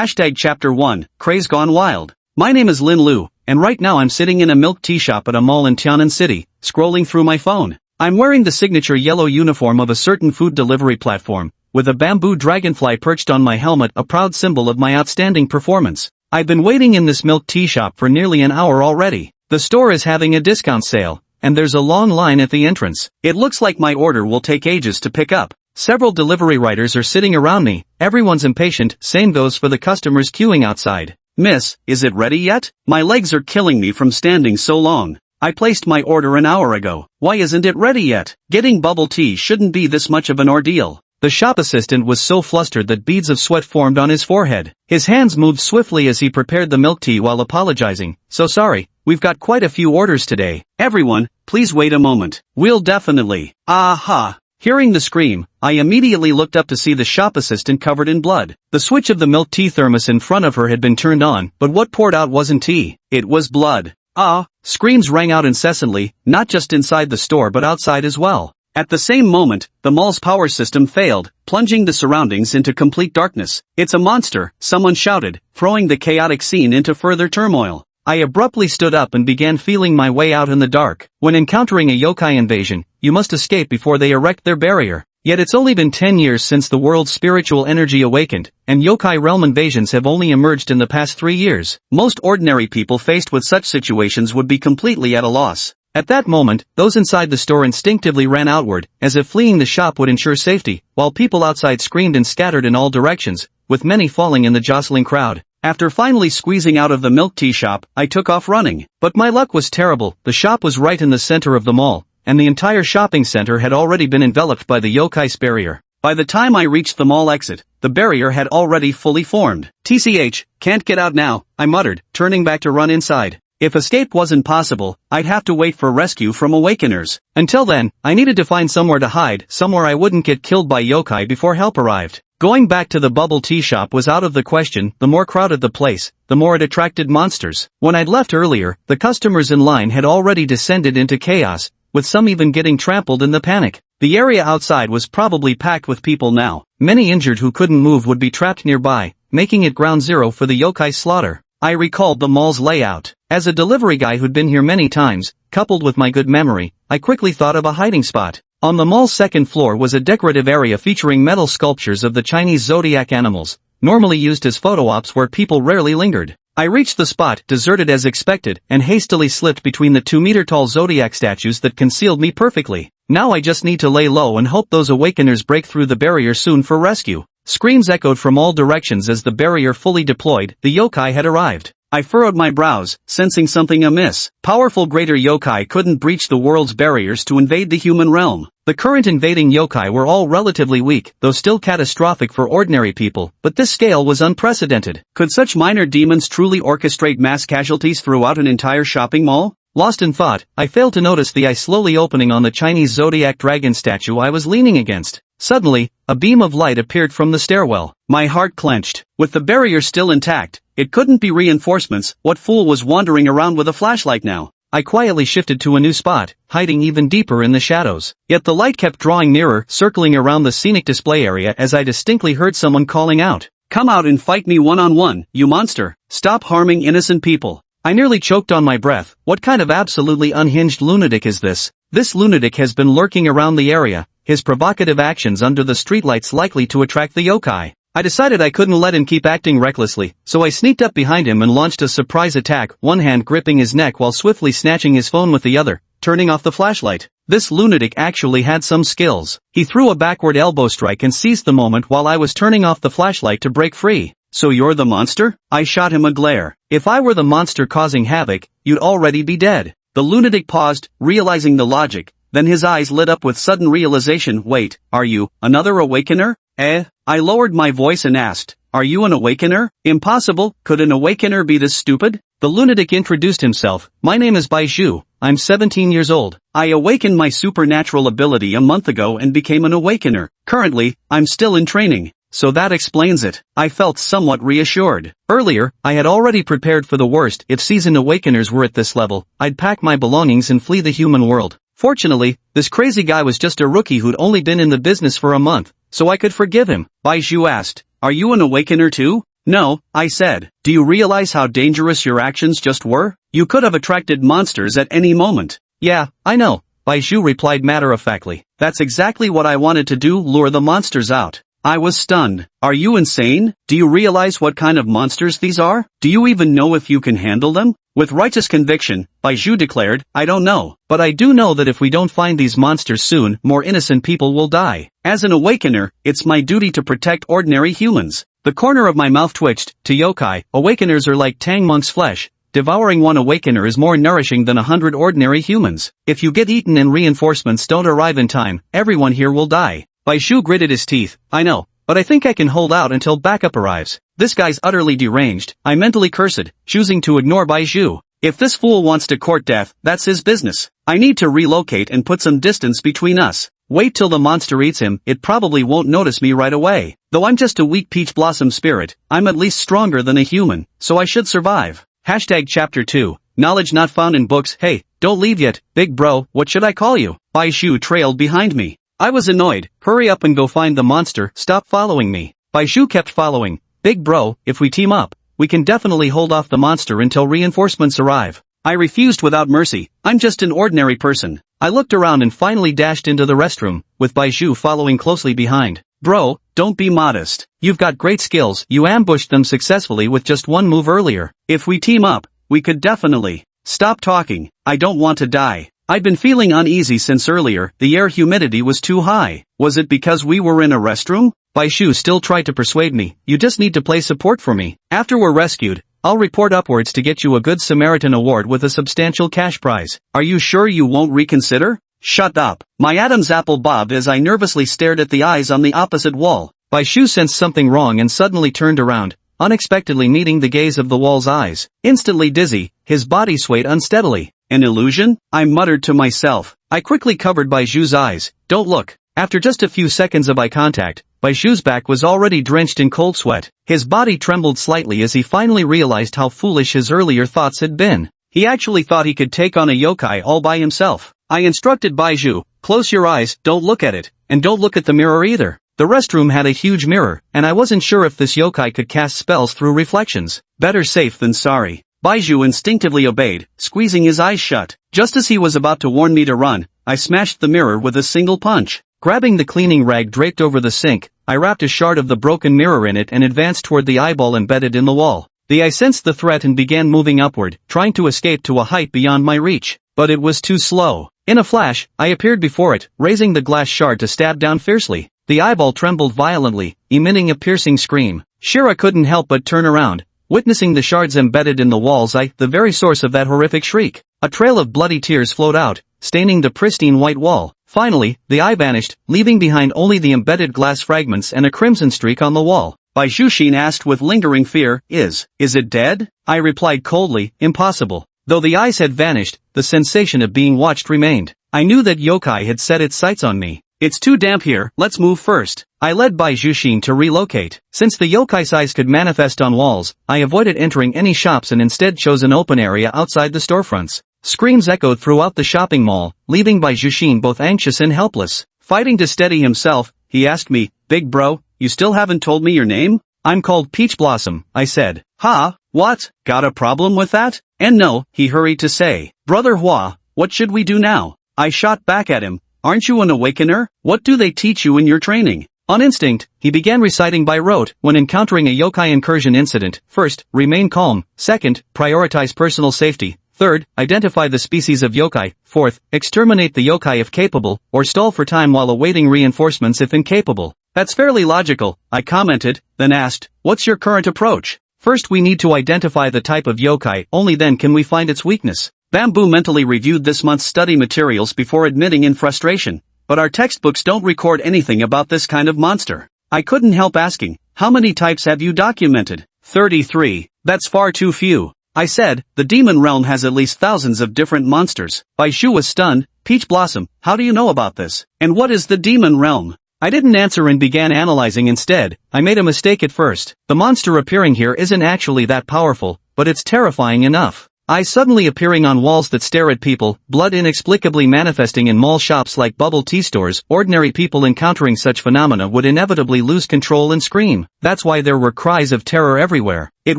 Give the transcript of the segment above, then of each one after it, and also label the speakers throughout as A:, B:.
A: Hashtag Chapter 1, Craze Gone Wild. My name is Lin Lu, and right now I'm sitting in a milk tea shop at a mall in Tian'an City, scrolling through my phone. I'm wearing the signature yellow uniform of a certain food delivery platform, with a bamboo dragonfly perched on my helmet, a proud symbol of my outstanding performance. I've been waiting in this milk tea shop for nearly an hour already. The store is having a discount sale, and there's a long line at the entrance. It looks like my order will take ages to pick up. Several delivery riders are sitting around me, everyone's impatient, same goes for the customers queuing outside. Miss, is it ready yet? My legs are killing me from standing so long. I placed my order an hour ago. Why isn't it ready yet? Getting bubble tea shouldn't be this much of an ordeal. The shop assistant was so flustered that beads of sweat formed on his forehead. His hands moved swiftly as he prepared the milk tea while apologizing. So sorry, we've got quite a few orders today. Everyone, please wait a moment. We'll definitely. Aha! Hearing the scream, I immediately looked up to see the shop assistant covered in blood. The switch of the milk tea thermos in front of her had been turned on, but what poured out wasn't tea. It was blood. Ah! Screams rang out incessantly, not just inside the store but outside as well. At the same moment, the mall's power system failed, plunging the surroundings into complete darkness. It's a monster, someone shouted, throwing the chaotic scene into further turmoil. I abruptly stood up and began feeling my way out in the dark. When encountering a yokai invasion, you must escape before they erect their barrier. Yet it's only been 10 years since the world's spiritual energy awakened, and yokai realm invasions have only emerged in the past 3 years. Most ordinary people faced with such situations would be completely at a loss. At that moment, those inside the store instinctively ran outward, as if fleeing the shop would ensure safety, while people outside screamed and scattered in all directions, with many falling in the jostling crowd. After finally squeezing out of the milk tea shop, I took off running. But my luck was terrible. The shop was right in the center of the mall, and the entire shopping center had already been enveloped by the yokai's barrier. By the time I reached the mall exit, the barrier had already fully formed. TCH, can't get out now, I muttered, turning back to run inside. If escape wasn't possible, I'd have to wait for rescue from awakeners. Until then, I needed to find somewhere to hide, somewhere I wouldn't get killed by yokai before help arrived. Going back to the bubble tea shop was out of the question. The more crowded the place, the more it attracted monsters. When I'd left earlier, the customers in line had already descended into chaos, with some even getting trampled in the panic. The area outside was probably packed with people now. Many injured who couldn't move would be trapped nearby, making it ground zero for the yokai slaughter. I recalled the mall's layout. As a delivery guy who'd been here many times, coupled with my good memory, I quickly thought of a hiding spot. On the mall's second floor was a decorative area featuring metal sculptures of the Chinese zodiac animals, normally used as photo ops where people rarely lingered. I reached the spot, deserted as expected, and hastily slipped between the 2-meter-tall zodiac statues that concealed me perfectly. Now I just need to lay low and hope those awakeners break through the barrier soon for rescue. Screams echoed from all directions as the barrier fully deployed. The yokai had arrived. I furrowed my brows, sensing something amiss. Powerful greater yokai couldn't breach the world's barriers to invade the human realm. The current invading yokai were all relatively weak, though still catastrophic for ordinary people, but this scale was unprecedented. Could such minor demons truly orchestrate mass casualties throughout an entire shopping mall? Lost in thought, I failed to notice the eye slowly opening on the Chinese zodiac dragon statue I was leaning against. Suddenly, a beam of light appeared from the stairwell. My heart clenched. With the barrier still intact, it couldn't be reinforcements. What fool was wandering around with a flashlight now? I quietly shifted to a new spot, hiding even deeper in the shadows. Yet the light kept drawing nearer, circling around the scenic display area as I distinctly heard someone calling out. Come out and fight me one-on-one, you monster. Stop harming innocent people. I nearly choked on my breath. What kind of absolutely unhinged lunatic is this? This lunatic has been lurking around the area, his provocative actions under the streetlights likely to attract the yokai. I decided I couldn't let him keep acting recklessly, so I sneaked up behind him and launched a surprise attack, one hand gripping his neck while swiftly snatching his phone with the other, turning off the flashlight. This lunatic actually had some skills. He threw a backward elbow strike and seized the moment while I was turning off the flashlight to break free. So you're the monster? I shot him a glare. If I were the monster causing havoc, you'd already be dead. The lunatic paused, realizing the logic, then his eyes lit up with sudden realization. Wait, are you another awakener? I lowered my voice and asked, are you an awakener? Impossible, could an awakener be this stupid? The lunatic introduced himself. My name is Bai Zhu, I'm 17 years old. I awakened my supernatural ability a month ago and became an awakener. Currently, I'm still in training. So that explains it. I felt somewhat reassured. Earlier, I had already prepared for the worst. If seasoned awakeners were at this level, I'd pack my belongings and flee the human world. Fortunately, this crazy guy was just a rookie who'd only been in the business for a month, so I could forgive him. Bai Zhu asked, are you an awakener too? No, I said. Do you realize how dangerous your actions just were? You could have attracted monsters at any moment. Yeah, I know, Baizhu replied matter-of-factly. That's exactly what I wanted to do, lure the monsters out. I was stunned. Are you insane? Do you realize what kind of monsters these are? Do you even know if you can handle them? With righteous conviction, Baizhu declared, I don't know, but I do know that if we don't find these monsters soon, more innocent people will die. As an awakener, it's my duty to protect ordinary humans. The corner of my mouth twitched. To yokai, awakeners are like Tang Monk's flesh. Devouring one awakener is more nourishing than 100 ordinary humans. If you get eaten and reinforcements don't arrive in time, everyone here will die. Baizhu gritted his teeth. I know, but I think I can hold out until backup arrives. This guy's utterly deranged, I mentally cursed, choosing to ignore Baizhu. If this fool wants to court death, that's his business. I need to relocate and put some distance between us. Wait till the monster eats him, it probably won't notice me right away. Though I'm just a weak peach blossom spirit, I'm at least stronger than a human, so I should survive. Chapter 2. Knowledge not found in books. Hey, don't leave yet, big bro, what should I call you? Baizhu trailed behind me. I was annoyed. Hurry up and go find the monster, stop following me. Baizhu kept following. Big bro, if we team up, we can definitely hold off the monster until reinforcements arrive. I refused without mercy. I'm just an ordinary person. I looked around and finally dashed into the restroom, with Baizhu following closely behind. Bro, don't be modest. You've got great skills. You ambushed them successfully with just one move earlier. If we team up, we could definitely. Stop talking. I don't want to die. I'd been feeling uneasy since earlier. The air humidity was too high. Was it because we were in a restroom? Baizhu still tried to persuade me. You just need to play support for me. After we're rescued, I'll report upwards to get you a Good Samaritan award with a substantial cash prize. Are you sure you won't reconsider? Shut up. My Adam's apple bobbed as I nervously stared at the eyes on the opposite wall. Baizhu sensed something wrong and suddenly turned around, unexpectedly meeting the gaze of the wall's eyes. Instantly dizzy, his body swayed unsteadily. An illusion? I muttered to myself. I quickly covered Baizhu's eyes. Don't look. After just a few seconds of eye contact, Baizhu's back was already drenched in cold sweat. His body trembled slightly as he finally realized how foolish his earlier thoughts had been. He actually thought he could take on a yokai all by himself. I instructed Baizhu, close your eyes, don't look at it, and don't look at the mirror either. The restroom had a huge mirror, and I wasn't sure if this yokai could cast spells through reflections. Better safe than sorry. Baizhu instinctively obeyed, squeezing his eyes shut. Just as he was about to warn me to run, I smashed the mirror with a single punch. Grabbing the cleaning rag draped over the sink, I wrapped a shard of the broken mirror in it and advanced toward the eyeball embedded in the wall. The eye sensed the threat and began moving upward, trying to escape to a height beyond my reach. But it was too slow. In a flash, I appeared before it, raising the glass shard to stab down fiercely. The eyeball trembled violently, emitting a piercing scream. Shira couldn't help but turn around, witnessing the shards embedded in the wall's eye, the very source of that horrific shriek. A trail of bloody tears flowed out, staining the pristine white wall. Finally, the eye vanished, leaving behind only the embedded glass fragments and a crimson streak on the wall. Baizhu asked with lingering fear, Is it dead? I replied coldly, impossible. Though the eyes had vanished, the sensation of being watched remained. I knew that yokai had set its sights on me. It's too damp here, let's move first. I led Baizhu to relocate. Since the yokai's eyes could manifest on walls, I avoided entering any shops and instead chose an open area outside the storefronts. Screams echoed throughout the shopping mall, leaving Baizhu both anxious and helpless. Fighting to steady himself, he asked me, Big bro, you still haven't told me your name? I'm called Peach Blossom, I said. Ha, what? Got a problem with that? And no, he hurried to say. Brother Hua, what should we do now? I shot back at him. Aren't you an awakener? What do they teach you in your training? On instinct, he began reciting by rote. When encountering a yokai incursion incident, first, remain calm. Second, prioritize personal safety. Third, identify the species of yokai. Fourth, exterminate the yokai if capable, or stall for time while awaiting reinforcements if incapable. That's fairly logical, I commented, then asked, what's your current approach? First we need to identify the type of yokai, only then can we find its weakness. Bamboo mentally reviewed this month's study materials before admitting in frustration, but our textbooks don't record anything about this kind of monster. I couldn't help asking, how many types have you documented? 33. That's far too few. I said, the demon realm has at least thousands of different monsters. Baizhu was stunned. Peach Blossom, how do you know about this? And what is the demon realm? I didn't answer and began analyzing instead. I made a mistake at first. The monster appearing here isn't actually that powerful, but it's terrifying enough. eyes suddenly appearing on walls that stare at people, blood inexplicably manifesting in mall shops like bubble tea stores. Ordinary people encountering such phenomena would inevitably lose control and scream. That's why there were cries of terror everywhere. It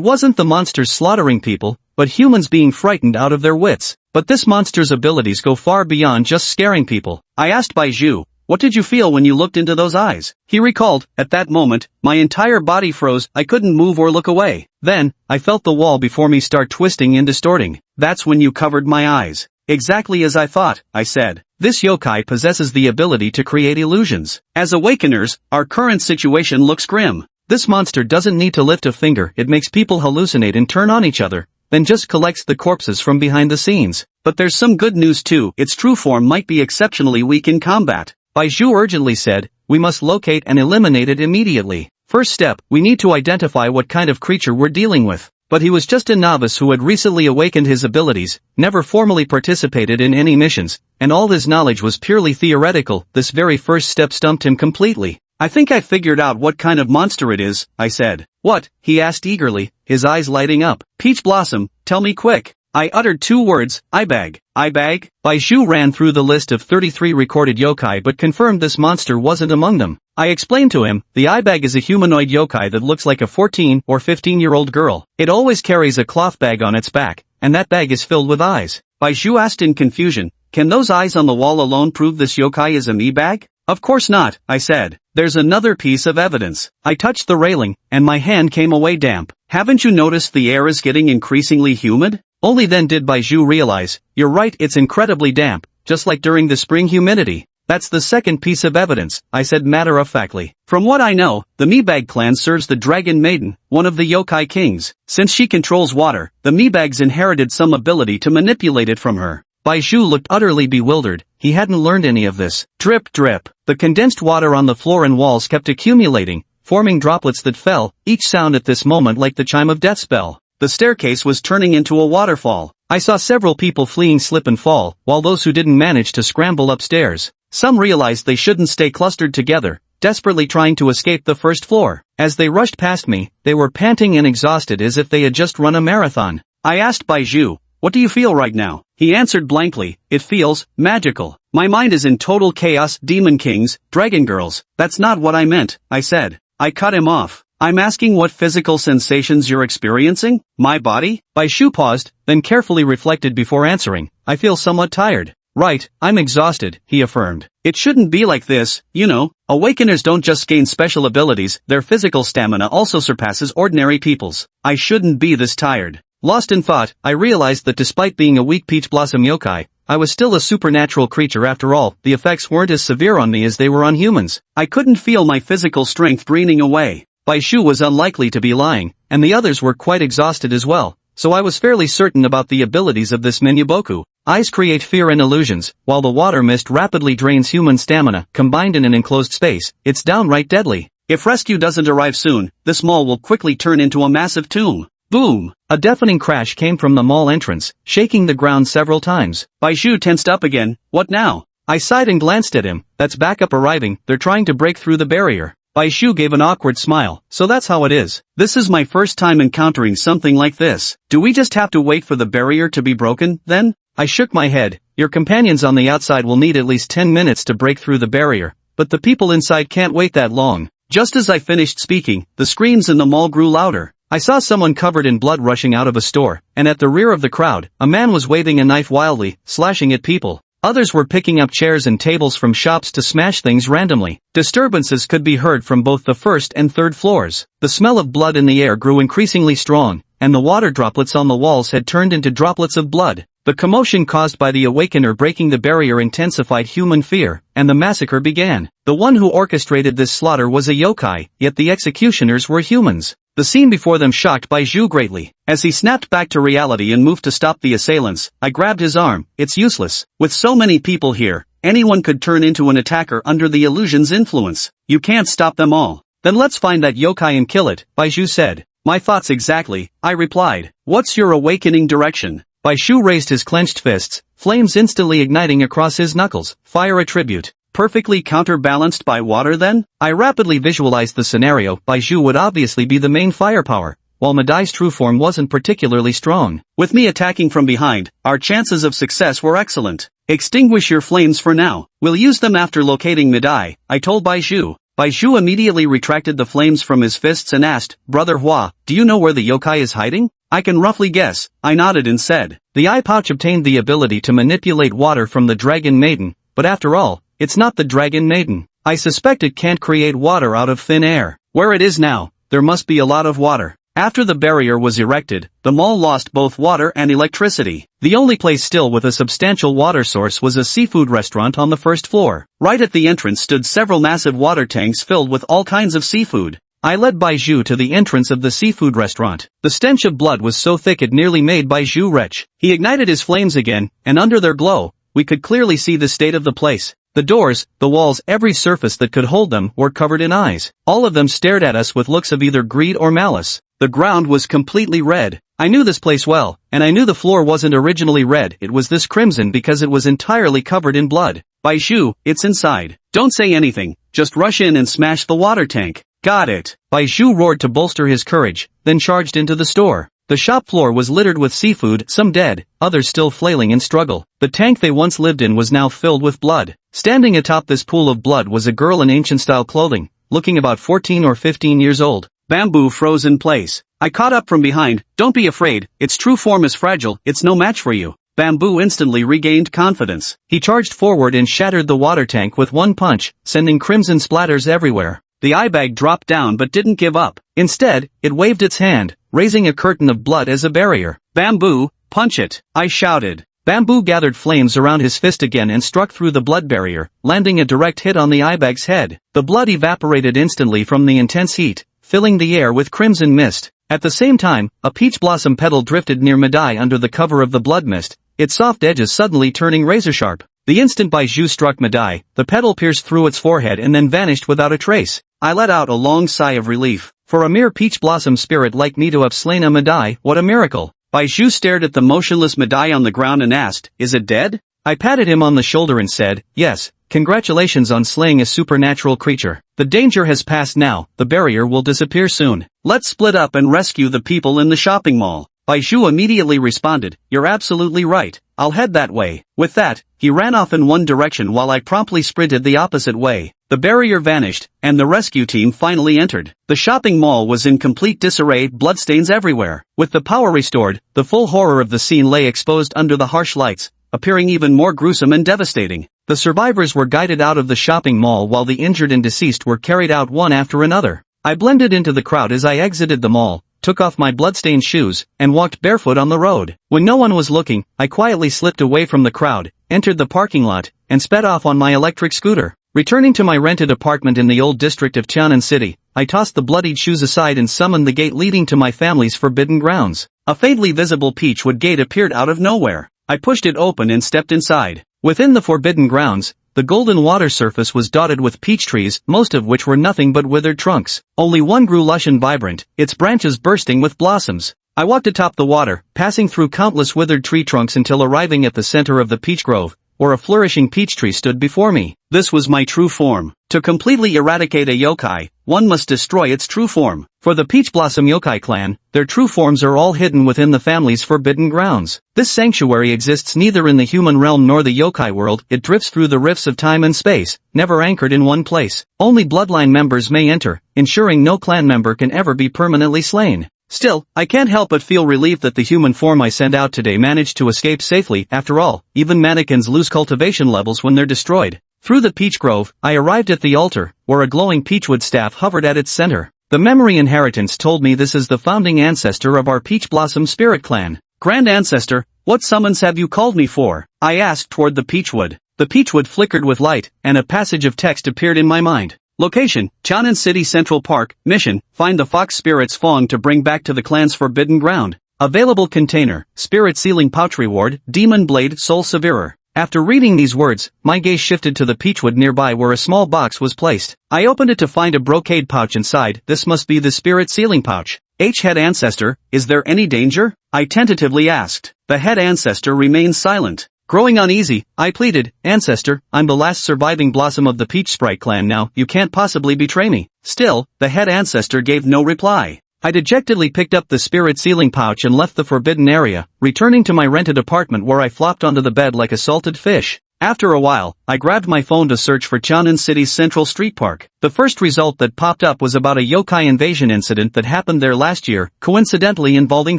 A: wasn't the monsters slaughtering people, but humans being frightened out of their wits. But this monster's abilities go far beyond just scaring people. I asked Baiju, "What did you feel when you looked into those eyes?" He recalled, "At that moment, my entire body froze, I couldn't move or look away. Then, I felt the wall before me start twisting and distorting. That's when you covered my eyes." "Exactly as I thought," I said. "This yokai possesses the ability to create illusions. As awakeners, our current situation looks grim. This monster doesn't need to lift a finger, it makes people hallucinate and turn on each other, then just collects the corpses from behind the scenes. But there's some good news too, its true form might be exceptionally weak in combat." Baiju urgently said, "We must locate and eliminate it immediately. First step, we need to identify what kind of creature we're dealing with." But he was just a novice who had recently awakened his abilities, never formally participated in any missions, and all his knowledge was purely theoretical. This very first step stumped him completely. "I think I figured out what kind of monster it is," I said. "What?" he asked eagerly, his eyes lighting up. "Peach Blossom, tell me quick." I uttered 2 words, "Ibag." "Ibag?" Baiju ran through the list of 33 recorded yokai but confirmed this monster wasn't among them. I explained to him, the Ibag is a humanoid yokai that looks like a 14 or 15-year-old girl. It always carries a cloth bag on its back, and that bag is filled with eyes. Baiju asked in confusion, "Can those eyes on the wall alone prove this yokai is an Ibag?" "Of course not," I said. "There's another piece of evidence." I touched the railing, and my hand came away damp. "Haven't you noticed the air is getting increasingly humid?" Only then did Baiju realize, "You're right, it's incredibly damp, just like during the spring humidity." "That's the second piece of evidence," I said matter-of-factly. "From what I know, the Mibag clan serves the Dragon Maiden, one of the yokai kings. Since she controls water, the Mibags inherited some ability to manipulate it from her." Baiju looked utterly bewildered, he hadn't learned any of this. Drip drip. The condensed water on the floor and walls kept accumulating, forming droplets that fell, each sound at this moment like the chime of death spell. The staircase was turning into a waterfall. I saw several people fleeing slip and fall, while those who didn't manage to scramble upstairs. Some realized they shouldn't stay clustered together, desperately trying to escape the first floor. As they rushed past me, they were panting and exhausted as if they had just run a marathon. I asked Baiju, "What do you feel right now?" He answered blankly, "It feels magical. My mind is in total chaos. Demon kings, dragon girls, that's not what I meant," I said. I cut him off. "I'm asking what physical sensations you're experiencing? My body?" Baiju paused, then carefully reflected before answering. "I feel somewhat tired." "Right, I'm exhausted," he affirmed. "It shouldn't be like this, you know. Awakeners don't just gain special abilities, their physical stamina also surpasses ordinary people's. I shouldn't be this tired." Lost in thought, I realized that despite being a weak Peach Blossom yokai, I was still a supernatural creature after all. The effects weren't as severe on me as they were on humans. I couldn't feel my physical strength draining away. Baiju was unlikely to be lying, and the others were quite exhausted as well, so I was fairly certain about the abilities of this Minyaboku. Eyes create fear and illusions, while the water mist rapidly drains human stamina. Combined in an enclosed space, it's downright deadly. If rescue doesn't arrive soon, this mall will quickly turn into a massive tomb. Boom! A deafening crash came from the mall entrance, shaking the ground several times. Baiju tensed up again. "What now?" I sighed and glanced at him. "That's backup arriving, they're trying to break through the barrier." Baiju gave an awkward smile. "So that's how it is. This is my first time encountering something like this. Do we just have to wait for the barrier to be broken, then?" I shook my head. "Your companions on the outside will need at least 10 minutes to break through the barrier, but the people inside can't wait that long." Just as I finished speaking, the screams in the mall grew louder. I saw someone covered in blood rushing out of a store, and at the rear of the crowd, a man was waving a knife wildly, slashing at people. Others were picking up chairs and tables from shops to smash things randomly. Disturbances could be heard from both the first and third floors. The smell of blood in the air grew increasingly strong, and the water droplets on the walls had turned into droplets of blood. The commotion caused by the awakener breaking the barrier intensified human fear, and the massacre began. The one who orchestrated this slaughter was a yokai, yet the executioners were humans. The scene before them shocked Baiju greatly. As he snapped back to reality and moved to stop the assailants, I grabbed his arm. "It's useless. With so many people here, anyone could turn into an attacker under the illusion's influence. You can't stop them all." "Then let's find that yokai and kill it," Baiju said. "My thoughts exactly," I replied. "What's your awakening direction?" Baiju raised his clenched fists, flames instantly igniting across his knuckles. "Fire attribute. Perfectly counterbalanced by water then?" I rapidly visualized the scenario. Baiju would obviously be the main firepower, while Madai's true form wasn't particularly strong. With me attacking from behind, our chances of success were excellent. Extinguish your flames for now. We'll use them after locating Madai, I told Baizhu. Baizhu immediately retracted the flames from his fists and asked, Brother Hua, do you know where the yokai is hiding? I can roughly guess, I nodded and said. The eye pouch obtained the ability to manipulate water from the Dragon Maiden, but after all, it's not the Dragon Maiden. I suspect it can't create water out of thin air. Where it is now, there must be a lot of water. After the barrier was erected, the mall lost both water and electricity. The only place still with a substantial water source was a seafood restaurant on the first floor. Right at the entrance stood several massive water tanks filled with all kinds of seafood. I led Baizhu to the entrance of the seafood restaurant. The stench of blood was so thick it nearly made Baizhu retch. He ignited his flames again, and under their glow, we could clearly see the state of the place. The doors, the walls, every surface that could hold them were covered in eyes. All of them stared at us with looks of either greed or malice. The ground was completely red. I knew this place well, and I knew the floor wasn't originally red, it was this crimson because it was entirely covered in blood. Baizhu, it's inside. Don't say anything, just rush in and smash the water tank. Got it. Baizhu roared to bolster his courage, then charged into the store. The shop floor was littered with seafood, some dead, others still flailing in struggle. The tank they once lived in was now filled with blood. Standing atop this pool of blood was a girl in ancient-style clothing, looking about 14 or 15 years old. Bamboo froze in place. I caught up from behind. Don't be afraid, its true form is fragile, it's no match for you. Bamboo instantly regained confidence. He charged forward and shattered the water tank with one punch, sending crimson splatters everywhere. The eye bag dropped down but didn't give up. Instead, it waved its hand, raising a curtain of blood as a barrier. Bamboo, punch it, I shouted. Bamboo gathered flames around his fist again and struck through the blood barrier, landing a direct hit on the eye bag's head. The blood evaporated instantly from the intense heat, filling the air with crimson mist. At the same time, a peach blossom petal drifted near Madai under the cover of the blood mist, its soft edges suddenly turning razor-sharp. The instant Baizhu struck Madai, the petal pierced through its forehead and then vanished without a trace. I let out a long sigh of relief. For a mere peach blossom spirit like me to have slain a Madai, what a miracle. Baizhu stared at the motionless Madai on the ground and asked, is it dead? I patted him on the shoulder and said, yes, congratulations on slaying a supernatural creature. The danger has passed now, the barrier will disappear soon. Let's split up and rescue the people in the shopping mall. Baizhu immediately responded, you're absolutely right, I'll head that way. With that, he ran off in one direction while I promptly sprinted the opposite way. The barrier vanished, and the rescue team finally entered. The shopping mall was in complete disarray, bloodstains everywhere. With the power restored, the full horror of the scene lay exposed under the harsh lights, appearing even more gruesome and devastating. The survivors were guided out of the shopping mall while the injured and deceased were carried out one after another. I blended into the crowd as I exited the mall, took off my bloodstained shoes, and walked barefoot on the road. When no one was looking, I quietly slipped away from the crowd, entered the parking lot, and sped off on my electric scooter. Returning to my rented apartment in the old district of Tianan City, I tossed the bloodied shoes aside and summoned the gate leading to my family's forbidden grounds. A faintly visible peachwood gate appeared out of nowhere. I pushed it open and stepped inside. Within the forbidden grounds, the golden water surface was dotted with peach trees, most of which were nothing but withered trunks. Only one grew lush and vibrant, its branches bursting with blossoms. I walked atop the water, passing through countless withered tree trunks until arriving at the center of the peach grove, where a flourishing peach tree stood before me. This was my true form. To completely eradicate a yokai, one must destroy its true form. For the Peach Blossom Yokai clan, their true forms are all hidden within the family's forbidden grounds. This sanctuary exists neither in the human realm nor the yokai world, it drifts through the rifts of time and space, never anchored in one place. Only bloodline members may enter, ensuring no clan member can ever be permanently slain. Still, I can't help but feel relieved that the human form I sent out today managed to escape safely. After all, even mannequins lose cultivation levels when they're destroyed. Through the peach grove, I arrived at the altar, where a glowing peachwood staff hovered at its center. The memory inheritance told me this is the founding ancestor of our Peach Blossom Spirit Clan. Grand Ancestor, what summons have you called me for? I asked toward the peachwood. The peachwood flickered with light, and a passage of text appeared in my mind. Location, Tianan City Central Park. Mission, find the fox spirits Fong to bring back to the clan's forbidden ground. Available container, spirit sealing pouch reward, demon blade soul severer. After reading these words, my gaze shifted to the peachwood nearby where a small box was placed. I opened it to find a brocade pouch inside. This must be the spirit sealing pouch. Head Ancestor, is there any danger? I tentatively asked. The head ancestor remained silent. Growing uneasy, I pleaded, Ancestor, I'm the last surviving blossom of the Peach Sprite clan now, you can't possibly betray me. Still, the head ancestor gave no reply. I dejectedly picked up the spirit sealing pouch and left the forbidden area, returning to my rented apartment where I flopped onto the bed like a salted fish. After a while, I grabbed my phone to search for Cheonan City's Central Street Park. The first result that popped up was about a yokai invasion incident that happened there last year, coincidentally involving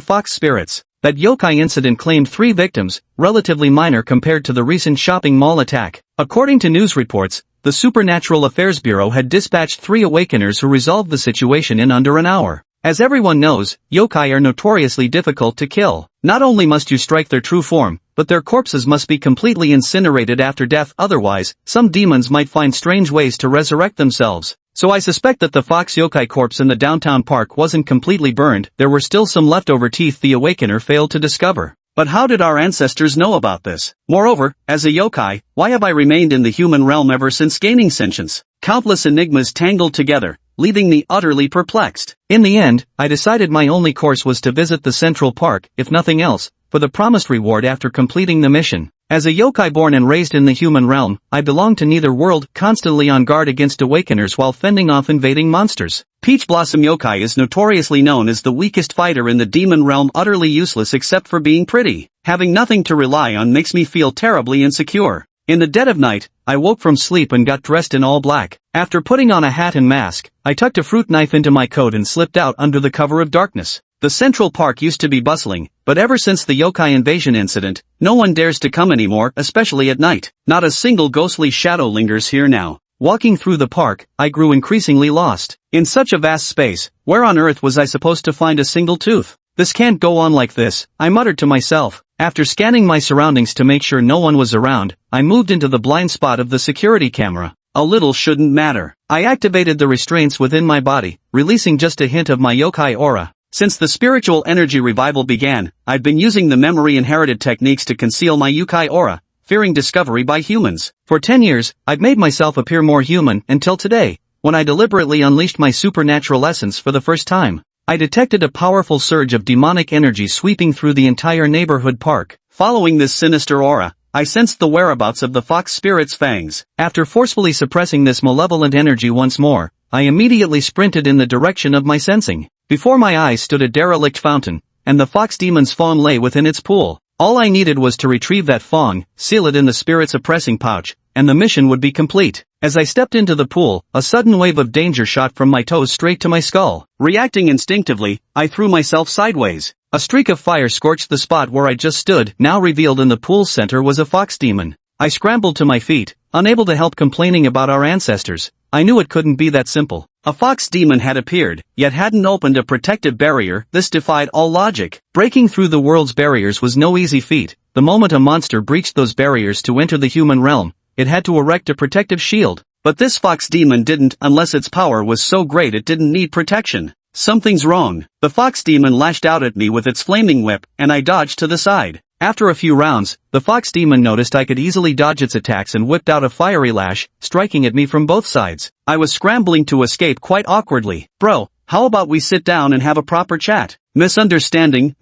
A: fox spirits. That yokai incident claimed 3 victims, relatively minor compared to the recent shopping mall attack. According to news reports, the Supernatural Affairs Bureau had dispatched 3 awakeners who resolved the situation in under an hour. As everyone knows, yokai are notoriously difficult to kill. Not only must you strike their true form, but their corpses must be completely incinerated after death, otherwise, some demons might find strange ways to resurrect themselves. So I suspect that the fox yokai corpse in the downtown park wasn't completely burned, there were still some leftover teeth the awakener failed to discover. But how did our ancestors know about this? Moreover, as a yokai, why have I remained in the human realm ever since gaining sentience? Countless enigmas tangled together, leaving me utterly perplexed. In the end, I decided my only course was to visit the Central Park, if nothing else, for the promised reward after completing the mission. As a yokai born and raised in the human realm, I belong to neither world, constantly on guard against awakeners while fending off invading monsters. Peach Blossom Yokai is notoriously known as the weakest fighter in the demon realm, utterly useless except for being pretty. Having nothing to rely on makes me feel terribly insecure. In the dead of night, I woke from sleep and got dressed in all black. After putting on a hat and mask, I tucked a fruit knife into my coat and slipped out under the cover of darkness. The Central Park used to be bustling, but ever since the yokai invasion incident, no one dares to come anymore, especially at night. Not a single ghostly shadow lingers here now. Walking through the park, I grew increasingly lost. In such a vast space, where on earth was I supposed to find a single tooth? This can't go on like this, I muttered to myself. After scanning my surroundings to make sure no one was around, I moved into the blind spot of the security camera. A little shouldn't matter. I activated the restraints within my body, releasing just a hint of my yokai aura. Since the spiritual energy revival began, I've been using the memory-inherited techniques to conceal my yokai aura, fearing discovery by humans. For 10 years, I've made myself appear more human until today, when I deliberately unleashed my supernatural essence for the first time. I detected a powerful surge of demonic energy sweeping through the entire neighborhood park. Following this sinister aura, I sensed the whereabouts of the fox spirit's fangs. After forcefully suppressing this malevolent energy once more, I immediately sprinted in the direction of my sensing. Before my eyes stood a derelict fountain, and the fox demon's fawn lay within its pool. All I needed was to retrieve that fawn, seal it in the spirit's oppressing pouch, and the mission would be complete. As I stepped into the pool, a sudden wave of danger shot from my toes straight to my skull. Reacting instinctively, I threw myself sideways. A streak of fire scorched the spot where I just stood. Now revealed in the pool's center was a fox demon. I scrambled to my feet, unable to help complaining about our ancestors. I knew it couldn't be that simple. A fox demon had appeared, yet hadn't opened a protective barrier. This defied all logic. Breaking through the world's barriers was no easy feat. The moment a monster breached those barriers to enter the human realm, it had to erect a protective shield. But this fox demon didn't, unless its power was so great it didn't need protection. Something's wrong. The fox demon lashed out at me with its flaming whip, and I dodged to the side. After a few rounds, the fox demon noticed I could easily dodge its attacks and whipped out a fiery lash, striking at me from both sides. I was scrambling to escape quite awkwardly. Bro, how about we sit down and have a proper chat? Misunderstanding.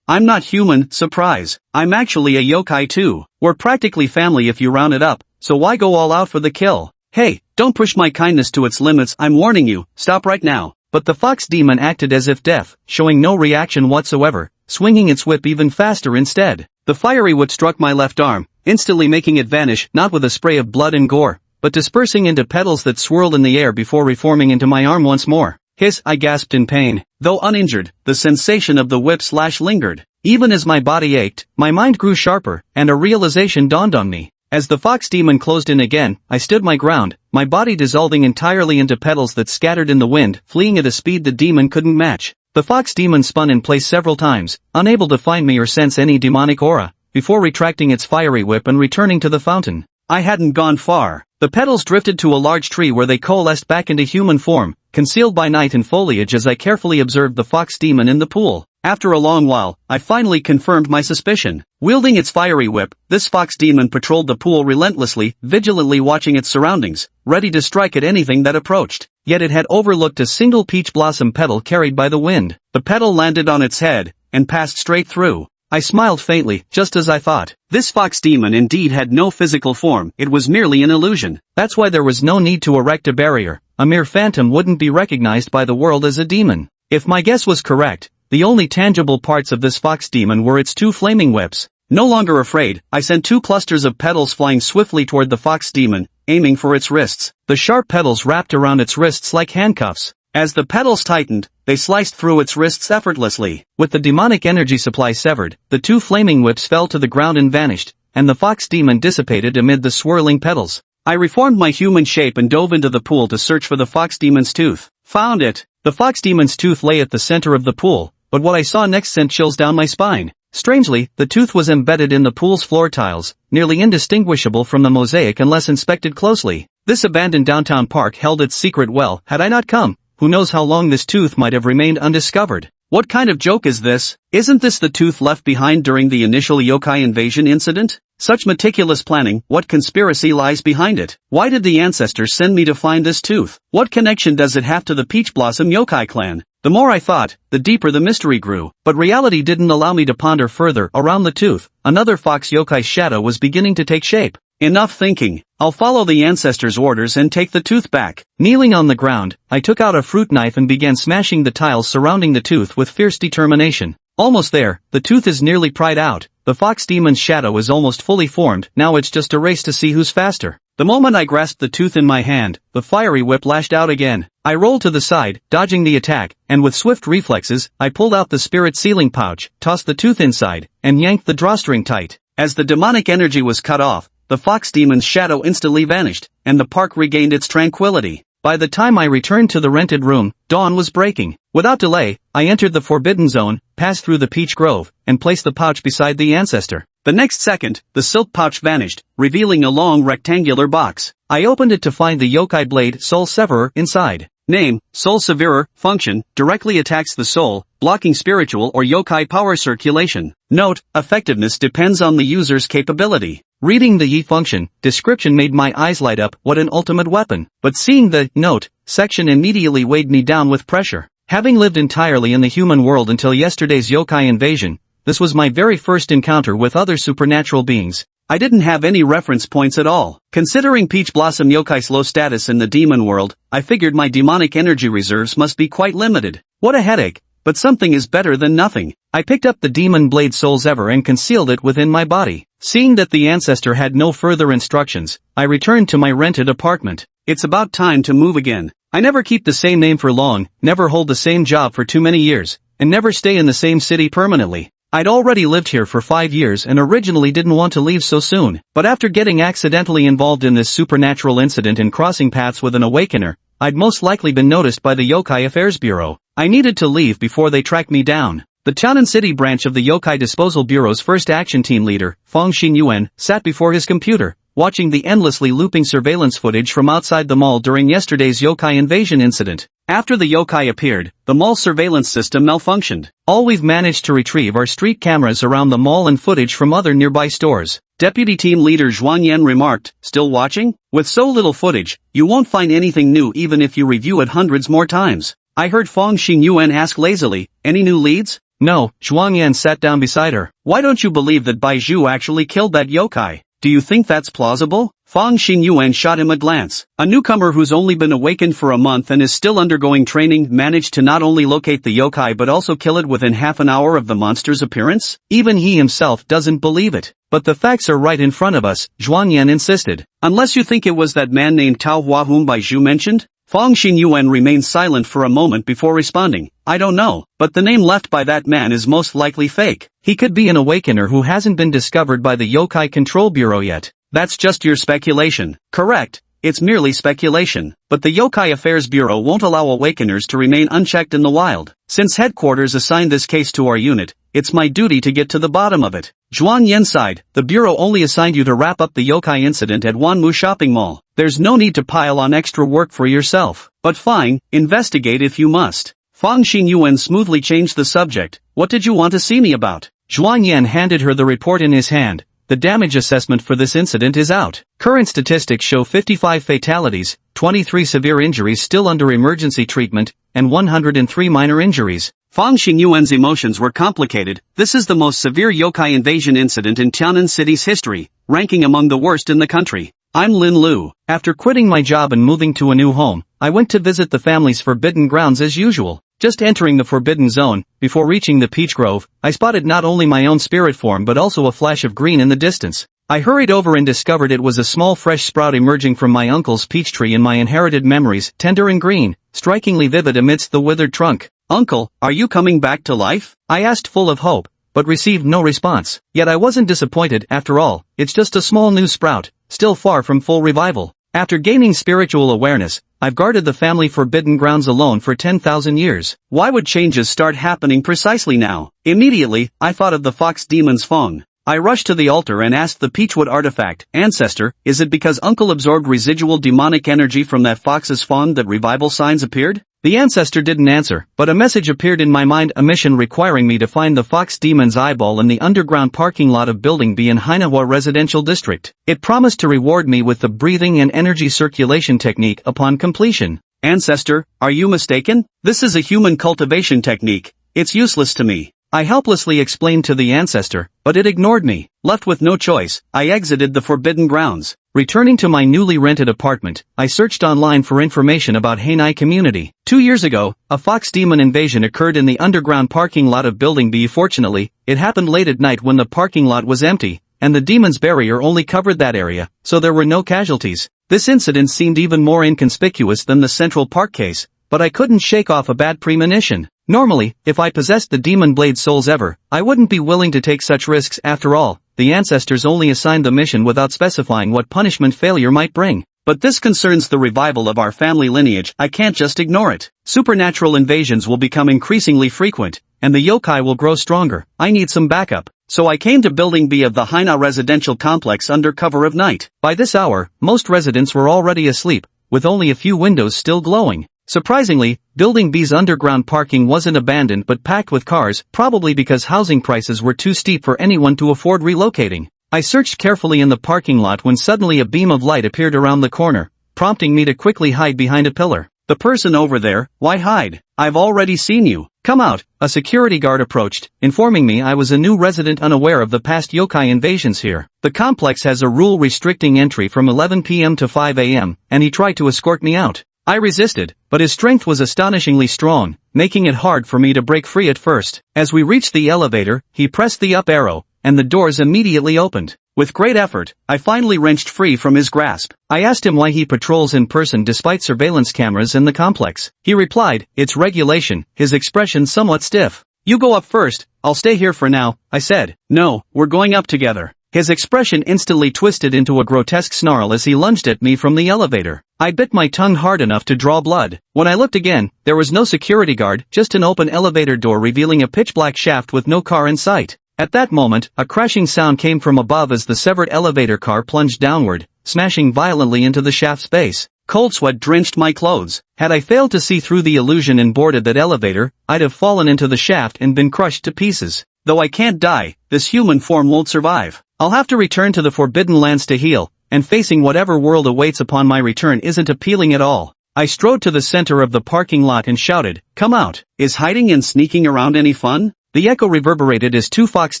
A: I'm not human, surprise. I'm actually a yokai too. We're practically family if you round it up, so why go all out for the kill? Hey, don't push my kindness to its limits, I'm warning you, stop right now. But the fox demon acted as if deaf, showing no reaction whatsoever, swinging its whip even faster instead. The fiery whip struck my left arm, instantly making it vanish, not with a spray of blood and gore, but dispersing into petals that swirled in the air before reforming into my arm once more. Hiss, I gasped in pain. Though uninjured, the sensation of the whip slash lingered. Even as my body ached, my mind grew sharper, and a realization dawned on me. As the fox demon closed in again, I stood my ground, my body dissolving entirely into petals that scattered in the wind, fleeing at a speed the demon couldn't match. The fox demon spun in place several times, unable to find me or sense any demonic aura, before retracting its fiery whip and returning to the fountain. I hadn't gone far. The petals drifted to a large tree where they coalesced back into human form, concealed by night and foliage as I carefully observed the fox demon in the pool. After a long while, I finally confirmed my suspicion. Wielding its fiery whip, this fox demon patrolled the pool relentlessly, vigilantly watching its surroundings, ready to strike at anything that approached. Yet it had overlooked a single peach blossom petal carried by the wind. The petal landed on its head, and passed straight through. I smiled faintly, just as I thought. This fox demon indeed had no physical form, it was merely an illusion. That's why there was no need to erect a barrier. A mere phantom wouldn't be recognized by the world as a demon. If my guess was correct, the only tangible parts of this fox demon were its 2 flaming whips. No longer afraid, I sent 2 clusters of petals flying swiftly toward the fox demon, aiming for its wrists. The sharp petals wrapped around its wrists like handcuffs. As the petals tightened, they sliced through its wrists effortlessly. With the demonic energy supply severed, the 2 flaming whips fell to the ground and vanished, and the fox demon dissipated amid the swirling petals. I reformed my human shape and dove into the pool to search for the fox demon's tooth. Found it. The fox demon's tooth lay at the center of the pool, but what I saw next sent chills down my spine. Strangely, the tooth was embedded in the pool's floor tiles, nearly indistinguishable from the mosaic unless inspected closely. This abandoned downtown park held its secret well. Had I not come, who knows how long this tooth might have remained undiscovered. What kind of joke is this? Isn't this the tooth left behind during the initial yokai invasion incident? Such meticulous planning, what conspiracy lies behind it? Why did the ancestors send me to find this tooth? What connection does it have to the Peach Blossom yokai clan? The more I thought, the deeper the mystery grew, but reality didn't allow me to ponder further. Around the tooth, another fox yokai's shadow was beginning to take shape. Enough thinking. I'll follow the ancestors' orders and take the tooth back. Kneeling on the ground, I took out a fruit knife and began smashing the tiles surrounding the tooth with fierce determination. Almost there, the tooth is nearly pried out. The fox demon's shadow is almost fully formed. Now it's just a race to see who's faster. The moment I grasped the tooth in my hand, the fiery whip lashed out again. I rolled to the side, dodging the attack, and with swift reflexes, I pulled out the spirit sealing pouch, tossed the tooth inside, and yanked the drawstring tight. As the demonic energy was cut off, the fox demon's shadow instantly vanished, and the park regained its tranquility. By the time I returned to the rented room, dawn was breaking. Without delay, I entered the forbidden zone, passed through the peach grove, and placed the pouch beside the ancestor. The next second, the silk pouch vanished, revealing a long rectangular box. I opened it to find the yokai blade Soul Severer inside. Name, Soul Severer. Function, directly attacks the soul, blocking spiritual or yokai power circulation. Note, effectiveness depends on the user's capability. Reading the Yi function description made my eyes light up. What an ultimate weapon. But seeing the note section immediately weighed me down with pressure. Having lived entirely in the human world until yesterday's yokai invasion, this was my very first encounter with other supernatural beings. I didn't have any reference points at all. Considering Peach Blossom yokai's low status in the demon world, I figured my demonic energy reserves must be quite limited. What a headache. But something is better than nothing. I picked up the demon blade Soul Severer and concealed it within my body. Seeing that the ancestor had no further instructions, I returned to my rented apartment. It's about time to move again. I never keep the same name for long, never hold the same job for too many years, and never stay in the same city permanently. I'd already lived here for 5 years and originally didn't want to leave so soon, but after getting accidentally involved in this supernatural incident and crossing paths with an awakener, I'd most likely been noticed by the Yokai Affairs Bureau. I needed to leave before they tracked me down. The Chanan City branch of the Yokai Disposal Bureau's first action team leader, Fong Xingyuan, sat before his computer, watching the endlessly looping surveillance footage from outside the mall during yesterday's yokai invasion incident. After the yokai appeared, the mall's surveillance system malfunctioned. All we've managed to retrieve are street cameras around the mall and footage from other nearby stores. Deputy Team Leader Zhuang Yan remarked, "Still watching? With so little footage, you won't find anything new even if you review it hundreds more times." I heard Fong Xingyuan ask lazily, "Any new leads?" "No." Zhuang Yan sat down beside her. "Why don't you believe that Bai Zhu actually killed that yokai? Do you think that's plausible?" Fong Xingyuan shot him a glance. A newcomer who's only been awakened for a month and is still undergoing training managed to not only locate the yokai but also kill it within half an hour of the monster's appearance? Even he himself doesn't believe it. "But the facts are right in front of us," Zhuang Yan insisted. "Unless you think it was that man named Tao Hua whom Bai Zhu mentioned?" Fong Xingyuan remained silent for a moment before responding. "I don't know, but the name left by that man is most likely fake. He could be an awakener who hasn't been discovered by the Yokai Control Bureau yet." "That's just your speculation." "Correct. It's merely speculation, but the Yokai Affairs Bureau won't allow awakeners to remain unchecked in the wild. Since headquarters assigned this case to our unit, it's my duty to get to the bottom of it." Zhuang Yan sighed. "The Bureau only assigned you to wrap up the yokai incident at Wanmu Shopping Mall. There's no need to pile on extra work for yourself. But fine, investigate if you must." Fong Xingyuan smoothly changed the subject. "What did you want to see me about?" Zhuang Yan handed her the report in his hand. "The damage assessment for this incident is out. Current statistics show 55 fatalities, 23 severe injuries still under emergency treatment, and 103 minor injuries." Fong Xingyuan's emotions were complicated. This is the most severe yokai invasion incident in Tianan City's history, ranking among the worst in the country. I'm Lin Lu. After quitting my job and moving to a new home, I went to visit the family's forbidden grounds as usual. Just entering the forbidden zone, before reaching the peach grove, I spotted not only my own spirit form but also a flash of green in the distance. I hurried over and discovered it was a small fresh sprout emerging from my uncle's peach tree in my inherited memories, tender and green, strikingly vivid amidst the withered trunk. "Uncle, are you coming back to life?" I asked full of hope, but received no response. Yet I wasn't disappointed. After all, it's just a small new sprout, still far from full revival. After gaining spiritual awareness, I've guarded the family forbidden grounds alone for 10,000 years. Why would changes start happening precisely now? Immediately, I thought of the fox demon's Feng. I rushed to the altar and asked the peachwood artifact, "Ancestor, is it because Uncle absorbed residual demonic energy from that fox's fawn that revival signs appeared?" The ancestor didn't answer, but a message appeared in my mind, a mission requiring me to find the fox demon's eyeball in the underground parking lot of Building B in Manhwa residential district. It promised to reward me with the breathing and energy circulation technique upon completion. "Ancestor, are you mistaken? This is a human cultivation technique. It's useless to me," I helplessly explained to the ancestor, but it ignored me. Left with no choice, I exited the forbidden grounds. Returning to my newly rented apartment, I searched online for information about Hainai community. 2 years ago, a fox demon invasion occurred in the underground parking lot of Building B. Fortunately, it happened late at night when the parking lot was empty, and the demon's barrier only covered that area, so there were no casualties. This incident seemed even more inconspicuous than the Central Park case, but I couldn't shake off a bad premonition. Normally, if I possessed the demon blade souls ever, I wouldn't be willing to take such risks. After all, the ancestors only assigned the mission without specifying what punishment failure might bring. But this concerns the revival of our family lineage. I can't just ignore it. Supernatural invasions will become increasingly frequent, and the yokai will grow stronger. I need some backup. So I came to Building B of the Haina residential complex under cover of night. By this hour, most residents were already asleep, with only a few windows still glowing. Surprisingly, Building B's underground parking wasn't abandoned but packed with cars, probably because housing prices were too steep for anyone to afford relocating. I searched carefully in the parking lot when suddenly a beam of light appeared around the corner, prompting me to quickly hide behind a pillar. "The person over there, why hide? I've already seen you. Come out." A security guard approached, informing me I was a new resident unaware of the past yokai invasions here. The complex has a rule restricting entry from 11 p.m. to 5 a.m., and he tried to escort me out. I resisted, but his strength was astonishingly strong, making it hard for me to break free at first. As we reached the elevator, he pressed the up arrow, and the doors immediately opened. With great effort, I finally wrenched free from his grasp. I asked him why he patrols in person despite surveillance cameras in the complex. He replied, "It's regulation," his expression somewhat stiff. "You go up first, I'll stay here for now," I said. "No, we're going up together." His expression instantly twisted into a grotesque snarl as he lunged at me from the elevator. I bit my tongue hard enough to draw blood. When I looked again, there was no security guard, just an open elevator door revealing a pitch-black shaft with no car in sight. At that moment, a crashing sound came from above as the severed elevator car plunged downward, smashing violently into the shaft's base. Cold sweat drenched my clothes. Had I failed to see through the illusion and boarded that elevator, I'd have fallen into the shaft and been crushed to pieces. Though I can't die, this human form won't survive. I'll have to return to the Forbidden Lands to heal, and facing whatever world awaits upon my return isn't appealing at all. I strode to the center of the parking lot and shouted, "Come out! Is hiding and sneaking around any fun?" The echo reverberated as two fox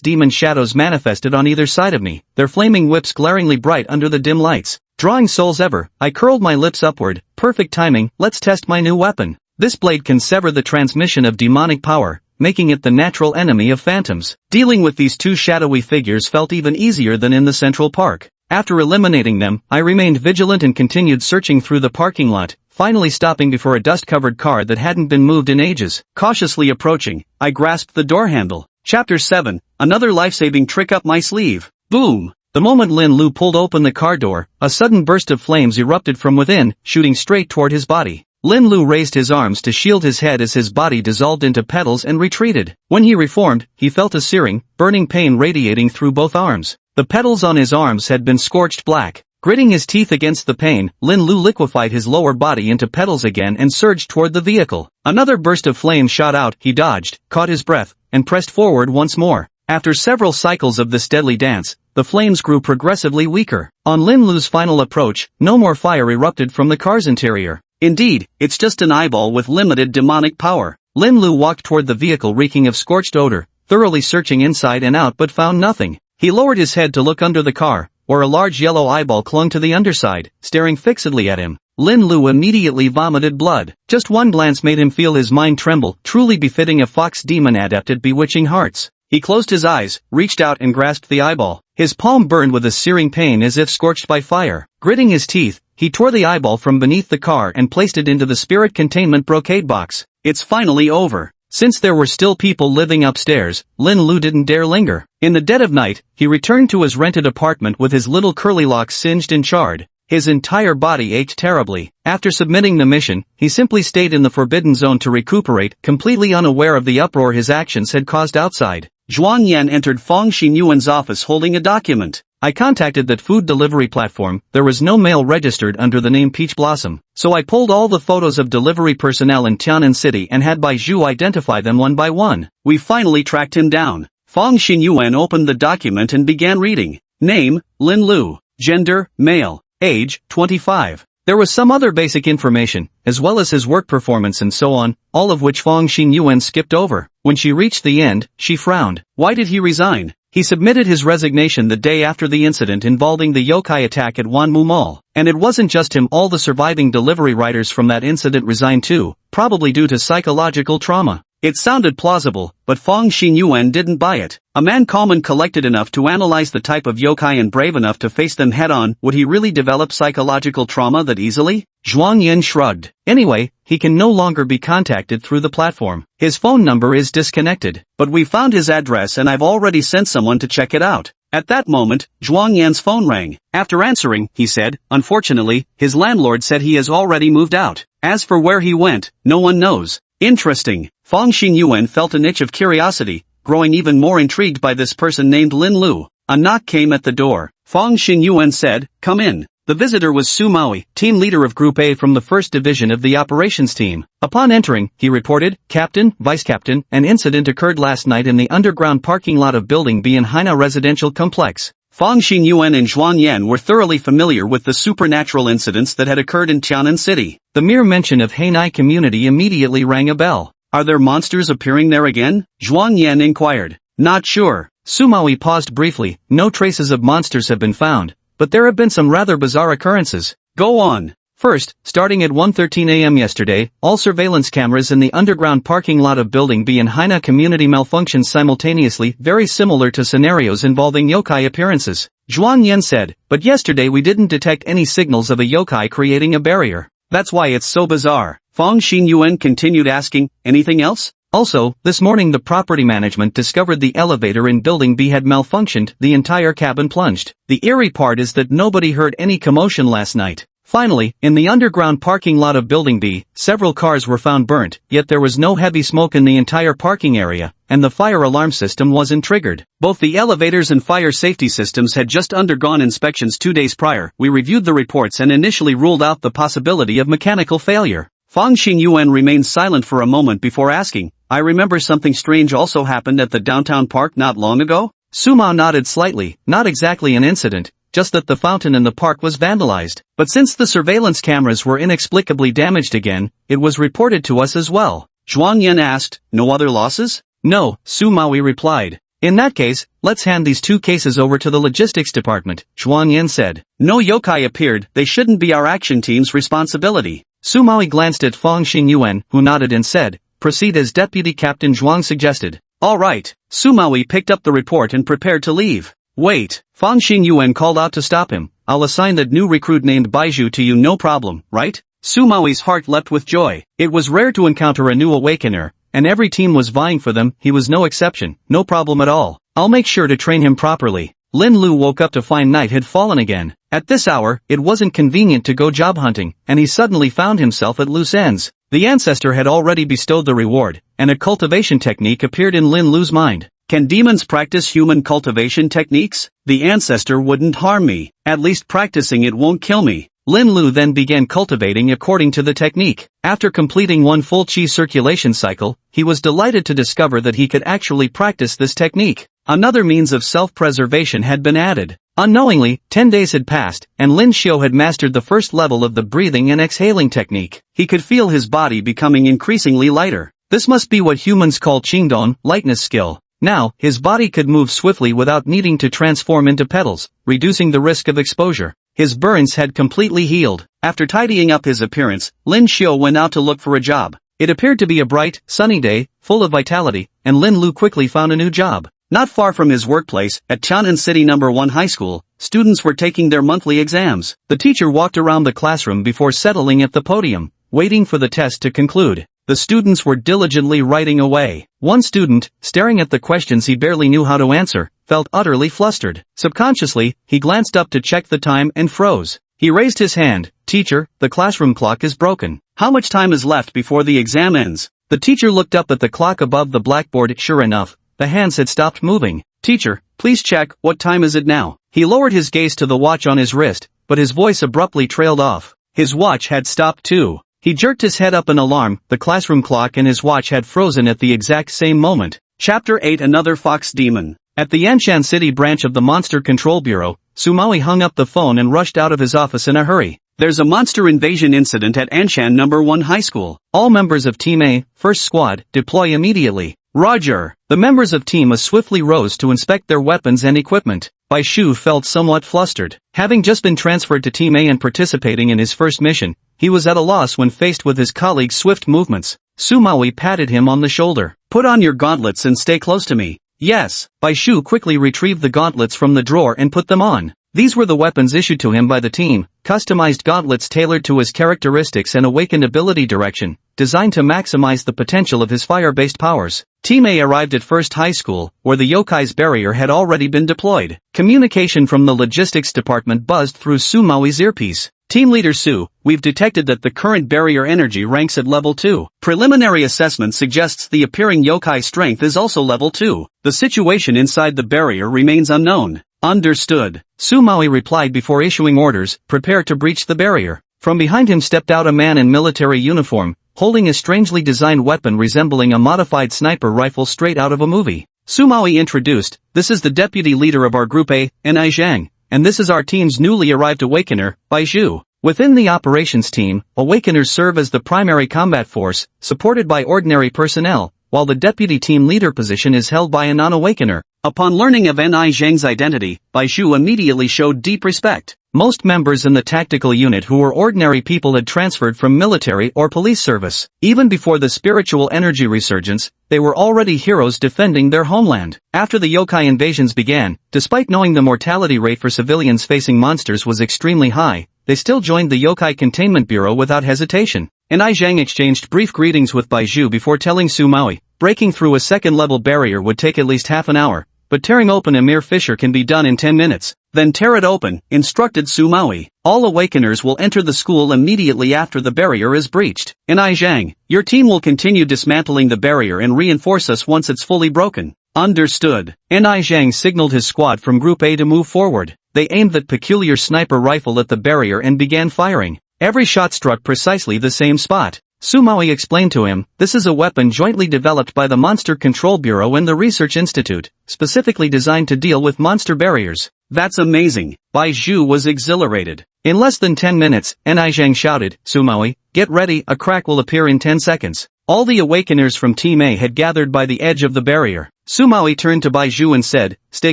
A: demon shadows manifested on either side of me, their flaming whips glaringly bright under the dim lights. Drawing souls ever, I curled my lips upward. Perfect timing, let's test my new weapon. This blade can sever the transmission of demonic power, making it the natural enemy of phantoms. Dealing with these two shadowy figures felt even easier than in the Central Park. After eliminating them, I remained vigilant and continued searching through the parking lot, finally stopping before a dust-covered car that hadn't been moved in ages. Cautiously approaching, I grasped the door handle. Chapter 7, another life-saving trick up my sleeve. Boom! The moment Lin Lu pulled open the car door, a sudden burst of flames erupted from within, shooting straight toward his body. Lin Lu raised his arms to shield his head as his body dissolved into petals and retreated. When he reformed, he felt a searing, burning pain radiating through both arms. The petals on his arms had been scorched black. Gritting his teeth against the pain, Lin Lu liquefied his lower body into petals again and surged toward the vehicle. Another burst of flame shot out, he dodged, caught his breath, and pressed forward once more. After several cycles of this deadly dance, the flames grew progressively weaker. On Lin Lu's final approach, no more fire erupted from the car's interior. Indeed, it's just an eyeball with limited demonic power. Lin Lu walked toward the vehicle reeking of scorched odor, thoroughly searching inside and out but found nothing. He lowered his head to look under the car, where a large yellow eyeball clung to the underside, staring fixedly at him. Lin Lu immediately vomited blood. Just one glance made him feel his mind tremble, truly befitting a fox demon adept at bewitching hearts. He closed his eyes, reached out and grasped the eyeball. His palm burned with a searing pain as if scorched by fire. Gritting his teeth, he tore the eyeball from beneath the car and placed it into the spirit containment brocade box. It's finally over. Since there were still people living upstairs, Lin Lu didn't dare linger. In the dead of night, he returned to his rented apartment with his little curly locks singed and charred. His entire body ached terribly. After submitting the mission, he simply stayed in the forbidden zone to recuperate, completely unaware of the uproar his actions had caused outside. Zhuang Yan entered Feng Xinyuan's office holding a document. I contacted that food delivery platform. There was no mail registered under the name Peach Blossom, so I pulled all the photos of delivery personnel in Tianan City and had Bai Zhu identify them one by one. We finally tracked him down. Feng Xinyuan opened the document and began reading. Name, Lin Lu. Gender, male. Age, 25. There was some other basic information, as well as his work performance and so on, all of which Feng Xinyuan skipped over. When she reached the end, she frowned. Why did he resign? He submitted his resignation the day after the incident involving the yokai attack at Wanmu Mall. And it wasn't just him, all the surviving delivery riders from that incident resigned too, probably due to psychological trauma. It sounded plausible, but Feng Xinyuan didn't buy it. A man calm and collected enough to analyze the type of yokai and brave enough to face them head-on, would he really develop psychological trauma that easily? Zhuang Yan shrugged. Anyway, he can no longer be contacted through the platform. His phone number is disconnected. But we found his address and I've already sent someone to check it out. At that moment, Zhuang Yan's phone rang. After answering, he said, unfortunately, his landlord said he has already moved out. As for where he went, no one knows. Interesting. Feng Xinyuan felt an itch of curiosity, growing even more intrigued by this person named Lin Lu. A knock came at the door. Feng Xinyuan said, "Come in." The visitor was Su Maui, team leader of Group A from the first division of the operations team. Upon entering, he reported, "Captain, Vice Captain, an incident occurred last night in the underground parking lot of Building B in Haina Residential Complex." Feng Xinyuan and Zhuang Yan were thoroughly familiar with the supernatural incidents that had occurred in Tianan City. The mere mention of Hainai community immediately rang a bell. Are there monsters appearing there again? Zhuang Yan inquired. Not sure. Su Maui paused briefly. No traces of monsters have been found, but there have been some rather bizarre occurrences. Go on. First, starting at 1:13 a.m. yesterday, all surveillance cameras in the underground parking lot of Building B in Haina community malfunctioned simultaneously, very similar to scenarios involving yokai appearances. Zhuang Yan said, but yesterday we didn't detect any signals of a yokai creating a barrier. That's why it's so bizarre. Feng Xinyuan continued asking, anything else? Also, this morning the property management discovered the elevator in Building B had malfunctioned, the entire cabin plunged. The eerie part is that nobody heard any commotion last night. Finally, in the underground parking lot of Building B, several cars were found burnt, yet there was no heavy smoke in the entire parking area, and the fire alarm system wasn't triggered. Both the elevators and fire safety systems had just undergone inspections 2 days prior. We reviewed the reports and initially ruled out the possibility of mechanical failure. Feng Xinyuan remained silent for a moment before asking, I remember something strange also happened at the downtown park not long ago? Su Mao nodded slightly, not exactly an incident, just that the fountain in the park was vandalized. But since the surveillance cameras were inexplicably damaged again, it was reported to us as well. Zhuang Yan asked, no other losses? No, Su Maui replied. In that case, let's hand these 2 cases over to the logistics department, Zhuang Yan said. No yokai appeared, they shouldn't be our action team's responsibility. Su Maui glanced at Feng Xinyuan, who nodded and said, proceed as Deputy Captain Zhuang suggested. All right. Su Maui picked up the report and prepared to leave. Wait, Feng Xinyuan called out to stop him. I'll assign that new recruit named Baizhu to you, no problem, right? Su Maui's heart leapt with joy. It was rare to encounter a new awakener, and every team was vying for them. He was no exception. No problem at all. I'll make sure to train him properly. Lin Lu woke up to find night had fallen again. At this hour, it wasn't convenient to go job hunting, and he suddenly found himself at loose ends. The ancestor had already bestowed the reward, and a cultivation technique appeared in Lin Lu's mind. Can demons practice human cultivation techniques? The ancestor wouldn't harm me. At least practicing it won't kill me. Lin Lu then began cultivating according to the technique. After completing 1 full qi circulation cycle, he was delighted to discover that he could actually practice this technique. Another means of self-preservation had been added. Unknowingly, 10 days had passed, and Lin Xiu had mastered the first level of the breathing and exhaling technique. He could feel his body becoming increasingly lighter. This must be what humans call Qingdong, lightness skill. Now, his body could move swiftly without needing to transform into petals, reducing the risk of exposure. His burns had completely healed. After tidying up his appearance, Lin Xiu went out to look for a job. It appeared to be a bright, sunny day, full of vitality, and Lin Lu quickly found a new job. Not far from his workplace, at Tianan City No. 1 High School, students were taking their monthly exams. The teacher walked around the classroom before settling at the podium, waiting for the test to conclude. The students were diligently writing away. One student, staring at the questions he barely knew how to answer, felt utterly flustered. Subconsciously, he glanced up to check the time and froze. He raised his hand. "Teacher, the classroom clock is broken. How much time is left before the exam ends?" The teacher looked up at the clock above the blackboard. Sure enough, the hands had stopped moving. "Teacher, please check, what time is it now?" He lowered his gaze to the watch on his wrist, but his voice abruptly trailed off. His watch had stopped too. He jerked his head up in alarm. The classroom clock and his watch had frozen at the exact same moment. Chapter 8 Another Fox Demon. At the Yanshan City branch of the Monster Control Bureau, Sumawi hung up the phone and rushed out of his office in a hurry. "There's a monster invasion incident at Anshan No. 1 High School. All members of Team A, First Squad, deploy immediately." "Roger." The members of Team A swiftly rose to inspect their weapons and equipment. Bai Shu felt somewhat flustered. Having just been transferred to Team A and participating in his first mission, he was at a loss when faced with his colleague's swift movements. Sumawi patted him on the shoulder. "Put on your gauntlets and stay close to me." "Yes." Bai Shu quickly retrieved the gauntlets from the drawer and put them on. These were the weapons issued to him by the team, customized gauntlets tailored to his characteristics and awakened ability direction, designed to maximize the potential of his fire-based powers. Team A arrived at First High School, where the yokai's barrier had already been deployed. Communication from the logistics department buzzed through Sumawi's earpiece. "Team Leader Su, we've detected that the current barrier energy ranks at level 2. Preliminary assessment suggests the appearing yokai strength is also level 2. The situation inside the barrier remains unknown." "Understood." Sumawi replied before issuing orders. "Prepare to breach the barrier." From behind him stepped out a man in military uniform, holding a strangely designed weapon resembling a modified sniper rifle straight out of a movie. Sumawi introduced, "This is the deputy leader of our Group A, Ni Zhang, and this is our team's newly arrived Awakener, Bai Zhu." Within the operations team, Awakeners serve as the primary combat force, supported by ordinary personnel, while the deputy team leader position is held by a non-Awakener. Upon learning of Ni Zhang's identity, Bai Zhu immediately showed deep respect. Most members in the tactical unit who were ordinary people had transferred from military or police service. Even before the spiritual energy resurgence, they were already heroes defending their homeland. After the yokai invasions began, despite knowing the mortality rate for civilians facing monsters was extremely high, they still joined the Yokai Containment Bureau without hesitation. Ni Zhang exchanged brief greetings with Bai Zhu before telling Sumawi, breaking through a second-level barrier would take at least half an hour, but tearing open a mere fissure can be done in 10 minutes. "Then tear it open," instructed Sumawi. "All Awakeners will enter the school immediately after the barrier is breached. Ni Zhang, your team will continue dismantling the barrier and reinforce us once it's fully broken." "Understood." Ni Zhang signaled his squad from Group A to move forward. They aimed that peculiar sniper rifle at the barrier and began firing. Every shot struck precisely the same spot. Sumawi explained to him, "This is a weapon jointly developed by the Monster Control Bureau and the Research Institute, specifically designed to deal with monster barriers." "That's amazing." Bai Zhu was exhilarated. In less than 10 minutes, Ni Zhang shouted, "Sumawi, get ready, a crack will appear in 10 seconds. All the Awakeners from Team A had gathered by the edge of the barrier. Sumawi turned to Bai Zhu and said, "Stay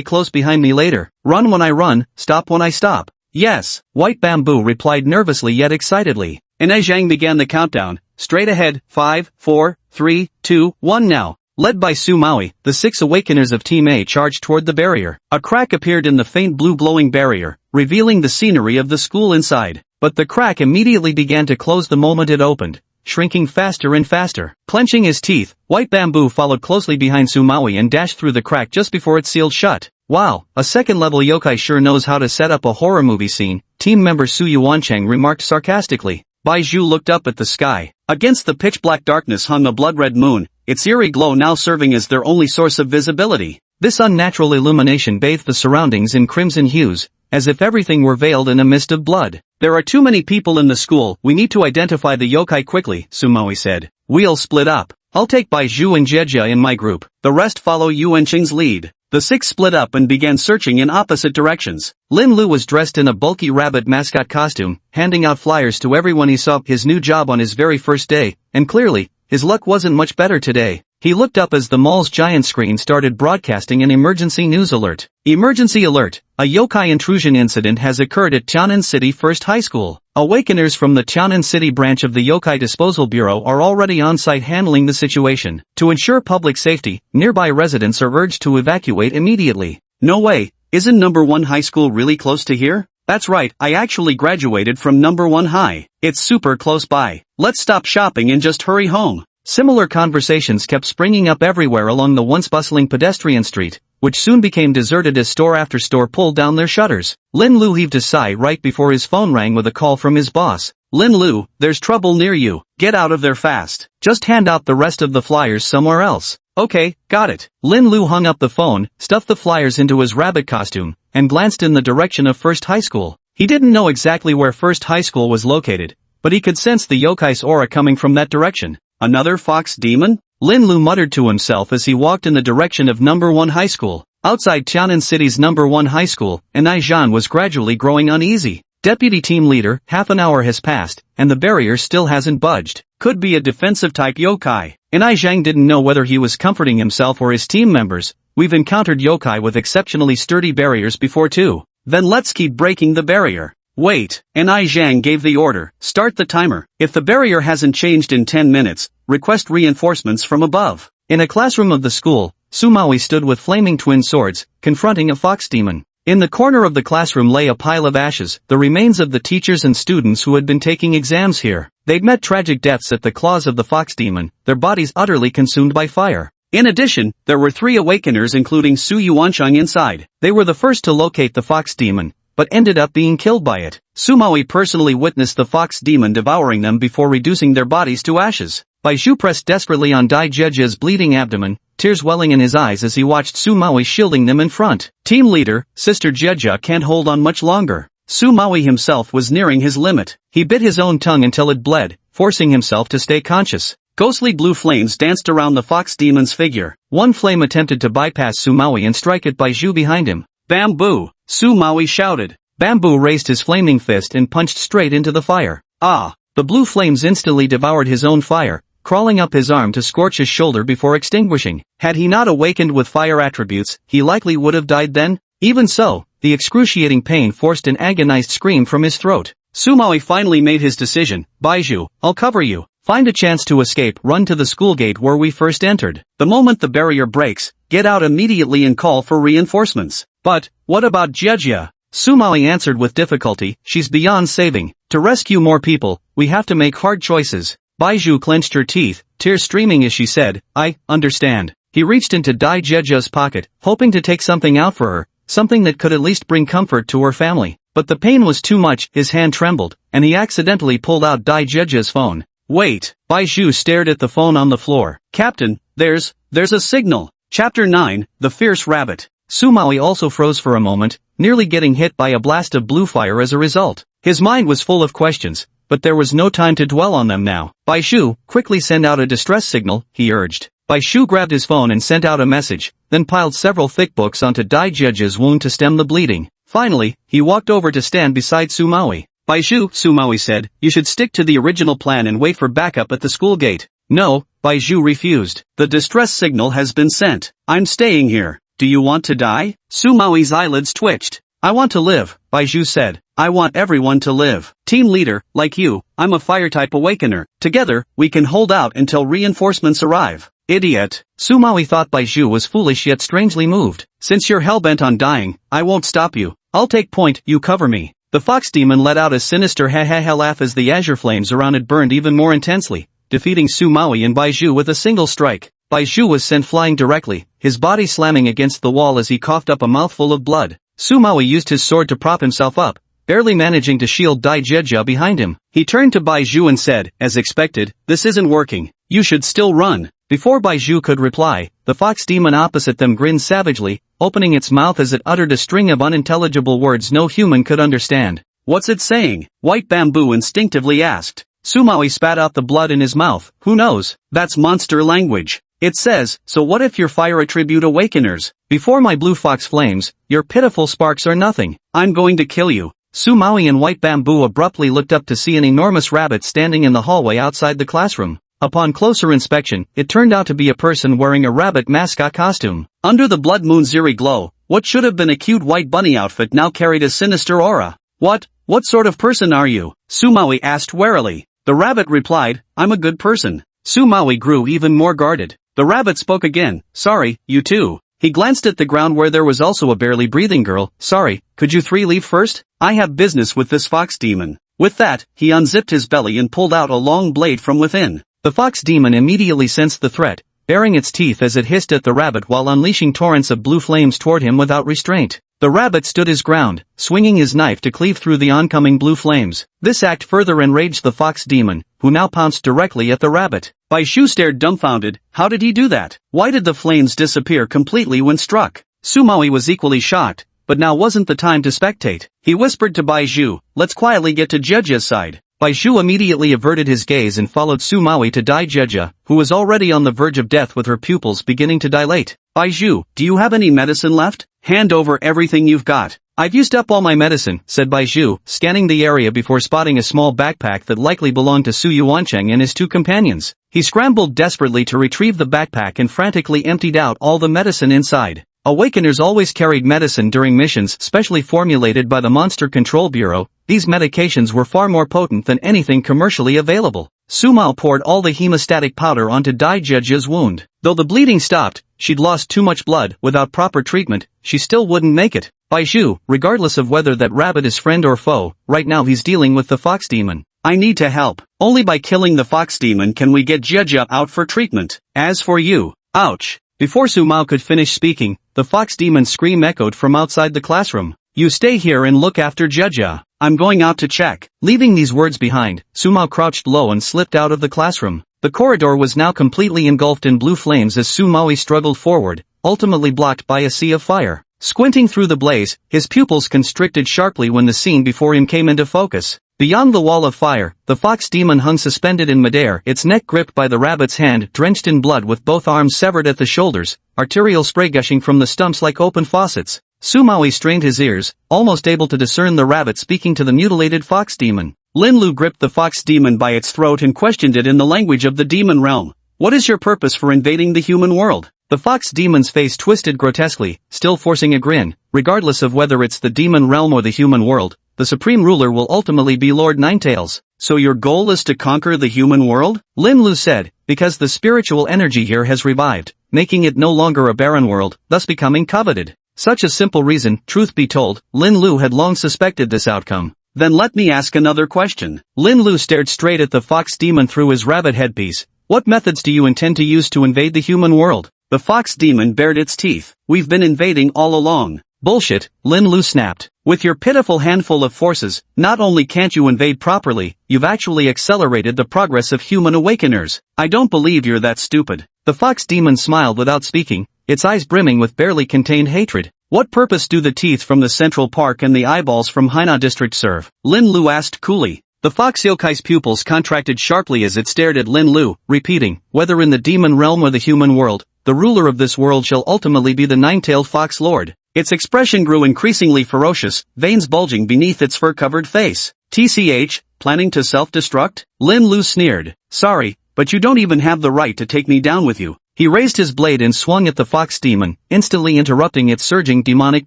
A: close behind me later. Run when I run, stop when I stop." "Yes," White Bamboo replied nervously yet excitedly. Ni Zhang began the countdown. "Straight ahead, 5, 4, 3, 2, 1 now." Led by Sumawi, the 6 Awakeners of Team A charged toward the barrier. A crack appeared in the faint blue glowing barrier, revealing the scenery of the school inside. But the crack immediately began to close the moment it opened, shrinking faster and faster. Clenching his teeth, White Bamboo followed closely behind Sumawi and dashed through the crack just before it sealed shut. "Wow, a second-level yokai sure knows how to set up a horror movie scene," team member Su Yuancheng remarked sarcastically. Bai Zhu looked up at the sky. Against the pitch-black darkness hung a blood-red moon, its eerie glow now serving as their only source of visibility. This unnatural illumination bathed the surroundings in crimson hues, as if everything were veiled in a mist of blood. "There are too many people in the school, we need to identify the yokai quickly," Sumawi said. "We'll split up. I'll take Bai Zhu and Jejia in my group. The rest follow Yuanqing's lead." The 6 split up and began searching in opposite directions. Lin Lu was dressed in a bulky rabbit mascot costume, handing out flyers to everyone he saw. His new job on his very first day, and clearly, his luck wasn't much better today. He looked up as the mall's giant screen started broadcasting an emergency news alert. Emergency alert! A yokai intrusion incident has occurred at Tianan City First High School. Awakeners from the Tianan City branch of the Yokai Disposal Bureau are already on site handling the situation. To ensure public safety, nearby residents are urged to evacuate immediately. No way, isn't number 1 high school really close to here? That's right, I actually graduated from number 1 high. It's super close by. Let's stop shopping and just hurry home. Similar conversations kept springing up everywhere along the once bustling pedestrian street, which soon became deserted as store after store pulled down their shutters. Lin Lu heaved a sigh right before his phone rang with a call from his boss. Lin Lu, there's trouble near you. Get out of there fast. Just hand out the rest of the flyers somewhere else. Okay, got it. Lin Lu hung up the phone, stuffed the flyers into his rabbit costume, and glanced in the direction of First High School. He didn't know exactly where First High School was located, but he could sense the yokai's aura coming from that direction. Another fox demon? Lin Lu muttered to himself as he walked in the direction of number 1 high school. Outside Tianan City's number 1 high school, Anai Zhan was gradually growing uneasy. Deputy team leader, half an hour has passed, and the barrier still hasn't budged. Could be a defensive type yokai. Anai Zhang didn't know whether he was comforting himself or his team members. We've encountered yokai with exceptionally sturdy barriers before too. Then let's keep breaking the barrier. Wait, Anai Zhang gave the order, start the timer. If the barrier hasn't changed in 10 minutes, request reinforcements from above. In a classroom of the school, Sumawi stood with flaming twin swords, confronting a fox demon. In the corner of the classroom lay a pile of ashes, the remains of the teachers and students who had been taking exams here. They'd met tragic deaths at the claws of the fox demon, their bodies utterly consumed by fire. In addition, there were 3 awakeners including Su Yuancheng inside. They were the first to locate the fox demon, but ended up being killed by it. Sumawi personally witnessed the fox demon devouring them before reducing their bodies to ashes. Baizhu pressed desperately on Dai Jejia's bleeding abdomen, tears welling in his eyes as he watched Sumawi shielding them in front. Team leader, Sister Jejia can't hold on much longer. Sumawi himself was nearing his limit. He bit his own tongue until it bled, forcing himself to stay conscious. Ghostly blue flames danced around the fox demon's figure. One flame attempted to bypass Sumawi and strike at Baizhu behind him. Bamboo! Sumawi shouted. Bamboo raised his flaming fist and punched straight into the fire. Ah! The blue flames instantly devoured his own fire, crawling up his arm to scorch his shoulder before extinguishing. Had he not awakened with fire attributes, he likely would have died then. Even so, the excruciating pain forced an agonized scream from his throat. Sumawi finally made his decision. Baizhu, I'll cover you. Find a chance to escape, run to the school gate where we first entered. The moment the barrier breaks, get out immediately and call for reinforcements. But, what about Jejia? Sumawi answered with difficulty, she's beyond saving. To rescue more people, we have to make hard choices. Baizhu clenched her teeth, tears streaming as she said, I understand. He reached into Dai Jejia's pocket, hoping to take something out for her, something that could at least bring comfort to her family. But the pain was too much, his hand trembled, and he accidentally pulled out Dai Jejia's phone. Wait, Baizhu stared at the phone on the floor. Captain, there's a signal. Chapter 9, The Fierce Rabbit. Sumawi also froze for a moment, nearly getting hit by a blast of blue fire as a result. His mind was full of questions, but there was no time to dwell on them now. Baizhu, quickly send out a distress signal, he urged. Baizhu grabbed his phone and sent out a message, then piled several thick books onto Dai Jejia's wound to stem the bleeding. Finally, he walked over to stand beside Sumawi. Baizhu, Sumawi said, you should stick to the original plan and wait for backup at the school gate. No, Baizhu refused. The distress signal has been sent. I'm staying here. Do you want to die? Sumawi's eyelids twitched. I want to live, Baizhu said. I want everyone to live. Team leader, like you, I'm a fire-type awakener. Together, we can hold out until reinforcements arrive. Idiot. Sumawi thought Baizhu was foolish yet strangely moved. Since you're hell-bent on dying, I won't stop you. I'll take point, you cover me. The fox demon let out a sinister ha-ha-ha laugh as the azure flames around it burned even more intensely, defeating Sumawi and Baizhu with a single strike. Baizhu was sent flying directly, his body slamming against the wall as he coughed up a mouthful of blood. Sumawi used his sword to prop himself up, barely managing to shield Dai Jejia behind him. He turned to Baizhu and said, as expected, this isn't working. You should still run. Before Baizhu could reply, the fox demon opposite them grinned savagely, opening its mouth as it uttered a string of unintelligible words no human could understand. What's it saying? White Bamboo instinctively asked. Sumawi spat out the blood in his mouth. Who knows? That's monster language. It says, so what if your fire attribute awakeners? Before my blue fox flames, your pitiful sparks are nothing. I'm going to kill you. Sumawi and White Bamboo abruptly looked up to see an enormous rabbit standing in the hallway outside the classroom. Upon closer inspection, it turned out to be a person wearing a rabbit mascot costume. Under the blood moon's eerie glow, what should have been a cute white bunny outfit now carried a sinister aura. What sort of person are you? Sumawi asked warily. The rabbit replied, I'm a good person. Sumawi grew even more guarded. The rabbit spoke again, sorry, you too. He glanced at the ground where there was also a barely breathing girl. Sorry, could you three leave first? I have business with this fox demon. With that, he unzipped his belly and pulled out a long blade from within. The fox demon immediately sensed the threat, baring its teeth as it hissed at the rabbit while unleashing torrents of blue flames toward him without restraint. The rabbit stood his ground, swinging his knife to cleave through the oncoming blue flames. This act further enraged the fox demon, who now pounced directly at the rabbit. Baishu stared dumbfounded. How did he do that? Why did the flames disappear completely when struck? Sumawi was equally shocked, but now wasn't the time to spectate. He whispered to Baishu, let's quietly get to Jeja's side. Baishu immediately averted his gaze and followed Sumawi to Jeja, who was already on the verge of death with her pupils beginning to dilate. Baishu, do you have any medicine left? Hand over everything you've got. I've used up all my medicine, said Baishu, scanning the area before spotting a small backpack that likely belonged to Su Yuancheng and his two companions. He scrambled desperately to retrieve the backpack and frantically emptied out all the medicine inside. Awakeners always carried medicine during missions specially formulated by the Monster Control Bureau. These medications were far more potent than anything commercially available. Sumao poured all the hemostatic powder onto Jeja's wound. Though the bleeding stopped, she'd lost too much blood. Without proper treatment, she still wouldn't make it. Baishu, regardless of whether that rabbit is friend or foe, right now he's dealing with the fox demon. I need to help. Only by killing the fox demon can we get Jeja out for treatment. As for you, ouch. Before Sumao could finish speaking, the fox demon's scream echoed from outside the classroom. You stay here and look after Jeja. I'm going out to check. Leaving these words behind, Sumao crouched low and slipped out of the classroom. The corridor was now completely engulfed in blue flames as Sumawi struggled forward, ultimately blocked by a sea of fire. Squinting through the blaze, his pupils constricted sharply when the scene before him came into focus. Beyond the wall of fire, the fox demon hung suspended in midair, its neck gripped by the rabbit's hand, drenched in blood with both arms severed at the shoulders, arterial spray gushing from the stumps like open faucets. Sumawi strained his ears, almost able to discern the rabbit speaking to the mutilated fox demon. Lin Lu gripped the fox demon by its throat and questioned it in the language of the demon realm. What is your purpose for invading the human world? The fox demon's face twisted grotesquely, still forcing a grin. Regardless of whether it's the demon realm or the human world, the supreme ruler will ultimately be Lord Ninetails. So your goal is to conquer the human world? Lin Lu said, because the spiritual energy here has revived, making it no longer a barren world, thus becoming coveted. Such a simple reason, truth be told, Lin Lu had long suspected this outcome. Then let me ask another question. Lin Lu stared straight at the fox demon through his rabbit headpiece. What methods do you intend to use to invade the human world? The fox demon bared its teeth. We've been invading all along. Bullshit, Lin Lu snapped. With your pitiful handful of forces, not only can't you invade properly, you've actually accelerated the progress of human awakeners. I don't believe you're that stupid. The fox demon smiled without speaking, its eyes brimming with barely contained hatred. What purpose do the teeth from the Central Park and the eyeballs from Haina District serve? Lin Lu asked coolly. The fox yokai's pupils contracted sharply as it stared at Lin Lu, repeating, whether in the demon realm or the human world, the ruler of this world shall ultimately be the nine-tailed fox lord. Its expression grew increasingly ferocious, veins bulging beneath its fur-covered face. TCH, planning to self-destruct? Lin Lu sneered. Sorry, but you don't even have the right to take me down with you. He raised his blade and swung at the fox demon, instantly interrupting its surging demonic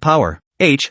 A: power.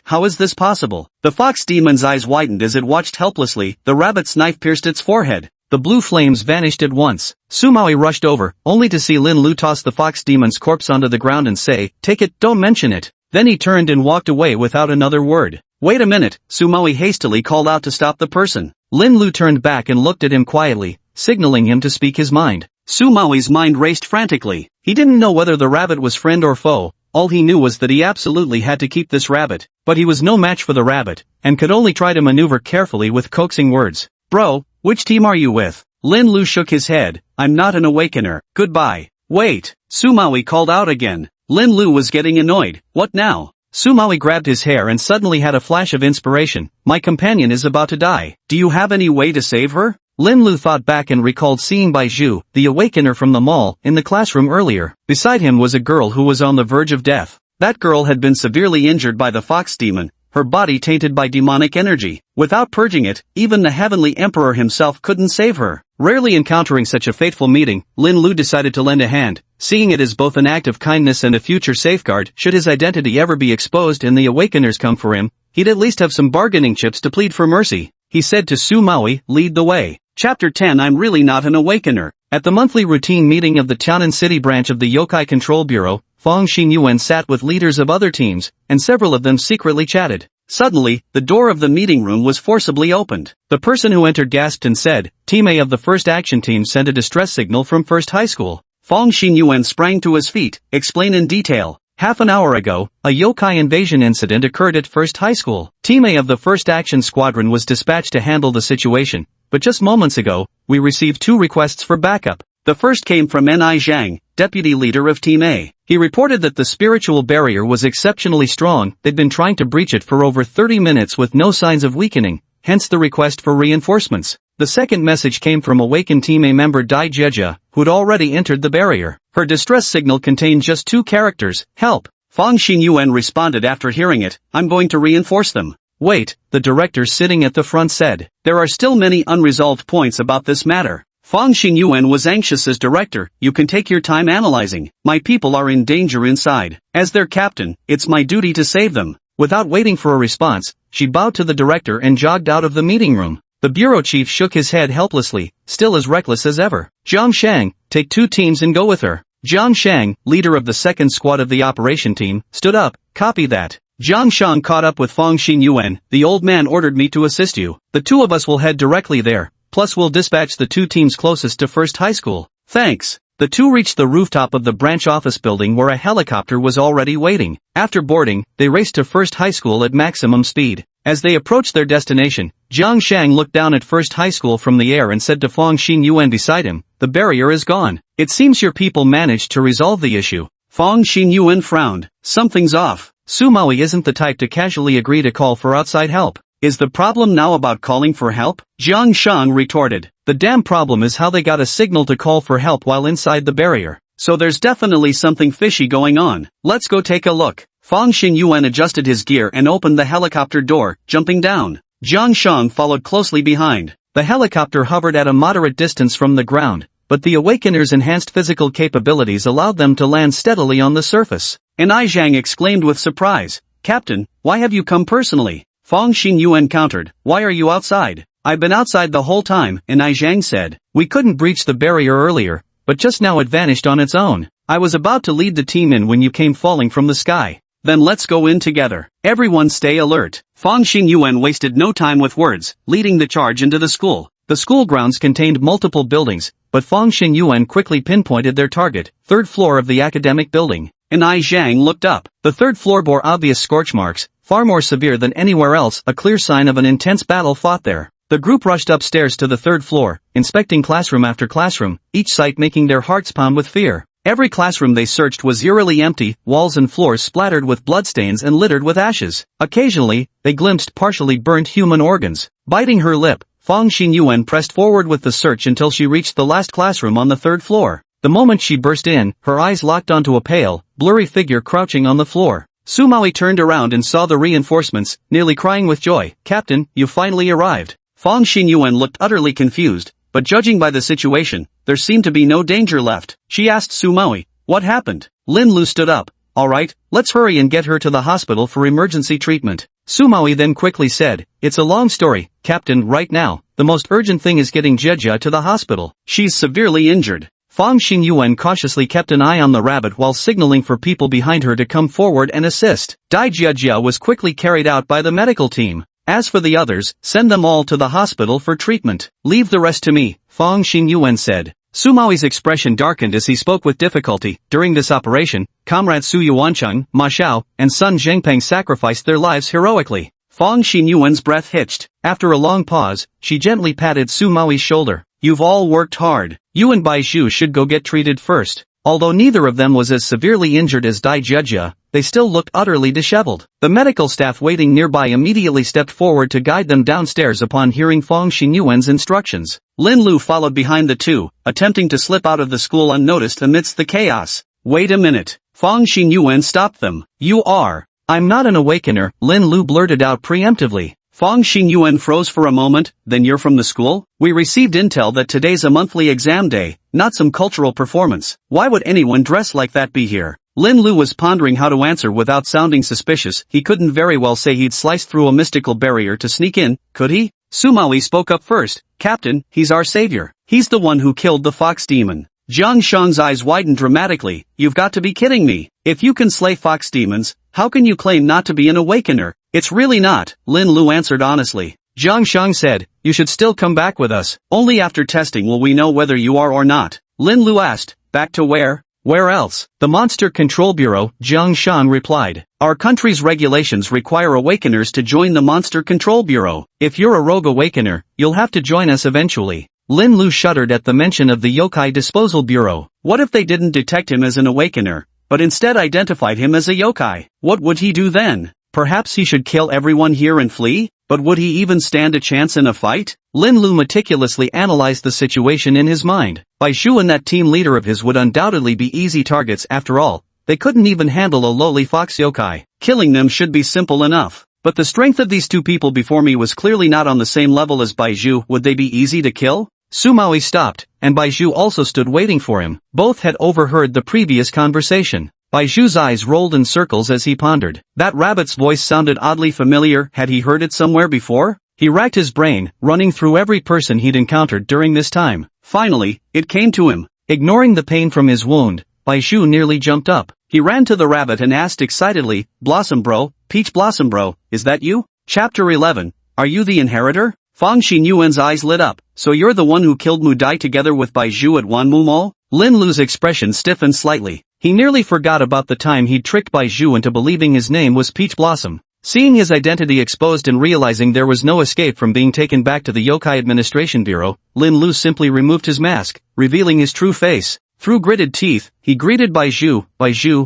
A: How is this possible? The fox demon's eyes widened as it watched helplessly. The rabbit's knife pierced its forehead. The blue flames vanished at once. Sumawi rushed over, only to see Lin Lu toss the fox demon's corpse onto the ground and say, take it, don't mention it. Then he turned and walked away without another word. Wait a minute, Sumawi hastily called out to stop the person. Lin Lu turned back and looked at him quietly, signaling him to speak his mind. Sumawi's mind raced frantically. He didn't know whether the rabbit was friend or foe. All he knew was that he absolutely had to keep this rabbit, but he was no match for the rabbit, and could only try to maneuver carefully with coaxing words. Bro, which team are you with? Lin Lu shook his head. I'm not an awakener. Goodbye. Wait, Sumawi called out again. Lin Lu was getting annoyed. What now? Sumawi grabbed his hair and suddenly had a flash of inspiration. My companion is about to die. Do you have any way to save her? Lin Lu thought back and recalled seeing Baizhu, the awakener from the mall, in the classroom earlier. Beside him was a girl who was on the verge of death. That girl had been severely injured by the fox demon. her body tainted by demonic energy. Without purging it, even the heavenly emperor himself couldn't save her. Rarely encountering such a fateful meeting, Lin Lu decided to lend a hand, seeing it as both an act of kindness and a future safeguard. Should his identity ever be exposed and the Awakeners come for him, he'd at least have some bargaining chips to plead for mercy. He said to Su Maui, "Lead the way." Chapter 10. I'm really not an Awakener. At the monthly routine meeting of the Tianan City branch of the Yokai Control Bureau, Fong Xinyuan sat with leaders of other teams, and several of them secretly chatted. Suddenly, the door of the meeting room was forcibly opened. The person who entered gasped and said, "Team A of the First Action Team sent a distress signal from First High School." Fong Xinyuan sprang to his feet, explain in detail. Half an hour ago, a yokai invasion incident occurred at First High School. Team A of the First Action Squadron was dispatched to handle the situation, but just moments ago, we received 2 requests for backup. The first came from Ni Zhang, deputy leader of Team A. He reported that the spiritual barrier was exceptionally strong. They'd been trying to breach it for over 30 minutes with no signs of weakening, hence the request for reinforcements. The second message came from awakened Team A member Dai Jieja, who'd already entered the barrier. Her distress signal contained just 2 characters, "Help." Fong Xinyuan responded after hearing it, "I'm going to reinforce them." Wait, the director sitting at the front said. There are still many unresolved points about this matter. Fong Xinyuan was anxious as director. "You can take your time analyzing. My people are in danger inside. As their captain, it's my duty to save them." Without waiting for a response, she bowed to the director and jogged out of the meeting room. The bureau chief shook his head helplessly, still as reckless as ever. "Jiang Shang, take 2 teams and go with her." Jiang Shang, leader of the second squad of the operation team, stood up. "Copy that." Jiang Shang caught up with Fong Xinyuan. "The old man ordered me to assist you. The 2 of us will head directly there. Plus we'll dispatch the 2 teams closest to First High School." "Thanks." The 2 reached the rooftop of the branch office building where a helicopter was already waiting. After boarding, they raced to First High School at maximum speed. As they approached their destination, Jiang Shang looked down at First High School from the air and said to Fong Xinyuan beside him, "The barrier is gone. It seems your people managed to resolve the issue." Fong Xinyuan frowned. "Something's off. Su Maui isn't the type to casually agree to call for outside help. Is the problem now about calling for help?" Jiang Shang retorted. "The damn problem is how they got a signal to call for help while inside the barrier. So there's definitely something fishy going on. Let's go take a look." Fong Xinyuan adjusted his gear and opened the helicopter door, jumping down. Jiang Shang followed closely behind. The helicopter hovered at a moderate distance from the ground, but the Awakener's enhanced physical capabilities allowed them to land steadily on the surface. Ni Zhang exclaimed with surprise, "Captain, why have you come personally?" Fong Xinyuan countered, "Why are you outside?" "I've been outside the whole time," Ni Zhang said. "We couldn't breach the barrier earlier, but just now it vanished on its own. I was about to lead the team in when you came falling from the sky." "Then let's go in together. Everyone stay alert." Fong Xinyuan wasted no time with words, leading the charge into the school. The school grounds contained multiple buildings, but Fong Xinyuan quickly pinpointed their target, 3rd floor of the academic building. Ni Zhang looked up. The 3rd floor bore obvious scorch marks, far more severe than anywhere else, a clear sign of an intense battle fought there. The group rushed upstairs to the 3rd floor, inspecting classroom after classroom, each site making their hearts pound with fear. Every classroom they searched was eerily empty, walls and floors splattered with bloodstains and littered with ashes. Occasionally, they glimpsed partially burnt human organs. Biting her lip, Fong Xinyuan pressed forward with the search until she reached the last classroom on the 3rd floor. The moment she burst in, her eyes locked onto a pale, blurry figure crouching on the floor. Su Maui turned around and saw the reinforcements, nearly crying with joy. "Captain, you finally arrived." Fong Xinyuan looked utterly confused, but judging by the situation, there seemed to be no danger left. She asked Su Maui, "What happened?" Lin Lu stood up. "All right, let's hurry and get her to the hospital for emergency treatment." Su Maui then quickly said, "It's a long story, Captain. Right now, the most urgent thing is getting Jieja to the hospital. She's severely injured." Fong Xinyuan cautiously kept an eye on the rabbit while signaling for people behind her to come forward and assist. Dai Jieja was quickly carried out by the medical team. "As for the others, send them all to the hospital for treatment. Leave the rest to me," Fong Xinyuan said. Su Maoi's expression darkened as he spoke with difficulty. During this operation, comrades Su Yuancheng, Ma Xiao, and Sun Zhengpeng sacrificed their lives heroically. Fong Xinyuan's breath hitched. After a long pause, she gently patted Su Maoi's shoulder. "You've all worked hard. You and Bai Zhu should go get treated first." Although neither of them was as severely injured as Dai Jieja, they still looked utterly disheveled. The medical staff waiting nearby immediately stepped forward to guide them downstairs upon hearing Fong Xinyuan's instructions. Lin Lu followed behind the 2, attempting to slip out of the school unnoticed amidst the chaos. "Wait a minute." Fong Xinyuan stopped them. "You are I'm not an awakener, Lin Lu blurted out preemptively. Fong Xingyuan froze for a moment. Then you're from the school? We received intel that today's a monthly exam day, not some cultural performance. Why would anyone dressed like that be here? Lin Lu was pondering how to answer without sounding suspicious. He couldn't very well say he'd sliced through a mystical barrier to sneak in, could he? Sumawi spoke up first. Captain, he's our savior. He's the one who killed the fox demon. Jiang Shang's eyes widened dramatically. You've got to be kidding me. If you can slay fox demons, how can you claim not to be an awakener? It's really not, Lin Lu answered honestly. Jiang Shang said, you should still come back with us. Only after testing will we know whether you are or not. Lin Lu asked, back to where? Where else? The Monster Control Bureau, Jiang Shang replied. Our country's regulations require awakeners to join the Monster Control Bureau. If you're a rogue awakener, you'll have to join us eventually. Lin Lu shuddered at the mention of the Yokai Disposal Bureau. What if they didn't detect him as an awakener, but instead identified him as a yokai? What would he do then? Perhaps he should kill everyone here and flee? But would he even stand a chance in a fight? Lin Lu meticulously analyzed the situation in his mind. Bai Shu and that team leader of his would undoubtedly be easy targets after all. They couldn't even handle a lowly fox yokai. Killing them should be simple enough. But the strength of these two people before me was clearly not on the same level as Bai Shu. Would they be easy to kill? Sumawi stopped, and Bai Shu also stood waiting for him. Both had overheard the previous conversation. Bai Shu's eyes rolled in circles as he pondered. That rabbit's voice sounded oddly familiar. Had he heard it somewhere before? He racked his brain, running through every person he'd encountered during this time. Finally, it came to him. Ignoring the pain from his wound, Bai Shu nearly jumped up. He ran to the rabbit and asked excitedly, Blossom Bro, Peach Blossom Bro, is that you? Chapter 11. Are you the inheritor? Fong Xinyuan's eyes lit up. So you're the one who killed Mu Dai together with Bai Shu at Wanmu Mall? Lin Lu's expression stiffened slightly. He nearly forgot about the time he'd tricked Bai Shu into believing his name was Peach Blossom. Seeing his identity exposed and realizing there was no escape from being taken back to the Yokai Administration Bureau, Lin Lu simply removed his mask, revealing his true face. Through gritted teeth, he greeted Bai Shu,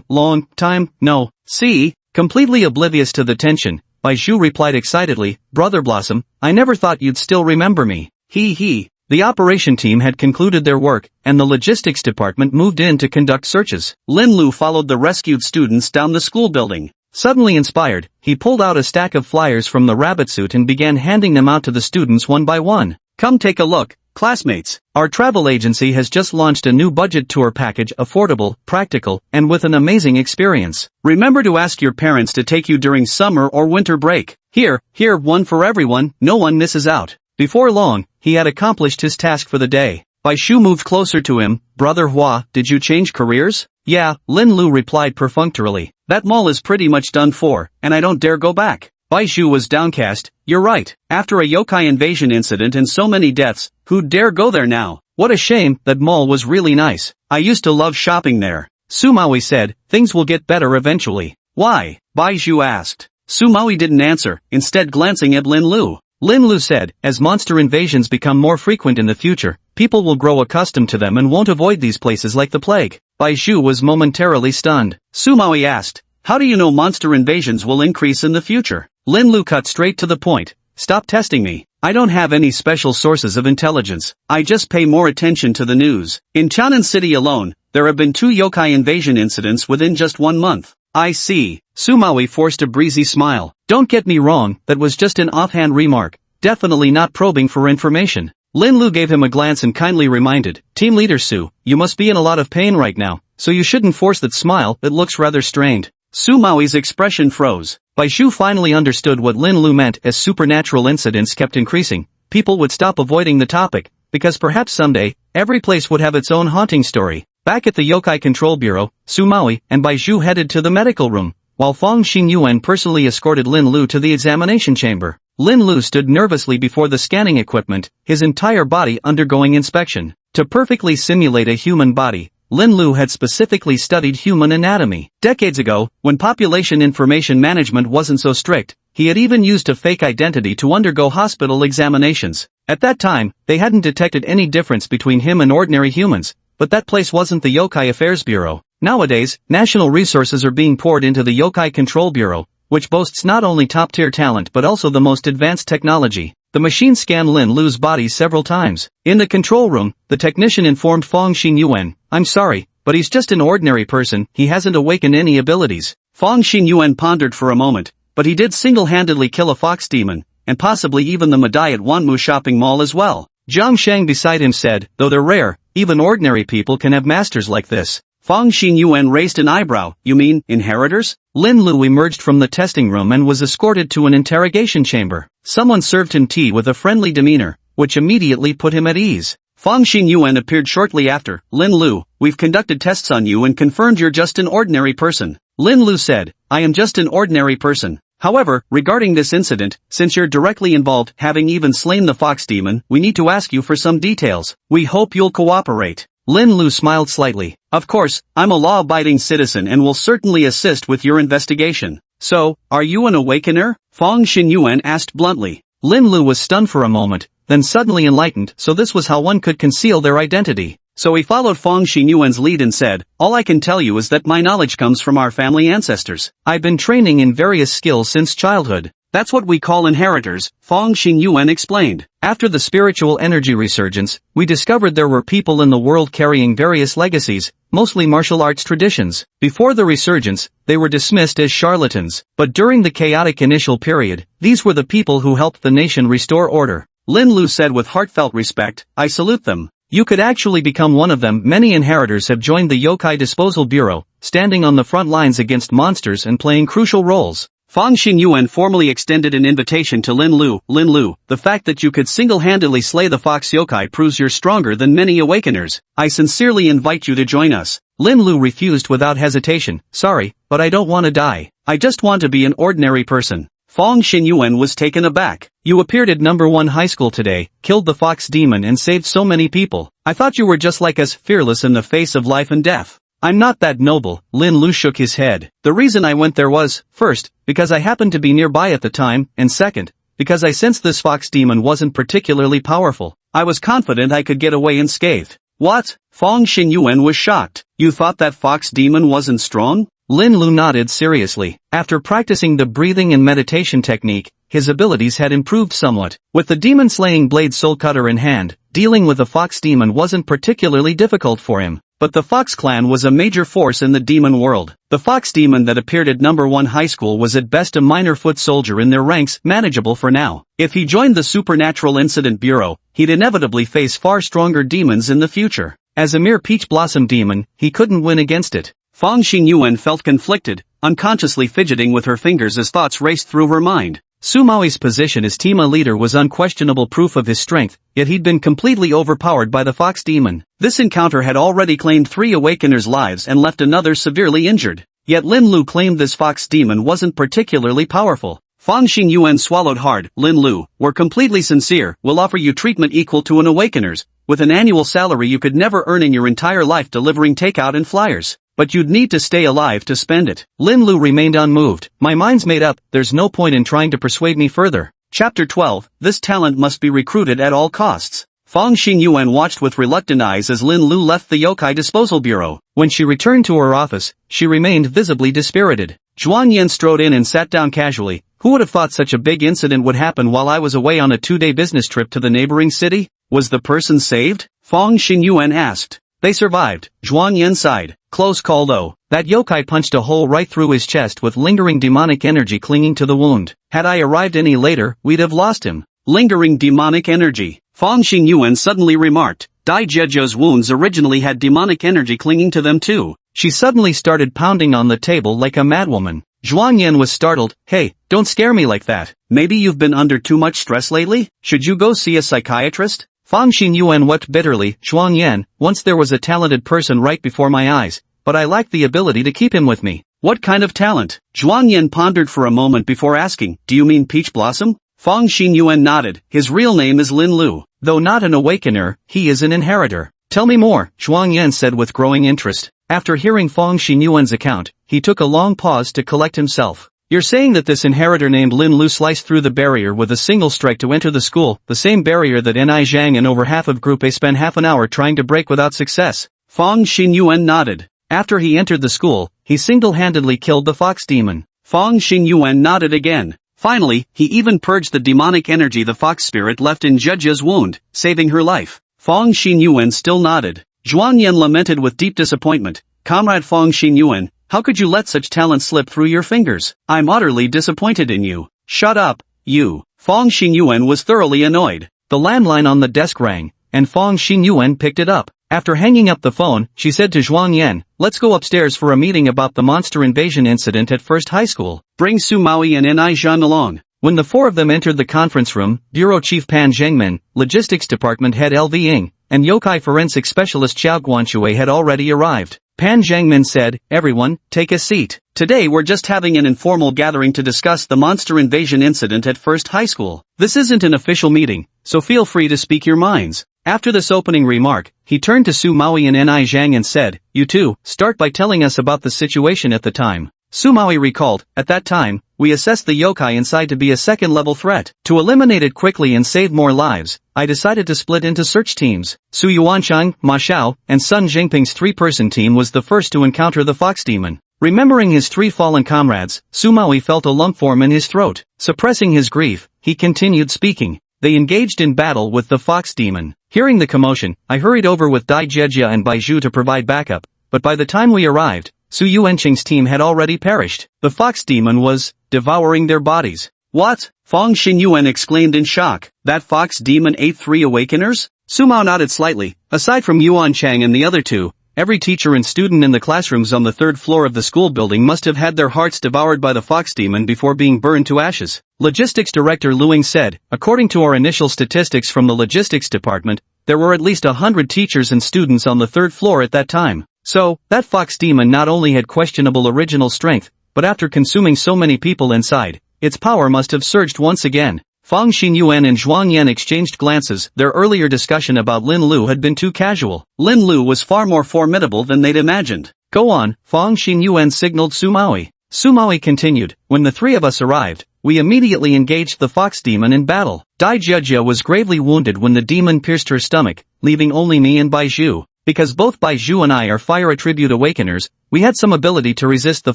A: long time, no, see? Completely oblivious to the tension, Bai Shu replied excitedly, Brother Blossom, I never thought you'd still remember me. He. The operation team had concluded their work, and the logistics department moved in to conduct searches. Lin Lu followed the rescued students down the school building. Suddenly inspired, he pulled out a stack of flyers from the rabbit suit and began handing them out to the students one by one. Come take a look, classmates. Our travel agency has just launched a new budget tour package, affordable, practical, and with an amazing experience. Remember to ask your parents to take you during summer or winter break. Here, one for everyone, no one misses out. Before long, he had accomplished his task for the day. Bai Shu moved closer to him. Brother Hua, did you change careers? Yeah, Lin Lu replied perfunctorily. That mall is pretty much done for, and I don't dare go back. Bai Shu was downcast. You're right. After a yokai invasion incident and so many deaths, who'd dare go there now? What a shame. That mall was really nice. I used to love shopping there. Sumawi said, things will get better eventually. Why? Bai Shu asked. Sumawi didn't answer, instead glancing at Lin Lu. Lin Lu said, as monster invasions become more frequent in the future, people will grow accustomed to them and won't avoid these places like the plague. Bai Shu was momentarily stunned. Sumawi asked, how do you know monster invasions will increase in the future? Lin Lu cut straight to the point. Stop testing me. I don't have any special sources of intelligence. I just pay more attention to the news. In Tianan City alone, there have been 2 yokai invasion incidents within just 1 month. I see. Sumawi forced a breezy smile. Don't get me wrong, that was just an offhand remark. Definitely not probing for information. Lin Lu gave him a glance and kindly reminded, Team Leader Su, you must be in a lot of pain right now, so you shouldn't force that smile, it looks rather strained. Sumawi's expression froze. Bai Shu finally understood what Lin Lu meant. As supernatural incidents kept increasing, people would stop avoiding the topic, because perhaps someday, every place would have its own haunting story. Back at the Yokai Control Bureau, Sumawi and Bai Shu headed to the medical room, while Fong Xinyuan personally escorted Lin Lu to the examination chamber. Lin Lu stood nervously before the scanning equipment, his entire body undergoing inspection. To perfectly simulate a human body, Lin Lu had specifically studied human anatomy. Decades ago, when population information management wasn't so strict, he had even used a fake identity to undergo hospital examinations. At that time, they hadn't detected any difference between him and ordinary humans, but that place wasn't the Yokai Affairs Bureau. Nowadays, national resources are being poured into the Yokai Control Bureau, which boasts not only top-tier talent but also the most advanced technology. The machine scanned Lin Lu's body several times. In the control room, the technician informed Fong Xinyuan, I'm sorry, but he's just an ordinary person, he hasn't awakened any abilities. Fong Xinyuan pondered for a moment, but he did single-handedly kill a fox demon, and possibly even the Madai at Wanmu shopping mall as well. Zhang Shang beside him said, though they're rare, even ordinary people can have masters like this. Fong Xinyuan raised an eyebrow. You mean, inheritors? Lin Lu emerged from the testing room and was escorted to an interrogation chamber. Someone served him tea with a friendly demeanor, which immediately put him at ease. Fong Xinyuan appeared shortly after. Lin Lu, we've conducted tests on you and confirmed you're just an ordinary person. Lin Lu said, I am just an ordinary person. However, regarding this incident, since you're directly involved, having even slain the fox demon, we need to ask you for some details. We hope you'll cooperate. Lin Lu smiled slightly. Of course, I'm a law-abiding citizen and will certainly assist with your investigation. So, are you an awakener? Fong Xinyuan asked bluntly. Lin Lu was stunned for a moment, then suddenly enlightened, so this was how one could conceal their identity. So he followed Fong Xinyuan's lead and said, all I can tell you is that my knowledge comes from our family ancestors. I've been training in various skills since childhood. That's what we call inheritors, Fong Xinyuan explained. After the spiritual energy resurgence, we discovered there were people in the world carrying various legacies, mostly martial arts traditions. Before the resurgence, they were dismissed as charlatans. But during the chaotic initial period, these were the people who helped the nation restore order. Lin Lu said with heartfelt respect, I salute them. You could actually become one of them. Many inheritors have joined the Yokai Disposal Bureau, standing on the front lines against monsters and playing crucial roles. Fong Xinyuan formally extended an invitation to Lin Lu. Lin Lu, the fact that you could single-handedly slay the fox yokai proves you're stronger than many awakeners. I sincerely invite you to join us. Lin Lu refused without hesitation. Sorry, but I don't want to die. I just want to be an ordinary person. Fong Xinyuan was taken aback. You appeared at number 1 high school today, killed the fox demon and saved so many people. I thought you were just like us, fearless in the face of life and death. I'm not that noble. Lin Lu shook his head. The reason I went there was, first, because I happened to be nearby at the time, and second, because I sensed this fox demon wasn't particularly powerful. I was confident I could get away unscathed. What? Fong Xinyuan was shocked. You thought that fox demon wasn't strong? Lin Lu nodded seriously. After practicing the breathing and meditation technique, his abilities had improved somewhat. With the demon-slaying blade soul cutter in hand, dealing with the fox demon wasn't particularly difficult for him. But the Fox clan was a major force in the demon world. The fox demon that appeared at number 1 high school was at best a minor foot soldier in their ranks, manageable for now. If he joined the Supernatural Incident Bureau, he'd inevitably face far stronger demons in the future. As a mere peach blossom demon, he couldn't win against it. Fong Xinyuan felt conflicted, unconsciously fidgeting with her fingers as thoughts raced through her mind. Sumaoi's position as Tima leader was unquestionable proof of his strength, yet he'd been completely overpowered by the fox demon. This encounter had already claimed 3 awakeners' lives and left another severely injured. Yet Lin Lu claimed this fox demon wasn't particularly powerful. Fong Xinyuan swallowed hard. Lin Lu, we're completely sincere, we'll offer you treatment equal to an awakener's, with an annual salary you could never earn in your entire life delivering takeout and flyers. But you'd need to stay alive to spend it. Lin Lu remained unmoved. My mind's made up, there's no point in trying to persuade me further. Chapter 12, this talent must be recruited at all costs. Fong Xinyuan watched with reluctant eyes as Lin Lu left the Yokai Disposal Bureau. When she returned to her office, she remained visibly dispirited. Zhuan Yan strode in and sat down casually. Who would have thought such a big incident would happen while I was away on a 2-day business trip to the neighboring city? Was the person saved? Fong Xinyuan asked. They survived. Zhuan Yan sighed. Close call though. That yokai punched a hole right through his chest with lingering demonic energy clinging to the wound. Had I arrived any later, we'd have lost him. Lingering demonic energy. Fong Xinyuan suddenly remarked. Dai Jejo's wounds originally had demonic energy clinging to them too. She suddenly started pounding on the table like a madwoman. Zhuan Yan was startled. Hey, don't scare me like that. Maybe you've been under too much stress lately? Should you go see a psychiatrist? Fong Xinyuan wept bitterly. Zhuan Yan, once there was a talented person right before my eyes, but I lacked the ability to keep him with me. What kind of talent? Zhuan Yan pondered for a moment before asking, do you mean Peach Blossom? Fong Xinyuan nodded. His real name is Lin Lu. Though not an awakener, he is an inheritor. Tell me more, Zhuan Yan said with growing interest. After hearing Fong Xinyuan's account, he took a long pause to collect himself. You're saying that this inheritor named Lin Lu sliced through the barrier with a single strike to enter the school, the same barrier that Ni Zhang and over half of Group A spent half an hour trying to break without success. Fong Xinyuan nodded. After he entered the school, he single-handedly killed the fox demon. Fong Xinyuan nodded again. Finally, he even purged the demonic energy the fox spirit left in Jeje's wound, saving her life. Fong Xinyuan still nodded. Zhuan Yan lamented with deep disappointment. Comrade Fong Xinyuan, How could you let such talent slip through your fingers? I'm utterly disappointed in you. Shut up, you. Fong Xingyuan was thoroughly annoyed. The landline on the desk rang, and Fong Xingyuan picked it up. After hanging up the phone, she said to Zhuang Yan, "Let's go upstairs for a meeting about the monster invasion incident at First High School. Bring Su Maui and Ni Zhan along." When the four of them entered the conference room, Bureau Chief Pan Zhengmin, Logistics Department Head LV Ying, and Yokai Forensic Specialist Xiao Guanshui had already arrived. Pan Zhengmin said, "Everyone, take a seat. Today we're just having an informal gathering to discuss the monster invasion incident at First High School. This isn't an official meeting, so feel free to speak your minds." After this opening remark, he turned to Su Maui and Ni Zhang and said, "You two, start by telling us about the situation at the time." Su Maui recalled, "At that time, we assessed the yokai inside to be a second-level threat. To eliminate it quickly and save more lives, I decided to split into search teams. Su Yuanchang, Ma Xiao, and Sun Jingping's three-person team was the first to encounter the fox demon." Remembering his three fallen comrades, Su Maui felt a lump form in his throat. Suppressing his grief, he continued speaking. "They engaged in battle with the fox demon. Hearing the commotion, I hurried over with Dai Jejia and Bai Zhu to provide backup, but by the time we arrived, Su Yuanqing's team had already perished. The fox demon was devouring their bodies." "What?" Fong Xingyuan exclaimed in shock. "That fox demon ate 3 awakeners?" Su Mao nodded slightly. "Aside from Yuan Chang and the other two, every teacher and student in the classrooms on the 3rd floor of the school building must have had their hearts devoured by the fox demon before being burned to ashes." Logistics Director Luing said, "According to our initial statistics from the logistics department, there were at least 100 teachers and students on the 3rd floor at that time. So, that fox demon not only had questionable original strength, but after consuming so many people inside, its power must have surged once again." Fong Xingyuan and Zhuang Yan exchanged glances. Their earlier discussion about Lin Lu had been too casual. Lin Lu was far more formidable than they'd imagined. "Go on," Fong Xingyuan signaled Su Maui. Su Maui continued, "When the three of us arrived, we immediately engaged the fox demon in battle. Dai Jejia was gravely wounded when the demon pierced her stomach, leaving only me and Bai Zhu. Because both Bai Zhu and I are fire attribute awakeners, we had some ability to resist the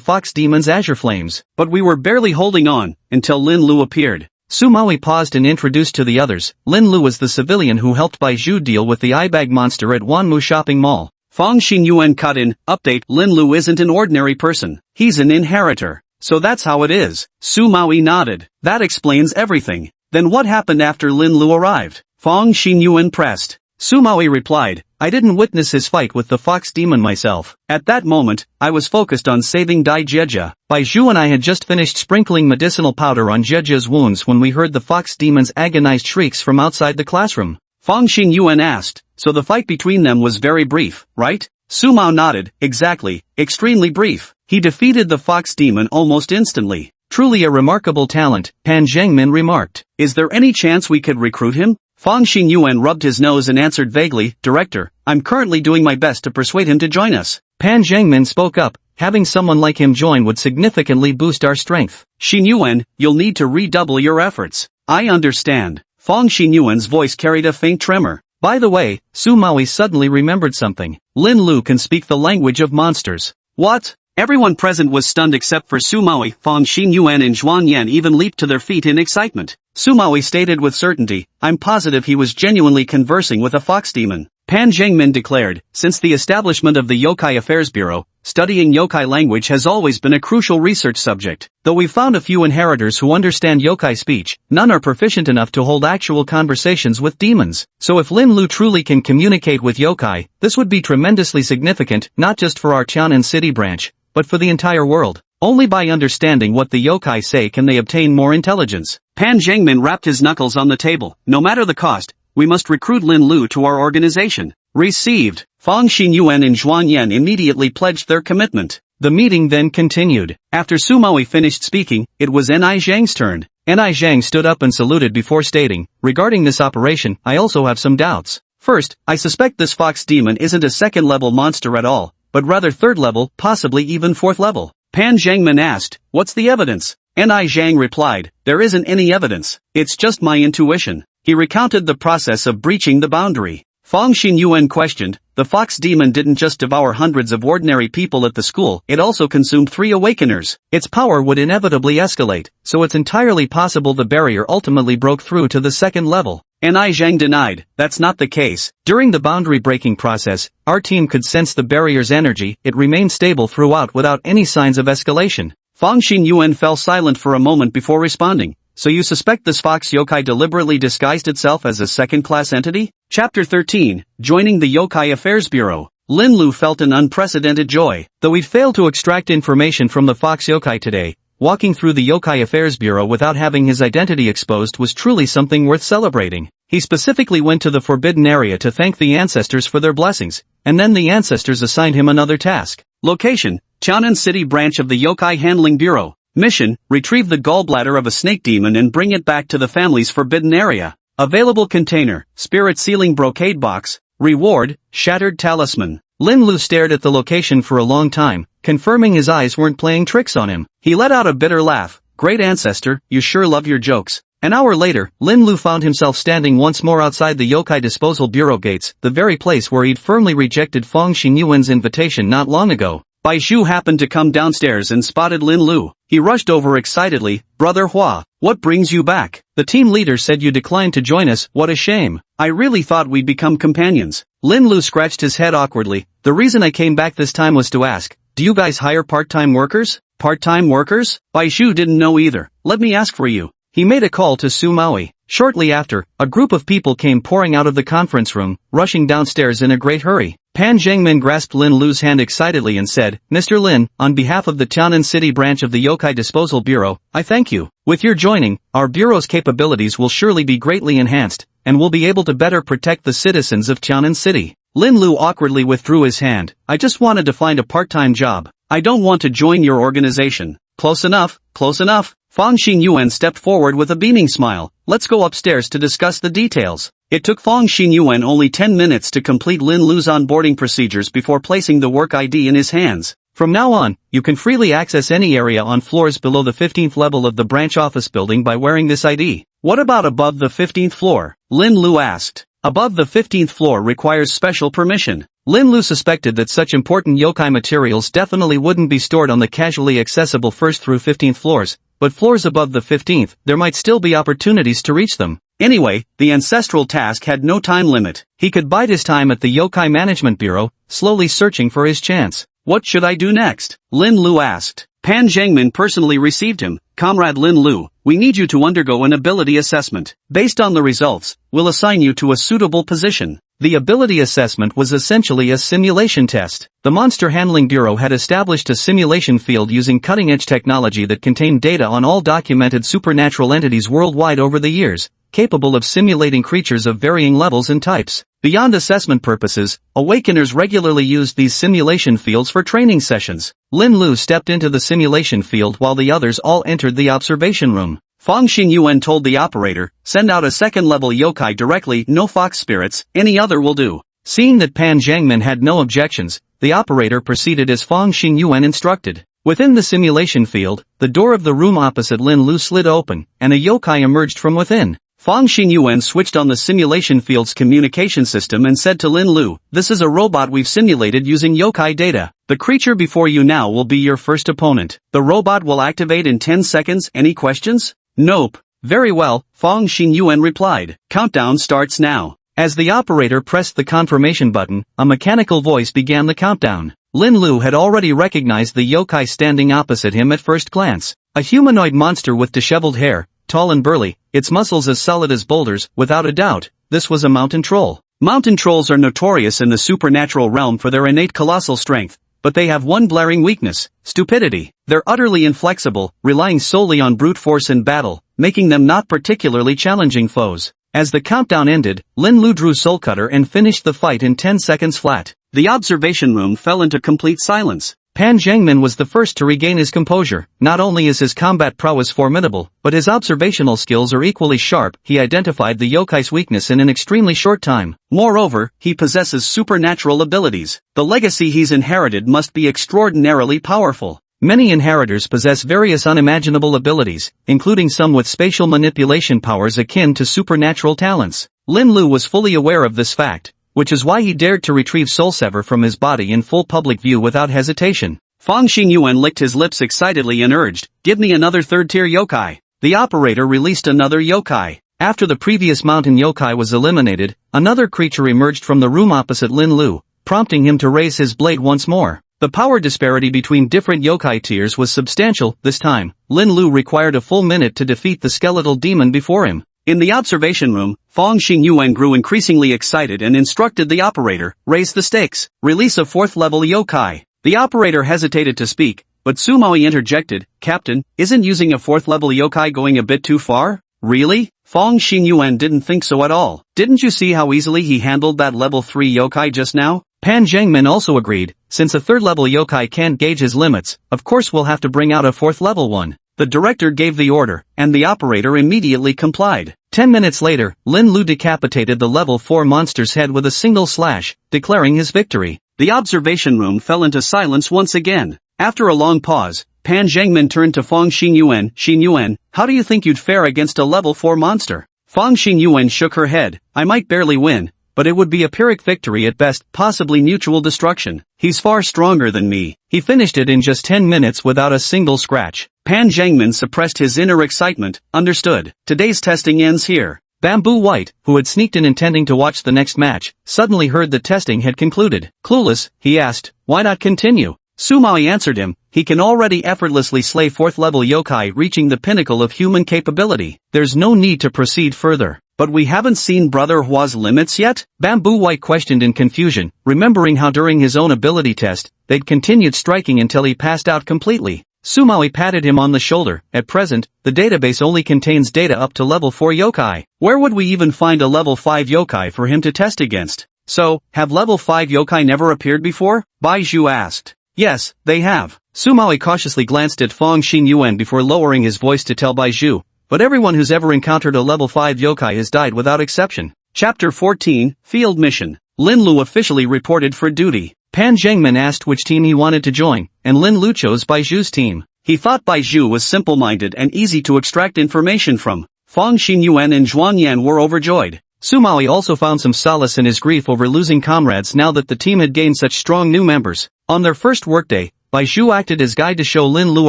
A: fox demon's azure flames. But we were barely holding on, until Lin Lu appeared." Su Maui paused and introduced to the others, Lin Lu was the civilian who helped Bai Zhu deal with the eyebag monster at Wanmu shopping mall. Fong Xingyuan cut in, "Update, Lin Lu isn't an ordinary person. He's an inheritor. So that's how it is." Su Maui nodded. "That explains everything. Then what happened after Lin Lu arrived?" Fong Xingyuan pressed. Su Maui replied, "I didn't witness his fight with the fox demon myself. At that moment, I was focused on saving Dai Jejia. Bai Zhu and I had just finished sprinkling medicinal powder on Jejia's wounds when we heard the fox demon's agonized shrieks from outside the classroom." Fong Xingyuan asked, "So the fight between them was very brief, right?" Su Mao nodded, "Exactly, extremely brief. He defeated the fox demon almost instantly." "Truly a remarkable talent," Pan Zhengmin remarked. "Is there any chance we could recruit him?" Fong Xingyuan rubbed his nose and answered vaguely, "Director, I'm currently doing my best to persuade him to join us." Pan Zhengmin spoke up, "Having someone like him join would significantly boost our strength." "Xingyuan, you'll need to redouble your efforts." "I understand." Fong Xingyuan's voice carried a faint tremor. By the way, Su Maui suddenly remembered something. Lin Lu can speak the language of monsters. "What?" Everyone present was stunned except for Su Maui. Fong Xingyuan and Zhuang Yan even leaped to their feet in excitement. Su Maui stated with certainty, "I'm positive he was genuinely conversing with a fox demon." Pan Zhengmin declared, "Since the establishment of the Yokai Affairs Bureau, studying yokai language has always been a crucial research subject. Though we've found a few inheritors who understand yokai speech, none are proficient enough to hold actual conversations with demons. So if Lin Lu truly can communicate with yokai, this would be tremendously significant, not just for our Tianan City branch, but for the entire world. Only by understanding what the yokai say can they obtain more intelligence." Pan Zhengmin rapped his knuckles on the table. "No matter the cost, we must recruit Lin Lu to our organization." Received. Fong Xingyuan and Zhuang Yan immediately pledged their commitment. The meeting then continued. After Su Maui finished speaking, it was Ni Zhang's turn. Ni Zhang stood up and saluted before stating, "Regarding this operation, I also have some doubts. First, I suspect this fox demon isn't a second-level monster at all, but rather third-level, possibly even fourth-level." Pan Zhengmin asked, "What's the evidence?" Ni Zhang replied, "There isn't any evidence. It's just my intuition." He recounted the process of breaching the boundary. Fong Xingyuan questioned, the fox demon didn't just devour hundreds of ordinary people at the school, it also consumed 3 awakeners. Its power would inevitably escalate, so it's entirely possible the barrier ultimately broke through to the second level. Ni Zhang denied, that's not the case. During the boundary breaking process, our team could sense the barrier's energy, it remained stable throughout without any signs of escalation. Fang Xingyuan fell silent for a moment before responding. So you suspect this fox yokai deliberately disguised itself as a second-class entity? Chapter 13, Joining the Yokai Affairs Bureau. Lin Lu felt an unprecedented joy. Though he'd failed to extract information from the fox yokai today, walking through the Yokai Affairs Bureau without having his identity exposed was truly something worth celebrating. He specifically went to the forbidden area to thank the ancestors for their blessings, and then the ancestors assigned him another task. Location, Tianan City branch of the Yokai Handling Bureau. Mission, retrieve the gallbladder of a snake demon and bring it back to the family's forbidden area. Available container, spirit sealing brocade box. Reward, shattered talisman. Lin Lu stared at the location for a long time, confirming his eyes weren't playing tricks on him. He let out a bitter laugh. Great ancestor, you sure love your jokes. An hour later, Lin Lu found himself standing once more outside the Yokai Disposal Bureau gates, the very place where he'd firmly rejected Fang Xingyuan's invitation not long ago. Bai Shu happened to come downstairs and spotted Lin Lu. He rushed over excitedly, Brother Hua, what brings you back? The team leader said you declined to join us, what a shame. I really thought we'd become companions. Lin Lu scratched his head awkwardly. The reason I came back this time was to ask, do you guys hire part-time workers? Part-time workers? Bai Shu didn't know either. Let me ask for you. He made a call to Su Maui. Shortly after, a group of people came pouring out of the conference room, rushing downstairs in a great hurry. Pan Zhengmin grasped Lin Lu's hand excitedly and said, Mr. Lin, on behalf of the Tianan City branch of the Yokai Disposal Bureau, I thank you. With your joining, our bureau's capabilities will surely be greatly enhanced, and we'll be able to better protect the citizens of Tianan City. Lin Lu awkwardly withdrew his hand. I just wanted to find a part-time job. I don't want to join your organization. Close enough, close enough. Fang Xingyuan stepped forward with a beaming smile. Let's go upstairs to discuss the details. It took Fang Xingyuan only 10 minutes to complete Lin Lu's onboarding procedures before placing the work ID in his hands. From now on, you can freely access any area on floors below the 15th level of the branch office building by wearing this ID. What about above the 15th floor? Lin Lu asked. Above the 15th floor requires special permission. Lin Lu suspected that such important yokai materials definitely wouldn't be stored on the casually accessible 1st through 15th floors, but floors above the 15th, there might still be opportunities to reach them. Anyway, the ancestral task had no time limit. He could bide his time at the Yokai Management Bureau, slowly searching for his chance. What should I do next? Lin Lu asked. Pan Zhengmin personally received him. Comrade Lin Lu, we need you to undergo an ability assessment. Based on the results, we'll assign you to a suitable position. The ability assessment was essentially a simulation test. The Monster Handling Bureau had established a simulation field using cutting-edge technology that contained data on all documented supernatural entities worldwide over the years, capable of simulating creatures of varying levels and types. Beyond assessment purposes, Awakeners regularly used these simulation fields for training sessions. Lin Lu stepped into the simulation field while the others all entered the observation room. Fang Xingyuan told the operator, send out a second-level yokai directly, no fox spirits, any other will do. Seeing that Pan Zhengmin had no objections, the operator proceeded as Fang Xingyuan instructed. Within the simulation field, the door of the room opposite Lin Lu slid open, and a yokai emerged from within. Fang Xingyuan switched on the simulation field's communication system and said to Lin Lu, this is a robot we've simulated using yokai data. The creature before you now will be your first opponent. The robot will activate in 10 seconds. Any questions? Nope. Very well, Fang Xingyuan replied. Countdown starts now. As the operator pressed the confirmation button, a mechanical voice began the countdown. Lin Lu had already recognized the yokai standing opposite him at first glance. A humanoid monster with disheveled hair, tall and burly, its muscles as solid as boulders. Without a doubt, this was a mountain troll. Mountain trolls are notorious in the supernatural realm for their innate colossal strength, but they have one glaring weakness: stupidity. They're utterly inflexible, relying solely on brute force in battle, making them not particularly challenging foes. As the countdown ended, Lin Lu drew Soul Cutter and finished the fight in 10 seconds flat. The observation room fell into complete silence. Pan Zhengmin was the first to regain his composure. Not only is his combat prowess formidable, but his observational skills are equally sharp. He identified the yokai's weakness in an extremely short time. Moreover, he possesses supernatural abilities. The legacy he's inherited must be extraordinarily powerful. Many inheritors possess various unimaginable abilities, including some with spatial manipulation powers akin to supernatural talents. Lin Lu was fully aware of this fact. which is why he dared to retrieve Soul Sever from his body in full public view without hesitation. Fang Xingyuan licked his lips excitedly and urged, "Give me another third-tier yokai." The operator released another yokai. After the previous mountain yokai was eliminated, another creature emerged from the room opposite Lin Lu, prompting him to raise his blade once more. The power disparity between different yokai tiers was substantial. This time, Lin Lu required a full minute to defeat the skeletal demon before him. In the observation room, Fang Xingyuan grew increasingly excited and instructed the operator, "Raise the stakes. Release a fourth-level yokai." The operator hesitated to speak, but Sumaoi interjected, "Captain, isn't using a fourth-level yokai going a bit too far?" "Really?" Fang Xingyuan didn't think so at all. "Didn't you see how easily he handled that level 3 yokai just now?" Pan Zhengmin also agreed, "Since a third-level yokai can't gauge his limits, of course we'll have to bring out a fourth-level one." The director gave the order, and the operator immediately complied. 10 minutes later, Lin Lu decapitated the level 4 monster's head with a single slash, declaring his victory. The observation room fell into silence once again. After a long pause, Pan Zhengmin turned to Fang Xingyuan. "Xingyuan, how do you think you'd fare against a level 4 monster?" Fang Xingyuan shook her head. "I might barely win, but it would be a Pyrrhic victory at best, possibly mutual destruction. He's far stronger than me." He finished it in just 10 minutes without a single scratch. Pan Zhengmin suppressed his inner excitement. "Understood. Today's testing ends here." Bamboo White, who had sneaked in intending to watch the next match, suddenly heard the testing had concluded. Clueless, he asked, "Why not continue?" Sumaoi answered him, "He can already effortlessly slay 4th-level yokai reaching the pinnacle of human capability. There's no need to proceed further." "But we haven't seen Brother Hua's limits yet?" Bamboo White questioned in confusion, remembering how during his own ability test, they'd continued striking until he passed out completely. Sumaoi patted him on the shoulder. "At present, the database only contains data up to level 4 yokai. Where would we even find a level 5 yokai for him to test against?" "So, have level 5 yokai never appeared before?" Bai Zhu asked. "Yes, they have." Sumaoi cautiously glanced at Fang Xingyuan before lowering his voice to tell Bai Zhu, "But everyone who's ever encountered a level 5 yokai has died without exception." Chapter 14, Field Mission. Lin Lu officially reported for duty. Pan Zhengmin asked which team he wanted to join, and Lin Lu chose Bai Zhu's team. He thought Bai Zhu was simple-minded and easy to extract information from. Fang Xingyuan and Zhuang Yan were overjoyed. Sumaoi also found some solace in his grief over losing comrades now that the team had gained such strong new members. On their first workday, Bai Zhu acted as guide to show Lin Lu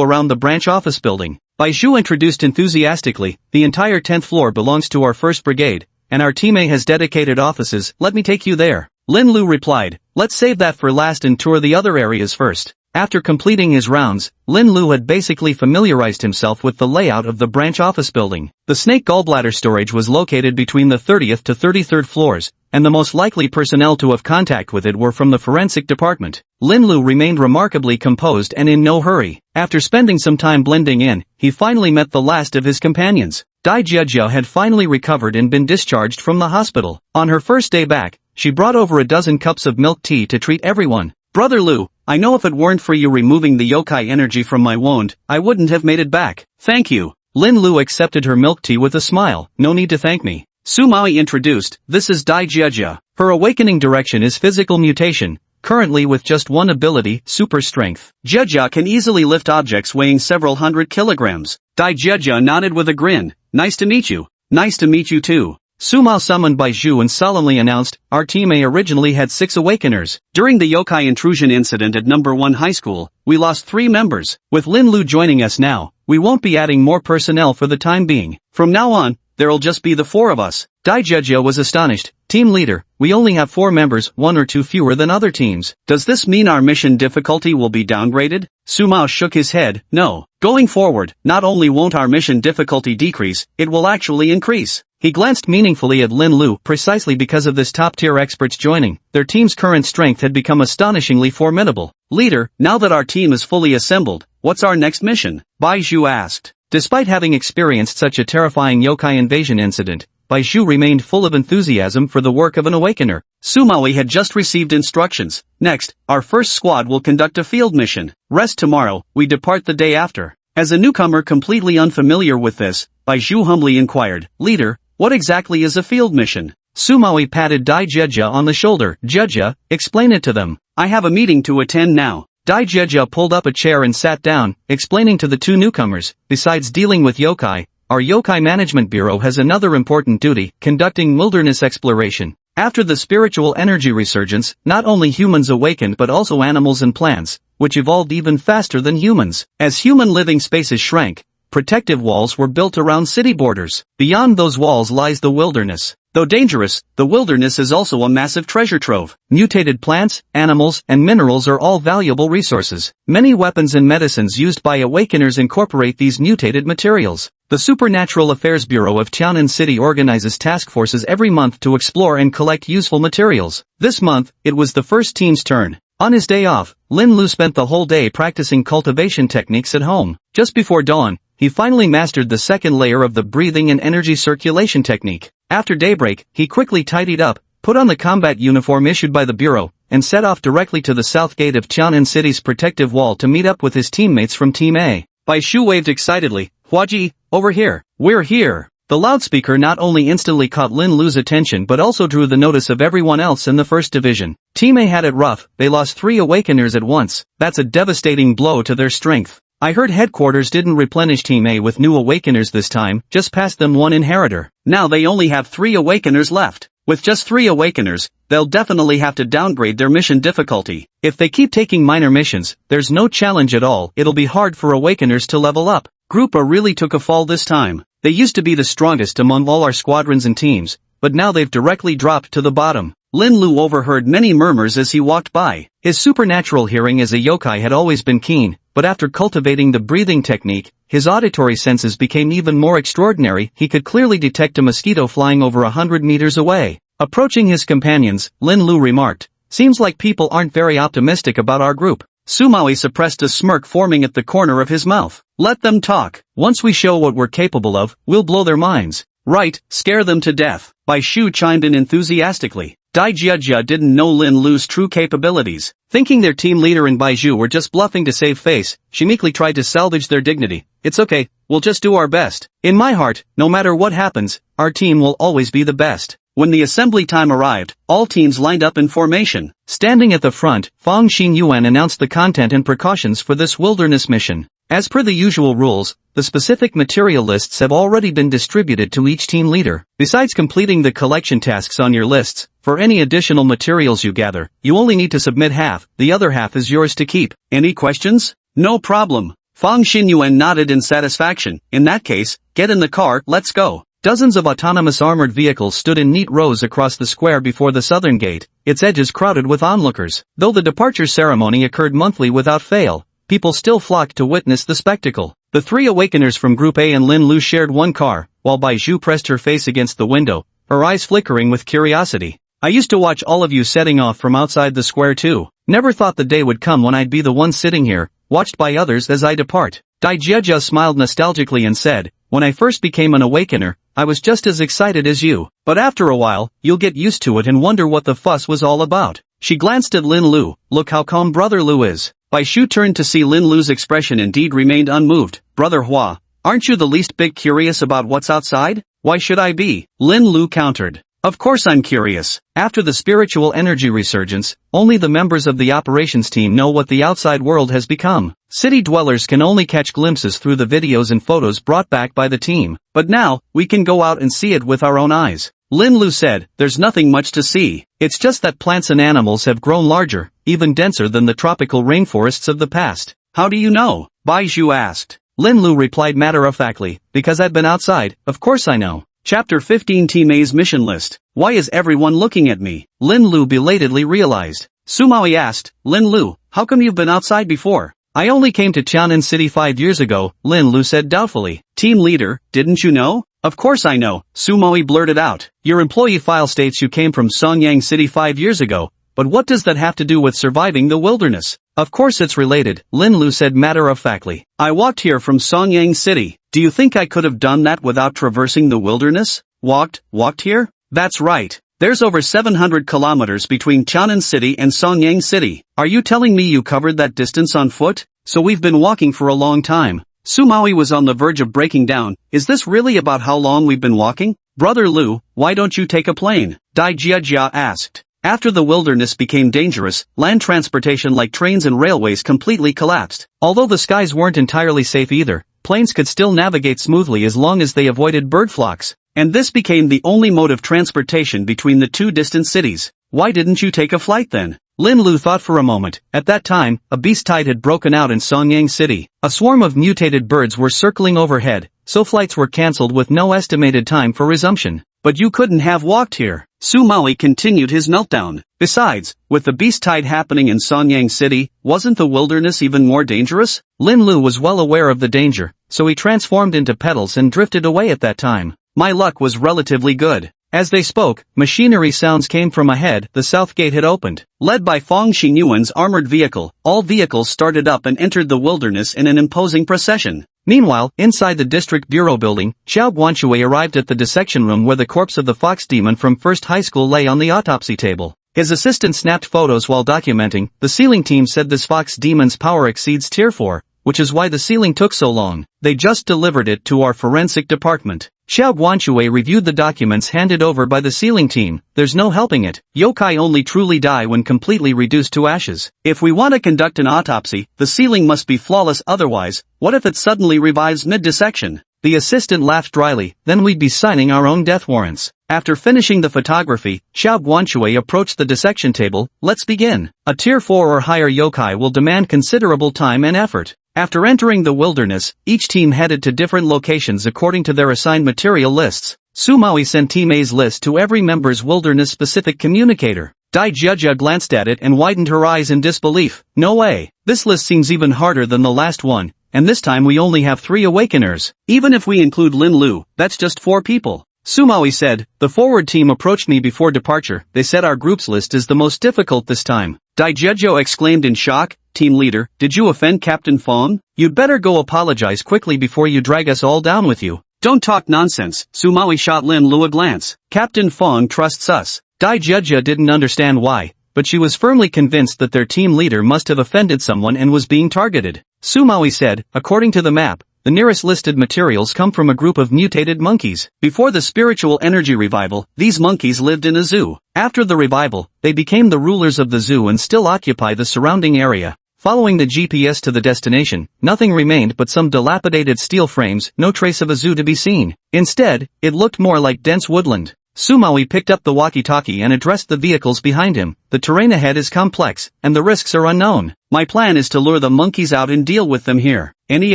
A: around the branch office building. Bai Zhu introduced enthusiastically, "The entire 10th floor belongs to our 1st Brigade, and our team A has dedicated offices. Let me take you there." Lin Lu replied, "Let's save that for last and tour the other areas first." After completing his rounds, Lin Lu had basically familiarized himself with the layout of the branch office building. The snake gallbladder storage was located between the 30th to 33rd floors, and the most likely personnel to have contact with it were from the forensic department. Lin Lu remained remarkably composed and in no hurry. After spending some time blending in, he finally met the last of his companions. Dai Jiajia had finally recovered and been discharged from the hospital. On her first day back, she brought over a dozen cups of milk tea to treat everyone. "Brother Lu, I know if it weren't for you removing the yokai energy from my wound, I wouldn't have made it back." "Thank you." Lin Lu accepted her milk tea with a smile. "No need to thank me." Sumaoi introduced, "This is Dai Jiajia. Her awakening direction is physical mutation, currently with just one ability, super strength. Jiajia can easily lift objects weighing several hundred kilograms." Dai Jiajia nodded with a grin. "Nice to meet you." "Nice to meet you too." Sumao summoned Bai Zhu and solemnly announced, "Our team A originally had 6 awakeners. During the yokai intrusion incident at number 1 high school, we lost 3 members. With Lin Lu joining us now, we won't be adding more personnel for the time being. From now on, there'll just be the 4 of us." Dai Jiajia was astonished. "Team leader, we only have 4 members, 1 or 2 fewer than other teams. Does this mean our mission difficulty will be downgraded?" Sumao shook his head. "No. Going forward, not only won't our mission difficulty decrease, it will actually increase." He glanced meaningfully at Lin Lu precisely because of this top-tier expert's joining. Their team's current strength had become astonishingly formidable. "Leader, now that our team is fully assembled, what's our next mission?" Bai Zhu asked. Despite having experienced such a terrifying yokai invasion incident, Bai Zhu remained full of enthusiasm for the work of an awakener. Sumaoi had just received instructions. "Next, our first squad will conduct a field mission. Rest tomorrow, we depart the day after." As a newcomer completely unfamiliar with this, Bai Zhu humbly inquired, "Leader, what exactly is a field mission?" Sumaoi patted Dai Jiajia on the shoulder. "Jiajia, explain it to them. I have a meeting to attend now." Dai Jiajia pulled up a chair and sat down, explaining to the 2 newcomers, besides dealing with yokai, our Yokai Management Bureau has another important duty, conducting wilderness exploration. After the spiritual energy resurgence, not only humans awakened but also animals and plants, which evolved even faster than humans. As human living spaces shrank, protective walls were built around city borders. Beyond those walls lies the wilderness. Though dangerous, the wilderness is also a massive treasure trove. Mutated plants, animals, and minerals are all valuable resources. Many weapons and medicines used by awakeners incorporate these mutated materials. The Supernatural Affairs Bureau of Tianan City organizes task forces every month to explore and collect useful materials. This month, it was the first team's turn. On his day off, Lin Lu spent the whole day practicing cultivation techniques at home. Just before dawn, he finally mastered the second layer of the breathing and energy circulation technique. After daybreak, he quickly tidied up, put on the combat uniform issued by the Bureau, and set off directly to the south gate of Tianan City's protective wall to meet up with his teammates from Team A. Bai Shu waved excitedly, "Huaji, over here. We're here." The loudspeaker not only instantly caught Lin Lu's attention but also drew the notice of everyone else in the first division. Team A had it rough, they lost 3 awakeners at once. That's a devastating blow to their strength. I heard headquarters didn't replenish Team A with new awakeners this time, just passed them 1 inheritor. Now they only have 3 awakeners left. With just 3 awakeners, they'll definitely have to downgrade their mission difficulty. If they keep taking minor missions, there's no challenge at all. It'll be hard for awakeners to level up. Group A really took a fall this time. They used to be the strongest among all our squadrons and teams, but now they've directly dropped to the bottom. Lin Lu overheard many murmurs as he walked by. His supernatural hearing as a yokai had always been keen, but after cultivating the breathing technique, his auditory senses became even more extraordinary. He could clearly detect a mosquito flying over 100 meters away. Approaching his companions, Lin Lu remarked, "Seems like people aren't very optimistic about our group." Sumawi suppressed a smirk forming at the corner of his mouth. "Let them talk. Once we show what we're capable of, we'll blow their minds." "Right, scare them to death." Bai Shu chimed in enthusiastically. Dai Jiajia didn't know Lin Lu's true capabilities. Thinking their team leader and Bai Zhu were just bluffing to save face, she meekly tried to salvage their dignity. "It's okay, we'll just do our best. In my heart, no matter what happens, our team will always be the best." When the assembly time arrived, all teams lined up in formation. Standing at the front, Fang Xingyuan announced the content and precautions for this wilderness mission. As per the usual rules, the specific material lists have already been distributed to each team leader. Besides completing the collection tasks on your lists, for any additional materials you gather, you only need to submit half, the other half is yours to keep. Any questions? No problem. Fang Xinyuan nodded in satisfaction. In that case, get in the car, let's go. Dozens of autonomous armored vehicles stood in neat rows across the square before the southern gate, its edges crowded with onlookers. Though the departure ceremony occurred monthly without fail, people still flocked to witness the spectacle. The 3 awakeners from Group A and Lin Lu shared one car, while Bai Zhu pressed her face against the window, her eyes flickering with curiosity. "I used to watch all of you setting off from outside the square too. Never thought the day would come when I'd be the one sitting here, watched by others as I depart." Dai Jiajia smiled nostalgically and said, "When I first became an awakener, I was just as excited as you. But after a while, you'll get used to it and wonder what the fuss was all about." She glanced at Lin Lu. "Look how calm Brother Lu is." Bai Shu turned to see Lin Lu's expression indeed remained unmoved. "Brother Hua, aren't you the least bit curious about what's outside?" "Why should I be?" Lin Lu countered. "Of course I'm curious." After the spiritual energy resurgence, only the members of the operations team know what the outside world has become. City dwellers can only catch glimpses through the videos and photos brought back by the team. But now, we can go out and see it with our own eyes. Lin Lu said, "There's nothing much to see. It's just that plants and animals have grown larger, even denser than the tropical rainforests of the past." "How do you know?" Bai Zhu asked. Lin Lu replied matter-of-factly, "Because I've been outside, of course I know." Chapter 15 Team A's Mission List. "Why is everyone looking at me?" Lin Lu belatedly realized. Sumawi asked, "Lin Lu, how come you've been outside before?" "I only came to Tianan City 5 years ago," Lin Lu said doubtfully. "Team leader, didn't you know?" "Of course I know," Sumawi blurted out. "Your employee file states you came from Songyang City 5 years ago, but what does that have to do with surviving the wilderness?" "Of course it's related," Lin Lu said matter-of-factly. "I walked here from Songyang City. Do you think I could have done that without traversing the wilderness?" Walked here?" "That's right. There's over 700 kilometers between Tianan City and Songyang City. Are you telling me you covered that distance on foot? So we've been walking for a long time." Sumawi was on the verge of breaking down. "Is this really about how long we've been walking?" "Brother Lu, why don't you take a plane?" Dai Jiajia asked. After the wilderness became dangerous, land transportation like trains and railways completely collapsed. Although the skies weren't entirely safe either, planes could still navigate smoothly as long as they avoided bird flocks. And this became the only mode of transportation between the two distant cities. Why didn't you take a flight then? Lin Lu thought for a moment. At that time, a beast tide had broken out in Songyang City. A swarm of mutated birds were circling overhead, so flights were cancelled with no estimated time for resumption. But you couldn't have walked here. Su Maui continued his meltdown. Besides, with the beast tide happening in Songyang City, wasn't the wilderness even more dangerous? Lin Lu was well aware of the danger, so he transformed into petals and drifted away at that time. My luck was relatively good. As they spoke, machinery sounds came from ahead. The south gate had opened. Led by Fong Xingyuan's armored vehicle, all vehicles started up and entered the wilderness in an imposing procession. Meanwhile, inside the district bureau building, Xiao Guanshui arrived at the dissection room where the corpse of the fox demon from first high school lay on the autopsy table. His assistant snapped photos while documenting. The sealing team said this fox demon's power exceeds tier 4, which is why the sealing took so long. They just delivered it to our forensic department. Xiao Guanshui reviewed the documents handed over by the sealing team. There's no helping it. Yokai only truly die when completely reduced to ashes. If we want to conduct an autopsy, the sealing must be flawless, otherwise, what if it suddenly revives mid-dissection? The assistant laughed dryly. Then we'd be signing our own death warrants. After finishing the photography, Xiao Guanshui approached the dissection table. Let's begin. A tier 4 or higher yokai will demand considerable time and effort. After entering the wilderness, each team headed to different locations according to their assigned material lists. Su Maui sent Team A's list to every member's wilderness-specific communicator. Dai Jia glanced at it and widened her eyes in disbelief. No way. This list seems even harder than the last one, and this time we only have 3 awakeners. Even if we include Lin Lu, that's just 4 people. Su Maui said. The forward team approached me before departure. They said our group's list is the most difficult this time. Dai Jia exclaimed in shock. Team leader, did you offend Captain Fong? You'd better go apologize quickly before you drag us all down with you. Don't talk nonsense. Su Maui shot Lin Lu a glance. Captain Fong trusts us. Dai Jia didn't understand why, but she was firmly convinced that their team leader must have offended someone and was being targeted. Su Maui said, according to the map, the nearest listed materials come from a group of mutated monkeys. Before the spiritual energy revival, these monkeys lived in a zoo. After the revival, they became the rulers of the zoo and still occupy the surrounding area. Following the GPS to the destination, nothing remained but some dilapidated steel frames, no trace of a zoo to be seen. Instead, it looked more like dense woodland. Su Maui picked up the walkie-talkie and addressed the vehicles behind him. The terrain ahead is complex, and the risks are unknown. My plan is to lure the monkeys out and deal with them here. Any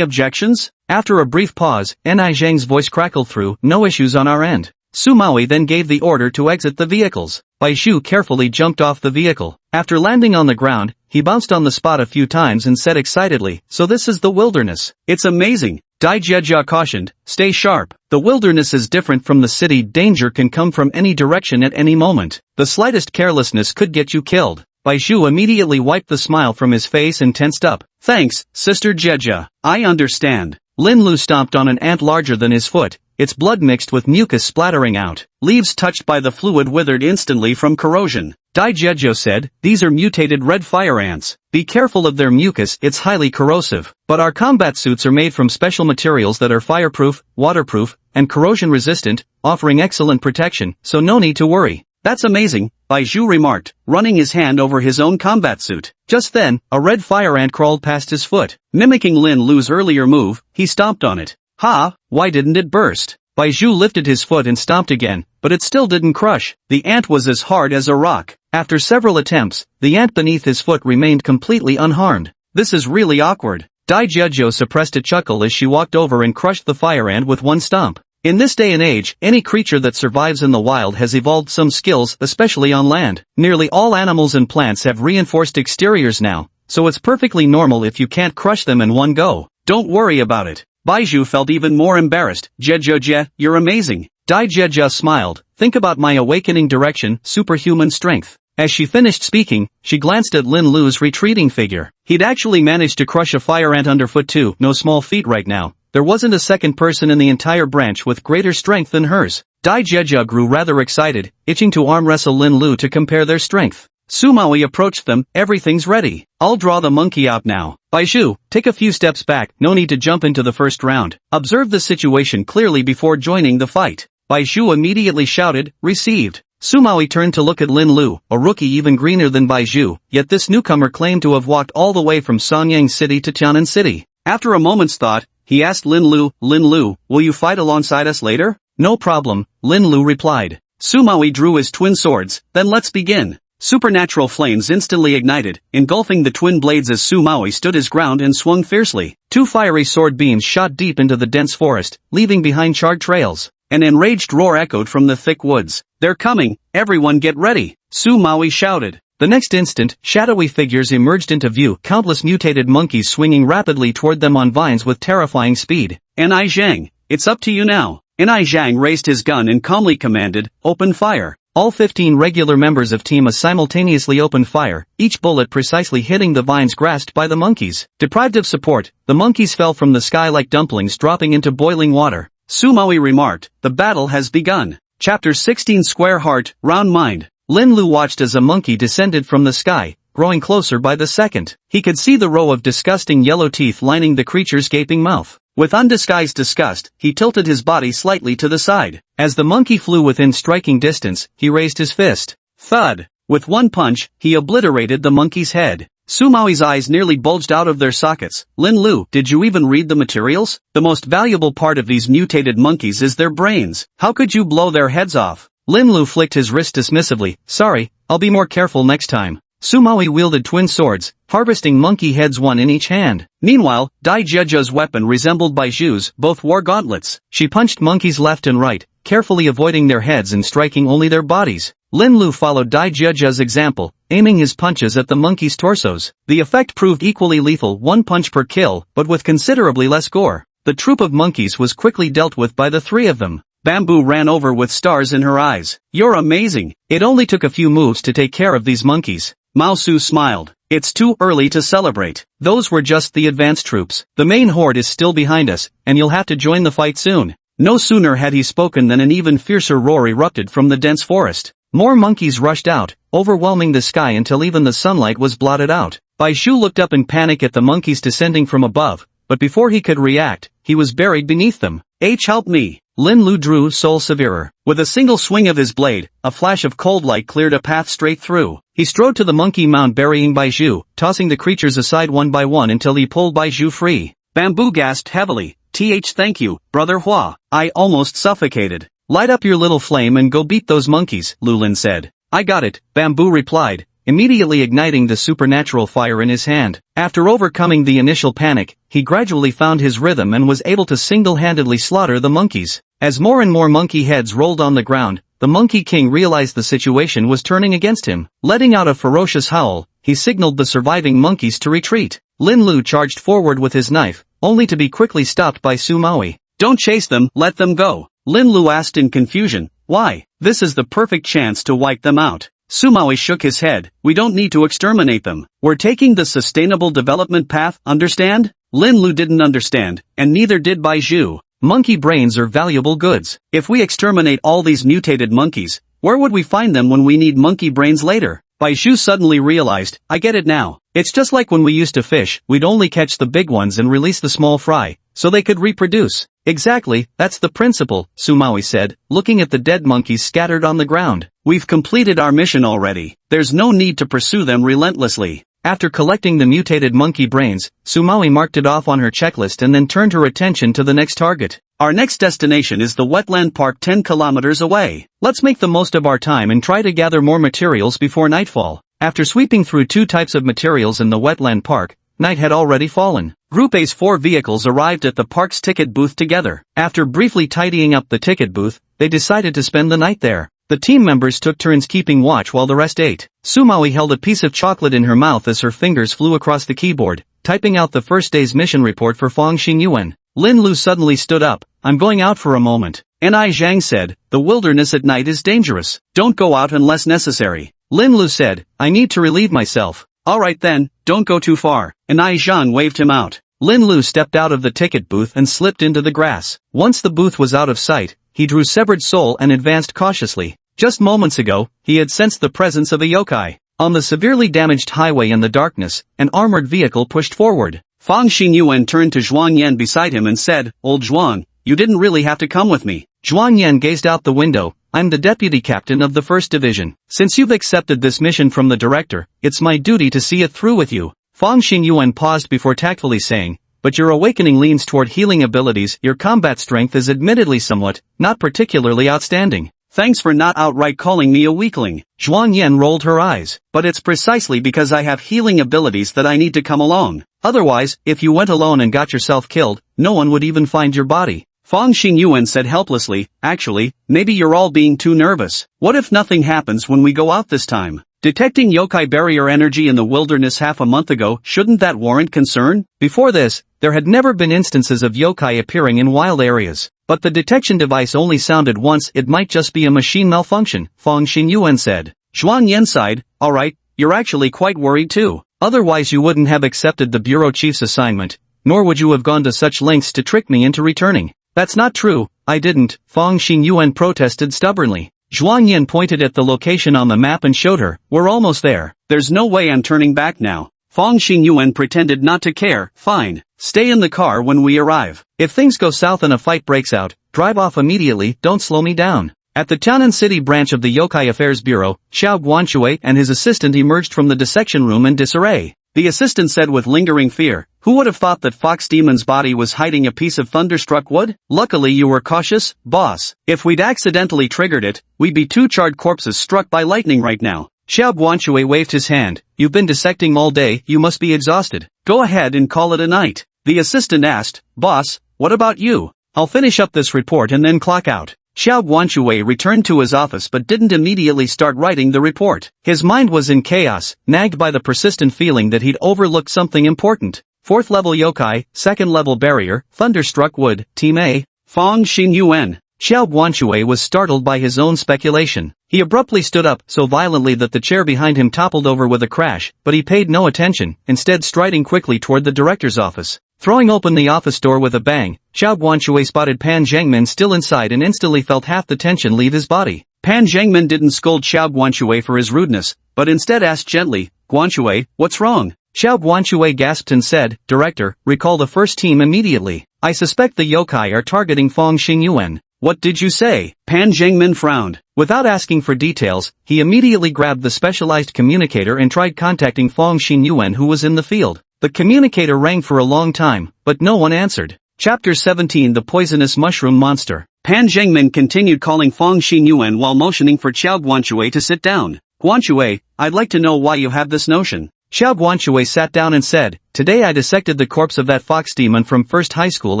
A: objections? After a brief pause, Ni Zhang's voice crackled through. No issues on our end. Su Maui then gave the order to exit the vehicles. Bai Shu carefully jumped off the vehicle. After landing on the ground, he bounced on the spot a few times and said excitedly, so this is the wilderness. It's amazing. Dai Jia cautioned, stay sharp. The wilderness is different from the city. Danger can come from any direction at any moment. The slightest carelessness could get you killed. Bai Shu immediately wiped the smile from his face and tensed up. Thanks, Sister Jia. I understand. Lin Lu stomped on an ant larger than his foot, its blood mixed with mucus splattering out. Leaves touched by the fluid withered instantly from corrosion. Dai Jia said, these are mutated red fire ants. Be careful of their mucus, it's highly corrosive. But our combat suits are made from special materials that are fireproof, waterproof, and corrosion resistant, offering excellent protection, so no need to worry. That's amazing, Bai Zhu remarked, running his hand over his own combat suit. Just then, a red fire ant crawled past his foot. Mimicking Lin Lu's earlier move, he stomped on it. Ha, why didn't it burst? Bai Zhu lifted his foot and stomped again, but it still didn't crush. The ant was as hard as a rock. After several attempts, the ant beneath his foot remained completely unharmed. This is really awkward. Dai Jia suppressed a chuckle as she walked over and crushed the fire ant with one stomp. In this day and age, any creature that survives in the wild has evolved some skills, especially on land. Nearly all animals and plants have reinforced exteriors now, so it's perfectly normal if you can't crush them in one go. Don't worry about it. Bai Zhu felt even more embarrassed. Jia, you're amazing. Dai Jia smiled. Think about my awakening direction, superhuman strength. As she finished speaking, she glanced at Lin Lu's retreating figure. He'd actually managed to crush a fire ant underfoot too, no small feat right now. There wasn't a second person in the entire branch with greater strength than hers. Dai Jia grew rather excited, itching to arm wrestle Lin Lu to compare their strength. Su Maui approached them. Everything's ready. I'll draw the monkey out now. Bai Shu, take a few steps back, no need to jump into the first round. Observe the situation clearly before joining the fight. Bai Shu immediately shouted, received. Su Maui turned to look at Lin Lu, a rookie even greener than Bai Zhu, yet this newcomer claimed to have walked all the way from Sonyang City to Tianan City. After a moment's thought, he asked Lin Lu. Lin Lu, will you fight alongside us later? No problem, Lin Lu replied. Sumawi drew his twin swords, then let's begin. Supernatural flames instantly ignited, engulfing the twin blades as Sumawi stood his ground and swung fiercely. Two fiery sword beams shot deep into the dense forest, leaving behind charred trails. An enraged roar echoed from the thick woods. They're coming, everyone get ready, Sumawi shouted. The next instant, shadowy figures emerged into view, countless mutated monkeys swinging rapidly toward them on vines with terrifying speed. Nai Zhang, it's up to you now. Nai Zhang raised his gun and calmly commanded, open fire. All 15 regular members of Team A simultaneously opened fire, each bullet precisely hitting the vines grasped by the monkeys. Deprived of support, the monkeys fell from the sky like dumplings dropping into boiling water. Sumawi remarked, the battle has begun. Chapter 16 Square Heart, Round Mind. Lin Lu watched as a monkey descended from the sky, growing closer by the second. He could see the row of disgusting yellow teeth lining the creature's gaping mouth. With undisguised disgust, he tilted his body slightly to the side. As the monkey flew within striking distance, he raised his fist. Thud! With one punch, he obliterated the monkey's head. Sumawi's eyes nearly bulged out of their sockets. Lin Lu, did you even read the materials? The most valuable part of these mutated monkeys is their brains. How could you blow their heads off? Lin Lu flicked his wrist dismissively. Sorry, I'll be more careful next time. Sumawi wielded twin swords, harvesting monkey heads one in each hand. Meanwhile, Dai Jiejia's weapon resembled Baiju's, both wore gauntlets. She punched monkeys left and right, carefully avoiding their heads and striking only their bodies. Lin Lu followed Dai Jiejia's example, aiming his punches at the monkeys' torsos. The effect proved equally lethal, one punch per kill, but with considerably less gore. The troop of monkeys was quickly dealt with by the three of them. Bamboo ran over with stars in her eyes. You're amazing. It only took a few moves to take care of these monkeys. Mao Su smiled. It's too early to celebrate. Those were just the advanced troops. The main horde is still behind us, and you'll have to join the fight soon. No sooner had he spoken than an even fiercer roar erupted from the dense forest. More monkeys rushed out, overwhelming the sky until even the sunlight was blotted out. Baishu looked up in panic at the monkeys descending from above, but before he could react, he was buried beneath them. Help me! Lin Lu drew Soul Severer. With a single swing of his blade, a flash of cold light cleared a path straight through. He strode to the monkey mound burying Baizhu, tossing the creatures aside one by one until he pulled Baizhu free. Bamboo gasped heavily. Thank you, Brother Hua. I almost suffocated. Light up your little flame and go beat those monkeys, Lulin said. I got it, Bamboo replied, immediately igniting the supernatural fire in his hand. After overcoming the initial panic, he gradually found his rhythm and was able to single-handedly slaughter the monkeys. As more and more monkey heads rolled on the ground, the Monkey King realized the situation was turning against him. Letting out a ferocious howl, he signaled the surviving monkeys to retreat. Lin Lu charged forward with his knife, only to be quickly stopped by Sumawi. Don't chase them, let them go. Lin Lu asked in confusion. Why? This is the perfect chance to wipe them out. Sumawi shook his head. We don't need to exterminate them. We're taking the sustainable development path, understand? Lin Lu didn't understand, and neither did Baizhu. Monkey brains are valuable goods. If we exterminate all these mutated monkeys, where would we find them when we need monkey brains later? Baizhu suddenly realized, I get it now. It's just like when we used to fish, we'd only catch the big ones and release the small fry, so they could reproduce. Exactly, that's the principle, Sumawi said, looking at the dead monkeys scattered on the ground. We've completed our mission already. There's no need to pursue them relentlessly. After collecting the mutated monkey brains, Sumawi marked it off on her checklist and then turned her attention to the next target. Our next destination is the wetland park 10 kilometers away. Let's make the most of our time and try to gather more materials before nightfall. After sweeping through two types of materials in the wetland park, night had already fallen. Group A's 4 vehicles arrived at the park's ticket booth together. After briefly tidying up the ticket booth, they decided to spend the night there. The team members took turns keeping watch while the rest ate. Sumawi held a piece of chocolate in her mouth as her fingers flew across the keyboard, typing out the first day's mission report for Fang Xingyuan. Lin Lu suddenly stood up. I'm going out for a moment. Nai Zhang said, the wilderness at night is dangerous. Don't go out unless necessary. Lin Lu said, I need to relieve myself. Alright then, don't go too far. Nai Zhang waved him out. Lin Lu stepped out of the ticket booth and slipped into the grass. Once the booth was out of sight, he drew Severed Soul and advanced cautiously. Just moments ago, he had sensed the presence of a yokai. On the severely damaged highway in the darkness, an armored vehicle pushed forward. Fang Xingyuan turned to Zhuang Yan beside him and said, Old Zhuang, you didn't really have to come with me. Zhuang Yan gazed out the window. I'm the deputy captain of the 1st Division. Since you've accepted this mission from the director, it's my duty to see it through with you. Fang Xingyuan paused before tactfully saying, but your awakening leans toward healing abilities. Your combat strength is admittedly somewhat, not particularly outstanding. Thanks for not outright calling me a weakling. Zhuang Yan rolled her eyes. But it's precisely because I have healing abilities that I need to come along. Otherwise, if you went alone and got yourself killed, no one would even find your body. Fang Xingyuan said helplessly, actually, maybe you're all being too nervous. What if nothing happens when we go out this time? Detecting yokai barrier energy in the wilderness half a month ago, shouldn't that warrant concern? Before this, there had never been instances of yokai appearing in wild areas. But the detection device only sounded once. It might just be a machine malfunction, Fang Xingyuan said. Zhuang Yan sighed, alright, you're actually quite worried too. Otherwise you wouldn't have accepted the bureau chief's assignment, nor would you have gone to such lengths to trick me into returning. That's not true, I didn't, Fang Xingyuan protested stubbornly. Zhuang Yan pointed at the location on the map and showed her, we're almost there. There's no way I'm turning back now. Fang Xingyuan pretended not to care, fine. Stay in the car when we arrive. If things go south and a fight breaks out, drive off immediately, don't slow me down. At the Tianan City branch of the Yokai Affairs Bureau, Xiao Guanxue and his assistant emerged from the dissection room in disarray. The assistant said with lingering fear, who would have thought that Fox Demon's body was hiding a piece of thunderstruck wood? Luckily you were cautious, boss. If we'd accidentally triggered it, we'd be two charred corpses struck by lightning right now. Xiao Guanxue waved his hand. You've been dissecting all day, you must be exhausted. Go ahead and call it a night. The assistant asked, boss, what about you? I'll finish up this report and then clock out. Xiao Guanxue returned to his office but didn't immediately start writing the report. His mind was in chaos, nagged by the persistent feeling that he'd overlooked something important. 4th level yokai, 2nd level barrier, thunderstruck wood, Team A, Fang Xingyuan. Xiao Guanxue was startled by his own speculation. He abruptly stood up so violently that the chair behind him toppled over with a crash, but he paid no attention, instead striding quickly toward the director's office. Throwing open the office door with a bang, Xiao Guanxue spotted Pan Zhengmin still inside and instantly felt half the tension leave his body. Pan Zhengmin didn't scold Xiao Guanxue for his rudeness, but instead asked gently, Guanxue, what's wrong? Xiao Guanxue gasped and said, Director, recall the first team immediately. I suspect the yokai are targeting Fang Xingyuan. What did you say? Pan Zhengmin frowned. Without asking for details, he immediately grabbed the specialized communicator and tried contacting Fang Xingyuan who was in the field. The communicator rang for a long time, but no one answered. Chapter 17 The Poisonous Mushroom Monster. Pan Zhengmin continued calling Fang Xingyuan while motioning for Xiao Guanxue to sit down. Guanxue, I'd like to know why you have this notion. Xiao Guanxue sat down and said, Today I dissected the corpse of that fox demon from First High School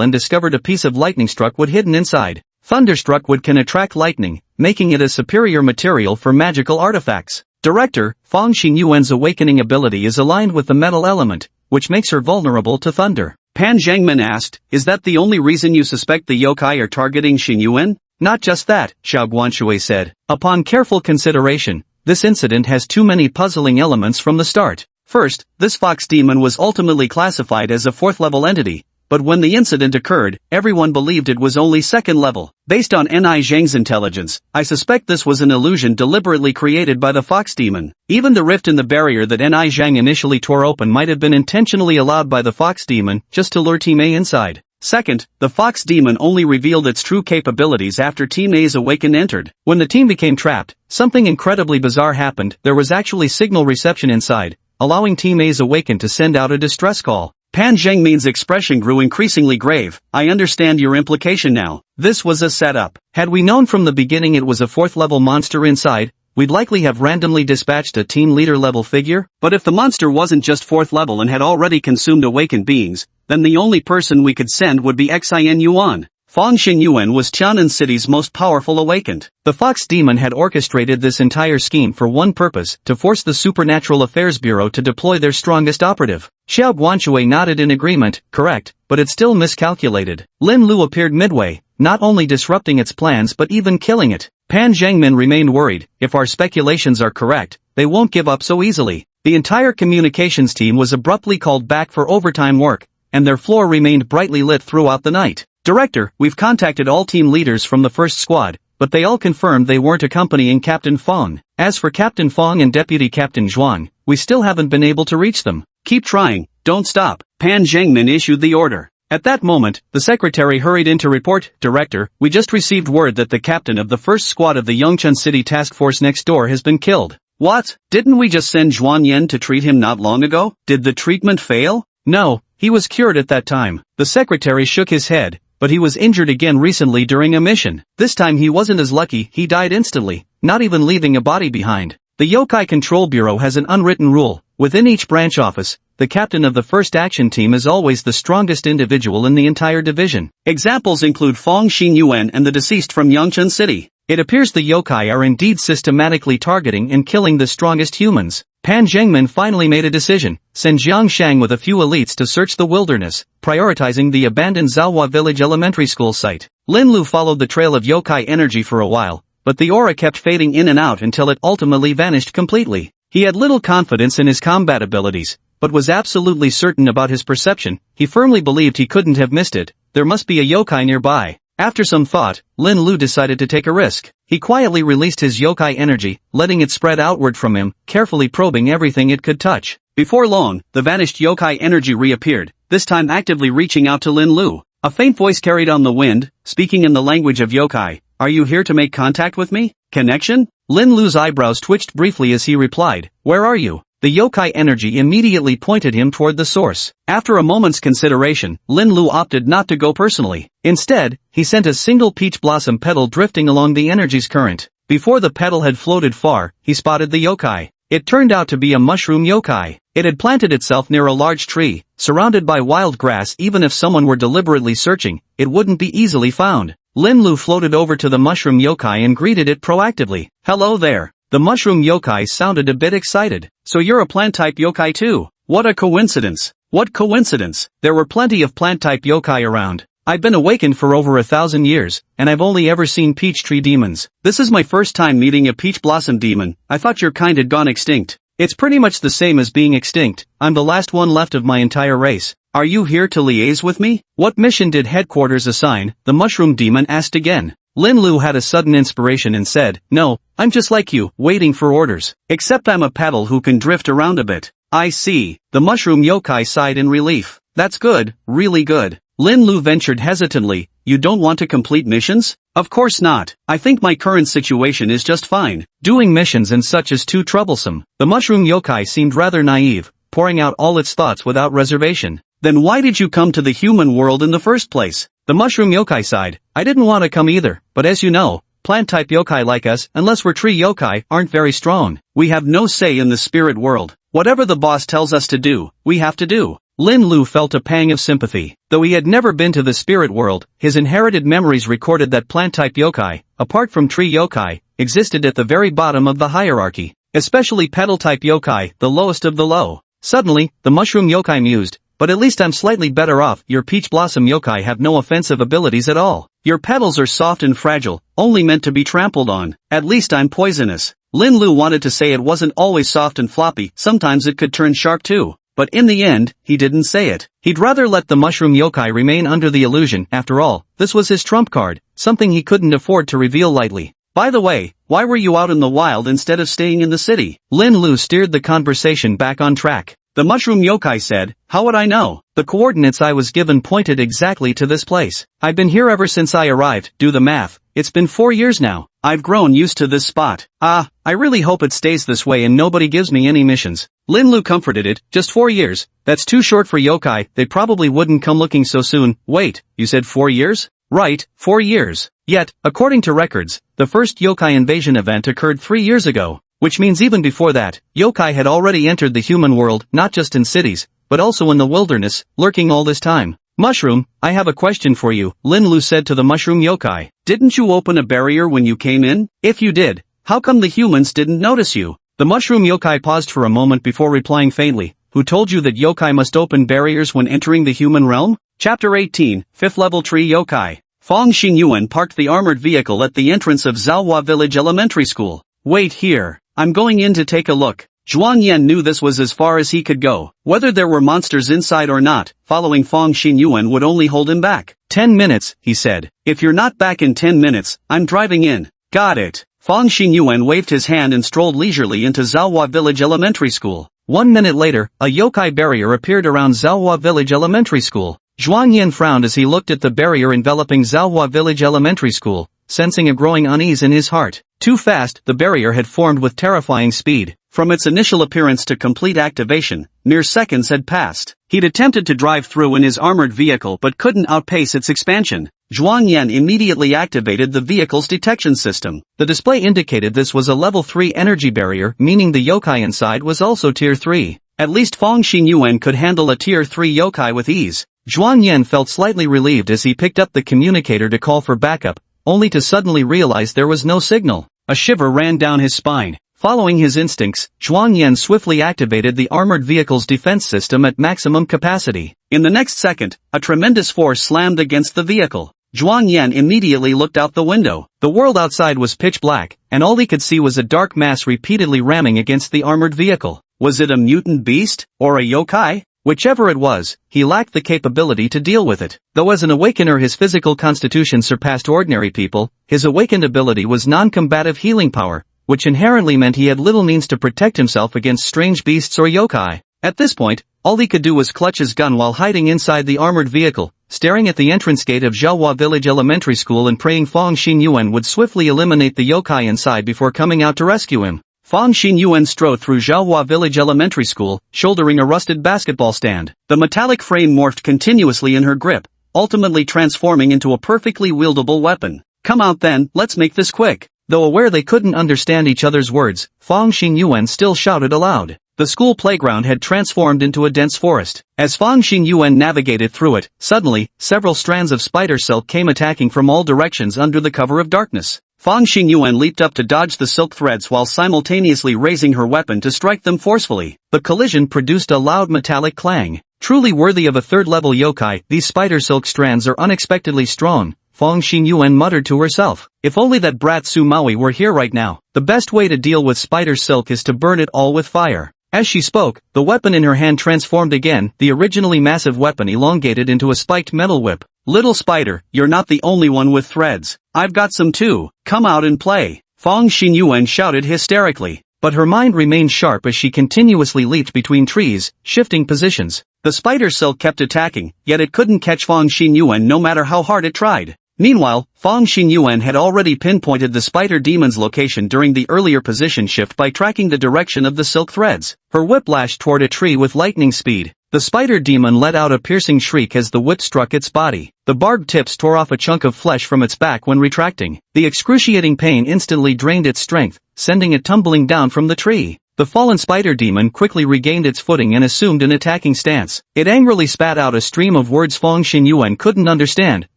A: and discovered a piece of lightning-struck wood hidden inside. Thunderstruck wood can attract lightning, making it a superior material for magical artifacts. Director, Fang Xingyuan's awakening ability is aligned with the metal element, which makes her vulnerable to thunder. Pan Zhengmin asked, Is that the only reason you suspect the yokai are targeting Xingyuan? Not just that, Xiao Guanxue said. Upon careful consideration, this incident has too many puzzling elements from the start. First, this fox demon was ultimately classified as a 4th level entity, but when the incident occurred, everyone believed it was only 2nd level. Based on Ni Zhang's intelligence, I suspect this was an illusion deliberately created by the fox demon. Even the rift in the barrier that Ni Zhang initially tore open might have been intentionally allowed by the fox demon, just to lure Team A inside. Second, the fox demon only revealed its true capabilities after Team A's awakened entered. When the team became trapped, something incredibly bizarre happened. There was actually signal reception inside, allowing Team A's awakened to send out a distress call. Pan Zhengmin's expression grew increasingly grave. I understand your implication now. This was a setup. Had we known from the beginning it was a 4th level monster inside, we'd likely have randomly dispatched a team leader level figure. But if the monster wasn't just 4th level and had already consumed awakened beings, then the only person we could send would be Xin Yuan. Fang Xingyuan was Tianan City's most powerful awakened. The Fox Demon had orchestrated this entire scheme for one purpose, to force the Supernatural Affairs Bureau to deploy their strongest operative. Xiao Guanxue nodded in agreement, correct, but it's still miscalculated. Lin Lu appeared midway, not only disrupting its plans but even killing it. Pan Zhengmin remained worried. If our speculations are correct, they won't give up so easily. The entire communications team was abruptly called back for overtime work, and their floor remained brightly lit throughout the night. Director, we've contacted all team leaders from the first squad, but they all confirmed they weren't accompanying Captain Fong. As for Captain Fong and Deputy Captain Zhuang, we still haven't been able to reach them. Keep trying, don't stop. Pan Zhengmin issued the order. At that moment, the secretary hurried in to report, Director, we just received word that the captain of the first squad of the Yongchun City task force next door has been killed. What? Didn't we just send Zhuang Yan to treat him not long ago? Did the treatment fail? No, He was cured at that time. The secretary shook his head, but he was injured again recently during a mission. This time he wasn't as lucky, he died instantly, not even leaving a body behind. The Yokai Control Bureau has an unwritten rule. Within each branch office, the captain of the first action team is always the strongest individual in the entire division. Examples include Fong Xinyuan and the deceased from Yangchun City. It appears the yokai are indeed systematically targeting and killing the strongest humans. Pan Zhengmin finally made a decision, send Jiang Shang with a few elites to search the wilderness, prioritizing the abandoned Zhaohua Village Elementary School site. Lin Lu followed the trail of yokai energy for a while, but the aura kept fading in and out until it ultimately vanished completely. He had little confidence in his combat abilities, but was absolutely certain about his perception. He firmly believed he couldn't have missed it. There must be a yokai nearby. After some thought, Lin Lu decided to take a risk. He quietly released his yokai energy, letting it spread outward from him, carefully probing everything it could touch. Before long, the vanished yokai energy reappeared, this time actively reaching out to Lin Lu. A faint voice carried on the wind, speaking in the language of yokai. Are you here to make contact with me? Connection? Lin Lu's eyebrows twitched briefly as he replied, where are you? The yokai energy immediately pointed him toward the source. After a moment's consideration, Lin Lu opted not to go personally. Instead, he sent a single peach blossom petal drifting along the energy's current. Before the petal had floated far, he spotted the yokai. It turned out to be a mushroom yokai. It had planted itself near a large tree, surrounded by wild grass. Even if someone were deliberately searching, it wouldn't be easily found. Lin Lu floated over to the mushroom yokai and greeted it proactively. Hello there. The mushroom yokai sounded a bit excited. So you're a plant-type yokai too? What a coincidence. What coincidence. There were plenty of plant-type yokai around. I've been awakened for over 1,000 years, and I've only ever seen peach tree demons. This is my first time meeting a peach blossom demon. I thought your kind had gone extinct. It's pretty much the same as being extinct. I'm the last one left of my entire race. Are you here to liaise with me? What mission did headquarters assign? The mushroom demon asked again. Lin Lu had a sudden inspiration and said, no, I'm just like you, waiting for orders. Except I'm a paddle who can drift around a bit. I see. The mushroom yokai sighed in relief. That's good, really good. Lin Lu ventured hesitantly, you don't want to complete missions? Of course not. I think my current situation is just fine. Doing missions and such is too troublesome. The mushroom yokai seemed rather naive, pouring out all its thoughts without reservation. Then why did you come to the human world in the first place? The mushroom yokai sighed. I didn't want to come either, but as you know, plant-type yokai like us, unless we're tree yokai, aren't very strong. We have no say in the spirit world. Whatever the boss tells us to do, we have to do. Lin Lu felt a pang of sympathy. Though he had never been to the spirit world, his inherited memories recorded that plant-type yokai, apart from tree yokai, existed at the very bottom of the hierarchy. Especially petal-type yokai, the lowest of the low. Suddenly, the mushroom yokai mused, but at least I'm slightly better off. Your peach blossom yokai have no offensive abilities at all. Your petals are soft and fragile, only meant to be trampled on. At least I'm poisonous. Lin Lu wanted to say it wasn't always soft and floppy, sometimes it could turn sharp too. But in the end, he didn't say it. He'd rather let the mushroom yokai remain under the illusion. After all, this was his trump card, something he couldn't afford to reveal lightly. By the way, why were you out in the wild instead of staying in the city? Lin Lu steered the conversation back on track. The mushroom yokai said, how would I know? The coordinates I was given pointed exactly to this place. I've been here ever since I arrived. Do the math. It's been 4 years now. I've grown used to this spot. I really hope it stays this way and nobody gives me any missions. Lin Lu comforted it. Just 4 years. That's too short for yokai. They probably wouldn't come looking so soon. Wait, you said 4 years? Right, 4 years. Yet, according to records, the first yokai invasion event occurred 3 years ago. Which means even before that, yokai had already entered the human world, not just in cities, but also in the wilderness, lurking all this time. Mushroom, I have a question for you, Lin Lu said to the mushroom yokai. Didn't you open a barrier when you came in? If you did, how come the humans didn't notice you? The mushroom yokai paused for a moment before replying faintly. Who told you that yokai must open barriers when entering the human realm? Chapter 18, 5th level tree yokai. Fong Xinyuan parked the armored vehicle at the entrance of Zhaohua Village Elementary School. Wait here. I'm going in to take a look. Zhuang Yan knew this was as far as he could go. Whether there were monsters inside or not, following Fong Xinyuan would only hold him back. 10 minutes, he said. If you're not back in 10 minutes, I'm driving in. Got it. Fong Xinyuan waved his hand and strolled leisurely into Zhaohua Village Elementary School. 1 minute later, a yokai barrier appeared around Zhaohua Village Elementary School. Zhuang Yan frowned as he looked at the barrier enveloping Zhaohua Village Elementary School, sensing a growing unease in his heart. Too fast, the barrier had formed with terrifying speed. From its initial appearance to complete activation, mere seconds had passed. He'd attempted to drive through in his armored vehicle but couldn't outpace its expansion. Zhuang Yan immediately activated the vehicle's detection system. The display indicated this was a level 3 energy barrier, meaning the yokai inside was also tier 3. At least Feng Xinyuan could handle a tier 3 yokai with ease. Zhuang Yan felt slightly relieved as he picked up the communicator to call for backup, only to suddenly realize there was no signal. A shiver ran down his spine. Following his instincts, Zhuang Yan swiftly activated the armored vehicle's defense system at maximum capacity. In the next second, a tremendous force slammed against the vehicle. Zhuang Yan immediately looked out the window. The world outside was pitch black, and all he could see was a dark mass repeatedly ramming against the armored vehicle. Was it a mutant beast, or a yokai? Whichever it was, he lacked the capability to deal with it. Though as an awakener his physical constitution surpassed ordinary people, his awakened ability was non-combative healing power, which inherently meant he had little means to protect himself against strange beasts or yokai. At this point, all he could do was clutch his gun while hiding inside the armored vehicle, staring at the entrance gate of Zhaohua Village Elementary School and praying Feng Xinyuan would swiftly eliminate the yokai inside before coming out to rescue him. Feng Xinyuan strode through Zhaohua Village Elementary School, shouldering a rusted basketball stand. The metallic frame morphed continuously in her grip, ultimately transforming into a perfectly wieldable weapon. Come out then, let's make this quick. Though aware they couldn't understand each other's words, Feng Xinyuan still shouted aloud. The school playground had transformed into a dense forest. As Feng Xinyuan navigated through it, suddenly, several strands of spider silk came attacking from all directions under the cover of darkness. Feng Xinyuan leaped up to dodge the silk threads while simultaneously raising her weapon to strike them forcefully. The collision produced a loud metallic clang. Truly worthy of a third-level yokai, these spider silk strands are unexpectedly strong, Feng Xinyuan muttered to herself. If only that brat Su Maui were here right now. The best way to deal with spider silk is to burn it all with fire. As she spoke, the weapon in her hand transformed again, the originally massive weapon elongated into a spiked metal whip. Little spider, you're not the only one with threads. I've got some too. Come out and play. Feng Xinyuan shouted hysterically. But her mind remained sharp as she continuously leaped between trees, shifting positions. The spider silk kept attacking, yet it couldn't catch Feng Xinyuan no matter how hard it tried. Meanwhile, Feng Xinyuan had already pinpointed the spider demon's location during the earlier position shift by tracking the direction of the silk threads. Her whip lashed toward a tree with lightning speed. The spider demon let out a piercing shriek as the whip struck its body. The barbed tips tore off a chunk of flesh from its back when retracting. The excruciating pain instantly drained its strength, sending it tumbling down from the tree. The fallen spider demon quickly regained its footing and assumed an attacking stance. It angrily spat out a stream of words Feng Xinyuan couldn't understand,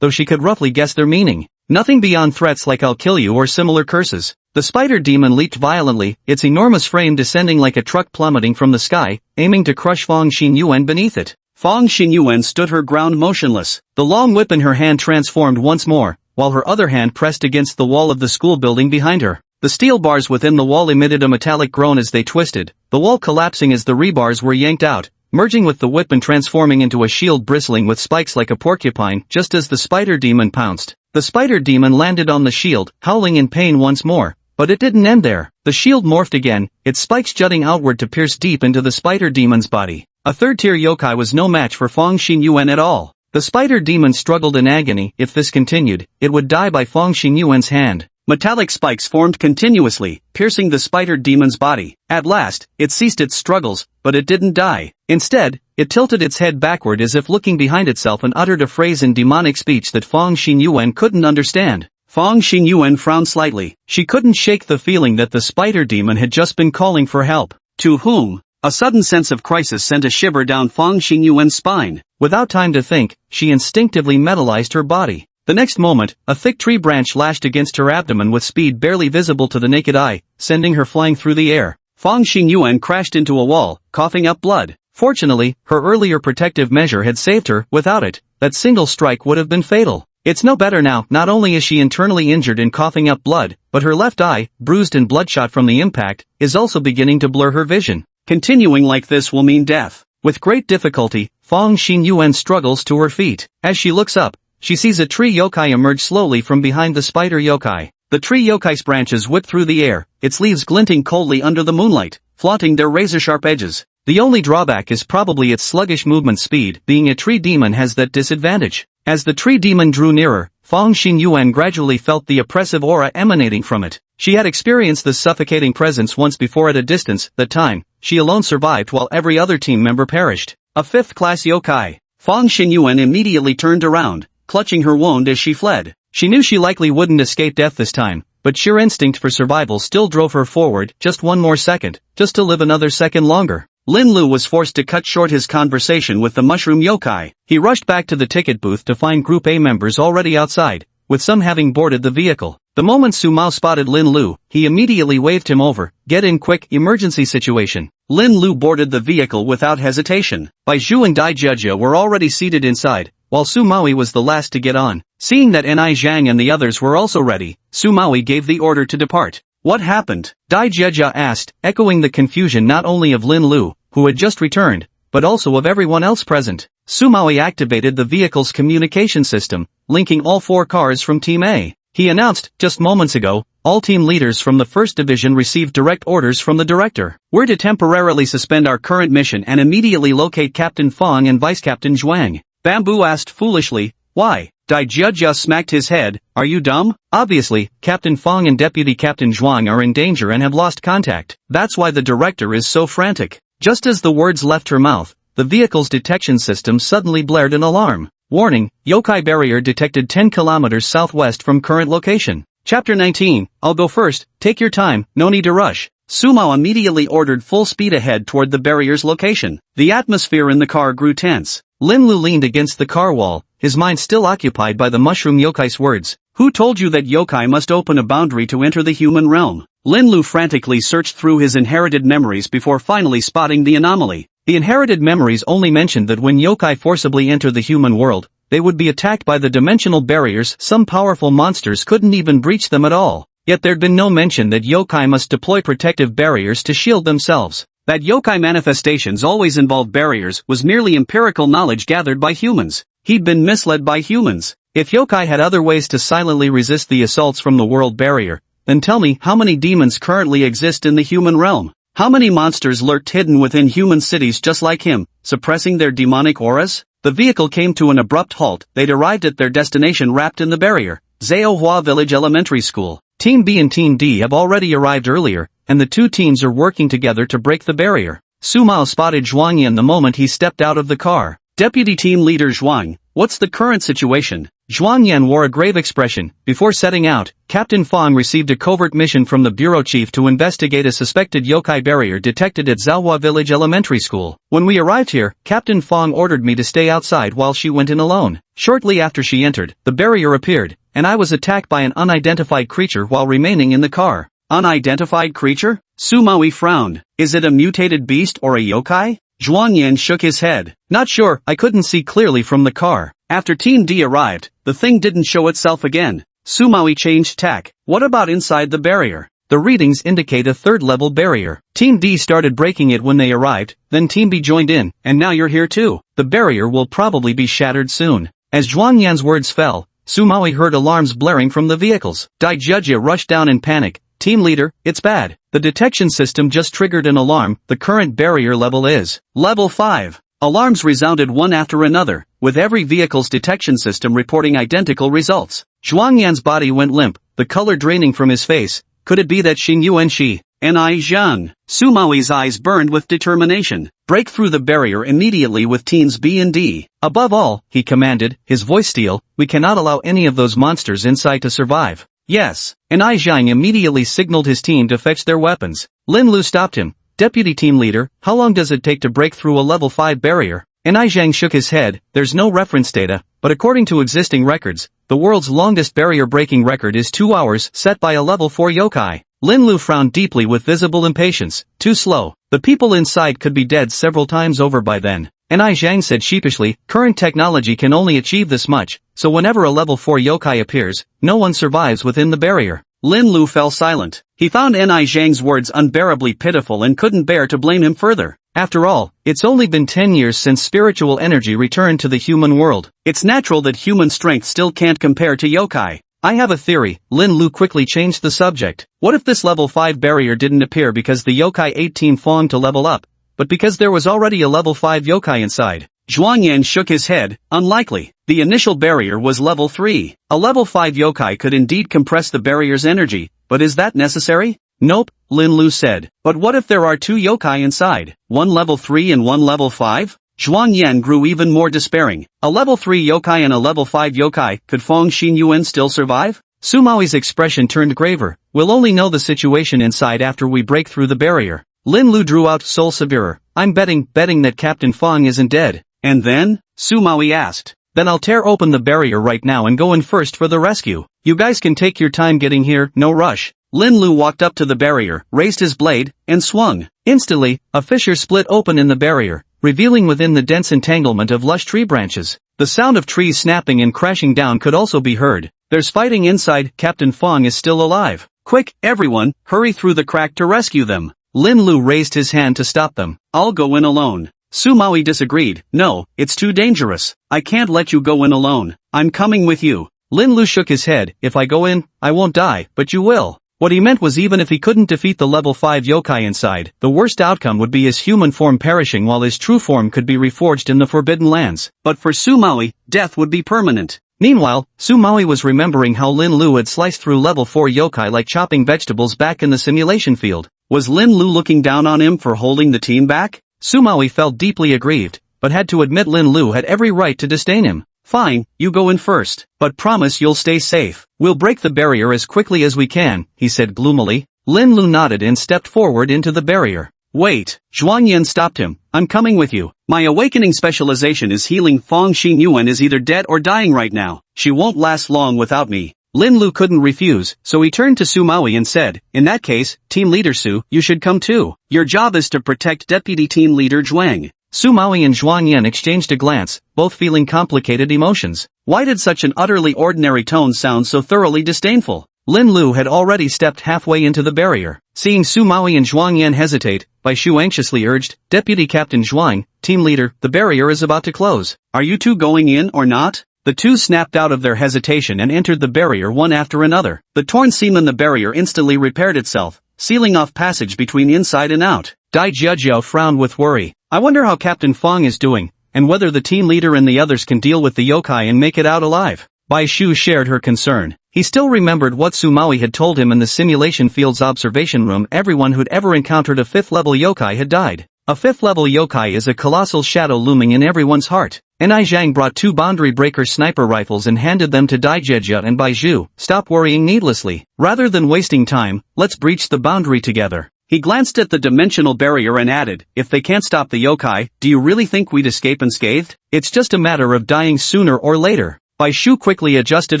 A: though she could roughly guess their meaning. Nothing beyond threats like "I'll kill you" or similar curses. The spider demon leaped violently, its enormous frame descending like a truck plummeting from the sky, aiming to crush Feng Xinyuan beneath it. Feng Xinyuan stood her ground motionless. The long whip in her hand transformed once more, while her other hand pressed against the wall of the school building behind her. The steel bars within the wall emitted a metallic groan as they twisted, the wall collapsing as the rebars were yanked out, merging with the whip and transforming into a shield bristling with spikes like a porcupine just as the spider demon pounced. The spider demon landed on the shield, howling in pain once more, but it didn't end there. The shield morphed again, its spikes jutting outward to pierce deep into the spider demon's body. A third-tier yokai was no match for Feng Xinyuan at all. The spider demon struggled in agony. If this continued, it would die by Feng Xinyuan's hand. Metallic spikes formed continuously, piercing the spider demon's body. At last, it ceased its struggles, but it didn't die. Instead, it tilted its head backward as if looking behind itself and uttered a phrase in demonic speech that Feng Xinyuan couldn't understand. Feng Xinyuan frowned slightly. She couldn't shake the feeling that the spider demon had just been calling for help. To whom? A sudden sense of crisis sent a shiver down Feng Xinyuan's spine. Without time to think, she instinctively metallized her body. The next moment, a thick tree branch lashed against her abdomen with speed barely visible to the naked eye, sending her flying through the air. Feng Xinyuan crashed into a wall, coughing up blood. Fortunately, her earlier protective measure had saved her. Without it, that single strike would have been fatal. It's no better now. Not only is she internally injured and coughing up blood, but her left eye, bruised and bloodshot from the impact, is also beginning to blur her vision. Continuing like this will mean death. With great difficulty, Feng Xinyuan struggles to her feet. As she looks up, she sees a tree yokai emerge slowly from behind the spider yokai. The tree yokai's branches whip through the air, its leaves glinting coldly under the moonlight, flaunting their razor-sharp edges. The only drawback is probably its sluggish movement speed. Being a tree demon has that disadvantage. As the tree demon drew nearer, Feng Xinyuan gradually felt the oppressive aura emanating from it. She had experienced this suffocating presence once before at a distance. That time, she alone survived while every other team member perished. A 5th class yokai. Fong Xinyuan immediately turned around, clutching her wound as she fled. She knew she likely wouldn't escape death this time, but sheer instinct for survival still drove her forward, just one more second, just to live another second longer. Lin Lu was forced to cut short his conversation with the mushroom yokai. He rushed back to the ticket booth to find Group A members already outside, with some having boarded the vehicle. The moment Su Mao spotted Lin Lu, he immediately waved him over. Get in quick, emergency situation. Lin Lu boarded the vehicle without hesitation. Bai Zhu and Dai Jia were already seated inside, while Su Maui was the last to get on. Seeing that Ni Zhang and the others were also ready, Su Maui gave the order to depart. What happened? Dai Jia asked, echoing the confusion not only of Lin Lu, who had just returned, but also of everyone else present. Su Maui activated the vehicle's communication system, linking all 4 cars from Team A. He announced, just moments ago, all team leaders from the first division received direct orders from the director. We're to temporarily suspend our current mission and immediately locate Captain Fong and Vice Captain Zhuang. Bamboo asked foolishly, why? Dai Jia smacked his head, are you dumb? Obviously, Captain Fong and Deputy Captain Zhuang are in danger and have lost contact. That's why the director is so frantic. Just as the words left her mouth, the vehicle's detection system suddenly blared an alarm. Warning, yokai barrier detected 10 kilometers southwest from current location. Chapter 19, I'll go first, take your time, no need to rush. Su Mao immediately ordered full speed ahead toward the barrier's location. The atmosphere in the car grew tense. Lin Lu leaned against the car wall, his mind still occupied by the mushroom yokai's words. Who told you that yokai must open a boundary to enter the human realm? Lin Lu frantically searched through his inherited memories before finally spotting the anomaly. The inherited memories only mentioned that when yokai forcibly enter the human world, they would be attacked by the dimensional barriers. Some powerful monsters couldn't even breach them at all. Yet there'd been no mention that yokai must deploy protective barriers to shield themselves. That yokai manifestations always involve barriers was merely empirical knowledge gathered by humans. He'd been misled by humans. If yokai had other ways to silently resist the assaults from the world barrier, then tell me how many demons currently exist in the human realm? How many monsters lurked hidden within human cities just like him, suppressing their demonic auras? The vehicle came to an abrupt halt. They'd arrived at their destination wrapped in the barrier. Zhaohua Village Elementary School. Team B and Team D have already arrived earlier, and the 2 teams are working together to break the barrier. Su Mao spotted Zhuang Yan the moment he stepped out of the car. Deputy Team Leader Zhuang, what's the current situation? Zhuang Yan wore a grave expression. Before setting out, Captain Fong received a covert mission from the bureau chief to investigate a suspected yokai barrier detected at Zhaohua Village Elementary School. When we arrived here, Captain Fong ordered me to stay outside while she went in alone. Shortly after she entered, the barrier appeared, and I was attacked by an unidentified creature while remaining in the car. Unidentified creature? Su Maui frowned. Is it a mutated beast or a yokai? Zhuang Yan shook his head. Not sure, I couldn't see clearly from the car. After Team D arrived, the thing didn't show itself again. Su Maui changed tack. What about inside the barrier? The readings indicate a 3rd-level barrier. Team D started breaking it when they arrived, then Team B joined in, and now you're here too. The barrier will probably be shattered soon. As Zhuang Yan's words fell, Su Maui heard alarms blaring from the vehicles. Dai Jia rushed down in panic. Team leader, it's bad. The detection system just triggered an alarm. The current barrier level is Level 5. Alarms resounded one after another, with every vehicle's detection system reporting identical results. Zhuang Yan's body went limp, the color draining from his face. Could it be that Xing and Shi, Ni Zhang? Su Maoi's eyes burned with determination. Break through the barrier immediately with teams B and D. Above all, he commanded, his voice steel, we cannot allow any of those monsters inside to survive. Yes. Ni Zhang immediately signaled his team to fetch their weapons. Lin Lu stopped him. Deputy team leader, how long does it take to break through a level 5 barrier? Ni Zhang shook his head. There's no reference data, but according to existing records, the world's longest barrier breaking record is 2 hours, set by a level 4 yokai. Lin Lu frowned deeply with visible impatience. Too slow. The people inside could be dead several times over by then. Ni Zhang said sheepishly, current technology can only achieve this much, so whenever a level 4 yokai appears, no one survives within the barrier. Lin Lu fell silent. He found Ni Zhang's words unbearably pitiful and couldn't bear to blame him further. After all, it's only been 10 years since spiritual energy returned to the human world. It's natural that human strength still can't compare to yokai. I have a theory. Lin Lu quickly changed the subject. What if this level 5 barrier didn't appear because the yokai 8 team fawned to level up, but because there was already a level 5 yokai inside? Zhuang Yan shook his head. Unlikely. The initial barrier was level 3. A level 5 yokai could indeed compress the barrier's energy, but is that necessary? Nope, Lin Lu said. But what if there are 2 yokai inside? One level 3 and one level 5? Zhuang Yan grew even more despairing. A level 3 yokai and a level 5 yokai, could Feng Xinyuan still survive? Sumaoi's expression turned graver. We'll only know the situation inside after we break through the barrier. Lin Lu drew out Soul Severer. I'm betting that Captain Feng isn't dead. And then? Sumaoi asked. Then I'll tear open the barrier right now and go in first for the rescue. You guys can take your time getting here, no rush. Lin Lu walked up to the barrier, raised his blade, and swung. Instantly, a fissure split open in the barrier, revealing within the dense entanglement of lush tree branches. The sound of trees snapping and crashing down could also be heard. There's fighting inside. Captain Feng is still alive. Quick, everyone, hurry through the crack to rescue them. Lin Lu raised his hand to stop them. I'll go in alone. Sumaoi disagreed. No, it's too dangerous. I can't let you go in alone. I'm coming with you. Lin Lu shook his head. If I go in, I won't die, but you will. What he meant was even if he couldn't defeat the level 5 yokai inside, the worst outcome would be his human form perishing while his true form could be reforged in the Forbidden Lands. But for Sumaoi, death would be permanent. Meanwhile, Sumaoi was remembering how Lin Lu had sliced through level 4 yokai like chopping vegetables back in the simulation field. Was Lin Lu looking down on him for holding the team back? Sumaoi felt deeply aggrieved, but had to admit Lin Lu had every right to disdain him. Fine, you go in first, but promise you'll stay safe. We'll break the barrier as quickly as we can, he said gloomily. Lin Lu nodded and stepped forward into the barrier. Wait, Zhuang Yan stopped him. I'm coming with you. My awakening specialization is healing. Feng Xinyuan is either dead or dying right now. She won't last long without me. Lin Lu couldn't refuse, so he turned to Sumaoi and said, in that case, Team Leader Su, you should come too. Your job is to protect Deputy Team Leader Zhuang. Sumaoi and Zhuang Yan exchanged a glance, both feeling complicated emotions. Why did such an utterly ordinary tone sound so thoroughly disdainful? Lin Lu had already stepped halfway into the barrier. Seeing Sumaoi and Zhuang Yan hesitate, Bai Shu anxiously urged, Deputy Captain Zhuang, Team Leader, the barrier is about to close. Are you two going in or not? The two snapped out of their hesitation and entered the barrier one after another. The torn seam in the barrier instantly repaired itself, sealing off passage between inside and out. Dai Jiajiao frowned with worry. I wonder how Captain Feng is doing, and whether the team leader and the others can deal with the yokai and make it out alive. Bai Shu shared her concern. He still remembered what Sumaoi had told him in the simulation field's observation room. Everyone who'd ever encountered a 5th level yokai had died. A 5th level yokai is a colossal shadow looming in everyone's heart. Enai Zhang brought 2 boundary breaker sniper rifles and handed them to Dai Jejia and Bai Zhu. Stop worrying needlessly. Rather than wasting time, let's breach the boundary together. He glanced at the dimensional barrier and added, if they can't stop the yokai, do you really think we'd escape unscathed? It's just a matter of dying sooner or later. Bai Shu quickly adjusted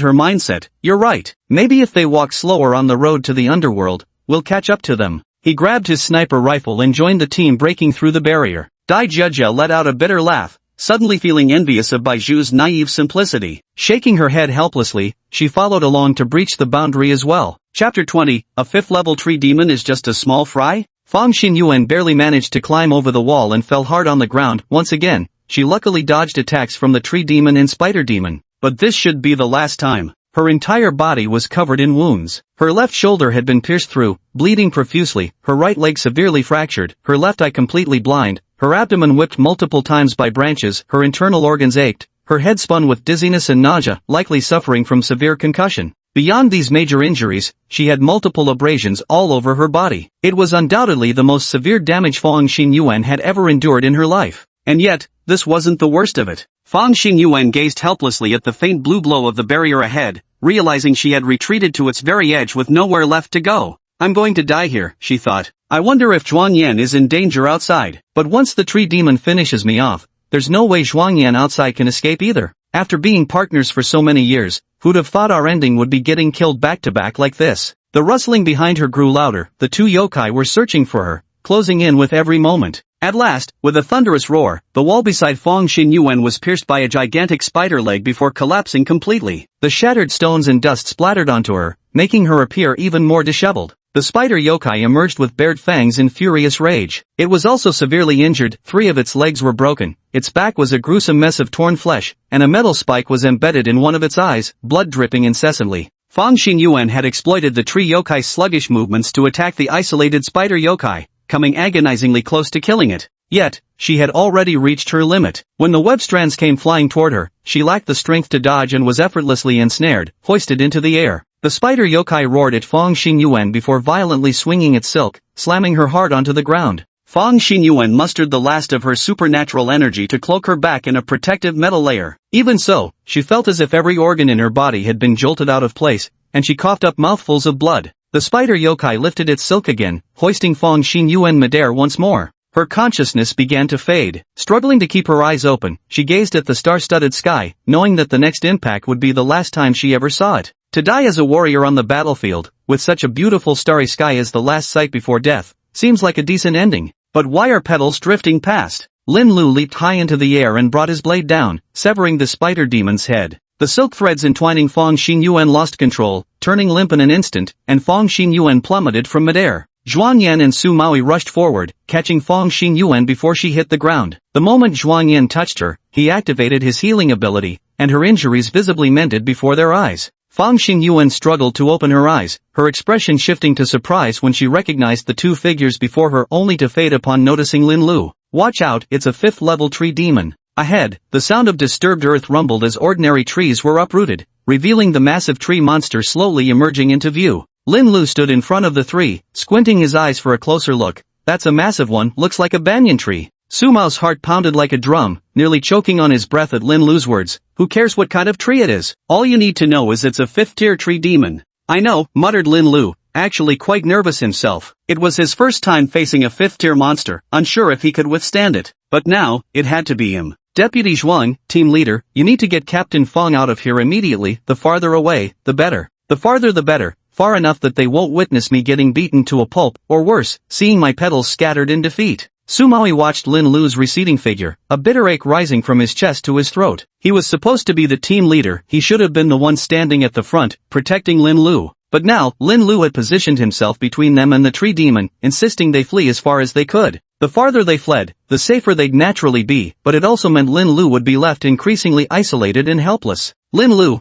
A: her mindset. You're right. Maybe if they walk slower on the road to the underworld, we'll catch up to them. He grabbed his sniper rifle and joined the team breaking through the barrier. Dai Jejia let out a bitter laugh, suddenly feeling envious of Bai Zhu's naive simplicity. Shaking her head helplessly, she followed along to breach the boundary as well. Chapter 20, a 5th level tree demon is just a small fry? Feng Xinyuan barely managed to climb over the wall and fell hard on the ground. Once again, she luckily dodged attacks from the tree demon and spider demon. But this should be the last time. Her entire body was covered in wounds. Her left shoulder had been pierced through, bleeding profusely, her right leg severely fractured, her left eye completely blind, her abdomen whipped multiple times by branches, her internal organs ached, her head spun with dizziness and nausea, likely suffering from severe concussion. Beyond these major injuries, she had multiple abrasions all over her body. It was undoubtedly the most severe damage Feng Xinyuan had ever endured in her life. And yet, this wasn't the worst of it. Feng Xinyuan gazed helplessly at the faint blue glow of the barrier ahead, realizing she had retreated to its very edge with nowhere left to go. I'm going to die here, she thought. I wonder if Zhuang Yan is in danger outside. But once the tree demon finishes me off, there's no way Zhuang Yan outside can escape either. After being partners for so many years, who'd have thought our ending would be getting killed back to back like this? The rustling behind her grew louder. The 2 yokai were searching for her, closing in with every moment. At last, with a thunderous roar, the wall beside Feng Xinyuan was pierced by a gigantic spider leg before collapsing completely. The shattered stones and dust splattered onto her, making her appear even more disheveled. The spider yokai emerged with bared fangs in furious rage. It was also severely injured. 3 of its legs were broken, its back was a gruesome mess of torn flesh, and a metal spike was embedded in one of its eyes, blood dripping incessantly. Feng Xinyuan had exploited the tree yokai's sluggish movements to attack the isolated spider yokai, coming agonizingly close to killing it. Yet, she had already reached her limit. When the web strands came flying toward her, she lacked the strength to dodge and was effortlessly ensnared, hoisted into the air. The spider yokai roared at Feng Xinyuan before violently swinging its silk, slamming her hard onto the ground. Fang Xinyuan mustered the last of her supernatural energy to cloak her back in a protective metal layer. Even so, she felt as if every organ in her body had been jolted out of place, and she coughed up mouthfuls of blood. The spider yokai lifted its silk again, hoisting Fang Xinyuan midair once more. Her consciousness began to fade. Struggling to keep her eyes open, she gazed at the star-studded sky, knowing that the next impact would be the last time she ever saw it. To die as a warrior on the battlefield, with such a beautiful starry sky as the last sight before death, seems like a decent ending. But why are petals drifting past? Lin Lu leaped high into the air and brought his blade down, severing the spider demon's head. The silk threads entwining Fang Xinyuan lost control, turning limp in an instant, and Fang Xinyuan plummeted from midair. Zhuangyan and Su Maui rushed forward, catching Fang Xinyuan before she hit the ground. The moment Zhuangyan touched her, he activated his healing ability, and her injuries visibly mended before their eyes. Fang Xinyuan struggled to open her eyes, her expression shifting to surprise when she recognized the two figures before her only to fade upon noticing Lin Lu. Watch out, it's a 5th-level tree demon. Ahead, the sound of disturbed earth rumbled as ordinary trees were uprooted, revealing the massive tree monster slowly emerging into view. Lin Lu stood in front of the three, squinting his eyes for a closer look. That's a massive one, looks like a banyan tree. Su Mao's heart pounded like a drum, nearly choking on his breath at Lin Lu's words. Who cares what kind of tree it is? All you need to know is it's a 5th-tier tree demon. I know, muttered Lin Lu, actually quite nervous himself. It was his first time facing a 5th-tier monster, unsure if he could withstand it. But now, it had to be him. Deputy Zhuang, team leader, you need to get Captain Feng out of here immediately. The farther away, the better. The farther the better. Far enough that they won't witness me getting beaten to a pulp, or worse, seeing my petals scattered in defeat. Su Maui watched Lin Lu's receding figure, a bitter ache rising from his chest to his throat. He was supposed to be the team leader, he should have been the one standing at the front, protecting Lin Lu. But now, Lin Lu had positioned himself between them and the tree demon, insisting they flee as far as they could. The farther they fled, the safer they'd naturally be, but it also meant Lin Lu would be left increasingly isolated and helpless. Lin Lu,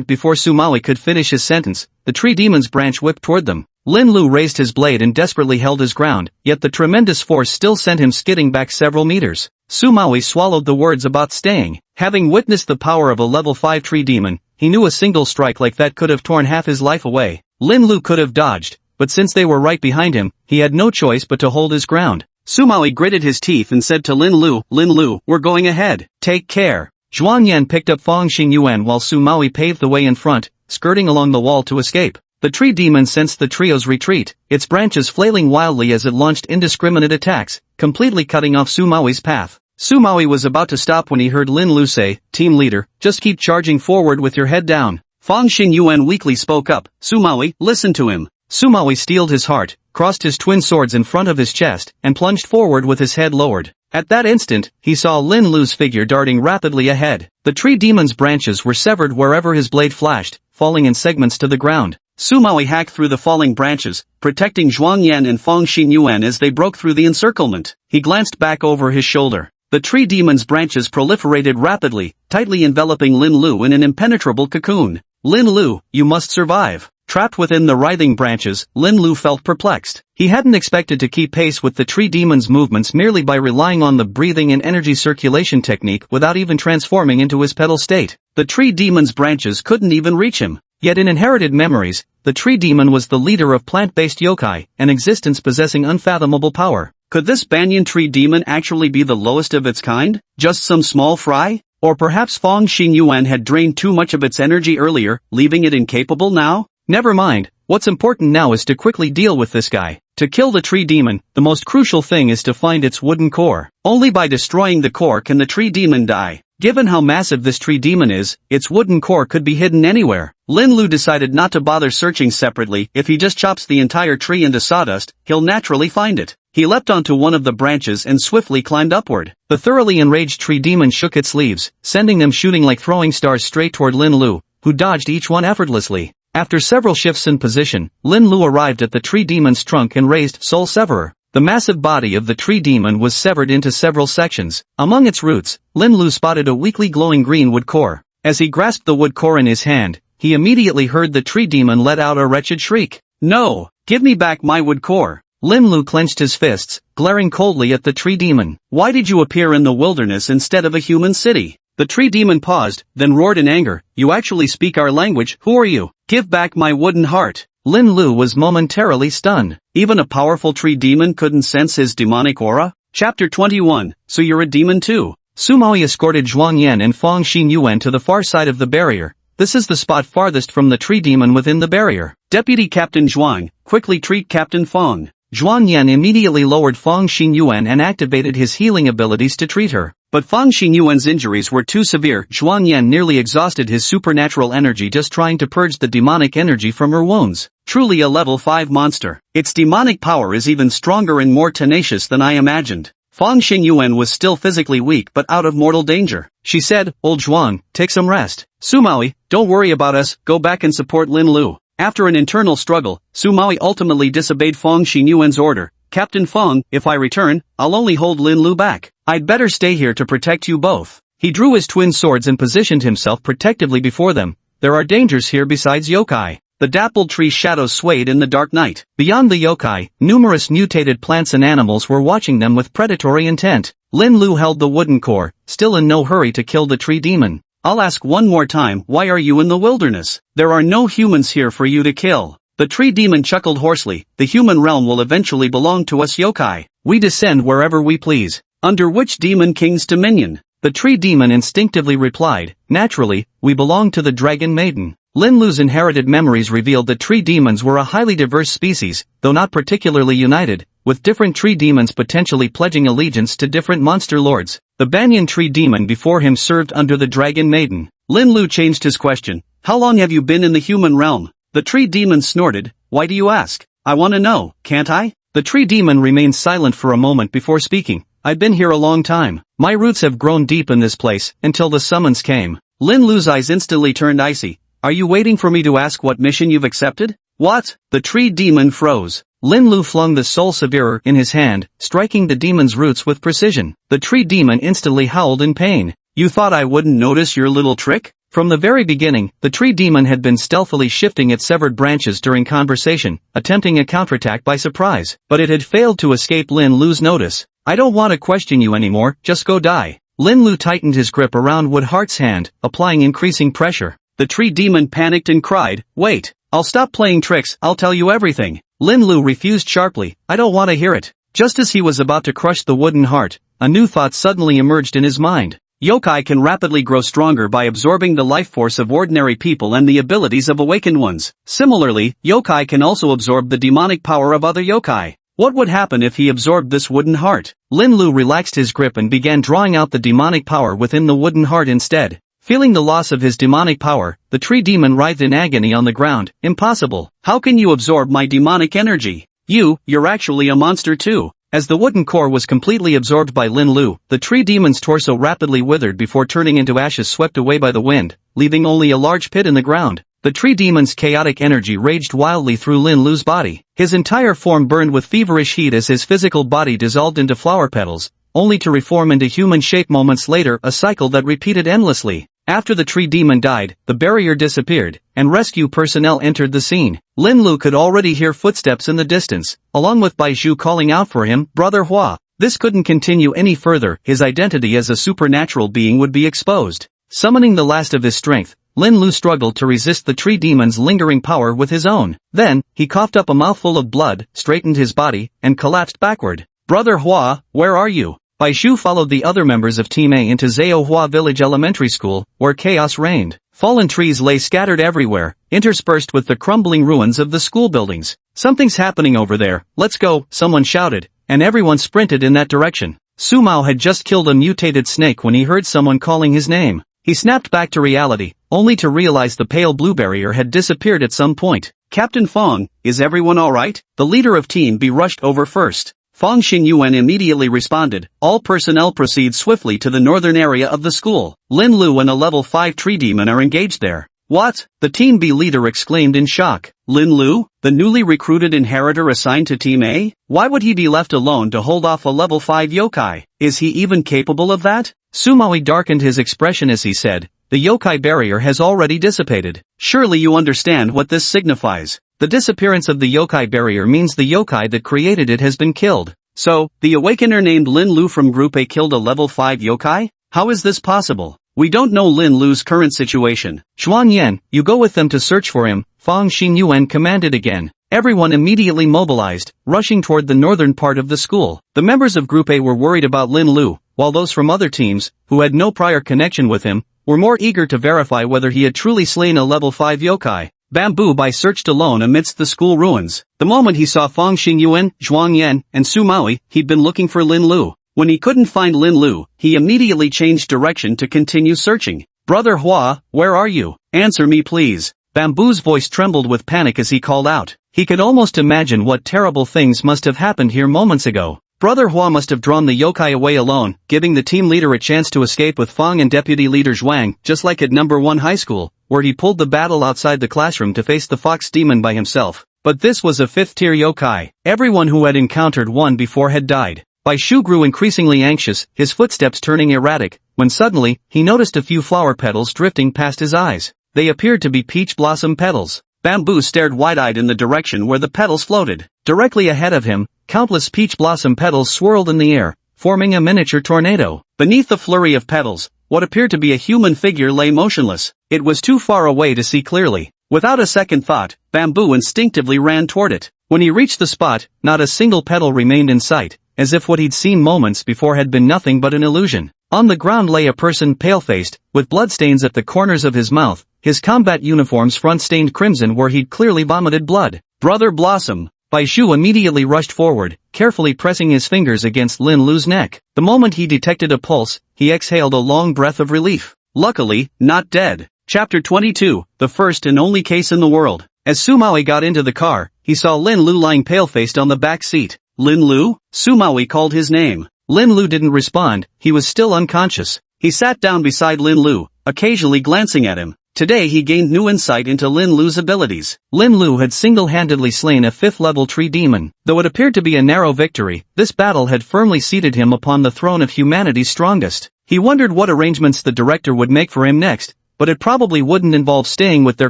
A: before Su Maui could finish his sentence, the tree demon's branch whipped toward them. Lin Lu raised his blade and desperately held his ground, yet the tremendous force still sent him skidding back several meters. Su Maui swallowed the words about staying. Having witnessed the power of a level 5 tree demon, he knew a single strike like that could have torn half his life away. Lin Lu could have dodged, but since they were right behind him, he had no choice but to hold his ground. Su Maui gritted his teeth and said to Lin Lu, we're going ahead. Take care. Zhuangyan picked up Fang Xinyuan while Su Maui paved the way in front, skirting along the wall to escape. The tree demon sensed the trio's retreat, its branches flailing wildly as it launched indiscriminate attacks, completely cutting off Su Maui's path. Su Maui was about to stop when he heard Lin Lu say, "Team leader, just keep charging forward with your head down." Fang Xinyuan weakly spoke up, "Su Maui, listen to him." Su Maui steeled his heart, crossed his twin swords in front of his chest, and plunged forward with his head lowered. At that instant, he saw Lin Lu's figure darting rapidly ahead. The tree demon's branches were severed wherever his blade flashed, falling in segments to the ground. Su Maui hacked through the falling branches, protecting Zhuangyan and Fang Xinyuan as they broke through the encirclement. He glanced back over his shoulder. The tree demon's branches proliferated rapidly, tightly enveloping Lin Lu in an impenetrable cocoon. "Lin Lu, you must survive." Trapped within the writhing branches, Lin Lu felt perplexed. He hadn't expected to keep pace with the tree demon's movements merely by relying on the breathing and energy circulation technique without even transforming into his petal state. The tree demon's branches couldn't even reach him. Yet in inherited memories, the tree demon was the leader of plant-based yokai, an existence possessing unfathomable power. Could this banyan tree demon actually be the lowest of its kind? Just some small fry? Or perhaps Fang Xinyuan had drained too much of its energy earlier, leaving it incapable now? Never mind, what's important now is to quickly deal with this guy. To kill the tree demon, the most crucial thing is to find its wooden core. Only by destroying the core can the tree demon die. Given how massive this tree demon is, its wooden core could be hidden anywhere. Lin Lu decided not to bother searching separately. If he just chops the entire tree into sawdust, he'll naturally find it. He leapt onto one of the branches and swiftly climbed upward. The thoroughly enraged tree demon shook its leaves, sending them shooting like throwing stars straight toward Lin Lu, who dodged each one effortlessly. After several shifts in position, Lin Lu arrived at the tree demon's trunk and raised Soul Severer. The massive body of the tree demon was severed into several sections. Among its roots, Lin Lu spotted a weakly glowing green wood core. As he grasped the wood core in his hand, he immediately heard the tree demon let out a wretched shriek. "No! Give me back my wood core!" Lin Lu clenched his fists, glaring coldly at the tree demon. "Why did you appear in the wilderness instead of a human city?" The tree demon paused, then roared in anger, "You actually speak our language, who are you? Give back my wooden heart!" Lin Lu was momentarily stunned. Even a powerful tree demon couldn't sense his demonic aura? Chapter 21, So you're a demon too. Sumaoi escorted Zhuang Yan and Fang Xinyuan to the far side of the barrier. This is the spot farthest from the tree demon within the barrier. Deputy Captain Zhuang, quickly treat Captain Fang. Zhuang Yan immediately lowered Fang Xinyuan and activated his healing abilities to treat her. But Fang Xinyuan's injuries were too severe. Zhuang Yan nearly exhausted his supernatural energy just trying to purge the demonic energy from her wounds. Truly a level 5 monster. Its demonic power is even stronger and more tenacious than I imagined. Fang Xinyuan was still physically weak but out of mortal danger. She said, Old Zhuang, take some rest. Sumaoi, don't worry about us, go back and support Lin Lu. After an internal struggle, Sumaoi ultimately disobeyed Fang Xinyuan's order. Captain Fang, if I return, I'll only hold Lin Lu back. I'd better stay here to protect you both. He drew his twin swords and positioned himself protectively before them. There are dangers here besides yokai. The dappled tree shadows swayed in the dark night. Beyond the yokai, numerous mutated plants and animals were watching them with predatory intent. Lin Lu held the wooden core, still in no hurry to kill the tree demon. I'll ask one more time, why are you in the wilderness? There are no humans here for you to kill. The tree demon chuckled hoarsely, the human realm will eventually belong to us yokai. We descend wherever we please. Under which demon king's dominion? The tree demon instinctively replied, naturally, we belong to the dragon maiden. Lin Lu's inherited memories revealed that tree demons were a highly diverse species, though not particularly united, with different tree demons potentially pledging allegiance to different monster lords. The banyan tree demon before him served under the dragon maiden. Lin Lu changed his question, how long have you been in the human realm? The tree demon snorted, why do you ask? I want to know, can't I? The tree demon remained silent for a moment before speaking. I've been here a long time. My roots have grown deep in this place, until the summons came. Lin Lu's eyes instantly turned icy. Are you waiting for me to ask what mission you've accepted? What? The tree demon froze. Lin Lu flung the soul severer in his hand, striking the demon's roots with precision. The tree demon instantly howled in pain. You thought I wouldn't notice your little trick? From the very beginning, the tree demon had been stealthily shifting its severed branches during conversation, attempting a counterattack by surprise. But it had failed to escape Lin Lu's notice. I don't want to question you anymore, just go die. Lin Lu tightened his grip around Woodheart's hand, applying increasing pressure. The tree demon panicked and cried, wait, I'll stop playing tricks, I'll tell you everything. Lin Lu refused sharply, I don't want to hear it. Just as he was about to crush the wooden heart, a new thought suddenly emerged in his mind. Yokai can rapidly grow stronger by absorbing the life force of ordinary people and the abilities of awakened ones. Similarly, yokai can also absorb the demonic power of other yokai. What would happen if he absorbed this wooden heart? Lin Lu relaxed his grip and began drawing out the demonic power within the wooden heart instead. Feeling the loss of his demonic power, the tree demon writhed in agony on the ground. Impossible. How can you absorb my demonic energy? You're actually a monster too. As the wooden core was completely absorbed by Lin Lu, the tree demon's torso rapidly withered before turning into ashes swept away by the wind, leaving only a large pit in the ground. The tree demon's chaotic energy raged wildly through Lin Lu's body. His entire form burned with feverish heat as his physical body dissolved into flower petals, only to reform into human shape moments later, a cycle that repeated endlessly. After the tree demon died, the barrier disappeared, and rescue personnel entered the scene. Lin Lu could already hear footsteps in the distance, along with Baizhu calling out for him, Brother Hua. This couldn't continue any further, his identity as a supernatural being would be exposed. Summoning the last of his strength, Lin Lu struggled to resist the tree demon's lingering power with his own. Then, he coughed up a mouthful of blood, straightened his body, and collapsed backward. Brother Hua, where are you? Baizhu followed the other members of Team A into Zhaohua Village Elementary School, where chaos reigned. Fallen trees lay scattered everywhere, interspersed with the crumbling ruins of the school buildings. Something's happening over there, let's go, someone shouted, and everyone sprinted in that direction. Sumao had just killed a mutated snake when he heard someone calling his name. He snapped back to reality, only to realize the pale blue barrier had disappeared at some point. Captain Fang, is everyone alright? The leader of Team B rushed over first. Fang Xinyuan immediately responded, all personnel proceed swiftly to the northern area of the school. Lin Lu and a level 5 tree demon are engaged there. What? The Team B leader exclaimed in shock. Lin Lu, the newly recruited inheritor assigned to Team A? Why would he be left alone to hold off a level 5 yokai? Is he even capable of that? Sumaoi darkened his expression as he said, the yokai barrier has already dissipated. Surely you understand what this signifies. The disappearance of the yokai barrier means the yokai that created it has been killed. So, the awakener named Lin Lu from Group A killed a level 5 yokai? How is this possible? We don't know Lin Lu's current situation. Xuan Yan, you go with them to search for him. Fang Xingyuan commanded again. Everyone immediately mobilized, rushing toward the northern part of the school. The members of Group A were worried about Lin Lu, while those from other teams, who had no prior connection with him, were more eager to verify whether he had truly slain a level 5 yokai. Bamboo Bai searched alone amidst the school ruins. The moment he saw Fang Xingyuan, Zhuang Yan, and Su Maui, he'd been looking for Lin Lu. When he couldn't find Lin Lu, he immediately changed direction to continue searching. Brother Hua, where are you? Answer me please. Bamboo's voice trembled with panic as he called out. He could almost imagine what terrible things must have happened here moments ago. Brother Hua must have drawn the yokai away alone, giving the team leader a chance to escape with Fang and deputy leader Zhuang, just like at number 1 high school, where he pulled the battle outside the classroom to face the fox demon by himself. But this was a 5th-tier yokai. Everyone who had encountered one before had died. Bai Shu grew increasingly anxious, his footsteps turning erratic, when suddenly, he noticed a few flower petals drifting past his eyes. They appeared to be peach blossom petals. Bamboo stared wide-eyed in the direction where the petals floated. Directly ahead of him, countless peach blossom petals swirled in the air, forming a miniature tornado. Beneath the flurry of petals, what appeared to be a human figure lay motionless. It was too far away to see clearly. Without a second thought, Bamboo instinctively ran toward it. When he reached the spot, not a single petal remained in sight, as if what he'd seen moments before had been nothing but an illusion. On the ground lay a person pale-faced, with bloodstains at the corners of his mouth, his combat uniform's front stained crimson where he'd clearly vomited blood. Brother Blossom! Bai Shu immediately rushed forward, carefully pressing his fingers against Lin Lu's neck. The moment he detected a pulse, he exhaled a long breath of relief. Luckily, not dead. Chapter 22, the first and only case in the world. As Su Maui got into the car, he saw Lin Lu lying pale-faced on the back seat. Lin Lu? Su Maui called his name. Lin Lu didn't respond, he was still unconscious. He sat down beside Lin Lu, occasionally glancing at him. Today he gained new insight into Lin Lu's abilities. Lin Lu had single-handedly slain a 5th-level tree demon. Though it appeared to be a narrow victory, this battle had firmly seated him upon the throne of humanity's strongest. He wondered what arrangements the director would make for him next, but it probably wouldn't involve staying with their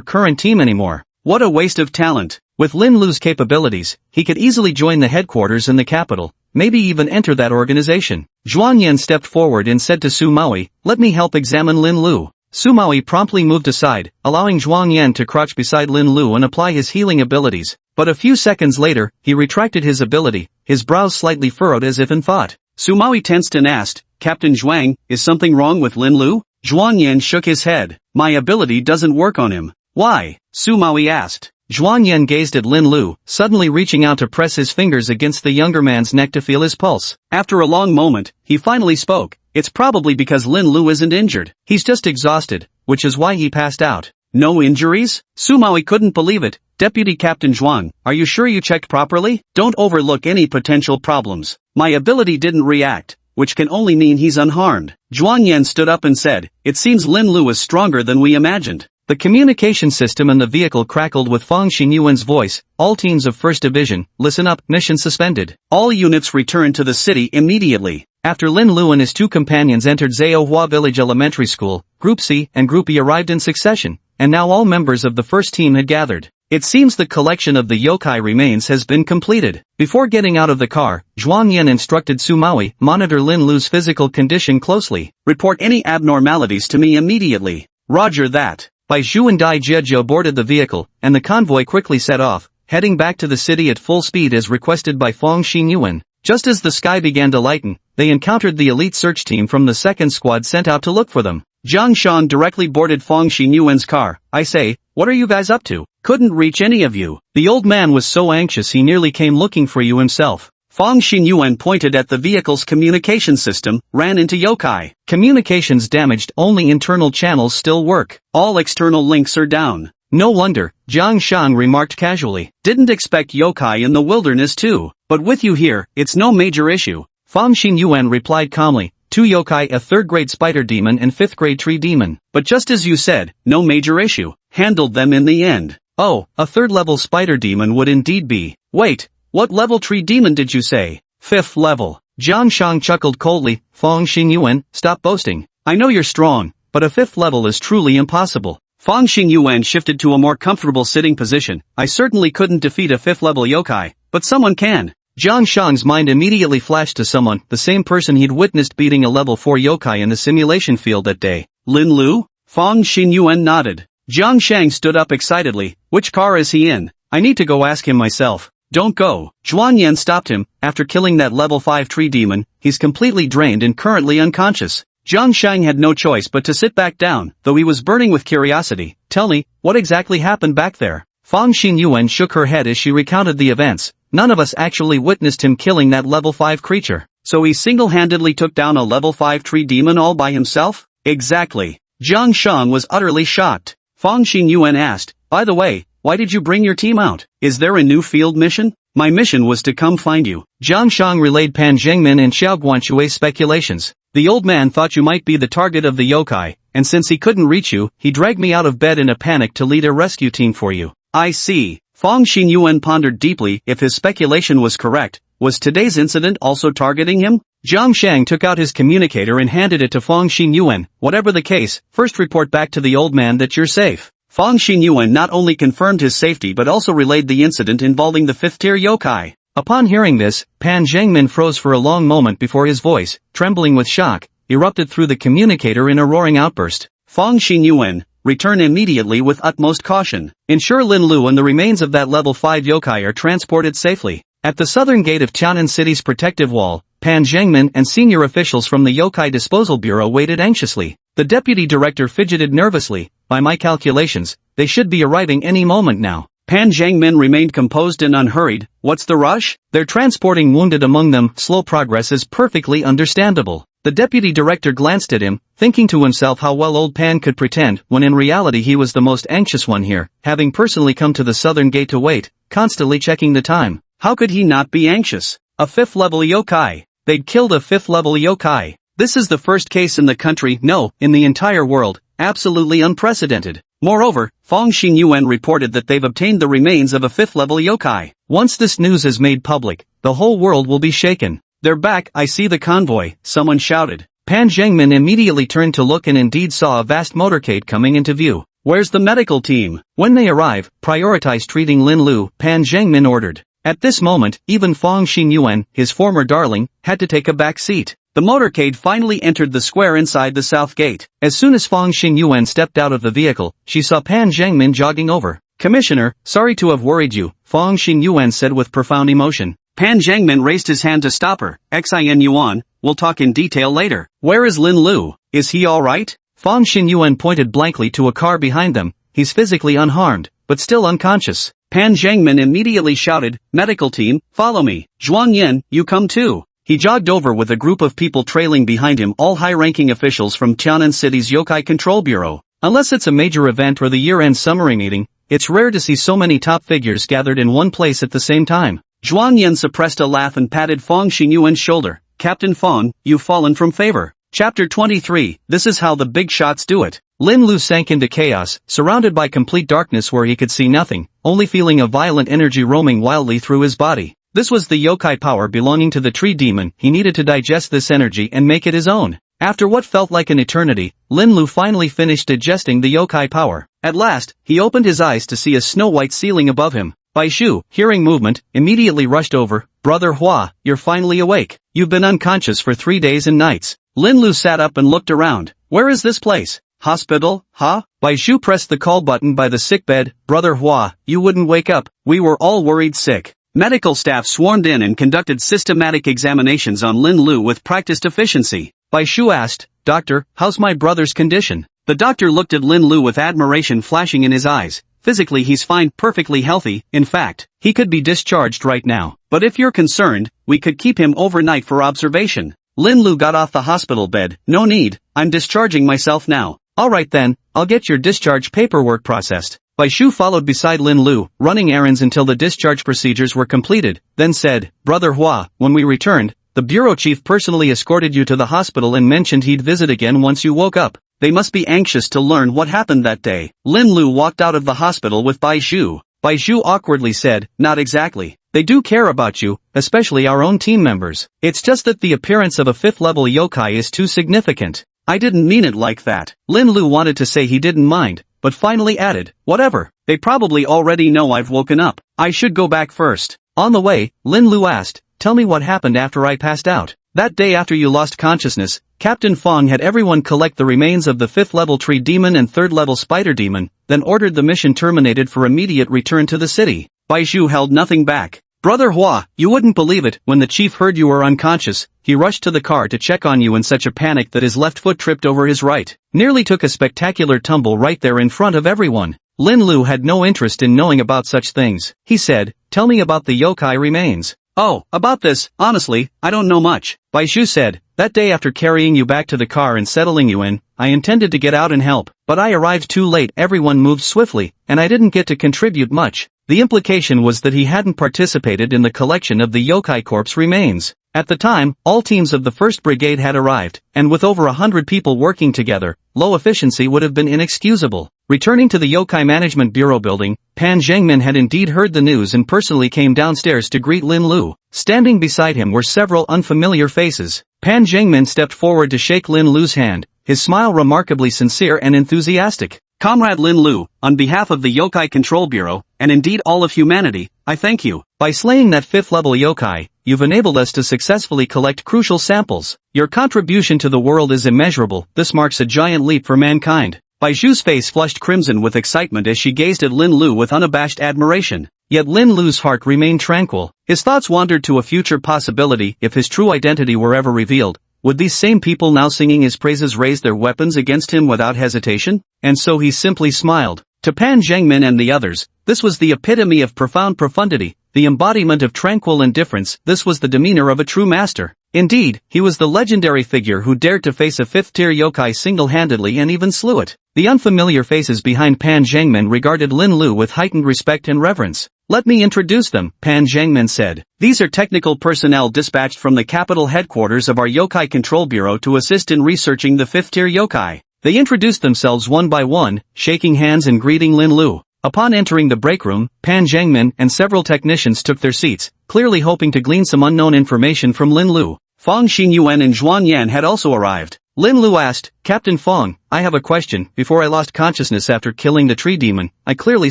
A: current team anymore. What a waste of talent. With Lin Lu's capabilities, he could easily join the headquarters in the capital, maybe even enter that organization. Zhuang Yan stepped forward and said to Su Maui, "Let me help examine Lin Lu." Su Maui promptly moved aside, allowing Zhuang Yan to crouch beside Lin Lu and apply his healing abilities. But a few seconds later, he retracted his ability, his brows slightly furrowed as if in thought. Su Maui tensed and asked, "Captain Zhuang, is something wrong with Lin Lu?" Zhuang Yan shook his head. "My ability doesn't work on him." "Why?" Su Maui asked. Zhuang Yan gazed at Lin Lu, suddenly reaching out to press his fingers against the younger man's neck to feel his pulse. After a long moment, he finally spoke. "It's probably because Lin Lu isn't injured. He's just exhausted, which is why he passed out." "No injuries?" Su Maui couldn't believe it. "Deputy Captain Zhuang, are you sure you checked properly? Don't overlook any potential problems. My ability didn't react, which can only mean he's unharmed." Zhuang Yan stood up and said, "It seems Lin Lu is stronger than we imagined." The communication system in the vehicle crackled with Fang Xingyuan's voice. "All teams of 1st Division, listen up, mission suspended. All units return to the city immediately." After Lin Lu and his 2 companions entered Zaohua Village Elementary School, Group C and Group E arrived in succession, and now all members of the first team had gathered. It seems the collection of the yokai remains has been completed. Before getting out of the car, Zhuang Yan instructed Su Maui, "Monitor Lin Lu's physical condition closely. Report any abnormalities to me immediately." "Roger that." Bai Shu and Dai Jiejiu boarded the vehicle, and the convoy quickly set off, heading back to the city at full speed as requested by Fang Xingyuan. Just as the sky began to lighten, they encountered the elite search team from the 2nd squad sent out to look for them. Zhang Shan directly boarded Fang Xingyuan's car. "I say, what are you guys up to? Couldn't reach any of you." The old man was so anxious he nearly came looking for you himself. Fang Xingyuan pointed at the vehicle's communication system, "Ran into yokai. Communications damaged, only internal channels still work. All external links are down." "No wonder," Zhang Shan remarked casually. "Didn't expect yokai in the wilderness too. But with you here, it's no major issue." Fang Xingyuan replied calmly, "2 yokai, a 3rd-grade spider demon and 5th-grade tree demon. But just as you said, no major issue. Handled them in the end." "Oh, a 3rd-level spider demon would indeed be." "Wait. What level tree demon did you say?" "5th level. Zhang Shang chuckled coldly. "Fang Xingyuan, stop boasting. I know you're strong, but a 5th level is truly impossible." Fang Xingyuan shifted to a more comfortable sitting position. "I certainly couldn't defeat a 5th level yokai, but someone can." Zhang Shang's mind immediately flashed to someone, the same person he'd witnessed beating a level 4 yokai in the simulation field that day. "Lin Lu?" Fang Xingyuan nodded. Jiang Shang stood up excitedly. Which car is he in? I need to go ask him myself. Don't go. Zhuan Yan stopped him. After killing that level 5 tree demon, he's completely drained and currently unconscious. Jiang Shang had no choice but to sit back down, though he was burning with curiosity. Tell me, what exactly happened back there? Fang Xinyuan shook her head as she recounted the events. None of us actually witnessed him killing that level 5 creature. So he single-handedly took down a level 5 tree demon all by himself? Exactly. Jiang Shang was utterly shocked. Fang Xinyuan asked, by the way, why did you bring your team out? Is there a new field mission? My mission was to come find you. Jiang Shang relayed Pan Zhengmin and Xiao Guanshui's speculations. The old man thought you might be the target of the yokai, and since he couldn't reach you, he dragged me out of bed in a panic to lead a rescue team for you. I see. Fang Xinyuan pondered deeply. If his speculation was correct, was today's incident also targeting him? Jiang Shang took out his communicator and handed it to Fang Xinyuan. Whatever the case, first report back to the old man that you're safe. Fang Xinyuan not only confirmed his safety but also relayed the incident involving the 5th-tier yokai. Upon hearing this, Pan Zhengmin froze for a long moment before his voice, trembling with shock, erupted through the communicator in a roaring outburst. Fang Xinyuan, return immediately with utmost caution. Ensure Lin Lu and the remains of that level 5 yokai are transported safely. At the southern gate of Tianan City's protective wall, Pan Zhengmin and senior officials from the Yokai Disposal Bureau waited anxiously. The deputy director fidgeted nervously. By my calculations, they should be arriving any moment now. Pan Zhengmin remained composed and unhurried. What's the rush? They're transporting wounded among them. Slow progress is perfectly understandable. The deputy director glanced at him, thinking to himself how well old Pan could pretend, when in reality he was the most anxious one here, having personally come to the southern gate to wait, constantly checking the time. How could he not be anxious? A 5th-level yokai. They'd killed a 5th-level yokai. This is the first case in the country, no, in the entire world, absolutely unprecedented. Moreover, Fang Xinyuan reported that they've obtained the remains of a 5th-level yokai. Once this news is made public, the whole world will be shaken. They're back, I see the convoy, someone shouted. Pan Zhengmin immediately turned to look and indeed saw a vast motorcade coming into view. Where's the medical team? When they arrive, prioritize treating Lin Lu, Pan Zhengmin ordered. At this moment, even Fang Xinyuan, his former darling, had to take a back seat. The motorcade finally entered the square inside the south gate. As soon as Fang Xinyuan stepped out of the vehicle, she saw Pan Zhengmin jogging over. Commissioner, sorry to have worried you, Fang Xinyuan said with profound emotion. Pan Zhengmin raised his hand to stop her. Xin Yuan, we'll talk in detail later. Where is Lin Lu? Is he alright? Fang Xinyuan pointed blankly to a car behind them. He's physically unharmed, but still unconscious. Pan Zhengmin immediately shouted, medical team, follow me. Zhuan Yan, you come too. He jogged over with a group of people trailing behind him, all high-ranking officials from Tianan City's Yokai Control Bureau. Unless it's a major event or the year-end summary meeting, it's rare to see so many top figures gathered in one place at the same time. Zhuan Yan suppressed a laugh and patted Fang Xinyuan's shoulder. Captain Fang, you've fallen from favor. Chapter 23, this is how the big shots do it. Lin Lu sank into chaos, surrounded by complete darkness where he could see nothing, only feeling a violent energy roaming wildly through his body. This was the yokai power belonging to the tree demon. He needed to digest this energy and make it his own. After what felt like an eternity, Lin Lu finally finished digesting the yokai power. At last, he opened his eyes to see a snow-white ceiling above him. Bai Shu, hearing movement, immediately rushed over. Brother Hua, you're finally awake. You've been unconscious for 3 days and nights. Lin Lu sat up and looked around. Where is this place? Hospital, huh? Bai Shu pressed the call button by the sickbed. Brother Hua, you wouldn't wake up. We were all worried sick. Medical staff swarmed in and conducted systematic examinations on Lin Lu with practiced efficiency. Bai Shu asked, Doctor, how's my brother's condition? The doctor looked at Lin Lu with admiration flashing in his eyes. Physically he's fine, perfectly healthy. In fact, he could be discharged right now. But if you're concerned, we could keep him overnight for observation. Lin Lu got off the hospital bed. No need, I'm discharging myself now. Alright then, I'll get your discharge paperwork processed. Bai Shu followed beside Lin Lu, running errands until the discharge procedures were completed, then said, Brother Hua, when we returned, the bureau chief personally escorted you to the hospital and mentioned he'd visit again once you woke up. They must be anxious to learn what happened that day. Lin Lu walked out of the hospital with Bai Shu. Bai Shu awkwardly said, not exactly. They do care about you, especially our own team members. It's just that the appearance of a 5th-level yokai is too significant. I didn't mean it like that. Lin Lu wanted to say he didn't mind, but finally added, whatever. They probably already know I've woken up. I should go back first. On the way, Lin Lu asked, tell me what happened after I passed out. That day after you lost consciousness, Captain Fong had everyone collect the remains of the 5th level tree demon and 3rd level spider demon, then ordered the mission terminated for immediate return to the city. Baizhu held nothing back. Brother Hua, you wouldn't believe it, when the chief heard you were unconscious, he rushed to the car to check on you in such a panic that his left foot tripped over his right. Nearly took a spectacular tumble right there in front of everyone. Lin Lu had no interest in knowing about such things. He said, tell me about the yokai remains. Oh, about this, honestly, I don't know much. Baizhu said, that day after carrying you back to the car and settling you in, I intended to get out and help, but I arrived too late. Everyone moved swiftly, and I didn't get to contribute much. The implication was that he hadn't participated in the collection of the yokai corpse remains. At the time, all teams of the 1st Brigade had arrived, and with over 100 people working together, low efficiency would have been inexcusable. Returning to the Yokai Management Bureau building, Pan Zhengmin had indeed heard the news and personally came downstairs to greet Lin Lu. Standing beside him were several unfamiliar faces. Pan Zhengmin stepped forward to shake Lin Lu's hand, his smile remarkably sincere and enthusiastic. Comrade Lin Lu, on behalf of the Yokai Control Bureau, and indeed all of humanity, I thank you. By slaying that 5th level yokai, you've enabled us to successfully collect crucial samples. Your contribution to the world is immeasurable. This marks a giant leap for mankind. Baizhu's face flushed crimson with excitement as she gazed at Lin Lu with unabashed admiration. Yet Lin Lu's heart remained tranquil. His thoughts wandered to a future possibility. If his true identity were ever revealed, would these same people now singing his praises raise their weapons against him without hesitation? And so he simply smiled. To Pan Zhengmin and the others, this was the epitome of profound profundity, the embodiment of tranquil indifference. This was the demeanor of a true master. Indeed, he was the legendary figure who dared to face a 5th-tier yokai single-handedly and even slew it. The unfamiliar faces behind Pan Zhengmin regarded Lin Lu with heightened respect and reverence. Let me introduce them, Pan Zhengmin said. These are technical personnel dispatched from the capital headquarters of our Yokai Control Bureau to assist in researching the 5th-tier yokai. They introduced themselves one by one, shaking hands and greeting Lin Lu. Upon entering the break room, Pan Zhengmin and several technicians took their seats, clearly hoping to glean some unknown information from Lin Lu. Fong Xinyuan and Zhuan Yan had also arrived. Lin Lu asked, Captain Fong, I have a question. Before I lost consciousness after killing the tree demon, I clearly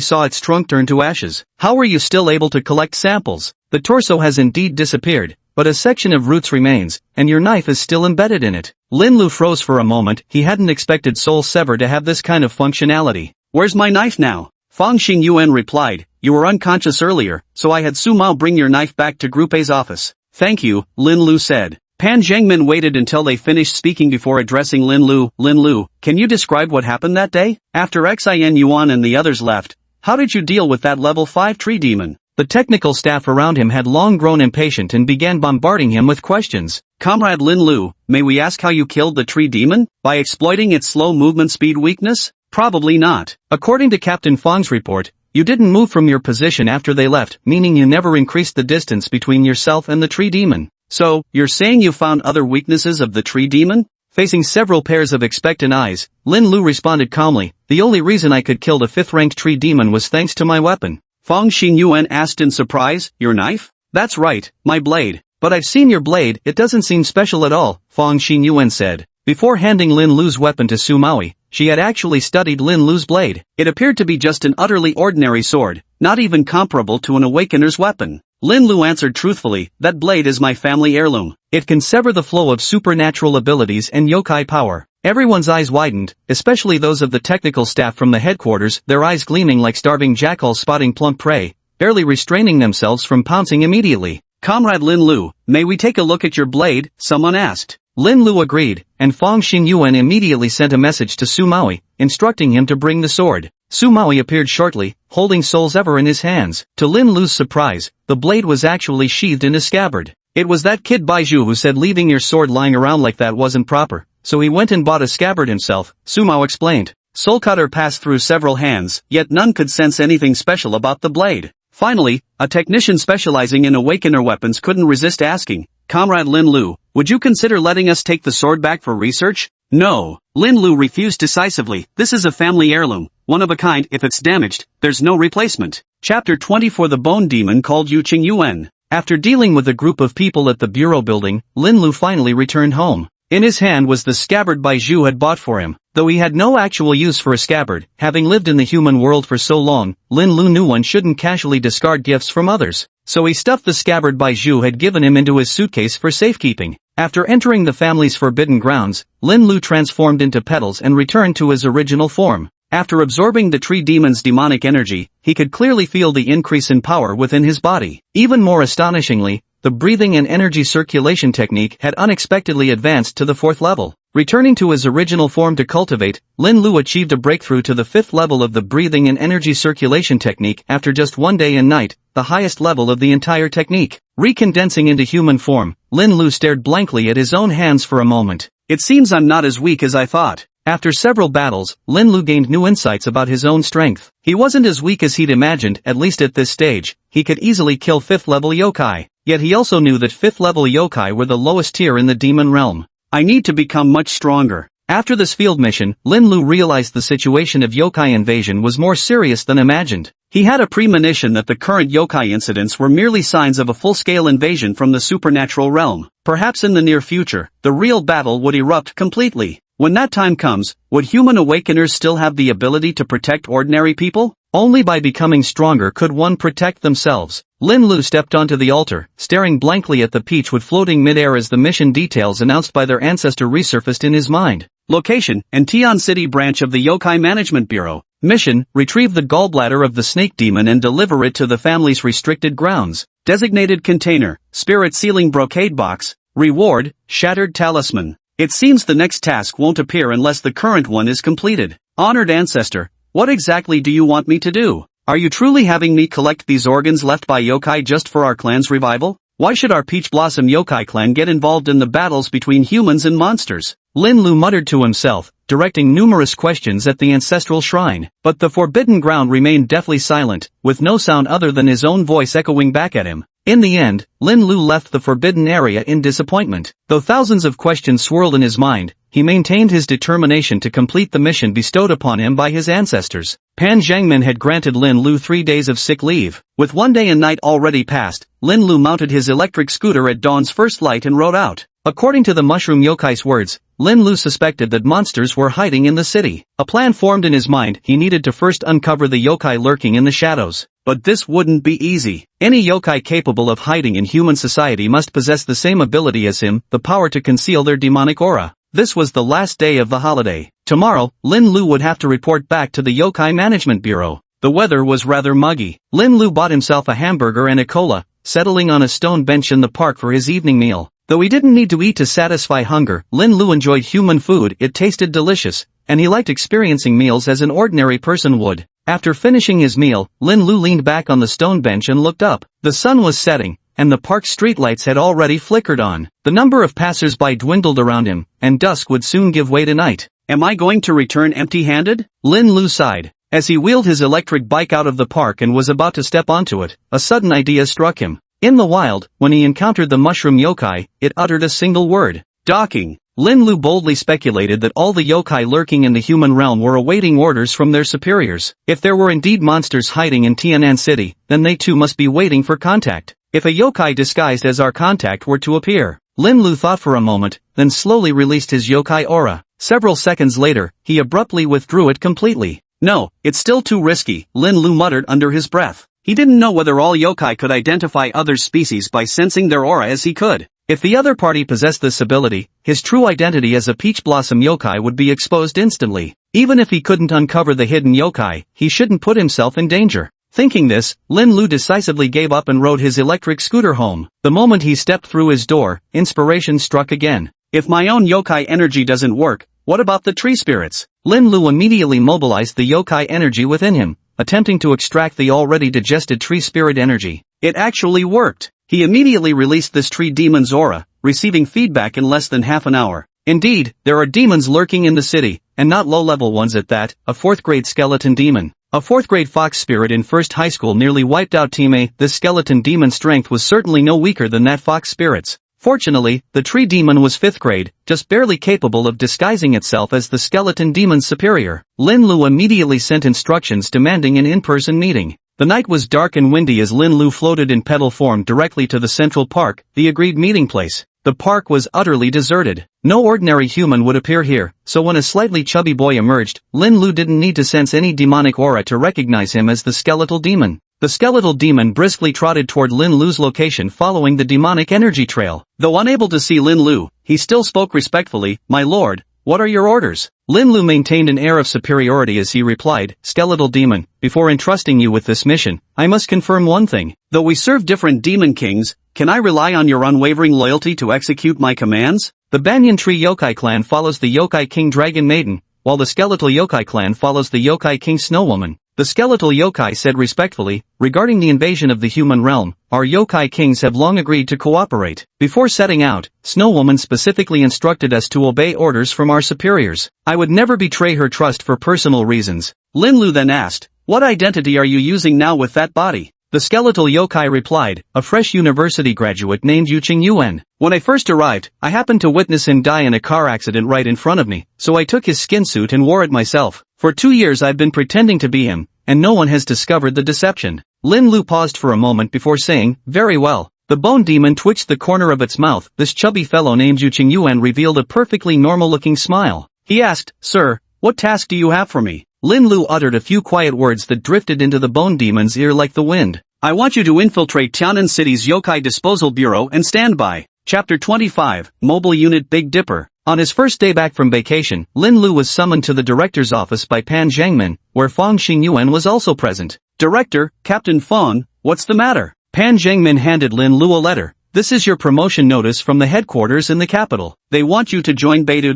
A: saw its trunk turn to ashes. How were you still able to collect samples? The torso has indeed disappeared, but a section of roots remains, and your knife is still embedded in it. Lin Lu froze for a moment. He hadn't expected Soul Sever to have this kind of functionality. Where's my knife now? Fong Xinyuan replied, you were unconscious earlier, so I had Su Mao bring your knife back to Group A's office. Thank you, Lin Lu said. Pan Zhengmin waited until they finished speaking before addressing Lin Lu. Lin Lu, can you describe what happened that day? After Xin Yuan and the others left, how did you deal with that level 5 tree demon? The technical staff around him had long grown impatient and began bombarding him with questions. Comrade Lin Lu, may we ask how you killed the tree demon? By exploiting its slow movement speed weakness? Probably not. According to Captain Fong's report, you didn't move from your position after they left, meaning you never increased the distance between yourself and the tree demon. So, you're saying you found other weaknesses of the tree demon? Facing several pairs of expectant eyes, Lin Lu responded calmly, the only reason I could kill the 5th-ranked tree demon was thanks to my weapon. Fong Xinyuan asked in surprise, your knife? That's right, my blade. But I've seen your blade, it doesn't seem special at all, Fong Xinyuan said. Before handing Lin Lu's weapon to Su Maui, she had actually studied Lin Lu's blade. It appeared to be just an utterly ordinary sword, not even comparable to an awakener's weapon. Lin Lu answered truthfully, that blade is my family heirloom. It can sever the flow of supernatural abilities and yokai power. Everyone's eyes widened, especially those of the technical staff from the headquarters, their eyes gleaming like starving jackals spotting plump prey, barely restraining themselves from pouncing immediately. Comrade Lin Lu, may we take a look at your blade? Someone asked. Lin Lu agreed, and Fong Xinyuan immediately sent a message to Su Maui, instructing him to bring the sword. Su Maui appeared shortly, holding Soul Sever in his hands. To Lin Lu's surprise, the blade was actually sheathed in a scabbard. It was that kid Baizhu who said leaving your sword lying around like that wasn't proper, so he went and bought a scabbard himself, Su Mao explained. Soul Cutter passed through several hands, yet none could sense anything special about the blade. Finally, a technician specializing in awakener weapons couldn't resist asking, Comrade Lin Lu, would you consider letting us take the sword back for research? No. Lin Lu refused decisively. This is a family heirloom, one of a kind. If it's damaged, there's no replacement. Chapter 24. The Bone Demon called Yu Qing Yuan. After dealing with a group of people at the bureau building, Lin Lu finally returned home. In his hand was the scabbard Baizhu had bought for him. Though he had no actual use for a scabbard, having lived in the human world for so long, Lin Lu knew one shouldn't casually discard gifts from others. So he stuffed the scabbard Baizhu had given him into his suitcase for safekeeping. After entering the family's forbidden grounds, Lin Lu transformed into petals and returned to his original form. After absorbing the tree demon's demonic energy, he could clearly feel the increase in power within his body. Even more astonishingly, the breathing and energy circulation technique had unexpectedly advanced to the 4th level. Returning to his original form to cultivate, Lin Lu achieved a breakthrough to the 5th level of the breathing and energy circulation technique after just one day and night, the highest level of the entire technique. Recondensing into human form, Lin Lu stared blankly at his own hands for a moment. It seems I'm not as weak as I thought. After several battles, Lin Lu gained new insights about his own strength. He wasn't as weak as he'd imagined, at least at this stage. He could easily kill 5th level yokai. Yet he also knew that 5th level yokai were the lowest tier in the demon realm. I need to become much stronger. After this field mission, Lin Lu realized the situation of yokai invasion was more serious than imagined. He had a premonition that the current yokai incidents were merely signs of a full-scale invasion from the supernatural realm. Perhaps in the near future, the real battle would erupt completely. When that time comes, would human awakeners still have the ability to protect ordinary people? Only by becoming stronger could one protect themselves. Lin Lu stepped onto the altar, staring blankly at the peachwood floating mid-air as the mission details announced by their ancestor resurfaced in his mind. Location, Antian City branch of the Yokai Management Bureau. Mission, retrieve the gallbladder of the snake demon and deliver it to the family's restricted grounds. Designated container, spirit sealing brocade box. Reward, shattered talisman. It seems the next task won't appear unless the current one is completed. Honored ancestor, what exactly do you want me to do? Are you truly having me collect these organs left by yokai just for our clan's revival? Why should our Peach Blossom yokai clan get involved in the battles between humans and monsters? Lin Lu muttered to himself, directing numerous questions at the ancestral shrine. But the forbidden ground remained deathly silent, with no sound other than his own voice echoing back at him. In the end, Lin Lu left the forbidden area in disappointment. Though thousands of questions swirled in his mind, he maintained his determination to complete the mission bestowed upon him by his ancestors. Pan Zhangmin had granted Lin Lu 3 days of sick leave. With 1 day and night already passed, Lin Lu mounted his electric scooter at dawn's first light and rode out. According to the mushroom yokai's words, Lin Lu suspected that monsters were hiding in the city. A plan formed in his mind. He needed to first uncover the yokai lurking in the shadows. But this wouldn't be easy. Any yokai capable of hiding in human society must possess the same ability as him, the power to conceal their demonic aura. This was the last day of the holiday. Tomorrow, Lin Lu would have to report back to the Yokai Management Bureau. The weather was rather muggy. Lin Lu bought himself a hamburger and a cola, settling on a stone bench in the park for his evening meal. Though he didn't need to eat to satisfy hunger, Lin Lu enjoyed human food. It tasted delicious, and he liked experiencing meals as an ordinary person would. After finishing his meal, Lin Lu leaned back on the stone bench and looked up. The sun was setting, and the park's streetlights had already flickered on. The number of passers-by dwindled around him, and dusk would soon give way to night. Am I going to return empty-handed? Lin Lu sighed. As he wheeled his electric bike out of the park and was about to step onto it, a sudden idea struck him. In the wild, when he encountered the mushroom yokai, it uttered a single word. Docking. Lin Lu boldly speculated that all the yokai lurking in the human realm were awaiting orders from their superiors. If there were indeed monsters hiding in Tianan City, then they too must be waiting for contact. If a yokai disguised as our contact were to appear. Lin Lu thought for a moment, then slowly released his yokai aura. Several seconds later, he abruptly withdrew it completely. No, it's still too risky, Lin Lu muttered under his breath. He didn't know whether all yokai could identify other species by sensing their aura as he could. If the other party possessed this ability, his true identity as a peach blossom yokai would be exposed instantly. Even if he couldn't uncover the hidden yokai, he shouldn't put himself in danger. Thinking this, Lin Lu decisively gave up and rode his electric scooter home. The moment he stepped through his door, inspiration struck again. If my own yokai energy doesn't work, what about the tree spirits? Lin Lu immediately mobilized the yokai energy within him, attempting to extract the already digested tree spirit energy. It actually worked. He immediately released this tree demon's aura, receiving feedback in less than half an hour. Indeed, there are demons lurking in the city, and not low-level ones at that. A 4th-grade skeleton demon. A 4th-grade fox spirit in first high school nearly wiped out Team A. This skeleton demon's strength was certainly no weaker than that fox spirit's. Fortunately, the tree demon was 5th grade, just barely capable of disguising itself as the skeleton demon's superior. Lin Lu immediately sent instructions demanding an in-person meeting. The night was dark and windy as Lin Lu floated in petal form directly to the central park, the agreed meeting place. The park was utterly deserted. No ordinary human would appear here, so when a slightly chubby boy emerged, Lin Lu didn't need to sense any demonic aura to recognize him as the skeletal demon. The skeletal demon briskly trotted toward Lin Lu's location following the demonic energy trail. Though unable to see Lin Lu, he still spoke respectfully, "My lord, what are your orders?" Lin Lu maintained an air of superiority as he replied, "Skeletal demon, before entrusting you with this mission, I must confirm one thing. Though we serve different demon kings, can I rely on your unwavering loyalty to execute my commands?" The Banyan Tree Yokai clan follows the Yokai King Dragon Maiden, while the Skeletal Yokai clan follows the Yokai King Snow Woman. The Skeletal Yokai said respectfully, "Regarding the invasion of the human realm, our Yokai Kings have long agreed to cooperate. Before setting out, Snow Woman specifically instructed us to obey orders from our superiors. I would never betray her trust for personal reasons." Lin Lu then asked, "What identity are you using now with that body?" The Skeletal Yokai replied, "A fresh university graduate named Yuqing Yuan. When I first arrived, I happened to witness him die in a car accident right in front of me, so I took his skin suit and wore it myself. For 2 years I've been pretending to be him, and no one has discovered the deception." Lin Lu paused for a moment before saying, "Very well." The bone demon twitched the corner of its mouth. This chubby fellow named Yuqing Yuan revealed a perfectly normal-looking smile. He asked, "Sir, what task do you have for me?" Lin Lu uttered a few quiet words that drifted into the bone demon's ear like the wind. "I want you to infiltrate Tianan City's Yokai Disposal Bureau and stand by." Chapter 25, Mobile Unit Big Dipper. On his first day back from vacation, Lin Lu was summoned to the director's office by Pan Zhangmin, where Fang Xingyuan was also present. "Director, Captain Fang, what's the matter?" Pan Zhangmin handed Lin Lu a letter. "This is your promotion notice from the headquarters in the capital. They want you to join Beidou.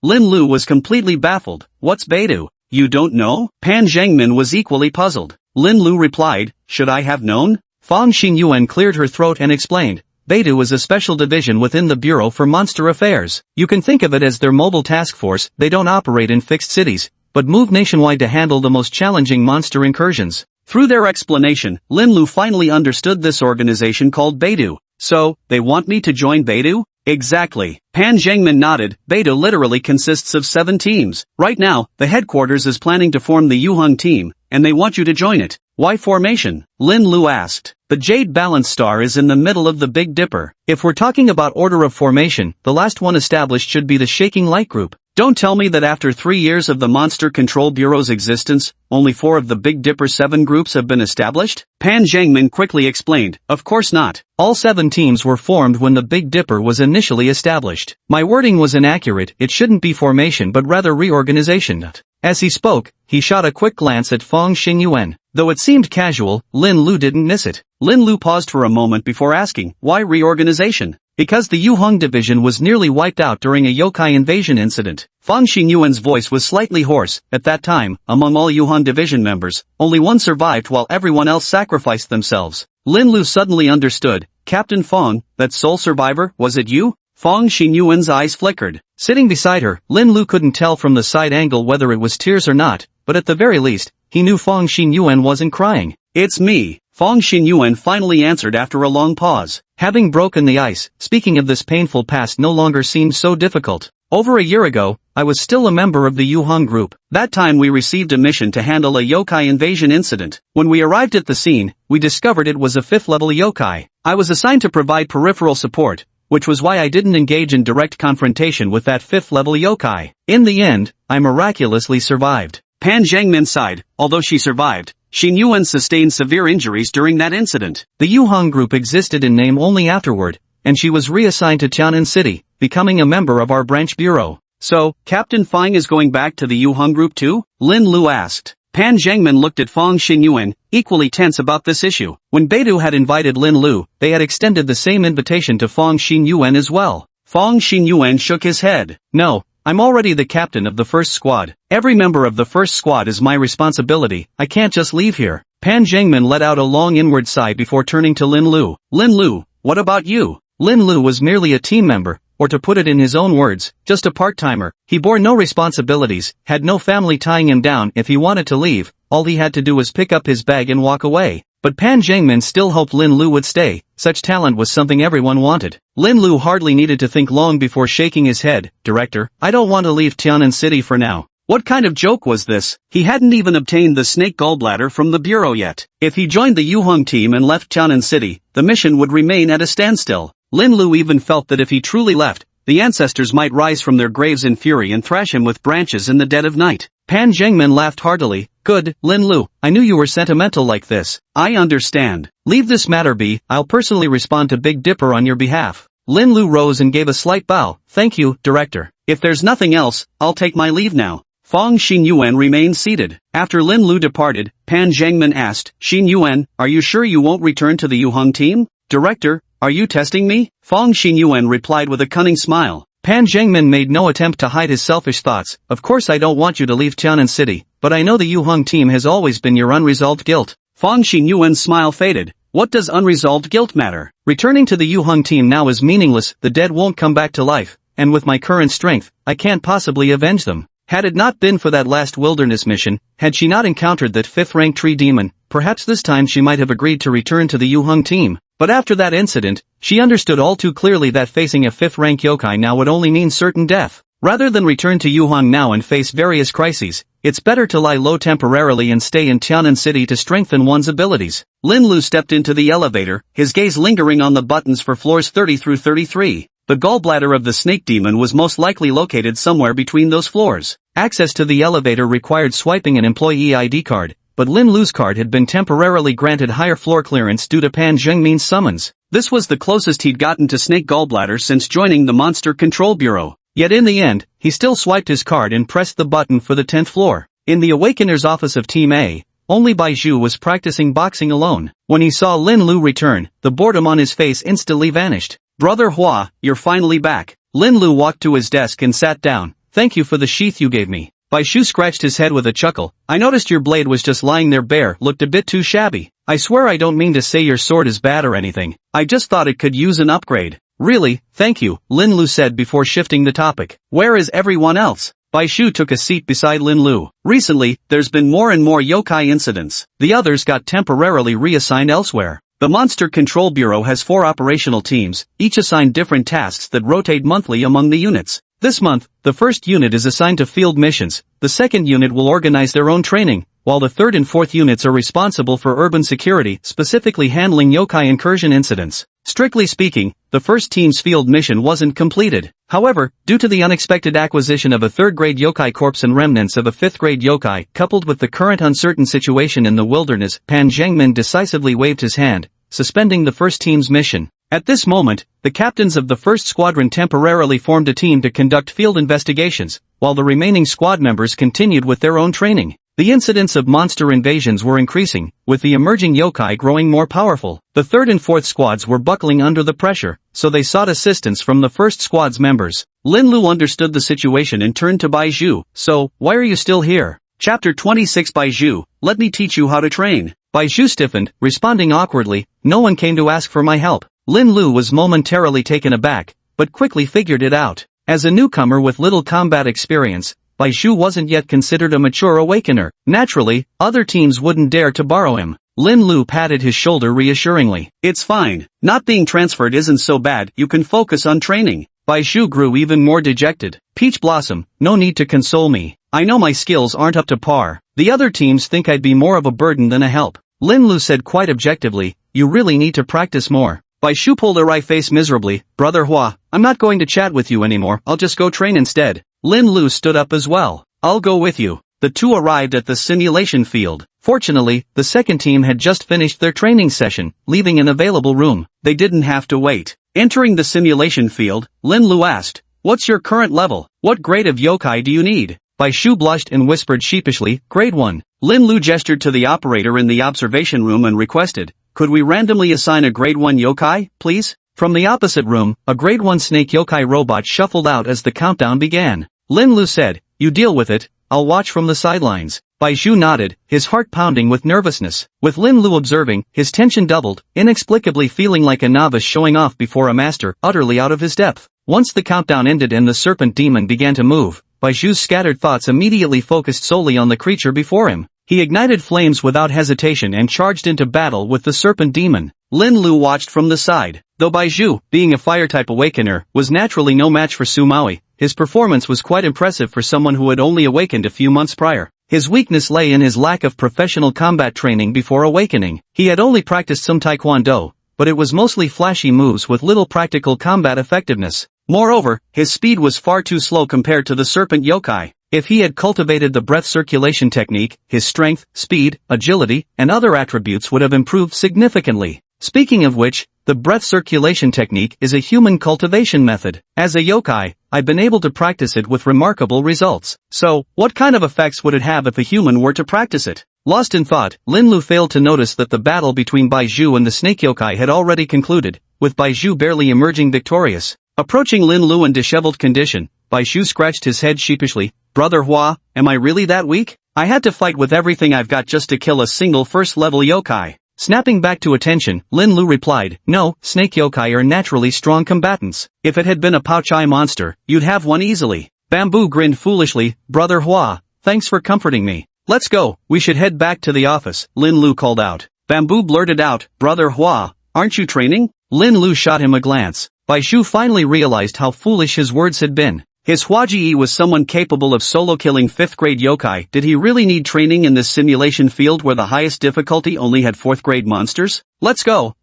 A: Lin Lu was completely baffled. "What's Beidou? You don't know?" Pan Zhangmin was equally puzzled. Lin Lu replied, "Should I have known?" Fang Xingyuan cleared her throat and explained, "Beidou is a special division within the Bureau for Monster Affairs. You can think of it as their mobile task force. They don't operate in fixed cities, but move nationwide to handle the most challenging monster incursions." Through their explanation, Lin Lu finally understood this organization called Beidou. "So, they want me to join Beidou?" "Exactly." Pan Zhangmin nodded. "Beidou literally consists of 7 teams. Right now, the headquarters is planning to form the Yuheng team, and they want you to join it." "Why formation?" Lin Lu asked. "The Jade Balance Star is in the middle of the Big Dipper. If we're talking about order of formation, the last one established should be the Shaking Light Group. Don't tell me that after 3 years of the Monster Control Bureau's existence, only 4 of the Big Dipper's 7 groups have been established?" Pan Zhangmin quickly explained, "Of course not. All 7 teams were formed when the Big Dipper was initially established. My wording was inaccurate. It shouldn't be formation but rather reorganization." As he spoke, he shot a quick glance at Fang Xingyuan. Though it seemed casual, Lin Lu didn't miss it. Lin Lu paused for a moment before asking, "Why reorganization?" "Because the Yuheng division was nearly wiped out during a yokai invasion incident." Fang Xingyuan's voice was slightly hoarse. At that time, among all Yuheng division members, only one survived while everyone else sacrificed themselves. Lin Lu suddenly understood. "Captain Fang, that sole survivor, was it you?" Fang Xingyuan's eyes flickered. Sitting beside her, Lin Lu couldn't tell from the side angle whether it was tears or not, but at the very least, he knew Fang Xingyuan wasn't crying. "It's me," Fang Xingyuan finally answered after a long pause. Having broken the ice, speaking of this painful past no longer seemed so difficult. "Over a year ago, I was still a member of the Yuheng group. That time we received a mission to handle a yokai invasion incident. When we arrived at the scene, we discovered it was a 5th-level yokai. I was assigned to provide peripheral support, which was why I didn't engage in direct confrontation with that 5th-level yokai. In the end, I miraculously survived." Pan Zhangmin sighed. Although she survived, Xingyuan sustained severe injuries during that incident. The Yuheng group existed in name only afterward, and she was reassigned to Tianan City, becoming a member of our branch bureau. "So, Captain Fang is going back to the Yuheng group too?" Lin Lu asked. Pan Zhangmin looked at Fang Xingyuan, equally tense about this issue. When Beidou had invited Lin Lu, they had extended the same invitation to Fang Xingyuan as well. Fang Xingyuan shook his head. "No, I'm already the captain of the first squad. Every member of the first squad is my responsibility. I can't just leave here." Pan Zhangmin let out a long inward sigh before turning to Lin Lu. "Lin Lu, what about you?" Lin Lu was merely a team member, or to put it in his own words, just a part-timer. He bore no responsibilities, had no family tying him down. If he wanted to leave, all he had to do was pick up his bag and walk away. But Pan Zhangmin still hoped Lin Lu would stay. Such talent was something everyone wanted. Lin Lu hardly needed to think long before shaking his head. "Director, I don't want to leave Tianan City for now." What kind of joke was this? He hadn't even obtained the snake gallbladder from the bureau yet. If he joined the Yuheng team and left Tianan City, the mission would remain at a standstill. Lin Lu even felt that if he truly left, the ancestors might rise from their graves in fury and thrash him with branches in the dead of night. Pan Zhengmin laughed heartily. Good, Lin Lu, I knew you were sentimental like this. I understand. Leave this matter be, I'll personally respond to Big Dipper on your behalf. Lin Lu rose and gave a slight bow. Thank you, Director. If there's nothing else, I'll take my leave now. Fong Xinyuan remained seated. After Lin Lu departed, Pan Zhengmin asked, Xinyuan, are you sure you won't return to the Yuheng team? Director, are you testing me? Fong Xinyuan replied with a cunning smile. Pan Zhengmin made no attempt to hide his selfish thoughts. Of course I don't want you to leave Tianan City, but I know the Yuheng team has always been your unresolved guilt. Fong Xinyuan's smile faded. What does unresolved guilt matter? Returning to the Yuheng team now is meaningless, the dead won't come back to life, and with my current strength, I can't possibly avenge them. Had it not been for that last wilderness mission, had she not encountered that 5th-rank tree demon, perhaps this time she might have agreed to return to the Yuheng team. But after that incident, she understood all too clearly that facing a 5th-rank yokai now would only mean certain death. Rather than return to Yuheng now and face various crises, it's better to lie low temporarily and stay in Tianan City to strengthen one's abilities. Lin Lu stepped into the elevator, his gaze lingering on the buttons for floors 30 through 33. The gallbladder of the snake demon was most likely located somewhere between those floors. Access to the elevator required swiping an employee ID card, but Lin Lu's card had been temporarily granted higher floor clearance due to Pan Zhengmin's summons. This was the closest he'd gotten to snake gallbladder since joining the Monster Control Bureau. Yet in the end, he still swiped his card and pressed the button for the 10th floor. In the Awakener's office of Team A, only Baizhu was practicing boxing alone. When he saw Lin Lu return, the boredom on his face instantly vanished. Brother Hua, you're finally back. Lin Lu walked to his desk and sat down. Thank you for the sheath you gave me. Baizhu scratched his head with a chuckle. I noticed your blade was just lying there bare, looked a bit too shabby. I swear I don't mean to say your sword is bad or anything. I just thought it could use an upgrade. Really, thank you, Lin Lu said before shifting the topic. Where is everyone else? Baizhu took a seat beside Lin Lu. Recently, there's been more and more yokai incidents. The others got temporarily reassigned elsewhere. The Monster Control Bureau has 4 operational teams, each assigned different tasks that rotate monthly among the units. This month, the first unit is assigned to field missions, the second unit will organize their own training, while the third and fourth units are responsible for urban security, specifically handling yokai incursion incidents. Strictly speaking, the first team's field mission wasn't completed. However, due to the unexpected acquisition of a 3rd-grade yokai corpse and remnants of a 5th-grade yokai, coupled with the current uncertain situation in the wilderness, Pan Zhengmin decisively waved his hand, suspending the first team's mission. At this moment, the captains of the first squadron temporarily formed a team to conduct field investigations, while the remaining squad members continued with their own training. The incidents of monster invasions were increasing, with the emerging yokai growing more powerful. The 3rd and 4th squads were buckling under the pressure, so they sought assistance from the 1st squad's members. Lin Lu understood the situation and turned to Baizhu. So, why are you still here? Chapter 26 Baizhu, let me teach you how to train. Baizhu stiffened, responding awkwardly, no one came to ask for my help. Lin Lu was momentarily taken aback, but quickly figured it out. As a newcomer with little combat experience, Baizhu wasn't yet considered a mature awakener. Naturally, other teams wouldn't dare to borrow him. Lin Lu patted his shoulder reassuringly. It's fine. Not being transferred isn't so bad, you can focus on training. Baizhu grew even more dejected. Peach Blossom, no need to console me. I know my skills aren't up to par. The other teams think I'd be more of a burden than a help. Lin Lu said quite objectively, you really need to practice more. Baizhu pulled a wry face miserably. Brother Hua, I'm not going to chat with you anymore, I'll just go train instead. Lin Lu stood up as well. I'll go with you. The two arrived at the simulation field. Fortunately, the second team had just finished their training session, leaving an available room. They didn't have to wait. Entering the simulation field, Lin Lu asked, what's your current level? What grade of yokai do you need? Baizhu blushed and whispered sheepishly, grade 1. Lin Lu gestured to the operator in the observation room and requested, could we randomly assign a grade 1 yokai, please? From the opposite room, a grade 1 snake yokai robot shuffled out as the countdown began. Lin Lu said, you deal with it, I'll watch from the sidelines. Baizhu nodded, his heart pounding with nervousness. With Lin Lu observing, his tension doubled, inexplicably feeling like a novice showing off before a master, utterly out of his depth. Once the countdown ended and the serpent demon began to move, Baizhu's scattered thoughts immediately focused solely on the creature before him. He ignited flames without hesitation and charged into battle with the serpent demon. Lin Lu watched from the side. Though Baizhu, being a fire-type awakener, was naturally no match for Su Maui, his performance was quite impressive for someone who had only awakened a few months prior. His weakness lay in his lack of professional combat training before awakening. He had only practiced some taekwondo, but it was mostly flashy moves with little practical combat effectiveness. Moreover, his speed was far too slow compared to the serpent yokai. If he had cultivated the breath circulation technique, his strength, speed, agility, and other attributes would have improved significantly. Speaking of which, the breath circulation technique is a human cultivation method. As a yokai, I've been able to practice it with remarkable results. So, what kind of effects would it have if a human were to practice it? Lost in thought, Lin Lu failed to notice that the battle between Baizhu and the snake yokai had already concluded, with Baizhu barely emerging victorious. Approaching Lin Lu in disheveled condition, Baizhu scratched his head sheepishly. Brother Hua, am I really that weak? I had to fight with everything I've got just to kill a single first-level yokai. Snapping back to attention, Lin Lu replied, no, snake yokai are naturally strong combatants. If it had been a pouch-eye monster, you'd have one easily. Bamboo grinned foolishly. Brother Hua, thanks for comforting me. Let's go, we should head back to the office, Lin Lu called out. Bamboo blurted out, Brother Hua, aren't you training? Lin Lu shot him a glance. Baizhu finally realized how foolish his words had been. His Huaji was someone capable of solo-killing 5th-grade yokai. Did he really need training in this simulation field where the highest difficulty only had 4th-grade monsters? Let's go,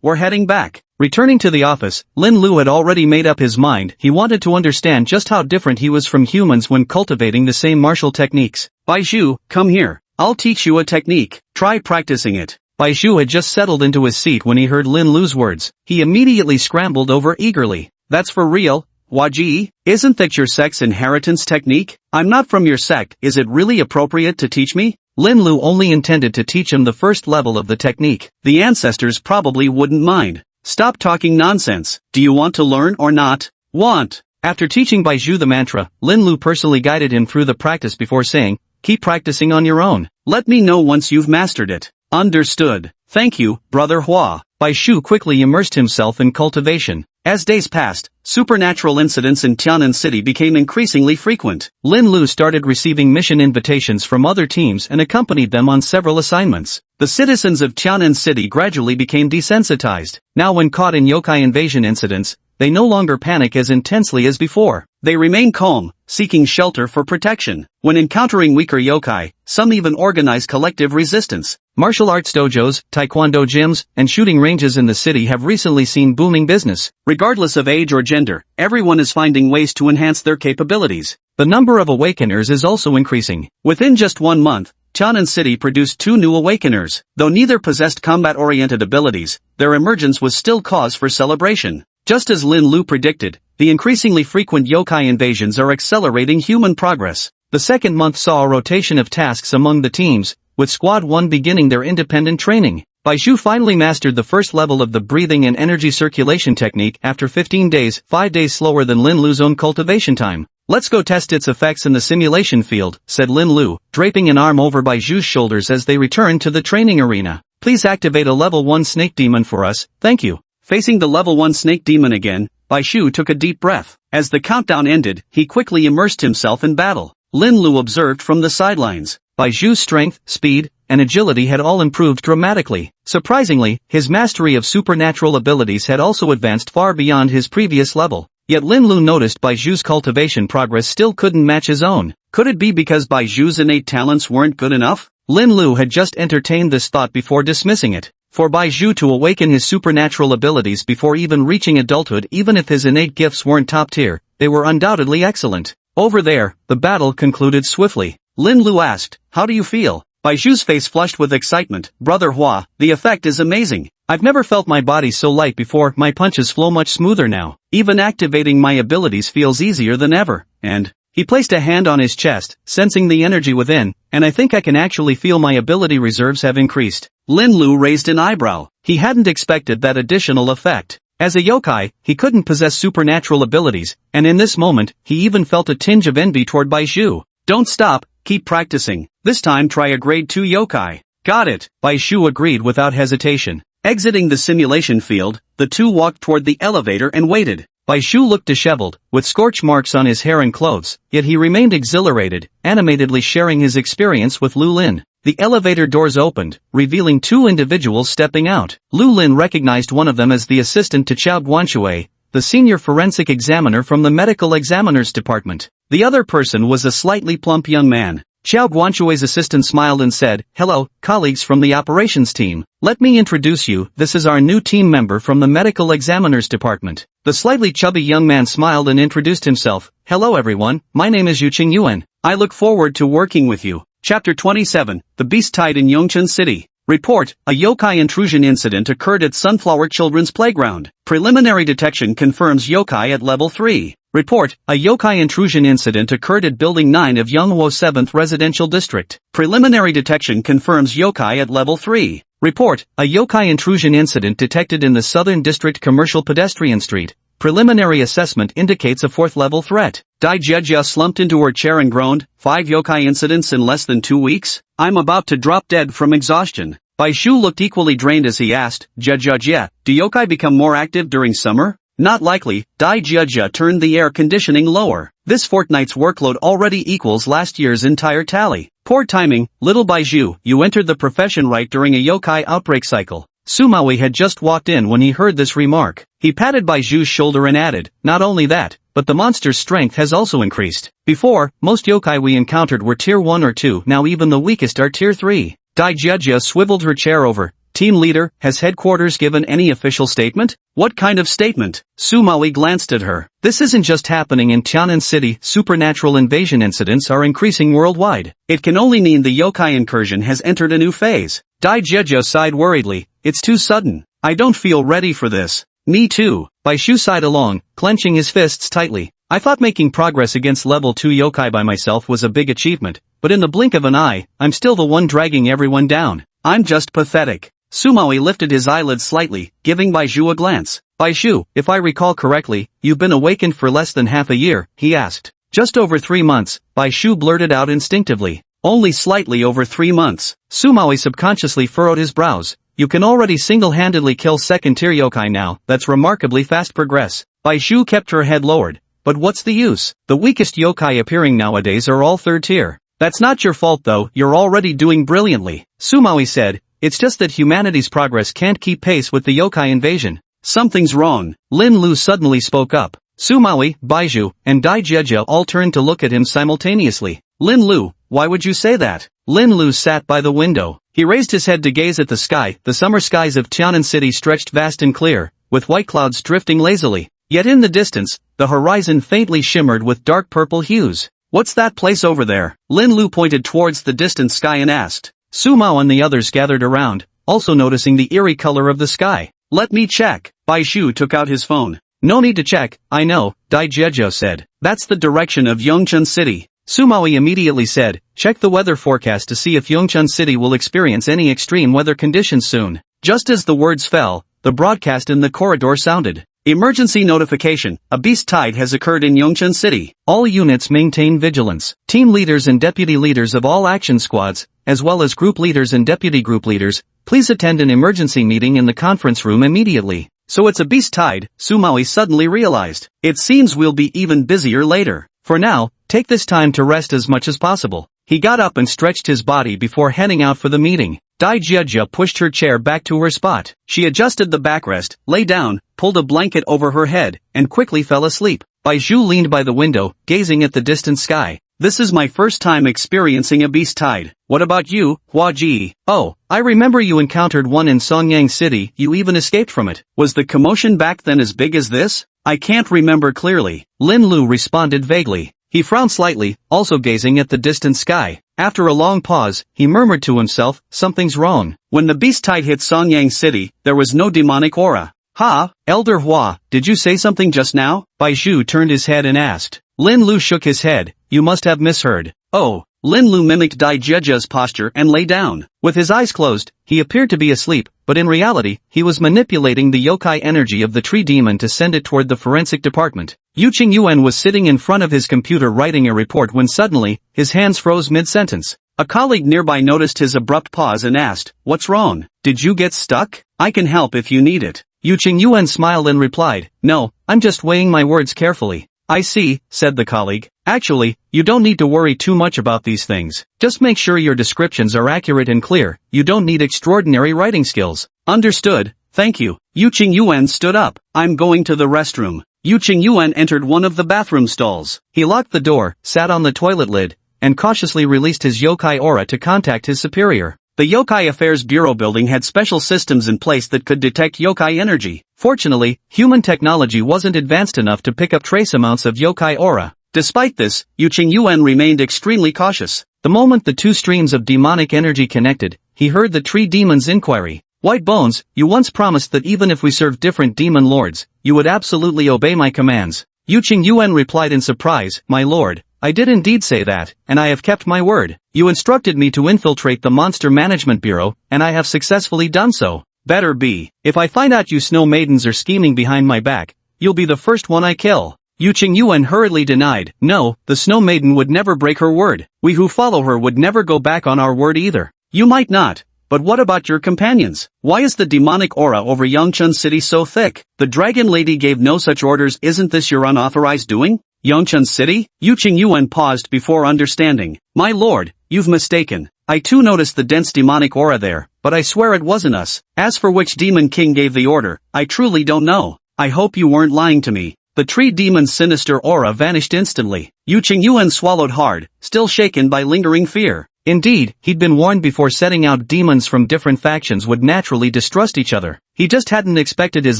A: we're heading back. Returning to the office, Lin Lu had already made up his mind. He wanted to understand just how different he was from humans when cultivating the same martial techniques. Baizhu, come here. I'll teach you a technique. Try practicing it. Baizhu had just settled into his seat when he heard Lin Lu's words. He immediately scrambled over eagerly. That's for real? Waji, isn't that your sect's inheritance technique? I'm not from your sect, is it really appropriate to teach me? Lin Lu only intended to teach him the first level of the technique. The ancestors probably wouldn't mind. Stop talking nonsense. Do you want to learn or not? Want. After teaching Baizhu the mantra, Lin Lu personally guided him through the practice before saying, keep practicing on your own. Let me know once you've mastered it. Understood. Thank you, Brother Hua. Baizhu quickly immersed himself in cultivation. As days passed, supernatural incidents in Tianan City became increasingly frequent. Lin Lu started receiving mission invitations from other teams and accompanied them on several assignments. The citizens of Tianan City gradually became desensitized. Now when caught in yokai invasion incidents, they no longer panic as intensely as before. They remain calm, seeking shelter for protection. When encountering weaker yokai, some even organize collective resistance. Martial arts dojos, taekwondo gyms, and shooting ranges in the city have recently seen booming business. Regardless of age or gender, everyone is finding ways to enhance their capabilities. The number of awakeners is also increasing. Within just 1 month, Tianan City produced 2 new awakeners. Though neither possessed combat-oriented abilities, their emergence was still cause for celebration. Just as Lin Lu predicted, the increasingly frequent yokai invasions are accelerating human progress. The second month saw a rotation of tasks among the teams, with Squad 1 beginning their independent training. Baizhu finally mastered the first level of the breathing and energy circulation technique after 15 days, 5 days slower than Lin Lu's own cultivation time. Let's go test its effects in the simulation field, said Lin Lu, draping an arm over Baizhu's shoulders as they returned to the training arena. Please activate a level 1 snake demon for us, thank you. Facing the level 1 snake demon again, Baizhu took a deep breath. As the countdown ended, he quickly immersed himself in battle. Lin Lu observed from the sidelines. Baizhu's strength, speed, and agility had all improved dramatically. Surprisingly, his mastery of supernatural abilities had also advanced far beyond his previous level. Yet Lin Lu noticed Baizhu's cultivation progress still couldn't match his own. Could it be because Baizhu's innate talents weren't good enough? Lin Lu had just entertained this thought before dismissing it. For Baizhu to awaken his supernatural abilities before even reaching adulthood, even if his innate gifts weren't top tier, they were undoubtedly excellent. Over there, the battle concluded swiftly. Lin Lu asked, how do you feel? Baizhu's face flushed with excitement. Brother Hua, the effect is amazing. I've never felt my body so light before. My punches flow much smoother now. Even activating my abilities feels easier than ever. And he placed a hand on his chest, sensing the energy within, and I think I can actually feel my ability reserves have increased. Lin Lu raised an eyebrow. He hadn't expected that additional effect. As a yokai, he couldn't possess supernatural abilities, and in this moment, he even felt a tinge of envy toward Baizhu. Don't stop, keep practicing. This time try a grade 2 yokai. Got it, Baizhu agreed without hesitation. Exiting the simulation field, the two walked toward the elevator and waited. Baizhu looked disheveled, with scorch marks on his hair and clothes, yet he remained exhilarated, animatedly sharing his experience with Lu Lin. The elevator doors opened, revealing 2 individuals stepping out. Lu Lin recognized one of them as the assistant to Chao Guanshui, the senior forensic examiner from the medical examiner's department. The other person was a slightly plump young man. Xiao Guanshui's assistant smiled and said, "Hello, colleagues from the operations team. Let me introduce you, this is our new team member from the medical examiners department." The slightly chubby young man smiled and introduced himself. "Hello everyone, my name is Yuqing Yuan. I look forward to working with you." Chapter 27, The Beast Tide in Yongchun City. Report, a yokai intrusion incident occurred at Sunflower Children's Playground. Preliminary detection confirms yokai at level 3. Report, a yokai intrusion incident occurred at Building 9 of Yonghuo 7th Residential District. Preliminary detection confirms yokai at level 3. Report, a yokai intrusion incident detected in the Southern District Commercial Pedestrian Street. Preliminary assessment indicates a 4th level threat. Dai Jiejia slumped into her chair and groaned, 5 yokai incidents in less than 2 weeks? I'm about to drop dead from exhaustion. Bai Shu looked equally drained as he asked, Jiejia, do yokai become more active during summer? Not likely. Dai Jiejia turned the air conditioning lower. This fortnight's workload already equals last year's entire tally. Poor timing, little Baiju, you entered the profession right during a yokai outbreak cycle. Sumawi had just walked in when he heard this remark. He patted Baiju's shoulder and added, not only that, but the monster's strength has also increased. Before, most yokai we encountered were tier 1 or 2, now even the weakest are tier 3. Dai Jiejia swiveled her chair over. Team leader, has headquarters given any official statement? What kind of statement? Sumawi glanced at her. This isn't just happening in Tianan City, supernatural invasion incidents are increasing worldwide. It can only mean the yokai incursion has entered a new phase. Dai Jiejia sighed worriedly. It's too sudden. I don't feel ready for this. Me too. Bai Shu sighed along, clenching his fists tightly. I thought making progress against level 2 yokai by myself was a big achievement, but in the blink of an eye, I'm still the one dragging everyone down. I'm just pathetic. Sumawi lifted his eyelids slightly, giving Baiju a glance. Baiju, if I recall correctly, you've been awakened for less than half a year, he asked. Just over 3 months, Baiju blurted out instinctively. Only slightly over 3 months. Sumawi subconsciously furrowed his brows. You can already single-handedly kill second-tier yokai now, that's remarkably fast progress. Baiju kept her head lowered. But what's the use? The weakest yokai appearing nowadays are all 3rd tier. That's not your fault though, you're already doing brilliantly. Sumawi said, it's just that humanity's progress can't keep pace with the yokai invasion. Something's wrong. Lin Lu suddenly spoke up. Sumawi, Baiju, and Dai Jiejia all turned to look at him simultaneously. Lin Lu, why would you say that? Lin Lu sat by the window. He raised his head to gaze at the sky. The summer skies of Tianan City stretched vast and clear, with white clouds drifting lazily. Yet in the distance, the horizon faintly shimmered with dark purple hues. What's that place over there? Lin Lu pointed towards the distant sky and asked. Sumao and the others gathered around, also noticing the eerie color of the sky. Let me check. Bai Shu took out his phone. No need to check, I know, Dai Jiejia said. That's the direction of Yongchun City. Sumawi immediately said, check the weather forecast to see if Yongchun City will experience any extreme weather conditions soon. Just as the words fell, the broadcast in the corridor sounded. Emergency notification, a beast tide has occurred in Yongchun City. All units maintain vigilance. Team leaders and deputy leaders of all action squads, as well as group leaders and deputy group leaders, please attend an emergency meeting in the conference room immediately. So it's a beast tide, Sumawi suddenly realized. It seems we'll be even busier later. For now, take this time to rest as much as possible. He got up and stretched his body before heading out for the meeting. Dai Jiejia pushed her chair back to her spot. She adjusted the backrest, lay down, pulled a blanket over her head, and quickly fell asleep. Baiju leaned by the window, gazing at the distant sky. This is my first time experiencing a beast tide. What about you, Hua Ji? Oh, I remember you encountered one in Songyang City, you even escaped from it. Was the commotion back then as big as this? I can't remember clearly. Lin Lu responded vaguely. He frowned slightly, also gazing at the distant sky. After a long pause, he murmured to himself, something's wrong. When the beast tide hit Songyang City, there was no demonic aura. Ha, Elder Hua, did you say something just now? Baiju turned his head and asked. Lin Lu shook his head. You must have misheard. Oh. Lin Lu mimicked Dai Jiejia's posture and lay down. With his eyes closed, he appeared to be asleep, but in reality, he was manipulating the yokai energy of the tree demon to send it toward the forensic department. Yuqing Yuan was sitting in front of his computer writing a report when suddenly, his hands froze mid-sentence. A colleague nearby noticed his abrupt pause and asked, "What's wrong? Did you get stuck? I can help if you need it." Yuqing Yuan smiled and replied, "No, I'm just weighing my words carefully." "I see," said the colleague. "Actually, you don't need to worry too much about these things. Just make sure your descriptions are accurate and clear. You don't need extraordinary writing skills." "Understood, thank you." Yuqing Yuan stood up. "I'm going to the restroom." Yuqing Yuan entered one of the bathroom stalls. He locked the door, sat on the toilet lid, and cautiously released his yokai aura to contact his superior. The Yokai Affairs Bureau building had special systems in place that could detect yokai energy. Fortunately, human technology wasn't advanced enough to pick up trace amounts of yokai aura. Despite this, Yu Qingyuan remained extremely cautious. The moment the two streams of demonic energy connected, he heard the tree demon's inquiry. White Bones, you once promised that even if we served different demon lords, you would absolutely obey my commands. Yu Qingyuan replied in surprise, my lord, I did indeed say that, and I have kept my word. You instructed me to infiltrate the Monster Management Bureau, and I have successfully done so. Better be. If I find out you snow maidens are scheming behind my back, you'll be the first one I kill. Yu Qingyuan hurriedly denied, no, the snow maiden would never break her word. We who follow her would never go back on our word either. You might not. But what about your companions? Why is the demonic aura over Yongchun City so thick? The Dragon Lady gave no such orders. Isn't this your unauthorized doing? Yongchun City? Yu Qingyuan paused before understanding. My lord, you've mistaken. I too noticed the dense demonic aura there, but I swear it wasn't us. As for which demon king gave the order, I truly don't know. I hope you weren't lying to me. The tree demon's sinister aura vanished instantly. Yu Qingyuan swallowed hard, still shaken by lingering fear. Indeed, he'd been warned before setting out demons from different factions would naturally distrust each other. He just hadn't expected his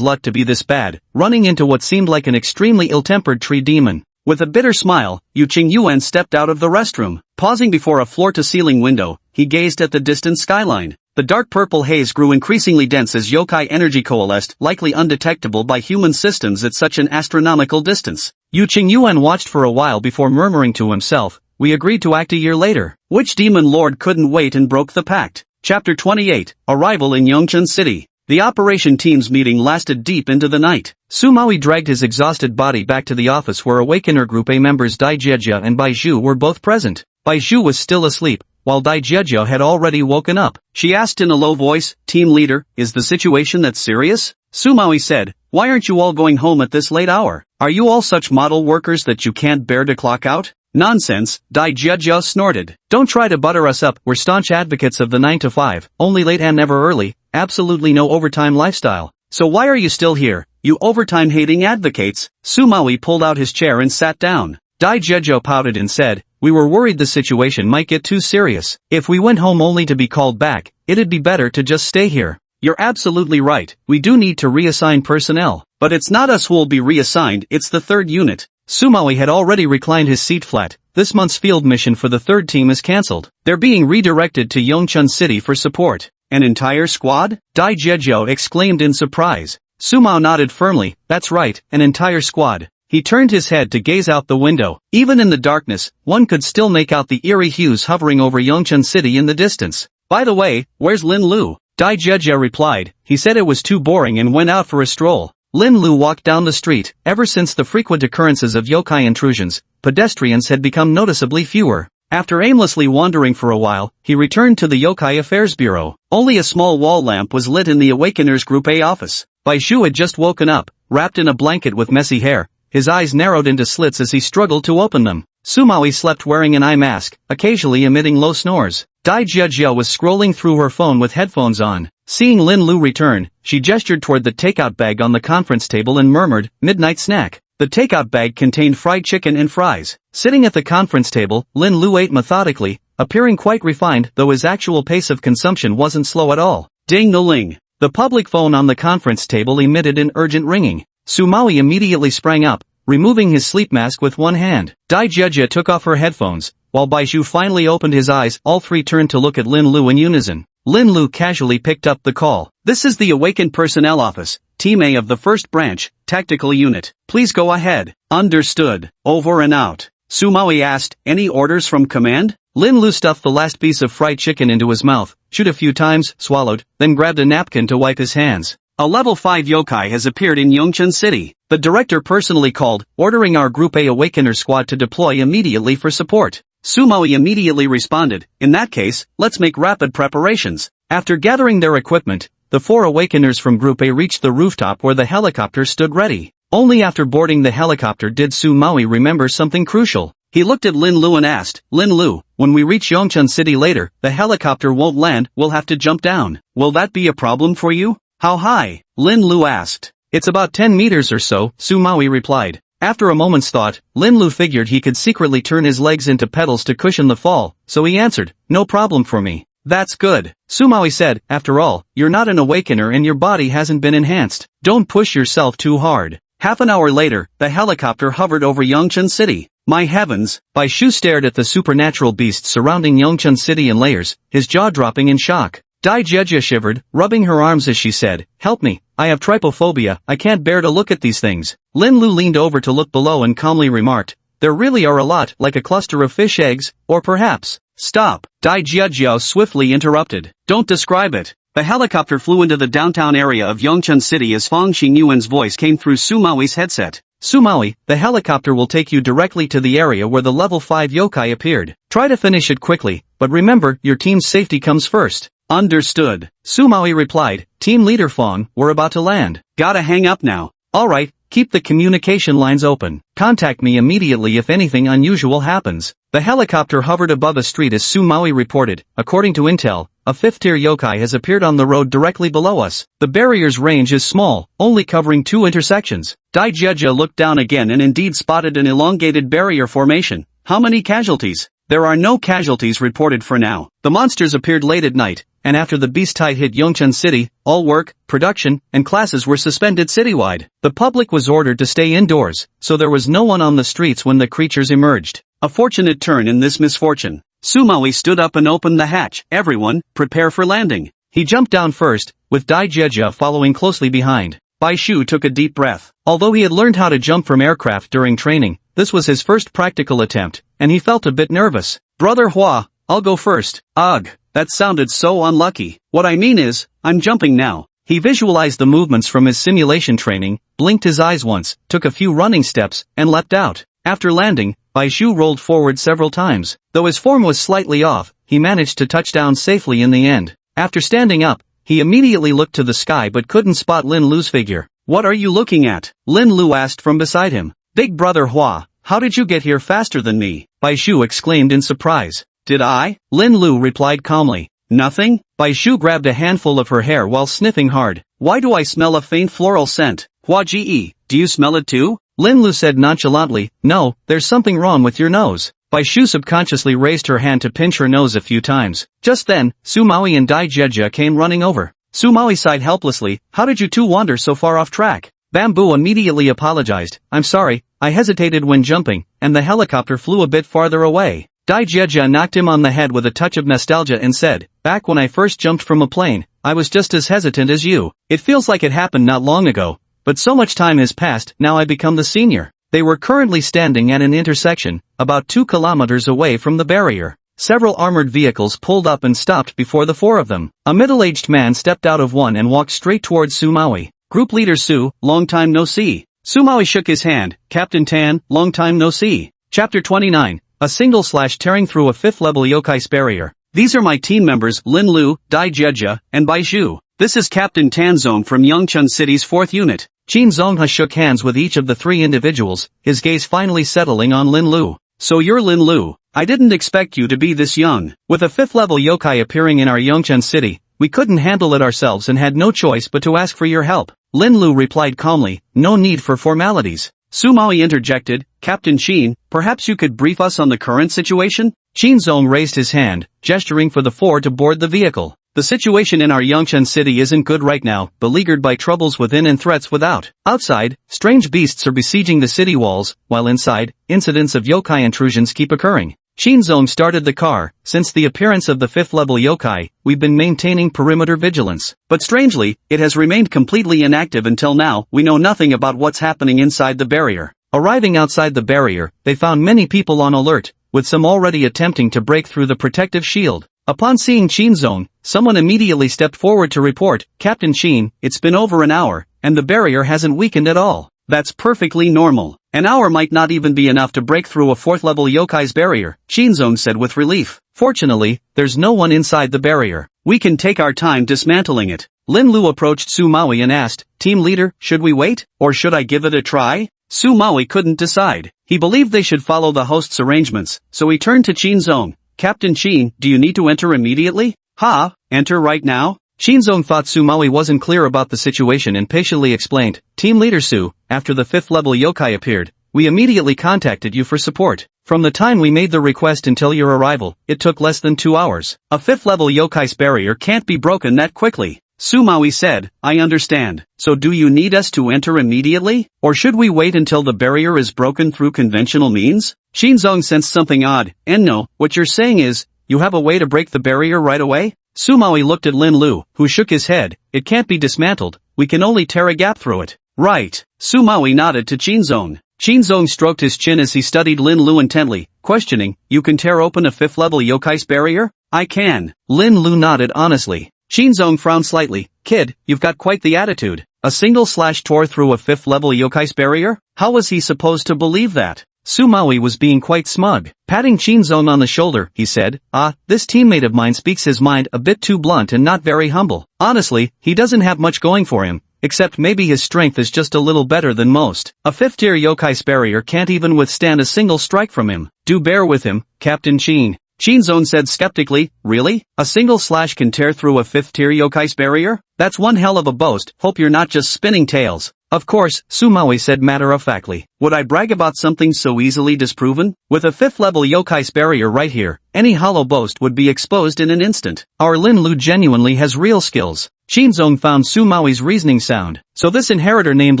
A: luck to be this bad, running into what seemed like an extremely ill-tempered tree demon. With a bitter smile, Yu Qingyuan stepped out of the restroom. Pausing before a floor-to-ceiling window, he gazed at the distant skyline. The dark purple haze grew increasingly dense as yokai energy coalesced, likely undetectable by human systems at such an astronomical distance. Yu Qingyuan watched for a while before murmuring to himself, we agreed to act a year later. Which demon lord couldn't wait and broke the pact? Chapter 28, Arrival in Yongchun City. The operation team's meeting lasted deep into the night. Su Maui dragged his exhausted body back to the office where Awakener Group A members Dai Jiejia and Bai Zhu were both present. Bai Zhu was still asleep, while Dai Jiejia had already woken up. She asked in a low voice, Team leader, is the situation that serious? Su Maui said, why aren't you all going home at this late hour? Are you all such model workers that you can't bear to clock out? Nonsense, Dai Jiejia snorted. Don't try to butter us up, we're staunch advocates of the 9 to 5, only late and never early, absolutely no overtime lifestyle. So why are you still here, you overtime-hating advocates? Su Maui pulled out his chair and sat down. Dai Jiejia pouted and said, we were worried the situation might get too serious. If we went home only to be called back, it'd be better to just stay here. You're absolutely right, we do need to reassign personnel. But it's not us who'll be reassigned, it's the third unit. Su Maui had already reclined his seat flat. This month's field mission for the third team is cancelled. They're being redirected to Yongchun City for support. An entire squad? Dai Jiejia exclaimed in surprise. Su Maui nodded firmly, that's right, an entire squad. He turned his head to gaze out the window. Even in the darkness, one could still make out the eerie hues hovering over Yongchun City in the distance. By the way, where's Lin Lu? Dai Jiejia replied, he said it was too boring and went out for a stroll. Lin Lu walked down the street. Ever since the frequent occurrences of yokai intrusions, pedestrians had become noticeably fewer. After aimlessly wandering for a while, he returned to the Yokai Affairs Bureau. Only a small wall lamp was lit in the Awakeners Group A office. Bai Zhu had just woken up, wrapped in a blanket with messy hair. His eyes narrowed into slits as he struggled to open them. Su Maui slept wearing an eye mask, occasionally emitting low snores. Dai Jiejia was scrolling through her phone with headphones on. Seeing Lin Lu return, she gestured toward the takeout bag on the conference table and murmured, midnight snack. The takeout bag contained fried chicken and fries. Sitting at the conference table, Lin Lu ate methodically, appearing quite refined though his actual pace of consumption wasn't slow at all. Ding-a-ling. The public phone on the conference table emitted an urgent ringing. Su Maui immediately sprang up, removing his sleep mask with one hand. Dai Jiejia took off her headphones. While Bai Zhu finally opened his eyes, all three turned to look at Lin Lu in unison. Lin Lu casually picked up the call. This is the Awakened Personnel Office, Team A of the 1st Branch, Tactical Unit. Please go ahead. Understood. Over and out. Su Maui asked, any orders from command? Lin Lu stuffed the last piece of fried chicken into his mouth, chewed a few times, swallowed, then grabbed a napkin to wipe his hands. A level 5 yokai has appeared in Yongchun City. The director personally called, ordering our Group A Awakener squad to deploy immediately for support. Su Maui immediately responded, in that case, let's make rapid preparations. After gathering their equipment, the 4 Awakeners from Group A reached the rooftop where the helicopter stood ready. Only after boarding the helicopter did Su Maui remember something crucial. He looked at Lin Lu and asked, Lin Lu, when we reach Yongchun City later, the helicopter won't land, we'll have to jump down. Will that be a problem for you? How high? Lin Lu asked. It's about 10 meters or so, Su Maui replied. After a moment's thought, Lin Lu figured he could secretly turn his legs into pedals to cushion the fall, so he answered, "No problem for me." "That's good," Sumawi said. "After all, you're not an awakener and your body hasn't been enhanced. Don't push yourself too hard." Half an hour later, the helicopter hovered over Yongchun City. My heavens! Bai Shu stared at the supernatural beasts surrounding Yongchun City in layers, his jaw dropping in shock. Dai Jieja shivered, rubbing her arms as she said, "Help me, I have trypophobia, I can't bear to look at these things." Lin Lu leaned over to look below and calmly remarked, "There really are a lot, like a cluster of fish eggs, or perhaps..." "Stop," Dai Jiejiao swiftly interrupted. "Don't describe it." The helicopter flew into the downtown area of Yongchun City as Fang Xingyuan's voice came through Sumawi's headset. "Sumawi, the helicopter will take you directly to the area where the level 5 yokai appeared. Try to finish it quickly, but remember, your team's safety comes first." "Understood," Sumawi replied. "Team leader Fang, we're about to land. Gotta hang up now." "Alright, keep the communication lines open. Contact me immediately if anything unusual happens." The helicopter hovered above a street as Sumawi reported. "According to intel, a 5th-tier yokai has appeared on the road directly below us. The barrier's range is small, only covering 2 intersections." Dai Jieja looked down again and indeed spotted an elongated barrier formation. "How many casualties?" "There are no casualties reported for now. The monsters appeared late at night, and after the beast tide hit Yongchun City, all work, production, and classes were suspended citywide. The public was ordered to stay indoors, so there was no one on the streets when the creatures emerged. A fortunate turn in this misfortune." Sumawi stood up and opened the hatch. "Everyone, prepare for landing." He jumped down first, with Dai Jieja following closely behind. Bai Shu took a deep breath. Although he had learned how to jump from aircraft during training, this was his first practical attempt, and he felt a bit nervous. "Brother Hua, I'll go first." "Ugh, that sounded so unlucky. What I mean is, I'm jumping now." He visualized the movements from his simulation training, blinked his eyes once, took a few running steps, and leapt out. After landing, Bai Shu rolled forward several times. Though his form was slightly off, he managed to touch down safely in the end. After standing up, he immediately looked to the sky but couldn't spot Lin Lu's figure. "What are you looking at?" Lin Lu asked from beside him. "Big brother Hua, how did you get here faster than me?" Bai Shu exclaimed in surprise. "Did I?" Lin Lu replied calmly. "Nothing?" Bai Shu grabbed a handful of her hair while sniffing hard. "Why do I smell a faint floral scent?" "Hua Ji, do you smell it too?" Lin Lu said nonchalantly. "No, there's something wrong with your nose." Bai Shu subconsciously raised her hand to pinch her nose a few times. Just then, Sumawi and Dai Jieja came running over. Sumawi sighed helplessly. "How did you two wander so far off track?" Bamboo immediately apologized. "I'm sorry, I hesitated when jumping, and the helicopter flew a bit farther away." Dai Jieja knocked him on the head with a touch of nostalgia and said, "Back when I first jumped from a plane, I was just as hesitant as you. It feels like it happened not long ago. But so much time has passed, now I become the senior." They were currently standing at an intersection, about 2 kilometers away from the barrier. Several armored vehicles pulled up and stopped before the 4 of them. A middle-aged man stepped out of one and walked straight towards Sumawi. "Group Leader Su, long time no see." Sumawi shook his hand. "Captain Tan, long time no see." Chapter 29, a single slash tearing through a 5th-level yokai's barrier. "These are my team members Lin Lu, Dai Jieja, and Bai Shu. This is Captain Tanzong from Yongchun City's 4th Unit." Qin Zonghe shook hands with each of the 3 individuals, his gaze finally settling on Lin Lu. "So you're Lin Lu. I didn't expect you to be this young." With a 5th-level yokai appearing in our Yongchun City, we couldn't handle it ourselves and had no choice but to ask for your help. Lin Lu replied calmly, "No need for formalities." Sumawi interjected, "Captain Qin, perhaps you could brief us on the current situation?" Qin Zong raised his hand, gesturing for the 4 to board the vehicle. "The situation in our Yongchun City isn't good right now, beleaguered by troubles within and threats without. Outside, strange beasts are besieging the city walls, while inside, incidents of yokai intrusions keep occurring." Shinzong started the car. "Since the appearance of the 5th-level yokai, we've been maintaining perimeter vigilance. But strangely, it has remained completely inactive until now. We know nothing about what's happening inside the barrier." Arriving outside the barrier, they found many people on alert, with some already attempting to break through the protective shield. Upon seeing Shinzong, someone immediately stepped forward to report, "Captain Shin, it's been over an hour, and the barrier hasn't weakened at all." "That's perfectly normal. An hour might not even be enough to break through a 4th-level yokai's barrier," Shinzong said with relief. "Fortunately, there's no one inside the barrier. We can take our time dismantling it." Lin Lu approached Sumawi and asked, "Team leader, should we wait, or should I give it a try?" Sumawi couldn't decide. He believed they should follow the host's arrangements, so he turned to Shinzong. "Captain Qin, do you need to enter immediately?" "Ha, enter right now?" Shinzong thought Sumawi wasn't clear about the situation and patiently explained, "Team leader Su, after the 5th-level yokai appeared, we immediately contacted you for support. From the time we made the request until your arrival, it took less than 2 hours. A 5th level yokai's barrier can't be broken that quickly. Sumawi said, I understand. So do you need us to enter immediately? Or should we wait until the barrier is broken through conventional means? Shinzong sensed something odd, and no, what you're saying is, you have a way to break the barrier right away? Sumawi looked at Lin Lu, who shook his head. It can't be dismantled, we can only tear a gap through it. Right. Sumawi nodded to Shinzong. Shinzong stroked his chin as he studied Lin Lu intently, questioning, you can tear open a 5th level yokai's barrier? I can. Lin Lu nodded honestly. Shinzong frowned slightly. Kid, you've got quite the attitude. A single slash tore through a 5th level yokai's barrier? How was he supposed to believe that? Sumawi was being quite smug. Patting Shinzong on the shoulder, he said, this teammate of mine speaks his mind a bit too blunt and not very humble. Honestly, he doesn't have much going for him. Except maybe his strength is just a little better than most. A 5th tier yokai's barrier can't even withstand a single strike from him. Do bear with him, Captain Shin. Shinzong said skeptically, really? A single slash can tear through a 5th tier yokai's barrier? That's one hell of a boast, hope you're not just spinning tales. Of course, Sumawi said matter-of-factly. Would I brag about something so easily disproven? With a 5th level yokai's barrier right here, any hollow boast would be exposed in an instant. Our Lin Lu genuinely has real skills. Shinzong found Sumawi's reasoning sound. So this inheritor named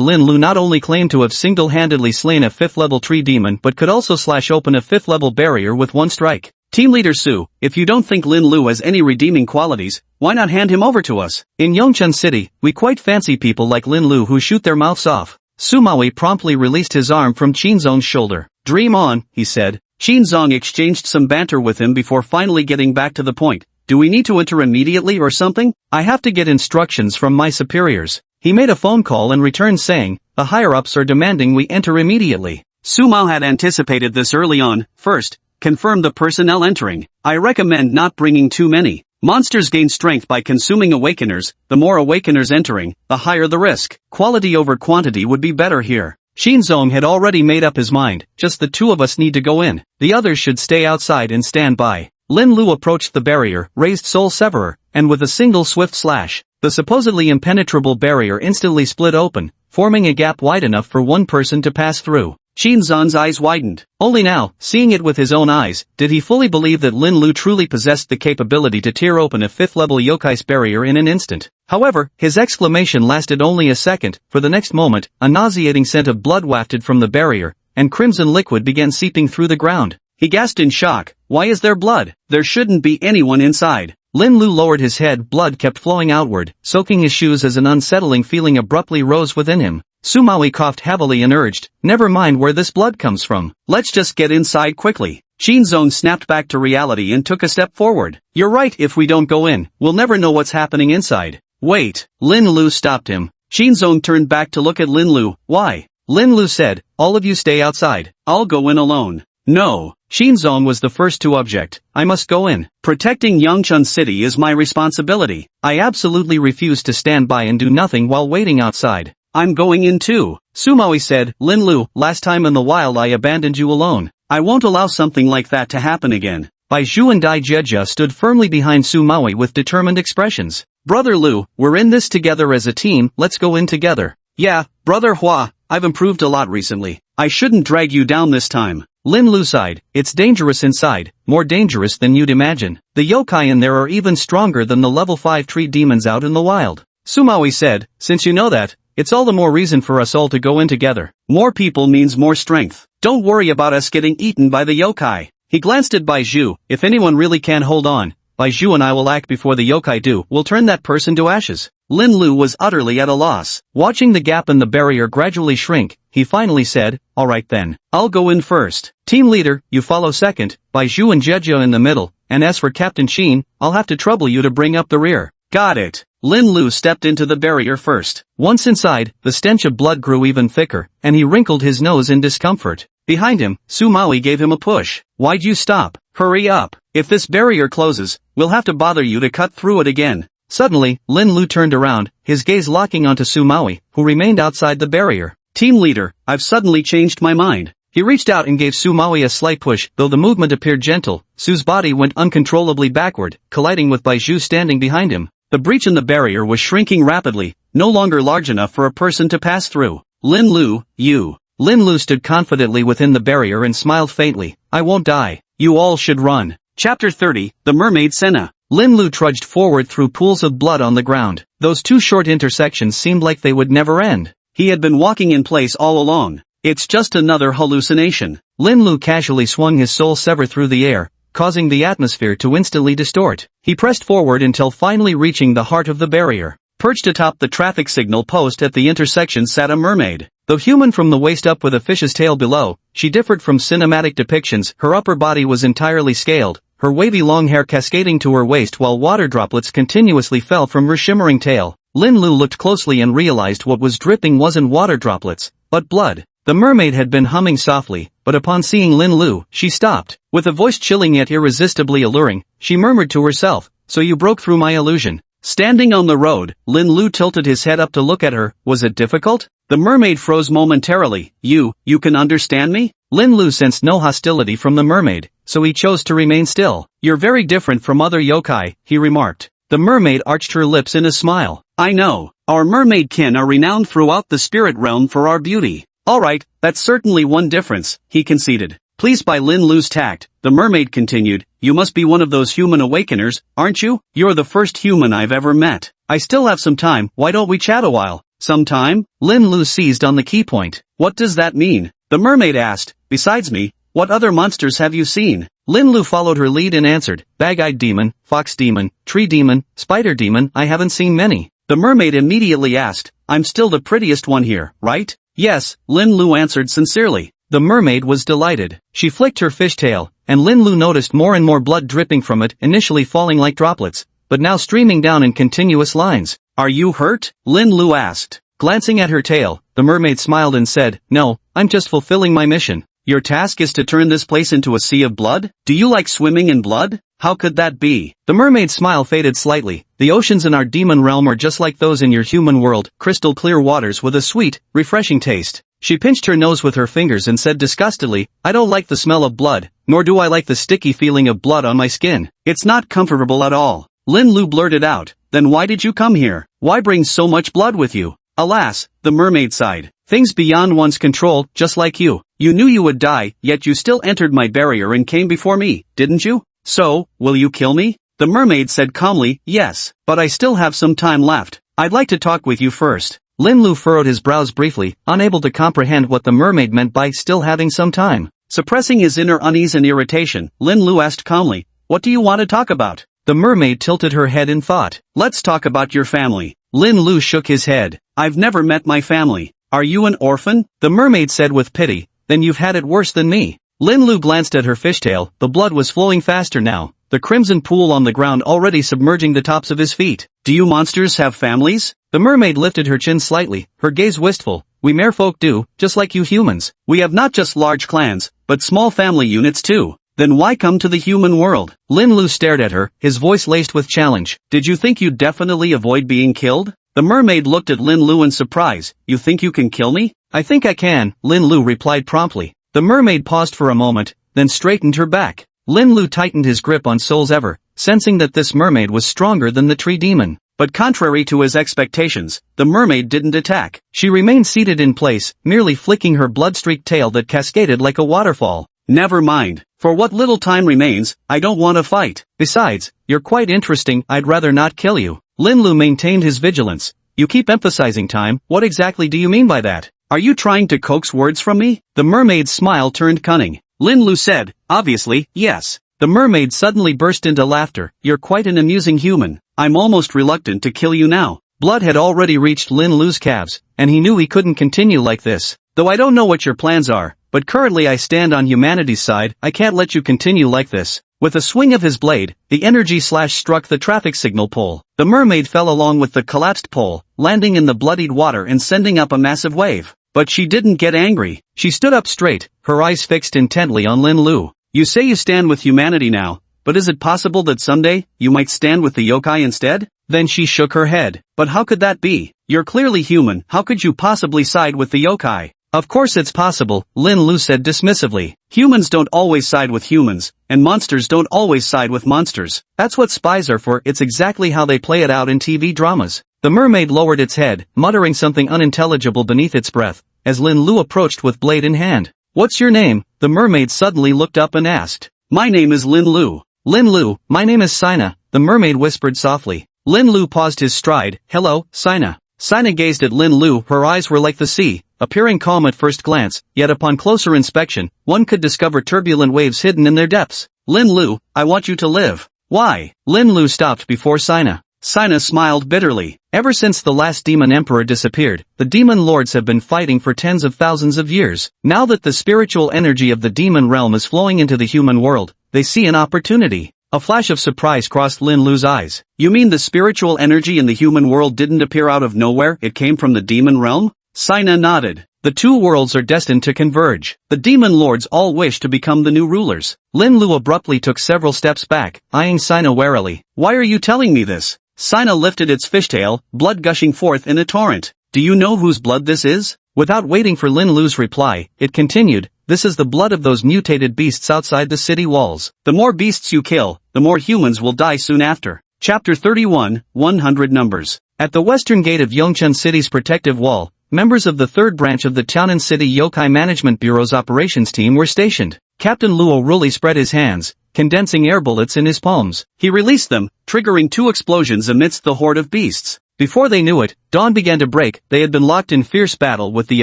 A: Lin Lu not only claimed to have single-handedly slain a 5th level tree demon but could also slash open a 5th level barrier with one strike. Team leader Su, if you don't think Lin Lu has any redeeming qualities, why not hand him over to us? In Yongchun City, we quite fancy people like Lin Lu who shoot their mouths off. Sumawi promptly released his arm from Shinzong's shoulder. Dream on, he said. Shinzong exchanged some banter with him before finally getting back to the point. Do we need to enter immediately or something? I have to get instructions from my superiors. He made a phone call and returned saying, the higher-ups are demanding we enter immediately. Sumao had anticipated this early on. First, confirm the personnel entering. I recommend not bringing too many. Monsters gain strength by consuming awakeners. The more awakeners entering, the higher the risk. Quality over quantity would be better here. Shinzong had already made up his mind. Just the two of us need to go in. The others should stay outside and stand by. Lin Lu approached the barrier, raised Soul Severer, and with a single swift slash, the supposedly impenetrable barrier instantly split open, forming a gap wide enough for one person to pass through. Shinzong's eyes widened. Only now, seeing it with his own eyes, did he fully believe that Lin Lu truly possessed the capability to tear open a 5th level yokai's barrier in an instant. However, his exclamation lasted only a second. For the next moment, a nauseating scent of blood wafted from the barrier, and crimson liquid began seeping through the ground. He gasped in shock. Why is there blood? There shouldn't be anyone inside. Lin Lu lowered his head. Blood kept flowing outward, soaking his shoes as an unsettling feeling abruptly rose within him. Sumawi coughed heavily and urged, never mind where this blood comes from. Let's just get inside quickly. Shinzong snapped back to reality and took a step forward. You're right, if we don't go in, we'll never know what's happening inside. Wait. Lin Lu stopped him. Shinzong turned back to look at Lin Lu. Why? Lin Lu said, all of you stay outside. I'll go in alone. No. Shinzong was the first to object. I must go in. Protecting Yongchun City is my responsibility. I absolutely refuse to stand by and do nothing while waiting outside. I'm going in too. Sumawi said, Lin Lu, last time in the wild I abandoned you alone. I won't allow something like that to happen again. Baizhu and Dai Jieja stood firmly behind Sumawi with determined expressions. Brother Lu, we're in this together as a team, let's go in together. Yeah, Brother Hua, I've improved a lot recently. I shouldn't drag you down this time. Lin Lu sighed. It's dangerous inside, more dangerous than you'd imagine. The yokai in there are even stronger than the level 5 tree demons out in the wild. Sumawi said, since you know that, it's all the more reason for us all to go in together. More people means more strength. Don't worry about us getting eaten by the yokai. He glanced at Baizhu. If anyone really can hold on, Baizhu and I will act before the yokai do. We'll turn that person to ashes. Lin Lu was utterly at a loss. Watching the gap in the barrier gradually shrink, he finally said, alright then. I'll go in first. Team leader, you follow second, Baizhu and Jieja in the middle, and as for Captain Shin, I'll have to trouble you to bring up the rear. Got it. Lin Lu stepped into the barrier first. Once inside, the stench of blood grew even thicker, and he wrinkled his nose in discomfort. Behind him, Sumawi gave him a push. Why'd you stop? Hurry up. If this barrier closes, we'll have to bother you to cut through it again. Suddenly, Lin Lu turned around, his gaze locking onto Sumawi, who remained outside the barrier. Team leader, I've suddenly changed my mind. He reached out and gave Sumawi a slight push. Though the movement appeared gentle, Su's body went uncontrollably backward, colliding with Baizhu standing behind him. The breach in the barrier was shrinking rapidly, no longer large enough for a person to pass through. Lin Lu, you. Lin Lu stood confidently within the barrier and smiled faintly. I won't die. You all should run. Chapter 30, The Mermaid Senna. Lin Lu trudged forward through pools of blood on the ground. Those two short intersections seemed like they would never end. He had been walking in place all along. It's just another hallucination. Lin Lu casually swung his soul saber through the air, causing the atmosphere to instantly distort. He pressed forward until finally reaching the heart of the barrier. Perched atop the traffic signal post at the intersection sat a mermaid. Though human from the waist up with a fish's tail below, she differed from cinematic depictions. Her upper body was entirely scaled, her wavy long hair cascading to her waist while water droplets continuously fell from her shimmering tail. Lin Lu looked closely and realized what was dripping wasn't water droplets, but blood. The mermaid had been humming softly, but upon seeing Lin Lu, she stopped. With a voice chilling yet irresistibly alluring, she murmured to herself, "So you broke through my illusion." Standing on the road, Lin Lu tilted his head up to look at her. Was it difficult? The mermaid froze momentarily. You can understand me? Lin Lu sensed no hostility from the mermaid, so he chose to remain still. You're very different from other yokai, he remarked. The mermaid arched her lips in a smile. I know. Our mermaid kin are renowned throughout the spirit realm for our beauty. Alright, that's certainly one difference, he conceded. Pleased by Lin Lu's tact, the mermaid continued, you must be one of those human awakeners, aren't you? You're the first human I've ever met. I still have some time, why don't we chat a while? Some time? Lin Lu seized on the key point. What does that mean? The mermaid asked. Besides me, what other monsters have you seen? Lin Lu followed her lead and answered, bag-eyed demon, fox demon, tree demon, spider demon. I haven't seen many. The mermaid immediately asked, I'm still the prettiest one here, right? Yes, Lin Lu answered sincerely. The mermaid was delighted. She flicked her fishtail, and Lin Lu noticed more and more blood dripping from it, initially falling like droplets, but now streaming down in continuous lines. Are you hurt? Lin Lu asked. Glancing at her tail, the mermaid smiled and said, no, I'm just fulfilling my mission. Your task is to turn this place into a sea of blood? Do you like swimming in blood? How could that be? The mermaid's smile faded slightly. The oceans in our demon realm are just like those in your human world, crystal clear waters with a sweet, refreshing taste. She pinched her nose with her fingers and said disgustedly, I don't like the smell of blood, nor do I like the sticky feeling of blood on my skin. It's not comfortable at all. Lin Lu blurted out, then why did you come here? Why bring so much blood with you? Alas, the mermaid sighed. Things beyond one's control, just like you. You knew you would die, yet you still entered my barrier and came before me, didn't you? So, will you kill me? The mermaid said calmly, yes, but I still have some time left. I'd like to talk with you first. Lin Lu furrowed his brows briefly, unable to comprehend what the mermaid meant by still having some time. Suppressing his inner unease and irritation, Lin Lu asked calmly, what do you want to talk about? The mermaid tilted her head in thought. Let's talk about your family. Lin Lu shook his head. I've never met my family. Are you an orphan? The mermaid said with pity. Then you've had it worse than me. Lin Lu glanced at her fishtail. The blood was flowing faster now, the crimson pool on the ground already submerging the tops of his feet. Do you monsters have families? The mermaid lifted her chin slightly, her gaze wistful. We merfolk do, just like you humans. We have not just large clans, but small family units too. Then why come to the human world? Lin Lu stared at her, his voice laced with challenge. Did you think you'd definitely avoid being killed? The mermaid looked at Lin Lu in surprise. You think you can kill me? I think I can, Lin Lu replied promptly. The mermaid paused for a moment, then straightened her back. Lin Lu tightened his grip on Soul's Ever, sensing that this mermaid was stronger than the tree demon. But contrary to his expectations, the mermaid didn't attack. She remained seated in place, merely flicking her blood-streaked tail that cascaded like a waterfall. Never mind. For what little time remains, I don't want to fight. Besides, you're quite interesting, I'd rather not kill you. Lin Lu maintained his vigilance. You keep emphasizing time, what exactly do you mean by that? Are you trying to coax words from me? The mermaid's smile turned cunning. Lin Lu said, obviously, yes. The mermaid suddenly burst into laughter. You're quite an amusing human. I'm almost reluctant to kill you now. Blood had already reached Lin Lu's calves, and he knew he couldn't continue like this. Though I don't know what your plans are, but currently I stand on humanity's side, I can't let you continue like this. With a swing of his blade, the energy slash struck the traffic signal pole. The mermaid fell along with the collapsed pole, landing in the bloodied water and sending up a massive wave. But she didn't get angry. She stood up straight, her eyes fixed intently on Lin Lu. You say you stand with humanity now, but is it possible that someday, you might stand with the yokai instead? Then she shook her head. But how could that be? You're clearly human, how could you possibly side with the yokai? Of course it's possible, Lin Lu said dismissively. Humans don't always side with humans, and monsters don't always side with monsters. That's what spies are for, it's exactly how they play it out in TV dramas. The mermaid lowered its head, muttering something unintelligible beneath its breath, as Lin Lu approached with blade in hand. "What's your name?" The mermaid suddenly looked up and asked. "My name is Lin Lu." "Lin Lu, my name is Sina," the mermaid whispered softly. Lin Lu paused his stride. "Hello, Sina." Sina gazed at Lin Lu. Her eyes were like the sea, appearing calm at first glance, yet upon closer inspection, one could discover turbulent waves hidden in their depths. "Lin Lu, I want you to live." "Why?" Lin Lu stopped before Sina. Sina smiled bitterly. Ever since the last demon emperor disappeared, the demon lords have been fighting for tens of thousands of years. Now that the spiritual energy of the demon realm is flowing into the human world, they see an opportunity. A flash of surprise crossed Lin Lu's eyes. "You mean the spiritual energy in the human world didn't appear out of nowhere, it came from the demon realm?" Sina nodded. "The two worlds are destined to converge. The demon lords all wish to become the new rulers." Lin Lu abruptly took several steps back, eyeing Sina warily. "Why are you telling me this?" Sina lifted its fishtail, blood gushing forth in a torrent. "Do you know whose blood this is?" Without waiting for Lin Lu's reply, it continued, "This is the blood of those mutated beasts outside the city walls. The more beasts you kill, the more humans will die soon after." Chapter 31, 100 Numbers. At the western gate of Yongchun City's protective wall, members of the third branch of the Tianan City Yokai Management Bureau's operations team were stationed. Captain Luo Ruli spread his hands, condensing air bullets in his palms. He released them, triggering 2 explosions amidst the horde of beasts. Before they knew it, dawn began to break. They had been locked in fierce battle with the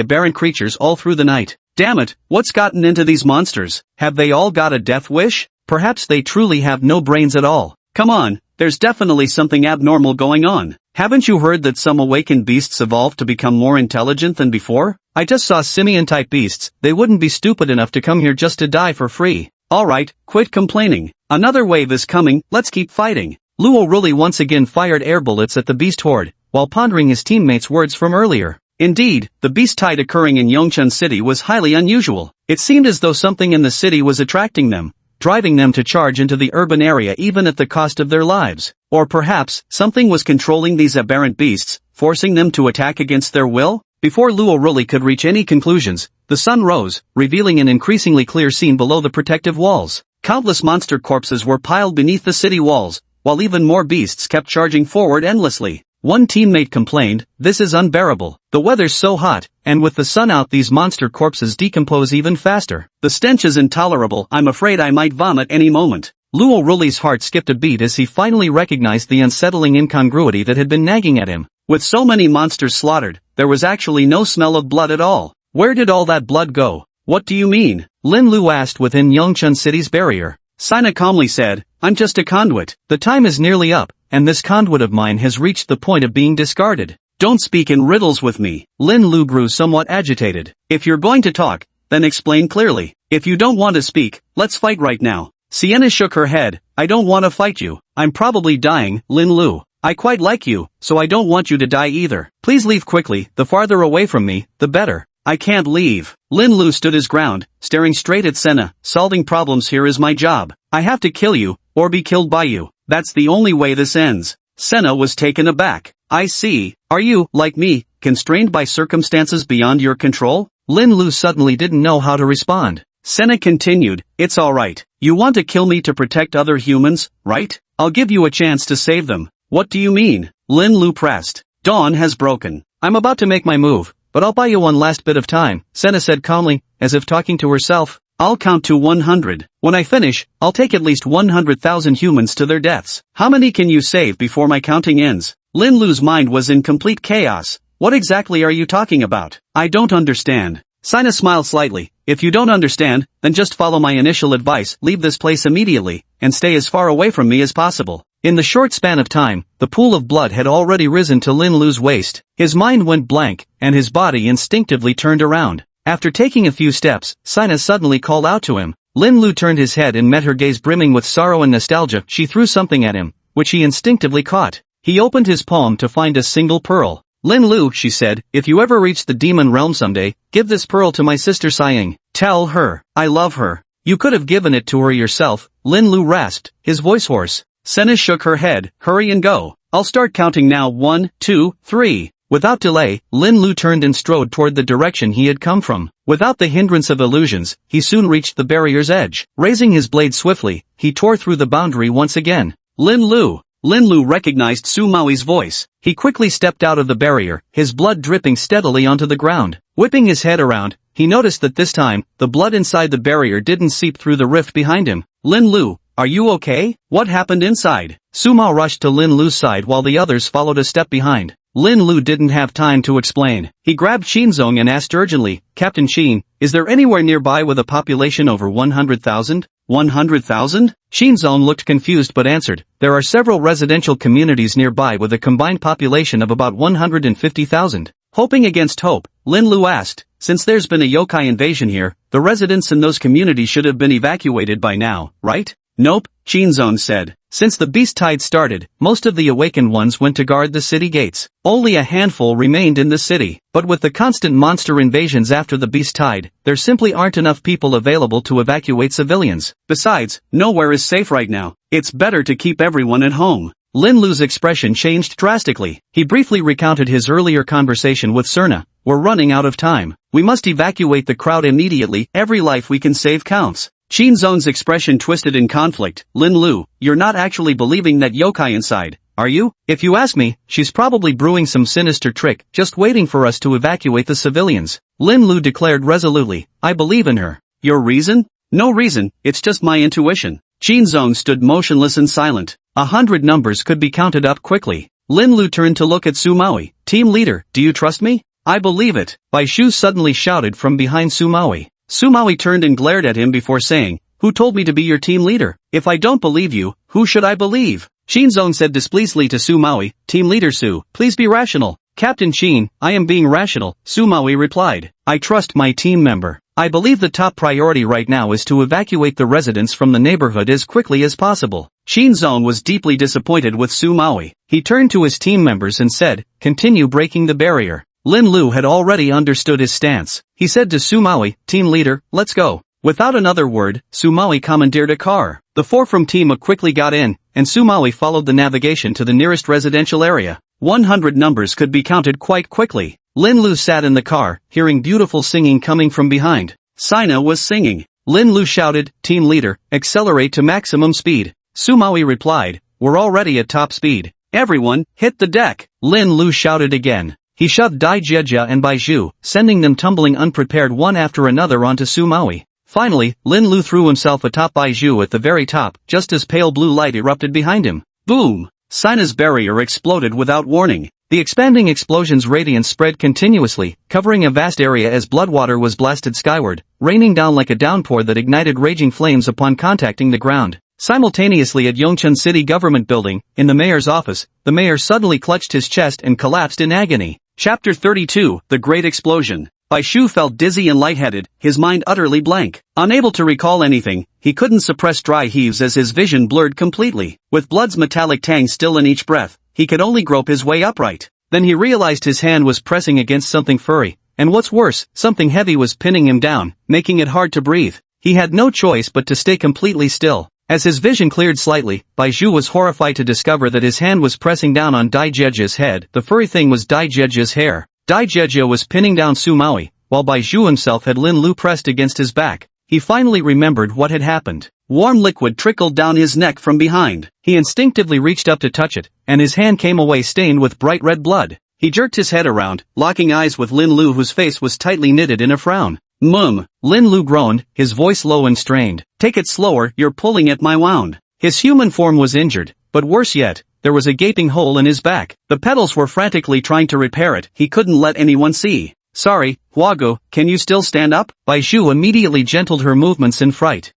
A: aberrant creatures all through the night. Damn it, what's gotten into these monsters? Have they all got a death wish? Perhaps they truly have no brains at all. Come on, there's definitely something abnormal going on. Haven't you heard that some awakened beasts evolved to become more intelligent than before? I just saw simian-type beasts. They wouldn't be stupid enough to come here just to die for free. Alright, quit complaining. Another wave is coming, let's keep fighting. Luo Ruli once again fired air bullets at the beast horde, while pondering his teammates' words from earlier. Indeed, the beast tide occurring in Yongchun City was highly unusual. It seemed as though something in the city was attracting them, driving them to charge into the urban area even at the cost of their lives. Or perhaps, something was controlling these aberrant beasts, forcing them to attack against their will? Before Luo Ruli could reach any conclusions, the sun rose, revealing an increasingly clear scene below the protective walls. Countless monster corpses were piled beneath the city walls, while even more beasts kept charging forward endlessly. One teammate complained, "This is unbearable. The weather's so hot, and with the sun out these monster corpses decompose even faster. The stench is intolerable. I'm afraid I might vomit any moment." Luo Ruli's heart skipped a beat as he finally recognized the unsettling incongruity that had been nagging at him. With so many monsters slaughtered, there was actually no smell of blood at all. Where did all that blood go? "What do you mean?" Lin Lu asked within Yongchun City's barrier. Sina calmly said, "I'm just a conduit. The time is nearly up, and this conduit of mine has reached the point of being discarded." "Don't speak in riddles with me." Lin Lu grew somewhat agitated. "If you're going to talk, then explain clearly. If you don't want to speak, let's fight right now." Sienna shook her head. "I don't want to fight you. I'm probably dying, Lin Lu. I quite like you, so I don't want you to die either. Please leave quickly. The farther away from me, the better." "I can't leave." Lin Lu stood his ground, staring straight at Senna. "Solving problems here is my job. I have to kill you, or be killed by you. That's the only way this ends." Senna was taken aback. "I see. Are you, like me, constrained by circumstances beyond your control?" Lin Lu suddenly didn't know how to respond. Senna continued, "It's alright. You want to kill me to protect other humans, right? I'll give you a chance to save them." "What do you mean?" Lin Lu pressed. "Dawn has broken. I'm about to make my move, but I'll buy you one last bit of time," Senna said calmly, as if talking to herself. "I'll count to 100. When I finish, I'll take at least 100,000 humans to their deaths. How many can you save before my counting ends?" Lin Lu's mind was in complete chaos. "What exactly are you talking about? I don't understand." Sina smiled slightly. "If you don't understand, then just follow my initial advice. Leave this place immediately, and stay as far away from me as possible." In the short span of time, the pool of blood had already risen to Lin Lu's waist. His mind went blank, and his body instinctively turned around. After taking a few steps, Sina suddenly called out to him. Lin Lu turned his head and met her gaze brimming with sorrow and nostalgia. She threw something at him, which he instinctively caught. He opened his palm to find a single pearl. "Lin Lu," she said, "if you ever reach the demon realm someday, give this pearl to my sister Siang. Tell her, I love her." "You could have given it to her yourself," Lin Lu rasped, his voice hoarse. Senna shook her head. "Hurry and go. I'll start counting now. 1, 2, 3. Without delay, Lin Lu turned and strode toward the direction he had come from. Without the hindrance of illusions, he soon reached the barrier's edge. Raising his blade swiftly, he tore through the boundary once again. "Lin Lu, Lin Lu recognized Su Maoi's voice. He quickly stepped out of the barrier, his blood dripping steadily onto the ground. Whipping his head around, he noticed that this time, the blood inside the barrier didn't seep through the rift behind him. Lin Lu, are you okay? What happened inside? Su Mao rushed to Lin Lu's side while the others followed a step behind. Lin Lu didn't have time to explain. He grabbed Zong and asked urgently, Captain Qin, is there anywhere nearby with a population over 100,000? 100,000? Zong looked confused but answered, there are several residential communities nearby with a combined population of about 150,000. Hoping against hope, Lin Lu asked, since there's been a yokai invasion here, the residents in those communities should have been evacuated by now, right? Nope, Zong said. Since the beast tide started, most of the awakened ones went to guard the city gates. Only a handful remained in the city. But with the constant monster invasions after the beast tide, there simply aren't enough people available to evacuate civilians. Besides, nowhere is safe right now. It's better to keep everyone at home. Lin Lu's expression changed drastically. He briefly recounted his earlier conversation with Serna. We're running out of time. We must evacuate the crowd immediately. Every life we can save counts. Zong's expression twisted in conflict. Lin Lu, you're not actually believing that yokai inside, are you? If you ask me, she's probably brewing some sinister trick, just waiting for us to evacuate the civilians. Lin Lu declared resolutely, I believe in her. Your reason? No reason, it's just my intuition. Zong stood motionless and silent. 100 numbers could be counted up quickly. Lin Lu turned to look at Su Maoi. Team leader, do you trust me? I believe it. Bai Shu suddenly shouted from behind Su Maoi. Su Maoi turned and glared at him before saying, who told me to be your team leader? If I don't believe you, who should I believe? Zong said displeasedly to Su Maoi, Team leader Su, please be rational. Captain Qin, I am being rational, Su Maoi replied. I trust my team member. I believe the top priority right now is to evacuate the residents from the neighborhood as quickly as possible. Zong was deeply disappointed with Su Maoi. He turned to his team members and said, continue breaking the barrier. Lin Lu had already understood his stance. He said to Su Maoi, team leader, let's go. Without another word, Su Maoi commandeered a car. The four from Team A quickly got in, and Su Maoi followed the navigation to the nearest residential area. 100 numbers could be counted quite quickly. Lin Lu sat in the car, hearing beautiful singing coming from behind. Sina was singing. Lin Lu shouted, team leader, accelerate to maximum speed. Su Maoi replied, we're already at top speed. Everyone, hit the deck. Lin Lu shouted again. He shoved Dai Jieja and Bai Zhu, sending them tumbling unprepared one after another onto Su Maoi. Finally, Lin Lu threw himself atop Bai Zhu at the very top, just as pale blue light erupted behind him. Boom! Sina's barrier exploded without warning. The expanding explosion's radiance spread continuously, covering a vast area as blood water was blasted skyward, raining down like a downpour that ignited raging flames upon contacting the ground. Simultaneously at Yongchun City Government Building, in the mayor's office, the mayor suddenly clutched his chest and collapsed in agony. Chapter 32, The Great Explosion. Bai Shu felt dizzy and lightheaded, his mind utterly blank. Unable to recall anything, he couldn't suppress dry heaves as his vision blurred completely. With blood's metallic tang still in each breath, he could only grope his way upright. Then he realized his hand was pressing against something furry, and what's worse, something heavy was pinning him down, making it hard to breathe. He had no choice but to stay completely still. As his vision cleared slightly, Bai Zhu was horrified to discover that his hand was pressing down on Dai Jieja's head. The furry thing was Dai Jieja's hair. Dai Jieja was pinning down Su Maoi, while Bai Zhu himself had Lin Lu pressed against his back. He finally remembered what had happened. Warm liquid trickled down his neck from behind. He instinctively reached up to touch it, and his hand came away stained with bright red blood. He jerked his head around, locking eyes with Lin Lu, whose face was tightly knitted in a frown. Mum, Lin Lu groaned, his voice low and strained. Take it slower, you're pulling at my wound. His human form was injured, but worse yet, there was a gaping hole in his back. The pedals were frantically trying to repair it. He couldn't let anyone see. Sorry, Huagu, can you still stand up? Bai Zhu immediately gentled her movements in fright.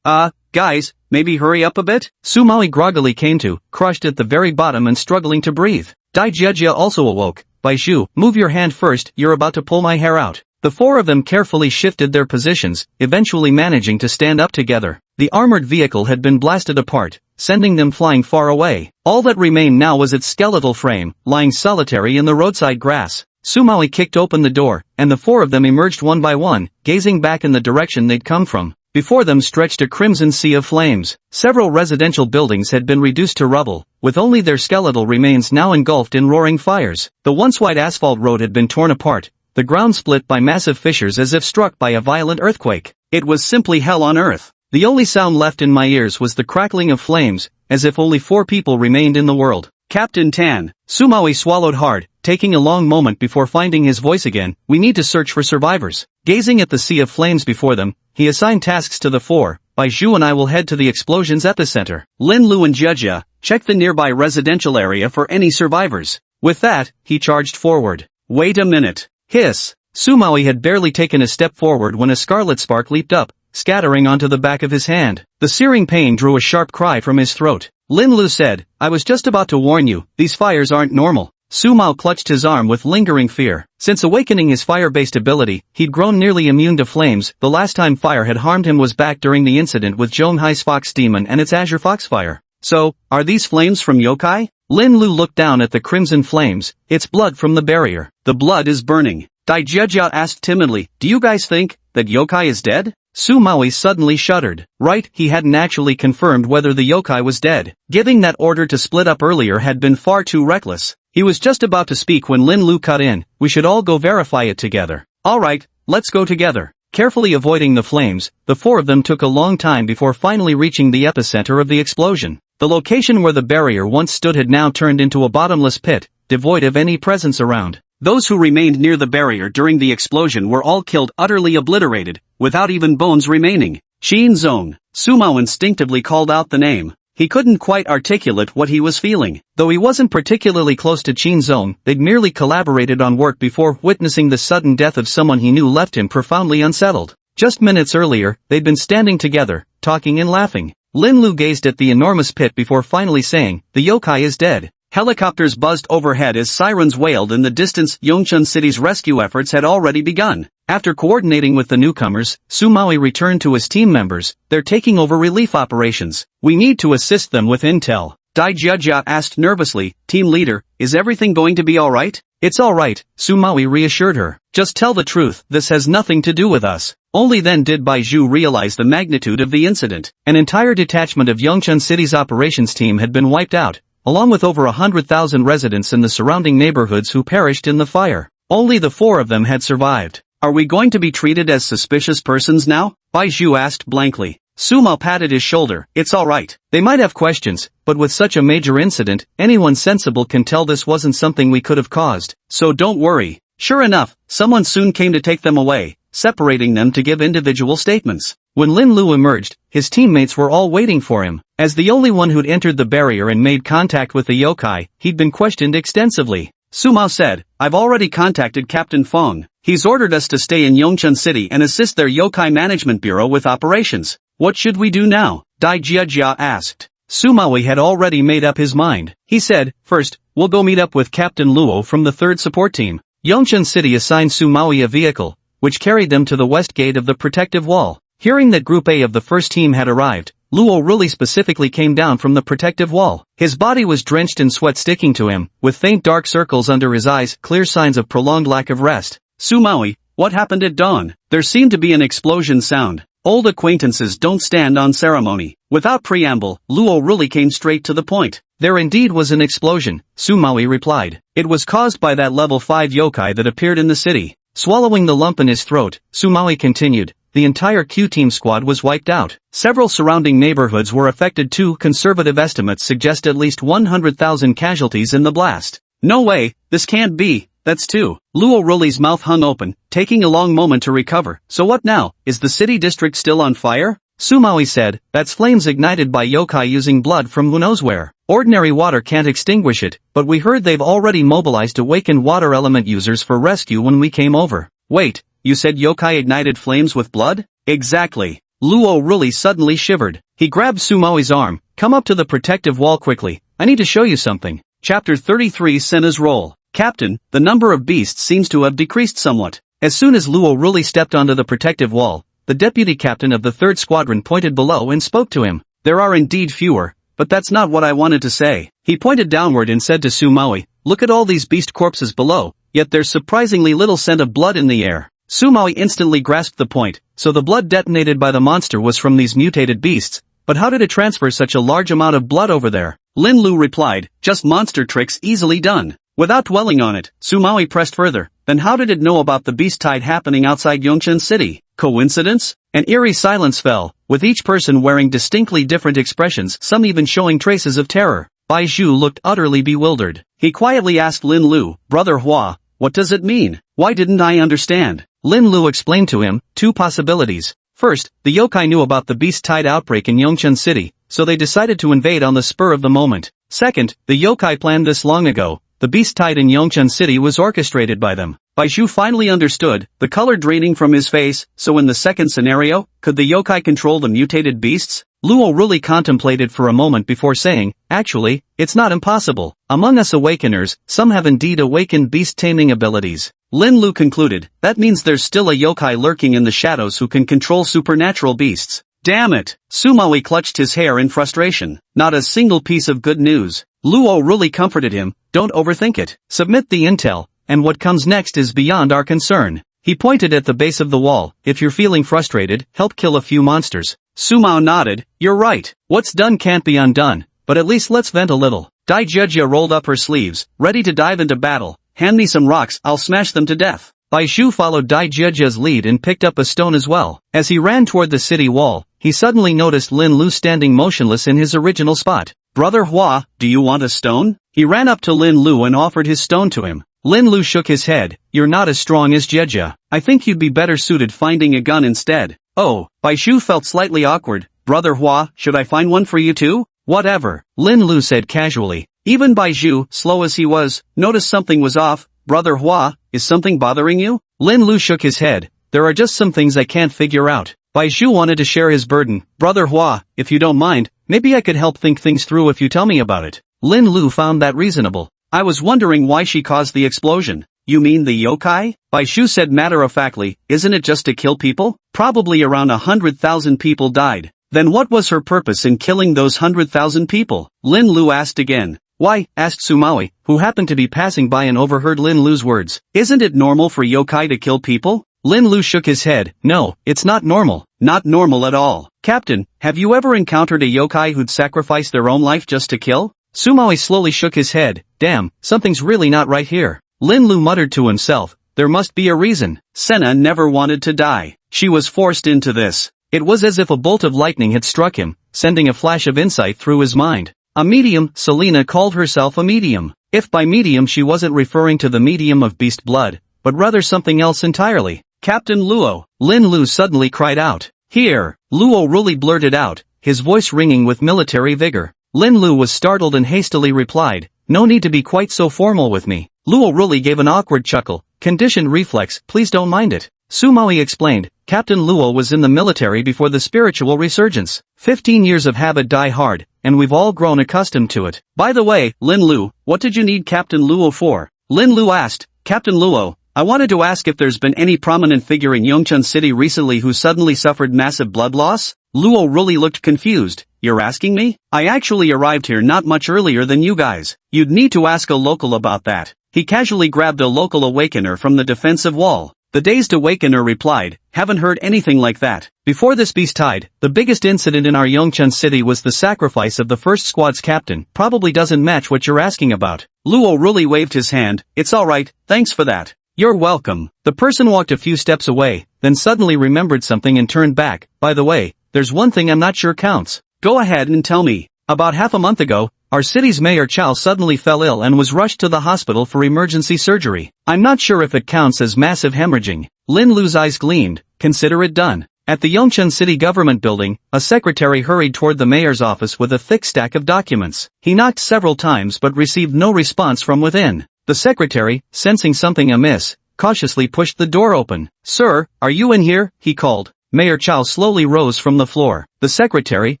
A: Guys, maybe hurry up a bit? Su Maoi groggily came to, crushed at the very bottom and struggling to breathe. Dai Jieja also awoke. Bai Zhu, move your hand first, you're about to pull my hair out. The four of them carefully shifted their positions, eventually managing to stand up together. The armored vehicle had been blasted apart, sending them flying far away. All that remained now was its skeletal frame, lying solitary in the roadside grass. Su Maoi kicked open the door, and the four of them emerged one by one, gazing back in the direction they'd come from. Before them stretched a crimson sea of flames. Several residential buildings had been reduced to rubble, with only their skeletal remains now engulfed in roaring fires. The once white asphalt road had been torn apart, the ground split by massive fissures as if struck by a violent earthquake. It was simply hell on earth. The only sound left in my ears was the crackling of flames, as if only 4 people remained in the world. Captain Tan. Sumawi swallowed hard, taking a long moment before finding his voice again. We need to search for survivors. Gazing at the sea of flames before them, he assigned tasks to the 4. Baiju and I will head to the explosion's epicenter. Lin Lu and Jia, check the nearby residential area for any survivors. With that, he charged forward. Wait a minute. Hiss. Sumawi had barely taken a step forward when a scarlet spark leaped up, scattering onto the back of his hand. The searing pain drew a sharp cry from his throat. Lin Lu said, I was just about to warn you, these fires aren't normal. Sumao clutched his arm with lingering fear. Since awakening his fire-based ability, he'd grown nearly immune to flames. The last time fire had harmed him was back during the incident with Zhonghai's Fox Demon and its Azure Foxfire. So, are these flames from yokai? Lin Lu looked down at the crimson flames. It's blood from the barrier. The blood is burning. Dai Jiajia asked timidly, do you guys think that yokai is dead? Sumawi suddenly shuddered. Right, he hadn't actually confirmed whether the yokai was dead. Giving that order to split up earlier had been far too reckless. He was just about to speak when Lin Lu cut in. We should all go verify it together. Alright, let's go together. Carefully avoiding the flames, the 4 of them took a long time before finally reaching the epicenter of the explosion. The location where the barrier once stood had now turned into a bottomless pit, devoid of any presence around. Those who remained near the barrier during the explosion were all killed, utterly obliterated, without even bones remaining. Qin Zong. Sumao instinctively called out the name. He couldn't quite articulate what he was feeling. Though he wasn't particularly close to Qin Zong, they'd merely collaborated on work before witnessing the sudden death of someone he knew left him profoundly unsettled. Just minutes earlier, they'd been standing together, talking and laughing. Lin Lu gazed at the enormous pit before finally saying, the yokai is dead. Helicopters buzzed overhead as sirens wailed in the distance. Yongchun City's rescue efforts had already begun. After coordinating with the newcomers, Sumawi returned to his team members. They're taking over relief operations. We need to assist them with intel. Dai Jiajia asked nervously, Team leader, is everything going to be alright? It's alright, Sumawi reassured her. Just tell the truth, this has nothing to do with us. Only then did Baiju realize the magnitude of the incident. An entire detachment of Yongchun City's operations team had been wiped out, along with over 100,000 residents in the surrounding neighborhoods who perished in the fire. Only the 4 of them had survived. Are we going to be treated as suspicious persons now? Baiju asked blankly. Sumao patted his shoulder. It's alright. They might have questions, but with such a major incident, anyone sensible can tell this wasn't something we could have caused. So don't worry. Sure enough, someone soon came to take them away, separating them to give individual statements. When Lin Lu emerged, his teammates were all waiting for him. As the only one who'd entered the barrier and made contact with the yokai, he'd been questioned extensively. Sumao said, I've already contacted Captain Fong. He's ordered us to stay in Yongchun City and assist their yokai management bureau with operations. What should we do now? Dai Jiajia asked. Sumawi had already made up his mind. He said, first, we'll go meet up with Captain Luo from the 3rd support team. Yongchun City assigned Sumawi a vehicle, which carried them to the west gate of the protective wall. Hearing that Group A of the first team had arrived, Luo really specifically came down from the protective wall. His body was drenched in sweat sticking to him, with faint dark circles under his eyes, clear signs of prolonged lack of rest. Sumawi, what happened at dawn? There seemed to be an explosion sound. Old acquaintances don't stand on ceremony. Without preamble, Luo really came straight to the point. There indeed was an explosion, Sumawi replied. It was caused by that level 5 yokai that appeared in the city. Swallowing the lump in his throat, Sumawi continued. The entire Q-Team squad was wiped out. Several surrounding neighborhoods were affected too. Conservative estimates suggest at least 100,000 casualties in the blast. No way, this can't be. That's two. Luo Ruli's mouth hung open, taking a long moment to recover. So what now? Is the city district still on fire? Sumawi said, that's flames ignited by yokai using blood from who knows where. Ordinary water can't extinguish it, but we heard they've already mobilized awakened water element users for rescue when we came over. Wait, you said yokai ignited flames with blood? Exactly. Luo Ruli suddenly shivered. He grabbed Sumawi's arm. Come up to the protective wall quickly. I need to show you something. Chapter 33 Senna's Role. Captain, the number of beasts seems to have decreased somewhat. As soon as Luo Ruli stepped onto the protective wall, the deputy captain of the 3rd squadron pointed below and spoke to him. There are indeed fewer, but that's not what I wanted to say. He pointed downward and said to Sumawi, look at all these beast corpses below, yet there's surprisingly little scent of blood in the air. Sumawi instantly grasped the point, so the blood detonated by the monster was from these mutated beasts, but how did it transfer such a large amount of blood over there? Lin Lu replied, just monster tricks easily done. Without dwelling on it, Sumawi pressed further, then how did it know about the beast tide happening outside Yongchun City? Coincidence? An eerie silence fell, with each person wearing distinctly different expressions, some even showing traces of terror. Bai Zhu looked utterly bewildered. He quietly asked Lin Lu, "Brother Hua, what does it mean? Why didn't I understand?" Lin Lu explained to him, two possibilities. First, the yokai knew about the beast tide outbreak in Yongchun City, so they decided to invade on the spur of the moment. Second, the yokai planned this long ago. The beast tide in Yongchun City was orchestrated by them. Bai Zhu finally understood, the color draining from his face. So in the second scenario, could the yokai control the mutated beasts? Luo really contemplated for a moment before saying, "Actually, it's not impossible. Among us awakeners, some have indeed awakened beast-taming abilities." Lin Lu concluded, "That means there's still a yokai lurking in the shadows who can control supernatural beasts." Damn it! Sumawi clutched his hair in frustration. Not a single piece of good news. Luo really comforted him, "Don't overthink it. Submit the intel, and what comes next is beyond our concern." He pointed at the base of the wall. "If you're feeling frustrated, help kill a few monsters." Sumao nodded, "You're right. What's done can't be undone, but at least let's vent a little." Dai Jejia rolled up her sleeves, ready to dive into battle. "Hand me some rocks, I'll smash them to death." Bai Zhu followed Dai Jejia's lead and picked up a stone as well. As he ran toward the city wall, he suddenly noticed Lin Lu standing motionless in his original spot. "Brother Hua, do you want a stone?" He ran up to Lin Lu and offered his stone to him. Lin Lu shook his head. "You're not as strong as Jejia. I think you'd be better suited finding a gun instead." "Oh," Bai Zhu felt slightly awkward. "Brother Hua, should I find one for you too?" "Whatever," Lin Lu said casually. Even Bai Zhu, slow as he was, noticed something was off. "Brother Hua, is something bothering you?" Lin Lu shook his head. "There are just some things I can't figure out." Bai Zhu wanted to share his burden. "Brother Hua, if you don't mind, maybe I could help think things through if you tell me about it." Lin Lu found that reasonable. "I was wondering why she caused the explosion." "You mean the yokai?" Bai Zhu said matter-of-factly. "Isn't it just to kill people? Probably around 100,000 people died. Then what was her purpose in killing those 100,000 people?" Lin Lu asked again. "Why?" asked Sumawi, who happened to be passing by and overheard Lin Lu's words. "Isn't it normal for yokai to kill people?" Lin Lu shook his head. "No, it's not normal. Not normal at all." "Captain, have you ever encountered a yokai who'd sacrifice their own life just to kill?" Sumawi slowly shook his head. "Damn, something's really not right here." Lin Lu muttered to himself, "There must be a reason." Senna never wanted to die. She was forced into this. It was as if a bolt of lightning had struck him, sending a flash of insight through his mind. A medium, Selena called herself a medium. If by medium she wasn't referring to the medium of beast blood, but rather something else entirely. "Captain Luo!" Lin Lu suddenly cried out. "Here!" Luo really blurted out, his voice ringing with military vigor. Lin Lu was startled and hastily replied, "No need to be quite so formal with me." Luo really gave an awkward chuckle. "Conditioned reflex, please don't mind it." Sumawi explained, "Captain Luo was in the military before the spiritual resurgence. 15 years of habit die hard, and we've all grown accustomed to it." "By the way, Lin Lu, what did you need Captain Luo for?" Lin Lu asked. "Captain Luo, I wanted to ask if there's been any prominent figure in Yongchun City recently who suddenly suffered massive blood loss?" Luo really looked confused. "You're asking me? I actually arrived here not much earlier than you guys. You'd need to ask a local about that." He casually grabbed a local awakener from the defensive wall. The dazed awakener replied, "Haven't heard anything like that. Before this beast tide, the biggest incident in our Yongchun City was the sacrifice of the first squad's captain. Probably doesn't match what you're asking about." Luo really waved his hand. "It's alright, thanks for that." "You're welcome." The person walked a few steps away, then suddenly remembered something and turned back. "By the way, there's one thing I'm not sure counts." "Go ahead and tell me." "About half a month ago, our city's Mayor Chow suddenly fell ill and was rushed to the hospital for emergency surgery. I'm not sure if it counts as massive hemorrhaging." Lin Lu's eyes gleamed. "Consider it done." At the Yongchun City government building, a secretary hurried toward the mayor's office with a thick stack of documents. He knocked several times but received no response from within. The secretary, sensing something amiss, cautiously pushed the door open. "Sir, are you in here?" he called. Mayor Chow slowly rose from the floor. The secretary,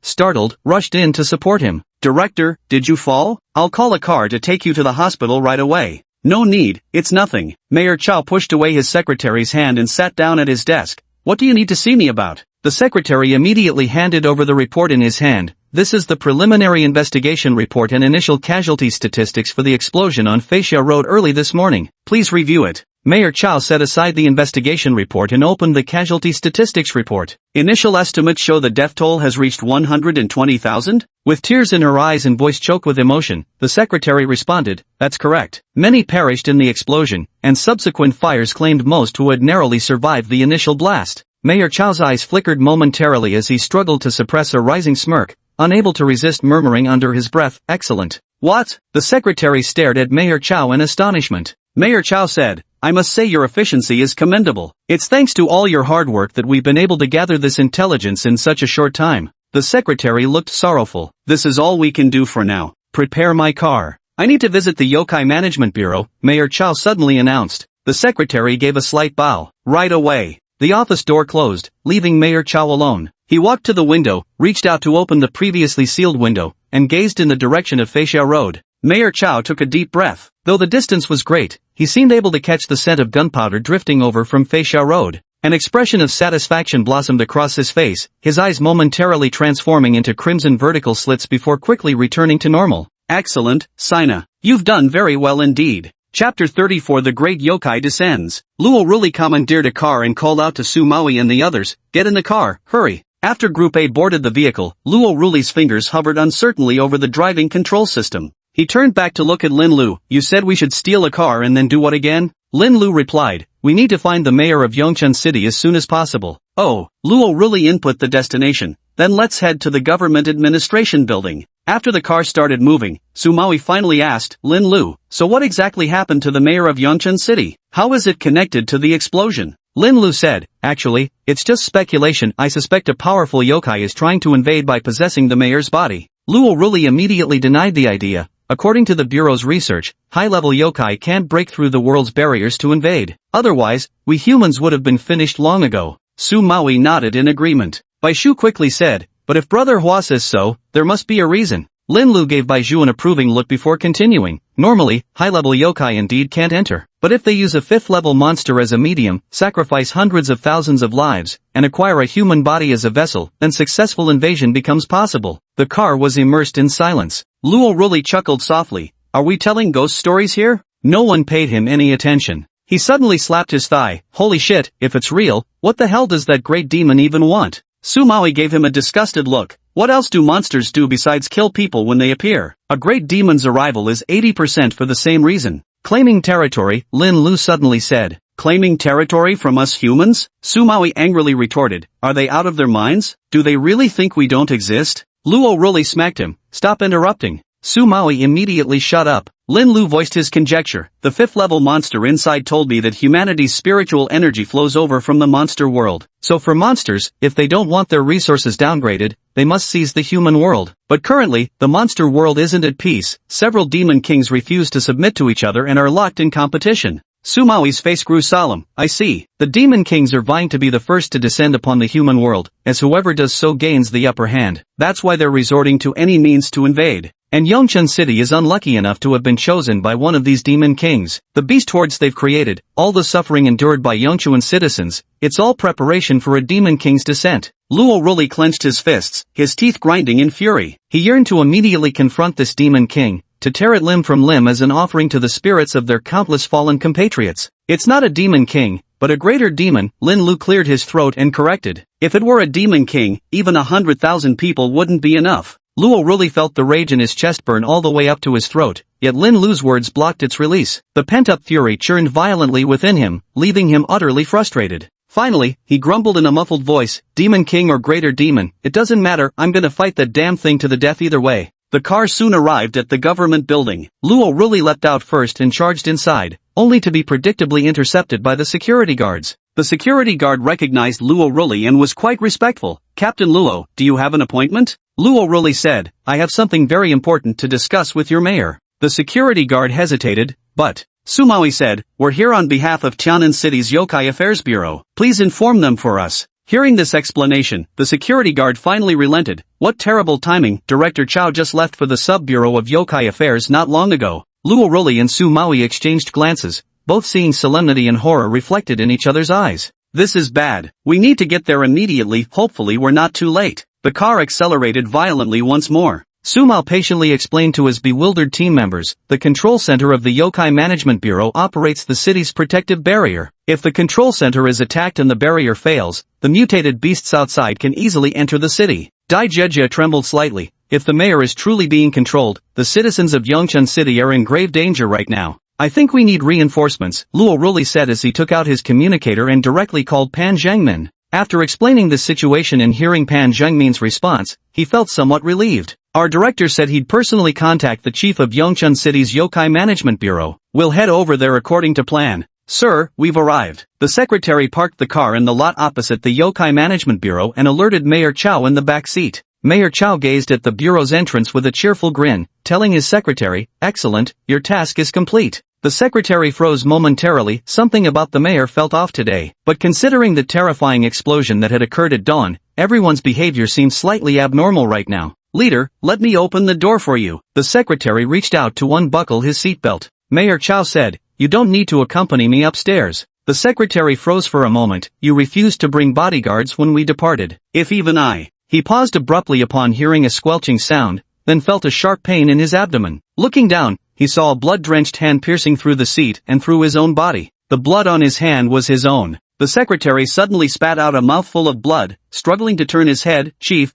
A: startled, rushed in to support him. "Director, did you fall? I'll call a car to take you to the hospital right away." "No need, it's nothing." Mayor Chow pushed away his secretary's hand and sat down at his desk. "What do you need to see me about?" The secretary immediately handed over the report in his hand. "This is the preliminary investigation report and initial casualty statistics for the explosion on Fascia Road early this morning. Please review it." Mayor Chow set aside the investigation report and opened the casualty statistics report. "Initial estimates show the death toll has reached 120,000? With tears in her eyes and voice choked with emotion, the secretary responded, "That's correct. Many perished in the explosion, and subsequent fires claimed most who had narrowly survived the initial blast. Mayor Chao's eyes flickered momentarily as he struggled to suppress a rising smirk, unable to resist murmuring under his breath, "Excellent." "What?" The secretary stared at Mayor Chao in astonishment. Mayor Chao said, "I must say your efficiency is commendable. It's thanks to all your hard work that we've been able to gather this intelligence in such a short time." The secretary looked sorrowful. "This is all we can do for now. Prepare my car. I need to visit the Yokai Management Bureau," Mayor Chao suddenly announced. The secretary gave a slight bow. "Right away." The office door closed, leaving Mayor Chao alone. He walked to the window, reached out to open the previously sealed window, and gazed in the direction of Feisha Road. Mayor Chao took a deep breath. Though the distance was great, he seemed able to catch the scent of gunpowder drifting over from Feisha Road. An expression of satisfaction blossomed across his face, his eyes momentarily transforming into crimson vertical slits before quickly returning to normal. "Excellent, Sina. You've done very well indeed." Chapter 34 The Great Yokai Descends. Luo Ruli commandeered a car and called out to Su Maui and the others, "Get in the car, hurry." After Group A boarded the vehicle, Luo Ruli's fingers hovered uncertainly over the driving control system. He turned back to look at Lin Lu. "You said we should steal a car and then do what again?" Lin Lu replied, "We need to find the mayor of Yongchun City as soon as possible." "Oh." Luo Ruli input the destination. "Then let's head to the government administration building." After the car started moving, Su Maui finally asked, "Lin Lu, so what exactly happened to the mayor of Yongchun City? How is it connected to the explosion?" Lin Lu said, "Actually, it's just speculation. I suspect a powerful yokai is trying to invade by possessing the mayor's body." Luo Ruli immediately denied the idea. According to the Bureau's research, high-level yokai can't break through the world's barriers to invade. Otherwise, we humans would have been finished long ago. Su Maui nodded in agreement. Bai Shu quickly said, "But if Brother Hua says so, there must be a reason." Lin Lu gave Bai Shu an approving look before continuing. "Normally, high-level yokai indeed can't enter. But if they use a 5th-level monster as a medium, sacrifice hundreds of thousands of lives, and acquire a human body as a vessel, then successful invasion becomes possible." The car was immersed in silence. Luo Ruli chuckled softly. "Are we telling ghost stories here?" No one paid him any attention. He suddenly slapped his thigh. "Holy shit, if it's real, what the hell does that great demon even want?" Su Maui gave him a disgusted look. "What else do monsters do besides kill people when they appear? A great demon's arrival is 80% for the same reason." "Claiming territory," Lin Lu suddenly said. "Claiming territory from us humans?" Su Maui angrily retorted. "Are they out of their minds? Do they really think we don't exist?" Luo Ruli smacked him. "Stop interrupting." Su Maui immediately shut up. Lin Lu voiced his conjecture. "The 5th-level monster inside told me that humanity's spiritual energy flows over from the monster world. So for monsters, if they don't want their resources downgraded, they must seize the human world. But currently, the monster world isn't at peace. Several demon kings refuse to submit to each other and are locked in competition." Su Maui's face grew solemn. "I see. The demon kings are vying to be the first to descend upon the human world, as whoever does so gains the upper hand. That's why they're resorting to any means to invade. And Yongchun City is unlucky enough to have been chosen by one of these demon kings. The beast hordes they've created, all the suffering endured by Yongchun citizens, it's all preparation for a demon king's descent." Luo Ruli clenched his fists, his teeth grinding in fury. He yearned to immediately confront this demon king, to tear it limb from limb as an offering to the spirits of their countless fallen compatriots. "It's not a demon king, but a greater demon." Lin Lu cleared his throat and corrected. "If it were a demon king, even 100,000 people wouldn't be enough." Luo Ruli felt the rage in his chest burn all the way up to his throat, yet Lin Lu's words blocked its release. The pent-up fury churned violently within him, leaving him utterly frustrated. Finally, he grumbled in a muffled voice, "Demon king or greater demon, it doesn't matter, I'm gonna fight that damn thing to the death either way." The car soon arrived at the government building. Luo Ruli leapt out first and charged inside, only to be predictably intercepted by the security guards. The security guard recognized Luo Ruli and was quite respectful. "Captain Luo, do you have an appointment?" Luo Ruli said, "I have something very important to discuss with your mayor." The security guard hesitated, but Su Maui said, "We're here on behalf of Tianan City's Yokai Affairs Bureau. Please inform them for us." Hearing this explanation, the security guard finally relented. What terrible timing, Director Chao just left for the Sub-Bureau of Yokai Affairs not long ago. Luo Ruli and Su Maui exchanged glances, both seeing solemnity and horror reflected in each other's eyes. "This is bad. We need to get there immediately, hopefully we're not too late." The car accelerated violently once more. Su Mao patiently explained to his bewildered team members, "The control center of the Yokai Management Bureau operates the city's protective barrier. If the control center is attacked and the barrier fails, the mutated beasts outside can easily enter the city." Dai Jejia trembled slightly. "If the mayor is truly being controlled, the citizens of Yongchun City are in grave danger right now. I think we need reinforcements," Luo Ruli said as he took out his communicator and directly called Pan Zhengmin. After explaining the situation and hearing Pan Zhengmin's response, he felt somewhat relieved. Our director said he'd personally contact the chief of Yongchun City's Yokai Management Bureau. We'll head over there according to plan. Sir, we've arrived. The secretary parked the car in the lot opposite the Yokai Management Bureau and alerted Mayor Chow in the back seat. Mayor Chow gazed at the bureau's entrance with a cheerful grin, telling his secretary, "Excellent, your task is complete." The secretary froze momentarily. Something about the mayor felt off today, but considering the terrifying explosion that had occurred at dawn, everyone's behavior seemed slightly abnormal right now. "Leader, let me open the door for you." The secretary reached out to unbuckle his seatbelt. Mayor Chow said, "You don't need to accompany me upstairs." The secretary froze for a moment. "You refused to bring bodyguards when we departed." "If even I." He paused abruptly upon hearing a squelching sound, then felt a sharp pain in his abdomen. Looking down, he saw a blood-drenched hand piercing through the seat and through his own body. The blood on his hand was his own. The secretary suddenly spat out a mouthful of blood, struggling to turn his head. "Chief,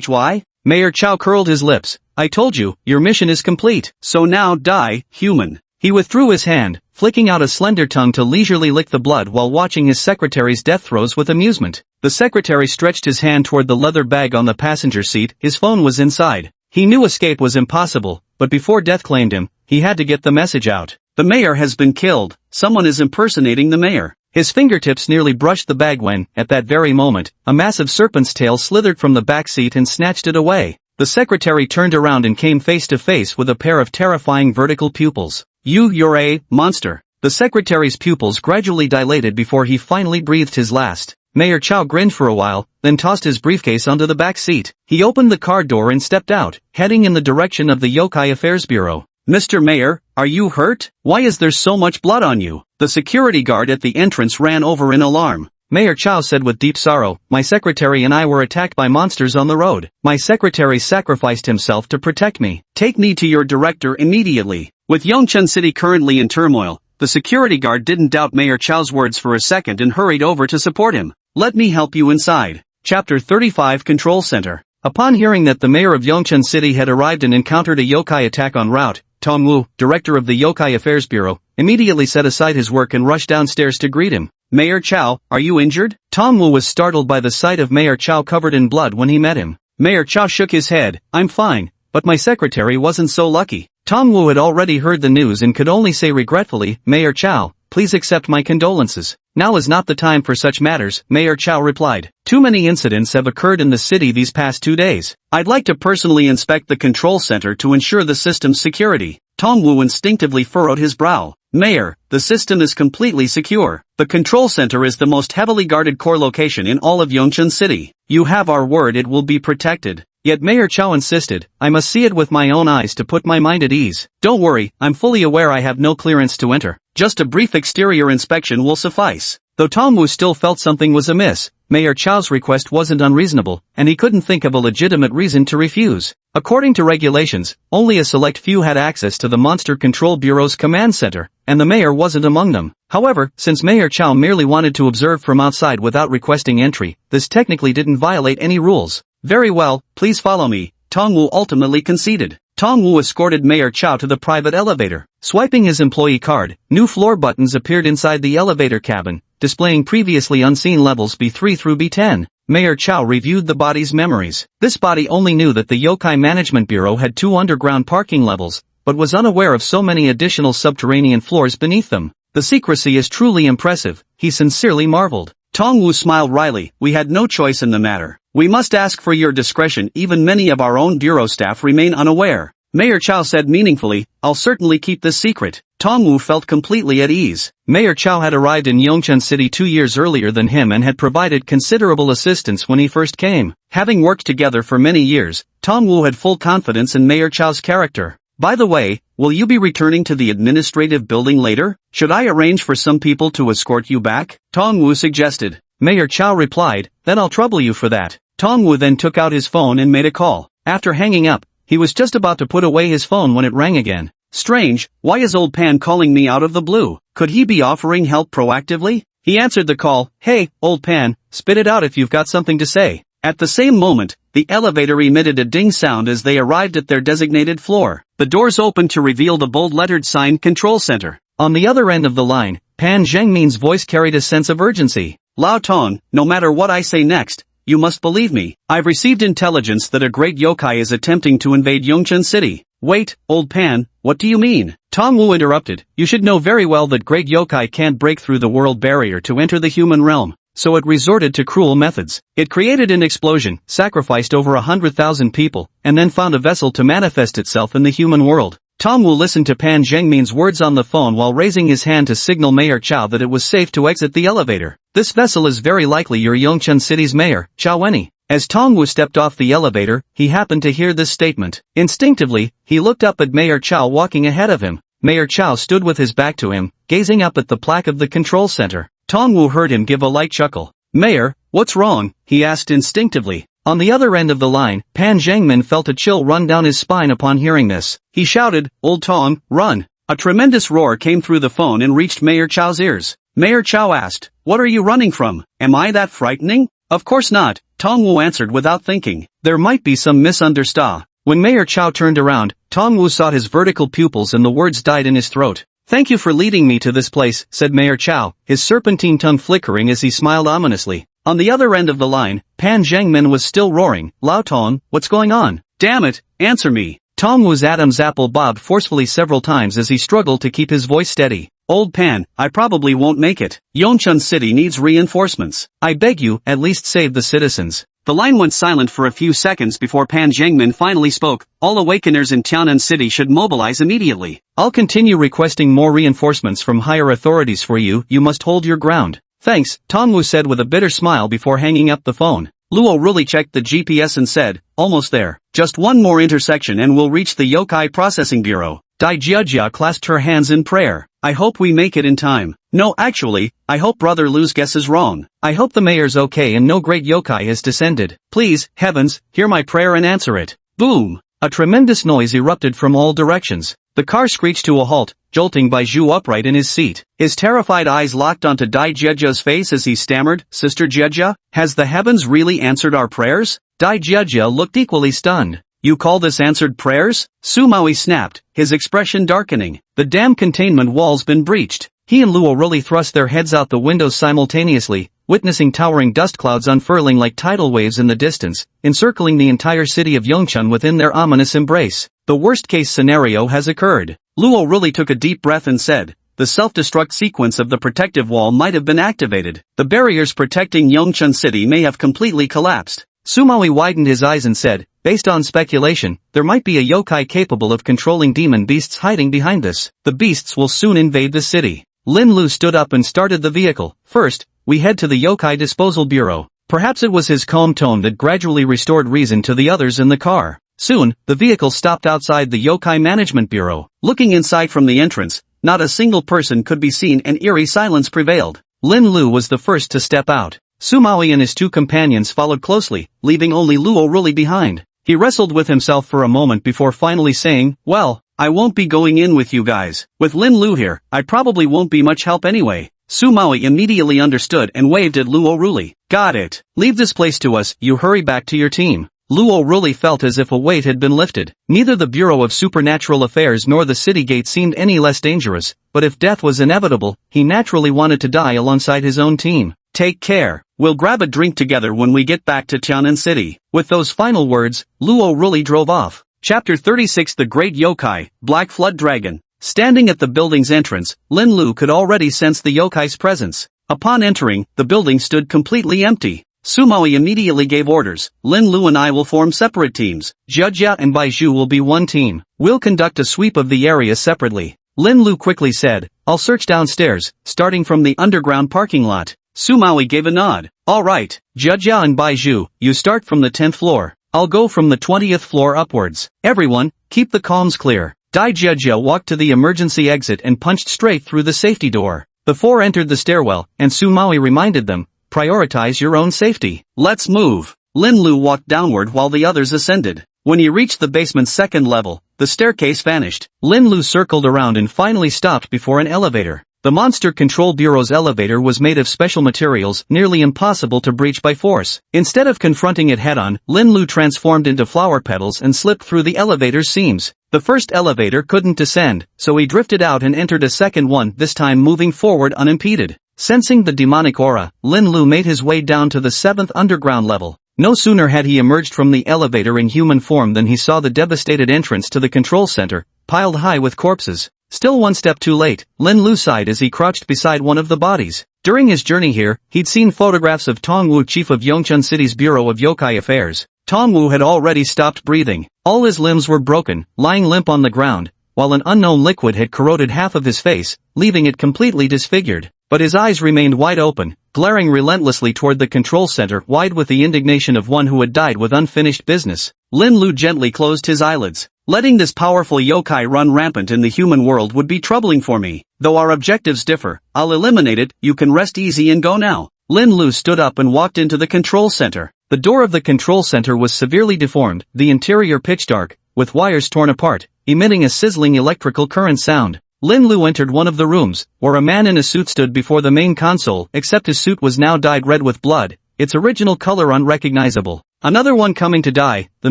A: why?" Mayor Chow curled his lips. "I told you, your mission is complete. So now die, human." He withdrew his hand, flicking out a slender tongue to leisurely lick the blood while watching his secretary's death throes with amusement. The secretary stretched his hand toward the leather bag on the passenger seat. His phone was inside. He knew escape was impossible, but before death claimed him, he had to get the message out. "The mayor has been killed. Someone is impersonating the mayor." His fingertips nearly brushed the bag when, at that very moment, a massive serpent's tail slithered from the back seat and snatched it away. The secretary turned around and came face to face with a pair of terrifying vertical pupils. "You're a monster." The secretary's pupils gradually dilated before he finally breathed his last. Mayor Chow grinned for a while, then tossed his briefcase onto the back seat. He opened the car door and stepped out, heading in the direction of the Yokai Affairs Bureau. "Mr. Mayor, are you hurt? Why is there so much blood on you?" The security guard at the entrance ran over in alarm. Mayor Chow said with deep sorrow, "My secretary and I were attacked by monsters on the road. My secretary sacrificed himself to protect me. Take me to your director immediately." With Yongchun City currently in turmoil, the security guard didn't doubt Mayor Chow's words for a second and hurried over to support him. "Let me help you inside." Chapter 35 Control Center. Upon hearing that the mayor of Yongchun City had arrived and encountered a yokai attack en route, Tong Wu, director of the Yokai Affairs Bureau, immediately set aside his work and rushed downstairs to greet him. "Mayor Chow, are you injured?" Tong Wu was startled by the sight of Mayor Chow covered in blood when he met him. Mayor Chow shook his head. "I'm fine, but my secretary wasn't so lucky." Tong Wu had already heard the news and could only say regretfully, "Mayor Chow, please accept my condolences." "Now is not the time for such matters," Mayor Chow replied. "Too many incidents have occurred in the city these past 2 days. I'd like to personally inspect the control center to ensure the system's security." Tong Wu instinctively furrowed his brow. "Mayor, the system is completely secure. The control center is the most heavily guarded core location in all of Yongchun City. You have our word it will be protected." Yet Mayor Chow insisted, "I must see it with my own eyes to put my mind at ease." "Don't worry, I'm fully aware I have no clearance to enter. Just a brief exterior inspection will suffice." Though Tong Wu still felt something was amiss, Mayor Chow's request wasn't unreasonable, and he couldn't think of a legitimate reason to refuse. According to regulations, only a select few had access to the Monster Control Bureau's command center, and the mayor wasn't among them. However, since Mayor Chow merely wanted to observe from outside without requesting entry, this technically didn't violate any rules. "Very well, please follow me," Tong Wu ultimately conceded. Tong Wu escorted Mayor Chow to the private elevator. Swiping his employee card, new floor buttons appeared inside the elevator cabin, displaying previously unseen levels B3 through B10. Mayor Chow reviewed the body's memories. This body only knew that the Yokai Management Bureau had 2 underground parking levels, but was unaware of so many additional subterranean floors beneath them. The secrecy is truly impressive, he sincerely marveled. Tong Wu smiled wryly. "We had no choice in the matter. We must ask for your discretion. Even many of our own bureau staff remain unaware." Mayor Chow said meaningfully, "I'll certainly keep this secret." Tong Wu felt completely at ease. Mayor Chow had arrived in Yongchun City 2 years earlier than him and had provided considerable assistance when he first came. Having worked together for many years, Tong Wu had full confidence in Mayor Chow's character. "By the way, will you be returning to the administrative building later? Should I arrange for some people to escort you back?" Tong Wu suggested. Mayor Chow replied, "Then I'll trouble you for that." Tong Wu then took out his phone and made a call. After hanging up, he was just about to put away his phone when it rang again. "Strange, why is old Pan calling me out of the blue? Could he be offering help proactively?" He answered the call. "Hey, old Pan, spit it out if you've got something to say." At the same moment, the elevator emitted a ding sound as they arrived at their designated floor. The doors opened to reveal the bold lettered sign Control Center. On the other end of the line, Pan Zhengmin's voice carried a sense of urgency. Lao Tong, no matter what I say next, you must believe me. I've received intelligence that a great yokai is attempting to invade Yongchun City. Wait, old pan, what do you mean? Tong Wu interrupted. You should know very well that great yokai can't break through the world barrier to enter the human realm. So it resorted to cruel methods. It created an explosion, sacrificed over 100,000 people, and then found a vessel to manifest itself in the human world. Tong Wu listened to Pan Zhengmin's words on the phone while raising his hand to signal Mayor Chao that it was safe to exit the elevator. This vessel is very likely your Yongchun City's mayor, Chao Wenyi. As Tong Wu stepped off the elevator, he happened to hear this statement. Instinctively, he looked up at Mayor Chao walking ahead of him. Mayor Chao stood with his back to him, gazing up at the plaque of the control center. Tong Wu heard him give a light chuckle. Mayor, what's wrong? He asked instinctively. On the other end of the line, Pan Zhengmin felt a chill run down his spine upon hearing this. He shouted, Old Tong, run! A tremendous roar came through the phone and reached Mayor Chao's ears. Mayor Chao asked, what are you running from? Am I that frightening? Of course not, Tong Wu answered without thinking. There might be some misunderstanding. When Mayor Chao turned around, Tong Wu saw his vertical pupils and the words died in his throat. Thank you for leading me to this place, said Mayor Chao, his serpentine tongue flickering as he smiled ominously. On the other end of the line, Pan Zhengmin was still roaring. Lao Tong, what's going on? Damn it, answer me. Tong Wu's Adam's apple bobbed forcefully several times as he struggled to keep his voice steady. Old Pan, I probably won't make it. Yongchun City needs reinforcements. I beg you, at least save the citizens. The line went silent for a few seconds before Pan Zhengmin finally spoke. All awakeners in Tianan City should mobilize immediately. I'll continue requesting more reinforcements from higher authorities for you. You must hold your ground. Thanks, Tong Wu said with a bitter smile before hanging up the phone. Luo really checked the GPS and said, almost there. Just one more intersection and we'll reach the Yokai Processing Bureau. Dai Jiajia clasped her hands in prayer. I hope we make it in time. No, actually, I hope Brother Lu's guess is wrong. I hope the mayor's okay and no great yokai has descended. Please, heavens, hear my prayer and answer it. Boom! A tremendous noise erupted from all directions. The car screeched to a halt, jolting Baizhu upright in his seat. His terrified eyes locked onto Dai Jiejia's face as he stammered, Sister Jiejia, has the heavens really answered our prayers? Dai Jiejia looked equally stunned. You call this answered prayers? Su Maui snapped, his expression darkening. The dam containment wall's been breached. He and Luo really thrust their heads out the windows simultaneously, witnessing towering dust clouds unfurling like tidal waves in the distance, encircling the entire city of Yongchun within their ominous embrace. The worst-case scenario has occurred. Luo really took a deep breath and said, the self-destruct sequence of the protective wall might have been activated. The barriers protecting Yongchun City may have completely collapsed. Sumawi widened his eyes and said, based on speculation, there might be a yokai capable of controlling demon beasts hiding behind this. The beasts will soon invade the city. Lin Lu stood up and started the vehicle. First, we head to the Yokai Disposal Bureau. Perhaps it was his calm tone that gradually restored reason to the others in the car. Soon, the vehicle stopped outside the Yokai Management Bureau. Looking inside from the entrance, not a single person could be seen and eerie silence prevailed. Lin Lu was the first to step out. Sumawi and his two companions followed closely, leaving only Luo Ruli behind. He wrestled with himself for a moment before finally saying, well, I won't be going in with you guys. With Lin Lu here, I probably won't be much help anyway. Sumawi immediately understood and waved at Luo Ruli. Got it. Leave this place to us, you hurry back to your team. Luo Ruli felt as if a weight had been lifted. Neither the Bureau of Supernatural Affairs nor the city gate seemed any less dangerous, but if death was inevitable, he naturally wanted to die alongside his own team. Take care. We'll grab a drink together when we get back to Tianan City. With those final words, Luo Ruli drove off. Chapter 36 The Great Yokai, Black Flood Dragon. Standing at the building's entrance, Lin Lu could already sense the yokai's presence. Upon entering, the building stood completely empty. Sumawi immediately gave orders. Lin Lu and I will form separate teams. Jiejia and Baizhu will be one team. We'll conduct a sweep of the area separately. Lin Lu quickly said, I'll search downstairs, starting from the underground parking lot. Sumawi gave a nod. Alright, Jiejia and Baizhu, you start from the 10th floor. I'll go from the 20th floor upwards. Everyone, keep the comms clear. Dai Jiejia walked to the emergency exit and punched straight through the safety door. The four entered the stairwell, and Sumawi reminded them, prioritize your own safety. Let's move. Lin Lu walked downward while the others ascended. When he reached the basement's second level, the staircase vanished. Lin Lu circled around and finally stopped before an elevator. The Monster Control Bureau's elevator was made of special materials nearly impossible to breach by force. Instead of confronting it head-on, Lin Lu transformed into flower petals and slipped through the elevator's seams. The first elevator couldn't descend, so he drifted out and entered a second one, this time moving forward unimpeded. Sensing the demonic aura, Lin Lu made his way down to the 7th underground level. No sooner had he emerged from the elevator in human form than he saw the devastated entrance to the control center, piled high with corpses. Still one step too late, Lin Lu sighed as he crouched beside one of the bodies. During his journey here, he'd seen photographs of Tongwu, chief of Yongchun City's Bureau of Yokai Affairs. Tongwu had already stopped breathing. All his limbs were broken, lying limp on the ground, while an unknown liquid had corroded half of his face, leaving it completely disfigured. But his eyes remained wide open, glaring relentlessly toward the control center, wide with the indignation of one who had died with unfinished business. Lin Lu gently closed his eyelids. Letting this powerful yokai run rampant in the human world would be troubling for me. Though our objectives differ, I'll eliminate it. You can rest easy and go now. Lin Lu stood up and walked into the control center. The door of the control center was severely deformed, the interior pitch dark, with wires torn apart, emitting a sizzling electrical current sound. Lin Lu entered one of the rooms, where a man in a suit stood before the main console, except his suit was now dyed red with blood, its original color unrecognizable. Another one coming to die, the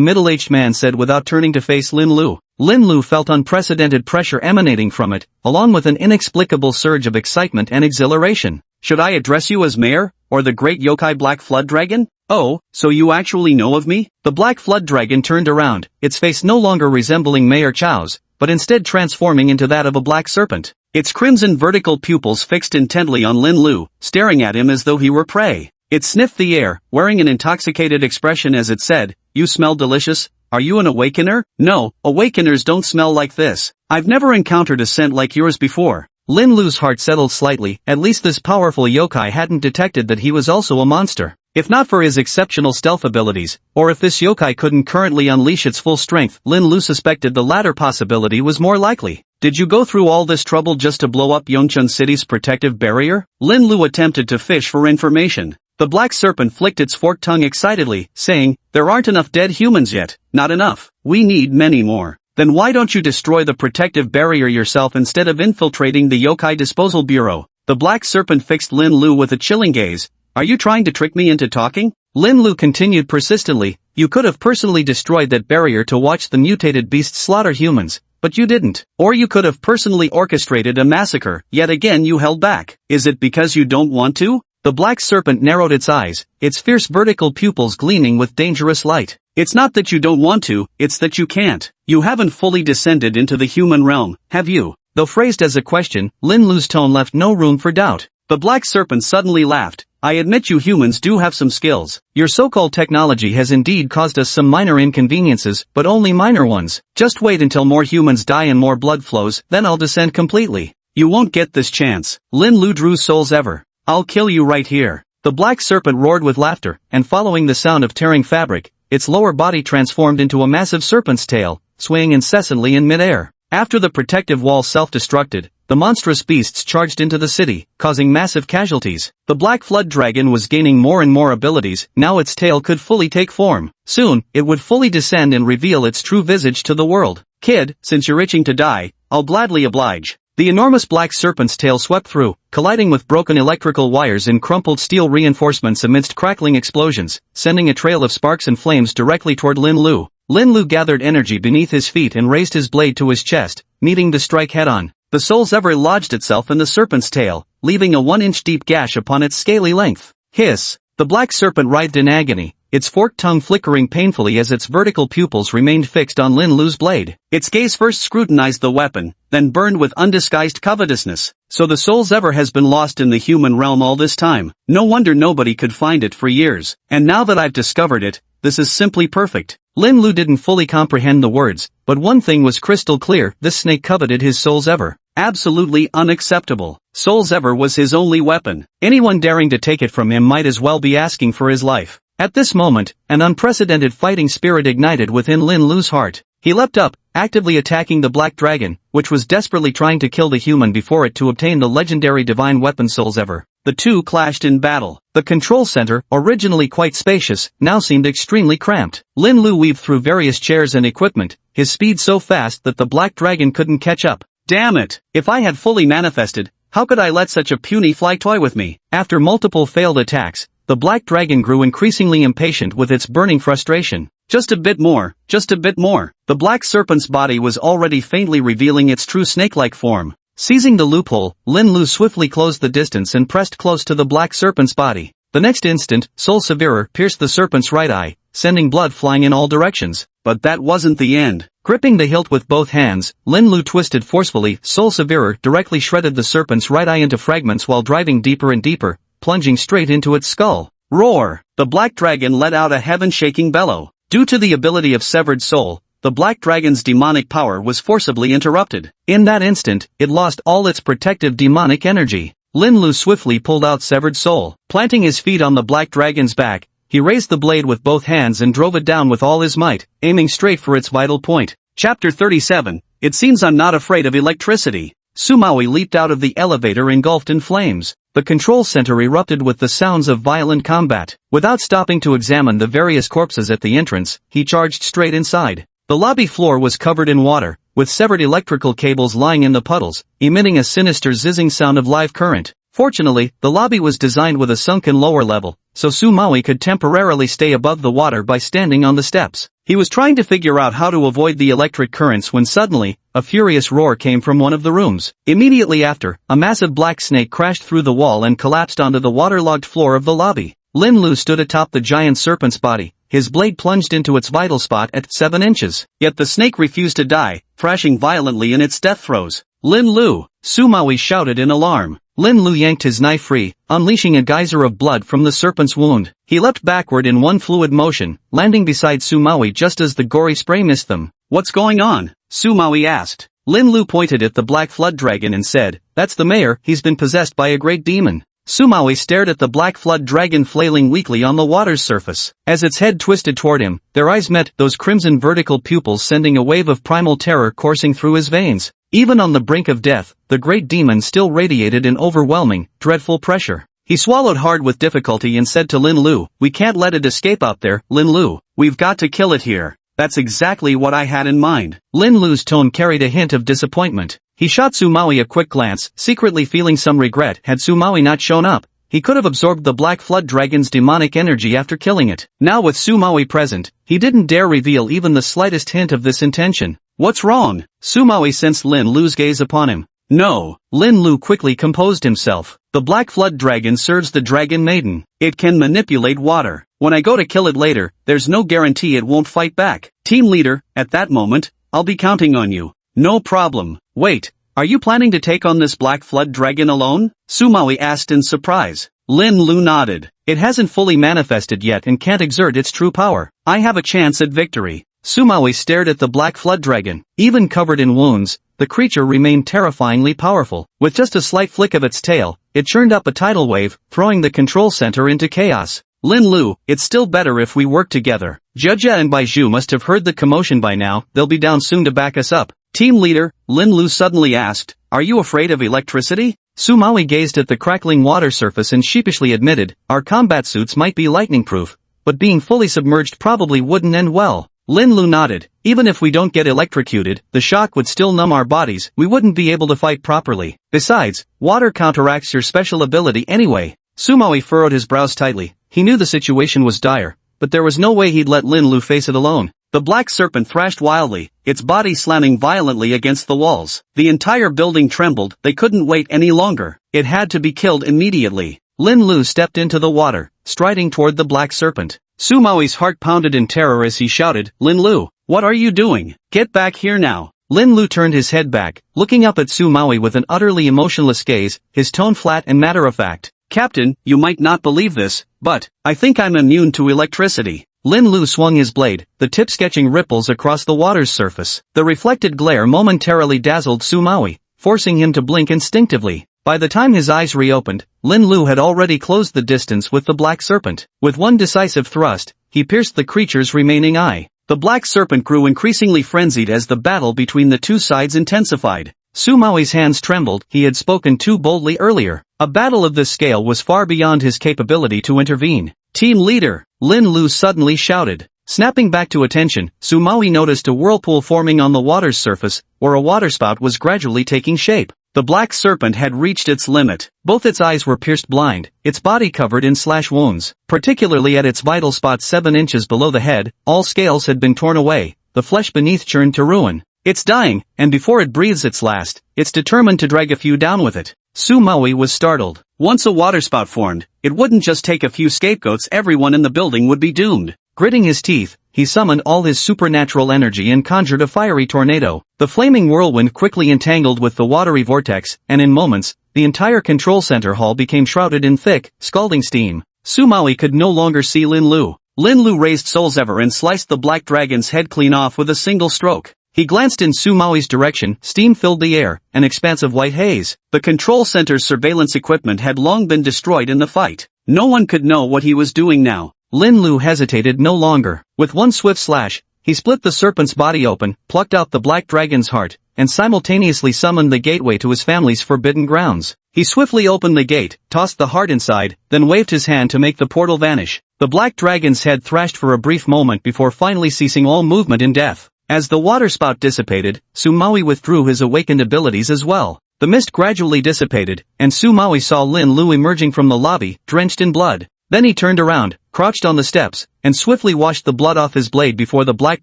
A: middle-aged man said without turning to face Lin Lu. Lin Lu felt unprecedented pressure emanating from it, along with an inexplicable surge of excitement and exhilaration. Should I address you as Mayor, or the Great Yokai Black Flood Dragon? Oh, so you actually know of me? The Black Flood Dragon turned around, its face no longer resembling Mayor Chao's, but instead transforming into that of a black serpent. Its crimson vertical pupils fixed intently on Lin Lu, staring at him as though he were prey. It sniffed the air, wearing an intoxicated expression as it said, "You smell delicious. Are you an awakener?" "No, awakeners don't smell like this. I've never encountered a scent like yours before." Lin Lu's heart settled slightly. At least this powerful yokai hadn't detected that he was also a monster. If not for his exceptional stealth abilities, or if this yokai couldn't currently unleash its full strength, Lin Lu suspected the latter possibility was more likely. "Did you go through all this trouble just to blow up Yongchun City's protective barrier?" Lin Lu attempted to fish for information. The black serpent flicked its forked tongue excitedly, saying, "There aren't enough dead humans yet. Not enough. We need many more." "Then why don't you destroy the protective barrier yourself instead of infiltrating the Yokai Disposal Bureau?" The black serpent fixed Lin Lu with a chilling gaze. "Are you trying to trick me into talking?" Lin Lu continued persistently. "You could have personally destroyed that barrier to watch the mutated beasts slaughter humans, but you didn't. Or you could have personally orchestrated a massacre, yet again you held back. Is it because you don't want to?" The black serpent narrowed its eyes, its fierce vertical pupils gleaming with dangerous light. "It's not that you don't want to, it's that you can't. You haven't fully descended into the human realm, have you?" Though phrased as a question, Lin Lu's tone left no room for doubt. The black serpent suddenly laughed. "I admit you humans do have some skills. Your so-called technology has indeed caused us some minor inconveniences, but only minor ones. Just wait until more humans die and more blood flows, then I'll descend completely." "You won't get this chance." Lin Lu drew Soul's Ever. "I'll kill you right here." The black serpent roared with laughter, and following the sound of tearing fabric, its lower body transformed into a massive serpent's tail, swaying incessantly in midair. After the protective wall self-destructed, the monstrous beasts charged into the city, causing massive casualties. The Black Flood Dragon was gaining more and more abilities. Now its tail could fully take form. Soon, it would fully descend and reveal its true visage to the world. "Kid, since you're itching to die, I'll gladly oblige." The enormous black serpent's tail swept through, colliding with broken electrical wires and crumpled steel reinforcements amidst crackling explosions, sending a trail of sparks and flames directly toward Lin Lu. Lin Lu gathered energy beneath his feet and raised his blade to his chest, meeting the strike head-on. The Soul's Ever lodged itself in the serpent's tail, leaving a 1-inch deep gash upon its scaly length. Hiss! The black serpent writhed in agony, its forked tongue flickering painfully as its vertical pupils remained fixed on Lin Lu's blade. Its gaze first scrutinized the weapon, then burned with undisguised covetousness. "So the Soul's Ever has been lost in the human realm all this time. No wonder nobody could find it for years. And now that I've discovered it, this is simply perfect." Lin Lu didn't fully comprehend the words, but one thing was crystal clear: this snake coveted his Soul's Ever. Absolutely unacceptable. Soul's Ever was his only weapon. Anyone daring to take it from him might as well be asking for his life. At this moment, an unprecedented fighting spirit ignited within Lin Lu's heart. He leapt up, actively attacking the black dragon, which was desperately trying to kill the human before it to obtain the legendary divine weapon Soul's Ever. The two clashed in battle. The control center, originally quite spacious, now seemed extremely cramped. Lin Lu weaved through various chairs and equipment, his speed so fast that the black dragon couldn't catch up. Damn it! If I had fully manifested, how could I let such a puny fly toy with me? After multiple failed attacks, the black dragon grew increasingly impatient with its burning frustration. Just a bit more, just a bit more. The black serpent's body was already faintly revealing its true snake-like form. Seizing the loophole, Lin Lu swiftly closed the distance and pressed close to the black serpent's body. The next instant, Soul Severer pierced the serpent's right eye, sending blood flying in all directions. But that wasn't the end. Gripping the hilt with both hands, Lin Lu twisted forcefully. Soul Severer directly shredded the serpent's right eye into fragments while driving deeper and deeper, plunging straight into its skull. Roar! The black dragon let out a heaven-shaking bellow. Due to the ability of Severed Soul, the black dragon's demonic power was forcibly interrupted. In that instant, it lost all its protective demonic energy. Lin Lu swiftly pulled out Severed Soul. Planting his feet on the black dragon's back, he raised the blade with both hands and drove it down with all his might, aiming straight for its vital point. Chapter 37. It seems I'm not afraid of electricity. Sumawi leaped out of the elevator engulfed in flames. The control center erupted with the sounds of violent combat. Without stopping to examine the various corpses at the entrance, he charged straight inside. The lobby floor was covered in water, with severed electrical cables lying in the puddles, emitting a sinister zizzing sound of live current. Fortunately, the lobby was designed with a sunken lower level, so Sumawi could temporarily stay above the water by standing on the steps. He was trying to figure out how to avoid the electric currents when suddenly, a furious roar came from one of the rooms. Immediately after, a massive black snake crashed through the wall and collapsed onto the waterlogged floor of the lobby. Lin Lu stood atop the giant serpent's body, his blade plunged into its vital spot at 7 inches. Yet the snake refused to die, thrashing violently in its death throes. Lin Lu! Sumawi shouted in alarm. Lin Lu yanked his knife free, unleashing a geyser of blood from the serpent's wound. He leapt backward in one fluid motion, landing beside Sumawi just as the gory spray missed them. What's going on? Sumawi asked. Lin Lu pointed at the black flood dragon and said, That's the mayor, he's been possessed by a great demon. Sumawi stared at the black flood dragon flailing weakly on the water's surface. As its head twisted toward him, their eyes met, those crimson vertical pupils sending a wave of primal terror coursing through his veins. Even on the brink of death, the great demon still radiated an overwhelming, dreadful pressure. He swallowed hard with difficulty and said to Lin Lu, We can't let it escape out there, Lin Lu. We've got to kill it here. That's exactly what I had in mind. Lin Lu's tone carried a hint of disappointment. He shot Sumawi a quick glance, secretly feeling some regret. Had Sumawi not shown up, he could have absorbed the black flood dragon's demonic energy after killing it. Now with Sumawi present, he didn't dare reveal even the slightest hint of this intention. What's wrong? Sumawi sensed Lin Lu's gaze upon him. No. Lin Lu quickly composed himself. The black flood dragon serves the dragon maiden. It can manipulate water. When I go to kill it later, there's no guarantee it won't fight back. Team leader, at that moment, I'll be counting on you. No problem. Wait, are you planning to take on this black flood dragon alone? Sumawi asked in surprise. Lin Lu nodded. It hasn't fully manifested yet and can't exert its true power. I have a chance at victory. Sumawi stared at the black flood dragon. Even covered in wounds, the creature remained terrifyingly powerful. With just a slight flick of its tail, it churned up a tidal wave, throwing the control center into chaos. Lin Lu, it's still better if we work together. Jia and Baizhu must have heard the commotion by now, they'll be down soon to back us up. Team leader, Lin Lu suddenly asked, Are you afraid of electricity? Sumawi gazed at the crackling water surface and sheepishly admitted, Our combat suits might be lightning-proof, but being fully submerged probably wouldn't end well. Lin Lu nodded. Even if we don't get electrocuted, the shock would still numb our bodies, we wouldn't be able to fight properly. Besides, water counteracts your special ability anyway. Sumawi furrowed his brows tightly. He knew the situation was dire, but there was no way he'd let Lin Lu face it alone. The black serpent thrashed wildly, its body slamming violently against the walls. The entire building trembled, they couldn't wait any longer. It had to be killed immediately. Lin Lu stepped into the water, striding toward the black serpent. Sumawi's heart pounded in terror as he shouted, Lin Lu, what are you doing? Get back here now. Lin Lu turned his head back, looking up at Sumawi with an utterly emotionless gaze, his tone flat and matter-of-fact. Captain, you might not believe this, but I think I'm immune to electricity. Lin Lu swung his blade, the tip sketching ripples across the water's surface. The reflected glare momentarily dazzled Sumawi, forcing him to blink instinctively. By the time his eyes reopened, Lin Lu had already closed the distance with the black serpent. With one decisive thrust, he pierced the creature's remaining eye. The black serpent grew increasingly frenzied as the battle between the two sides intensified. Sumawi's hands trembled, he had spoken too boldly earlier. A battle of this scale was far beyond his capability to intervene. Team leader, Lin Lu suddenly shouted. Snapping back to attention, Sumawi noticed a whirlpool forming on the water's surface, where a waterspout was gradually taking shape. The black serpent had reached its limit. Both its eyes were pierced blind, its body covered in slash wounds. Particularly at its vital spot 7 inches below the head, all scales had been torn away, the flesh beneath churned to ruin. It's dying, and before it breathes its last, it's determined to drag a few down with it. Su Maui was startled. Once a waterspout formed, it wouldn't just take a few scapegoats, everyone in the building would be doomed. Gritting his teeth, he summoned all his supernatural energy and conjured a fiery tornado. The flaming whirlwind quickly entangled with the watery vortex, and in moments, the entire control center hall became shrouded in thick, scalding steam. Su Maui could no longer see Lin Lu. Lin Lu raised Soul's Ever and sliced the black dragon's head clean off with a single stroke. He glanced in Su Maui's direction, steam filled the air, an expanse of white haze. The control center's surveillance equipment had long been destroyed in the fight. No one could know what he was doing now. Lin Lu hesitated no longer. With one swift slash, he split the serpent's body open, plucked out the black dragon's heart, and simultaneously summoned the gateway to his family's forbidden grounds. He swiftly opened the gate, tossed the heart inside, then waved his hand to make the portal vanish. The black dragon's head thrashed for a brief moment before finally ceasing all movement in death. As the waterspout dissipated, Su Maui withdrew his awakened abilities as well. The mist gradually dissipated, and Su Maui saw Lin Lu emerging from the lobby, drenched in blood. Then he turned around, crouched on the steps, and swiftly washed the blood off his blade before the black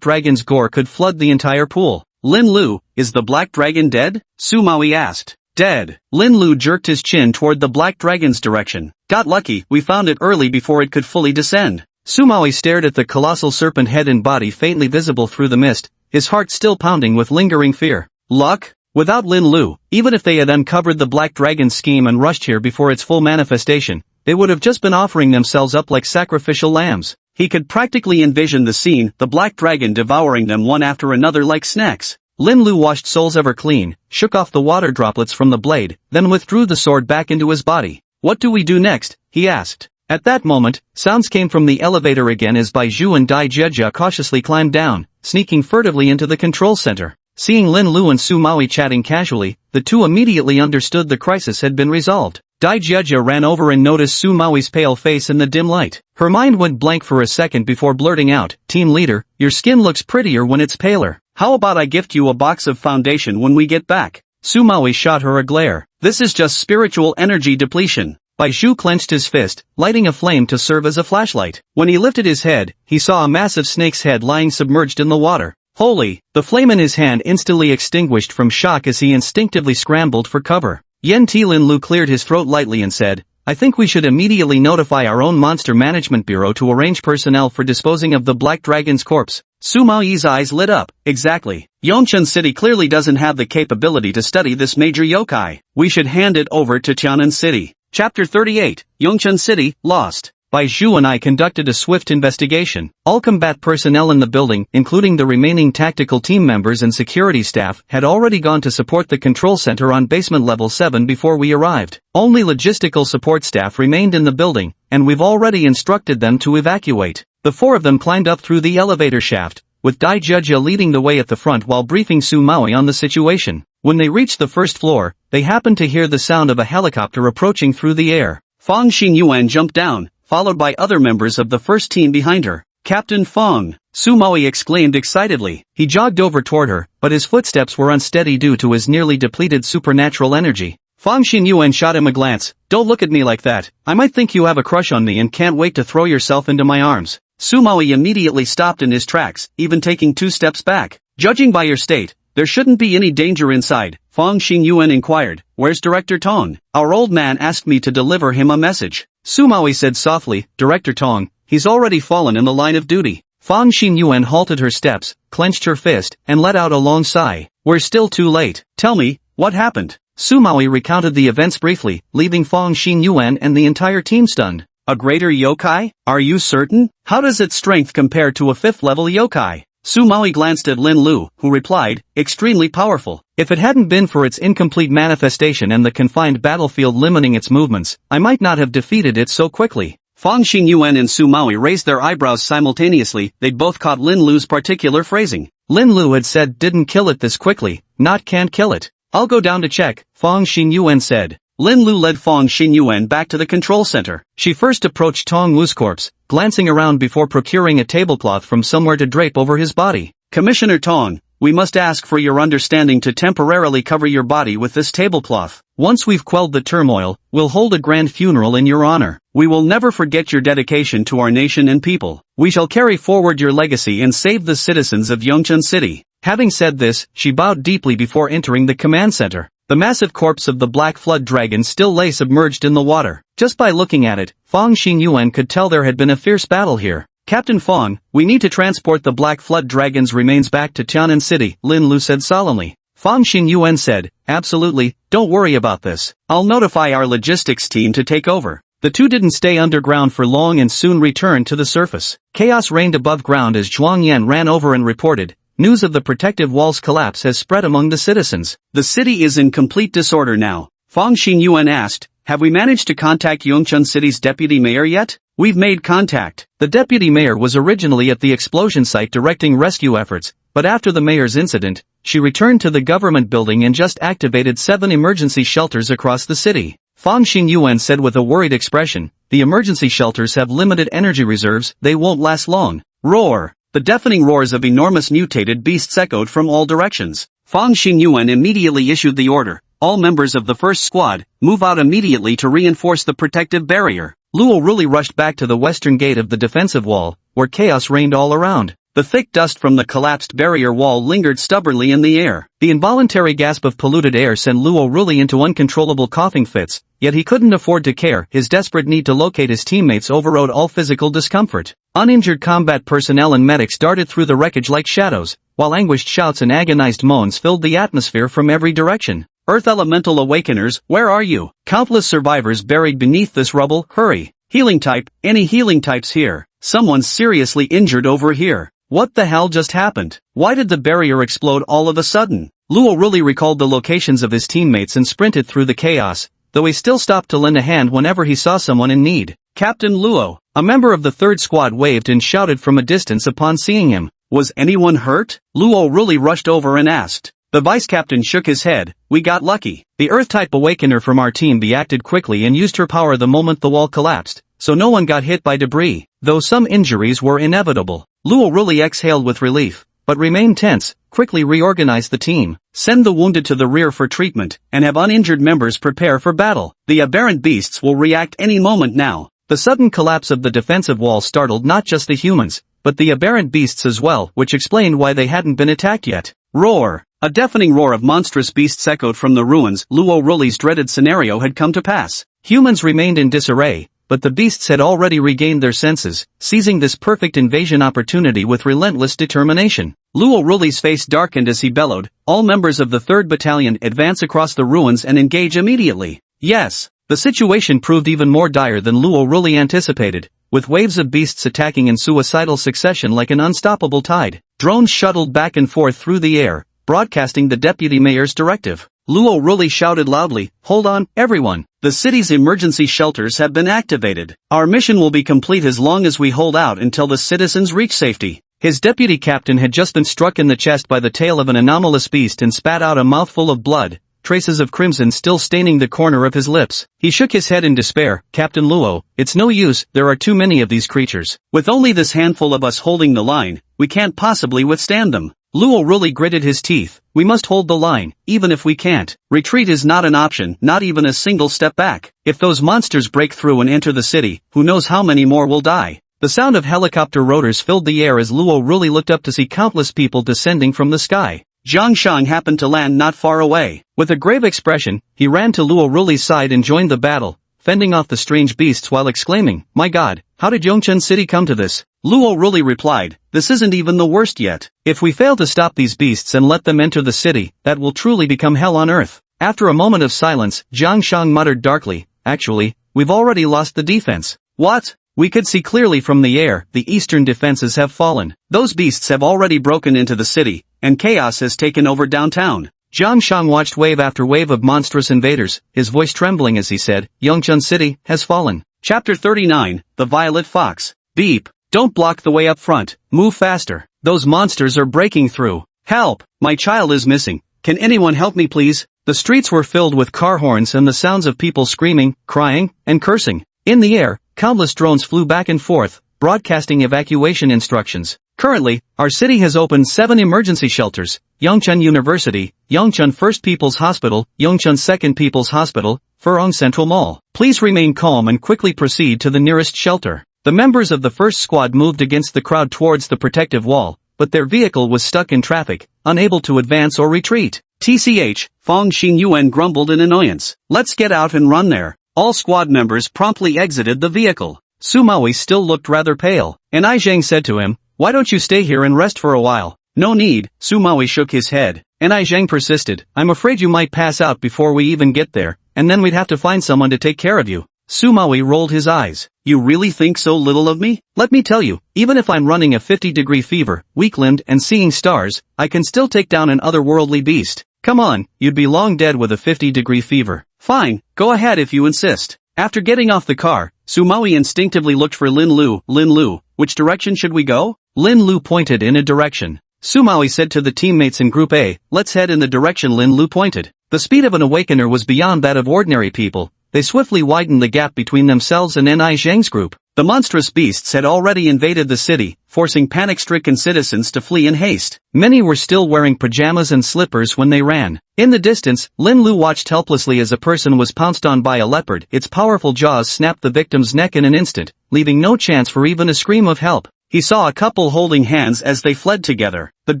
A: dragon's gore could flood the entire pool. Lin Lu, is the black dragon dead? Su Maui asked. Dead. Lin Lu jerked his chin toward the black dragon's direction. Got lucky, we found it early before it could fully descend. Su Maui stared at the colossal serpent head and body faintly visible through the mist, his heart still pounding with lingering fear. Luck? Without Lin Lu, even if they had uncovered the black dragon's scheme and rushed here before its full manifestation, they would have just been offering themselves up like sacrificial lambs. He could practically envision the scene, the black dragon devouring them one after another like snacks. Lin Lu washed Soul's Ever clean, shook off the water droplets from the blade, then withdrew the sword back into his body. What do we do next? He asked. At that moment, sounds came from the elevator again as Bai Zhu and Dai Jia cautiously climbed down, sneaking furtively into the control center. Seeing Lin Lu and Su Maui chatting casually, the two immediately understood the crisis had been resolved. Dai Jia ran over and noticed Su Maui's pale face in the dim light. Her mind went blank for a second before blurting out, "Team leader, your skin looks prettier when it's paler. How about I gift you a box of foundation when we get back?" Su Maui shot her a glare. "This is just spiritual energy depletion." Bai Zhu clenched his fist, lighting a flame to serve as a flashlight. When he lifted his head, he saw a massive snake's head lying submerged in the water. Holy! The flame in his hand instantly extinguished from shock as he instinctively scrambled for cover. Yen Lin Lu cleared his throat lightly and said, "I think we should immediately notify our own Monster Management Bureau to arrange personnel for disposing of the Black Dragon's corpse." Su Maoi's eyes lit up. Exactly. Yongchun City clearly doesn't have the capability to study this major yokai. We should hand it over to Tianan City. Chapter 38, Yongchun City, Lost. Bai Zhu and I conducted a swift investigation. All combat personnel in the building, including the remaining tactical team members and security staff, had already gone to support the control center on basement level 7 before we arrived. Only logistical support staff remained in the building, and we've already instructed them to evacuate. The four of them climbed up through the elevator shaft, with Dai Jia leading the way at the front while briefing Su Maui on the situation. When they reached the first floor, they happened to hear the sound of a helicopter approaching through the air. Fang Xingyuan jumped down, followed by other members of the first team behind her. "Captain Fang!" Su Maui exclaimed excitedly. He jogged over toward her, but his footsteps were unsteady due to his nearly depleted supernatural energy. Fang Xingyuan shot him a glance. "Don't look at me like that. I might think you have a crush on me and can't wait to throw yourself into my arms." Su Maui immediately stopped in his tracks, even taking 2 steps back. "Judging by your state, there shouldn't be any danger inside," Fang Xingyuan inquired. "Where's Director Tong? Our old man asked me to deliver him a message." Su Maui said softly, "Director Tong, he's already fallen in the line of duty." Fang Xingyuan halted her steps, clenched her fist, and let out a long sigh. "We're still too late. Tell me, what happened?" Su Maui recounted the events briefly, leaving Fang Xingyuan and the entire team stunned. "A greater yokai? Are you certain? How does its strength compare to a 5th-level yokai?" Su Maui glanced at Lin Lu, who replied, "Extremely powerful. If it hadn't been for its incomplete manifestation and the confined battlefield limiting its movements, I might not have defeated it so quickly." Fang Xingyuan and Su Maui raised their eyebrows simultaneously. They'd both caught Lin Lu's particular phrasing. Lin Lu had said didn't kill it this quickly, not can't kill it. "I'll go down to check," Fang Xingyuan said. Lin Lu led Fang Xingyuan back to the control center. She first approached Tong Wu's corpse, glancing around before procuring a tablecloth from somewhere to drape over his body. "Commissioner Tong, we must ask for your understanding to temporarily cover your body with this tablecloth. Once we've quelled the turmoil, we'll hold a grand funeral in your honor. We will never forget your dedication to our nation and people. We shall carry forward your legacy and save the citizens of Yongchun City." Having said this, she bowed deeply before entering the command center. The massive corpse of the Black Flood Dragon still lay submerged in the water. Just by looking at it, Fang Xingyuan could tell there had been a fierce battle here. Captain Fang, we need to transport the Black Flood Dragon's remains back to Tianan City, Lin Lu said solemnly. Fang Xingyuan said, absolutely, don't worry about this. I'll notify our logistics team to take over. The two didn't stay underground for long and soon returned to the surface. Chaos reigned above ground as Zhuang Yan ran over and reported, news of the protective wall's collapse has spread among the citizens. The city is in complete disorder now. Fang Xingyuan asked, have we managed to contact Yongchun City's deputy mayor yet? We've made contact. The deputy mayor was originally at the explosion site directing rescue efforts, but after the mayor's incident, she returned to the government building and just activated 7 emergency shelters across the city. Fang Xingyuan said with a worried expression, the emergency shelters have limited energy reserves, they won't last long. Roar! The deafening roars of enormous mutated beasts echoed from all directions. Fang Xingyuan immediately issued the order, all members of the first squad, move out immediately to reinforce the protective barrier. Luo Ruli rushed back to the western gate of the defensive wall, where chaos reigned all around. The thick dust from the collapsed barrier wall lingered stubbornly in the air. The involuntary gasp of polluted air sent Luo Ruli into uncontrollable coughing fits, yet he couldn't afford to care. His desperate need to locate his teammates overrode all physical discomfort. Uninjured combat personnel and medics darted through the wreckage like shadows, while anguished shouts and agonized moans filled the atmosphere from every direction. Earth Elemental Awakeners, where are you? Countless survivors buried beneath this rubble, hurry. Healing type, any healing types here? Someone's seriously injured over here. What the hell just happened? Why did the barrier explode all of a sudden? Luo really recalled the locations of his teammates and sprinted through the chaos, though he still stopped to lend a hand whenever he saw someone in need. Captain Luo, a member of the third squad waved and shouted from a distance upon seeing him. Was anyone hurt? Luo really rushed over and asked. The vice captain shook his head, we got lucky. The Earth-type awakener from our team acted quickly and used her power the moment the wall collapsed, so no one got hit by debris, though some injuries were inevitable. Luo really exhaled with relief, but remained tense, quickly reorganized the team, send the wounded to the rear for treatment, and have uninjured members prepare for battle. The aberrant beasts will react any moment now. The sudden collapse of the defensive wall startled not just the humans, but the aberrant beasts as well, which explained why they hadn't been attacked yet. Roar! A deafening roar of monstrous beasts echoed from the ruins. Luo Ruli's dreaded scenario had come to pass. Humans remained in disarray, but the beasts had already regained their senses, seizing this perfect invasion opportunity with relentless determination. Luo Ruli's face darkened as he bellowed, all members of the 3rd Battalion advance across the ruins and engage immediately. Yes, the situation proved even more dire than Luo Ruli anticipated, with waves of beasts attacking in suicidal succession like an unstoppable tide. Drones shuttled back and forth through the air, broadcasting the deputy mayor's directive. Luo Ruli shouted loudly, hold on, everyone. The city's emergency shelters have been activated. Our mission will be complete as long as we hold out until the citizens reach safety. His deputy captain had just been struck in the chest by the tail of an anomalous beast and spat out a mouthful of blood, traces of crimson still staining the corner of his lips. He shook his head in despair. Captain Luo, it's no use, there are too many of these creatures. With only this handful of us holding the line, we can't possibly withstand them. Luo really gritted his teeth. We must hold the line, even if we can't. Retreat is not an option, not even a single step back. If those monsters break through and enter the city, who knows how many more will die. The sound of helicopter rotors filled the air as Luo really looked up to see countless people descending from the sky. Zhang Shang happened to land not far away. With a grave expression, he ran to Luo Ruli's side and joined the battle, fending off the strange beasts while exclaiming, my god, how did Yongchun City come to this? Luo Ruli replied, this isn't even the worst yet. If we fail to stop these beasts and let them enter the city, that will truly become hell on earth. After a moment of silence, Zhang Shang muttered darkly, actually, we've already lost the defense. What? We could see clearly from the air, the eastern defenses have fallen. Those beasts have already broken into the city, and chaos has taken over downtown. Zhang Shang watched wave after wave of monstrous invaders, his voice trembling as he said, Yongchun City has fallen. Chapter 39, The Violet Fox. Beep. Don't block the way up front, move faster. Those monsters are breaking through. Help! My child is missing. Can anyone help me please? The streets were filled with car horns and the sounds of people screaming, crying, and cursing. In the air, countless drones flew back and forth, broadcasting evacuation instructions. Currently, our city has opened 7 emergency shelters: Yongchun University, Yongchun First People's Hospital, Yongchun Second People's Hospital, Furong Central Mall. Please remain calm and quickly proceed to the nearest shelter. The members of the first squad moved against the crowd towards the protective wall, but their vehicle was stuck in traffic, unable to advance or retreat. TCH, Fong Xingyuan grumbled in annoyance. Let's get out and run there. All squad members promptly exited the vehicle. Sumawi still looked rather pale, and Ai Zhang said to him, "Why don't you stay here and rest for a while?" "No need," Sumawi shook his head, and Ai Zhang persisted, "I'm afraid you might pass out before we even get there, and then we'd have to find someone to take care of you." Sumawi rolled his eyes. "You really think so little of me? Let me tell you, even if I'm running a 50-degree fever, weak-limbed and seeing stars, I can still take down an otherworldly beast. Come on, you'd be long dead with a 50-degree fever." "Fine, go ahead if you insist." After getting off the car, Sumawi instinctively looked for Lin Lu. "Lin Lu, which direction should we go?" Lin Lu pointed in a direction. Sumawi said to the teammates in Group A, "Let's head in the direction Lin Lu pointed." The speed of an awakener was beyond that of ordinary people. They swiftly widened the gap between themselves and Ai Zhang's group. The monstrous beasts had already invaded the city, forcing panic-stricken citizens to flee in haste. Many were still wearing pajamas and slippers when they ran. In the distance, Lin Lu watched helplessly as a person was pounced on by a leopard. Its powerful jaws snapped the victim's neck in an instant, leaving no chance for even a scream of help. He saw a couple holding hands as they fled together. The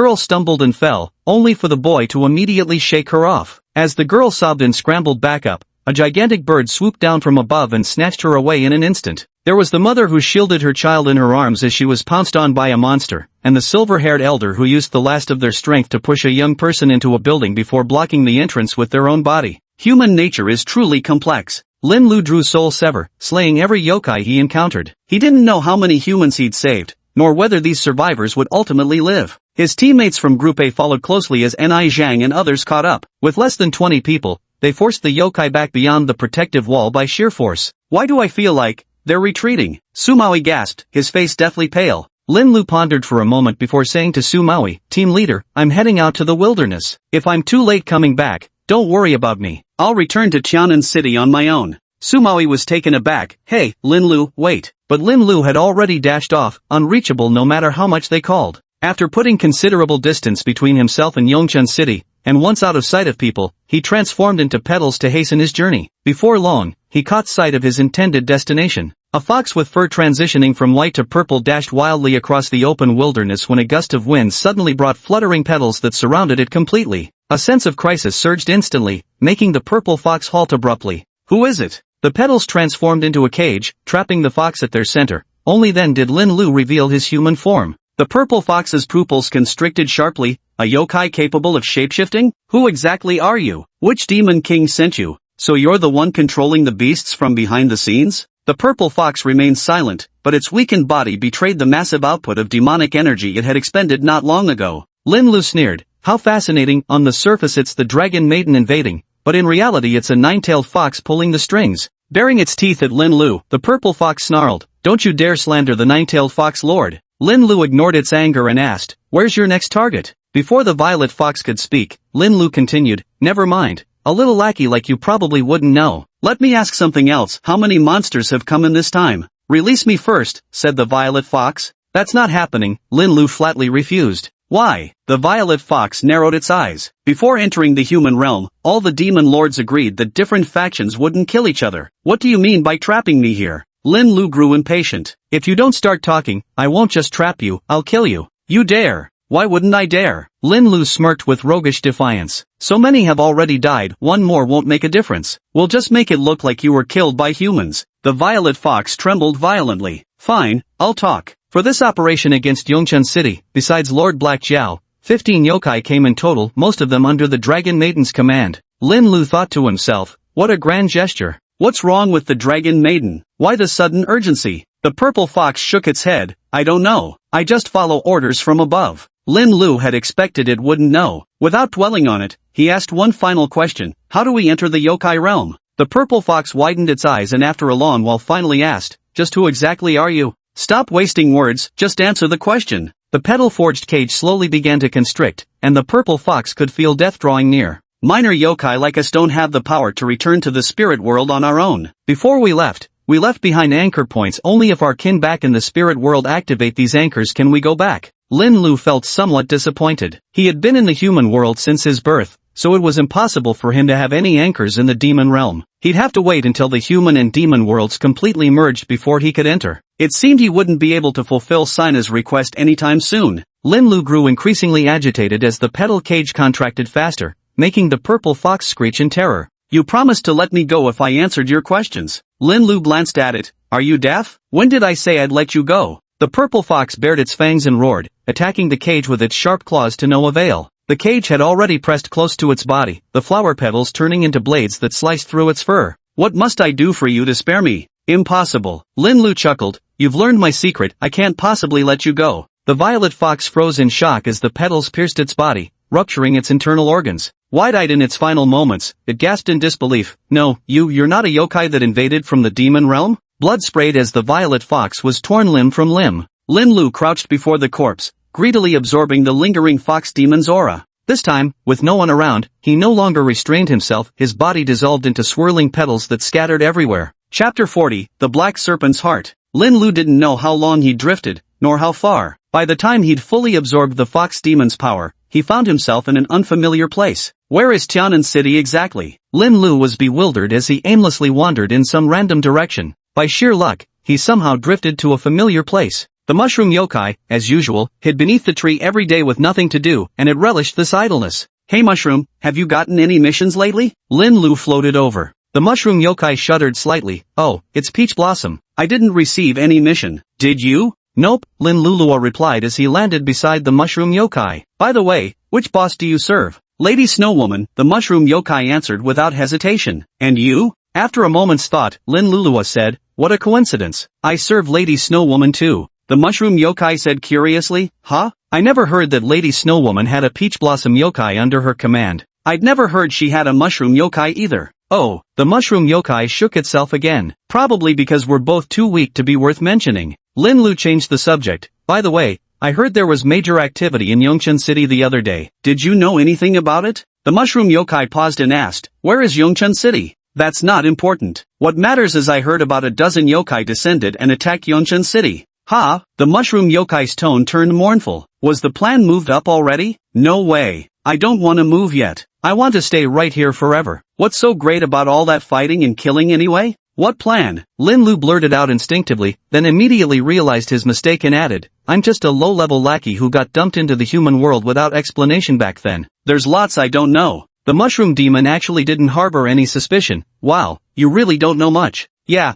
A: girl stumbled and fell, only for the boy to immediately shake her off. As the girl sobbed and scrambled back up, a gigantic bird swooped down from above and snatched her away in an instant. There was the mother who shielded her child in her arms as she was pounced on by a monster, and the silver-haired elder who used the last of their strength to push a young person into a building before blocking the entrance with their own body. Human nature is truly complex. Lin Lu drew Soul Sever, slaying every yokai he encountered. He didn't know how many humans he'd saved, nor whether these survivors would ultimately live. His teammates from Group A followed closely as Ai Zhang and others caught up. With less than 20 people, they forced the yokai back beyond the protective wall by sheer force. "Why do I feel like they're retreating?" Sumawi gasped, his face deathly pale. Lin Lu pondered for a moment before saying to Sumawi, "Team leader, I'm heading out to the wilderness. If I'm too late coming back, don't worry about me. I'll return to Tianan City on my own." Sumawi was taken aback. "Hey, Lin Lu, wait." But Lin Lu had already dashed off, unreachable no matter how much they called. After putting considerable distance between himself and Yongchun City, and once out of sight of people, he transformed into petals to hasten his journey. Before long, he caught sight of his intended destination. A fox with fur transitioning from white to purple dashed wildly across the open wilderness when a gust of wind suddenly brought fluttering petals that surrounded it completely. A sense of crisis surged instantly, making the purple fox halt abruptly. "Who is it?" The petals transformed into a cage, trapping the fox at their center. Only then did Lin Lu reveal his human form. The purple fox's pupils constricted sharply. "A yokai capable of shapeshifting? Who exactly are you? Which demon king sent you? So you're the one controlling the beasts from behind the scenes?" The purple fox remained silent, but its weakened body betrayed the massive output of demonic energy it had expended not long ago. Lin Lu sneered, "How fascinating, on the surface it's the dragon maiden invading, but in reality it's a nine-tailed fox pulling the strings." Baring its teeth at Lin Lu, the purple fox snarled, "Don't you dare slander the nine-tailed fox lord." Lin Lu ignored its anger and asked, "Where's your next target?" Before the violet fox could speak, Lin Lu continued, "Never mind. A little lackey like you probably wouldn't know. Let me ask something else. How many monsters have come in this time?" "Release me first," said the violet fox. "That's not happening," Lin Lu flatly refused. "Why?" The violet fox narrowed its eyes. Before entering the human realm, all the demon lords agreed that different factions wouldn't kill each other. "What do you mean by trapping me here?" Lin Lu grew impatient. "If you don't start talking, I won't just trap you, I'll kill you." "You dare?" "Why wouldn't I dare?" Lin Lu smirked with roguish defiance. "So many have already died, one more won't make a difference. We'll just make it look like you were killed by humans." The violet fox trembled violently. "Fine, I'll talk. For this operation against Yongchun City, besides Lord Black Jiao, 15 yokai came in total, most of them under the Dragon Maiden's command." Lin Lu thought to himself, what a grand gesture. What's wrong with the Dragon Maiden? Why the sudden urgency? The purple fox shook its head. "I don't know. I just follow orders from above." Lin Lu had expected it wouldn't know. Without dwelling on it, he asked one final question. "How do we enter the yokai realm?" The purple fox widened its eyes and after a long while finally asked, "Just who exactly are you?" "Stop wasting words, just answer the question." The petal-forged cage slowly began to constrict, and the purple fox could feel death drawing near. "Minor yokai like us don't have the power to return to the spirit world on our own. Before we left behind anchor points. Only if our kin back in the spirit world activate these anchors can we go back." Lin Lu felt somewhat disappointed. He had been in the human world since his birth, so it was impossible for him to have any anchors in the demon realm. He'd have to wait until the human and demon worlds completely merged before he could enter. It seemed he wouldn't be able to fulfill Sina's request anytime soon. Lin Lu grew increasingly agitated as the petal cage contracted faster, making the purple fox screech in terror. You promised to let me go if I answered your questions. Lin Lu glanced at it. Are you deaf? When did I say I'd let you go? The purple fox bared its fangs and roared, attacking the cage with its sharp claws to no avail. The cage had already pressed close to its body, the flower petals turning into blades that sliced through its fur. What must I do for you to spare me? Impossible. Lin Lu chuckled. You've learned my secret, I can't possibly let you go. The violet fox froze in shock as the petals pierced its body, rupturing its internal organs. Wide-eyed in its final moments, it gasped in disbelief. No, you're not a yokai that invaded from the demon realm? Blood sprayed as the violet fox was torn limb from limb. Lin Lu crouched before the corpse, greedily absorbing the lingering fox demon's aura. This time, with no one around, he no longer restrained himself, his body dissolved into swirling petals that scattered everywhere. Chapter 40, The Black Serpent's Heart. Lin Lu didn't know how long he'd drifted, nor how far. By the time he'd fully absorbed the fox demon's power, he found himself in an unfamiliar place. Where is Tianan City exactly? Lin Lu was bewildered as he aimlessly wandered in some random direction. By sheer luck, he somehow drifted to a familiar place. The mushroom yokai, as usual, hid beneath the tree every day with nothing to do, and it relished this idleness. Hey mushroom, have you gotten any missions lately? Lin Lu floated over. The mushroom yokai shuddered slightly. Oh, it's Peach Blossom. I didn't receive any mission. Did you? Nope, Lin Lulua replied as he landed beside the mushroom yokai. By the way, which boss do you serve? Lady Snowwoman, the mushroom yokai answered without hesitation. And you? After a moment's thought, Lin Lulua said, what a coincidence. I serve Lady Snowwoman too. The mushroom yokai said curiously, huh? I never heard that Lady Snowwoman had a peach blossom yokai under her command. I'd never heard she had a mushroom yokai either. Oh, the mushroom yokai shook itself again. Probably because we're both too weak to be worth mentioning. Lin Lu changed the subject. By the way, I heard there was major activity in Yongchen City the other day. Did you know anything about it? The mushroom yokai paused and asked, where is Yongchen City? That's not important. What matters is I heard about a dozen yokai descended and attacked Yongchen City. Ha! The mushroom yokai's tone turned mournful. Was the plan moved up already? No way. I don't want to move yet. I want to stay right here forever. What's so great about all that fighting and killing anyway? What plan? Lin Lu blurted out instinctively, then immediately realized his mistake and added, I'm just a low-level lackey who got dumped into the human world without explanation back then. There's lots I don't know. The mushroom demon actually didn't harbor any suspicion. Wow, you really don't know much. Yeah,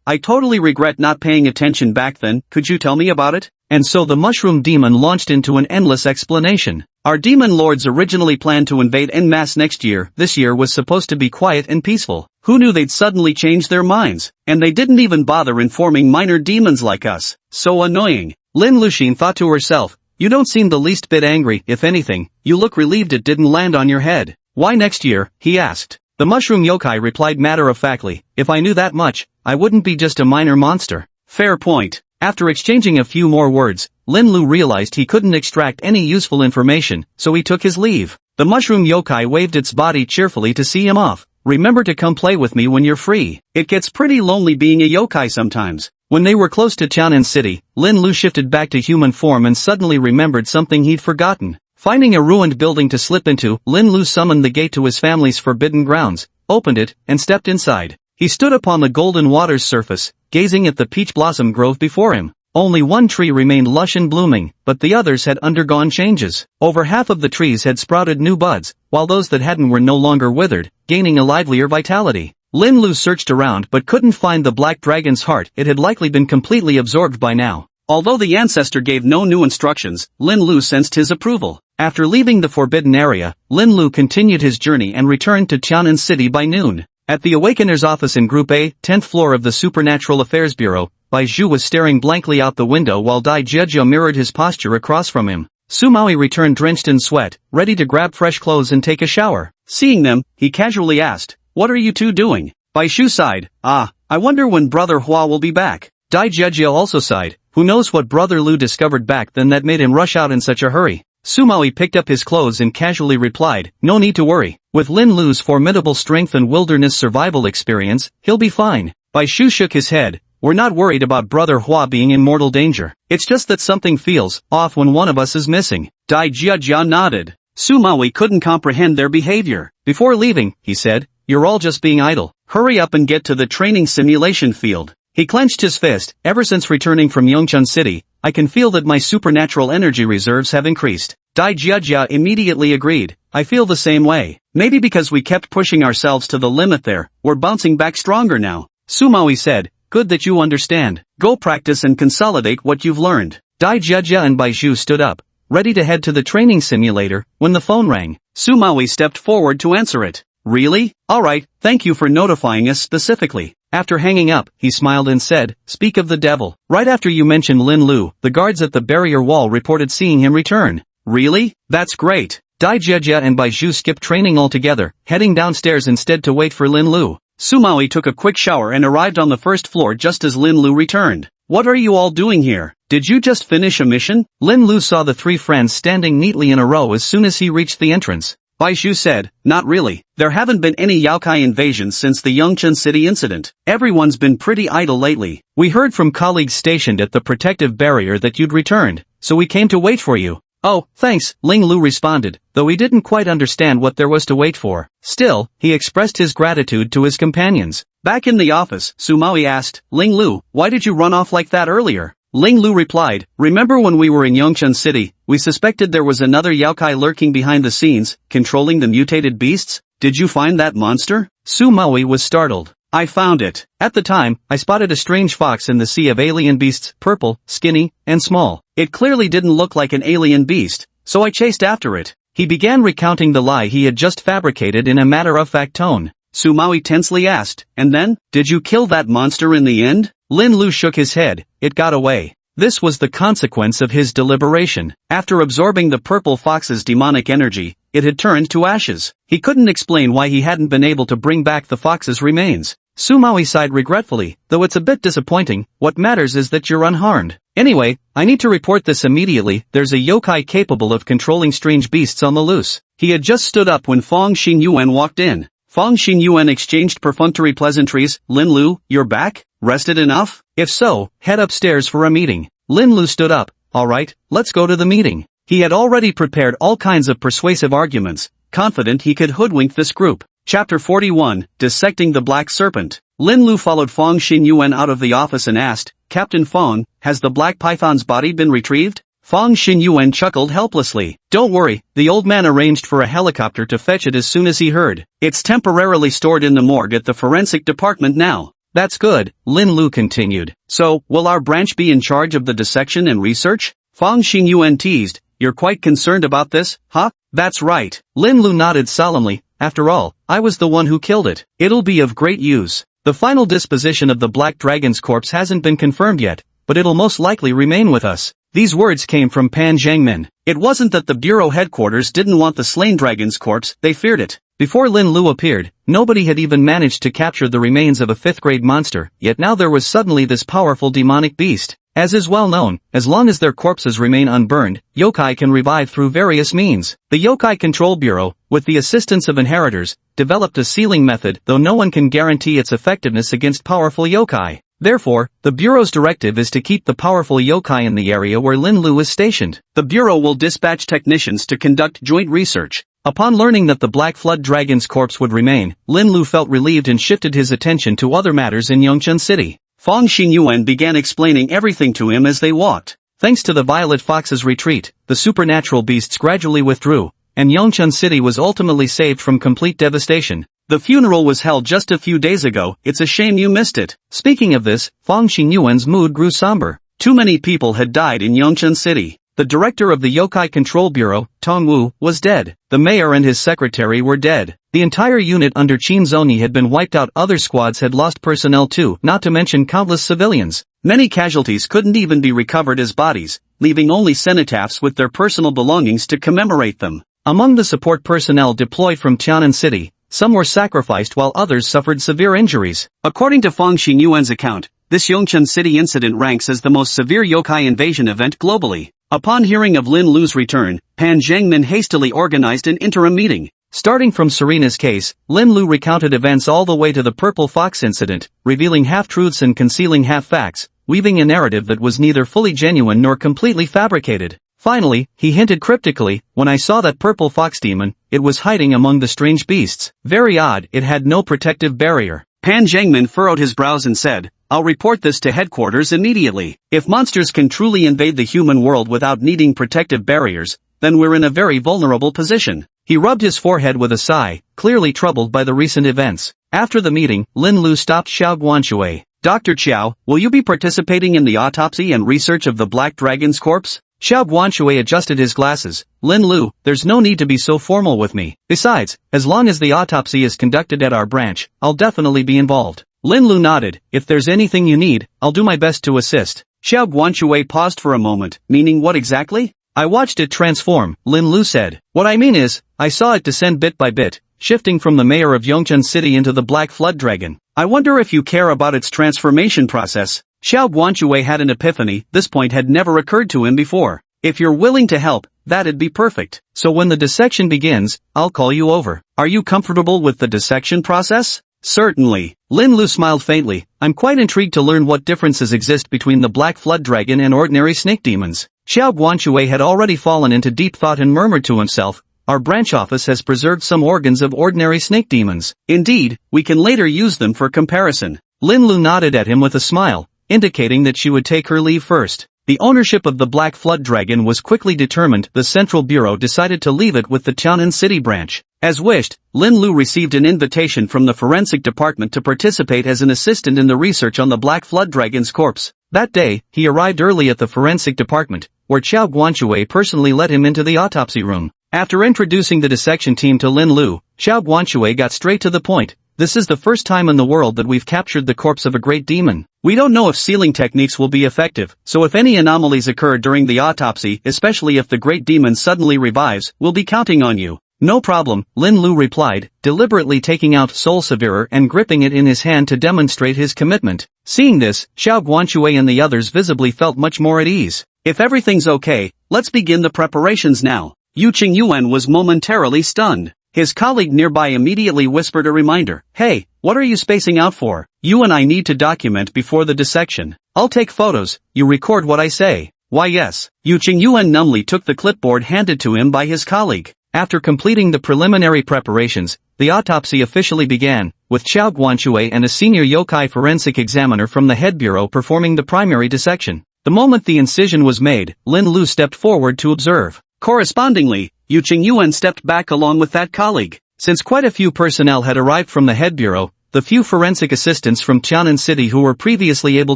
A: I totally regret not paying attention back then, could you tell me about it? And so the mushroom demon launched into an endless explanation. Our demon lords originally planned to invade en masse next year. This year was supposed to be quiet and peaceful. Who knew they'd suddenly change their minds? And they didn't even bother informing minor demons like us. So annoying. Lin Luxin thought to herself, you don't seem the least bit angry, if anything, you look relieved it didn't land on your head. Why next year? He asked. The mushroom yokai replied matter-of-factly, if I knew that much, I wouldn't be just a minor monster. Fair point. After exchanging a few more words, Lin Lu realized he couldn't extract any useful information, so he took his leave. The mushroom yokai waved its body cheerfully to see him off. Remember to come play with me when you're free. It gets pretty lonely being a yokai sometimes. When they were close to Tianan City, Lin Lu shifted back to human form and suddenly remembered something he'd forgotten. Finding a ruined building to slip into, Lin Lu summoned the gate to his family's forbidden grounds, opened it, and stepped inside. He stood upon the golden water's surface, gazing at the peach blossom grove before him. Only one tree remained lush and blooming, but the others had undergone changes. Over half of the trees had sprouted new buds, while those that hadn't were no longer withered, gaining a livelier vitality. Lin Lu searched around but couldn't find the black dragon's heart. It had likely been completely absorbed by now. Although the ancestor gave no new instructions, Lin Lu sensed his approval. After leaving the forbidden area, Lin Lu continued his journey and returned to Tianan City by noon. At the Awakener's office in Group A, 10th floor of the Supernatural Affairs Bureau, Bai Zhu was staring blankly out the window while Dai Jiejia mirrored his posture across from him. Sumaoi returned drenched in sweat, ready to grab fresh clothes and take a shower. Seeing them, he casually asked, what are you two doing? Bai Zhu sighed, I wonder when Brother Hua will be back. Dai Jiejia also sighed, who knows what Brother Lu discovered back then that made him rush out in such a hurry. Sumaoi picked up his clothes and casually replied, no need to worry. With Lin Lu's formidable strength and wilderness survival experience, he'll be fine. Bai Zhu shook his head, we're not worried about Brother Hua being in mortal danger. It's just that something feels off when one of us is missing. Dai Jiejia nodded. Sumaoi couldn't comprehend their behavior. Before leaving, he said, you're all just being idle. Hurry up and get to the training simulation field. He clenched his fist. Ever since returning from Yongchen City, I can feel that my supernatural energy reserves have increased. Dai Jiajia immediately agreed. I feel the same way. Maybe because we kept pushing ourselves to the limit there, we're bouncing back stronger now. Sumawi said, good that you understand. Go practice and consolidate what you've learned. Dai Jiajia and Baizhu stood up, ready to head to the training simulator, when the phone rang. Sumawi stepped forward to answer it. Really? Alright, thank you for notifying us specifically. After hanging up, he smiled and said, speak of the devil. Right after you mentioned Lin Lu, the guards at the barrier wall reported seeing him return. Really? That's great. Dai Jiajia and Baizhu skipped training altogether, heading downstairs instead to wait for Lin Lu. Sumawi took a quick shower and arrived on the first floor just as Lin Lu returned. What are you all doing here? Did you just finish a mission? Lin Lu saw the three friends standing neatly in a row as soon as he reached the entrance. Baizhu said, not really. There haven't been any Yaokai invasions since the Yongchen City incident. Everyone's been pretty idle lately. We heard from colleagues stationed at the protective barrier that you'd returned, so we came to wait for you. Oh, thanks, Ling Lu responded, though he didn't quite understand what there was to wait for. Still, he expressed his gratitude to his companions. Back in the office, Sumawi asked, Ling Lu, why did you run off like that earlier? Ling Lu replied, remember when we were in Yongchen City, we suspected there was another Yaokai lurking behind the scenes, controlling the mutated beasts? Did you find that monster? Sumawi was startled. I found it. At the time, I spotted a strange fox in the sea of alien beasts, purple, skinny, and small. It clearly didn't look like an alien beast, so I chased after it. He began recounting the lie he had just fabricated in a matter-of-fact tone. Sumawi tensely asked, and then, did you kill that monster in the end? Lin Lu shook his head, it got away. This was the consequence of his deliberation. After absorbing the purple fox's demonic energy, it had turned to ashes. He couldn't explain why he hadn't been able to bring back the fox's remains. Sumawi sighed regretfully, though it's a bit disappointing, what matters is that you're unharmed. Anyway, I need to report this immediately, there's a yokai capable of controlling strange beasts on the loose. He had just stood up when Fong Xinyuan walked in. Fong Xinyuan exchanged perfunctory pleasantries, Lin Lu, you're back? Rested enough? If so, head upstairs for a meeting. Lin Lu stood up, alright, let's go to the meeting. He had already prepared all kinds of persuasive arguments, confident he could hoodwink this group. Chapter 41, Dissecting the Black Serpent. Lin Lu followed Fong Xinyuan out of the office and asked, Captain Fong, has the black python's body been retrieved? Fong Xinyuan chuckled helplessly. Don't worry, the old man arranged for a helicopter to fetch it as soon as he heard. It's temporarily stored in the morgue at the forensic department now. That's good, Lin Lu continued. So, will our branch be in charge of the dissection and research? Fong Xinyuan teased, you're quite concerned about this, huh? That's right. Lin Lu nodded solemnly. After all, I was the one who killed it. It'll be of great use. The final disposition of the Black Dragon's corpse hasn't been confirmed yet, but it'll most likely remain with us. These words came from Pan Zhangmin. It wasn't that the bureau headquarters didn't want the slain dragon's corpse, they feared it. Before Lin Lu appeared, nobody had even managed to capture the remains of a fifth-grade monster, yet now there was suddenly this powerful demonic beast. As is well known, as long as their corpses remain unburned, yokai can revive through various means. The Yokai Control Bureau, with the assistance of inheritors, developed a sealing method, though no one can guarantee its effectiveness against powerful yokai. Therefore, the Bureau's directive is to keep the powerful yokai in the area where Lin Lu is stationed. The Bureau will dispatch technicians to conduct joint research. Upon learning that the Black Flood Dragon's corpse would remain, Lin Lu felt relieved and shifted his attention to other matters in Yongchen City. Fong Xinyuan began explaining everything to him as they walked. Thanks to the Violet Fox's retreat, the supernatural beasts gradually withdrew, and Yongchen City was ultimately saved from complete devastation. The funeral was held just a few days ago, it's a shame you missed it. Speaking of this, Fong Xinyuan's mood grew somber. Too many people had died in Yongchen City. The director of the Yokai Control Bureau, Tong Wu, was dead. The mayor and his secretary were dead. The entire unit under Qin Zoni had been wiped out. Other squads had lost personnel too, not to mention countless civilians. Many casualties couldn't even be recovered as bodies, leaving only cenotaphs with their personal belongings to commemorate them. Among the support personnel deployed from Tianan City, some were sacrificed while others suffered severe injuries. According to Fong Xinyuan's account, this Yongchen City incident ranks as the most severe yokai invasion event globally. Upon hearing of Lin Lu's return, Pan Zhangmin hastily organized an interim meeting. Starting from Serena's case, Lin Lu recounted events all the way to the Purple Fox incident, revealing half-truths and concealing half-facts, weaving a narrative that was neither fully genuine nor completely fabricated. Finally, he hinted cryptically, when I saw that Purple Fox demon, it was hiding among the strange beasts. Very odd, it had no protective barrier. Pan Zhangmin furrowed his brows and said, I'll report this to headquarters immediately. If monsters can truly invade the human world without needing protective barriers, then we're in a very vulnerable position. He rubbed his forehead with a sigh, clearly troubled by the recent events. After the meeting, Lin Lu stopped Xiao Guanshui. Dr. Qiao, will you be participating in the autopsy and research of the Black Dragon's corpse? Xiao Guanshui adjusted his glasses. Lin Lu, there's no need to be so formal with me. Besides, as long as the autopsy is conducted at our branch, I'll definitely be involved. Lin Lu nodded. If there's anything you need, I'll do my best to assist. Xiao Guanshui paused for a moment, meaning what exactly? I watched it transform, Lin Lu said. What I mean is, I saw it descend bit by bit, shifting from the mayor of Yongchun City into the Black Flood Dragon. I wonder if you care about its transformation process. Xiao Guanshui had an epiphany. This point had never occurred to him before. If you're willing to help, that'd be perfect. So when the dissection begins, I'll call you over. Are you comfortable with the dissection process? Certainly. Lin Lu smiled faintly. I'm quite intrigued to learn what differences exist between the Black Flood Dragon and ordinary snake demons. Xiao Guanshui had already fallen into deep thought and murmured to himself, our branch office has preserved some organs of ordinary snake demons. Indeed, we can later use them for comparison. Lin Lu nodded at him with a smile, indicating that she would take her leave first. The ownership of the Black Flood Dragon was quickly determined. The Central Bureau decided to leave it with the Tianan City branch. As wished, Lin Lu received an invitation from the Forensic Department to participate as an assistant in the research on the Black Flood Dragon's corpse. That day, he arrived early at the Forensic Department, where Xiao Guanshui personally led him into the autopsy room. After introducing the dissection team to Lin Lu, Xiao Guanshui got straight to the point. This is the first time in the world that we've captured the corpse of a great demon. We don't know if sealing techniques will be effective, so if any anomalies occur during the autopsy, especially if the great demon suddenly revives, we'll be counting on you. No problem, Lin Lu replied, deliberately taking out Soul Severer and gripping it in his hand to demonstrate his commitment. Seeing this, Xiao Guanshui and the others visibly felt much more at ease. If everything's okay, let's begin the preparations now. Yu Qingyuan was momentarily stunned. His colleague nearby immediately whispered a reminder. Hey, what are you spacing out for? You and I need to document before the dissection. I'll take photos, you record what I say. Why yes. Yu Qingyuan numbly took the clipboard handed to him by his colleague. After completing the preliminary preparations, the autopsy officially began, with Xiao Guanshui and a senior yokai forensic examiner from the head bureau performing the primary dissection. The moment the incision was made, Lin Lu stepped forward to observe. Correspondingly, Yu Qingyuan stepped back along with that colleague. Since quite a few personnel had arrived from the head bureau, the few forensic assistants from Tianan City who were previously able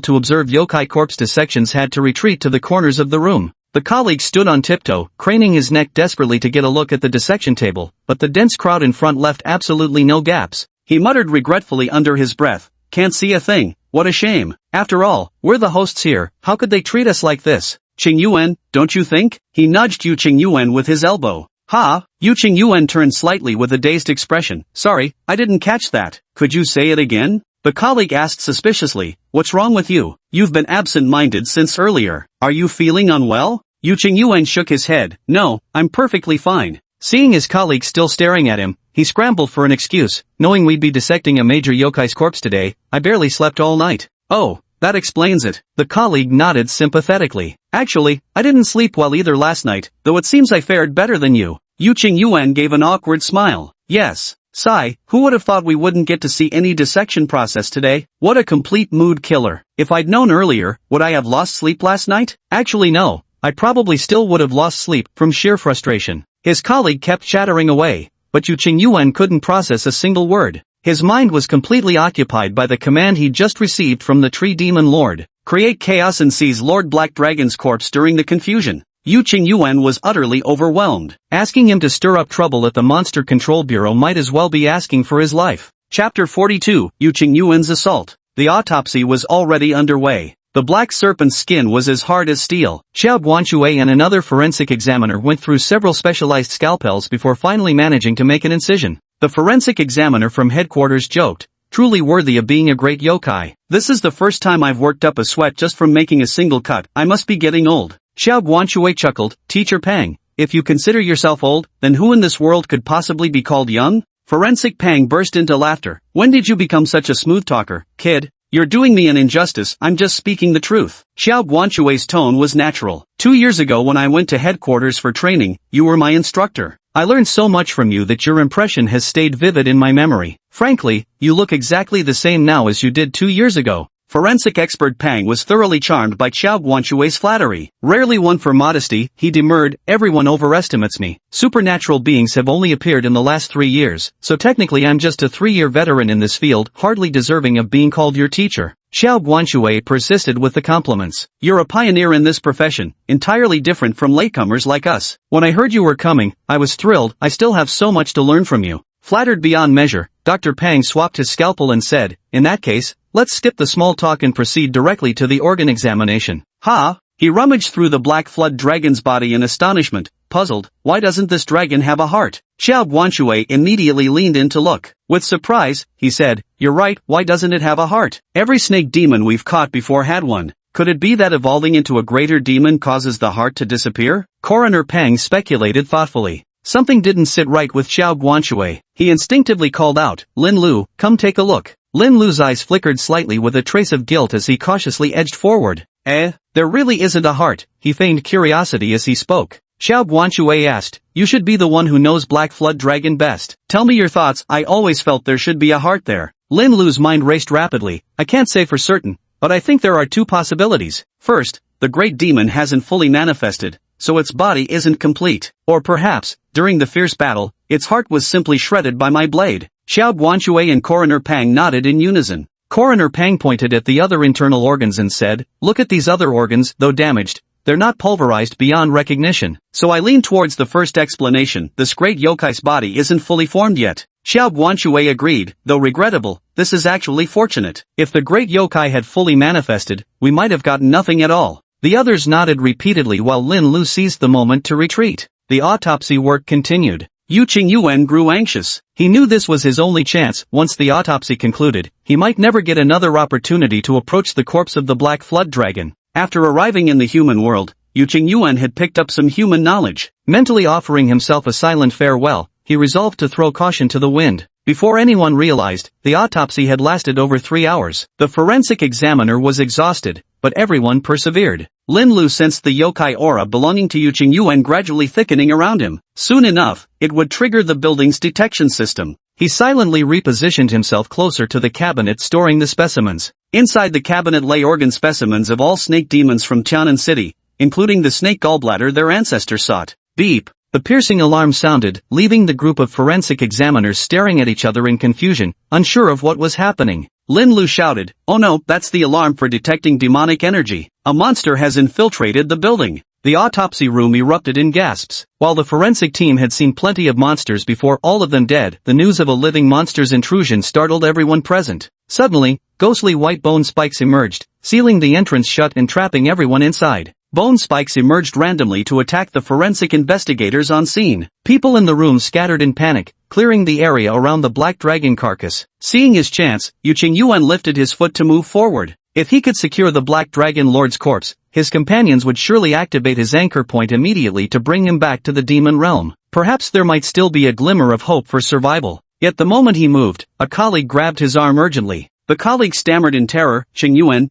A: to observe yokai corpse dissections had to retreat to the corners of the room. The colleague stood on tiptoe, craning his neck desperately to get a look at the dissection table, but the dense crowd in front left absolutely no gaps. He muttered regretfully under his breath, can't see a thing, what a shame. After all, we're the hosts here, how could they treat us like this? Qingyuan, don't you think? He nudged Yu Qingyuan with his elbow. Ha! Yu Qingyuan turned slightly with a dazed expression. Sorry, I didn't catch that. Could you say it again? The colleague asked suspiciously. What's wrong with you? You've been absent-minded since earlier. Are you feeling unwell? Yu Qingyuan shook his head. No, I'm perfectly fine. Seeing his colleague still staring at him, he scrambled for an excuse. Knowing we'd be dissecting a major yokai's corpse today, I barely slept all night. Oh, that explains it. The colleague nodded sympathetically. Actually, I didn't sleep well either last night, though it seems I fared better than you. Yu Qingyuan gave an awkward smile. Yes. Sigh, who would have thought we wouldn't get to see any dissection process today? What a complete mood killer. If I'd known earlier, would I have lost sleep last night? Actually no, I probably still would have lost sleep from sheer frustration. His colleague kept chattering away, but Yu Qingyuan couldn't process a single word. His mind was completely occupied by the command he'd just received from the Tree Demon Lord. Create chaos and seize Lord Black Dragon's corpse during the confusion. Yu Qingyuan was utterly overwhelmed. Asking him to stir up trouble at the Monster Control Bureau might as well be asking for his life. Chapter 42, Yu Qingyuan's Assault. The autopsy was already underway. The black serpent's skin was as hard as steel. Xiao Guanshui and another forensic examiner went through several specialized scalpels before finally managing to make an incision. The forensic examiner from headquarters joked, truly worthy of being a great yokai. This is the first time I've worked up a sweat just from making a single cut. I must be getting old. Xiao Guanshui chuckled, Teacher Pang, if you consider yourself old, then who in this world could possibly be called young? Forensic Pang burst into laughter. When did you become such a smooth talker, kid? You're doing me an injustice, I'm just speaking the truth. Xiao Guanshui's tone was natural. 2 years ago when I went to headquarters for training, you were my instructor. I learned so much from you that your impression has stayed vivid in my memory. Frankly, you look exactly the same now as you did 2 years ago. Forensic expert Pang was thoroughly charmed by Xiao Guanxue's flattery. Rarely one for modesty, he demurred, everyone overestimates me. Supernatural beings have only appeared in the last 3 years, so technically I'm just a 3-year veteran in this field, hardly deserving of being called your teacher. Xiao Guanxue persisted with the compliments. You're a pioneer in this profession, entirely different from latecomers like us. When I heard you were coming, I was thrilled, I still have so much to learn from you. Flattered beyond measure, Dr. Pang swapped his scalpel and said, in that case, let's skip the small talk and proceed directly to the organ examination. Ha! He rummaged through the black flood dragon's body in astonishment, puzzled, why doesn't this dragon have a heart? Xiao Guanxue immediately leaned in to look. With surprise, he said, you're right, why doesn't it have a heart? Every snake demon we've caught before had one. Could it be that evolving into a greater demon causes the heart to disappear? Coroner Pang speculated thoughtfully. Something didn't sit right with Xiao Guanxue. He instinctively called out, Lin Lu, come take a look. Lin Lu's eyes flickered slightly with a trace of guilt as he cautiously edged forward. There really isn't a heart, he feigned curiosity as he spoke. Xiao Guanxue asked, you should be the one who knows Black Flood Dragon best. Tell me your thoughts, I always felt there should be a heart there. Lin Lu's mind raced rapidly, I can't say for certain, but I think there are 2 possibilities. First, the great demon hasn't fully manifested, so its body isn't complete. Or perhaps, during the fierce battle, its heart was simply shredded by my blade. Xiao Guanxue and Coroner Pang nodded in unison. Coroner Pang pointed at the other internal organs and said, look at these other organs, though damaged, they're not pulverized beyond recognition. So I lean towards the first explanation, this great yokai's body isn't fully formed yet. Xiao Guanxue agreed, though regrettable, this is actually fortunate. If the great yokai had fully manifested, we might have gotten nothing at all. The others nodded repeatedly while Lin Lu seized the moment to retreat. The autopsy work continued. Yu Qingyuan grew anxious. He knew this was his only chance. Once the autopsy concluded, he might never get another opportunity to approach the corpse of the Black Flood Dragon. After arriving in the human world, Yu Qingyuan had picked up some human knowledge. Mentally offering himself a silent farewell, he resolved to throw caution to the wind. Before anyone realized, the autopsy had lasted over 3 hours. The forensic examiner was exhausted, but everyone persevered. Lin Lu sensed the yokai aura belonging to Yu Qingyuan gradually thickening around him. Soon enough, it would trigger the building's detection system. He silently repositioned himself closer to the cabinet storing the specimens. Inside the cabinet lay organ specimens of all snake demons from Tianan City, including the snake gallbladder their ancestors sought. Beep! The piercing alarm sounded, leaving the group of forensic examiners staring at each other in confusion, unsure of what was happening. Lin Lu shouted, oh no, that's the alarm for detecting demonic energy. A monster has infiltrated the building. The autopsy room erupted in gasps. While the forensic team had seen plenty of monsters before, all of them dead, the news of a living monster's intrusion startled everyone present. Suddenly, ghostly white bone spikes emerged, sealing the entrance shut and trapping everyone inside. Bone spikes emerged randomly to attack the forensic investigators on scene. People in the room scattered in panic, clearing the area around the black dragon carcass. Seeing his chance, Yu Qingyuan lifted his foot to move forward. If he could secure the Black Dragon Lord's corpse, his companions would surely activate his anchor point immediately to bring him back to the demon realm. Perhaps there might still be a glimmer of hope for survival. Yet the moment he moved, a colleague grabbed his arm urgently. The colleague stammered in terror, Qingyuan,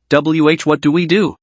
A: what do we do?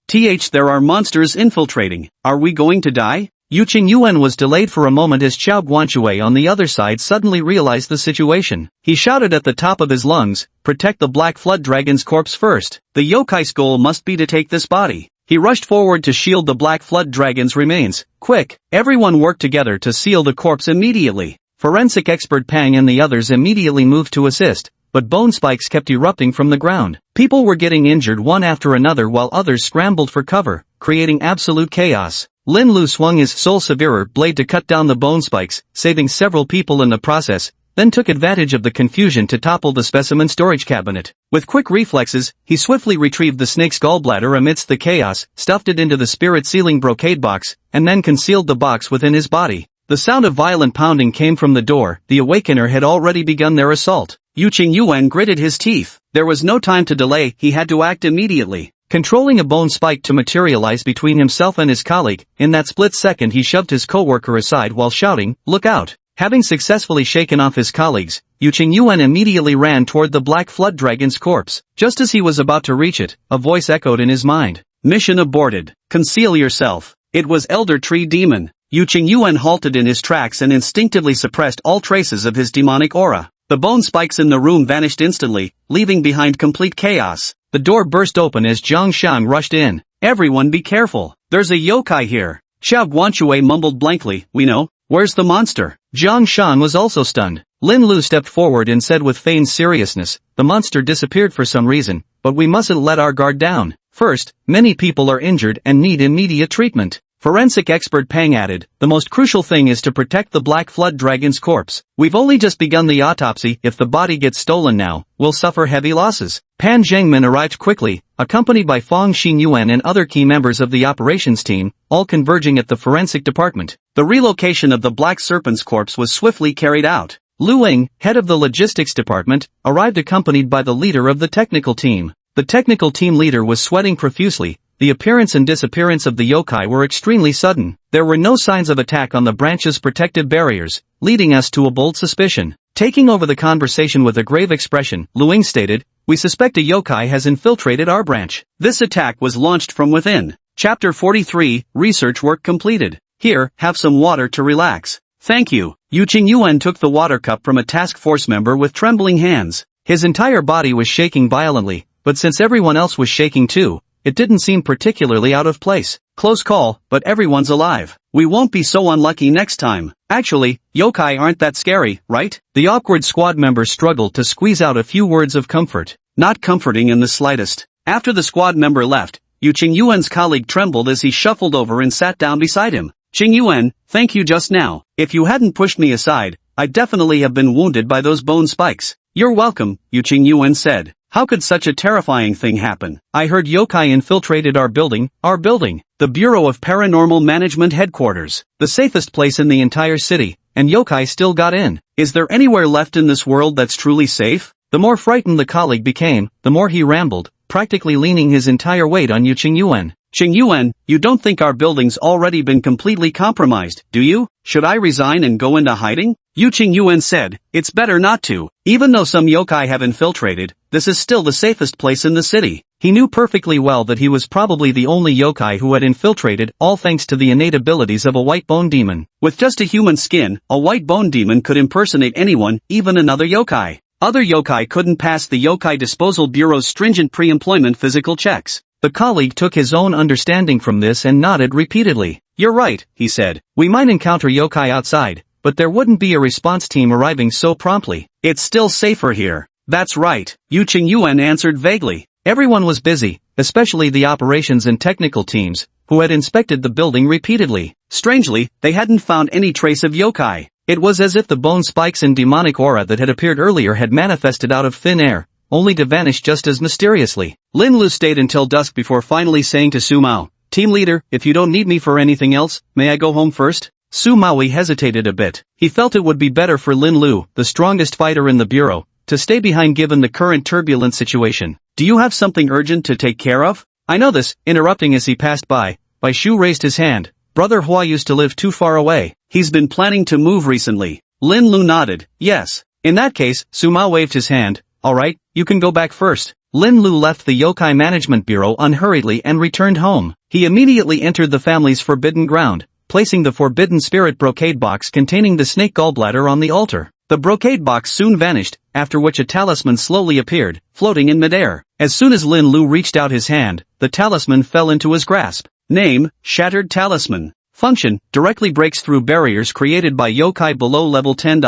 A: There are monsters infiltrating. Are we going to die? Yu Qingyuan was delayed for a moment as Xiao Guanxue on the other side suddenly realized the situation. He shouted at the top of his lungs, protect the Black Flood Dragon's corpse first. The yokai's goal must be to take this body. He rushed forward to shield the Black Flood Dragon's remains. Quick! Everyone worked together to seal the corpse immediately. Forensic expert Pang and the others immediately moved to assist, but bone spikes kept erupting from the ground. People were getting injured one after another while others scrambled for cover, creating absolute chaos. Lin Lu swung his Soul Severer blade to cut down the bone spikes, saving several people in the process, then took advantage of the confusion to topple the specimen storage cabinet. With quick reflexes, he swiftly retrieved the snake's gallbladder amidst the chaos, stuffed it into the spirit-sealing brocade box, and then concealed the box within his body. The sound of violent pounding came from the door. The Awakener had already begun their assault. Yu Qingyuan gritted his teeth. There was no time to delay, he had to act immediately. Controlling a bone spike to materialize between himself and his colleague, in that split second he shoved his co-worker aside while shouting, "Look out!" Having successfully shaken off his colleagues, Yu Qingyuan immediately ran toward the Black Flood Dragon's corpse. Just as he was about to reach it, a voice echoed in his mind. "Mission aborted. Conceal yourself." It was Elder Tree Demon. Yu Qingyuan halted in his tracks and instinctively suppressed all traces of his demonic aura. The bone spikes in the room vanished instantly, leaving behind complete chaos. The door burst open as Zhang Shang rushed in. Everyone be careful. There's a yokai here. Xiao Guanxue mumbled blankly, we know. Where's the monster? Zhang Shang was also stunned. Lin Lu stepped forward and said with feigned seriousness, the monster disappeared for some reason, but we mustn't let our guard down. First, many people are injured and need immediate treatment. Forensic expert Pang added, the most crucial thing is to protect the Black Flood Dragon's corpse. We've only just begun the autopsy. If the body gets stolen now, we'll suffer heavy losses. Pan Zhengmin arrived quickly, accompanied by Fong Xinyuan and other key members of the operations team, all converging at the forensic department. The relocation of the Black Serpent's corpse was swiftly carried out. Lu Ying, head of the logistics department, arrived accompanied by the leader of the technical team. The technical team leader was sweating profusely. The appearance and disappearance of the yokai were extremely sudden. There were no signs of attack on the branch's protective barriers, leading us to a bold suspicion. Taking over the conversation with a grave expression, Lu Ying stated, we suspect a yokai has infiltrated our branch. This attack was launched from within. Chapter 43, Research work completed. Here, have some water to relax. Thank you. Yu Qingyuan took the water cup from a task force member with trembling hands. His entire body was shaking violently, but since everyone else was shaking too, it didn't seem particularly out of place. Close call, but everyone's alive. We won't be so unlucky next time. Actually, yokai aren't that scary, right? The awkward squad member struggled to squeeze out a few words of comfort. Not comforting in the slightest. After the squad member left, Yu Qingyuan's colleague trembled as he shuffled over and sat down beside him. Qingyuan, thank you just now. If you hadn't pushed me aside, I'd definitely have been wounded by those bone spikes. You're welcome, Yu Qingyuan said. How could such a terrifying thing happen? I heard yokai infiltrated our building, the Bureau of Paranormal Management headquarters, the safest place in the entire city, and yokai still got in. Is there anywhere left in this world that's truly safe? The more frightened the colleague became, the more he rambled, practically leaning his entire weight on Yu Qingyuan. Qingyuan, you don't think our building's already been completely compromised, do you? Should I resign and go into hiding? Yu Qingyuan said, it's better not to. Even though some yokai have infiltrated, this is still the safest place in the city. He knew perfectly well that he was probably the only yokai who had infiltrated, all thanks to the innate abilities of a white bone demon. With just a human skin, a white bone demon could impersonate anyone, even another yokai. Other yokai couldn't pass the Yokai Disposal Bureau's stringent pre-employment physical checks. The colleague took his own understanding from this and nodded repeatedly. You're right, he said. We might encounter yokai outside, but there wouldn't be a response team arriving so promptly. It's still safer here. That's right, Yu Qingyuan answered vaguely. Everyone was busy, especially the operations and technical teams, who had inspected the building repeatedly. Strangely, they hadn't found any trace of yokai. It was as if the bone spikes and demonic aura that had appeared earlier had manifested out of thin air, only to vanish just as mysteriously. Lin Lu stayed until dusk before finally saying to Su Mao, Team leader, if you don't need me for anything else, may I go home first? Su Maui hesitated a bit. He felt it would be better for Lin Lu, the strongest fighter in the bureau, to stay behind given the current turbulent situation. Do you have something urgent to take care of? I know this, interrupting as he passed by. Bai Shu raised his hand. Brother Hua used to live too far away. He's been planning to move recently. Lin Lu nodded, yes. In that case, Su Mao waved his hand. Alright, you can go back first. Lin Lu left the Yokai Management Bureau unhurriedly and returned home. He immediately entered the family's forbidden ground, placing the forbidden spirit brocade box containing the snake gallbladder on the altar. The brocade box soon vanished, after which a talisman slowly appeared, floating in midair. As soon as Lin Lu reached out his hand, the talisman fell into his grasp. Name, Shattered Talisman. Function, directly breaks through barriers created by yokai below level 10.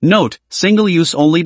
A: Note, single use only.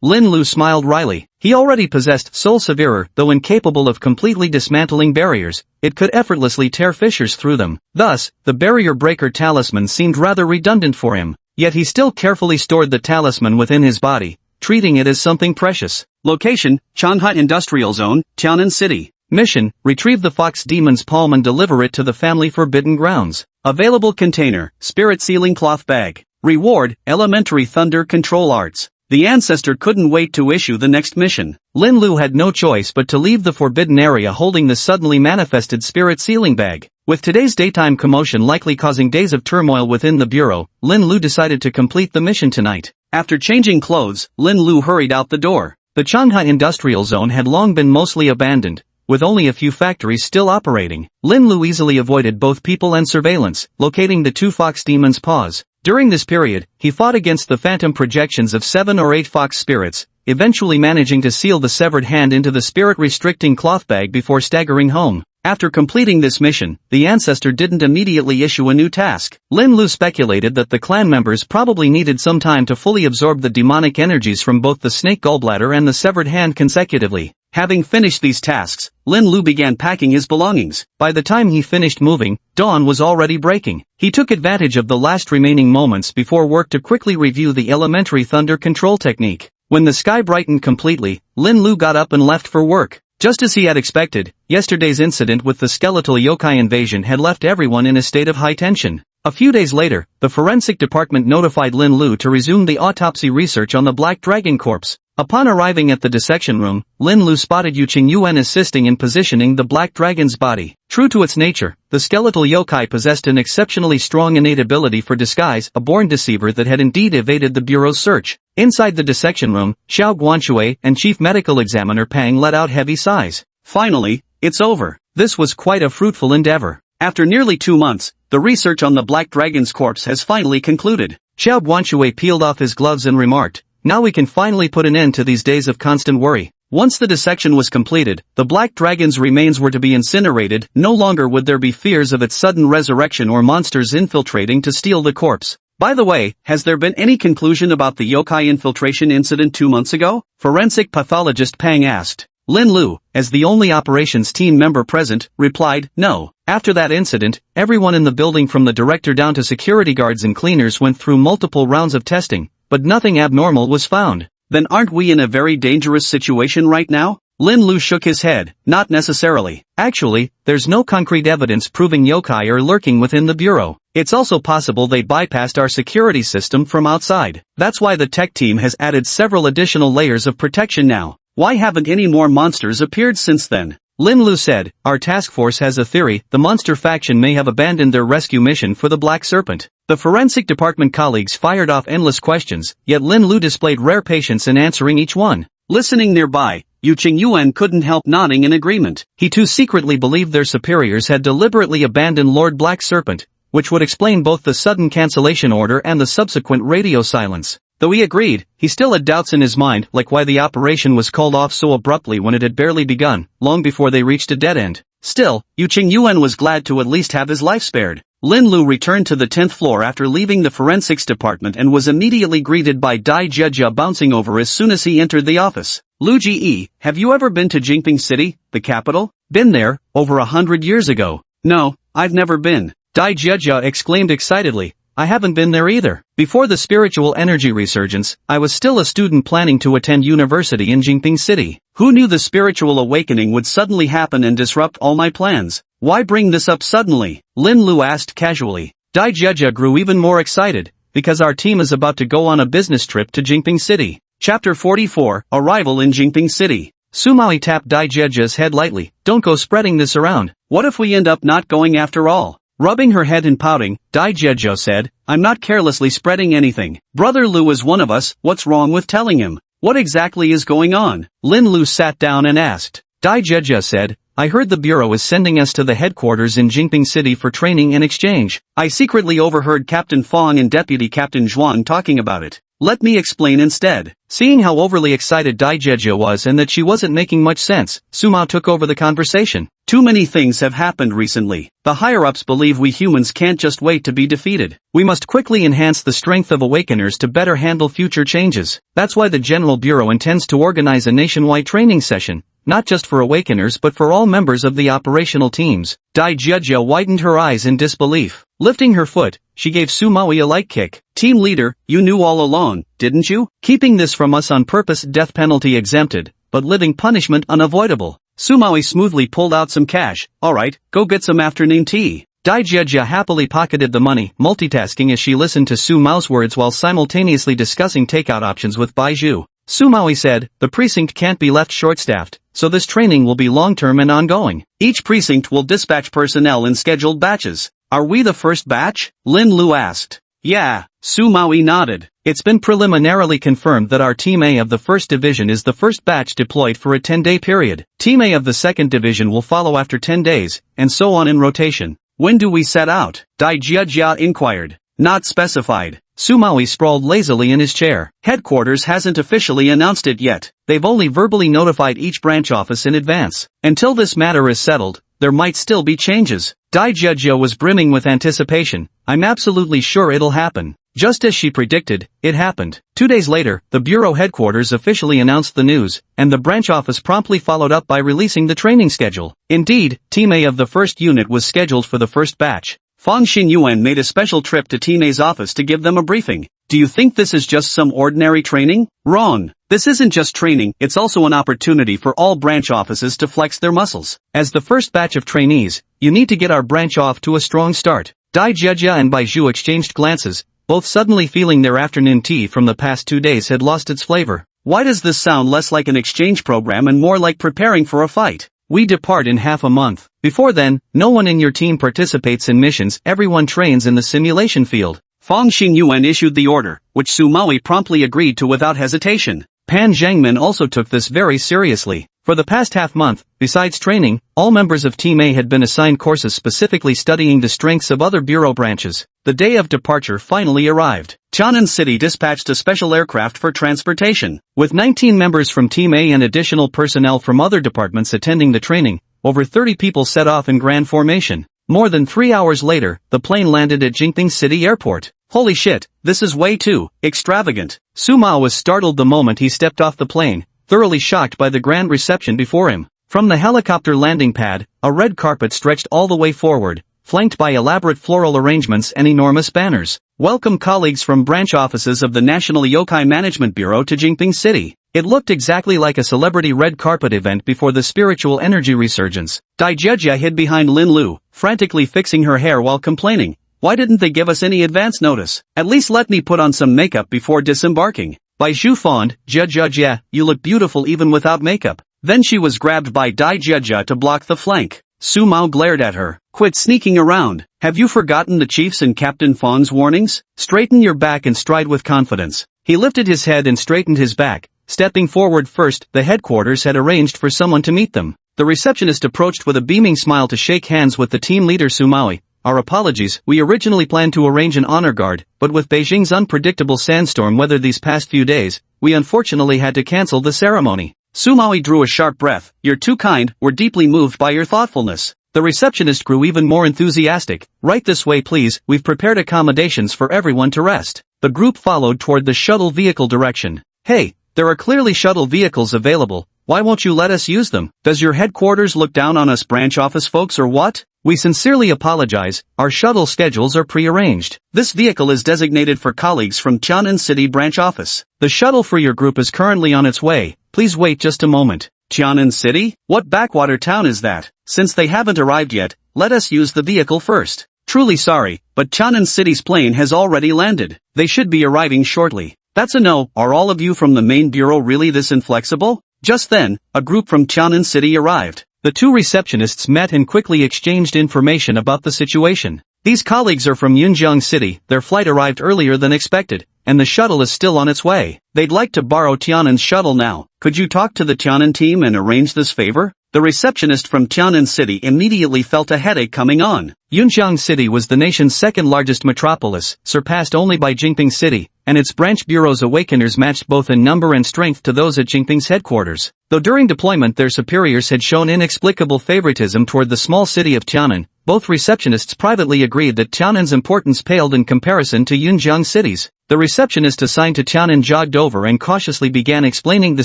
A: Lin Lu smiled wryly. He already possessed Soul Severer, though incapable of completely dismantling barriers, it could effortlessly tear fissures through them. Thus, the barrier breaker talisman seemed rather redundant for him, yet he still carefully stored the talisman within his body, treating it as something precious. Location, Changhai Industrial Zone, Tianan City. Mission, retrieve the fox demon's palm and deliver it to the family forbidden grounds. Available container, spirit sealing cloth bag. Reward, elementary thunder control arts. The ancestor couldn't wait to issue the next mission. Lin Lu had no choice but to leave the forbidden area holding the suddenly manifested spirit sealing bag. With today's daytime commotion likely causing days of turmoil within the bureau, Lin Lu decided to complete the mission tonight. After changing clothes, Lin Lu hurried out the door. The Changhai Industrial Zone had long been mostly abandoned, with only a few factories still operating. Lin Lu easily avoided both people and surveillance, locating the two fox demons' paws. During this period, he fought against the phantom projections of 7 or 8 fox spirits, eventually managing to seal the severed hand into the spirit-restricting cloth bag before staggering home. After completing this mission, the ancestor didn't immediately issue a new task. Lin Lu speculated that the clan members probably needed some time to fully absorb the demonic energies from both the snake gallbladder and the severed hand consecutively. Having finished these tasks, Lin Lu began packing his belongings. By the time he finished moving, dawn was already breaking. He took advantage of the last remaining moments before work to quickly review the elementary thunder control technique. When the sky brightened completely, Lin Lu got up and left for work. Just as he had expected, yesterday's incident with the skeletal yokai invasion had left everyone in a state of high tension. A few days later, the forensic department notified Lin Lu to resume the autopsy research on the Black Dragon corpse. Upon arriving at the dissection room, Lin Lu spotted Yu Qingyuan assisting in positioning the Black Dragon's body. True to its nature, the skeletal yokai possessed an exceptionally strong innate ability for disguise, a born deceiver that had indeed evaded the Bureau's search. Inside the dissection room, Xiao Guanshui and Chief Medical Examiner Pang let out heavy sighs. Finally, it's over. This was quite a fruitful endeavor. After nearly 2 months, the research on the Black Dragon's corpse has finally concluded. Xiao Guanshui peeled off his gloves and remarked, "Now we can finally put an end to these days of constant worry." Once the dissection was completed, the Black Dragon's remains were to be incinerated. No longer would there be fears of its sudden resurrection or monsters infiltrating to steal the corpse. By the way, has there been any conclusion about the yokai infiltration incident 2 months ago? Forensic pathologist Pang asked. Lin Lu, as the only operations team member present, replied, "No." After that incident, everyone in the building from the director down to security guards and cleaners went through multiple rounds of testing, but nothing abnormal was found. Then aren't we in a very dangerous situation right now? Lin Lu shook his head. Not necessarily. Actually, there's no concrete evidence proving yokai are lurking within the Bureau. It's also possible they bypassed our security system from outside. That's why the tech team has added several additional layers of protection now. Why haven't any more monsters appeared since then? Lin Lu said, "Our task force has a theory. The monster faction may have abandoned their rescue mission for the Black Serpent." The forensic department colleagues fired off endless questions, yet Lin Lu displayed rare patience in answering each one. Listening nearby, Yu Qingyuan couldn't help nodding in agreement. He too secretly believed their superiors had deliberately abandoned Lord Black Serpent, which would explain both the sudden cancellation order and the subsequent radio silence. Though he agreed, he still had doubts in his mind, like why the operation was called off so abruptly when it had barely begun, long before they reached a dead end. Still, Yu Qingyuan was glad to at least have his life spared. Lin Lu returned to the 10th floor after leaving the forensics department and was immediately greeted by Dai Jieja bouncing over as soon as he entered the office. "Lu Ji, have you ever been to Jingping City, the capital?" "Been there, over 100 years ago." "No, I've never been." Dai Jieja exclaimed excitedly. "I haven't been there either. Before the spiritual energy resurgence, I was still a student planning to attend university in Jingping City. Who knew the spiritual awakening would suddenly happen and disrupt all my plans? Why bring this up suddenly?" Lin Lu asked casually. Dai Jieja grew even more excited, "Because our team is about to go on a business trip to Jingping City." Chapter 44, Arrival in Jingping City. Sumaoi tapped Dai Jieja's head lightly. "Don't go spreading this around. What if we end up not going after all?" Rubbing her head and pouting, Dai Jieja said, "I'm not carelessly spreading anything. Brother Lu is one of us. What's wrong with telling him? What exactly is going on?" Lin Lu sat down and asked. Dai Jieja said, "I heard the Bureau is sending us to the headquarters in Jingping City for training and exchange. I secretly overheard Captain Fong and Deputy Captain Zhuang talking about it. Let me explain instead." Seeing how overly excited Dai Jieja was and that she wasn't making much sense, Sumao took over the conversation. "Too many things have happened recently. The higher-ups believe we humans can't just wait to be defeated. We must quickly enhance the strength of Awakeners to better handle future changes. That's why the General Bureau intends to organize a nationwide training session, not just for Awakeners but for all members of the operational teams." Dai Jieja widened her eyes in disbelief. Lifting her foot, she gave Sumaoi a light kick. "Team leader, you knew all along, didn't you? Keeping this from us on purpose, death penalty exempted, but living punishment unavoidable." Sumaoi smoothly pulled out some cash. "Alright, go get some afternoon tea." Dai Jieja happily pocketed the money, multitasking as she listened to Su Mao's words while simultaneously discussing takeout options with Bai Zhu. Sumaoi said, "The precinct can't be left short-staffed, so this training will be long-term and ongoing. Each precinct will dispatch personnel in scheduled batches." "Are we the first batch?" Lin Lu asked. "Yeah," Sumaoi nodded. "It's been preliminarily confirmed that our Team A of the 1st Division is the first batch deployed for a 10-day period. Team A of the 2nd Division will follow after 10 days, and so on in rotation." "When do we set out?" Dai Jieja inquired. Not specified. Sumawi sprawled lazily in his chair. Headquarters hasn't officially announced it yet. They've only verbally notified each branch office in advance. Until this matter is settled, there might still be changes. Daijia was brimming with anticipation. I'm absolutely sure it'll happen. Just as she predicted, it happened. 2 days later, the bureau headquarters officially announced the news, and the branch office promptly followed up by releasing the training schedule. Indeed, Team A of the first unit was scheduled for the first batch. Fang Xinyuan made a special trip to Team A's office to give them a briefing. Do you think this is just some ordinary training? Wrong. This isn't just training, it's also an opportunity for all branch offices to flex their muscles. As the first batch of trainees, you need to get our branch off to a strong start. Dai Jia and Bai Zhu exchanged glances, both suddenly feeling their afternoon tea from the past 2 days had lost its flavor. Why does this sound less like an exchange program and more like preparing for a fight? We depart in half a month. Before then, no one in your team participates in missions, everyone trains in the simulation field. Fang Xinyuan issued the order, which Sumawi promptly agreed to without hesitation. Pan Zhangmin also took this very seriously. For the past half-month, besides training, all members of Team A had been assigned courses specifically studying the strengths of other bureau branches. The day of departure finally arrived. Tianan City dispatched a special aircraft for transportation. With 19 members from Team A and additional personnel from other departments attending the training, over 30 people set off in grand formation. More than 3 hours later, the plane landed at Jingping City Airport. Holy shit, this is way too extravagant. Suma was startled the moment he stepped off the plane, thoroughly shocked by the grand reception before him. From the helicopter landing pad, a red carpet stretched all the way forward, flanked by elaborate floral arrangements and enormous banners. Welcome colleagues from branch offices of the National Yokai Management Bureau to Jingping City. It looked exactly like a celebrity red carpet event before the spiritual energy resurgence. Daijia hid behind Lin Lu, frantically fixing her hair while complaining. Why didn't they give us any advance notice? At least let me put on some makeup before disembarking. Bai Zhu fawned, Jia, you look beautiful even without makeup. Then she was grabbed by Daijia to block the flank. Su Mao glared at her. Quit sneaking around. Have you forgotten the chief's and Captain Fawn's warnings? Straighten your back and stride with confidence. He lifted his head and straightened his back. Stepping forward first, the headquarters had arranged for someone to meet them. The receptionist approached with a beaming smile to shake hands with the team leader Sumawi. Our apologies, we originally planned to arrange an honor guard, but with Beijing's unpredictable sandstorm weather these past few days, we unfortunately had to cancel the ceremony. Sumawi drew a sharp breath. You're too kind, we're deeply moved by your thoughtfulness. The receptionist grew even more enthusiastic. Right this way please, we've prepared accommodations for everyone to rest. The group followed toward the shuttle vehicle direction. Hey, there are clearly shuttle vehicles available, why won't you let us use them? Does your headquarters look down on us branch office folks or what? We sincerely apologize, our shuttle schedules are pre-arranged. This vehicle is designated for colleagues from Tianan City branch office. The shuttle for your group is currently on its way, please wait just a moment. Tianan City? What backwater town is that? Since they haven't arrived yet, let us use the vehicle first. Truly sorry, but Tianan City's plane has already landed. They should be arriving shortly. That's a no. Are all of you from the main bureau really this inflexible? Just then, a group from Tianan City arrived. The two receptionists met and quickly exchanged information about the situation. These colleagues are from Yunjiang City, their flight arrived earlier than expected, and the shuttle is still on its way. They'd like to borrow Tianan's shuttle now. Could you talk to the Tianan team and arrange this favor? The receptionist from Tianan City immediately felt a headache coming on. Yunjiang City was the nation's second-largest metropolis, surpassed only by Jingping City, and its branch bureau's awakeners matched both in number and strength to those at Jingping's headquarters. Though during deployment their superiors had shown inexplicable favoritism toward the small city of Tianan, both receptionists privately agreed that Tianan's importance paled in comparison to Yunjiang City's. The receptionist assigned to Tianan jogged over and cautiously began explaining the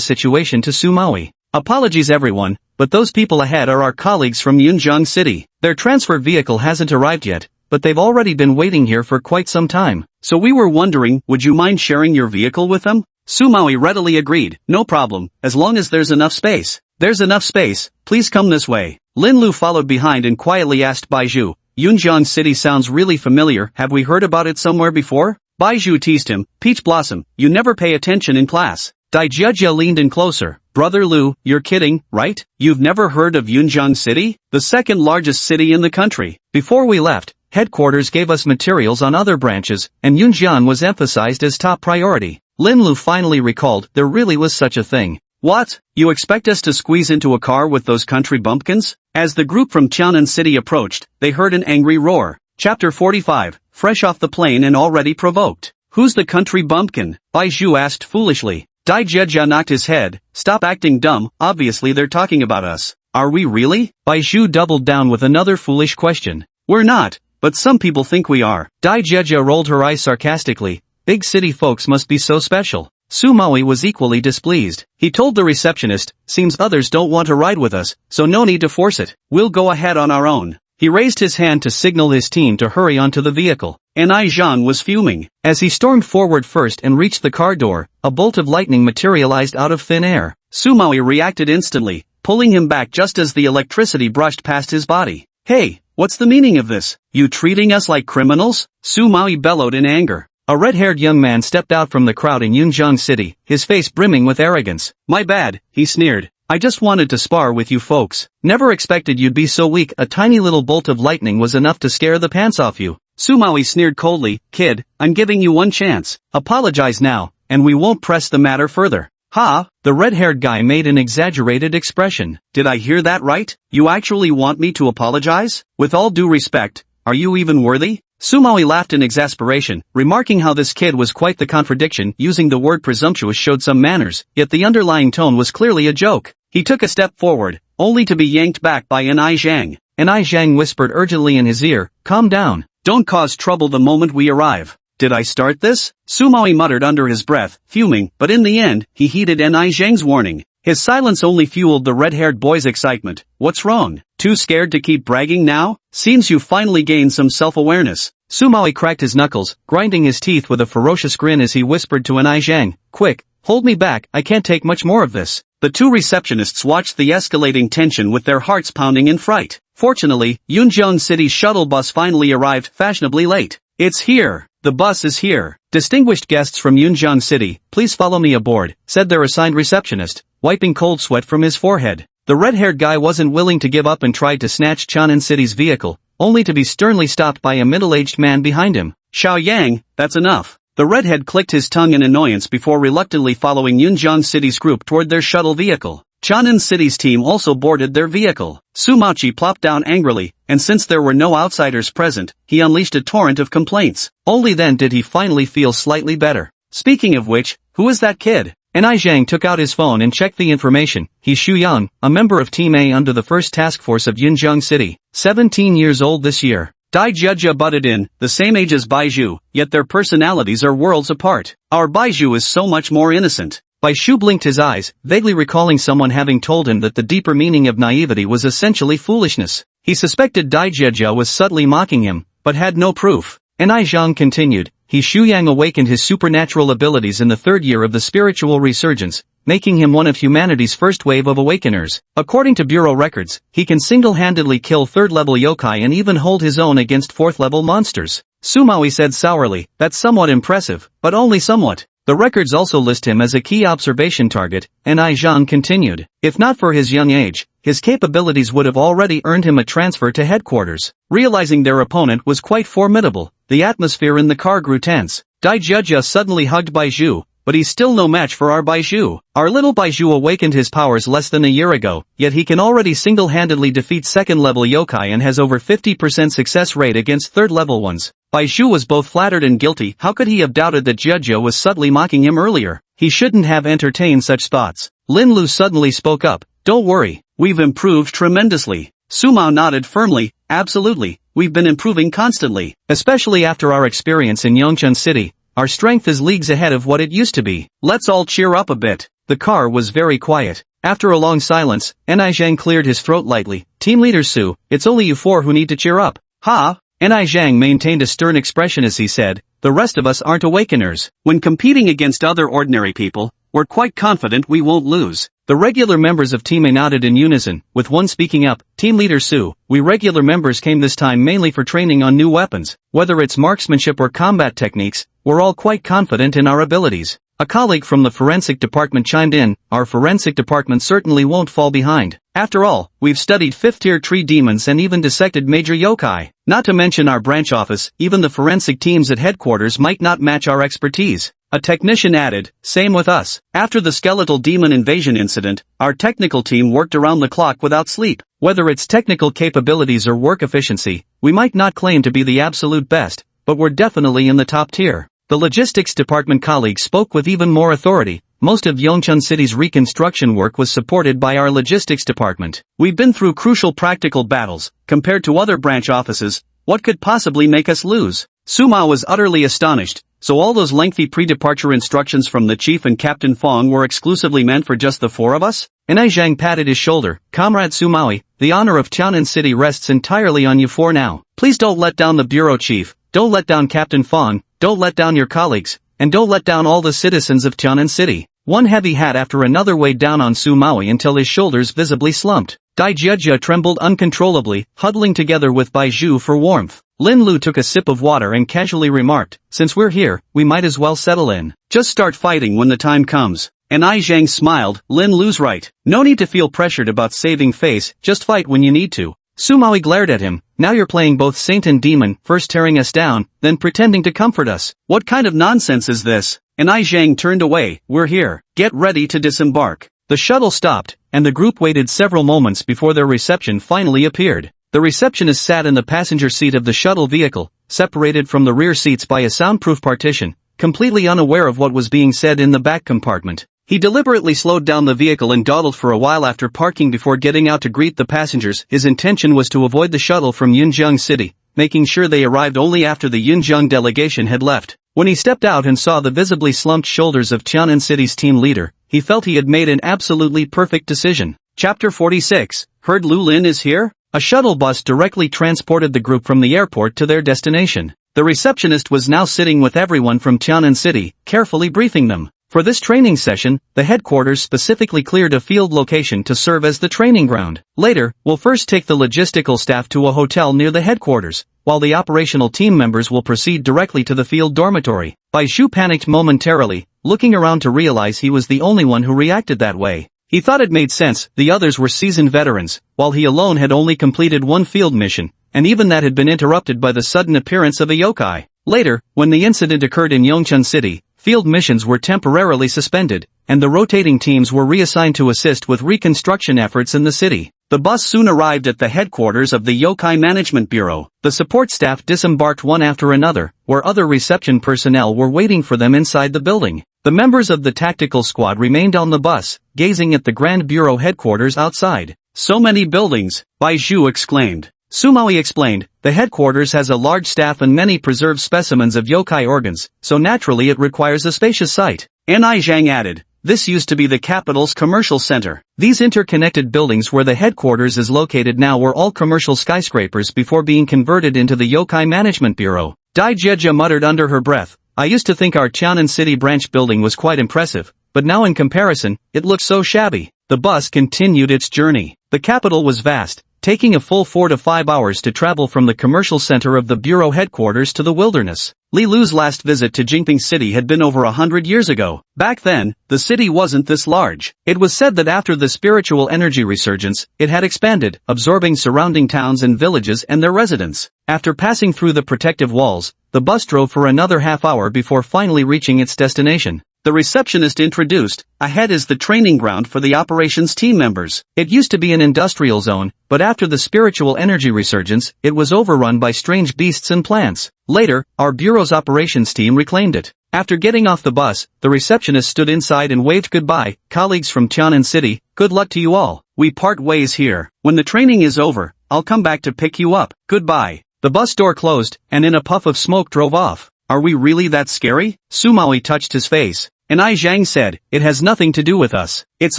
A: situation to Sumawi. Apologies everyone, but those people ahead are our colleagues from Yunjiang City. Their transfer vehicle hasn't arrived yet, but they've already been waiting here for quite some time. So we were wondering, would you mind sharing your vehicle with them? Sumawi readily agreed, no problem, as long as there's enough space. There's enough space, please come this way. Lin Lu followed behind and quietly asked Bai Zhu, Yunjiang City sounds really familiar, have we heard about it somewhere before? Bai Zhu teased him, Peach Blossom, you never pay attention in class. Daijia leaned in closer. Brother Lu, you're kidding, right? You've never heard of Yunjiang City? The second largest city in the country. Before we left, headquarters gave us materials on other branches, and Yunjiang was emphasized as top priority. Lin Lu finally recalled there really was such a thing. What? You expect us to squeeze into a car with those country bumpkins? As the group from Tianan City approached, they heard an angry roar. Chapter 45, fresh off the plane and already provoked. Who's the country bumpkin? Baizhu asked foolishly. Dai Jieja knocked his head. Stop acting dumb, obviously they're talking about us. Are we really? Baizhu doubled down with another foolish question. We're not, but some people think we are. Dai Jieja rolled her eyes sarcastically. Big city folks must be so special. Su Maui was equally displeased. He told the receptionist, seems others don't want to ride with us, so no need to force it. We'll go ahead on our own. He raised his hand to signal his team to hurry onto the vehicle. Anai Zhang was fuming. As he stormed forward first and reached the car door, a bolt of lightning materialized out of thin air. Su Maui reacted instantly, pulling him back just as the electricity brushed past his body. Hey, what's the meaning of this? You treating us like criminals? Su Maui bellowed in anger. A red-haired young man stepped out from the crowd in Yunjiang City, his face brimming with arrogance. My bad, he sneered. I just wanted to spar with you folks. Never expected you'd be so weak. A tiny little bolt of lightning was enough to scare the pants off you. Su Maui sneered coldly. Kid, I'm giving you one chance. Apologize now, and we won't press the matter further. Ha! The red-haired guy made an exaggerated expression. Did I hear that right? You actually want me to apologize? With all due respect, are you even worthy? Su Maui laughed in exasperation, remarking how this kid was quite the contradiction. Using the word presumptuous showed some manners, yet the underlying tone was clearly a joke. He took a step forward, only to be yanked back by Anai Zhang. Anai Zhang whispered urgently in his ear, calm down. Don't cause trouble the moment we arrive. Did I start this? Su Maui muttered under his breath, fuming, but in the end, he heeded Anai Zhang's warning. His silence only fueled the red-haired boy's excitement. What's wrong? Too scared to keep bragging now? Seems you finally gained some self-awareness. Su Maui cracked his knuckles, grinding his teeth with a ferocious grin as he whispered to Anai Zhang, quick, hold me back, I can't take much more of this. The two receptionists watched the escalating tension with their hearts pounding in fright. Fortunately, Yunjiang City's shuttle bus finally arrived fashionably late. It's here. The bus is here. Distinguished guests from Yunjiang City, please follow me aboard, said their assigned receptionist, wiping cold sweat from his forehead. The red-haired guy wasn't willing to give up and tried to snatch Chang'an City's vehicle, only to be sternly stopped by a middle-aged man behind him. Xiao Yang, that's enough. The redhead clicked his tongue in annoyance before reluctantly following Yunjiang City's group toward their shuttle vehicle. Chang'an City's team also boarded their vehicle. Su Maoqi plopped down angrily, and since there were no outsiders present, he unleashed a torrent of complaints. Only then did he finally feel slightly better. Speaking of which, who is that kid? Anai Zhang took out his phone and checked the information. He's Xu Yan, a member of Team A under the 1st Task Force of Yunjiang City. 17 years old this year. Dai Jieja butted in, the same age as Baizhu, yet their personalities are worlds apart. Our Baizhu is so much more innocent. Baizhu blinked his eyes, vaguely recalling someone having told him that the deeper meaning of naivety was essentially foolishness. He suspected Dai Jieja was subtly mocking him, but had no proof. Anai Zhang continued, He Xu Yang awakened his supernatural abilities in the 3rd year of the spiritual resurgence, making him one of humanity's first wave of awakeners. According to Bureau records, he can single-handedly kill 3rd-level yokai and even hold his own against 4th-level monsters. Su Maui said sourly, that's somewhat impressive, but only somewhat. The records also list him as a key observation target, and Anai Zhang continued. If not for his young age, his capabilities would have already earned him a transfer to headquarters. Realizing their opponent was quite formidable, the atmosphere in the car grew tense. Dai Jieja suddenly hugged Baizhu, but he's still no match for our Baizhu. Our little Baizhu awakened his powers less than a year ago, yet he can already single-handedly defeat 2nd-level yokai and has over 50% success rate against 3rd-level ones. Baizhu was both flattered and guilty. How could he have doubted that Jieja was subtly mocking him earlier? He shouldn't have entertained such thoughts. Lin Lu suddenly spoke up. Don't worry, we've improved tremendously. Su Mao nodded firmly. Absolutely, we've been improving constantly. Especially after our experience in Yongchun City, our strength is leagues ahead of what it used to be. Let's all cheer up a bit. The car was very quiet. After a long silence, Anai Zhang cleared his throat lightly. Team leader Su, it's only you 4 who need to cheer up. Ha! Anai Zhang maintained a stern expression as he said, the rest of us aren't awakeners. When competing against other ordinary people, we're quite confident we won't lose. The regular members of Team A nodded in unison, with one speaking up, Team Leader Su, we regular members came this time mainly for training on new weapons. Whether it's marksmanship or combat techniques, we're all quite confident in our abilities. A colleague from the forensic department chimed in, our forensic department certainly won't fall behind. After all, we've studied 5th-tier tree demons and even dissected major yokai. Not to mention our branch office, even the forensic teams at headquarters might not match our expertise. A technician added, same with us. After the skeletal demon invasion incident, our technical team worked around the clock without sleep. Whether it's technical capabilities or work efficiency, we might not claim to be the absolute best, but we're definitely in the top tier. The logistics department colleague spoke with even more authority. Most of Yongchun City's reconstruction work was supported by our logistics department. We've been through crucial practical battles. Compared to other branch offices, what could possibly make us lose? Suma was utterly astonished. So all those lengthy pre-departure instructions from the chief and Captain Fong were exclusively meant for just the four of us? Enai Zhang patted his shoulder. Comrade Sumawi, the honor of Tianan City rests entirely on you for now. Please don't let down the bureau chief, don't let down Captain Fong, don't let down your colleagues, and don't let down all the citizens of Tianan City. One heavy hat after another weighed down on Sumawi until his shoulders visibly slumped. Dai Jia trembled uncontrollably, huddling together with Bai Zhu for warmth. Lin Lu took a sip of water and casually remarked, since we're here, we might as well settle in. Just start fighting when the time comes. And Ai Zhang smiled, Lin Lu's right. No need to feel pressured about saving face, just fight when you need to. Sumawi glared at him, now you're playing both saint and demon, first tearing us down, then pretending to comfort us. What kind of nonsense is this? And Ai Zhang turned away, we're here. Get ready to disembark. The shuttle stopped, and the group waited several moments before their reception finally appeared. The receptionist sat in the passenger seat of the shuttle vehicle, separated from the rear seats by a soundproof partition, completely unaware of what was being said in the back compartment. He deliberately slowed down the vehicle and dawdled for a while after parking before getting out to greet the passengers. His intention was to avoid the shuttle from Yunjiang City, making sure they arrived only after the Yunjiang delegation had left. When he stepped out and saw the visibly slumped shoulders of Tianan City's team leader, he felt he had made an absolutely perfect decision. Chapter 46, Heard Lu Lin is here? A shuttle bus directly transported the group from the airport to their destination. The receptionist was now sitting with everyone from Tianan City, carefully briefing them. For this training session, the headquarters specifically cleared a field location to serve as the training ground. Later, we'll first take the logistical staff to a hotel near the headquarters, while the operational team members will proceed directly to the field dormitory. Bai Zhu panicked momentarily, looking around to realize he was the only one who reacted that way. He thought it made sense, the others were seasoned veterans, while he alone had only completed one field mission, and even that had been interrupted by the sudden appearance of a yokai. Later, when the incident occurred in Yongchun City, field missions were temporarily suspended, and the rotating teams were reassigned to assist with reconstruction efforts in the city. The bus soon arrived at the headquarters of the Yokai Management Bureau. The support staff disembarked one after another, where other reception personnel were waiting for them inside the building. The members of the tactical squad remained on the bus, gazing at the Grand Bureau headquarters outside. So many buildings, Bai Zhu exclaimed. Sumawi explained, the headquarters has a large staff and many preserved specimens of yokai organs, so naturally it requires a spacious site. Enai Zhang added, this used to be the capital's commercial center. These interconnected buildings where the headquarters is located now were all commercial skyscrapers before being converted into the Yokai Management Bureau. Dai Jia muttered under her breath, I used to think our Tianan City branch building was quite impressive, but now in comparison, it looks so shabby. The bus continued its journey. The capital was vast, taking a full 4 to 5 hours to travel from the commercial center of the bureau headquarters to the wilderness. Li Lu's last visit to Jingping City had been over 100 years ago. Back then, the city wasn't this large. It was said that after the spiritual energy resurgence, it had expanded, absorbing surrounding towns and villages and their residents. After passing through the protective walls, the bus drove for another half hour before finally reaching its destination. The receptionist introduced, ahead is the training ground for the operations team members. It used to be an industrial zone, but after the spiritual energy resurgence, it was overrun by strange beasts and plants. Later, our bureau's operations team reclaimed it. After getting off the bus, the receptionist stood inside and waved goodbye. Colleagues from Tianan City, good luck to you all. We part ways here. When the training is over, I'll come back to pick you up. Goodbye. The bus door closed, and in a puff of smoke drove off. Are we really that scary? Sumawi touched his face. And Ai Zhang said, it has nothing to do with us. It's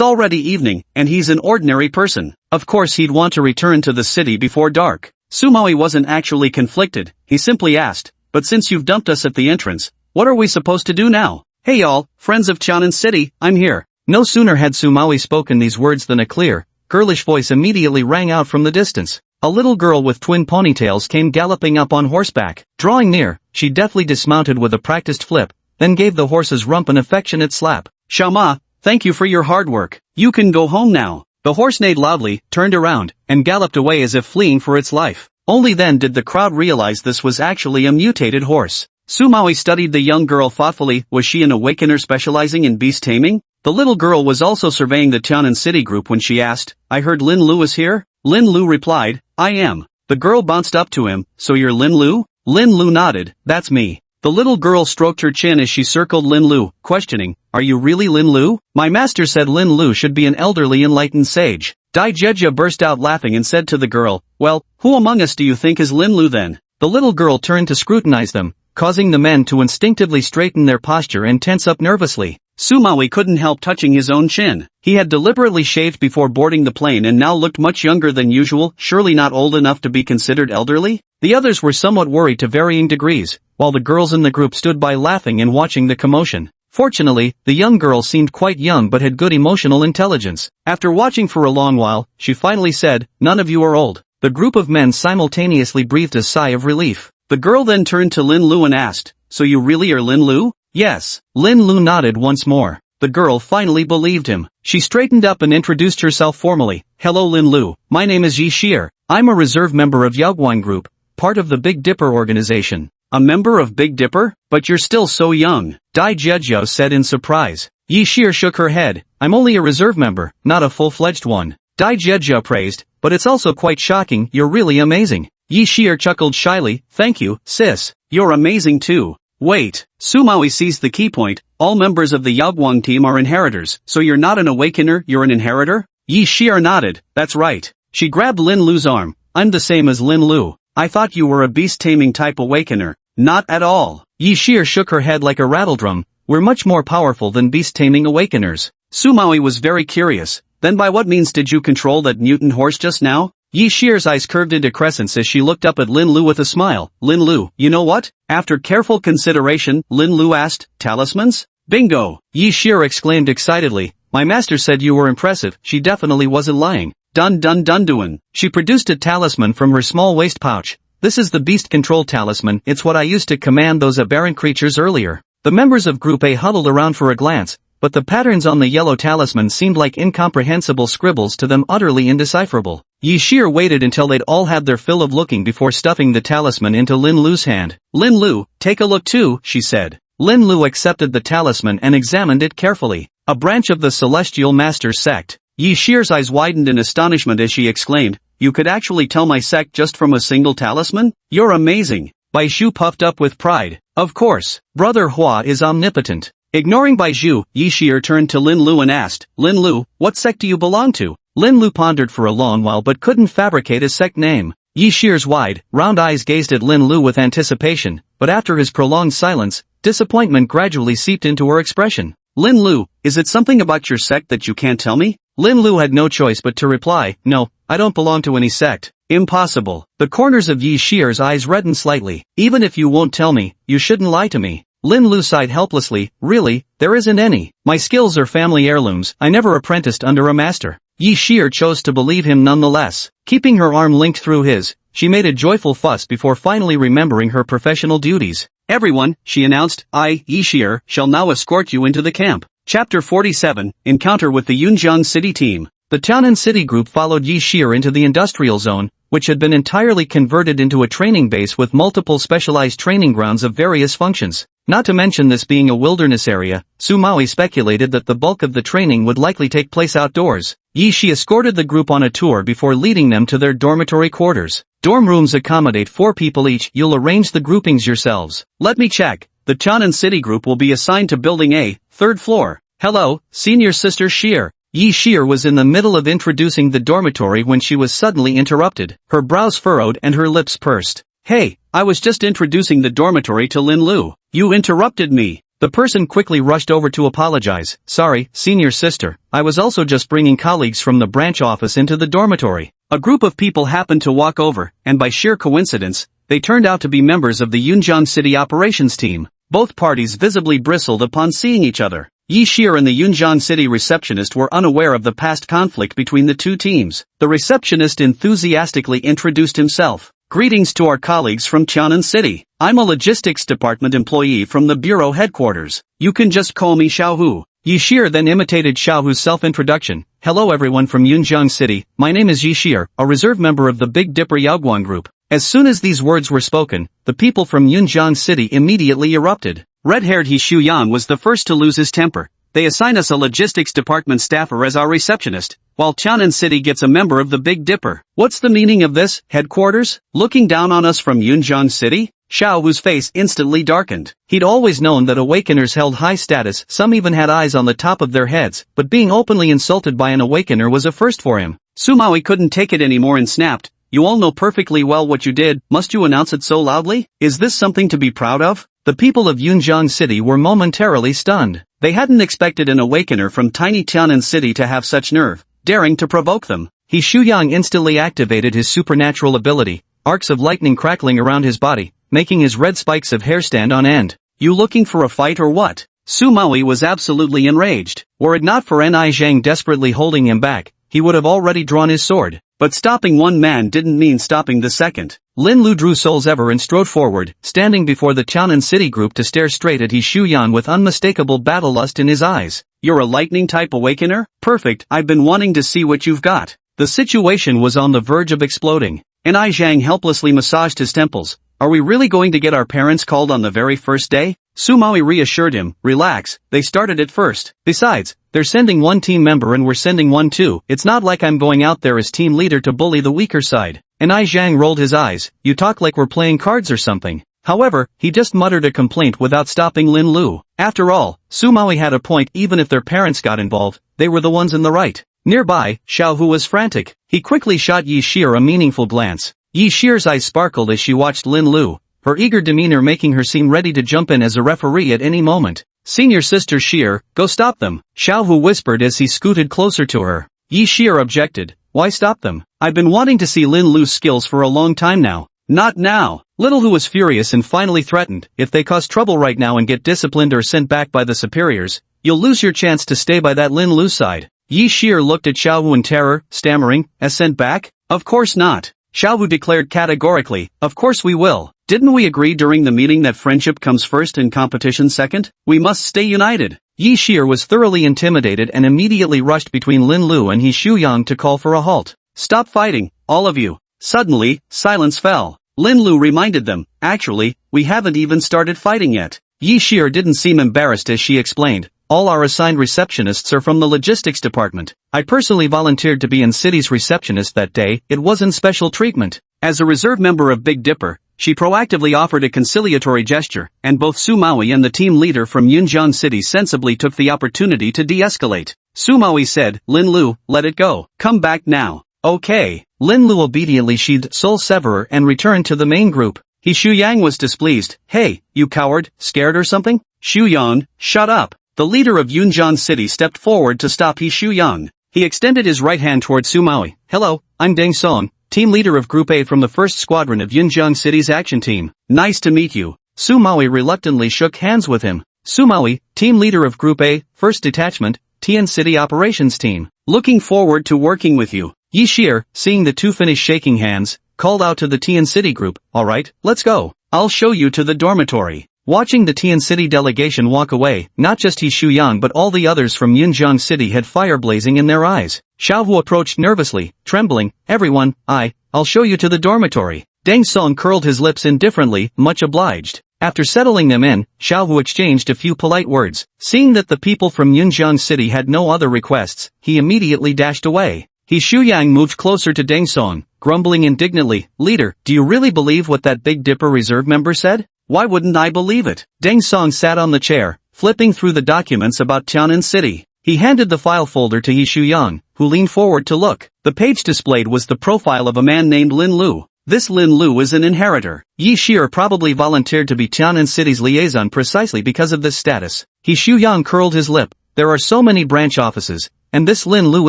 A: already evening, and he's an ordinary person. Of course he'd want to return to the city before dark. Sumawi wasn't actually conflicted, he simply asked, but since you've dumped us at the entrance, what are we supposed to do now? Hey y'all, friends of Tianan City, I'm here. No sooner had Sumawi spoken these words than a clear, girlish voice immediately rang out from the distance. A little girl with twin ponytails came galloping up on horseback. Drawing near, she deftly dismounted with a practiced flip, then gave the horse's rump an affectionate slap. Shama, thank you for your hard work. You can go home now. The horse neighed loudly, turned around, and galloped away as if fleeing for its life. Only then did the crowd realize this was actually a mutated horse. Sumawi studied the young girl thoughtfully. Was she an awakener specializing in beast taming? The little girl was also surveying the Tianan City group when she asked, I heard Lin Lu is here? Lin Lu replied, I am. The girl bounced up to him, so you're Lin Lu? Lin Lu nodded, that's me. The little girl stroked her chin as she circled Lin Lu, questioning, are you really Lin Lu? My master said Lin Lu should be an elderly enlightened sage. Dai Jieja burst out laughing and said to the girl, well, who among us do you think is Lin Lu then? The little girl turned to scrutinize them, causing the men to instinctively straighten their posture and tense up nervously. Sumawi couldn't help touching his own chin. He had deliberately shaved before boarding the plane and now looked much younger than usual, surely not old enough to be considered elderly? The others were somewhat worried to varying degrees, while the girls in the group stood by laughing and watching the commotion. Fortunately, the young girl seemed quite young but had good emotional intelligence. After watching for a long while, she finally said, none of you are old. The group of men simultaneously breathed a sigh of relief. The girl then turned to Lin Lu and asked, so you really are Lin Lu? Yes. Lin Lu nodded once more. The girl finally believed him. She straightened up and introduced herself formally. Hello Lin Lu, my name is Yi Shir. I'm a reserve member of Yaoguang Group, part of the Big Dipper organization. A member of Big Dipper? But you're still so young, Dai Jiejiao said in surprise. Yi Shir shook her head. I'm only a reserve member, not a full-fledged one. Dai Jiejiao praised, but it's also quite shocking, you're really amazing. Yi Shir chuckled shyly, thank you, sis. You're amazing too. Wait, Sumawi seized the key point, all members of the Yaoguang team are inheritors, so you're not an awakener, you're an inheritor? Yi Shir nodded, that's right. She grabbed Lin Lu's arm, I'm the same as Lin Lu. I thought you were a beast-taming type awakener. Not at all. Yi Shir shook her head like a rattledrum, we're much more powerful than beast-taming awakeners. Sumawi was very curious, then by what means did you control that mutant horse just now? Yi Shir's eyes curved into crescents as she looked up at Lin Lu with a smile. Lin Lu, you know what? After careful consideration, Lin Lu asked, talismans? Bingo! Yi Shir exclaimed excitedly, my master said you were impressive, she definitely wasn't lying. Dun dun dun dun. She produced a talisman from her small waist pouch. This is the beast control talisman, it's what I used to command those aberrant creatures earlier. The members of Group A huddled around for a glance, but the patterns on the yellow talisman seemed like incomprehensible scribbles to them, utterly indecipherable. Yi Shir waited until they'd all had their fill of looking before stuffing the talisman into Lin Lu's hand. Lin Lu, take a look too, she said. Lin Lu accepted the talisman and examined it carefully. A branch of the Celestial Master sect. Yi Shir's eyes widened in astonishment as she exclaimed, you could actually tell my sect just from a single talisman? You're amazing. Bai Shu puffed up with pride. Of course, Brother Hua is omnipotent. Ignoring Bai Shu, Yi Shir turned to Lin Lu and asked, Lin Lu, what sect do you belong to? Lin Lu pondered for a long while but couldn't fabricate a sect name. Yi Shir's wide, round eyes gazed at Lin Lu with anticipation, but after his prolonged silence, disappointment gradually seeped into her expression. Lin Lu, is it something about your sect that you can't tell me? Lin Lu had no choice but to reply, no, I don't belong to any sect. Impossible. The corners of Yi Shir's eyes reddened slightly. Even if you won't tell me, you shouldn't lie to me. Lin Lu sighed helplessly, really, there isn't any. My skills are family heirlooms, I never apprenticed under a master. Yi Shir chose to believe him nonetheless. Keeping her arm linked through his, she made a joyful fuss before finally remembering her professional duties. Everyone, she announced, I, Yi Shir, shall now escort you into the camp. Chapter 47, Encounter with the Yunjiang City Team. The Tianan City Group followed Yi Shir into the industrial zone, which had been entirely converted into a training base with multiple specialized training grounds of various functions. Not to mention this being a wilderness area, Sumawi speculated that the bulk of the training would likely take place outdoors. Yi Shi escorted the group on a tour before leading them to their dormitory quarters. Dorm rooms accommodate 4 people each. You'll arrange the groupings yourselves. Let me check. The Tianan City Group will be assigned to Building A, 3rd floor. Hello, Senior Sister Shir. Yi Shir was in the middle of introducing the dormitory when she was suddenly interrupted. Her brows furrowed and her lips pursed. Hey, I was just introducing the dormitory to Lin Lu. You interrupted me. The person quickly rushed over to apologize. Sorry, Senior Sister, I was also just bringing colleagues from the branch office into the dormitory. A group of people happened to walk over, and by sheer coincidence, they turned out to be members of the Yunjiang City operations team. Both parties visibly bristled upon seeing each other. Yi Shir and the Yunjiang City receptionist were unaware of the past conflict between the two teams. The receptionist enthusiastically introduced himself. Greetings to our colleagues from Tianan City. I'm a logistics department employee from the bureau headquarters. You can just call me Xiaohu. Yi Shir then imitated Xiaohu's self-introduction. Hello everyone from Yunjiang City, my name is Yi Shir, a reserve member of the Big Dipper Yaoguang Group. As soon as these words were spoken, the people from Yunjiang City immediately erupted. Red-haired He Shuyang was the first to lose his temper. They assign us a logistics department staffer as our receptionist, while Tianan City gets a member of the Big Dipper. What's the meaning of this, headquarters? Looking down on us from Yunjiang City? Xiao Wu's face instantly darkened. He'd always known that awakeners held high status, some even had eyes on the top of their heads, but being openly insulted by an awakener was a first for him. Sumawi couldn't take it anymore and snapped, "You all know perfectly well what you did, must you announce it so loudly? Is this something to be proud of?" The people of Yunjiang City were momentarily stunned. They hadn't expected an awakener from tiny Tianan City to have such nerve, daring to provoke them. He Shuyang instantly activated his supernatural ability, arcs of lightning crackling around his body, making his red spikes of hair stand on end. "You looking for a fight or what?" Sumawi was absolutely enraged. Were it not for Ni Zhang desperately holding him back, he would have already drawn his sword. But stopping one man didn't mean stopping the second. Lin Lu drew Soul's Ever and strode forward, standing before the Tianan City group to stare straight at He Shuyan with unmistakable battle lust in his eyes. "You're a lightning-type awakener? Perfect, I've been wanting to see what you've got." The situation was on the verge of exploding. Ni Zhang helplessly massaged his temples. "Are we really going to get our parents called on the very first day?" Sumawi reassured him, "Relax, they started it first. Besides, they're sending one team member and we're sending one too. It's not like I'm going out there as team leader to bully the weaker side." Ni Zhang rolled his eyes, "You talk like we're playing cards or something." However, he just muttered a complaint without stopping Lin Lu. After all, Sumawi had a point. Even if their parents got involved, they were the ones in the right. Nearby, Xiao Hu was frantic. He quickly shot Yi Shir a meaningful glance. Yi Shir's eyes sparkled as she watched Lin Lu, her eager demeanor making her seem ready to jump in as a referee at any moment. "Senior sister Shir, go stop them," Xiao Hu whispered as he scooted closer to her. Yi Shir objected, "Why stop them? I've been wanting to see Lin Lu's skills for a long time now." "Not now." Little Hu was furious and finally threatened, "If they cause trouble right now and get disciplined or sent back by the superiors, you'll lose your chance to stay by that Lin Lu side." Yi Shir looked at Xiao Hu in terror, stammering, "As sent back? Of course not." Xiao Hu declared categorically, "Of course we will. Didn't we agree during the meeting that friendship comes first and competition second? We must stay united." Yi Shir was thoroughly intimidated and immediately rushed between Lin Lu and He Shuyang to call for a halt. "Stop fighting, all of you." Suddenly, silence fell. Lin Lu reminded them, "Actually, we haven't even started fighting yet." Yi Shir didn't seem embarrassed as she explained, "All our assigned receptionists are from the logistics department. I personally volunteered to be in city's receptionist that day. It wasn't special treatment." As a reserve member of Big Dipper, she proactively offered a conciliatory gesture, and both Sumawi and the team leader from Yunjiang City sensibly took the opportunity to de-escalate. Sumawi said, "Lin Lu, let it go. Come back now." "Okay." Lin Lu obediently sheathed Soul Severer and returned to the main group. He Shuyang was displeased. "Hey, you coward, scared or something?" "Shuyang, shut up." The leader of Yunjiang City stepped forward to stop He Shuyang. He extended his right hand toward Sumawi. "Hello, I'm Deng Song, team leader of Group A from the 1st Squadron of Yunjiang City's action team. Nice to meet you." Sumawi reluctantly shook hands with him. "Sumawi, team leader of Group A, 1st Detachment, Tian City Operations Team. Looking forward to working with you." Yi Shir, seeing the two finish shaking hands, called out to the Tian City group, "Alright, let's go. I'll show you to the dormitory." Watching the Tian City delegation walk away, not just He Shuyang but all the others from Yunjiang City had fire blazing in their eyes. Xiao Hu approached nervously, trembling, "Everyone, I'll show you to the dormitory." Deng Song curled his lips indifferently, much obliged. After settling them in, Xiao Hu exchanged a few polite words. Seeing that the people from Yunjiang City had no other requests, he immediately dashed away. He Shuyang moved closer to Deng Song, grumbling indignantly, "Leader, do you really believe what that Big Dipper reserve member said?" "Why wouldn't I believe it?" Deng Song sat on the chair, flipping through the documents about Tianan City. He handed the file folder to He Shuyang, who leaned forward to look. The page displayed was the profile of a man named Lin Lu. This Lin Lu is an inheritor. Yi Shir probably volunteered to be Tianan City's liaison precisely because of this status. He Shuyang curled his lip. There are so many branch offices, and this Lin Lu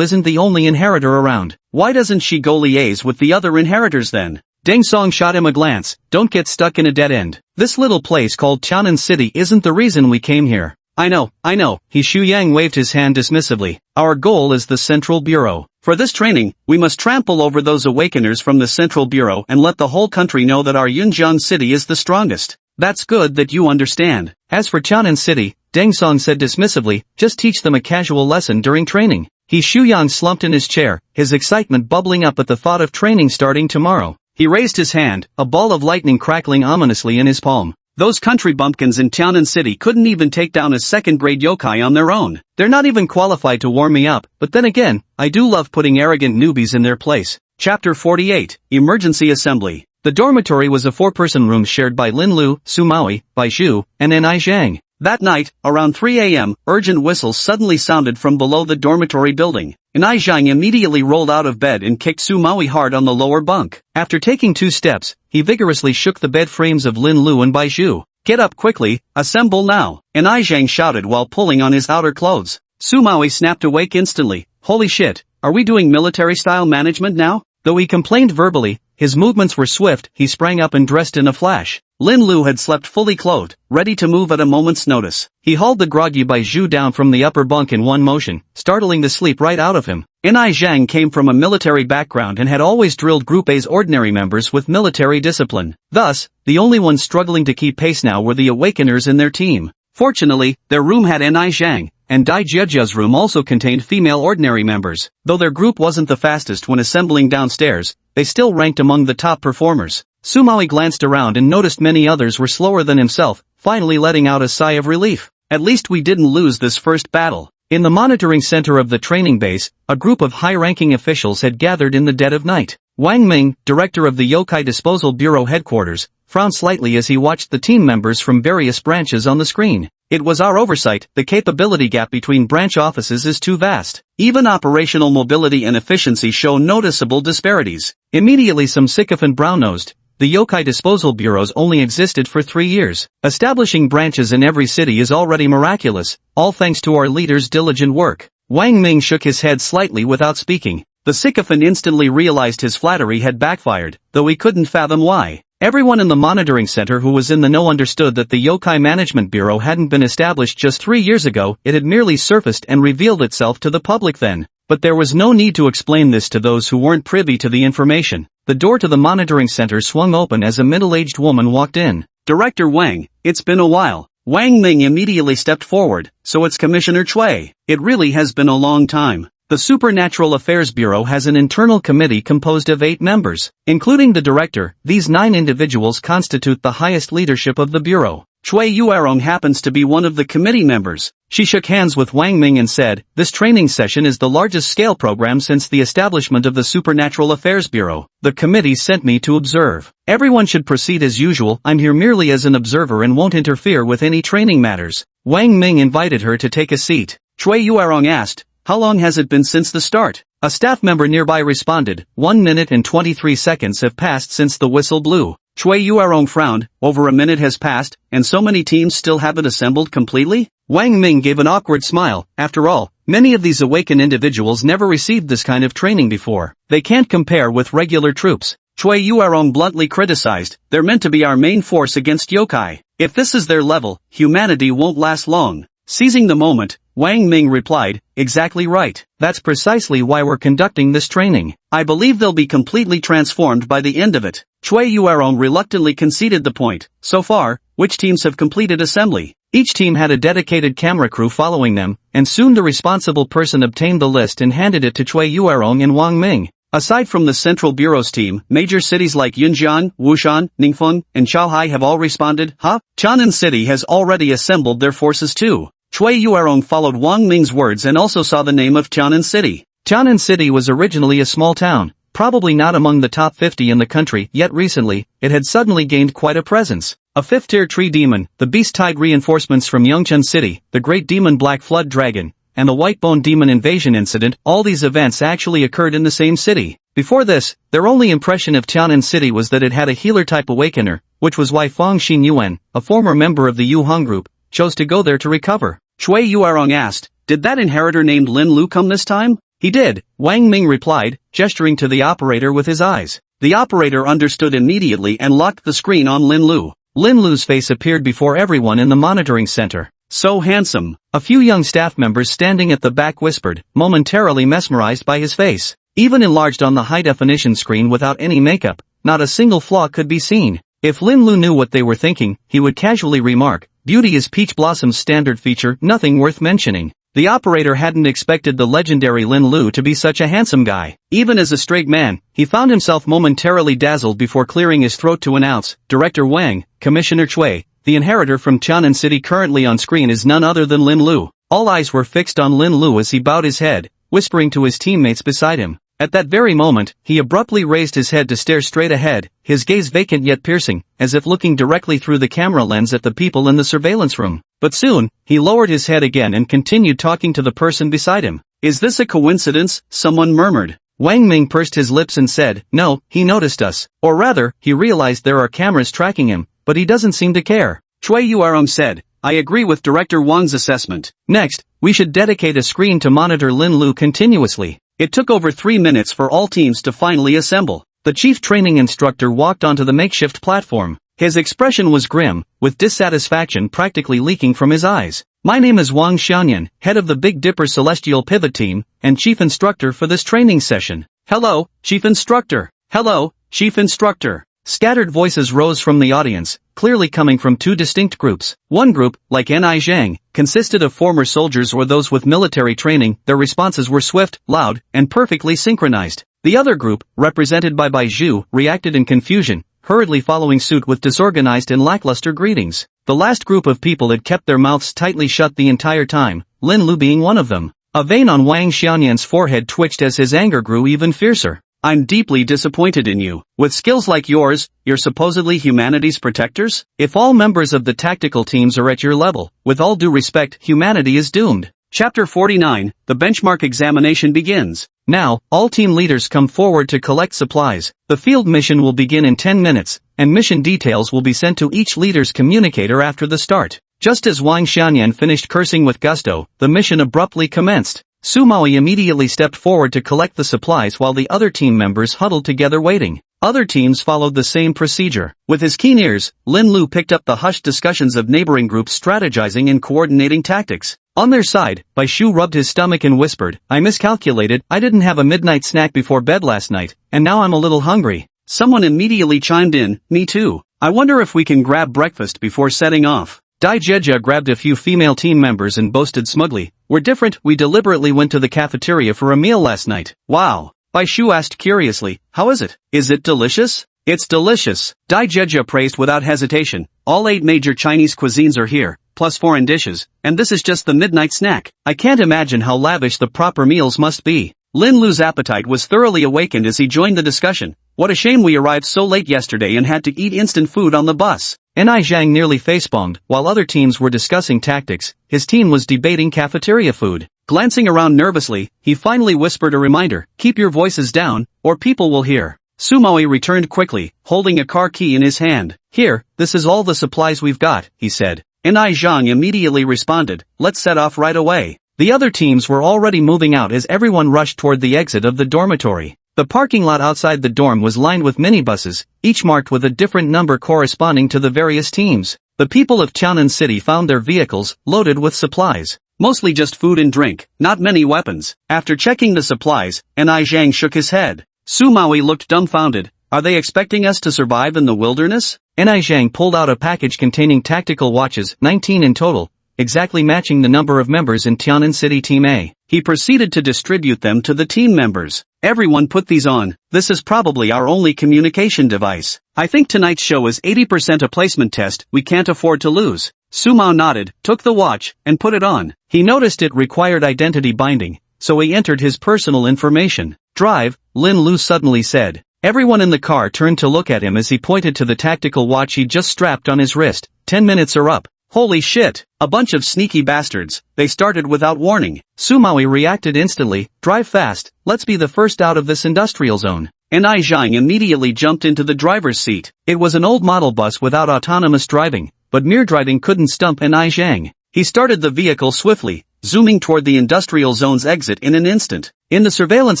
A: isn't the only inheritor around. Why doesn't she go liaise with the other inheritors then? Deng Song shot him a glance. "Don't get stuck in a dead end. This little place called Tianan City isn't the reason we came here." I know. He Shuyang waved his hand dismissively. "Our goal is the Central Bureau. For this training, we must trample over those awakeners from the Central Bureau and let the whole country know that our Yunjiang City is the strongest." "That's good that you understand." As for Tianan City, Deng Song said dismissively, "Just teach them a casual lesson during training." He Shuyang slumped in his chair, his excitement bubbling up at the thought of training starting tomorrow. He raised his hand, a ball of lightning crackling ominously in his palm. "Those country bumpkins in Tianan City couldn't even take down a second-grade yokai on their own. They're not even qualified to warm me up, but then again, I do love putting arrogant newbies in their place." Chapter 48, Emergency Assembly. The dormitory was a four-person room shared by Lin Lu, Su Maui, Bai Zhu, and Nai Zhang. That night, around 3 a.m., urgent whistles suddenly sounded from below the dormitory building. Nai Zhang immediately rolled out of bed and kicked Su Maui hard on the lower bunk. After taking 2 steps, he vigorously shook the bed frames of Lin Lu and Bai Zhu. "Get up quickly, assemble now," Nai Zhang shouted while pulling on his outer clothes. Su Maui snapped awake instantly. "Holy shit, are we doing military-style management now?" Though he complained verbally, his movements were swift. He sprang up and dressed in a flash. Lin Lu had slept fully clothed, ready to move at a moment's notice. He hauled the groggy Bai Zhu down from the upper bunk in one motion, startling the sleep right out of him. Nai Zhang came from a military background and had always drilled Group A's ordinary members with military discipline. Thus, the only ones struggling to keep pace now were the awakeners in their team. Fortunately, their room had Nai Zhang, and Dai Jiejia's room also contained female ordinary members. Though their group wasn't the fastest when assembling downstairs, they still ranked among the top performers. Su Maui glanced around and noticed many others were slower than himself, finally letting out a sigh of relief. At least we didn't lose this first battle. In the monitoring center of the training base, a group of high-ranking officials had gathered in the dead of night. Wang Ming, director of the Yokai Disposal Bureau headquarters, frowned slightly as he watched the team members from various branches on the screen. "It was our oversight, the capability gap between branch offices is too vast. Even operational mobility and efficiency show noticeable disparities." Immediately some sycophant brown-nosed. The Yokai Disposal Bureaus only existed for 3 years. Establishing branches in every city is already miraculous, all thanks to our leaders' diligent work. Wang Ming shook his head slightly without speaking. The sycophant instantly realized his flattery had backfired, though he couldn't fathom why. Everyone in the monitoring center who was in the know understood that the Yokai Management Bureau hadn't been established just 3 years ago, it had merely surfaced and revealed itself to the public then. But there was no need to explain this to those who weren't privy to the information. The door to the monitoring center swung open as a middle-aged woman walked in. "Director Wang, it's been a while." Wang Ming immediately stepped forward. "So it's Commissioner Cui. It really has been a long time." The Supernatural Affairs Bureau has an internal committee composed of 8 members. Including the director, these 9 individuals constitute the highest leadership of the bureau. Cui Yuerong happens to be one of the committee members. She shook hands with Wang Ming and said, "This training session is the largest scale program since the establishment of the Supernatural Affairs Bureau. The committee sent me to observe. Everyone should proceed as usual. I'm here merely as an observer and won't interfere with any training matters." Wang Ming invited her to take a seat. Cui Yuerong asked, "How long has it been since the start?" A staff member nearby responded, 1 minute and 23 seconds have passed since the whistle blew. Cui Yuerong frowned. "Over a minute has passed, and so many teams still haven't assembled completely?" Wang Ming gave an awkward smile. After all, many of these awakened individuals never received this kind of training before. They can't compare with regular troops. Cui Yuerong bluntly criticized, "They're meant to be our main force against yokai. If this is their level, humanity won't last long." Seizing the moment, Wang Ming replied, "Exactly right. That's precisely why we're conducting this training. I believe they'll be completely transformed by the end of it." Cui Yuerong reluctantly conceded the point. "So far, which teams have completed assembly?" Each team had a dedicated camera crew following them, and soon the responsible person obtained the list and handed it to Cui Yuerong and Wang Ming. Aside from the Central Bureau's team, major cities like Yunjian, Wushan, Ningfeng, and Chaohai have all responded. Tianan City has already assembled their forces too. Cui Yuerong followed Wang Ming's words and also saw the name of Tianan City. Tianan City was originally a small town, probably not among the top 50 in the country, yet recently, it had suddenly gained quite a presence. A 5th-tier tree demon, the beast-tide reinforcements from Yongchun City, the great demon Black Flood Dragon, and the White-Bone Demon invasion incident, all these events actually occurred in the same city. Before this, their only impression of Tianan City was that it had a healer-type awakener, which was why Fang Xinyuan, a former member of the Yu Hong group, chose to go there to recover. Cui Yuerong asked, "Did that inheritor named Lin Lu come this time?" "He did," Wang Ming replied, gesturing to the operator with his eyes. The operator understood immediately and locked the screen on Lin Lu. Lin Lu's face appeared before everyone in the monitoring center. "So handsome." A few young staff members standing at the back whispered, momentarily mesmerized by his face. Even enlarged on the high-definition screen without any makeup, not a single flaw could be seen. If Lin Lu knew what they were thinking, he would casually remark, "Beauty is Peach Blossom's standard feature, nothing worth mentioning." The operator hadn't expected the legendary Lin Lu to be such a handsome guy. Even as a straight man, he found himself momentarily dazzled before clearing his throat to announce, "Director Wang, Commissioner Cui, the inheritor from Tianan City currently on screen is none other than Lin Lu." All eyes were fixed on Lin Lu as he bowed his head, whispering to his teammates beside him, At that very moment, he abruptly raised his head to stare straight ahead, his gaze vacant yet piercing, as if looking directly through the camera lens at the people in the surveillance room. But soon, he lowered his head again and continued talking to the person beside him. "Is this a coincidence?" someone murmured. Wang Ming pursed his lips and said, "No, he noticed us. Or rather, he realized there are cameras tracking him, but he doesn't seem to care." Chui Yuarong said, "I agree with Director Wang's assessment. Next, we should dedicate a screen to monitor Lin Lu continuously." It took over 3 minutes for all teams to finally assemble. The chief training instructor walked onto the makeshift platform. His expression was grim, with dissatisfaction practically leaking from his eyes. "My name is Wang Xianyan, head of the Big Dipper Celestial Pivot Team, and chief instructor for this training session." "Hello, chief instructor." "Hello, chief instructor." Scattered voices rose from the audience, clearly coming from two distinct groups. One group, like Ni Zhang, consisted of former soldiers or those with military training. Their responses were swift, loud, and perfectly synchronized. The other group, represented by Bai Zhu, reacted in confusion, hurriedly following suit with disorganized and lackluster greetings. The last group of people had kept their mouths tightly shut the entire time, Lin Lu being one of them. A vein on Wang Xianyan's forehead twitched as his anger grew even fiercer. "I'm deeply disappointed in you. With skills like yours, you're supposedly humanity's protectors? If all members of the tactical teams are at your level, with all due respect, humanity is doomed." Chapter 49, the benchmark examination begins. Now, all team leaders come forward to collect supplies. The field mission will begin in 10 minutes, and mission details will be sent to each leader's communicator after the start. Just as Wang Xianyan finished cursing with gusto, the mission abruptly commenced. Su Maui immediately stepped forward to collect the supplies while the other team members huddled together waiting. Other teams followed the same procedure. With his keen ears, Lin Lu picked up the hushed discussions of neighboring groups strategizing and coordinating tactics. On their side, Bai Shu rubbed his stomach and whispered, "I miscalculated, I didn't have a midnight snack before bed last night, and now I'm a little hungry." Someone immediately chimed in, "Me too. I wonder if we can grab breakfast before setting off." Dai Jeja grabbed a few female team members and boasted smugly, "We're different, we deliberately went to the cafeteria for a meal last night." "Wow." Bai Shu asked curiously, "How is it? Is it delicious?" "It's delicious." Dai Jeja praised without hesitation. "All 8 major Chinese cuisines are here, plus foreign dishes, and this is just the midnight snack. I can't imagine how lavish the proper meals must be." Lin Lu's appetite was thoroughly awakened as he joined the discussion. "What a shame we arrived so late yesterday and had to eat instant food on the bus." Ni Zhang nearly facepalmed. While other teams were discussing tactics, his team was debating cafeteria food. Glancing around nervously, he finally whispered a reminder, "Keep your voices down, or people will hear." Su Maui returned quickly, holding a car key in his hand. "Here, this is all the supplies we've got," he said. Ni Zhang immediately responded, "Let's set off right away." The other teams were already moving out as everyone rushed toward the exit of the dormitory. The parking lot outside the dorm was lined with minibuses, each marked with a different number corresponding to the various teams. The people of Tianan City found their vehicles loaded with supplies. Mostly just food and drink, not many weapons. After checking the supplies, Ni Zhang shook his head. Su Maui looked dumbfounded. "Are they expecting us to survive in the wilderness?" Ni Zhang pulled out a package containing tactical watches, 19 in total, exactly matching the number of members in Tianan City Team A. He proceeded to distribute them to the team members. "Everyone put these on. This is probably our only communication device. I think tonight's show is 80% a placement test we can't afford to lose." Su Mao nodded, took the watch, and put it on. He noticed it required identity binding, so he entered his personal information. "Drive," Lin Lu suddenly said. Everyone in the car turned to look at him as he pointed to the tactical watch he just strapped on his wrist. 10 minutes are up. "Holy shit, a bunch of sneaky bastards, they started without warning." Su Maui reacted instantly, "Drive fast, let's be the first out of this industrial zone." Ni Zhang immediately jumped into the driver's seat. It was an old model bus without autonomous driving, but mere driving couldn't stump Ni Zhang. He started the vehicle swiftly, zooming toward the industrial zone's exit in an instant. In the surveillance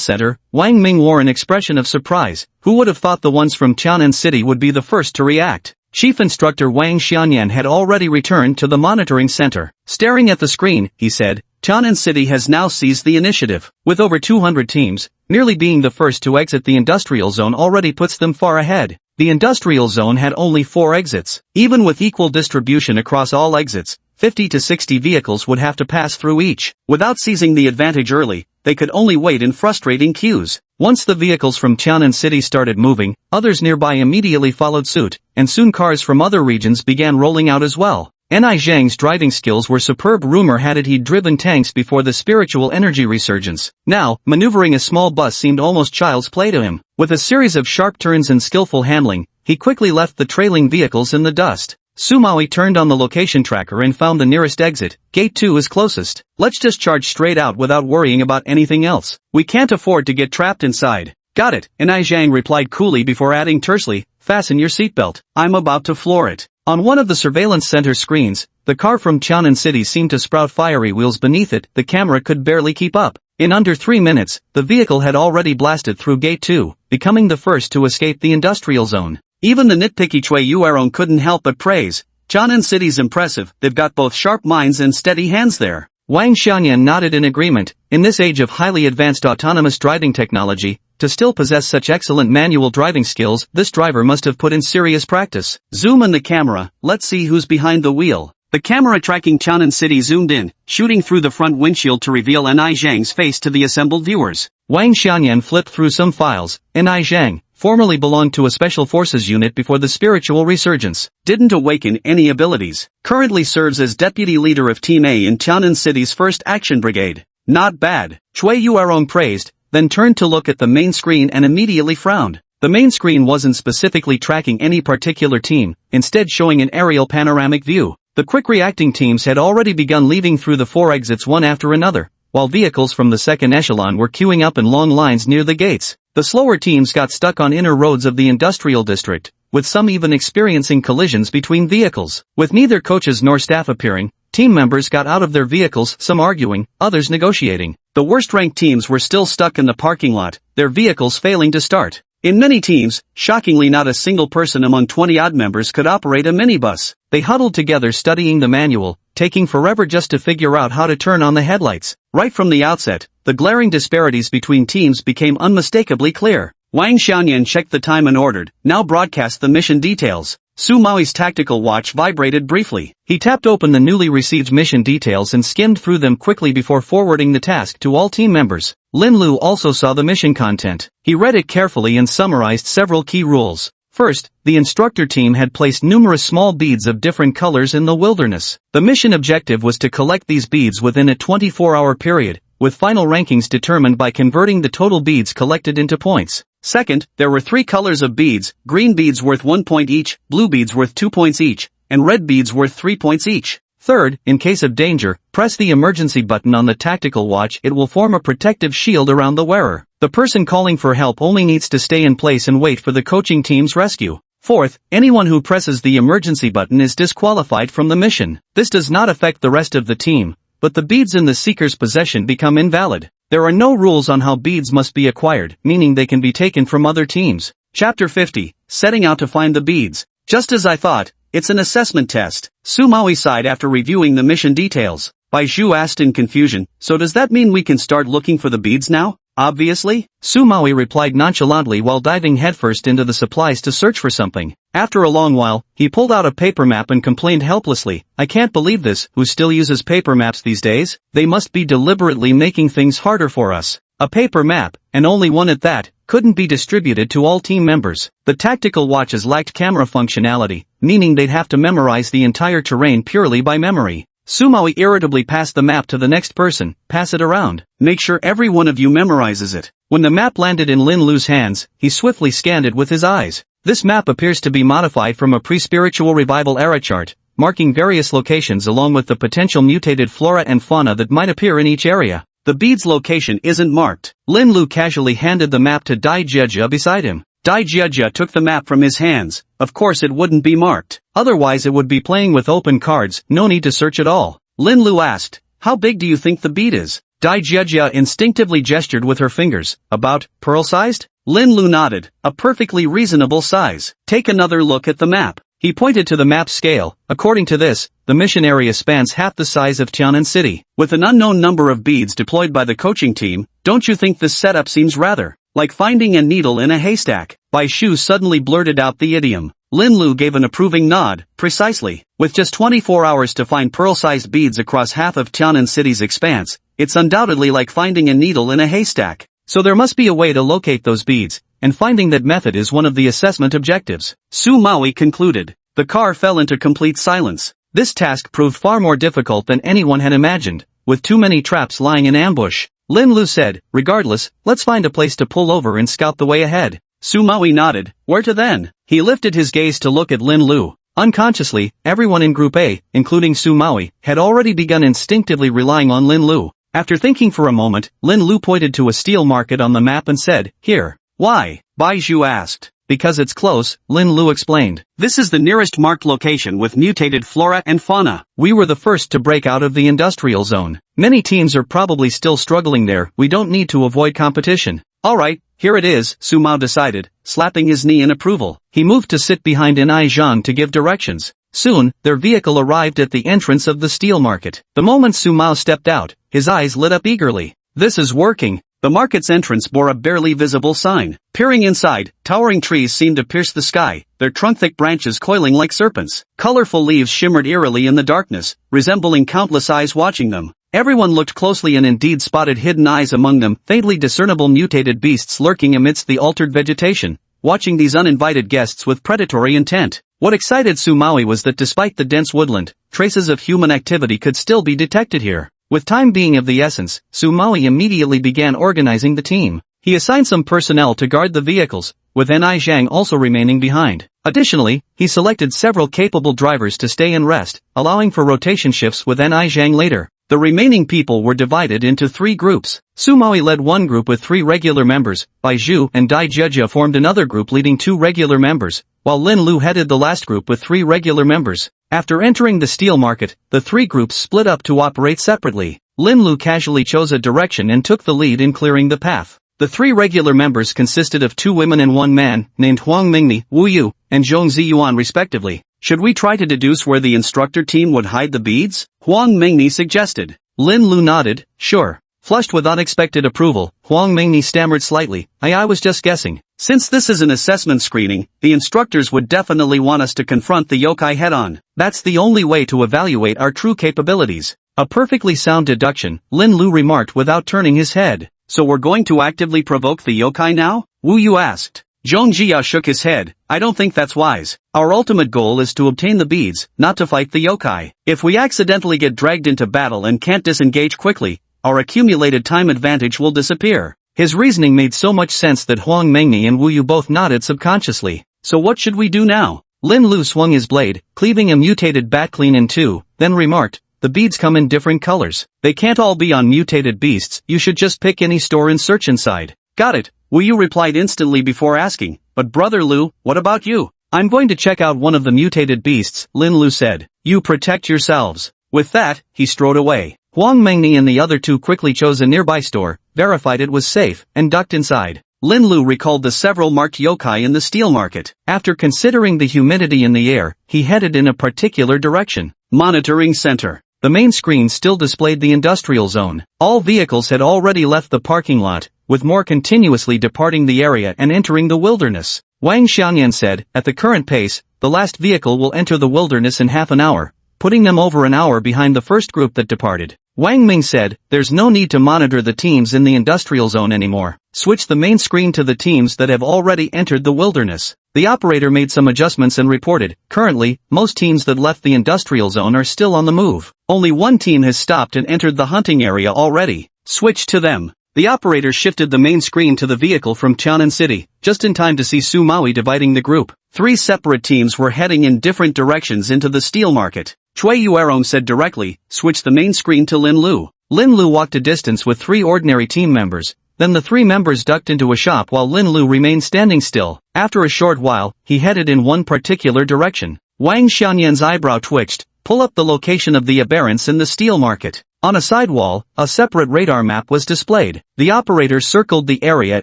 A: center, Wang Ming wore an expression of surprise. Who would have thought the ones from Tianan City would be the first to react? Chief Instructor Wang Xianyan had already returned to the monitoring center. Staring at the screen, he said, "Tianan City has now seized the initiative. With over 200 teams, merely being the first to exit the industrial zone already puts them far ahead." The industrial zone had only 4 exits. Even with equal distribution across all exits, 50 to 60 vehicles would have to pass through each. Without seizing the advantage early, they could only wait in frustrating queues. Once the vehicles from Tianan City started moving, others nearby immediately followed suit, and soon cars from other regions began rolling out as well. Ni Zhang's driving skills were superb. Rumor had it he'd driven tanks before the spiritual energy resurgence. Now, maneuvering a small bus seemed almost child's play to him. With a series of sharp turns and skillful handling, he quickly left the trailing vehicles in the dust. Sumawi turned on the location tracker and found the nearest exit. Gate 2 is closest. Let's just charge straight out without worrying about anything else. We can't afford to get trapped inside. Got it, Ni Zhang replied coolly before adding tersely, fasten your seatbelt. I'm about to floor it. On one of the surveillance center screens, the car from Tianan City seemed to sprout fiery wheels beneath it. The camera could barely keep up. In under 3 minutes, the vehicle had already blasted through Gate 2, becoming the first to escape the industrial zone. Even the nitpicky Chui Yuerong couldn't help but praise. Tianan City's impressive, they've got both sharp minds and steady hands there. Wang Xianyan nodded in agreement. In this age of highly advanced autonomous driving technology, to still possess such excellent manual driving skills, this driver must have put in serious practice. Zoom in the camera, let's see who's behind the wheel. The camera tracking Tianan City zoomed in, shooting through the front windshield to reveal Ni Zhang's face to the assembled viewers. Wang Xianyan flipped through some files. Ni Zhang, formerly belonged to a special forces unit before the spiritual resurgence, didn't awaken any abilities. Currently serves as deputy leader of Team A in Tianan City's 1st Action Brigade. Not bad, Chui Yuerong praised, then turned to look at the main screen and immediately frowned. The main screen wasn't specifically tracking any particular team, instead showing an aerial panoramic view. The quick-reacting teams had already begun leaving through the 4 exits one after another, while vehicles from the second echelon were queuing up in long lines near the gates. The slower teams got stuck on inner roads of the industrial district, with some even experiencing collisions between vehicles. With neither coaches nor staff appearing, team members got out of their vehicles, some arguing, others negotiating. The worst-ranked teams were still stuck in the parking lot, their vehicles failing to start. In many teams, shockingly not a single person among 20-odd members could operate a minibus. They huddled together studying the manual, taking forever just to figure out how to turn on the headlights. Right from the outset, the glaring disparities between teams became unmistakably clear. Wang Xianyan checked the time and ordered, now broadcast the mission details. Su Maoi's tactical watch vibrated briefly. He tapped open the newly received mission details and skimmed through them quickly before forwarding the task to all team members. Lin Lu also saw the mission content. He read it carefully and summarized several key rules. First, the instructor team had placed numerous small beads of different colors in the wilderness. The mission objective was to collect these beads within a 24-hour period, with final rankings determined by converting the total beads collected into points. Second, there were 3 colors of beads, green beads worth 1 point each, blue beads worth 2 points each, and red beads worth 3 points each. Third, in case of danger, press the emergency button on the tactical watch. It will form a protective shield around the wearer. The person calling for help only needs to stay in place and wait for the coaching team's rescue. Fourth, anyone who presses the emergency button is disqualified from the mission. This does not affect the rest of the team, but the beads in the seeker's possession become invalid. There are no rules on how beads must be acquired, meaning they can be taken from other teams. Chapter 50, Setting out to find the beads. Just as I thought, it's an assessment test. Su Maui sighed after reviewing the mission details. Bai Zhu asked in confusion, so does that mean we can start looking for the beads now? Obviously, Su Maui replied nonchalantly while diving headfirst into the supplies to search for something. After a long while, he pulled out a paper map and complained helplessly, I can't believe this, who still uses paper maps these days? They must be deliberately making things harder for us. A paper map, and only one at that, couldn't be distributed to all team members. The tactical watches lacked camera functionality, meaning they'd have to memorize the entire terrain purely by memory. Sumawi irritably passed the map to the next person. Pass it around. Make sure every one of you memorizes it. When the map landed in Lin Lu's hands, he swiftly scanned it with his eyes. This map appears to be modified from a pre-spiritual revival era chart, marking various locations along with the potential mutated flora and fauna that might appear in each area. The bead's location isn't marked. Lin Lu casually handed the map to Dai Jiejia beside him. Dai Jiejia took the map from his hands. Of course it wouldn't be marked. Otherwise it would be playing with open cards, no need to search at all. Lin Lu asked, how big do you think the bead is? Dai Jiejia instinctively gestured with her fingers. About, pearl-sized? Lin Lu nodded. A perfectly reasonable size. Take another look at the map. He pointed to the map's scale. According to this, the mission area spans half the size of Tianan City. With an unknown number of beads deployed by the coaching team, don't you think this setup seems rather like finding a needle in a haystack? Bai Shu suddenly blurted out the idiom. Lin Lu gave an approving nod. Precisely. With just 24 hours to find pearl-sized beads across half of Tianan City's expanse, it's undoubtedly like finding a needle in a haystack. So there must be a way to locate those beads, and finding that method is one of the assessment objectives. Su Maui concluded. The car fell into complete silence. This task proved far more difficult than anyone had imagined, with too many traps lying in ambush. Lin Lu said, regardless, let's find a place to pull over and scout the way ahead. Su Maui nodded. Where to then? He lifted his gaze to look at Lin Lu. Unconsciously, everyone in Group A, including Su Maui, had already begun instinctively relying on Lin Lu. After thinking for a moment, Lin Lu pointed to a steel market on the map and said, here. Why? Bai Zhu asked. Because it's close, Lin Lu explained. This is the nearest marked location with mutated flora and fauna. We were the first to break out of the industrial zone. Many teams are probably still struggling there. We don't need to avoid competition. Alright, here it is, Su Mao decided, slapping his knee in approval. He moved to sit behind Ai Zhang to give directions. Soon, their vehicle arrived at the entrance of the steel market. The moment Su Mao stepped out, his eyes lit up eagerly. This is working. The market's entrance bore a barely visible sign. Peering inside, towering trees seemed to pierce the sky, their trunk-thick branches coiling like serpents. Colorful leaves shimmered eerily in the darkness, resembling countless eyes watching them. Everyone looked closely and indeed spotted hidden eyes among them, faintly discernible mutated beasts lurking amidst the altered vegetation, watching these uninvited guests with predatory intent. What excited Su Maui was that despite the dense woodland, traces of human activity could still be detected here. With time being of the essence, Su Maui immediately began organizing the team. He assigned some personnel to guard the vehicles, with Ai Zhang also remaining behind. Additionally, he selected several capable drivers to stay and rest, allowing for rotation shifts with Ai Zhang later. The remaining people were divided into 3 groups. Su Maui led one group with 3 regular members, Bai Zhu and Dai Jejia formed another group leading 2 regular members, while Lin Lu headed the last group with 3 regular members. After entering the steel market, the 3 groups split up to operate separately. Lin Lu casually chose a direction and took the lead in clearing the path. The 3 regular members consisted of 2 women and 1 man, named Huang Mingni, Wu Yu, and Zhong Ziyuan respectively. Should we try to deduce where the instructor team would hide the beads? Huang Mingni suggested. Lin Lu nodded, sure. Flushed with unexpected approval, Huang Mingni stammered slightly, I was just guessing. Since this is an assessment screening, the instructors would definitely want us to confront the yokai head-on. That's the only way to evaluate our true capabilities. A perfectly sound deduction, Lin Lu remarked without turning his head. So we're going to actively provoke the yokai now? Wu Yu asked. Zhong Jia shook his head. I don't think that's wise. Our ultimate goal is to obtain the beads, not to fight the yokai. If we accidentally get dragged into battle and can't disengage quickly, our accumulated time advantage will disappear. His reasoning made so much sense that Huang Mengni and Wu Yu both nodded subconsciously. So what should we do now? Lin Lu swung his blade, cleaving a mutated bat clean in 2, then remarked, the beads come in different colors. They can't all be on mutated beasts, you should just pick any store and search inside. Got it, Wu Yu replied instantly before asking, but Brother Lu, what about you? I'm going to check out one of the mutated beasts, Lin Lu said. You protect yourselves. With that, he strode away. Huang Mengni and the other 2 quickly chose a nearby store, verified it was safe, and ducked inside. Lin Lu recalled the several marked yokai in the steel market. After considering the humidity in the air, he headed in a particular direction. Monitoring center. The main screen still displayed the industrial zone. All vehicles had already left the parking lot, with more continuously departing the area and entering the wilderness. Wang Xiangyan said, at the current pace, the last vehicle will enter the wilderness in half an hour, putting them over an hour behind the first group that departed. Wang Ming said, there's no need to monitor the teams in the industrial zone anymore. Switch the main screen to the teams that have already entered the wilderness. The operator made some adjustments and reported, currently, most teams that left the industrial zone are still on the move. Only one team has stopped and entered the hunting area already. Switch to them. The operator shifted the main screen to the vehicle from Tianan City, just in time to see Su Maui dividing the group. 3 separate teams were heading in different directions into the steel market. Cui Yuerong said directly, switch the main screen to Lin Lu. Lin Lu walked a distance with 3 ordinary team members, then the 3 members ducked into a shop while Lin Lu remained standing still. After a short while, he headed in one particular direction. Wang Xianyan's eyebrow twitched, pull up the location of the aberrance in the steel market. On a side wall, a separate radar map was displayed. The operator circled the area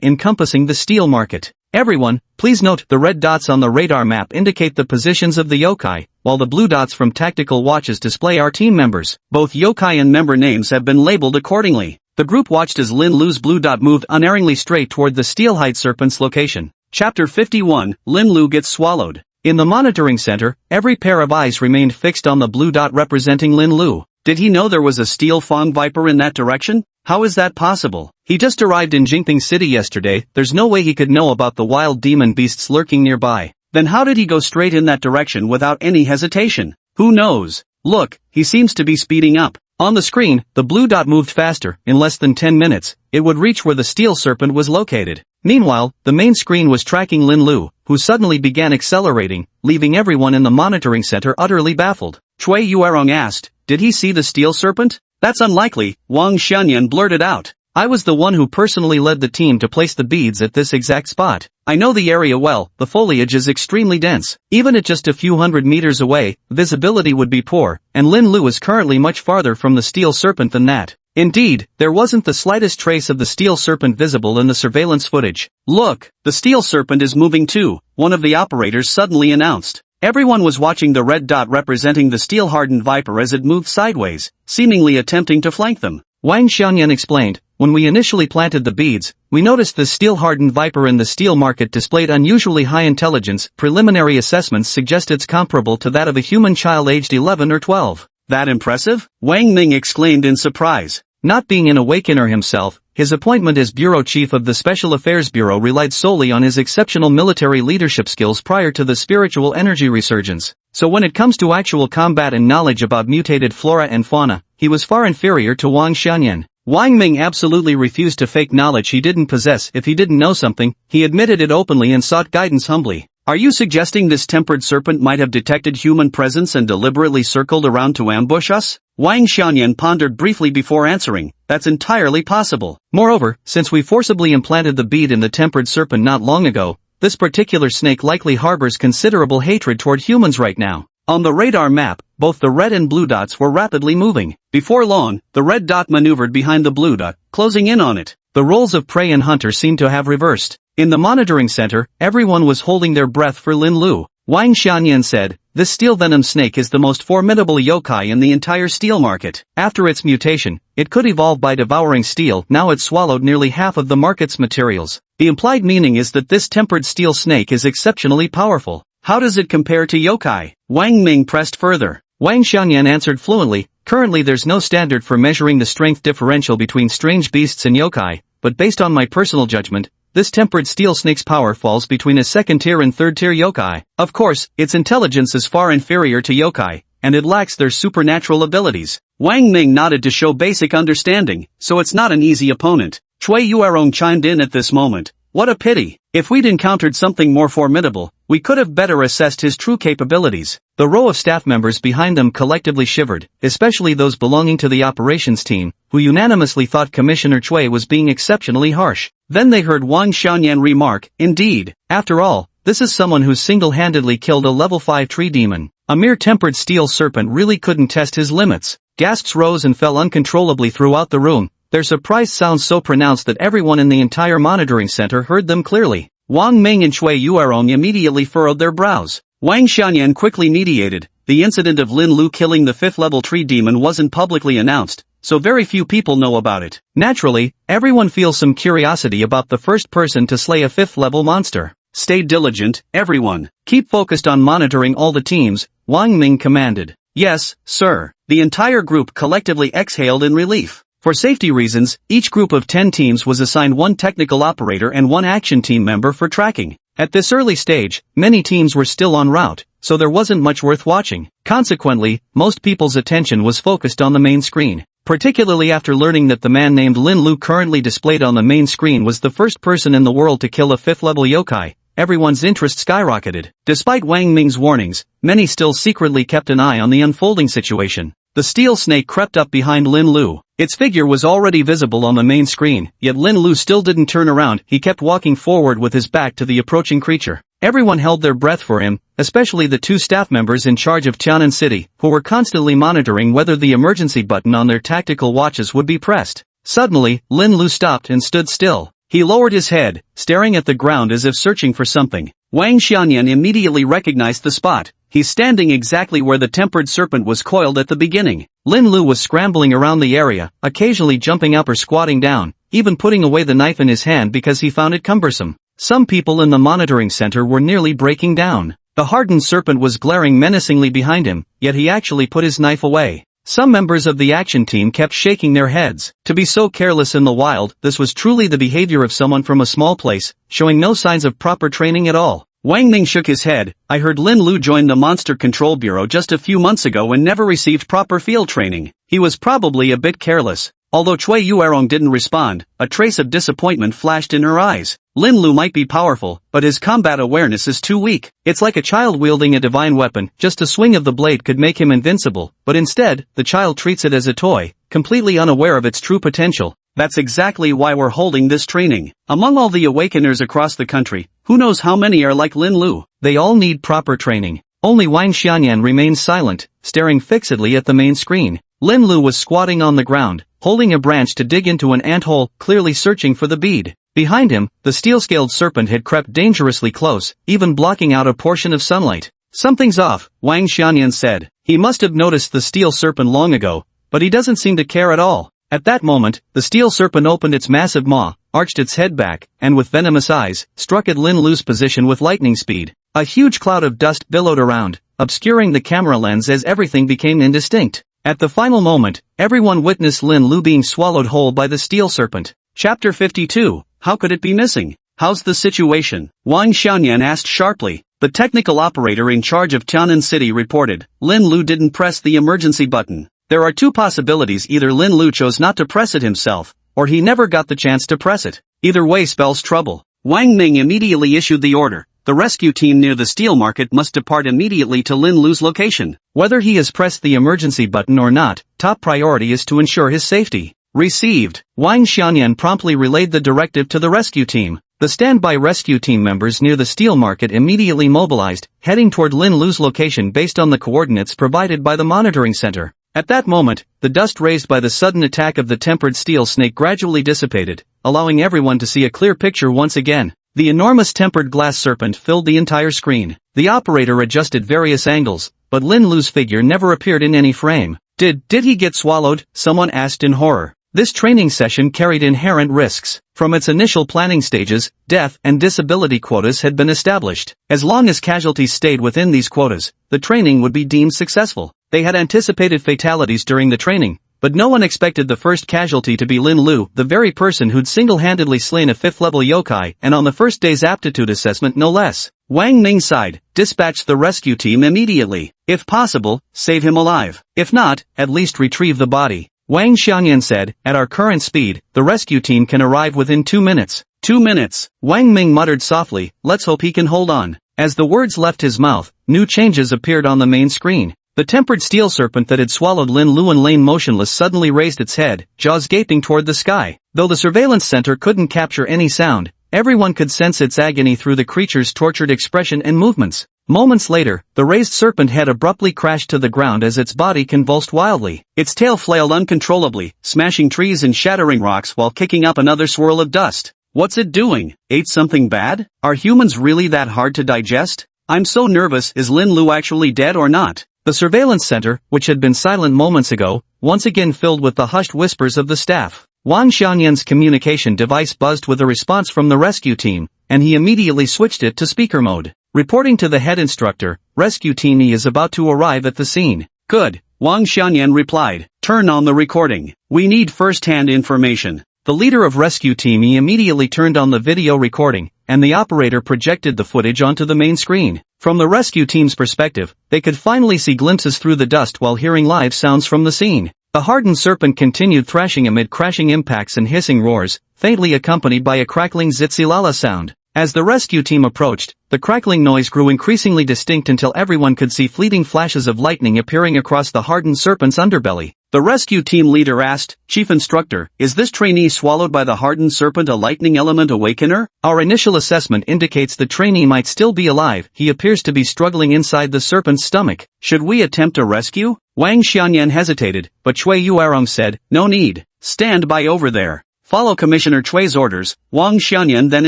A: encompassing the steel market. Everyone, please note the red dots on the radar map indicate the positions of the yokai, while the blue dots from tactical watches display our team members. Both yokai and member names have been labeled accordingly. The group watched as Lin Lu's blue dot moved unerringly straight toward the Steelhide Serpent's location. Chapter 51, Lin Lu gets swallowed. In the monitoring center, every pair of eyes remained fixed on the blue dot representing Lin Lu. Did he know there was a steel fong viper in that direction? How is that possible? He just arrived in Jingping City yesterday, there's no way he could know about the wild demon beasts lurking nearby. Then how did he go straight in that direction without any hesitation? Who knows? Look, he seems to be speeding up. On the screen, the blue dot moved faster. In less than 10 minutes, it would reach where the steel serpent was located. Meanwhile, the main screen was tracking Lin Lu, who suddenly began accelerating, leaving everyone in the monitoring center utterly baffled. Cui Yuerong asked, "Did he see the steel serpent?" "That's unlikely," Wang Xianyan blurted out. "I was the one who personally led the team to place the beads at this exact spot. I know the area well, the foliage is extremely dense. Even at just a few hundred meters away, visibility would be poor, and Lin Lu is currently much farther from the steel serpent than that." Indeed, there wasn't the slightest trace of the steel serpent visible in the surveillance footage. "Look, the steel serpent is moving too," one of the operators suddenly announced. Everyone was watching the red dot representing the steel-hardened viper as it moved sideways, seemingly attempting to flank them. Wang Xianyan explained, "When we initially planted the beads, we noticed the steel-hardened viper in the steel market displayed unusually high intelligence. Preliminary assessments suggest it's comparable to that of a human child aged 11 or 12. "That impressive?" Wang Ming exclaimed in surprise. Not being an awakener himself, his appointment as bureau chief of the Special Affairs Bureau relied solely on his exceptional military leadership skills prior to the spiritual energy resurgence. So when it comes to actual combat and knowledge about mutated flora and fauna, he was far inferior to Wang Xianyan. Wang Ming absolutely refused to fake knowledge he didn't possess. If he didn't know something, he admitted it openly and sought guidance humbly. "Are you suggesting this tempered serpent might have detected human presence and deliberately circled around to ambush us?" Wang Xianyan pondered briefly before answering, "That's entirely possible. Moreover, since we forcibly implanted the bead in the tempered serpent not long ago, this particular snake likely harbors considerable hatred toward humans right now." On the radar map, both the red and blue dots were rapidly moving. Before long, the red dot maneuvered behind the blue dot, closing in on it. The roles of prey and hunter seemed to have reversed. In the monitoring center, everyone was holding their breath for Lin Lu. Wang Xianyan said, "This steel venom snake is the most formidable yokai in the entire steel market. After its mutation, it could evolve by devouring steel. Now it's swallowed nearly half of the market's materials. The implied meaning is that this tempered steel snake is exceptionally powerful. How does it compare to yokai?" Wang Ming pressed further. Wang Xianyan answered fluently, "Currently there's no standard for measuring the strength differential between strange beasts and yokai, but based on my personal judgment, this tempered steel snake's power falls between a second-tier and third-tier yokai. Of course, its intelligence is far inferior to yokai, and it lacks their supernatural abilities." Wang Ming nodded to show basic understanding, "So it's not an easy opponent." Cui Yuerong chimed in at this moment. "What a pity. If we'd encountered something more formidable, we could have better assessed his true capabilities." The row of staff members behind them collectively shivered, especially those belonging to the operations team, who unanimously thought Commissioner Cui was being exceptionally harsh. Then they heard Wang Xianyan remark, "Indeed, after all, this is someone who single-handedly killed a level 5 tree demon. A mere tempered steel serpent really couldn't test his limits." Gasps rose and fell uncontrollably throughout the room, their surprised sounds so pronounced that everyone in the entire monitoring center heard them clearly. Wang Ming and Cui Yuerong immediately furrowed their brows. Wang Xianyan quickly mediated, "The incident of Lin Lu killing the 5th-level tree demon wasn't publicly announced, so very few people know about it. Naturally, everyone feels some curiosity about the first person to slay a 5th-level monster. Stay diligent, everyone. Keep focused on monitoring all the teams," Wang Ming commanded. "Yes, sir." The entire group collectively exhaled in relief. For safety reasons, each group of 10 teams was assigned one technical operator and one action team member for tracking. At this early stage, many teams were still en route, so there wasn't much worth watching. Consequently, most people's attention was focused on the main screen. Particularly after learning that the man named Lin Lu currently displayed on the main screen was the first person in the world to kill a 5th-level yokai, everyone's interest skyrocketed. Despite Wang Ming's warnings, many still secretly kept an eye on the unfolding situation. The steel snake crept up behind Lin Lu. Its figure was already visible on the main screen, yet Lin Lu still didn't turn around. He kept walking forward with his back to the approaching creature. Everyone held their breath for him, especially the 2 staff members in charge of Tianan City, who were constantly monitoring whether the emergency button on their tactical watches would be pressed. Suddenly, Lin Lu stopped and stood still. He lowered his head, staring at the ground as if searching for something. Wang Xianyan immediately recognized the spot. He's standing exactly where the tempered serpent was coiled at the beginning. Lin Lu was scrambling around the area, occasionally jumping up or squatting down, even putting away the knife in his hand because he found it cumbersome. Some people in the monitoring center were nearly breaking down. The hardened serpent was glaring menacingly behind him, yet he actually put his knife away. Some members of the action team kept shaking their heads. To be so careless in the wild, this was truly the behavior of someone from a small place, showing no signs of proper training at all. Wang Ming shook his head. I heard Lin Lu joined the Monster Control Bureau just a few months ago and never received proper field training. He was probably a bit careless. Although Cui Yuerong didn't respond, a trace of disappointment flashed in her eyes. Lin Lu might be powerful, but his combat awareness is too weak. It's like a child wielding a divine weapon. Just a swing of the blade could make him invincible, but instead, the child treats it as a toy, completely unaware of its true potential. That's exactly why we're holding this training. Among all the awakeners across the country, who knows how many are like Lin Lu? They all need proper training. Only Wang Xianyan remained silent, staring fixedly at the main screen. Lin Lu was squatting on the ground, holding a branch to dig into an anthole, clearly searching for the bead. Behind him, the steel-scaled serpent had crept dangerously close, even blocking out a portion of sunlight. Something's off, Wang Xianyan said. He must have noticed the steel serpent long ago, but he doesn't seem to care at all. At that moment, the steel serpent opened its massive maw, arched its head back, and with venomous eyes, struck at Lin Lu's position with lightning speed. A huge cloud of dust billowed around, obscuring the camera lens as everything became indistinct. At the final moment, everyone witnessed Lin Lu being swallowed whole by the steel serpent. Chapter 52. How could it be missing? How's the situation? Wang Xianyan asked sharply. The technical operator in charge of Tianan City reported, Lin Lu didn't press the emergency button. There are two possibilities: either Lin Lu chose not to press it himself, or he never got the chance to press it. Either way spells trouble. Wang Ming immediately issued the order. The rescue team near the steel market must depart immediately to Lin Lu's location. Whether he has pressed the emergency button or not, top priority is to ensure his safety. Received. Wang Xianyan promptly relayed the directive to the rescue team. The standby rescue team members near the steel market immediately mobilized, heading toward Lin Lu's location based on the coordinates provided by the monitoring center. At that moment, the dust raised by the sudden attack of the tempered steel snake gradually dissipated, allowing everyone to see a clear picture once again. The enormous tempered glass serpent filled the entire screen. The operator adjusted various angles, but Lin Lu's figure never appeared in any frame. Did he get swallowed? Someone asked in horror. This training session carried inherent risks. From its initial planning stages, death and disability quotas had been established. As long as casualties stayed within these quotas, the training would be deemed successful. They had anticipated fatalities during the training, but no one expected the first casualty to be Lin Lu, the very person who'd single-handedly slain a 5th-level yokai, and on the first day's aptitude assessment no less. Wang Ming sighed. Dispatch the rescue team immediately. If possible, save him alive. If not, at least retrieve the body. Wang Xianyan said, at our current speed, the rescue team can arrive within 2 minutes. 2 minutes. Wang Ming muttered softly, let's hope he can hold on. As the words left his mouth, new changes appeared on the main screen. The tempered steel serpent that had swallowed Lin Lu and lain motionless suddenly raised its head, jaws gaping toward the sky. Though the surveillance center couldn't capture any sound, everyone could sense its agony through the creature's tortured expression and movements. Moments later, the raised serpent head abruptly crashed to the ground as its body convulsed wildly. Its tail flailed uncontrollably, smashing trees and shattering rocks while kicking up another swirl of dust. What's it doing? Ate something bad? Are humans really that hard to digest? I'm so nervous. Is Lin Lu actually dead or not? The surveillance center, which had been silent moments ago, once again filled with the hushed whispers of the staff. Wang Xianyan's communication device buzzed with a response from the rescue team, and he immediately switched it to speaker mode. Reporting to the head instructor, Rescue Team E is about to arrive at the scene. Good, Wang Xianyan replied. Turn on the recording. We need first-hand information. The leader of Rescue Team E immediately turned on the video recording, and the operator projected the footage onto the main screen. From the rescue team's perspective, they could finally see glimpses through the dust while hearing live sounds from the scene. The hardened serpent continued thrashing amid crashing impacts and hissing roars, faintly accompanied by a crackling zitsilala sound. As the rescue team approached, the crackling noise grew increasingly distinct until everyone could see fleeting flashes of lightning appearing across the hardened serpent's underbelly. The rescue team leader asked, Chief Instructor, is this trainee swallowed by the hardened serpent a lightning element awakener? Our initial assessment indicates the trainee might still be alive. He appears to be struggling inside the serpent's stomach. Should we attempt a rescue? Wang Xianyan hesitated, but Cui Yuerong said, no need. Stand by over there. Follow Commissioner Chui's orders, Wang Xianyan then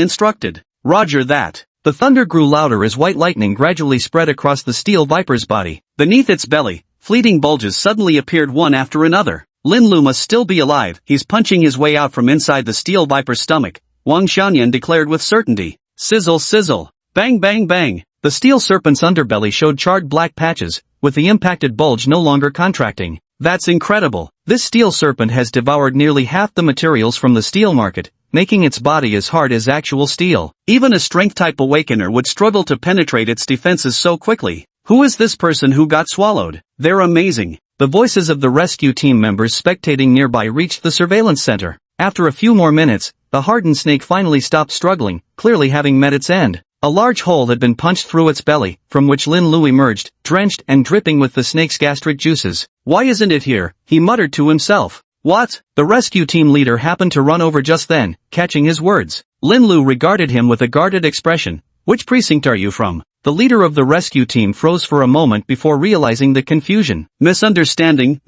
A: instructed. Roger that. The thunder grew louder as white lightning gradually spread across the steel viper's body. Beneath its belly, fleeting bulges suddenly appeared one after another. Lin Lu must still be alive. He's punching his way out from inside the steel viper's stomach, Wang Xianyan declared with certainty. Sizzle sizzle. Bang bang bang. The steel serpent's underbelly showed charred black patches, with the impacted bulge no longer contracting. That's incredible. This steel serpent has devoured nearly half the materials from the steel market, making its body as hard as actual steel. Even a strength-type awakener would struggle to penetrate its defenses so quickly. Who is this person who got swallowed? They're amazing. The voices of the rescue team members spectating nearby reached the surveillance center. After a few more minutes, the hardened snake finally stopped struggling, clearly having met its end. A large hole had been punched through its belly, from which Lin Lu emerged, drenched and dripping with the snake's gastric juices. Why isn't it here? He muttered to himself. What? The rescue team leader happened to run over just then, catching his words. Lin Lu regarded him with a guarded expression. Which precinct are you from? The leader of the rescue team froze for a moment before realizing the confusion. Misunderstanding.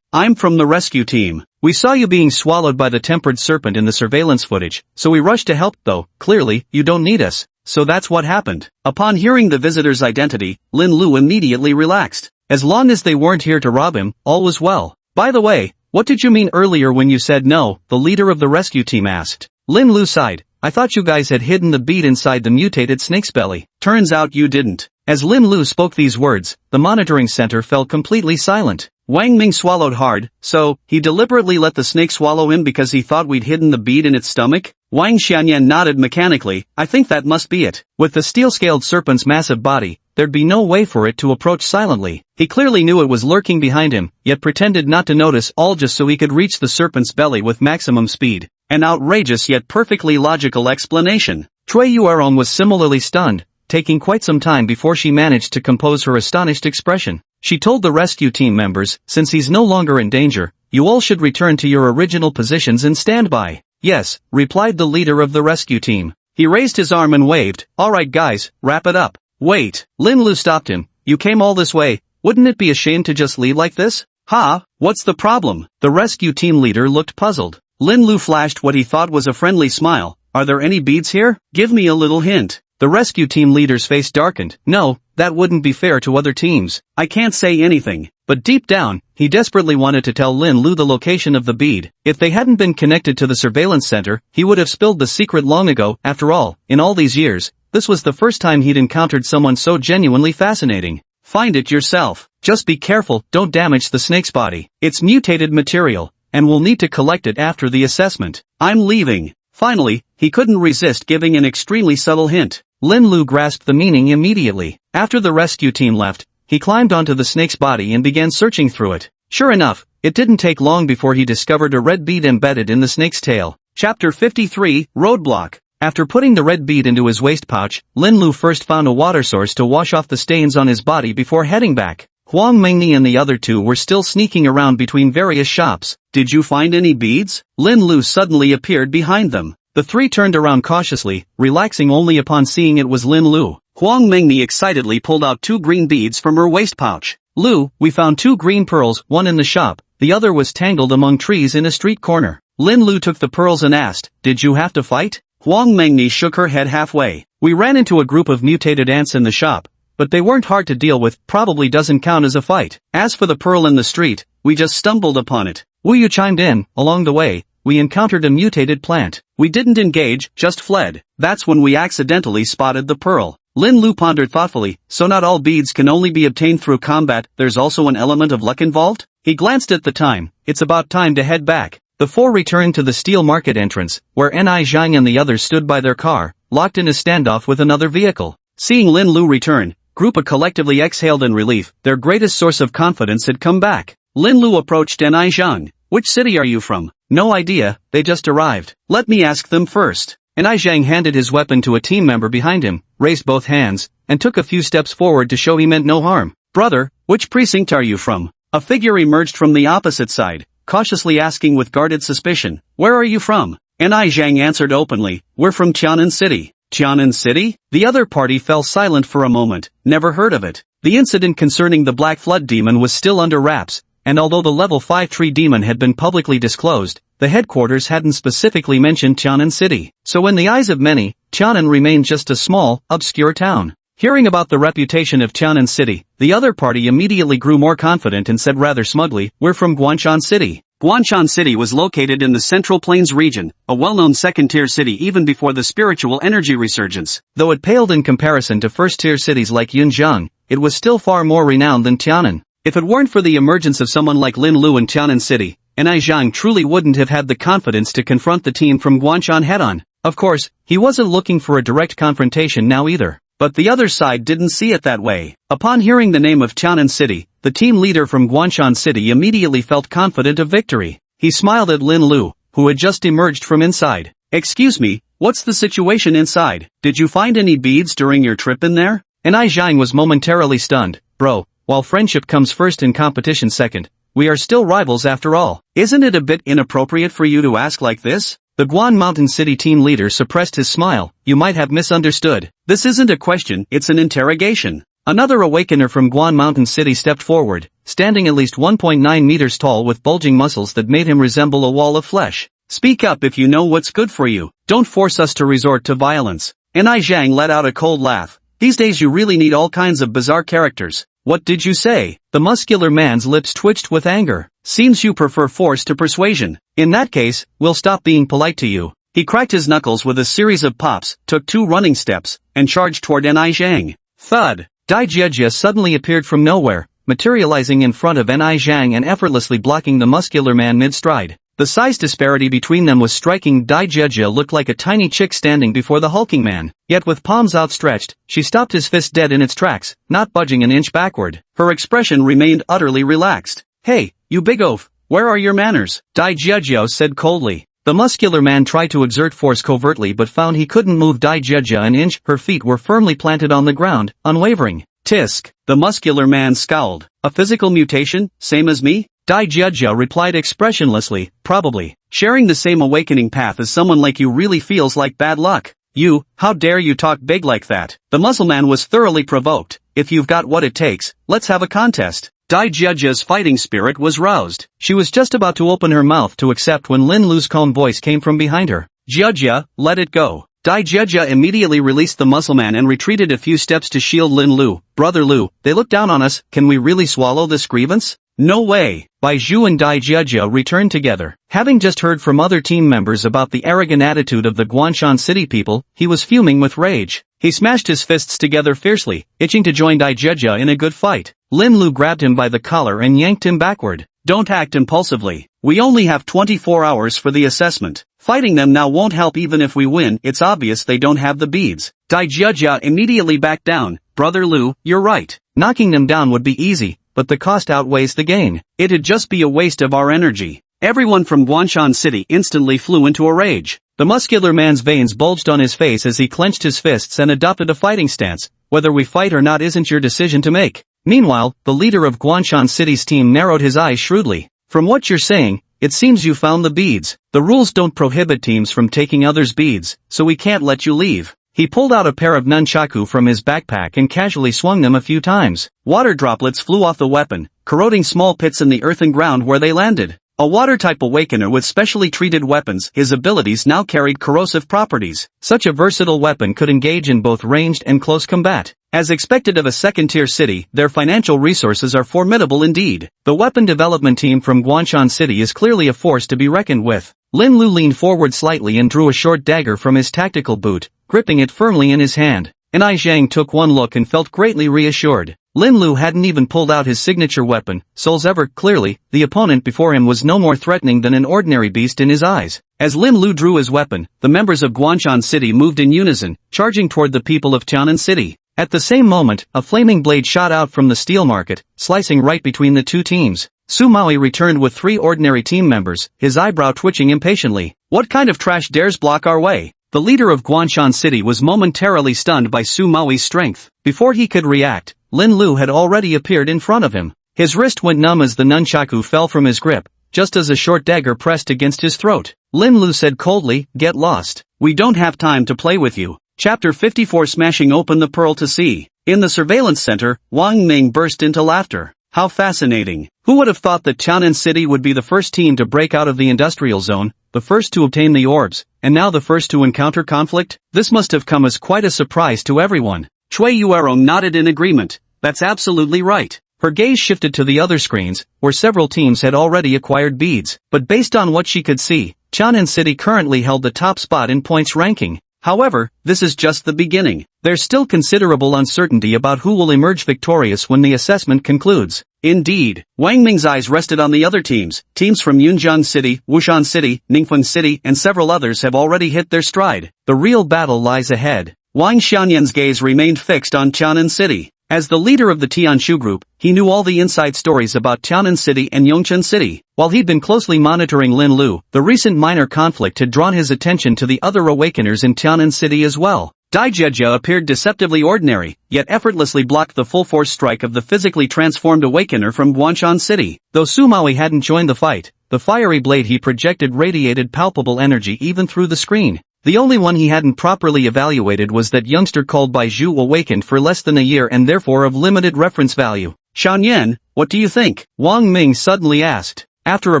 A: I'm from the rescue team. We saw you being swallowed by the tempered serpent in the surveillance footage, so we rushed to help though, clearly, you don't need us. So that's what happened. Upon hearing the visitor's identity, Lin Lu immediately relaxed. As long as they weren't here to rob him, all was well. By the way, what did you mean earlier when you said no? The leader of the rescue team asked. Lin Lu sighed. I thought you guys had hidden the bead inside the mutated snake's belly. Turns out you didn't. As Lin Lu spoke these words, the monitoring center fell completely silent. Wang Ming swallowed hard, so, he deliberately let the snake swallow him because he thought we'd hidden the bead in its stomach? Wang Xianyan nodded mechanically. I think that must be it. With the steel-scaled serpent's massive body, there'd be no way for it to approach silently. He clearly knew it was lurking behind him, yet pretended not to notice, all just so he could reach the serpent's belly with maximum speed. An outrageous yet perfectly logical explanation. Cui Yuerong was similarly stunned, taking quite some time before she managed to compose her astonished expression. She told the rescue team members, since he's no longer in danger, you all should return to your original positions and stand by. Yes, replied the leader of the rescue team. He raised his arm and waved. Alright guys, wrap it up. Wait, Lin Lu stopped him. You came all this way, wouldn't it be a shame to just leave like this? Ha, what's the problem? The rescue team leader looked puzzled. Lin Lu flashed what he thought was a friendly smile. Are there any beads here? Give me a little hint. The rescue team leader's face darkened. No, that wouldn't be fair to other teams. I can't say anything. But deep down, he desperately wanted to tell Lin Lu the location of the bead. If they hadn't been connected to the surveillance center, he would have spilled the secret long ago. After all, in all these years, this was the first time he'd encountered someone so genuinely fascinating. Find it yourself. Just be careful, don't damage the snake's body. It's mutated material, and we'll need to collect it after the assessment. I'm leaving. Finally, he couldn't resist giving an extremely subtle hint. Lin Lu grasped the meaning immediately. After the rescue team left, he climbed onto the snake's body and began searching through it. Sure enough, it didn't take long before he discovered a red bead embedded in the snake's tail. Chapter 53, Roadblock. After putting the red bead into his waist pouch, Lin Lu first found a water source to wash off the stains on his body before heading back. Huang Mengni and the other two were still sneaking around between various shops. Did you find any beads? Lin Lu suddenly appeared behind them. The three turned around cautiously, relaxing only upon seeing it was Lin Lu. Huang Mengni excitedly pulled out 2 green beads from her waist pouch. Lu, we found 2 green pearls, one in the shop, the other was tangled among trees in a street corner. Lin Lu took the pearls and asked, did you have to fight? Huang Mengni shook her head halfway. We ran into a group of mutated ants in the shop, but they weren't hard to deal with, probably doesn't count as a fight. As for the pearl in the street, we just stumbled upon it. Wu Yu chimed in. Along the way, we encountered a mutated plant. We didn't engage, just fled. That's when we accidentally spotted the pearl. Lin Lu pondered thoughtfully, so not all beads can only be obtained through combat, there's also an element of luck involved? He glanced at the time. It's about time to head back. The four returned to the steel market entrance, where Ni Zhang and the others stood by their car, locked in a standoff with another vehicle. Seeing Lin Lu return, Group collectively exhaled in relief. Their greatest source of confidence had come back. Lin Lu approached Ni Zhang. Which city are you from? No idea, they just arrived. Let me ask them first. Ni Zhang handed his weapon to a team member behind him, raised both hands, and took a few steps forward to show he meant no harm. Brother, which precinct are you from? A figure emerged from the opposite side, cautiously asking with guarded suspicion. Where are you from? Ni Zhang answered openly. We're from Tianan City. Tianan City? The other party fell silent for a moment. Never heard of it. The incident concerning the Black Flood Demon was still under wraps, and although the level 5 tree demon had been publicly disclosed, the headquarters hadn't specifically mentioned Tianan City. So in the eyes of many, Tianan remained just a small, obscure town. Hearing about the reputation of Tianan City, the other party immediately grew more confident and said rather smugly, we're from Guanshan City. Guanshan City was located in the Central Plains region, a well-known second-tier city even before the spiritual energy resurgence. Though it paled in comparison to first-tier cities like Yunjiang, it was still far more renowned than Tianan. If it weren't for the emergence of someone like Lin Lu in Tianan City, and Zhang truly wouldn't have had the confidence to confront the team from Guanshan head-on. Of course, he wasn't looking for a direct confrontation now either. But the other side didn't see it that way. Upon hearing the name of Tianan City, the team leader from Guanshan City immediately felt confident of victory. He smiled at Lin Lu, who had just emerged from inside. "Excuse me, what's the situation inside? Did you find any beads during your trip in there?" And Zhang was momentarily stunned. "Bro, while friendship comes first and competition second, we are still rivals after all. Isn't it a bit inappropriate for you to ask like this?" The Guan Mountain City team leader suppressed his smile. "You might have misunderstood. This isn't a question, it's an interrogation." Another awakener from Guan Mountain City stepped forward, standing at least 1.9 meters tall with bulging muscles that made him resemble a wall of flesh. "Speak up if you know what's good for you. Don't force us to resort to violence." And Zhang let out a cold laugh. "These days you really need all kinds of bizarre characters." "What did you say?" The muscular man's lips twitched with anger. "Seems you prefer force to persuasion. In that case, we'll stop being polite to you." He cracked his knuckles with a series of pops, took 2 running steps, and charged toward Zhang. Thud! Dai Jiejia suddenly appeared from nowhere, materializing in front of Zhang and effortlessly blocking the muscular man mid-stride. The size disparity between them was striking. Dai Jiejia looked like a tiny chick standing before the hulking man. Yet with palms outstretched, she stopped his fist dead in its tracks, not budging an inch backward. Her expression remained utterly relaxed. "Hey, you big oaf, where are your manners?" Dai Jiejia said coldly. The muscular man tried to exert force covertly but found he couldn't move Dai Jiejia an inch. Her feet were firmly planted on the ground, unwavering. "Tisk." The muscular man scowled. "A physical mutation, same as me?" Dai Jiejia replied expressionlessly, "Probably. Sharing the same awakening path as someone like you really feels like bad luck." "You, how dare you talk big like that?" The muscleman was thoroughly provoked. "If you've got what it takes, let's have a contest." Dai Jiejia's fighting spirit was roused. She was just about to open her mouth to accept when Lin Lu's calm voice came from behind her. "Jiejia, let it go." Dai Jiejia immediately released the muscleman and retreated a few steps to shield Lin Lu. "Brother Lu, they look down on us, can we really swallow this grievance?" "No way." Bai Zhu and Dai Jiejia returned together. Having just heard from other team members about the arrogant attitude of the Guanshan City people, he was fuming with rage. He smashed his fists together fiercely, itching to join Dai Jiejia in a good fight. Lin Lu grabbed him by the collar and yanked him backward. "Don't act impulsively. We only have 24 hours for the assessment. Fighting them now won't help. Even if we win, it's obvious they don't have the beads." Dai Jiejia immediately backed down. "Brother Lu, you're right. Knocking them down would be easy, but the cost outweighs the gain. It'd just be a waste of our energy." Everyone from Guanshan City instantly flew into a rage. The muscular man's veins bulged on his face as he clenched his fists and adopted a fighting stance. "Whether we fight or not isn't your decision to make." Meanwhile, the leader of Guanshan City's team narrowed his eyes shrewdly. "From what you're saying, it seems you found the beads. The rules don't prohibit teams from taking others' beads, so we can't let you leave." He pulled out a pair of nunchaku from his backpack and casually swung them a few times. Water droplets flew off the weapon, corroding small pits in the earthen ground where they landed. A water-type awakener with specially treated weapons, his abilities now carried corrosive properties. Such a versatile weapon could engage in both ranged and close combat. As expected of a second-tier city, their financial resources are formidable indeed. The weapon development team from Guanshan City is clearly a force to be reckoned with. Lin Lu leaned forward slightly and drew a short dagger from his tactical boot, gripping it firmly in his hand. Zhang took one look and felt greatly reassured. Lin Lu hadn't even pulled out his signature weapon, Soul's Ever. Clearly, the opponent before him was no more threatening than an ordinary beast in his eyes. As Lin Lu drew his weapon, the members of Guanshan City moved in unison, charging toward the people of Tianan City. At the same moment, a flaming blade shot out from the steel market, slicing right between the two teams. Su Maui returned with 3 ordinary team members, his eyebrow twitching impatiently. "What kind of trash dares block our way?" The leader of Guanshan City was momentarily stunned by Su Maui's strength. Before he could react, Lin Lu had already appeared in front of him. His wrist went numb as the nunchaku fell from his grip, just as a short dagger pressed against his throat. Lin Lu said coldly, "Get lost. We don't have time to play with you." Chapter 54 Smashing Open the Pearl to See. In the surveillance center, Wang Ming burst into laughter. "How fascinating. Who would have thought that Tianan City would be the first team to break out of the industrial zone, the first to obtain the orbs, and now the first to encounter conflict? This must have come as quite a surprise to everyone." Chui Yuero nodded in agreement. "That's absolutely right." Her gaze shifted to the other screens, where several teams had already acquired beads. But based on what she could see, Tianan City currently held the top spot in points ranking. However, this is just the beginning. There's still considerable uncertainty about who will emerge victorious when the assessment concludes. Indeed, Wang Ming's eyes rested on the other teams. Teams from Yunjiang City, Wushan City, Ningfeng City and several others have already hit their stride. The real battle lies ahead. Wang Xianyan's gaze remained fixed on Tianan City. As the leader of the Tianshu group, he knew all the inside stories about Tianan City and Yongchen City. While he'd been closely monitoring Lin Lu, the recent minor conflict had drawn his attention to the other awakeners in Tianan City as well. Dai Jieja appeared deceptively ordinary, yet effortlessly blocked the full-force strike of the physically transformed awakener from Guanshan City. Though Su Maui hadn't joined the fight, the fiery blade he projected radiated palpable energy even through the screen. The only one he hadn't properly evaluated was that youngster called Bai Zhu, awakened for less than a year and therefore of limited reference value. Xiaoyan, what do you think? Wang Ming suddenly asked. After a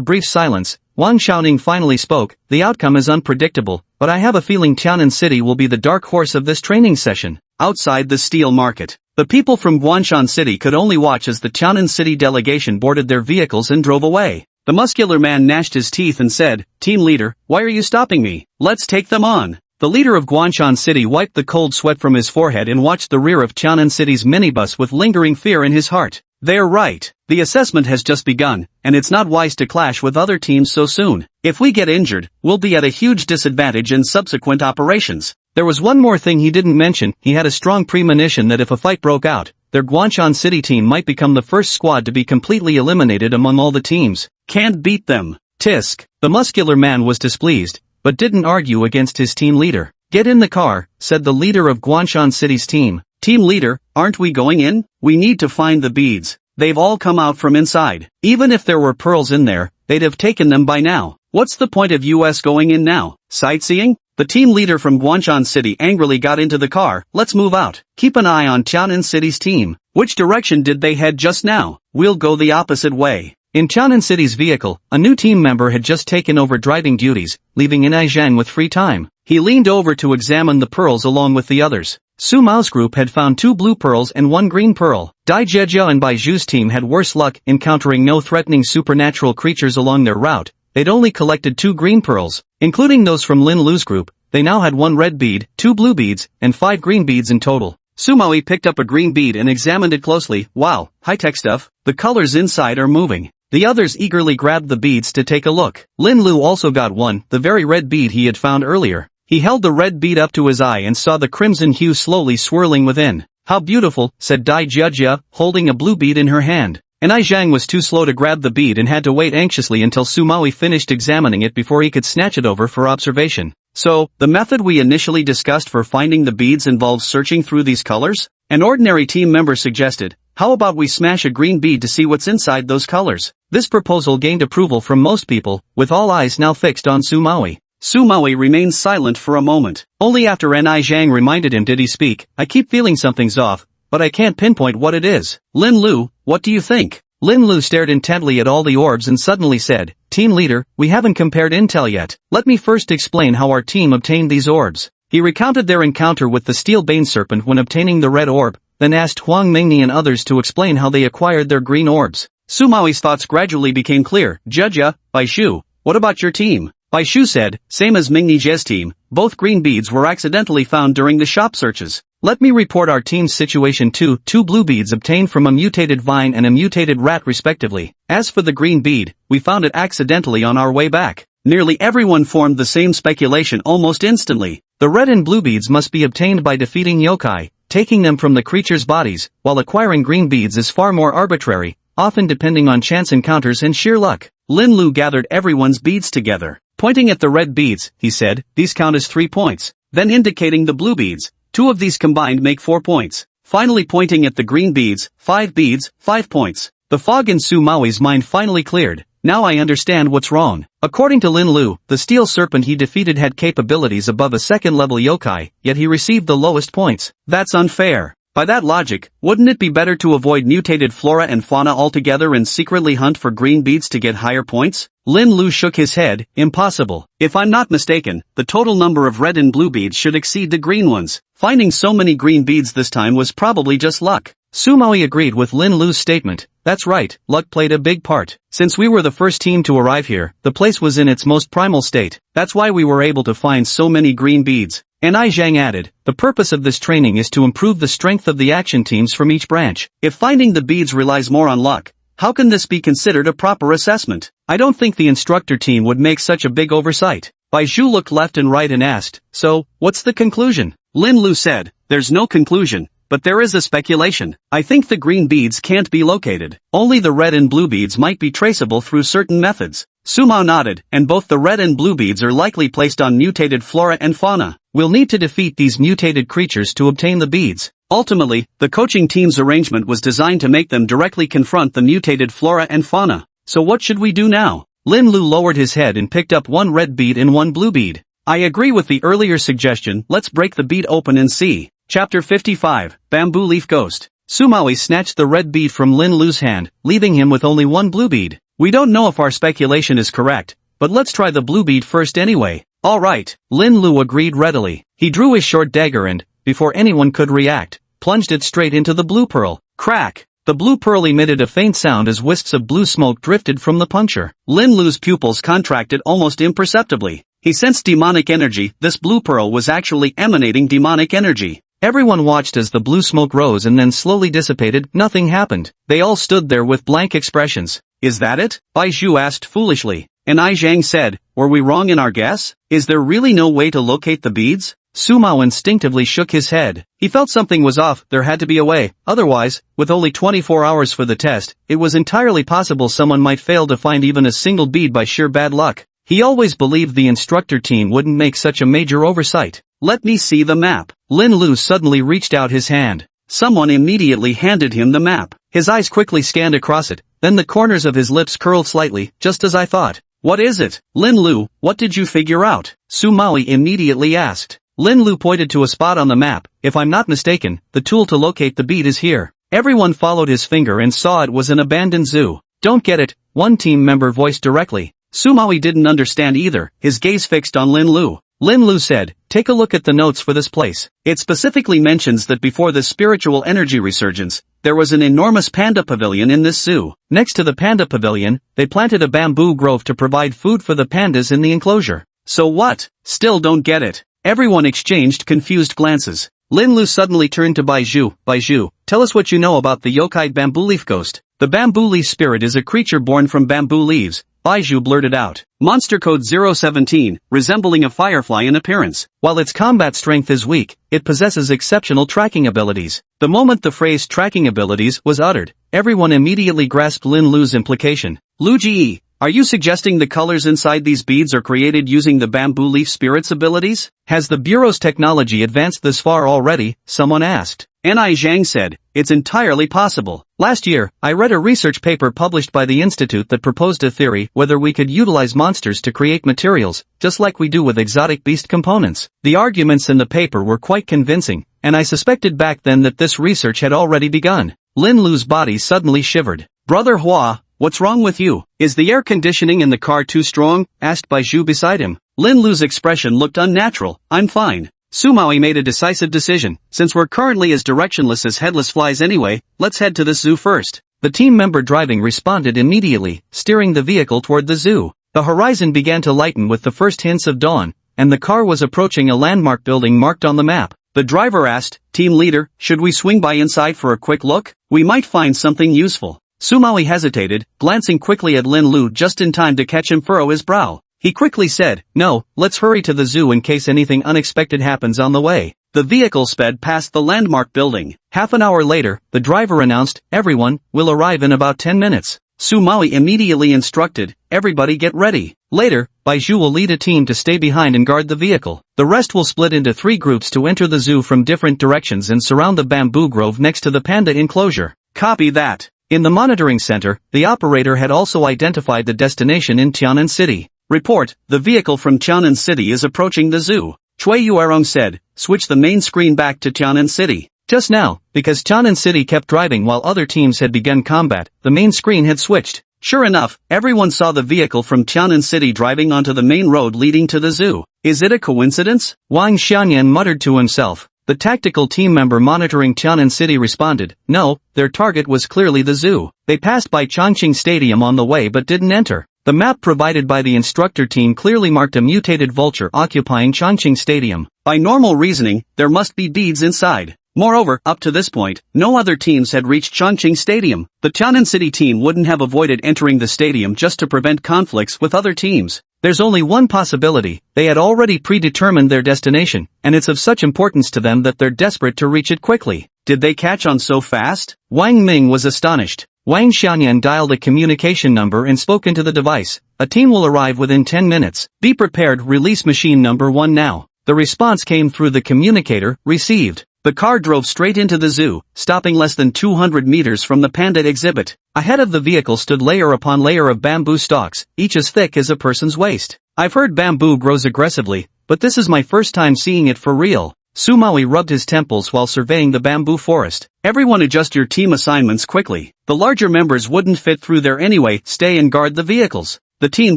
A: brief silence, Wang Xiaoning finally spoke. The outcome is unpredictable, but I have a feeling Tianan City will be the dark horse of this training session. Outside the steel market, the people from Guanshan City could only watch as the Tianan City delegation boarded their vehicles and drove away. The muscular man gnashed his teeth and said, "Team leader, why are you stopping me? Let's take them on." The leader of Guanshan City wiped the cold sweat from his forehead and watched the rear of Tianan City's minibus with lingering fear in his heart. They're right. The assessment has just begun, and it's not wise to clash with other teams so soon. If we get injured, we'll be at a huge disadvantage in subsequent operations. There was one more thing he didn't mention. He had a strong premonition that if a fight broke out, their Guanshan City team might become the first squad to be completely eliminated among all the teams. Can't beat them. Tisk. The muscular man was displeased, but didn't argue against his team leader. "Get in the car," said the leader of Guanshan City's team. "Team leader, aren't we going in? We need to find the beads. They've all come out from inside. Even if there were pearls in there, they'd have taken them by now. What's the point of us going in now? Sightseeing?" The team leader from Guanshan City angrily got into the car. "Let's move out. Keep an eye on Tianan City's team." Which direction did they head just now? "We'll go the opposite way." In Tianan City's vehicle, a new team member had just taken over driving duties, leaving Inai Zhang with free time. He leaned over to examine the pearls along with the others. Su Mao's group had found 2 blue pearls and 1 green pearl. Dai Jieja and Bai Zhu's team had worse luck, encountering no threatening supernatural creatures along their route. They'd only collected 2 green pearls, including those from Lin Lu's group. They now had 1 red bead, 2 blue beads, and 5 green beads in total. Su Maui picked up a green bead and examined it closely. "Wow, high-tech stuff. The colors inside are moving." The others eagerly grabbed the beads to take a look. Lin Lu also got one, the very red bead he had found earlier. He held the red bead up to his eye and saw the crimson hue slowly swirling within. "How beautiful," said Dai Jieja, holding a blue bead in her hand. Inai Zhang was too slow to grab the bead and had to wait anxiously until Su Maui finished examining it before he could snatch it over for observation. "So, the method we initially discussed for finding the beads involves searching through these colors?" An ordinary team member suggested. "How about we smash a green bead to see what's inside those colors?" This proposal gained approval from most people, with all eyes now fixed on Su Maui. Su Maui remained silent for a moment. Only after Inai Zhang reminded him did he speak. "I keep feeling something's off, but I can't pinpoint what it is. Lin Lu, what do you think?" Lin Lu stared intently at all the orbs and suddenly said, "Team leader, we haven't compared intel yet. Let me first explain how our team obtained these orbs." He recounted their encounter with the steel bane serpent when obtaining the red orb, then asked Huang Mingni and others to explain how they acquired their green orbs. Su Maoi's thoughts gradually became clear. "Jieja, Bai Shu, what about your team?" Bai Shu said, "Same as Mingni Jie's team, both green beads were accidentally found during the shop searches. Let me report our team's situation too. 2 blue beads obtained from a mutated vine and a mutated rat respectively. As for the green bead, we found it accidentally on our way back." Nearly everyone formed the same speculation almost instantly. The red and blue beads must be obtained by defeating yokai, taking them from the creatures' bodies, while acquiring green beads is far more arbitrary, often depending on chance encounters and sheer luck. Lin Lu gathered everyone's beads together. Pointing at the red beads, he said, "These count as 3 points. Then indicating the blue beads, 2 of these combined make 4 points. Finally pointing at the green beads, 5 beads, 5 points. The fog in Su Maoi's mind finally cleared. Now I understand what's wrong. According to Lin Lu, the steel serpent he defeated had capabilities above a second-level yokai, yet he received the lowest points. That's unfair. By that logic, wouldn't it be better to avoid mutated flora and fauna altogether and secretly hunt for green beads to get higher points? Lin Lu shook his head. Impossible. If I'm not mistaken, the total number of red and blue beads should exceed the green ones. Finding so many green beads this time was probably just luck. Su Maui agreed with Lin Lu's statement. That's right, luck played a big part. Since we were the first team to arrive here, the place was in its most primal state. That's why we were able to find so many green beads. Inai Zhang added, the purpose of this training is to improve the strength of the action teams from each branch. If finding the beads relies more on luck, How can this be considered a proper assessment? I don't think the instructor team would make such a big oversight. Baizhu looked left and right and asked, so, what's the conclusion? Lin Lu said, there's no conclusion, but there is a speculation. I think the green beads can't be located. Only the red and blue beads might be traceable through certain methods. Sumao nodded, and both the red and blue beads are likely placed on mutated flora and fauna. We'll need to defeat these mutated creatures to obtain the beads. Ultimately, the coaching team's arrangement was designed to make them directly confront the mutated flora and fauna. So what should we do now? Lin Lu lowered his head and picked up one red bead and one blue bead. I agree with the earlier suggestion, let's break the bead open and see. Chapter 55, Bamboo Leaf Ghost. Sumawi snatched the red bead from Lin Lu's hand, leaving him with only one blue bead. We don't know if our speculation is correct, but let's try the blue bead first anyway. Alright, Lin Lu agreed readily. He drew his short dagger and, before anyone could react, plunged it straight into the blue pearl. Crack! The blue pearl emitted a faint sound as wisps of blue smoke drifted from the puncture. Lin Lu's pupils contracted almost imperceptibly. He sensed demonic energy. This blue pearl was actually emanating demonic energy. Everyone watched as the blue smoke rose and then slowly dissipated. Nothing happened. They all stood there with blank expressions. Is that it? Baizhu asked foolishly. And I Zhang said, were we wrong in our guess? Is there really no way to locate the beads? Sumao instinctively shook his head. He felt something was off, there had to be a way. Otherwise, with only 24 hours for the test, it was entirely possible someone might fail to find even a single bead by sheer bad luck. He always believed the instructor team wouldn't make such a major oversight. Let me see the map. Lin Lu suddenly reached out his hand. Someone immediately handed him the map. His eyes quickly scanned across it, then the corners of his lips curled slightly, just as I thought. What is it? Lin Lu, what did you figure out? Sumawi immediately asked. Lin Lu pointed to a spot on the map. If I'm not mistaken, the tool to locate the bead is here. Everyone followed his finger and saw it was an abandoned zoo. Don't get it, one team member voiced directly. Sumawi didn't understand either, his gaze fixed on Lin Lu. Lin Lu said, take a look at the notes for this place. It specifically mentions that before the spiritual energy resurgence, there was an enormous panda pavilion in this zoo. Next to the panda pavilion, they planted a bamboo grove to provide food for the pandas in the enclosure. So what? Still don't get it. Everyone exchanged confused glances. Lin Lu suddenly turned to Baizhu. Baizhu, tell us what you know about the yokai bamboo leaf ghost. The bamboo leaf spirit is a creature born from bamboo leaves. Baizhu blurted out. Monster code 017, resembling a firefly in appearance. While its combat strength is weak, it possesses exceptional tracking abilities. The moment the phrase tracking abilities was uttered, everyone immediately grasped Lin Lu's implication. Lu Ji, are you suggesting the colors inside these beads are created using the bamboo leaf spirit's abilities? Has the Bureau's technology advanced this far already? Someone asked. Ni Zhang said, it's entirely possible. Last year, I read a research paper published by the institute that proposed a theory whether we could utilize monsters to create materials, just like we do with exotic beast components. The arguments in the paper were quite convincing, and I suspected back then that this research had already begun. Lin Lu's body suddenly shivered. Brother Hua, what's wrong with you? Is the air conditioning in the car too strong? Asked Baizhu beside him. Lin Lu's expression looked unnatural. I'm fine. Sumawi made a decisive decision. Since we're currently as directionless as headless flies anyway, let's head to this zoo first. The team member driving responded immediately, steering the vehicle toward the zoo. The horizon began to lighten with the first hints of dawn, and the car was approaching a landmark building marked on the map. The driver asked, Team leader, should we swing by inside for a quick look? We might find something useful. Sumawi hesitated, glancing quickly at Lin Lu just in time to catch him furrow his brow. He quickly said, no, let's hurry to the zoo in case anything unexpected happens on the way. The vehicle sped past the landmark building. Half an hour later, the driver announced, everyone, will arrive in about 10 minutes. Sumawi immediately instructed, everybody get ready. Later, Baizhu will lead a team to stay behind and guard the vehicle. The rest will split into 3 groups to enter the zoo from different directions and surround the bamboo grove next to the panda enclosure. Copy that. In the monitoring center, the operator had also identified the destination in Tianan City. Report, the vehicle from Tianan City is approaching the zoo. Cui Yuerong said, switch the main screen back to Tianan City. Just now, because Tianan City kept driving while other teams had begun combat, the main screen had switched. Sure enough, everyone saw the vehicle from Tianan City driving onto the main road leading to the zoo. Is it a coincidence? Wang Xianyan muttered to himself. The tactical team member monitoring Tianan City responded, no, their target was clearly the zoo. They passed by Chongqing Stadium on the way but didn't enter. The map provided by the instructor team clearly marked a mutated vulture occupying Chongqing Stadium. By normal reasoning, there must be beads inside. Moreover, up to this point, no other teams had reached Chongqing Stadium. The Tianan City team wouldn't have avoided entering the stadium just to prevent conflicts with other teams. There's only one possibility: they had already predetermined their destination, and it's of such importance to them that they're desperate to reach it quickly. Did they catch on so fast? Wang Ming was astonished. Wang Xianyan dialed a communication number and spoke into the device. A team will arrive within 10 minutes. Be prepared, release machine number 1 now. The response came through the communicator, received. The car drove straight into the zoo, stopping less than 200 meters from the panda exhibit. Ahead of the vehicle stood layer upon layer of bamboo stalks, each as thick as a person's waist. I've heard bamboo grows aggressively, but this is my first time seeing it for real. Sumawi rubbed his temples while surveying the bamboo forest. Everyone adjust your team assignments quickly. The larger members wouldn't fit through there anyway. Stay and guard the vehicles. The team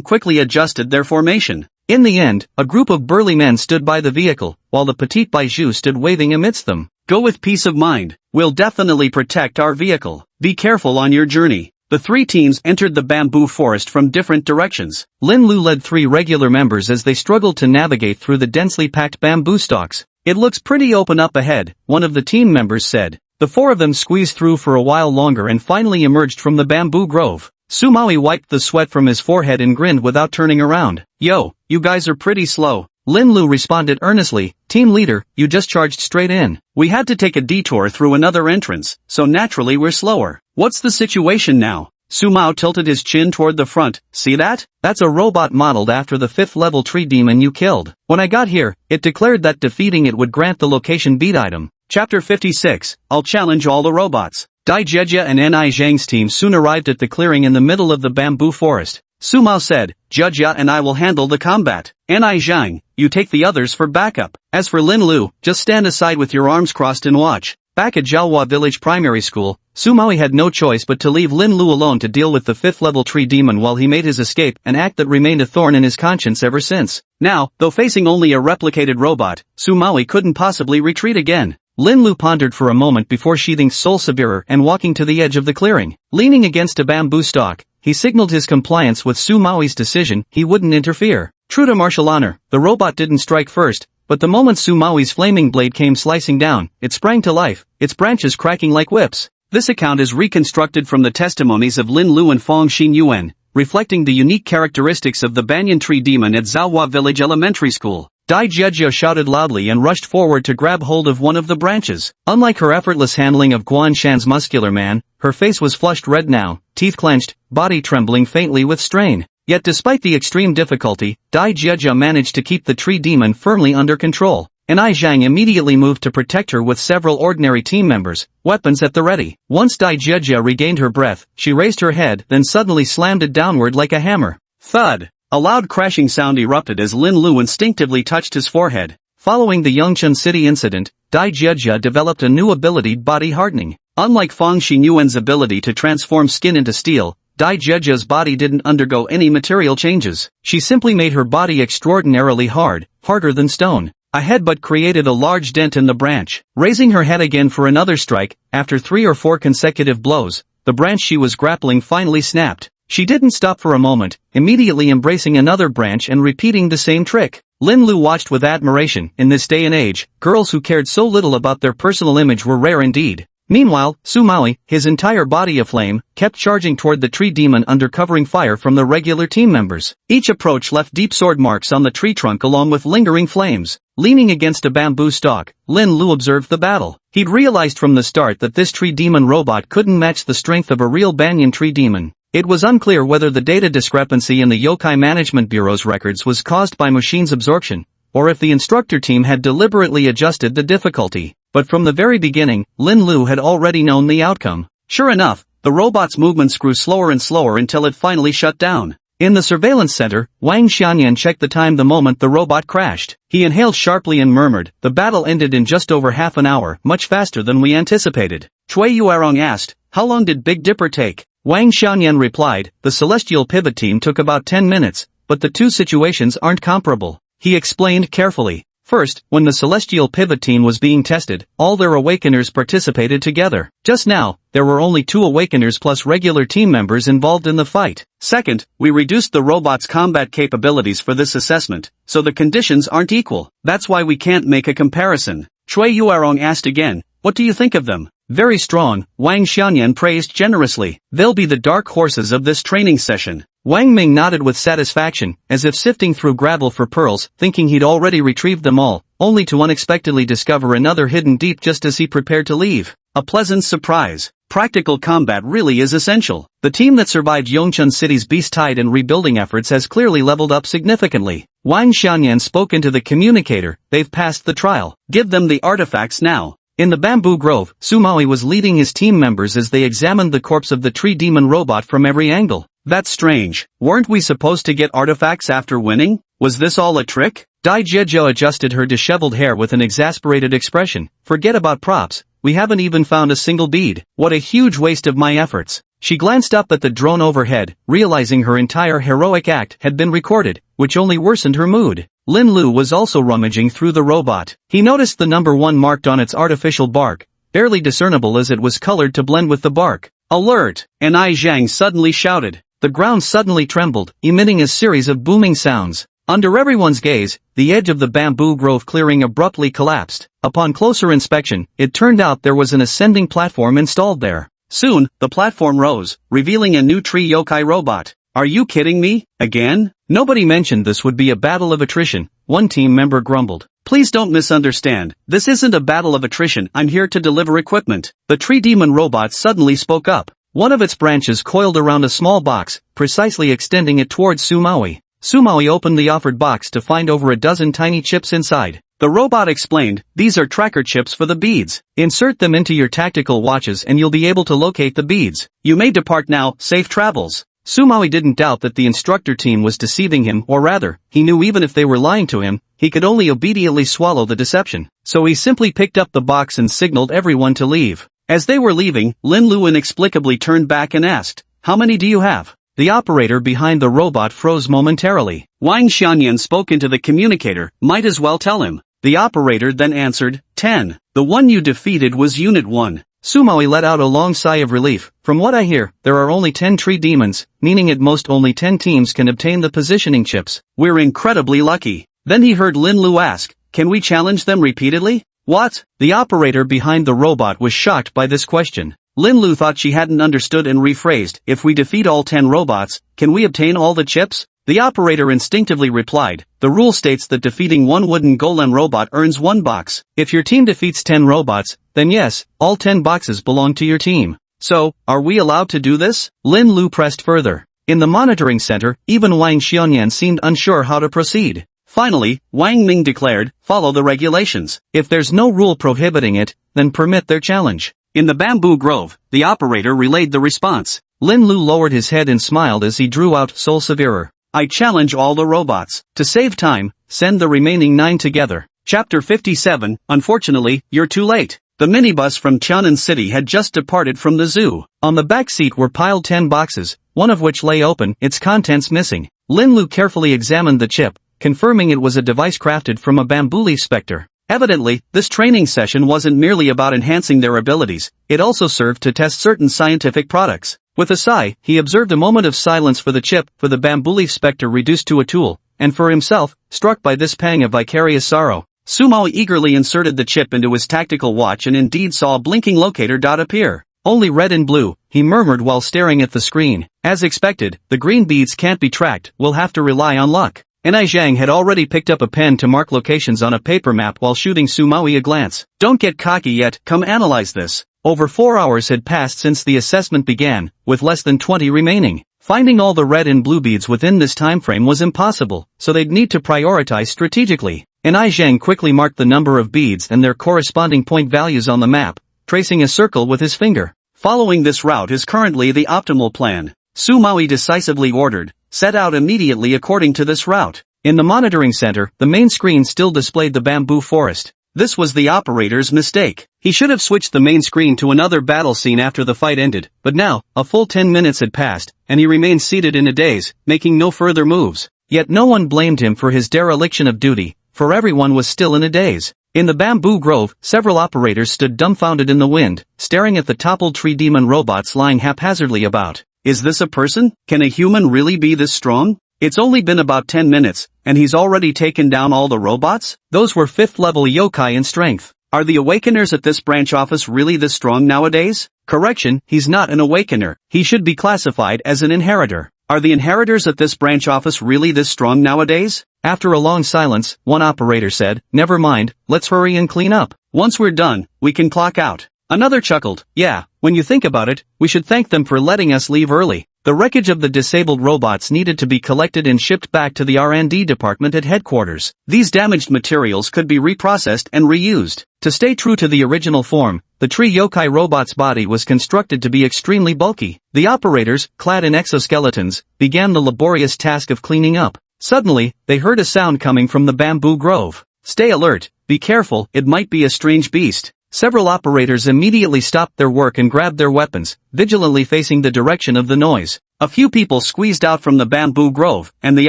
A: quickly adjusted their formation. In the end, a group of burly men stood by the vehicle, while the petite Baiju stood waving amidst them. Go with peace of mind. We'll definitely protect our vehicle. Be careful on your journey. The 3 teams entered the bamboo forest from different directions. Lin Lu led 3 regular members as they struggled to navigate through the densely packed bamboo stalks. It looks pretty open up ahead, one of the team members said. The 4 of them squeezed through for a while longer and finally emerged from the bamboo grove. Sumawi wiped the sweat from his forehead and grinned without turning around. Yo, you guys are pretty slow. Lin Lu responded earnestly. Team leader, you just charged straight in. We had to take a detour through another entrance, so naturally we're slower. What's the situation now? Sumao tilted his chin toward the front. See that? That's a robot modeled after the 5th level tree demon you killed. When I got here, it declared that defeating it would grant the location beat item. Chapter 56, I'll challenge all the robots. Dai Jieja and Ni Zhang's team soon arrived at the clearing in the middle of the bamboo forest. Sumao said, Jieja and I will handle the combat. Ni Zhang, you take the others for backup. As for Lin Lu, just stand aside with your arms crossed and watch. Back at Jiaohua Village Primary School, Sumawi had no choice but to leave Lin Lu alone to deal with the 5th level tree demon while he made his escape, an act that remained a thorn in his conscience ever since. Now, though facing only a replicated robot, Sumawi couldn't possibly retreat again. Lin Lu pondered for a moment before sheathing Soul Sabirer and walking to the edge of the clearing. Leaning against a bamboo stalk, he signaled his compliance with Sumawi's decision. He wouldn't interfere. True to martial honor, the robot didn't strike first, but the moment Sumawi's flaming blade came slicing down, it sprang to life, its branches cracking like whips. This account is reconstructed from the testimonies of Lin Lu and Fong Xinyuan, reflecting the unique characteristics of the banyan tree demon at Jiaohua Village Elementary School. Dai Jiejia shouted loudly and rushed forward to grab hold of one of the branches. Unlike her effortless handling of Guan Shan's muscular man, her face was flushed red now, teeth clenched, body trembling faintly with strain. Yet despite the extreme difficulty, Dai Jiejia managed to keep the tree demon firmly under control. Ni Zhang immediately moved to protect her with several ordinary team members, weapons at the ready. Once Dai Jiejia regained her breath, she raised her head, then suddenly slammed it downward like a hammer. Thud! A loud crashing sound erupted as Lin Lu instinctively touched his forehead. Following the Yongchun City incident, Dai Jiejia developed a new ability, body hardening. Unlike Fong Xinyuan's ability to transform skin into steel, Dai Jiejia's body didn't undergo any material changes. She simply made her body extraordinarily hard, harder than stone. A headbutt created a large dent in the branch. Raising her head again for another strike, after 3 or 4 consecutive blows, the branch she was grappling finally snapped. She didn't stop for a moment, immediately embracing another branch and repeating the same trick. Lin Lu watched with admiration. In this day and age, girls who cared so little about their personal image were rare indeed. Meanwhile, Sumawi, his entire body aflame, kept charging toward the tree demon under covering fire from the regular team members. Each approach left deep sword marks on the tree trunk along with lingering flames. Leaning against a bamboo stalk, Lin Lu observed the battle. He'd realized from the start that this tree demon robot couldn't match the strength of a real banyan tree demon. It was unclear whether the data discrepancy in the Yokai Management Bureau's records was caused by machine's absorption, or if the instructor team had deliberately adjusted the difficulty. But from the very beginning, Lin Lu had already known the outcome. Sure enough, the robot's movements grew slower and slower until it finally shut down. In the surveillance center, Wang Xianyan checked the time the moment the robot crashed. He inhaled sharply and murmured, "The battle ended in just over half an hour, much faster than we anticipated." Cui Yuerong asked, "How long did Big Dipper take?" Wang Xianyan replied, "The Celestial Pivot Team took about 10 minutes, but the two situations aren't comparable." He explained carefully. First, when the Celestial Pivot Team was being tested, all their Awakeners participated together. Just now, there were only 2 Awakeners plus regular team members involved in the fight. Second, we reduced the robot's combat capabilities for this assessment, so the conditions aren't equal. That's why we can't make a comparison. Cui Yuerong asked again, What do you think of them? Very strong, Wang Xianyan praised generously. They'll be the dark horses of this training session. Wang Ming nodded with satisfaction, as if sifting through gravel for pearls, thinking he'd already retrieved them all, only to unexpectedly discover another hidden deep just as he prepared to leave. A pleasant surprise. Practical combat really is essential. The team that survived Yongchun City's beast tide and rebuilding efforts has clearly leveled up significantly. Wang Xianyan spoke into the communicator. They've passed the trial. Give them the artifacts now. In the bamboo grove, Sumawi was leading his team members as they examined the corpse of the tree demon robot from every angle. That's strange. Weren't we supposed to get artifacts after winning? Was this all a trick? Dai Jiejo adjusted her disheveled hair with an exasperated expression. Forget about props. We haven't even found a single bead. What a huge waste of my efforts. She glanced up at the drone overhead, realizing her entire heroic act had been recorded, which only worsened her mood. Lin Lu was also rummaging through the robot. He noticed the number 1 marked on its artificial bark, barely discernible as it was colored to blend with the bark. Alert! And Ai Zhang suddenly shouted. The ground suddenly trembled, emitting a series of booming sounds. Under everyone's gaze, the edge of the bamboo grove clearing abruptly collapsed. Upon closer inspection, it turned out there was an ascending platform installed there. Soon, the platform rose, revealing a new tree yokai robot. Are you kidding me? Again? Nobody mentioned this would be a battle of attrition, one team member grumbled. Please don't misunderstand. This isn't a battle of attrition. I'm here to deliver equipment. The tree demon robot suddenly spoke up. One of its branches coiled around a small box, precisely extending it towards Sumawi. Sumawi opened the offered box to find over a dozen tiny chips inside. The robot explained, these are tracker chips for the beads. Insert them into your tactical watches and you'll be able to locate the beads. You may depart now, safe travels. Sumawi didn't doubt that the instructor team was deceiving him, or rather, he knew even if they were lying to him, he could only obediently swallow the deception. So he simply picked up the box and signaled everyone to leave. As they were leaving, Lin Lu inexplicably turned back and asked, how many do you have? The operator behind the robot froze momentarily. Wang Xianyan spoke into the communicator, might as well tell him. The operator then answered, 10. The one you defeated was Unit 1. Sumawi let out a long sigh of relief. From what I hear, there are only 10 tree demons, meaning at most only 10 teams can obtain the positioning chips. We're incredibly lucky. Then he heard Lin Lu ask, can we challenge them repeatedly? What? The operator behind the robot was shocked by this question. Lin Lu thought she hadn't understood and rephrased, if we defeat all 10 robots, can we obtain all the chips? The operator instinctively replied, the rule states that defeating one wooden golem robot earns 1 box. If your team defeats 10 robots, then yes, all 10 boxes belong to your team. So, are we allowed to do this? Lin Lu pressed further. In the monitoring center, even Wang Xianyan seemed unsure how to proceed. Finally, Wang Ming declared, follow the regulations. If there's no rule prohibiting it, then permit their challenge. In the bamboo grove, the operator relayed the response. Lin Lu lowered his head and smiled as he drew out Soul Severer. I challenge all the robots. To save time, send the remaining 9 together. Chapter 57, unfortunately, you're too late. The minibus from Tianan City had just departed from the zoo. On the back seat were piled 10 boxes, one of which lay open, its contents missing. Lin Lu carefully examined the chip, confirming it was a device crafted from a bamboo leaf specter. Evidently, this training session wasn't merely about enhancing their abilities, it also served to test certain scientific products. With a sigh, he observed a moment of silence for the chip, for the bamboo leaf specter reduced to a tool, and for himself, struck by this pang of vicarious sorrow. Sumawi eagerly inserted the chip into his tactical watch and indeed saw a blinking locator dot appear. Only red and blue, he murmured while staring at the screen. As expected, the green beads can't be tracked, we'll have to rely on luck. Ai Zhang had already picked up a pen to mark locations on a paper map while shooting Sumawi a glance. Don't get cocky yet, come analyze this. Over 4 hours had passed since the assessment began, with less than 20 remaining. Finding all the red and blue beads within this time frame was impossible, so they'd need to prioritize strategically. Ai Zhang quickly marked the number of beads and their corresponding point values on the map, tracing a circle with his finger. Following this route is currently the optimal plan. Sumawi decisively ordered, set out immediately according to this route. In the monitoring center, the main screen still displayed the bamboo forest. This was the operator's mistake. He should have switched the main screen to another battle scene after the fight ended, but now, a full 10 minutes had passed, and he remained seated in a daze, making no further moves. Yet no one blamed him for his dereliction of duty, for everyone was still in a daze. In the bamboo grove, several operators stood dumbfounded in the wind, staring at the toppled tree demon robots lying haphazardly about. Is this a person? Can a human really be this strong? It's only been about 10 minutes, and he's already taken down all the robots? Those were 5th level yokai in strength. Are the awakeners at this branch office really this strong nowadays? Correction, he's not an awakener. He should be classified as an inheritor. Are the inheritors at this branch office really this strong nowadays? After a long silence, one operator said, never mind, let's hurry and clean up. Once we're done, we can clock out. Another chuckled, yeah, when you think about it, we should thank them for letting us leave early. The wreckage of the disabled robots needed to be collected and shipped back to the R&D department at headquarters. These damaged materials could be reprocessed and reused. To stay true to the original form, the tree yokai robot's body was constructed to be extremely bulky. The operators, clad in exoskeletons, began the laborious task of cleaning up. Suddenly, they heard a sound coming from the bamboo grove. Stay alert, be careful, it might be a strange beast. Several operators immediately stopped their work and grabbed their weapons, vigilantly facing the direction of the noise. A few people squeezed out from the bamboo grove, and the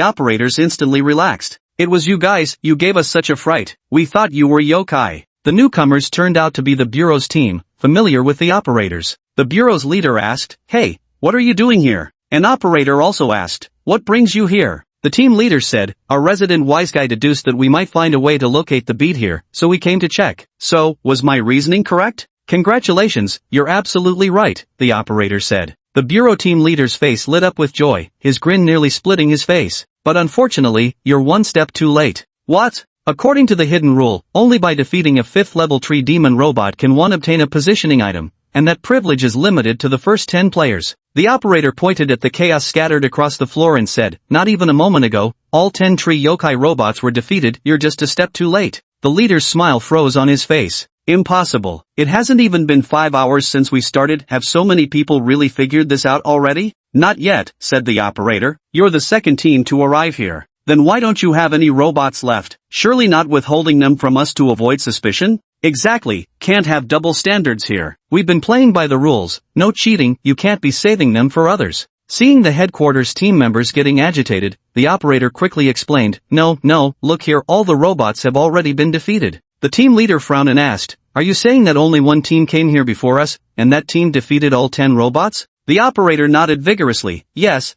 A: operators instantly relaxed. It was you guys, you gave us such a fright. We thought you were yokai. The newcomers turned out to be the Bureau's team, familiar with the operators. The Bureau's leader asked, hey, what are you doing here? An operator also asked, what brings you here? The team leader said, our resident wise guy deduced that we might find a way to locate the beat here, so we came to check. So, was my reasoning correct? Congratulations, you're absolutely right, the operator said. The Bureau team leader's face lit up with joy, his grin nearly splitting his face. But unfortunately, you're one step too late. What? According to the hidden rule, only by defeating a 5th level tree demon robot can one obtain a positioning item, and that privilege is limited to the first 10 players. The operator pointed at the chaos scattered across the floor and said, not even a moment ago, all 10 tree yokai robots were defeated, you're just a step too late. The leader's smile froze on his face. Impossible. It hasn't even been 5 hours since we started. Have so many people really figured this out already? Not yet, said the operator. You're the second team to arrive here. Then why don't you have any robots left? Surely not withholding them from us to avoid suspicion? Exactly, can't have double standards here. We've been playing by the rules, no cheating, you can't be saving them for others. Seeing the headquarters team members getting agitated, the operator quickly explained, no, look here, all the robots have already been defeated. The team leader frowned and asked, are you saying that only one team came here before us, and that team defeated all 10 robots? The operator nodded vigorously, yes,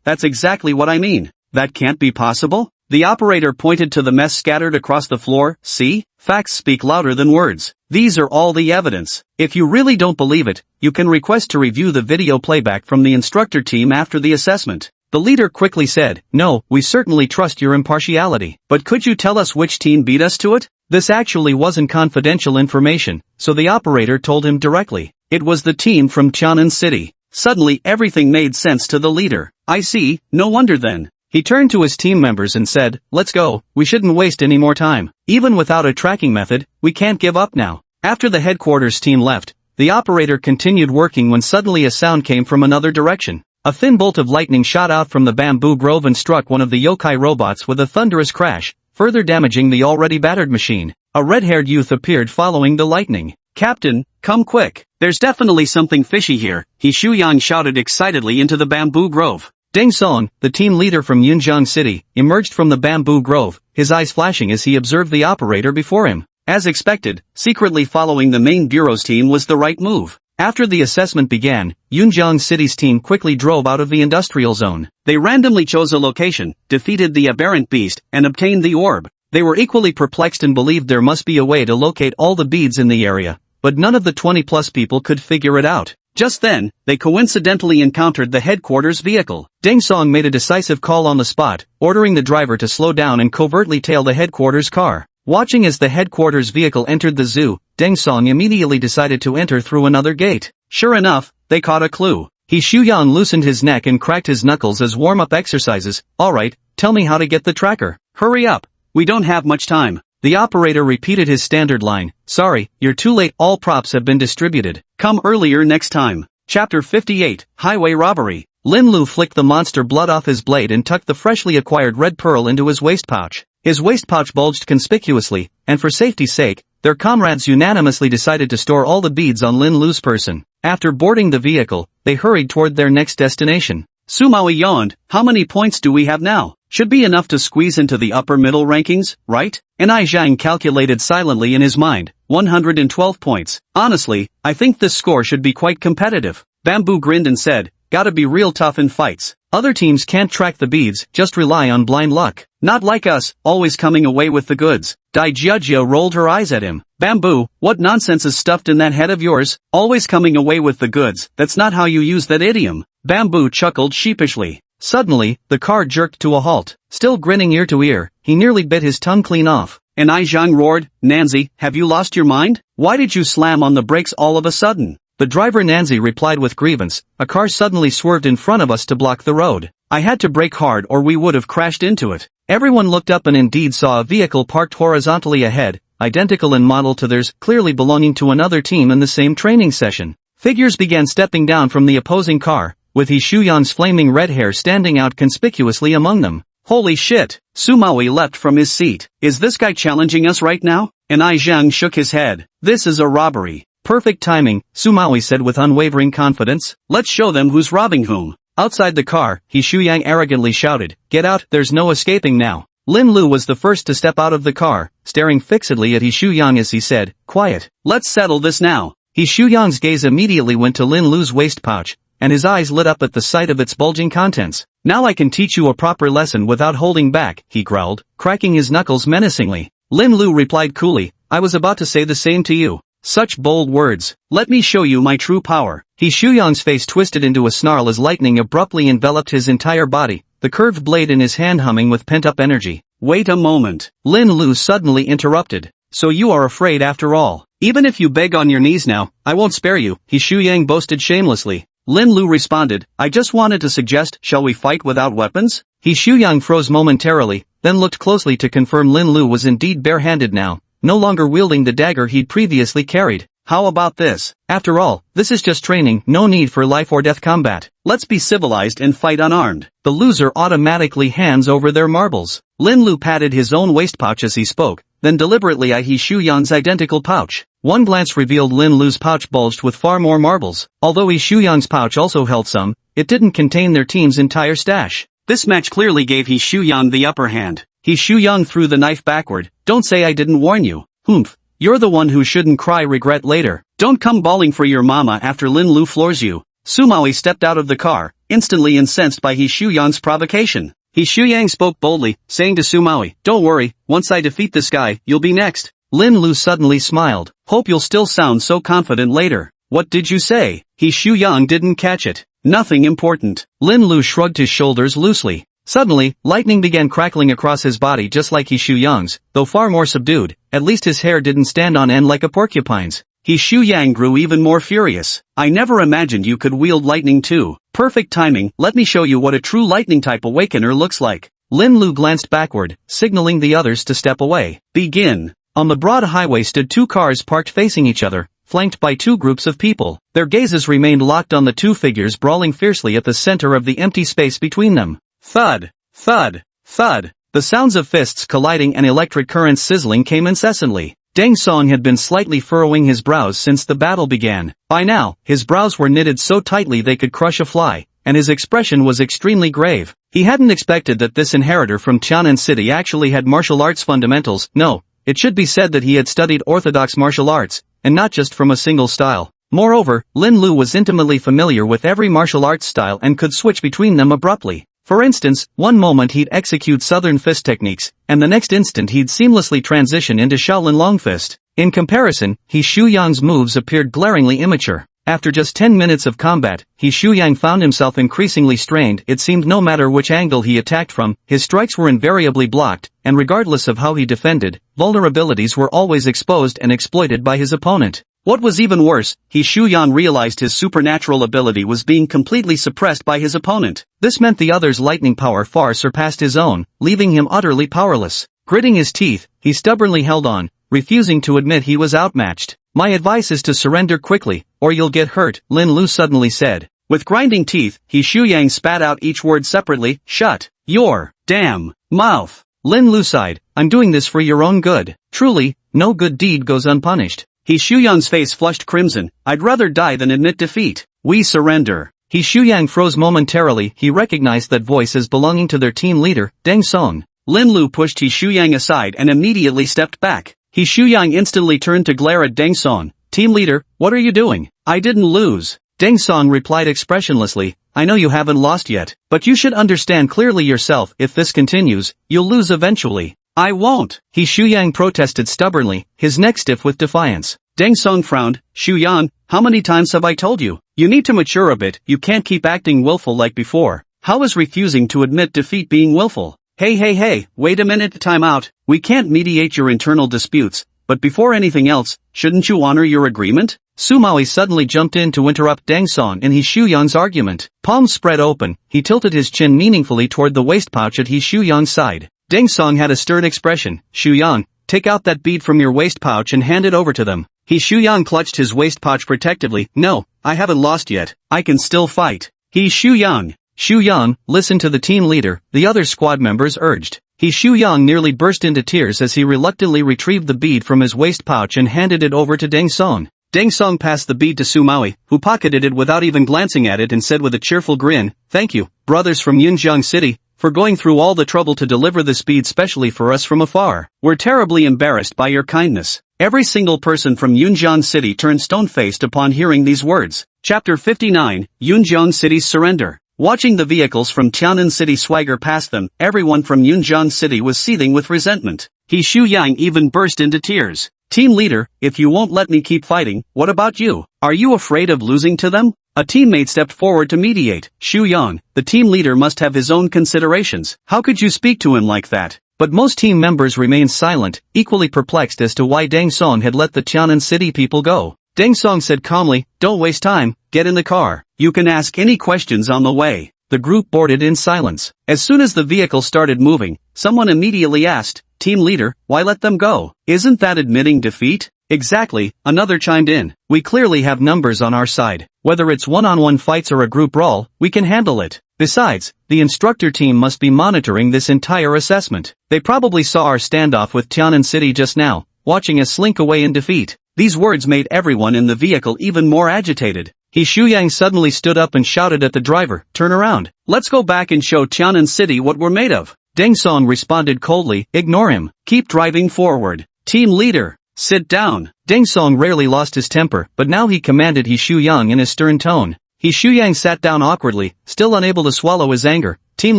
A: that's exactly what I mean. That can't be possible? The operator pointed to the mess scattered across the floor, see? Facts speak louder than words. These are all the evidence. If you really don't believe it, you can request to review the video playback from the instructor team after the assessment. The leader quickly said, no, we certainly trust your impartiality. But could you tell us which team beat us to it? This actually wasn't confidential information, so the operator told him directly. It was the team from Tianan City. Suddenly everything made sense to the leader. I see, no wonder then. He turned to his team members and said, let's go, we shouldn't waste any more time. Even without a tracking method, we can't give up now. After the headquarters team left, the operator continued working when suddenly a sound came from another direction. A thin bolt of lightning shot out from the bamboo grove and struck one of the yokai robots with a thunderous crash, further damaging the already battered machine. A red-haired youth appeared following the lightning. Captain, come quick. There's definitely something fishy here, He Shuyang shouted excitedly into the bamboo grove. Deng Song, the team leader from Yunjiang City, emerged from the bamboo grove, his eyes flashing as he observed the operator before him. As expected, secretly following the main bureau's team was the right move. After the assessment began, Yunjiang City's team quickly drove out of the industrial zone. They randomly chose a location, defeated the aberrant beast, and obtained the orb. They were equally perplexed and believed there must be a way to locate all the beads in the area, but none of the 20+ people could figure it out. Just then, they coincidentally encountered the headquarters vehicle. Deng Song made a decisive call on the spot, ordering the driver to slow down and covertly tail the headquarters car. Watching as the headquarters vehicle entered the zoo, Deng Song immediately decided to enter through another gate. Sure enough, they caught a clue. He Shuyang loosened his neck and cracked his knuckles as warm-up exercises. Alright, tell me how to get the tracker. Hurry up. We don't have much time. The operator repeated his standard line, sorry, you're too late, all props have been distributed. Come earlier next time. Chapter 58, Highway Robbery. Lin Lu flicked the monster blood off his blade and tucked the freshly acquired red pearl into his waist pouch. His waist pouch bulged conspicuously, and for safety's sake, their comrades unanimously decided to store all the beads on Lin Lu's person. After boarding the vehicle, they hurried toward their next destination. Sumawi yawned, how many points do we have now? Should be enough to squeeze into the upper middle rankings, right? And Zhang calculated silently in his mind, 112 points. Honestly, I think this score should be quite competitive. Bamboo grinned and said, gotta be real tough in fights. Other teams can't track the beads, just rely on blind luck. Not like us, always coming away with the goods. Dai Jiajia rolled her eyes at him. Bamboo, what nonsense is stuffed in that head of yours? Always coming away with the goods, that's not how you use that idiom. Bamboo chuckled sheepishly. Suddenly, the car jerked to a halt. Still grinning ear to ear, he nearly bit his tongue clean off. And Ai Zhang roared, Nanzi, have you lost your mind? Why did you slam on the brakes all of a sudden? The driver Nanzi replied with grievance, a car suddenly swerved in front of us to block the road. I had to brake hard or we would have crashed into it. Everyone looked up and indeed saw a vehicle parked horizontally ahead, identical in model to theirs, clearly belonging to another team in the same training session. Figures began stepping down from the opposing car, with He Shuyang's flaming red hair standing out conspicuously among them. Holy shit! Sumawi leapt from his seat. Is this guy challenging us right now? And Ai Zhang shook his head. This is a robbery. Perfect timing, Sumawi said with unwavering confidence. Let's show them who's robbing whom. Outside the car, He Shuyang arrogantly shouted, get out, there's no escaping now. Lin Lu was the first to step out of the car, staring fixedly at He Shuyang as he said, quiet. Let's settle this now. He Shuyang's gaze immediately went to Lin Lu's waist pouch, and his eyes lit up at the sight of its bulging contents. Now I can teach you a proper lesson without holding back, he growled, cracking his knuckles menacingly. Lin Lu replied coolly, I was about to say the same to you. Such bold words. Let me show you my true power. He Shuyang's face twisted into a snarl as lightning abruptly enveloped his entire body, the curved blade in his hand humming with pent-up energy. Wait a moment. Lin Lu suddenly interrupted. So you are afraid after all. Even if you beg on your knees now, I won't spare you, He Shuyang boasted shamelessly. Lin Lu responded, I just wanted to suggest, shall we fight without weapons? He Shuyang froze momentarily, then looked closely to confirm Lin Lu was indeed bare-handed now, no longer wielding the dagger he'd previously carried. How about this? After all, this is just training, no need for life or death combat. Let's be civilized and fight unarmed. The loser automatically hands over their marbles. Lin Lu patted his own waist pouch as he spoke, then deliberately eyed He Shuyang's identical pouch. One glance revealed Lin Lu's pouch bulged with far more marbles. Although He Shuyang's pouch also held some, it didn't contain their team's entire stash. This match clearly gave He Shuyang the upper hand. He Shuyang threw the knife backward. Don't say I didn't warn you. Humph. You're the one who shouldn't cry regret later. Don't come bawling for your mama after Lin Lu floors you. Sumawi stepped out of the car, instantly incensed by He Shuyang's provocation. He Shuyang spoke boldly, saying to Sumawi, don't worry, once I defeat this guy, you'll be next. Lin Lu suddenly smiled. Hope you'll still sound so confident later. What did you say? He Shuyang didn't catch it. Nothing important. Lin Lu shrugged his shoulders loosely. Suddenly, lightning began crackling across his body just like He Shuyang's, though far more subdued. At least his hair didn't stand on end like a porcupine's. He Shuyang grew even more furious. I never imagined you could wield lightning too. Perfect timing, let me show you what a true lightning-type awakener looks like. Lin Lu glanced backward, signaling the others to step away. Begin. On the broad highway stood two cars parked facing each other, flanked by two groups of people. Their gazes remained locked on the two figures brawling fiercely at the center of the empty space between them. Thud, thud, thud. The sounds of fists colliding and electric currents sizzling came incessantly. Deng Song had been slightly furrowing his brows since the battle began. By now, his brows were knitted so tightly they could crush a fly, and his expression was extremely grave. He hadn't expected that this inheritor from Tianan City actually had martial arts fundamentals. No, it should be said that he had studied orthodox martial arts, and not just from a single style. Moreover, Lin Lu was intimately familiar with every martial arts style and could switch between them abruptly. For instance, one moment he'd execute southern fist techniques, and the next instant he'd seamlessly transition into Shaolin long fist. In comparison, He Shuyang's moves appeared glaringly immature. After just 10 minutes of combat, He Shuyang found himself increasingly strained. It seemed no matter which angle he attacked from, his strikes were invariably blocked, and regardless of how he defended, vulnerabilities were always exposed and exploited by his opponent. What was even worse, He Shuyang realized his supernatural ability was being completely suppressed by his opponent. This meant the other's lightning power far surpassed his own, leaving him utterly powerless. Gritting his teeth, he stubbornly held on, refusing to admit he was outmatched. My advice is to surrender quickly, or you'll get hurt, Lin Lu suddenly said. With grinding teeth, He Shuyang spat out each word separately. Shut your damn mouth. Lin Lu sighed. I'm doing this for your own good. Truly, no good deed goes unpunished. He Shuyang's face flushed crimson. I'd rather die than admit defeat. We surrender. He Shuyang froze momentarily. He recognized that voice as belonging to their team leader, Deng Song. Lin Lu pushed He Shuyang aside and immediately stepped back. He Shuyang instantly turned to glare at Deng Song. Team leader, what are you doing? I didn't lose. Deng Song replied expressionlessly, I know you haven't lost yet, but you should understand clearly yourself, if this continues, you'll lose eventually. I won't, He Shuyang protested stubbornly, his neck stiff with defiance. Deng Song frowned. Shuyan, how many times have I told you? You need to mature a bit, you can't keep acting willful like before. How is refusing to admit defeat being willful? Hey, wait a minute, time out. We can't mediate your internal disputes, but before anything else, shouldn't you honor your agreement? Sumawi suddenly jumped in to interrupt Deng Song in He Shuyang's argument. Palms spread open, he tilted his chin meaningfully toward the waist pouch at He Shuyang's side. Deng Song had a stern expression. Shuyang, take out that bead from your waist pouch and hand it over to them. He Shuyang clutched his waist pouch protectively. No, I haven't lost yet. I can still fight. He Shuyang. Shuyang, listen to the team leader, the other squad members urged. He Shuyang nearly burst into tears as he reluctantly retrieved the bead from his waist pouch and handed it over to Deng Song. Deng Song passed the bead to Sumawi, who pocketed it without even glancing at it and said with a cheerful grin, "Thank you, brothers from Yunjiang City, for going through all the trouble to deliver this bead specially for us from afar. We're terribly embarrassed by your kindness." Every single person from Yunjiang City turned stone-faced upon hearing these words. Chapter 59, Yunjiang City's Surrender. Watching the vehicles from Tianan City swagger past them, everyone from Yunjiang City was seething with resentment. He Shuyang even burst into tears. Team leader, if you won't let me keep fighting, what about you? Are you afraid of losing to them? A teammate stepped forward to mediate. Shuyang, the team leader must have his own considerations. How could you speak to him like that? But most team members remained silent, equally perplexed as to why Deng Song had let the Tianan City people go. Deng Song said calmly, "Don't waste time, get in the car. You can ask any questions on the way." The group boarded in silence. As soon as the vehicle started moving, someone immediately asked, "Team leader, why let them go? Isn't that admitting defeat?" "Exactly," another chimed in. "We clearly have numbers on our side. Whether it's one-on-one fights or a group brawl, we can handle it. Besides, the instructor team must be monitoring this entire assessment. They probably saw our standoff with Tianan City just now, watching us slink away in defeat." These words made everyone in the vehicle even more agitated. He Shuyang suddenly stood up and shouted at the driver, "Turn around. Let's go back and show Tianan City what we're made of." Deng Song responded coldly, "Ignore him. Keep driving forward. Team leader, sit down." Deng Song rarely lost his temper, but now he commanded He Shuyang in a stern tone. He Shuyang sat down awkwardly, still unable to swallow his anger. "Team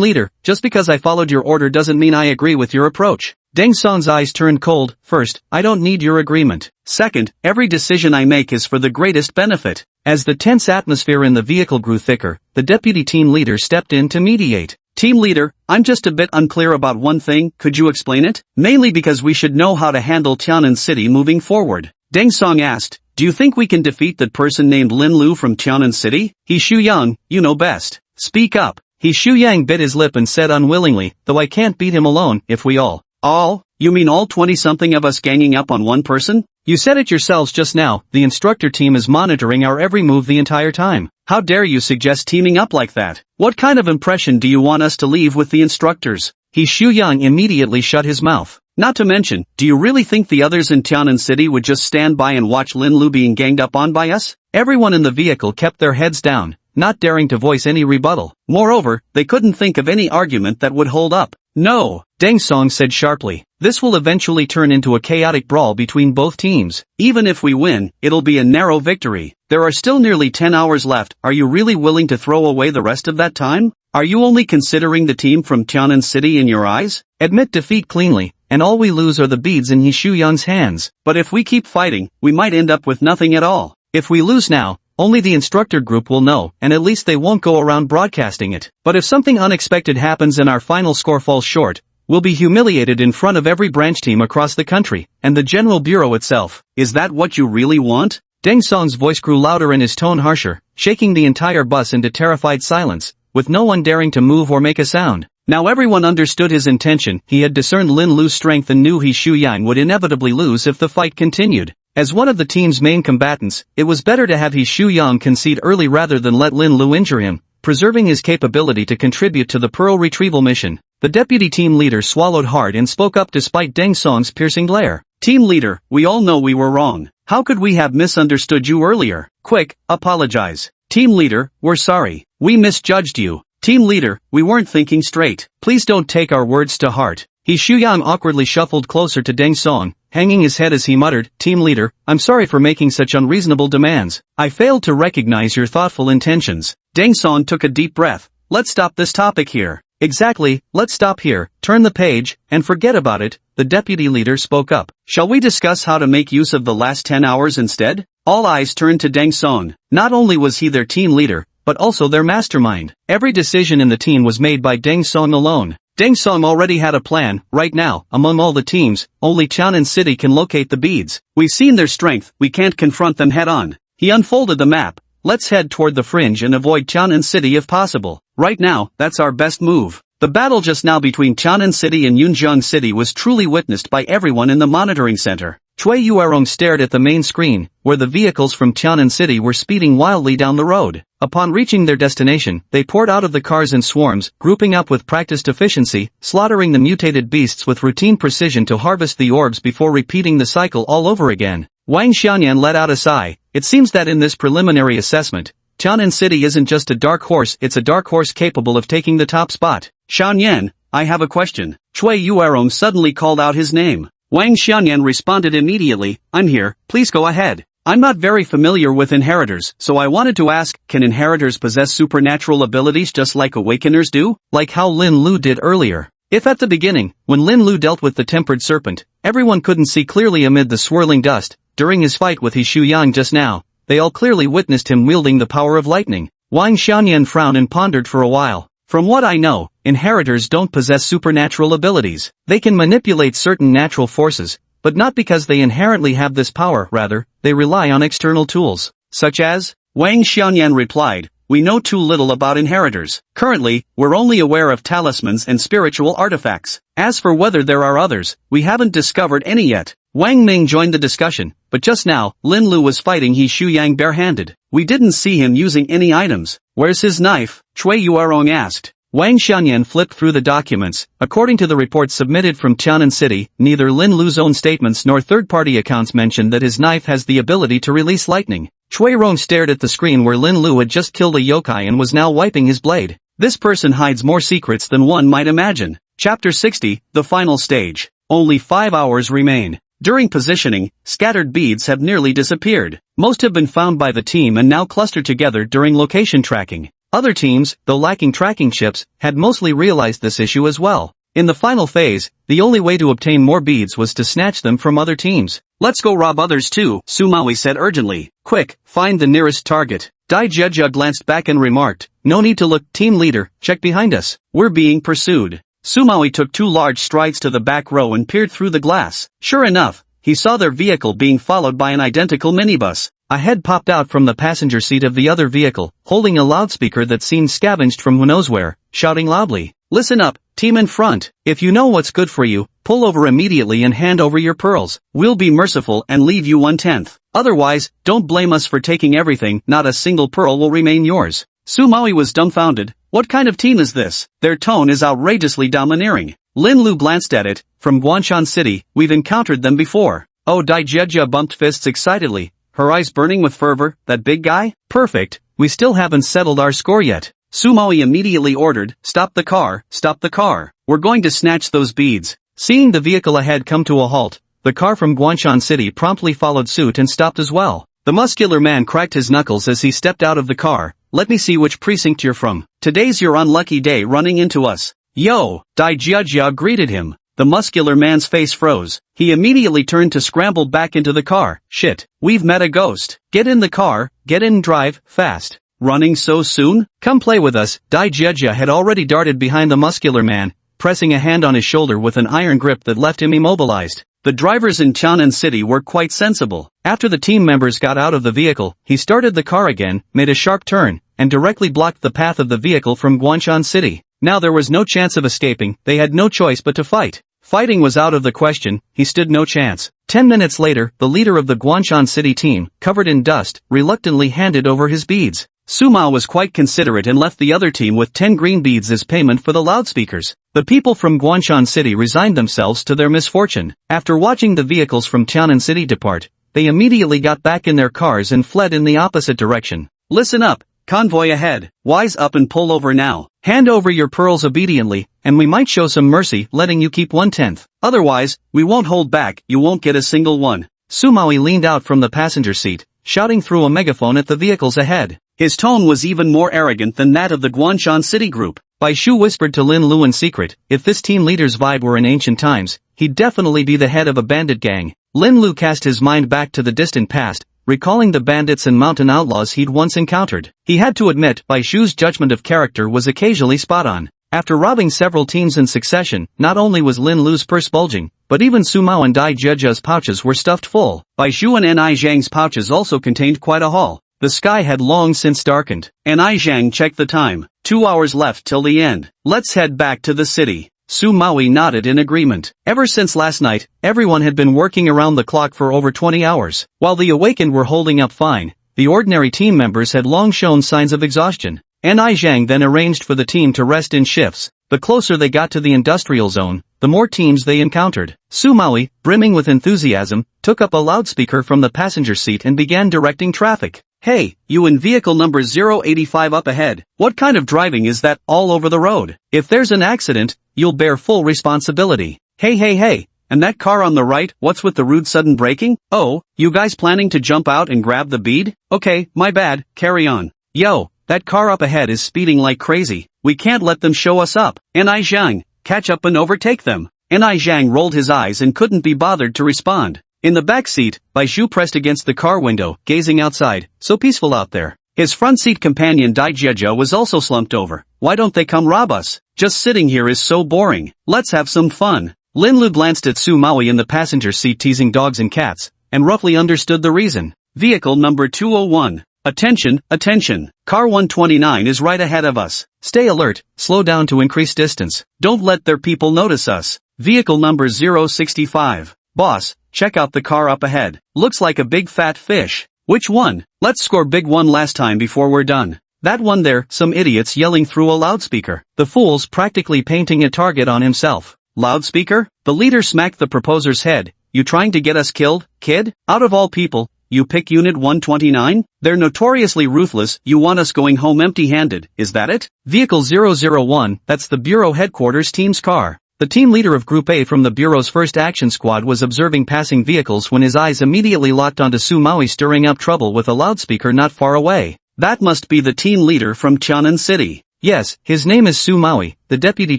A: leader, just because I followed your order doesn't mean I agree with your approach." Deng Song's eyes turned cold. "First, I don't need your agreement. Second, every decision I make is for the greatest benefit." As the tense atmosphere in the vehicle grew thicker, the deputy team leader stepped in to mediate. "Team leader, I'm just a bit unclear about one thing, could you explain it? Mainly because we should know how to handle Tianan City moving forward." Deng Song asked, "Do you think we can defeat that person named Lin Lu from Tianan City?" He Shuyang, you know best. Speak up. He Shuyang bit his lip and said unwillingly, "Though I can't beat him alone, if we all." "All? You mean all 20-something of us ganging up on one person?" "You said it yourselves just now, the instructor team is monitoring our every move the entire time. How dare you suggest teaming up like that? What kind of impression do you want us to leave with the instructors?" He Shuyang immediately shut his mouth. "Not to mention, do you really think the others in Tianan City would just stand by and watch Lin Lu being ganged up on by us?" Everyone in the vehicle kept their heads down, not daring to voice any rebuttal. Moreover, they couldn't think of any argument that would hold up. "No," Deng Song said sharply. "This will eventually turn into a chaotic brawl between both teams. Even if we win, it'll be a narrow victory. There are still nearly 10 hours left. Are you really willing to throw away the rest of that time? Are you only considering the team from Tianan City in your eyes? Admit defeat cleanly, and all we lose are the beads in He Shuyang's hands. But if we keep fighting, we might end up with nothing at all. If we lose now, only the instructor group will know, and at least they won't go around broadcasting it. But if something unexpected happens and our final score falls short, we'll be humiliated in front of every branch team across the country, and the General Bureau itself. Is that what you really want?" Deng Song's voice grew louder and his tone harsher, shaking the entire bus into terrified silence, with no one daring to move or make a sound. Now everyone understood his intention. He had discerned Lin Lu's strength and knew He Shuyang would inevitably lose if the fight continued. As one of the team's main combatants, it was better to have He Shuyang concede early rather than let Lin Lu injure him, preserving his capability to contribute to the pearl retrieval mission. The deputy team leader swallowed hard and spoke up despite Deng Song's piercing glare. "Team leader, we all know we were wrong. How could we have misunderstood you earlier? Quick, apologize." "Team leader, we're sorry. We misjudged you." "Team leader, we weren't thinking straight. Please don't take our words to heart." He Shuyang awkwardly shuffled closer to Deng Song, hanging his head as he muttered, "Team leader, I'm sorry for making such unreasonable demands. I failed to recognize your thoughtful intentions." Deng Song took a deep breath. Let's stop this topic here. Exactly, let's stop here, turn the page, and forget about it, the deputy leader spoke up. Shall we discuss how to make use of the last 10 hours instead? All eyes turned to Deng Song. Not only was he their team leader, but also their mastermind. Every decision in the team was made by Deng Song alone. Deng Song already had a plan. Right now, among all the teams, only Tianan City can locate the beads. We've seen their strength, we can't confront them head on. He unfolded the map. Let's head toward the fringe and avoid Tianan City if possible. Right now, that's our best move. The battle just now between Tianan City and Yunjiang City was truly witnessed by everyone in the monitoring center. Cui Yuerong stared at the main screen, where the vehicles from Tianan City were speeding wildly down the road. Upon reaching their destination, they poured out of the cars in swarms, grouping up with practiced efficiency, slaughtering the mutated beasts with routine precision to harvest the orbs before repeating the cycle all over again. Wang Xianyan let out a sigh. It seems that in this preliminary assessment, Tianan City isn't just a dark horse, it's a dark horse capable of taking the top spot. Xianyan, I have a question. Cui Yuerong suddenly called out his name. Wang Xianyan responded immediately, I'm here, please go ahead. I'm not very familiar with inheritors, so I wanted to ask, can inheritors possess supernatural abilities just like awakeners do? Like how Lin Lu did earlier. If at the beginning, when Lin Lu dealt with the tempered serpent, everyone couldn't see clearly amid the swirling dust, during his fight with He Shuyang just now, they all clearly witnessed him wielding the power of lightning. Wang Xianyan frowned and pondered for a while. From what I know, inheritors don't possess supernatural abilities. They can manipulate certain natural forces, but not because they inherently have this power, rather, they rely on external tools. Such as? Wang Xianyan replied, we know too little about inheritors. Currently, we're only aware of talismans and spiritual artifacts. As for whether there are others, we haven't discovered any yet. Wang Ming joined the discussion, but just now, Lin Lu was fighting He Shuyang barehanded. We didn't see him using any items. Where's his knife? Cui Yuerong asked. Wang Xianyan flipped through the documents. According to the reports submitted from Tianan City, neither Lin Lu's own statements nor third-party accounts mention that his knife has the ability to release lightning. Cui Rong stared at the screen where Lin Lu had just killed a yokai and was now wiping his blade. This person hides more secrets than one might imagine. Chapter 60, the final stage. Only 5 hours remain. During positioning, scattered beads have nearly disappeared. Most have been found by the team and now clustered together during location tracking. Other teams, though lacking tracking chips, had mostly realized this issue as well. In the final phase, the only way to obtain more beads was to snatch them from other teams. Let's go rob others too, Sumawi said urgently. Quick, find the nearest target. Dai Jia glanced back and remarked, no need to look, team leader, check behind us. We're being pursued. Sumawi took 2 large strides to the back row and peered through the glass. Sure enough, he saw their vehicle being followed by an identical minibus. A head popped out from the passenger seat of the other vehicle, holding a loudspeaker that seemed scavenged from who knows where, shouting loudly. Listen up, team in front. If you know what's good for you, pull over immediately and hand over your pearls. We'll be merciful and leave you 1/10. Otherwise, don't blame us for taking everything, not a single pearl will remain yours. Sumawi was dumbfounded. What kind of team is this? Their tone is outrageously domineering. Lin Lu glanced at it. From Guanshan City, we've encountered them before. Oh, Dai Jia bumped fists excitedly, her eyes burning with fervor. That big guy? Perfect, we still haven't settled our score yet. Sumawi immediately ordered, stop the car, stop the car. We're going to snatch those beads. Seeing the vehicle ahead come to a halt, the car from Guanshan City promptly followed suit and stopped as well. The muscular man cracked his knuckles as he stepped out of the car. Let me see which precinct you're from. Today's your unlucky day running into us. Yo, Dai Jia greeted him. The muscular man's face froze. He immediately turned to scramble back into the car. Shit, we've met a ghost. Get in the car, get in and drive, fast. Running so soon? Come play with us. Dai Jia had already darted behind the muscular man, pressing a hand on his shoulder with an iron grip that left him immobilized. The drivers in Tianan City were quite sensible. After the team members got out of the vehicle, he started the car again, made a sharp turn, and directly blocked the path of the vehicle from Guanshan City. Now there was no chance of escaping, they had no choice but to fight. Fighting was out of the question, he stood no chance. 10 minutes later, the leader of the Guanshan City team, covered in dust, reluctantly handed over his beads. Suma was quite considerate and left the other team with 10 green beads as payment for the loudspeakers. The people from Guanshan City resigned themselves to their misfortune. After watching the vehicles from Tianan City depart, they immediately got back in their cars and fled in the opposite direction. Listen up, convoy ahead, wise up and pull over now. Hand over your pearls obediently, and we might show some mercy letting you keep 1/10. Otherwise, we won't hold back, you won't get a single one. Sumawi leaned out from the passenger seat, shouting through a megaphone at the vehicles ahead. His tone was even more arrogant than that of the Guanshan City group. Bai Shu whispered to Lin Lu in secret, if this team leader's vibe were in ancient times, he'd definitely be the head of a bandit gang. Lin Lu cast his mind back to the distant past, recalling the bandits and mountain outlaws he'd once encountered. He had to admit, Bai Shu's judgment of character was occasionally spot on. After robbing several teams in succession, not only was Lin Lu's purse bulging, but even Su Mao and Dai Jiejia's pouches were stuffed full. Bai Shu and Nai Zhang's pouches also contained quite a haul. The sky had long since darkened. Nai Zhang checked the time. 2 hours left till the end. Let's head back to the city. Su Maui nodded in agreement. Ever since last night, everyone had been working around the clock for over 20 hours. While the awakened were holding up fine, the ordinary team members had long shown signs of exhaustion. Nai Zhang then arranged for the team to rest in shifts. The closer they got to the industrial zone, the more teams they encountered. Su Maui, brimming with enthusiasm, took up a loudspeaker from the passenger seat and began directing traffic. Hey, you in vehicle number 085 up ahead. What kind of driving is that all over the road? If there's an accident, you'll bear full responsibility. Hey, and that car on the right, what's with the rude sudden braking? Oh, you guys planning to jump out and grab the bead? Okay, my bad, carry on. Yo, that car up ahead is speeding like crazy. We can't let them show us up. Nai Zhang, catch up and overtake them. Nai Zhang rolled his eyes and couldn't be bothered to respond. In the back seat, Bai Shu pressed against the car window, gazing outside. So peaceful out there. His front seat companion Dai Jieja was also slumped over. Why don't they come rob us? Just sitting here is so boring. Let's have some fun. Lin Lu glanced at Su Maui in the passenger seat teasing dogs and cats, and roughly understood the reason. Vehicle number 201. Attention, attention. Car 129 is right ahead of us. Stay alert, slow down to increase distance. Don't let their people notice us. Vehicle number 065. Boss, check out the car up ahead. Looks like a big fat fish. Which one? Let's score big one last time before we're done. That one there, some idiots yelling through a loudspeaker. The fool's practically painting a target on himself. Loudspeaker? The leader smacked the proposer's head. You trying to get us killed, kid? Out of all people, you pick Unit 129? They're notoriously ruthless. You want us going home empty-handed, is that it? Vehicle 001, that's the Bureau Headquarters team's car. The team leader of Group A from the Bureau's first action squad was observing passing vehicles when his eyes immediately locked onto Su Maui stirring up trouble with a loudspeaker not far away. That must be the team leader from Tianan City. Yes, his name is Su Maui, the deputy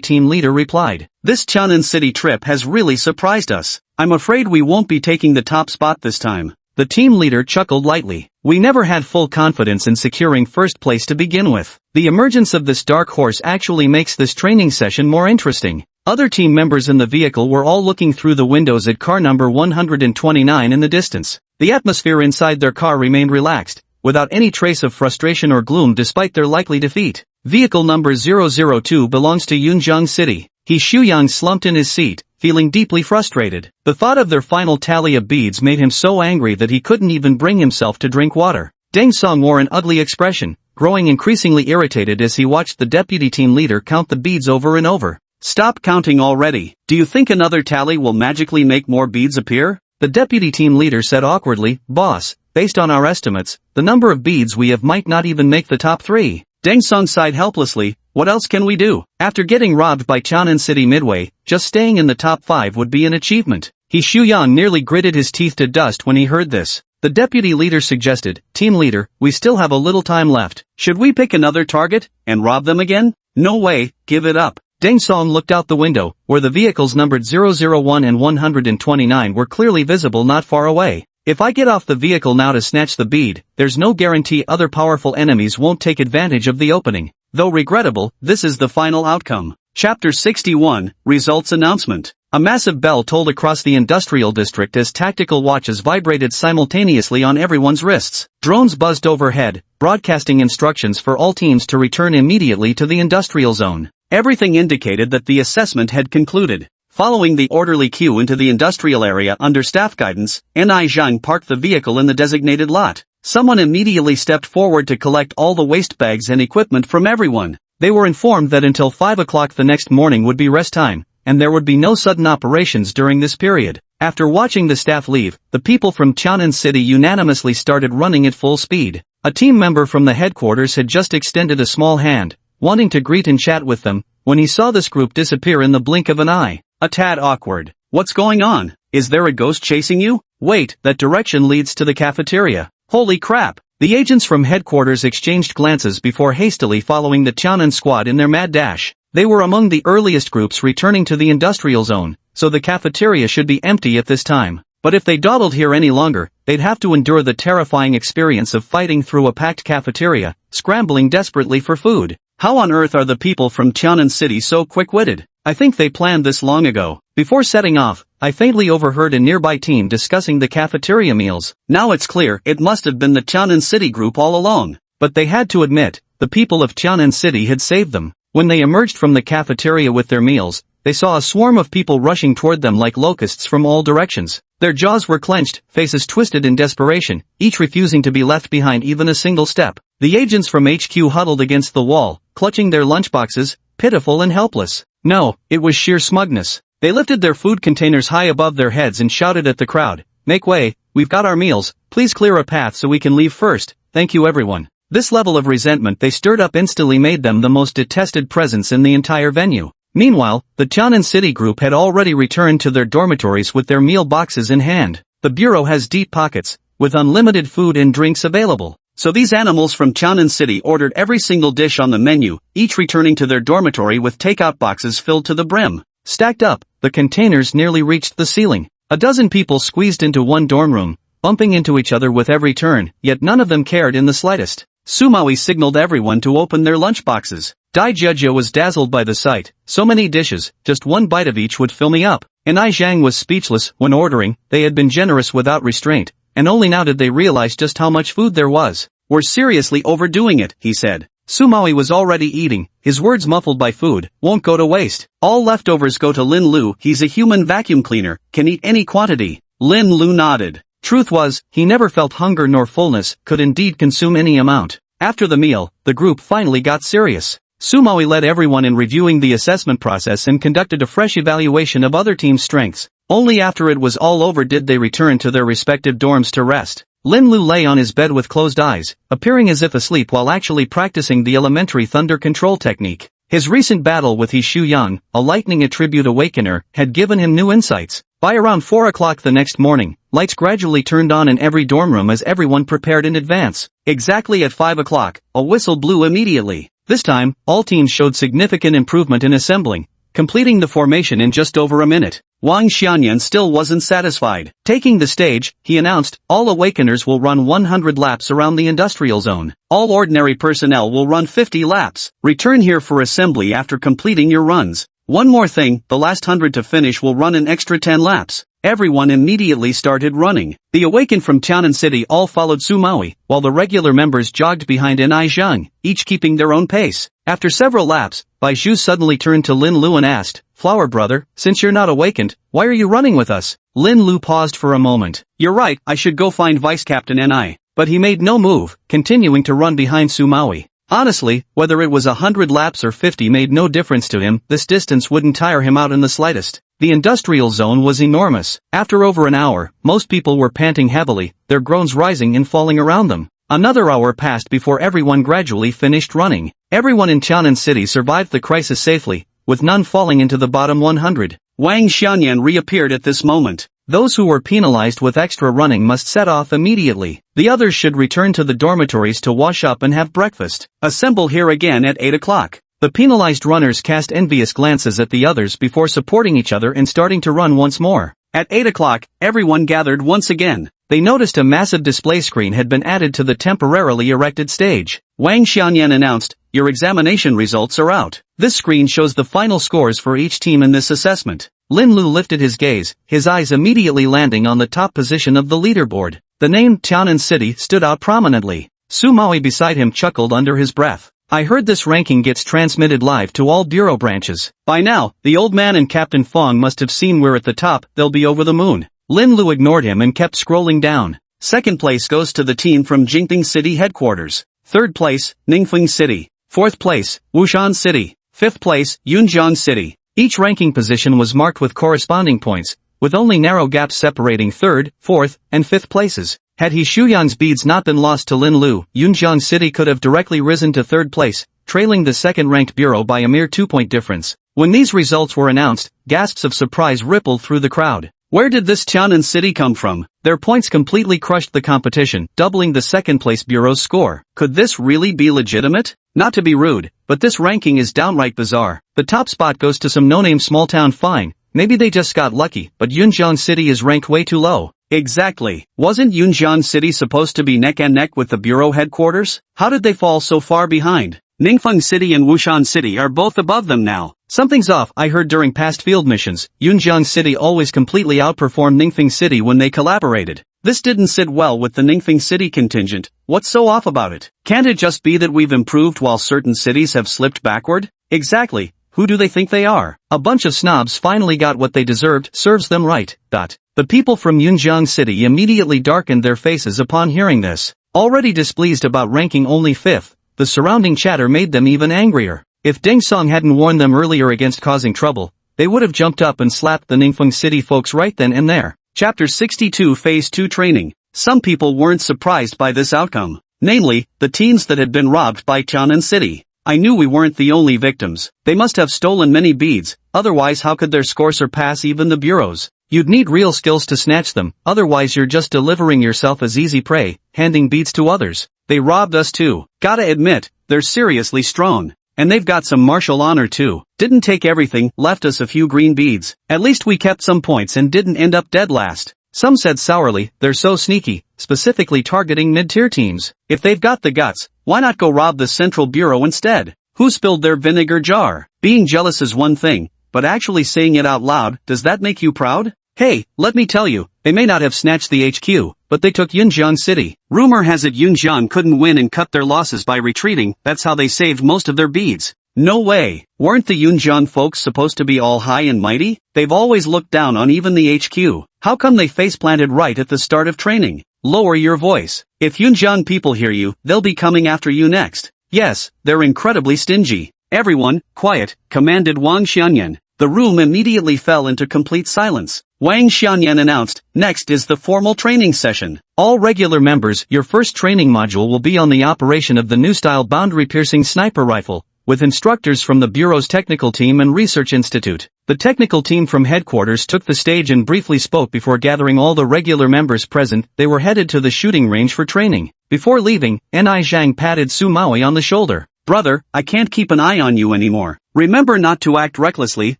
A: team leader replied. This Tianan City trip has really surprised us. I'm afraid we won't be taking the top spot this time. The team leader chuckled lightly. We never had full confidence in securing first place to begin with. The emergence of this dark horse actually makes this training session more interesting. Other team members in the vehicle were all looking through the windows at car number 129 in the distance. The atmosphere inside their car remained relaxed, without any trace of frustration or gloom despite their likely defeat. Vehicle number 002 belongs to Yunjiang City. He Shuyang slumped in his seat, feeling deeply frustrated. The thought of their final tally of beads made him so angry that he couldn't even bring himself to drink water. Deng Song wore an ugly expression, growing increasingly irritated as he watched the deputy team leader count the beads over and over. Stop counting already. Do you think another tally will magically make more beads appear? The deputy team leader said awkwardly, Boss, based on our estimates, the number of beads we have might not even make the top 3. Deng Song sighed helplessly. What else can we do? After getting robbed by Tianan City midway, just staying in the top 5 would be an achievement. He Shuyang nearly gritted his teeth to dust when he heard this. The deputy leader suggested, Team leader, we still have a little time left. Should we pick another target, and rob them again? No way, give it up. Deng Song looked out the window, where the vehicles numbered 001 and 129 were clearly visible not far away. If I get off the vehicle now to snatch the bead, there's no guarantee other powerful enemies won't take advantage of the opening. Though regrettable, this is the final outcome. Chapter 61, Results Announcement. A massive bell tolled across the industrial district as tactical watches vibrated simultaneously on everyone's wrists. Drones buzzed overhead, broadcasting instructions for all teams to return immediately to the industrial zone. Everything indicated that the assessment had concluded. Following the orderly queue into the industrial area under staff guidance, Nai Zhang parked the vehicle in the designated lot. Someone immediately stepped forward to collect all the waste bags and equipment from everyone. They were informed that until 5 o'clock the next morning would be rest time, and there would be no sudden operations during this period. After watching the staff leave, the people from Tianan City unanimously started running at full speed. A team member from the headquarters had just extended a small hand, wanting to greet and chat with them, when he saw this group disappear in the blink of an eye. A tad awkward. What's going on? Is there a ghost chasing you? Wait, that direction leads to the cafeteria. Holy crap! The agents from headquarters exchanged glances before hastily following the Tianan squad in their mad dash. They were among the earliest groups returning to the industrial zone, so the cafeteria should be empty at this time. But if they dawdled here any longer, they'd have to endure the terrifying experience of fighting through a packed cafeteria, scrambling desperately for food. How on earth are the people from Tianan City so quick-witted? I think they planned this long ago. Before setting off, I faintly overheard a nearby team discussing the cafeteria meals. Now it's clear it must have been the Tianan City group all along. But they had to admit, the people of Tianan City had saved them. When they emerged from the cafeteria with their meals, they saw a swarm of people rushing toward them like locusts from all directions. Their jaws were clenched, faces twisted in desperation, each refusing to be left behind even a single step. The agents from HQ huddled against the wall, clutching their lunchboxes, pitiful and helpless. No, it was sheer smugness. They lifted their food containers high above their heads and shouted at the crowd, "Make way, we've got our meals, please clear a path so we can leave first, thank you everyone." This level of resentment they stirred up instantly made them the most detested presence in the entire venue. Meanwhile, the Tianan City group had already returned to their dormitories with their meal boxes in hand. The bureau has deep pockets, with unlimited food and drinks available. So these animals from Tianan City ordered every single dish on the menu, each returning to their dormitory with takeout boxes filled to the brim. Stacked up, the containers nearly reached the ceiling. A dozen people squeezed into one dorm room, bumping into each other with every turn, yet none of them cared in the slightest. Sumawi signaled everyone to open their lunchboxes. Daijia was dazzled by the sight. So many dishes, just one bite of each would fill me up. And Ai Zhang was speechless when ordering. They had been generous without restraint, and only now did they realize just how much food there was. "We're seriously overdoing it," he said. Sumawi was already eating, his words muffled by food. "Won't go to waste. All leftovers go to Lin Lu, he's a human vacuum cleaner, can eat any quantity." Lin Lu nodded. Truth was, he never felt hunger nor fullness, could indeed consume any amount. After the meal, the group finally got serious. Sumawi led everyone in reviewing the assessment process and conducted a fresh evaluation of other teams' strengths. Only after it was all over did they return to their respective dorms to rest. Lin Lu lay on his bed with closed eyes, appearing as if asleep while actually practicing the elementary thunder control technique. His recent battle with He Shu Yang, a lightning attribute awakener, had given him new insights. By around 4 o'clock the next morning, lights gradually turned on in every dorm room as everyone prepared in advance. Exactly at 5 o'clock, a whistle blew immediately. This time, all teams showed significant improvement in assembling, completing the formation in just over a minute. Wang Xianyan still wasn't satisfied. Taking the stage, he announced, "All awakeners will run 100 laps around the industrial zone. All ordinary personnel will run 50 laps. Return here for assembly after completing your runs. One more thing, the last 100 to finish will run an extra 10 laps." Everyone immediately started running. The awakened from Tianan City all followed Sumawi, while the regular members jogged behind Ai Zhang, each keeping their own pace. After several laps, Bai Zhu suddenly turned to Lin Lu and asked, "Flower brother, since you're not awakened, why are you running with us?" Lin Lu paused for a moment. "You're right, I should go find Vice Captain Ni." But he made no move, continuing to run behind Sumawi. Honestly, whether it was 100 laps or 50 made no difference to him, this distance wouldn't tire him out in the slightest. The industrial zone was enormous. After over an hour, most people were panting heavily, their groans rising and falling around them. Another hour passed before everyone gradually finished running. Everyone in Tianan City survived the crisis safely, with none falling into the bottom 100. Wang Xianyan reappeared at this moment. Those who were penalized with extra running must set off immediately. The others should return to the dormitories to wash up and have breakfast. Assemble here again at 8 o'clock. The penalized runners cast envious glances at the others before supporting each other and starting to run once more. At 8 o'clock, everyone gathered once again. They noticed a massive display screen had been added to the temporarily erected stage. Wang Xianyan announced, "Your examination results are out. This screen shows the final scores for each team in this assessment." Lin Lu lifted his gaze, his eyes immediately landing on the top position of the leaderboard. The name Tianan City stood out prominently. Sumawi beside him chuckled under his breath. "I heard this ranking gets transmitted live to all bureau branches. By now, the old man and Captain Fong must have seen we're at the top, they'll be over the moon." Lin Lu ignored him and kept scrolling down. Second place goes to the team from Jingping City headquarters. Third place, Ningfeng City. Fourth place, Wushan City. Fifth place, Yunjiang City. Each ranking position was marked with corresponding points, with only narrow gaps separating third, fourth, and fifth places. Had He Shuyang's beads not been lost to Lin Lu, Yunjiang City could have directly risen to third place, trailing the second-ranked bureau by a mere 2-point difference. When these results were announced, gasps of surprise rippled through the crowd. Where did this Tianan City come from? Their points completely crushed the competition, doubling the second-place bureau's score. Could this really be legitimate? Not to be rude, but this ranking is downright bizarre. The top spot goes to some no-name small-town fine. Maybe they just got lucky, but Yunjian City is ranked way too low. Exactly. Wasn't Yunjian City supposed to be neck and neck with the bureau headquarters? How did they fall so far behind? Ningfeng City and Wushan City are both above them now. Something's off. I heard during past field missions, Yunjian City always completely outperformed Ningfeng City when they collaborated. This didn't sit well with the Ningfeng City contingent. What's so off about it? Can't it just be that we've improved while certain cities have slipped backward? Exactly. Who do they think they are? A bunch of snobs finally got what they deserved. Serves them right. The people from Yunjian City immediately darkened their faces upon hearing this. Already displeased about ranking only 5th, the surrounding chatter made them even angrier. If Deng Song hadn't warned them earlier against causing trouble, they would have jumped up and slapped the Ningfeng City folks right then and there. Chapter 62 Phase 2 Training. Some people weren't surprised by this outcome. Namely, the teens that had been robbed by Tianan City. I knew we weren't the only victims. They must have stolen many beads, otherwise how could their score surpass even the bureaus? You'd need real skills to snatch them, otherwise you're just delivering yourself as easy prey, handing beads to others. They robbed us too. Gotta admit, they're seriously strong. And they've got some martial honor too. Didn't take everything, left us a few green beads. At least we kept some points and didn't end up dead last. Some said sourly, they're so sneaky, specifically targeting mid-tier teams. If they've got the guts, why not go rob the Central Bureau instead? Who spilled their vinegar jar? Being jealous is one thing, but actually saying it out loud, does that make you proud? Hey, let me tell you, they may not have snatched the HQ, but they took Yunjian City. Rumor has it Yunjian couldn't win and cut their losses by retreating. That's how they saved most of their beads. No way. Weren't the Yunjian folks supposed to be all high and mighty? They've always looked down on even the HQ. How come they face-planted right at the start of training? Lower your voice. If Yunjian people hear you, they'll be coming after you next. Yes, they're incredibly stingy. Everyone, quiet, commanded Wang Xianyan. The room immediately fell into complete silence. Wang Xianyan announced, next is the formal training session. All regular members, your first training module will be on the operation of the new-style boundary-piercing sniper rifle, with instructors from the Bureau's technical team and research institute. The technical team from headquarters took the stage and briefly spoke before gathering all the regular members present. They were headed to the shooting range for training. Before leaving, Ni Zhang patted Su Maui on the shoulder. Brother, I can't keep an eye on you anymore. Remember not to act recklessly,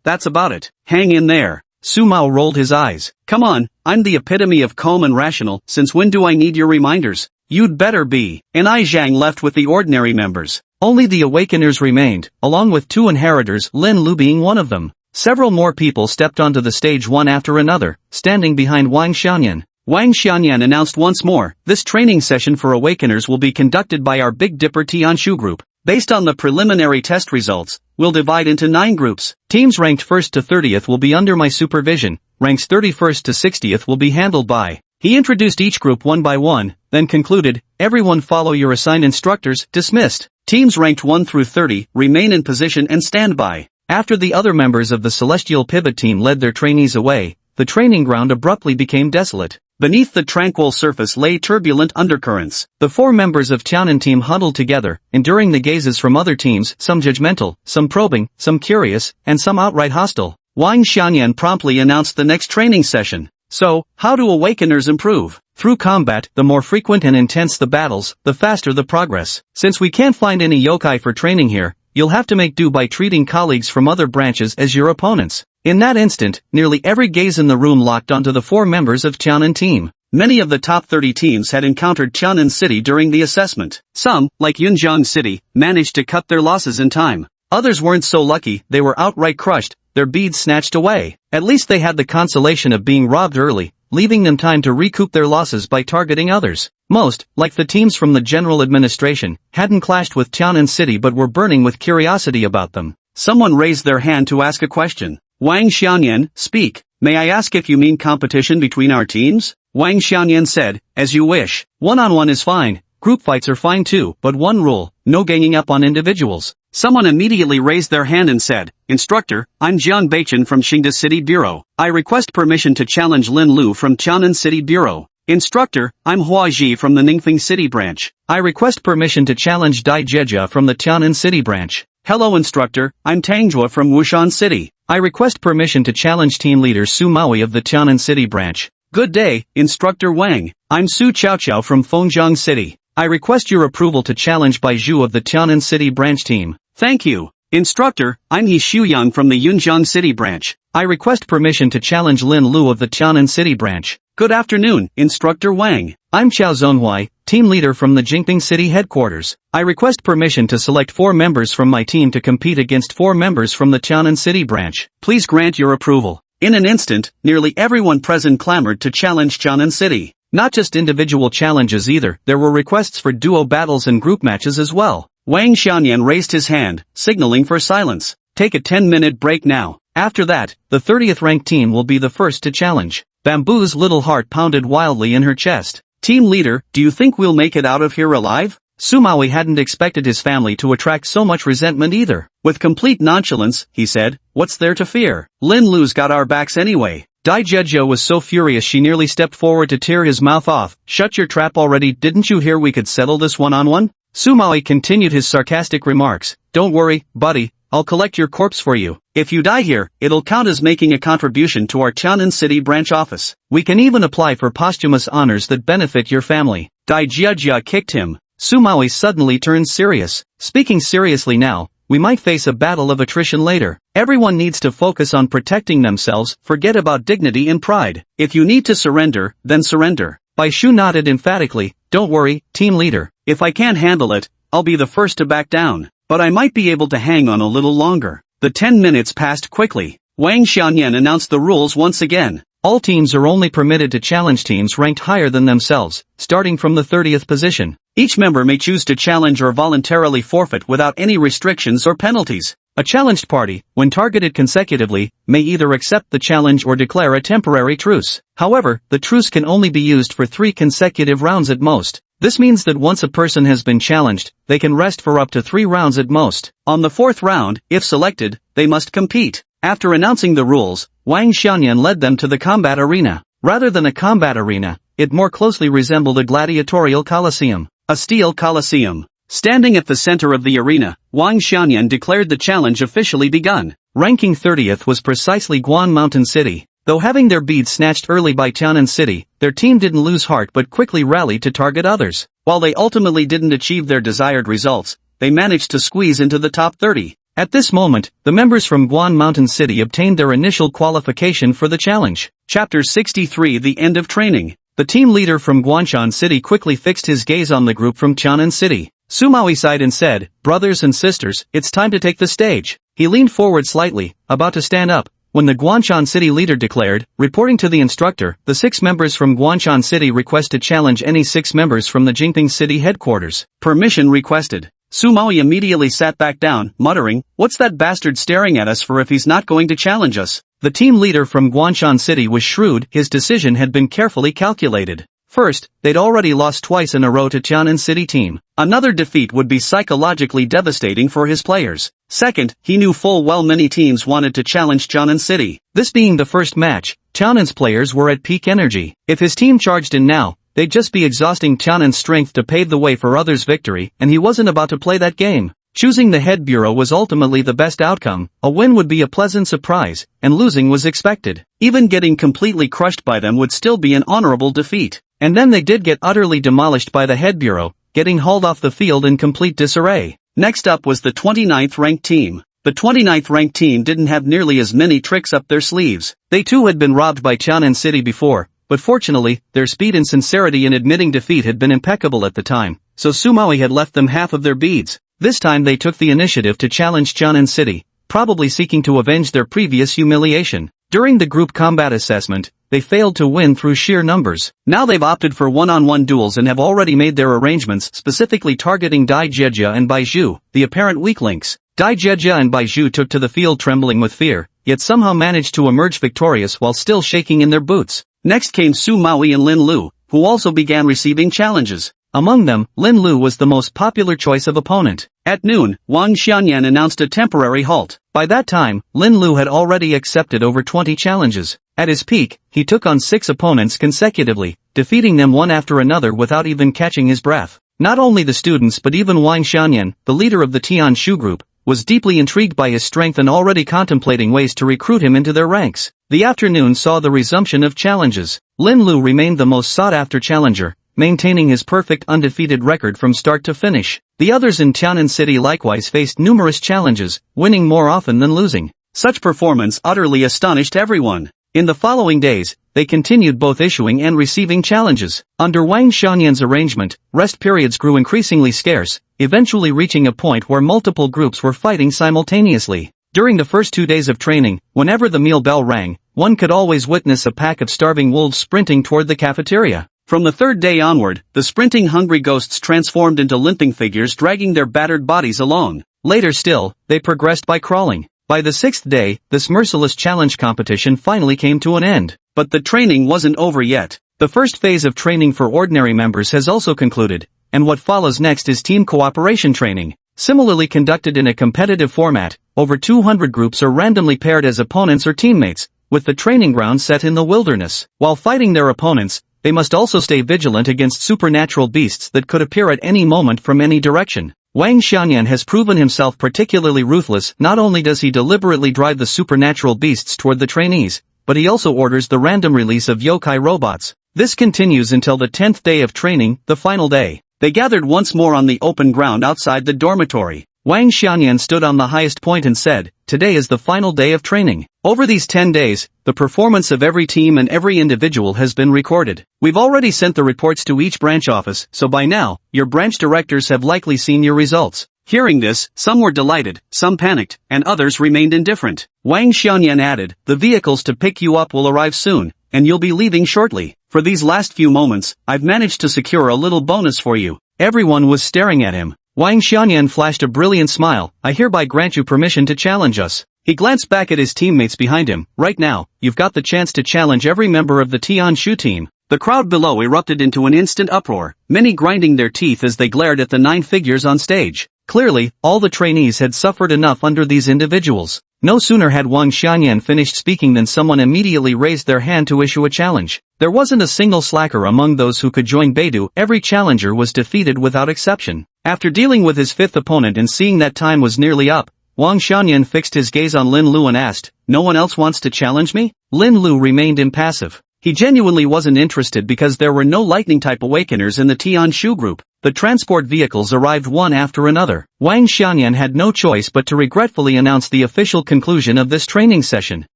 A: that's about it. Hang in there. Su Mao rolled his eyes. Come on, I'm the epitome of calm and rational, since when do I need your reminders? You'd better be. Ni Zhang left with the ordinary members. Only the Awakeners remained, along with 2 inheritors, Lin Lu being one of them. Several more people stepped onto the stage one after another, standing behind Wang Xianyan. Wang Xianyan announced once more, this training session for Awakeners will be conducted by our Big Dipper Tianshu group. Based on the preliminary test results, we'll divide into 9 groups. Teams ranked 1st to 30th will be under my supervision, ranks 31st to 60th will be handled by. He introduced each group one by one, then concluded, everyone follow your assigned instructors, dismissed. Teams ranked 1 through 30, remain in position and stand by. After the other members of the Celestial Pivot team led their trainees away, the training ground abruptly became desolate. Beneath the tranquil surface lay turbulent undercurrents. The 4 members of Tianan team huddled together, enduring the gazes from other teams, some judgmental, some probing, some curious, and some outright hostile. Wang Xianyan promptly announced the next training session. So, how do Awakeners improve? Through combat, the more frequent and intense the battles, the faster the progress. Since we can't find any yokai for training here, you'll have to make do by treating colleagues from other branches as your opponents. In that instant, nearly every gaze in the room locked onto the 4 members of Tianan team. Many of the top 30 teams had encountered Tianan City during the assessment. Some, like Yunjiang City, managed to cut their losses in time. Others weren't so lucky, they were outright crushed, their beads snatched away. At least they had the consolation of being robbed early, leaving them time to recoup their losses by targeting others. Most, like the teams from the general administration, hadn't clashed with Tianan City but were burning with curiosity about them. Someone raised their hand to ask a question. Wang Xianyan, speak. May I ask if you mean competition between our teams? Wang Xianyan said, as you wish. One-on-one is fine, group fights are fine too, but one rule, no ganging up on individuals. Someone immediately raised their hand and said, Instructor, I'm Jian Beichen from Xingda City Bureau. I request permission to challenge Lin Lu from Tianan City Bureau. Instructor, I'm Hua Ji from the Ningfeng City Branch. I request permission to challenge Dai Jejia from the Tianan City Branch. Hello instructor, I'm Tangjua from Wushan City. I request permission to challenge team leader Su Maui of the Tianan City branch. Good day, Instructor Wang. I'm Su Chaoqiao from Fengjiang City. I request your approval to challenge Bai Zhu of the Tianan City branch team. Thank you. Instructor, I'm He Shuyang from the Yunjiang City branch. I request permission to challenge Lin Lu of the Tianan City branch. Good afternoon, Instructor Wang. I'm Qiao Zonhui, team leader from the Jingping City headquarters. I request permission to select 4 members from my team to compete against 4 members from the Tianan City branch. Please grant your approval. In an instant, nearly everyone present clamored to challenge Tianan City. Not just individual challenges either, there were requests for duo battles and group matches as well. Wang Xianyan raised his hand, signaling for silence. Take a 10-minute break now. After that, the 30th ranked team will be the first to challenge. Bamboo's little heart pounded wildly in her chest. Team leader, do you think we'll make it out of here alive? Su Maui hadn't expected his family to attract so much resentment either. With complete nonchalance, he said, what's there to fear? Lin Lu's got our backs anyway. Dai Jieji was so furious she nearly stepped forward to tear his mouth off. Shut your trap already, didn't you hear we could settle this one-on-one? Su Maui continued his sarcastic remarks. Don't worry, buddy, I'll collect your corpse for you. If you die here, it'll count as making a contribution to our Tianan City branch office. We can even apply for posthumous honors that benefit your family. Dai Jieji kicked him. Su Maui suddenly turned serious. Speaking seriously now, we might face a battle of attrition later. Everyone needs to focus on protecting themselves, forget about dignity and pride. If you need to surrender, then surrender. Bai Shu nodded emphatically. Don't worry, team leader. If I can't handle it, I'll be the first to back down. But I might be able to hang on a little longer. The 10 minutes passed quickly. Wang Xianyan announced the rules once again. All teams are only permitted to challenge teams ranked higher than themselves, starting from the 30th position. Each member may choose to challenge or voluntarily forfeit without any restrictions or penalties. A challenged party, when targeted consecutively, may either accept the challenge or declare a temporary truce. However, the truce can only be used for 3 consecutive rounds at most. This means that once a person has been challenged, they can rest for up to 3 rounds at most. On the 4th round, if selected, they must compete. After announcing the rules, Wang Xianyan led them to the combat arena. Rather than a combat arena, it more closely resembled a gladiatorial coliseum. A steel coliseum. Standing at the center of the arena, Wang Xianyan declared the challenge officially begun. Ranking 30th was precisely Guan Mountain City. Though having their beads snatched early by Tianan City, their team didn't lose heart but quickly rallied to target others. While they ultimately didn't achieve their desired results, they managed to squeeze into the top 30. At this moment, the members from Guan Mountain City obtained their initial qualification for the challenge. Chapter 63 The End of Training. The team leader from Guanshan City quickly fixed his gaze on the group from Tianan City. Su Maui sighed and said, brothers and sisters, it's time to take the stage. He leaned forward slightly, about to stand up, when the Guanshan City leader declared, reporting to the instructor, the 6 members from Guanshan City request to challenge any 6 members from the Jingping City headquarters. Permission requested. Su Maui immediately sat back down, muttering, what's that bastard staring at us for if he's not going to challenge us? The team leader from Guanshan City was shrewd, his decision had been carefully calculated. First, they'd already lost twice in a row to Tianan City team. Another defeat would be psychologically devastating for his players. Second, he knew full well many teams wanted to challenge Tianan City. This being the first match, Tianan's players were at peak energy. If his team charged in now, they'd just be exhausting Tianan's strength to pave the way for others' victory, and he wasn't about to play that game. Choosing the head bureau was ultimately the best outcome. A win would be a pleasant surprise, and losing was expected. Even getting completely crushed by them would still be an honorable defeat. And then they did get utterly demolished by the head bureau, getting hauled off the field in complete disarray. Next up was the 29th ranked team. The 29th ranked team didn't have nearly as many tricks up their sleeves. They too had been robbed by Tianan City before, but fortunately, their speed and sincerity in admitting defeat had been impeccable at the time, so Su Maui had left them half of their beads. This time they took the initiative to challenge Tianan City, probably seeking to avenge their previous humiliation. During the group combat assessment, they failed to win through sheer numbers. Now they've opted for one-on-one duels and have already made their arrangements specifically targeting Dai Jieji and Bai Zhu, the apparent weak links. Dai Jieji and Bai Zhu took to the field trembling with fear, yet somehow managed to emerge victorious while still shaking in their boots. Next came Su Maui and Lin Lu, who also began receiving challenges. Among them, Lin Lu was the most popular choice of opponent. At noon, Wang Xianyan announced a temporary halt. By that time, Lin Lu had already accepted over 20 challenges. At his peak, he took on 6 opponents consecutively, defeating them one after another without even catching his breath. Not only the students but even Wang Xianyan, the leader of the Tian Shu group, was deeply intrigued by his strength and already contemplating ways to recruit him into their ranks. The afternoon saw the resumption of challenges. Lin Lu remained the most sought-after challenger, maintaining his perfect undefeated record from start to finish. The others in Tianan City likewise faced numerous challenges, winning more often than losing. Such performance utterly astonished everyone. In the following days, they continued both issuing and receiving challenges. Under Wang Xianyan's arrangement, rest periods grew increasingly scarce, eventually reaching a point where multiple groups were fighting simultaneously. During the first 2 days of training, whenever the meal bell rang, one could always witness a pack of starving wolves sprinting toward the cafeteria. From the third day onward, the sprinting hungry ghosts transformed into limping figures dragging their battered bodies along. Later still, they progressed by crawling. By the 6th day, this merciless challenge competition finally came to an end. But the training wasn't over yet. The first phase of training for ordinary members has also concluded, and what follows next is team cooperation training. Similarly conducted in a competitive format, over 200 groups are randomly paired as opponents or teammates, with the training ground set in the wilderness. While fighting their opponents, they must also stay vigilant against supernatural beasts that could appear at any moment from any direction. Wang Xianyan has proven himself particularly ruthless. Not only does he deliberately drive the supernatural beasts toward the trainees, but he also orders the random release of yokai robots. This continues until the 10th day of training, the final day. They gathered once more on the open ground outside the dormitory. Wang Xianyan stood on the highest point and said, "Today is the final day of training. Over these 10 days, the performance of every team and every individual has been recorded. We've already sent the reports to each branch office, so by now, your branch directors have likely seen your results." Hearing this, some were delighted, some panicked, and others remained indifferent. Wang Xianyan added, "The vehicles to pick you up will arrive soon, and you'll be leaving shortly. For these last few moments, I've managed to secure a little bonus for you." Everyone was staring at him. Wang Xianyan flashed a brilliant smile. "I hereby grant you permission to challenge us." He glanced back at his teammates behind him. "Right now, you've got the chance to challenge every member of the Tianshu team." The crowd below erupted into an instant uproar, many grinding their teeth as they glared at the 9 figures on stage. Clearly, all the trainees had suffered enough under these individuals. No sooner had Wang Xianyan finished speaking than someone immediately raised their hand to issue a challenge. There wasn't a single slacker among those who could join Beidou. Every challenger was defeated without exception. After dealing with his 5th opponent and seeing that time was nearly up, Wang Xianyan fixed his gaze on Lin Lu and asked, "No one else wants to challenge me?" Lin Lu remained impassive. He genuinely wasn't interested because there were no lightning-type awakeners in the Tianshu group. The transport vehicles arrived one after another. Wang Xianyan had no choice but to regretfully announce the official conclusion of this training session.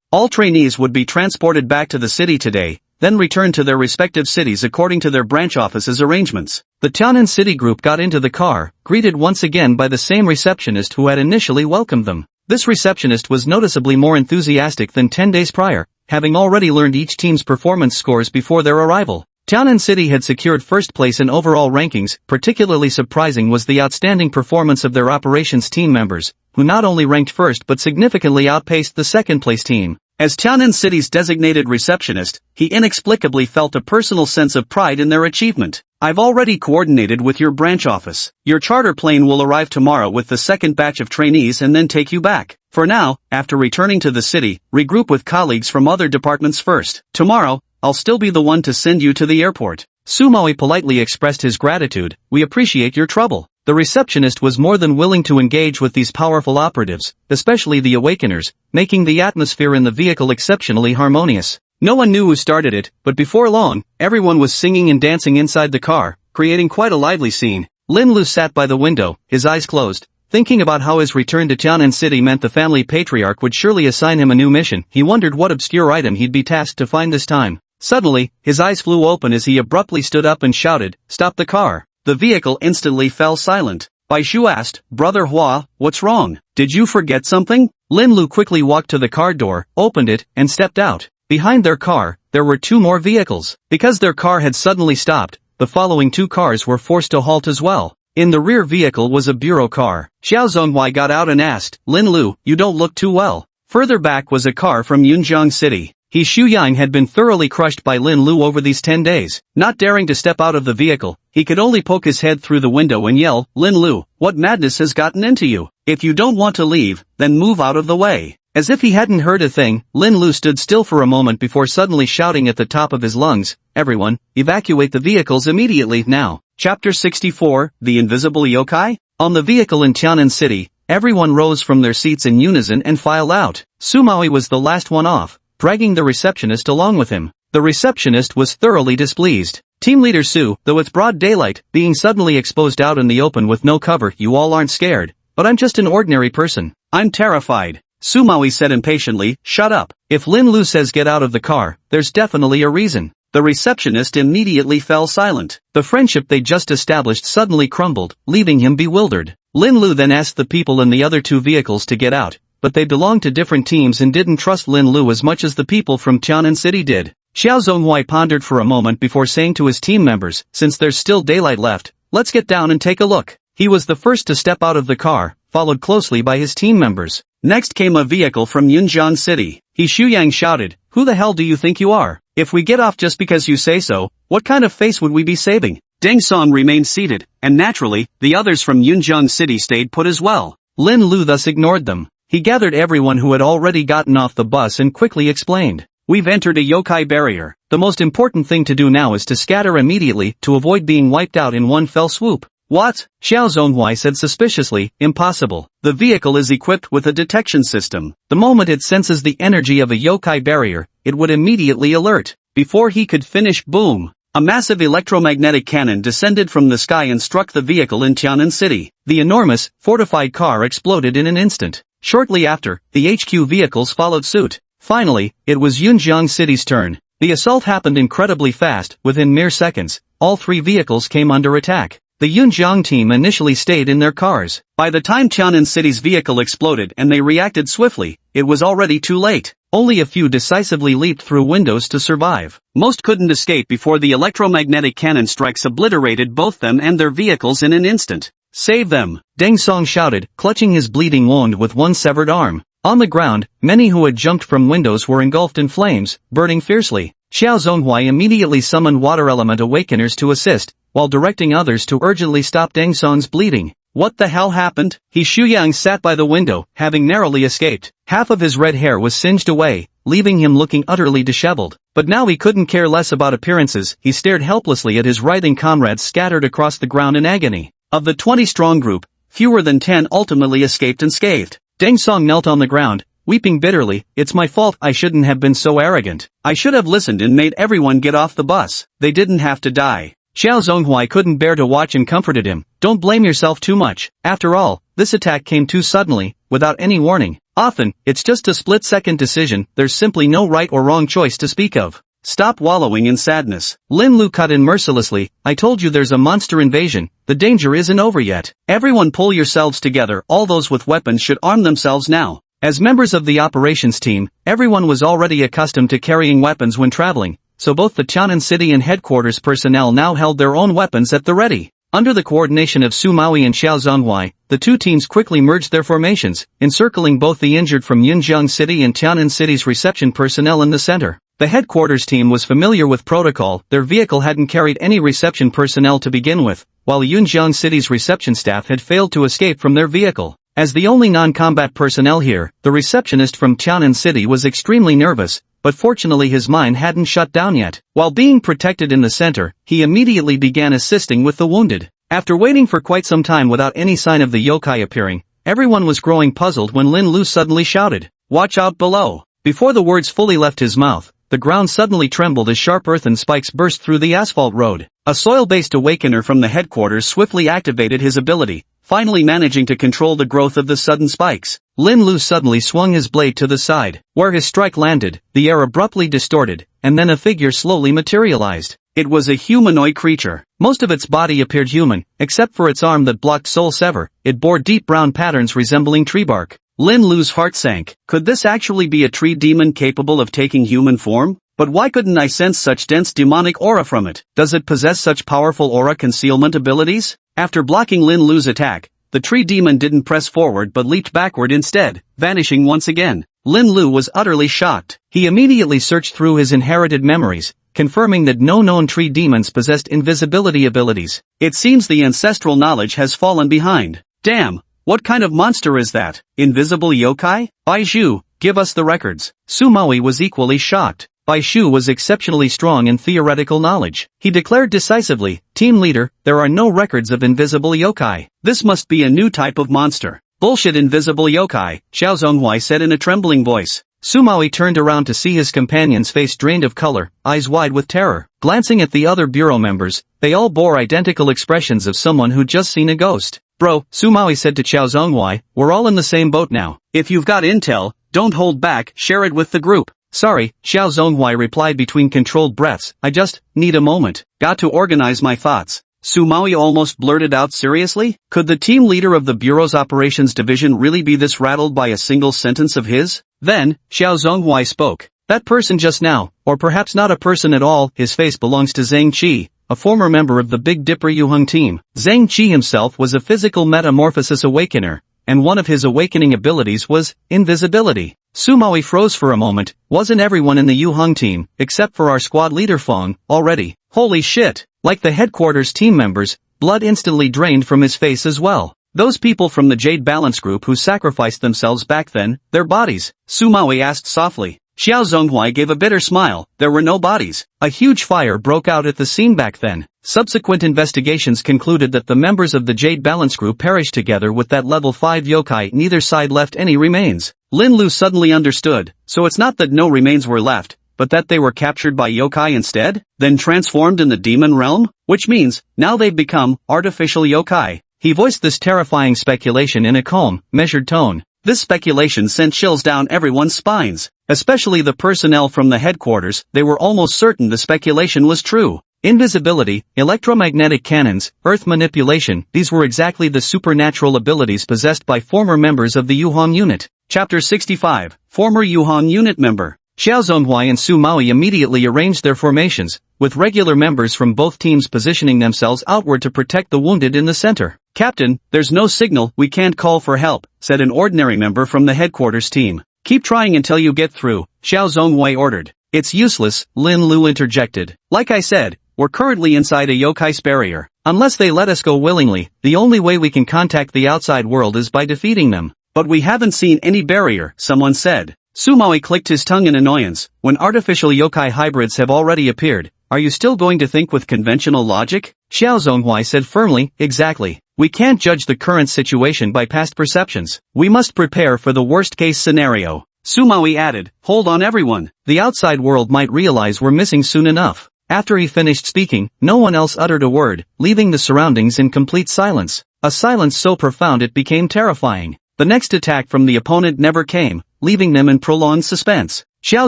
A: All trainees would be transported back to the city today, then return to their respective cities according to their branch offices' arrangements. The Tianan City group got into the car, greeted once again by the same receptionist who had initially welcomed them. This receptionist was noticeably more enthusiastic than 10 days prior, having already learned each team's performance scores before their arrival. Tianan City had secured first place in overall rankings. Particularly surprising was the outstanding performance of their operations team members, who not only ranked first but significantly outpaced the second-place team. As Tianan City's designated receptionist, he inexplicably felt a personal sense of pride in their achievement. "I've already coordinated with your branch office. Your charter plane will arrive tomorrow with the second batch of trainees and then take you back. For now, after returning to the city, regroup with colleagues from other departments first. Tomorrow, I'll still be the one to send you to the airport." Sumaoi politely expressed his gratitude. "We appreciate your trouble." The receptionist was more than willing to engage with these powerful operatives, especially the awakeners, making the atmosphere in the vehicle exceptionally harmonious. No one knew who started it, but before long, everyone was singing and dancing inside the car, creating quite a lively scene. Lin Lu sat by the window, his eyes closed, thinking about how his return to Tianan City meant the family patriarch would surely assign him a new mission. He wondered what obscure item he'd be tasked to find this time. Suddenly, his eyes flew open as he abruptly stood up and shouted, "Stop the car!" The vehicle instantly fell silent. Bai Shu asked, "Brother Hua, what's wrong? Did you forget something?" Lin Lu quickly walked to the car door, opened it, and stepped out. Behind their car, there were 2 more vehicles. Because their car had suddenly stopped, the following 2 cars were forced to halt as well. In the rear vehicle was a bureau car. Xiao Zhonghuai got out and asked, "Lin Lu, you don't look too well." Further back was a car from Yunjiang City. He Shuyang had been thoroughly crushed by Lin Lu over these 10 days. Not daring to step out of the vehicle, he could only poke his head through the window and yell, "Lin Lu, what madness has gotten into you? If you don't want to leave, then move out of the way." As if he hadn't heard a thing, Lin Lu stood still for a moment before suddenly shouting at the top of his lungs, "Everyone, evacuate the vehicles immediately, now." Chapter 64, The Invisible Yokai? On the vehicle in Tianan City, Everyone rose from their seats in unison and filed out. Sumawi was the last one off, dragging the receptionist along with him. The receptionist was thoroughly displeased. Team leader Su, though it's broad daylight, being suddenly exposed out in the open with no cover, you all aren't scared. But I'm just an ordinary person. I'm terrified. Sumawi said impatiently, shut up. If Lin Lu says get out of the car, there's definitely a reason. The receptionist immediately fell silent. The friendship they just established suddenly crumbled, leaving him bewildered. Lin Lu then asked the people in the other two vehicles to get out, but they belonged to different teams and didn't trust Lin Lu as much as the people from Tianan City did. Xiao Zhonghui pondered for a moment before saying to his team members, since there's still daylight left, let's get down and take a look. He was the first to step out of the car, followed closely by his team members. Next came a vehicle from Yunjiang City. He Shuyang shouted, who the hell do you think you are? If we get off just because you say so, what kind of face would we be saving? Deng Song remained seated, and naturally, the others from Yunjiang City stayed put as well. Lin Lu thus ignored them. He gathered everyone who had already gotten off the bus and quickly explained. We've entered a yokai barrier. The most important thing to do now is to scatter immediately to avoid being wiped out in one fell swoop. What? Xiao Zhonghui said suspiciously, impossible. The vehicle is equipped with a detection system. The moment it senses the energy of a yokai barrier, it would immediately alert. Before he could finish, boom! A massive electromagnetic cannon descended from the sky and struck the vehicle in Tianan City. The enormous, fortified car exploded in an instant. Shortly after, the HQ vehicles followed suit. Finally, it was Yunjiang City's turn. The assault happened incredibly fast. Within mere seconds, all three vehicles came under attack. The Yunjiang team initially stayed in their cars. By the time Tianan City's vehicle exploded and they reacted swiftly, it was already too late. Only a few decisively leaped through windows to survive. Most couldn't escape before the electromagnetic cannon strikes obliterated both them and their vehicles in an instant. Save them! Deng Song shouted, clutching his bleeding wound with one severed arm. On the ground, many who had jumped from windows were engulfed in flames, burning fiercely. Xiao Zhonghui immediately summoned water element awakeners to assist, while directing others to urgently stop Deng Song's bleeding. What the hell happened? He Shuyang sat by the window, having narrowly escaped. Half of his red hair was singed away, leaving him looking utterly disheveled. But now he couldn't care less about appearances. He stared helplessly at his writhing comrades scattered across the ground in agony. Of the 20-strong group, fewer than 10 ultimately escaped unscathed. Deng Song knelt on the ground, weeping bitterly. It's my fault, I shouldn't have been so arrogant. I should have listened and made everyone get off the bus. They didn't have to die. Xiao Zhonghui couldn't bear to watch and comforted him. Don't blame yourself too much. After all, this attack came too suddenly, without any warning. Often, it's just a split-second decision. There's simply no right or wrong choice to speak of. Stop wallowing in sadness. Lin Lu cut in mercilessly. I told you there's a monster invasion. The danger isn't over yet. Everyone pull yourselves together. All those with weapons should arm themselves now. As members of the operations team, everyone was already accustomed to carrying weapons when traveling, so both the Tianan City and headquarters personnel now held their own weapons at the ready. Under the coordination of Su Maui and Xiao Zhonghui, the two teams quickly merged their formations, encircling both the injured from Yunjiang City and Tianan City's reception personnel in the center. The headquarters team was familiar with protocol. Their vehicle hadn't carried any reception personnel to begin with, while Yunjiang City's reception staff had failed to escape from their vehicle. As the only non-combat personnel here, the receptionist from Tianan City was extremely nervous, but fortunately his mind hadn't shut down yet. While being protected in the center, he immediately began assisting with the wounded. After waiting for quite some time without any sign of the yokai appearing, everyone was growing puzzled when Lin Lu suddenly shouted, "Watch out below!" Before the words fully left his mouth, the ground suddenly trembled as sharp earthen spikes burst through the asphalt road. A soil-based awakener from the headquarters swiftly activated his ability, finally managing to control the growth of the sudden spikes. Lin Lu suddenly swung his blade to the side. Where his strike landed, the air abruptly distorted, and then a figure slowly materialized. It was a humanoid creature. Most of its body appeared human, except for its arm that blocked Soul Sever. It bore deep brown patterns resembling tree bark. Lin Lu's heart sank. Could this actually be a tree demon capable of taking human form? But why couldn't I sense such dense demonic aura from it? Does it possess such powerful aura concealment abilities? After blocking Lin Lu's attack, the tree demon didn't press forward but leaped backward instead, vanishing once again. Lin Lu was utterly shocked. He immediately searched through his inherited memories, confirming that no known tree demons possessed invisibility abilities. It seems the ancestral knowledge has fallen behind. Damn! What kind of monster is that? Invisible yokai? Baizhu, give us the records. Su Maui was equally shocked. Baizhu was exceptionally strong in theoretical knowledge. He declared decisively, "Team leader, there are no records of invisible yokai. This must be a new type of monster." Bullshit, invisible yokai, Xiao Zhonghui said in a trembling voice. Sumawi turned around to see his companion's face drained of color, eyes wide with terror. Glancing at the other bureau members, they all bore identical expressions of someone who'd just seen a ghost. Bro, Sumawi said to Xiao Zhonghui, we're all in the same boat now. If you've got intel, don't hold back, share it with the group. Sorry, Xiao Zhonghui replied between controlled breaths, I just need a moment. Got to organize my thoughts. Sumawi almost blurted out, seriously? Could the team leader of the Bureau's operations division really be this rattled by a single sentence of his? Then, Xiao Zhonghui spoke. That person just now, or perhaps not a person at all, his face belongs to Zhang Qi, a former member of the Big Dipper Yuheng team. Zhang Qi himself was a physical metamorphosis awakener, and one of his awakening abilities was invisibility. Sumawi froze for a moment. Wasn't everyone in the Yuheng team, except for our squad leader Feng, already? Holy shit! Like the headquarters team members, blood instantly drained from his face as well. Those people from the Jade Balance group who sacrificed themselves back then, their bodies? Sumawi asked softly. Xiao Zhonghui gave a bitter smile. There were no bodies. A huge fire broke out at the scene back then. Subsequent investigations concluded that the members of the Jade Balance group perished together with that level 5 yokai. Neither side left any remains. Lin Lu suddenly understood. So it's not that no remains were left, but that they were captured by yokai instead? Then transformed in the demon realm? Which means, now they've become artificial yokai. He voiced this terrifying speculation in a calm, measured tone. This speculation sent chills down everyone's spines, especially the personnel from the headquarters. They were almost certain the speculation was true. Invisibility, electromagnetic cannons, earth manipulation, these were exactly the supernatural abilities possessed by former members of the Yuheng unit. Chapter 65, Former Yuheng unit member. Xiao Zhonghui and Sumawi immediately arranged their formations, with regular members from both teams positioning themselves outward to protect the wounded in the center. Captain, there's no signal, we can't call for help, said an ordinary member from the headquarters team. Keep trying until you get through, Xiao Zhonghui ordered. It's useless, Lin Lu interjected. Like I said, we're currently inside a yokai's barrier. Unless they let us go willingly, the only way we can contact the outside world is by defeating them. But we haven't seen any barrier, someone said. Sumawi clicked his tongue in annoyance. When artificial yokai hybrids have already appeared, are you still going to think with conventional logic? Xiao Zhonghui said firmly, exactly. We can't judge the current situation by past perceptions. We must prepare for the worst-case scenario. Sumawi added, hold on everyone. The outside world might realize we're missing soon enough. After he finished speaking, no one else uttered a word, leaving the surroundings in complete silence. A silence so profound it became terrifying. The next attack from the opponent never came, leaving them in prolonged suspense. Xiao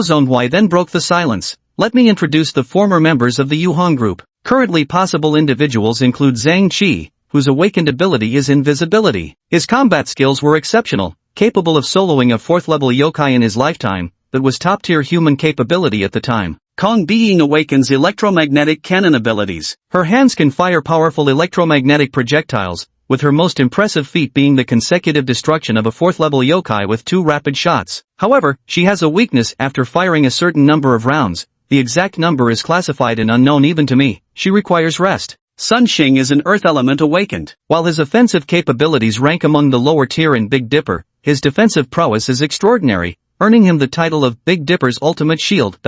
A: Zhonghui then broke the silence. Let me introduce the former members of the Yuheng group. Currently possible individuals include Zhang Qi, whose awakened ability is invisibility. His combat skills were exceptional, capable of soloing a 4th-level yokai in his lifetime, that was top-tier human capability at the time. Kong Being awakens electromagnetic cannon abilities. Her hands can fire powerful electromagnetic projectiles, with her most impressive feat being the consecutive destruction of a 4th-level yokai with 2 rapid shots. However, she has a weakness after firing a certain number of rounds. The exact number is classified and unknown even to me. She requires rest. Sun Xing is an earth element awakened. While his offensive capabilities rank among the lower tier in Big Dipper, his defensive prowess is extraordinary, earning him the title of Big Dipper's ultimate shield.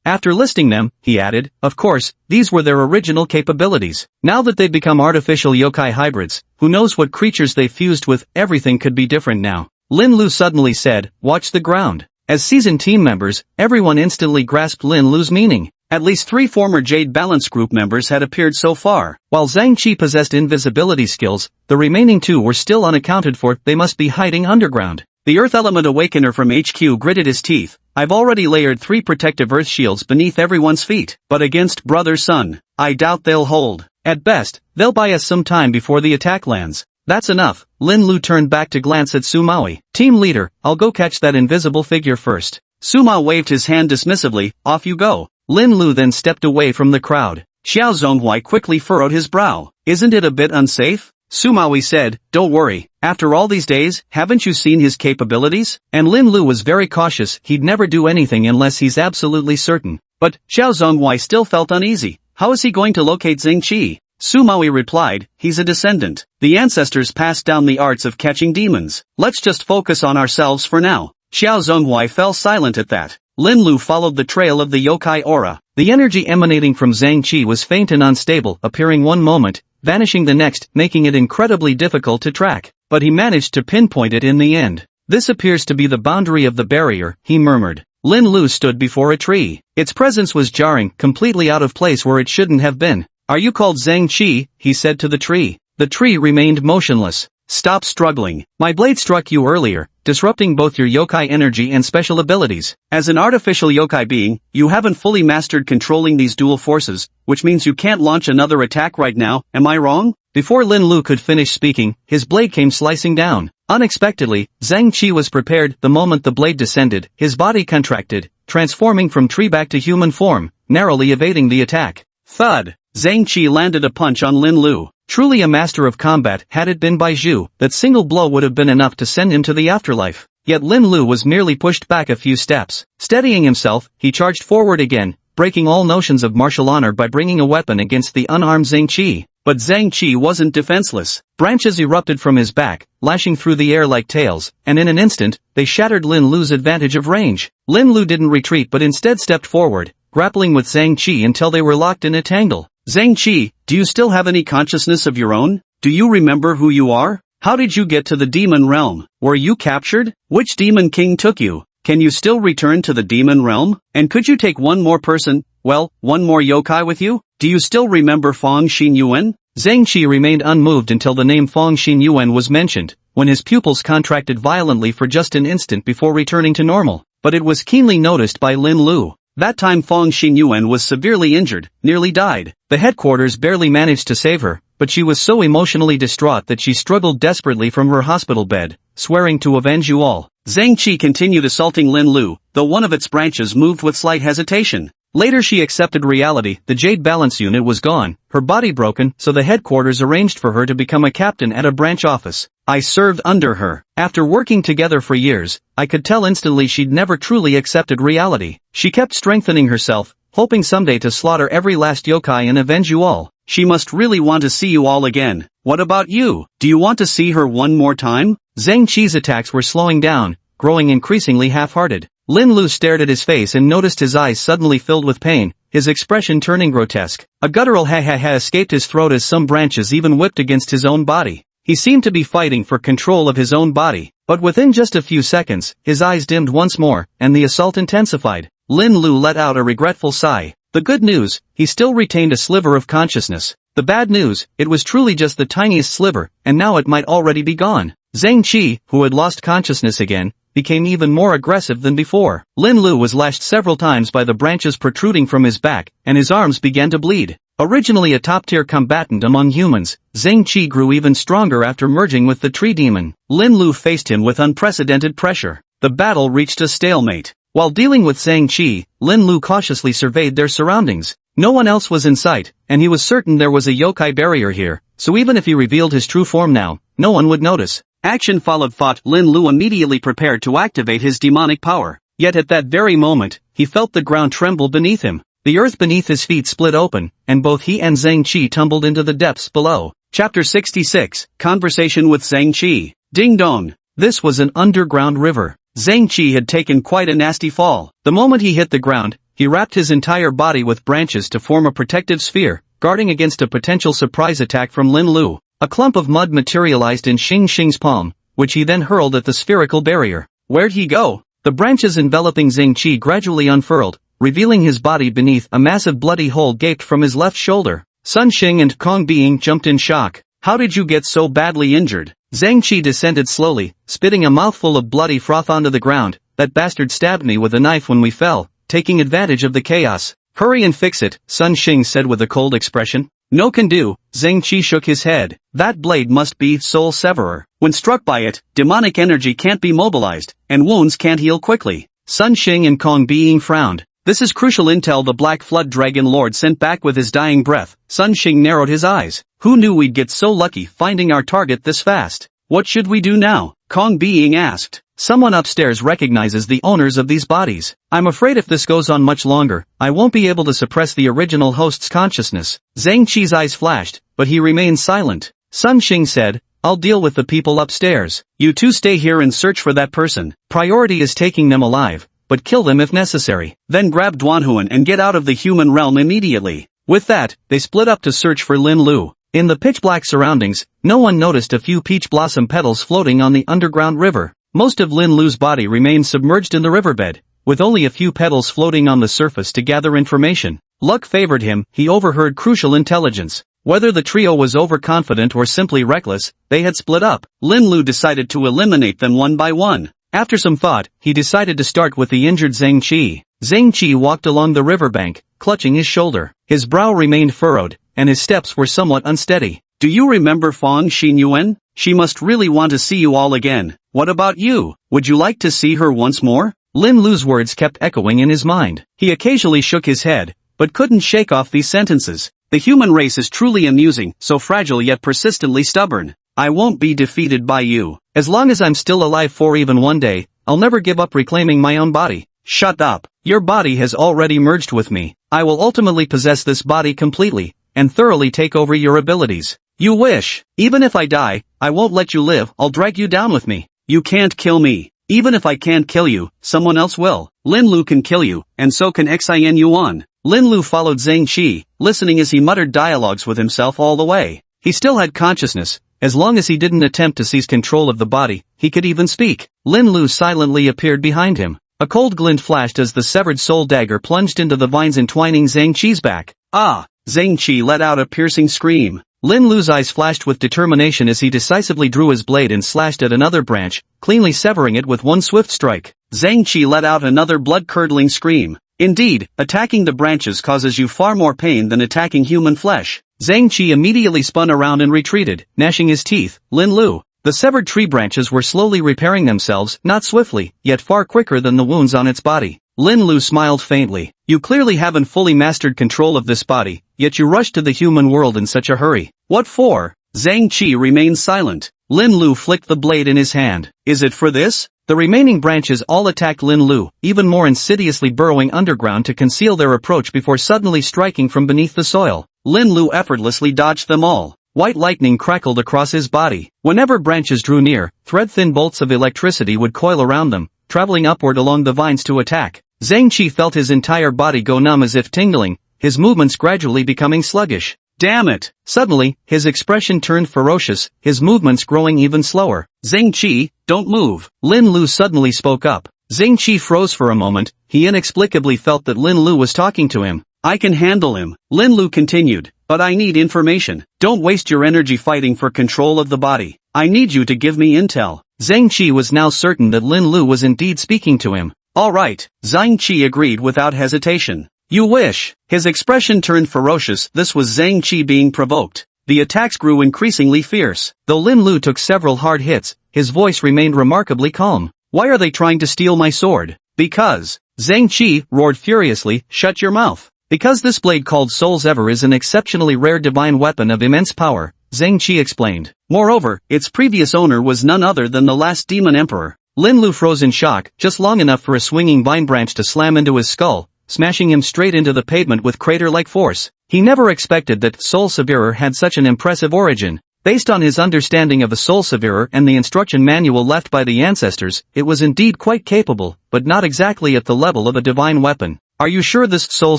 A: After listing them, he added, of course, these were their original capabilities. Now that they've become artificial yokai hybrids, who knows what creatures they fused with, everything could be different now. Lin Lu suddenly said, watch the ground. As seasoned team members, everyone instantly grasped Lin Lu's meaning. At least 3 former Jade Balance group members had appeared so far. While Zhang Qi possessed invisibility skills, the remaining 2 were still unaccounted for. They must be hiding underground. The Earth Element Awakener from HQ gritted his teeth. I've already layered 3 protective Earth shields beneath everyone's feet. But against Brother Sun, I doubt they'll hold. At best, they'll buy us some time before the attack lands. That's enough. Lin Lu turned back to glance at Sumawi. Team leader, I'll go catch that invisible figure first. Suma waved his hand dismissively. Off you go. Lin Lu then stepped away from the crowd. Xiao Zhonghui quickly furrowed his brow. Isn't it a bit unsafe? Sumawi said, don't worry. After all these days, haven't you seen his capabilities? And Lin Lu was very cautious. He'd never do anything unless he's absolutely certain. But Xiao Zhonghui still felt uneasy. How is he going to locate Zhang Qi? Sumawi replied, he's a descendant. The ancestors passed down the arts of catching demons. Let's just focus on ourselves for now. Xiao Zhonghui fell silent at that. Lin Lu followed the trail of the yokai aura. The energy emanating from Zhang Qi was faint and unstable, appearing one moment, vanishing the next, making it incredibly difficult to track. but he managed to pinpoint it in the end. This appears to be the boundary of the barrier, he murmured. Lin Lu stood before a tree. Its presence was jarring, completely out of place where it shouldn't have been. Are you called Zhang Qi? He said to the tree. The tree remained motionless. Stop struggling. My blade struck you earlier, disrupting both your yokai energy and special abilities. As an artificial yokai being, you haven't fully mastered controlling these dual forces, which means you can't launch another attack right now, am I wrong? Before Lin Lu could finish speaking, his blade came slicing down. Unexpectedly, Zhang Qi was prepared. The moment the blade descended, his body contracted, transforming from tree back to human form, narrowly evading the attack. Thud! Zhang Qi landed a punch on Lin Lu. Truly a master of combat, had it been by Zhu, that single blow would have been enough to send him to the afterlife. Yet Lin Lu was merely pushed back a few steps. Steadying himself, he charged forward again, breaking all notions of martial honor by bringing a weapon against the unarmed Zhang Qi. But Zhang Qi wasn't defenseless. Branches erupted from his back, lashing through the air like tails, and in an instant, they shattered Lin Lu's advantage of range. Lin Lu didn't retreat but instead stepped forward, grappling with Zhang Qi until they were locked in a tangle. Zhang Qi, do you still have any consciousness of your own? Do you remember who you are? How did you get to the demon realm? Were you captured? Which demon king took you? Can you still return to the demon realm? And could you take one more person, one more yokai with you? Do you still remember Feng Xinyuan? Zhang Qi remained unmoved until the name Feng Xinyuan was mentioned, when his pupils contracted violently for just an instant before returning to normal. But it was keenly noticed by Lin Lu. That time Feng Xinyuan was severely injured, nearly died. The headquarters barely managed to save her, but she was so emotionally distraught that she struggled desperately from her hospital bed, swearing to avenge you all. Zhang Qi continued assaulting Lin Lu, though one of its branches moved with slight hesitation. Later she accepted reality. The Jade Balance Unit was gone, her body broken, so the headquarters arranged for her to become a captain at a branch office. I served under her. After working together for years, I could tell instantly she'd never truly accepted reality. She kept strengthening herself, hoping someday to slaughter every last yokai and avenge you all. She must really want to see you all again. What about you? Do you want to see her one more time? Zhang Qi's attacks were slowing down, growing increasingly half-hearted. Lin Lu stared at his face and noticed his eyes suddenly filled with pain, his expression turning grotesque. A guttural ha-ha-ha escaped his throat as some branches even whipped against his own body. He seemed to be fighting for control of his own body, but within just a few seconds, his eyes dimmed once more, and the assault intensified. Lin Lu let out a regretful sigh. The good news, he still retained a sliver of consciousness. The bad news, it was truly just the tiniest sliver, and now it might already be gone. Zhang Qi, who had lost consciousness again, became even more aggressive than before. Lin Lu was lashed several times by the branches protruding from his back, and his arms began to bleed. Originally a top-tier combatant among humans, Zhang Qi grew even stronger after merging with the tree demon. Lin Lu faced him with unprecedented pressure. The battle reached a stalemate. While dealing with Zhang Qi, Lin Lu cautiously surveyed their surroundings. No one else was in sight, and he was certain there was a yokai barrier here, so even if he revealed his true form now, no one would notice. Action followed thought. Lin Lu immediately prepared to activate his demonic power. Yet at that very moment, he felt the ground tremble beneath him. The earth beneath his feet split open, and both he and Zhang Qi tumbled into the depths below. Chapter 66, Conversation with Zhang Qi. Ding dong. This was an underground river. Zhang Qi had taken quite a nasty fall. The moment he hit the ground, he wrapped his entire body with branches to form a protective sphere, guarding against a potential surprise attack from Lin Lu. A clump of mud materialized in Xing Xing's palm, which he then hurled at the spherical barrier. Where'd he go? The branches enveloping Zhang Qi gradually unfurled, revealing his body beneath. A massive bloody hole gaped from his left shoulder. Sun Xing and Kong Being jumped in shock. How did you get so badly injured? Zhang Qi descended slowly, spitting a mouthful of bloody froth onto the ground. That bastard stabbed me with a knife when we fell, taking advantage of the chaos. Hurry and fix it, Sun Xing said with a cold expression. No can do, Zhang Qi shook his head. That blade must be Soul Severer. When struck by it, demonic energy can't be mobilized, and wounds can't heal quickly. Sun Xing and Kong Being frowned. This is crucial intel the Black Flood Dragon Lord sent back with his dying breath. Sun Xing narrowed his eyes. Who knew we'd get so lucky finding our target this fast? What should we do now? Kong Being asked. Someone upstairs recognizes the owners of these bodies. I'm afraid if this goes on much longer, I won't be able to suppress the original host's consciousness. Zhang Qi's eyes flashed, but he remained silent. Sun Xing said, I'll deal with the people upstairs. You two stay here and search for that person. Priority is taking them alive, but kill them if necessary. Then grab Duanhuan and get out of the human realm immediately. With that, they split up to search for Lin Lu. In the pitch-black surroundings, no one noticed a few peach blossom petals floating on the underground river. Most of Lin Lu's body remained submerged in the riverbed, with only a few petals floating on the surface to gather information. Luck favored him, he overheard crucial intelligence. Whether the trio was overconfident or simply reckless, they had split up. Lin Lu decided to eliminate them one by one. After some thought, he decided to start with the injured Zhang Qi. Zhang Qi walked along the riverbank, clutching his shoulder. His brow remained furrowed, and his steps were somewhat unsteady. Do you remember Fang Xinyuan? She must really want to see you all again. What about you? Would you like to see her once more? Lin Lu's words kept echoing in his mind. He occasionally shook his head, but couldn't shake off these sentences. The human race is truly amusing, so fragile yet persistently stubborn. I won't be defeated by you. As long as I'm still alive for even one day, I'll never give up reclaiming my own body. Shut up. Your body has already merged with me. I will ultimately possess this body completely, and thoroughly take over your abilities. You wish. Even if I die, I won't let you live, I'll drag you down with me. You can't kill me. Even if I can't kill you, someone else will. Lin Lu can kill you, and so can Xin Yuan. Lin Lu followed Zhang Qi, listening as he muttered dialogues with himself all the way. He still had consciousness. As long as he didn't attempt to seize control of the body, he could even speak. Lin Lu silently appeared behind him. A cold glint flashed as the severed soul dagger plunged into the vines entwining Zhang Qi's back. Ah! Zhang Qi let out a piercing scream. Lin Lu's eyes flashed with determination as he decisively drew his blade and slashed at another branch, cleanly severing it with one swift strike. Zhang Qi let out another blood-curdling scream. Indeed, attacking the branches causes you far more pain than attacking human flesh. Zhang Qi immediately spun around and retreated, gnashing his teeth. Lin Lu. The severed tree branches were slowly repairing themselves, not swiftly, yet far quicker than the wounds on its body. Lin Lu smiled faintly. You clearly haven't fully mastered control of this body, yet you rushed to the human world in such a hurry. What for? Zhang Qi remained silent. Lin Lu flicked the blade in his hand. Is it for this? The remaining branches all attacked Lin Lu, even more insidiously burrowing underground to conceal their approach before suddenly striking from beneath the soil. Lin Lu effortlessly dodged them all. White lightning crackled across his body. Whenever branches drew near, thread-thin bolts of electricity would coil around them, traveling upward along the vines to attack. Zhang Qi felt his entire body go numb as if tingling, his movements gradually becoming sluggish. Damn it! Suddenly, his expression turned ferocious, his movements growing even slower. Zhang Qi, don't move. Lin Lu suddenly spoke up. Zhang Qi froze for a moment, he inexplicably felt that Lin Lu was talking to him. I can handle him. Lin Lu continued, but I need information. Don't waste your energy fighting for control of the body. I need you to give me intel. Zhang Qi was now certain that Lin Lu was indeed speaking to him. All right, Zhang Qi agreed without hesitation. You wish. His expression turned ferocious. This was Zhang Qi being provoked. The attacks grew increasingly fierce. Though Lin Lu took several hard hits, his voice remained remarkably calm. Why are they trying to steal my sword? Because. Zhang Qi roared furiously, shut your mouth. Because this blade called Soul's Ever is an exceptionally rare divine weapon of immense power, Zhang Qi explained. Moreover, its previous owner was none other than the last demon emperor. Lin Lu froze in shock, just long enough for a swinging vine branch to slam into his skull, smashing him straight into the pavement with crater-like force. He never expected that Soul Severer had such an impressive origin. Based on his understanding of the Soul Severer and the instruction manual left by the ancestors, it was indeed quite capable, but not exactly at the level of a divine weapon. Are you sure this Soul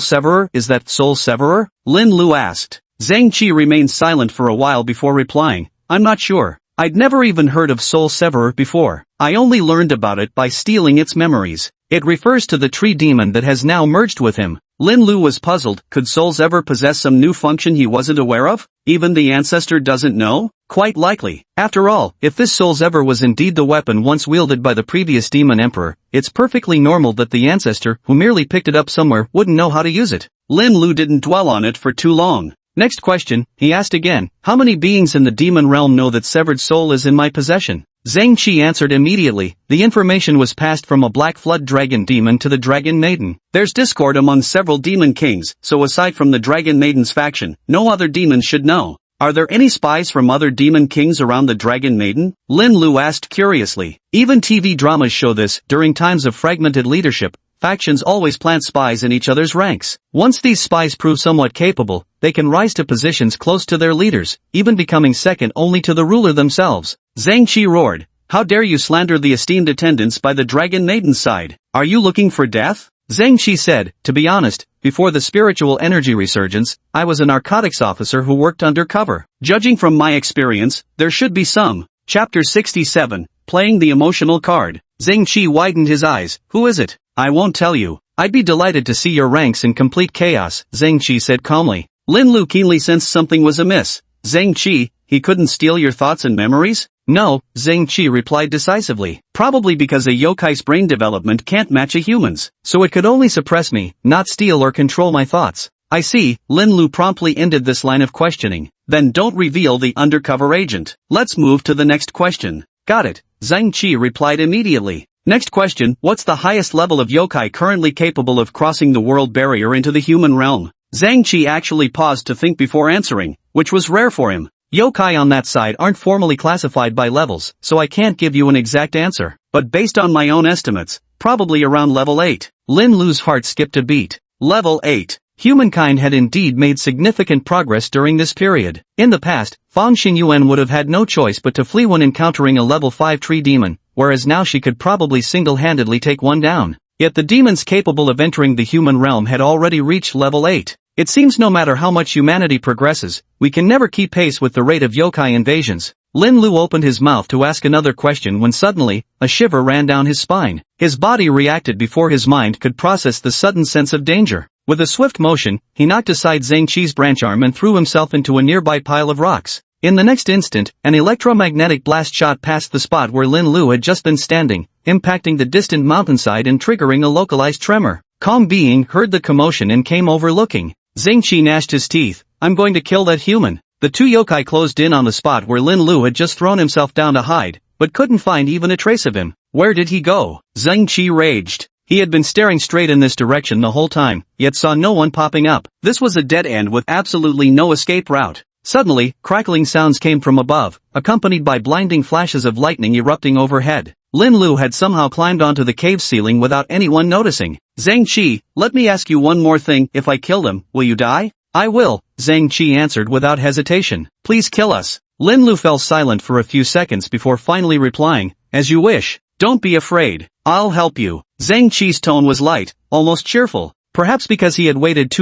A: Severer is that Soul Severer? Lin Lu asked. Zhang Qi remained silent for a while before replying. I'm not sure. I'd never even heard of Soul Severer before. I only learned about it by stealing its memories. It refers to the tree demon that has now merged with him. Lin Lu was puzzled. Could souls ever possess some new function he wasn't aware of? Even the ancestor doesn't know? Quite likely. After all, if this Soul's Ever was indeed the weapon once wielded by the previous demon emperor, it's perfectly normal that the ancestor, who merely picked it up somewhere, wouldn't know how to use it. Lin Lu didn't dwell on it for too long. Next question, he asked again. How many beings in the demon realm know that severed soul is in my possession? Zhang Qi answered immediately. The information was passed from a black flood dragon demon to the dragon maiden. There's discord among several demon kings, so aside from the dragon maiden's faction, no other demons should know. Are there any spies from other demon kings around the dragon maiden? Lin Lu asked curiously. Even TV dramas show this. During times of fragmented leadership, factions always plant spies in each other's ranks. Once these spies prove somewhat capable, they can rise to positions close to their leaders, even becoming second only to the ruler themselves. Zhang Qi roared. How dare you slander the esteemed attendants by the dragon maiden's side? Are you looking for death? Zhang Qi said, to be honest, before the spiritual energy resurgence, I was a narcotics officer who worked undercover. Judging from my experience, there should be some. Chapter 67, Playing the Emotional Card. Zhang Qi widened his eyes. Who is it? I won't tell you. I'd be delighted to see your ranks in complete chaos, Zhang Qi said calmly. Lin Lu keenly sensed something was amiss. Zhang Qi, he couldn't steal your thoughts and memories? No, Zhang Qi replied decisively. Probably because a yokai's brain development can't match a human's, so it could only suppress me, not steal or control my thoughts. I see, Lin Lu promptly ended this line of questioning. Then don't reveal the undercover agent. Let's move to the next question. Got it, Zhang Qi replied immediately. Next question, what's the highest level of yokai currently capable of crossing the world barrier into the human realm? Zhang Qi actually paused to think before answering, which was rare for him. Yokai on that side aren't formally classified by levels, so I can't give you an exact answer. But based on my own estimates, probably around level 8. Lin Lu's heart skipped a beat. Level 8. Humankind had indeed made significant progress during this period. In the past, Fang Xingyuan would have had no choice but to flee when encountering a level 5 tree demon, whereas now she could probably single-handedly take one down. Yet the demons capable of entering the human realm had already reached level 8. It seems no matter how much humanity progresses, we can never keep pace with the rate of yokai invasions. Lin Lu opened his mouth to ask another question when suddenly, a shiver ran down his spine. His body reacted before his mind could process the sudden sense of danger. With a swift motion, he knocked aside Zhang Qi's branch arm and threw himself into a nearby pile of rocks. In the next instant, an electromagnetic blast shot past the spot where Lin Lu had just been standing, impacting the distant mountainside and triggering a localized tremor. Kong Being heard the commotion and came over looking. Zhang Qi gnashed his teeth. I'm going to kill that human. The two yokai closed in on the spot where Lin Lu had just thrown himself down to hide, but couldn't find even a trace of him. Where did he go? Zhang Qi raged. He had been staring straight in this direction the whole time, yet saw no one popping up. This was a dead end with absolutely no escape route. Suddenly, crackling sounds came from above, accompanied by blinding flashes of lightning erupting overhead. Lin Lu had somehow climbed onto the cave ceiling without anyone noticing. Zhang Qi, let me ask you one more thing. If I kill them, will you die? I will, Zhang Qi answered without hesitation. Please kill us. Lin Lu fell silent for a few seconds before finally replying, as you wish. Don't be afraid. I'll help you. Zhang Qi's tone was light, almost cheerful. Perhaps because he had waited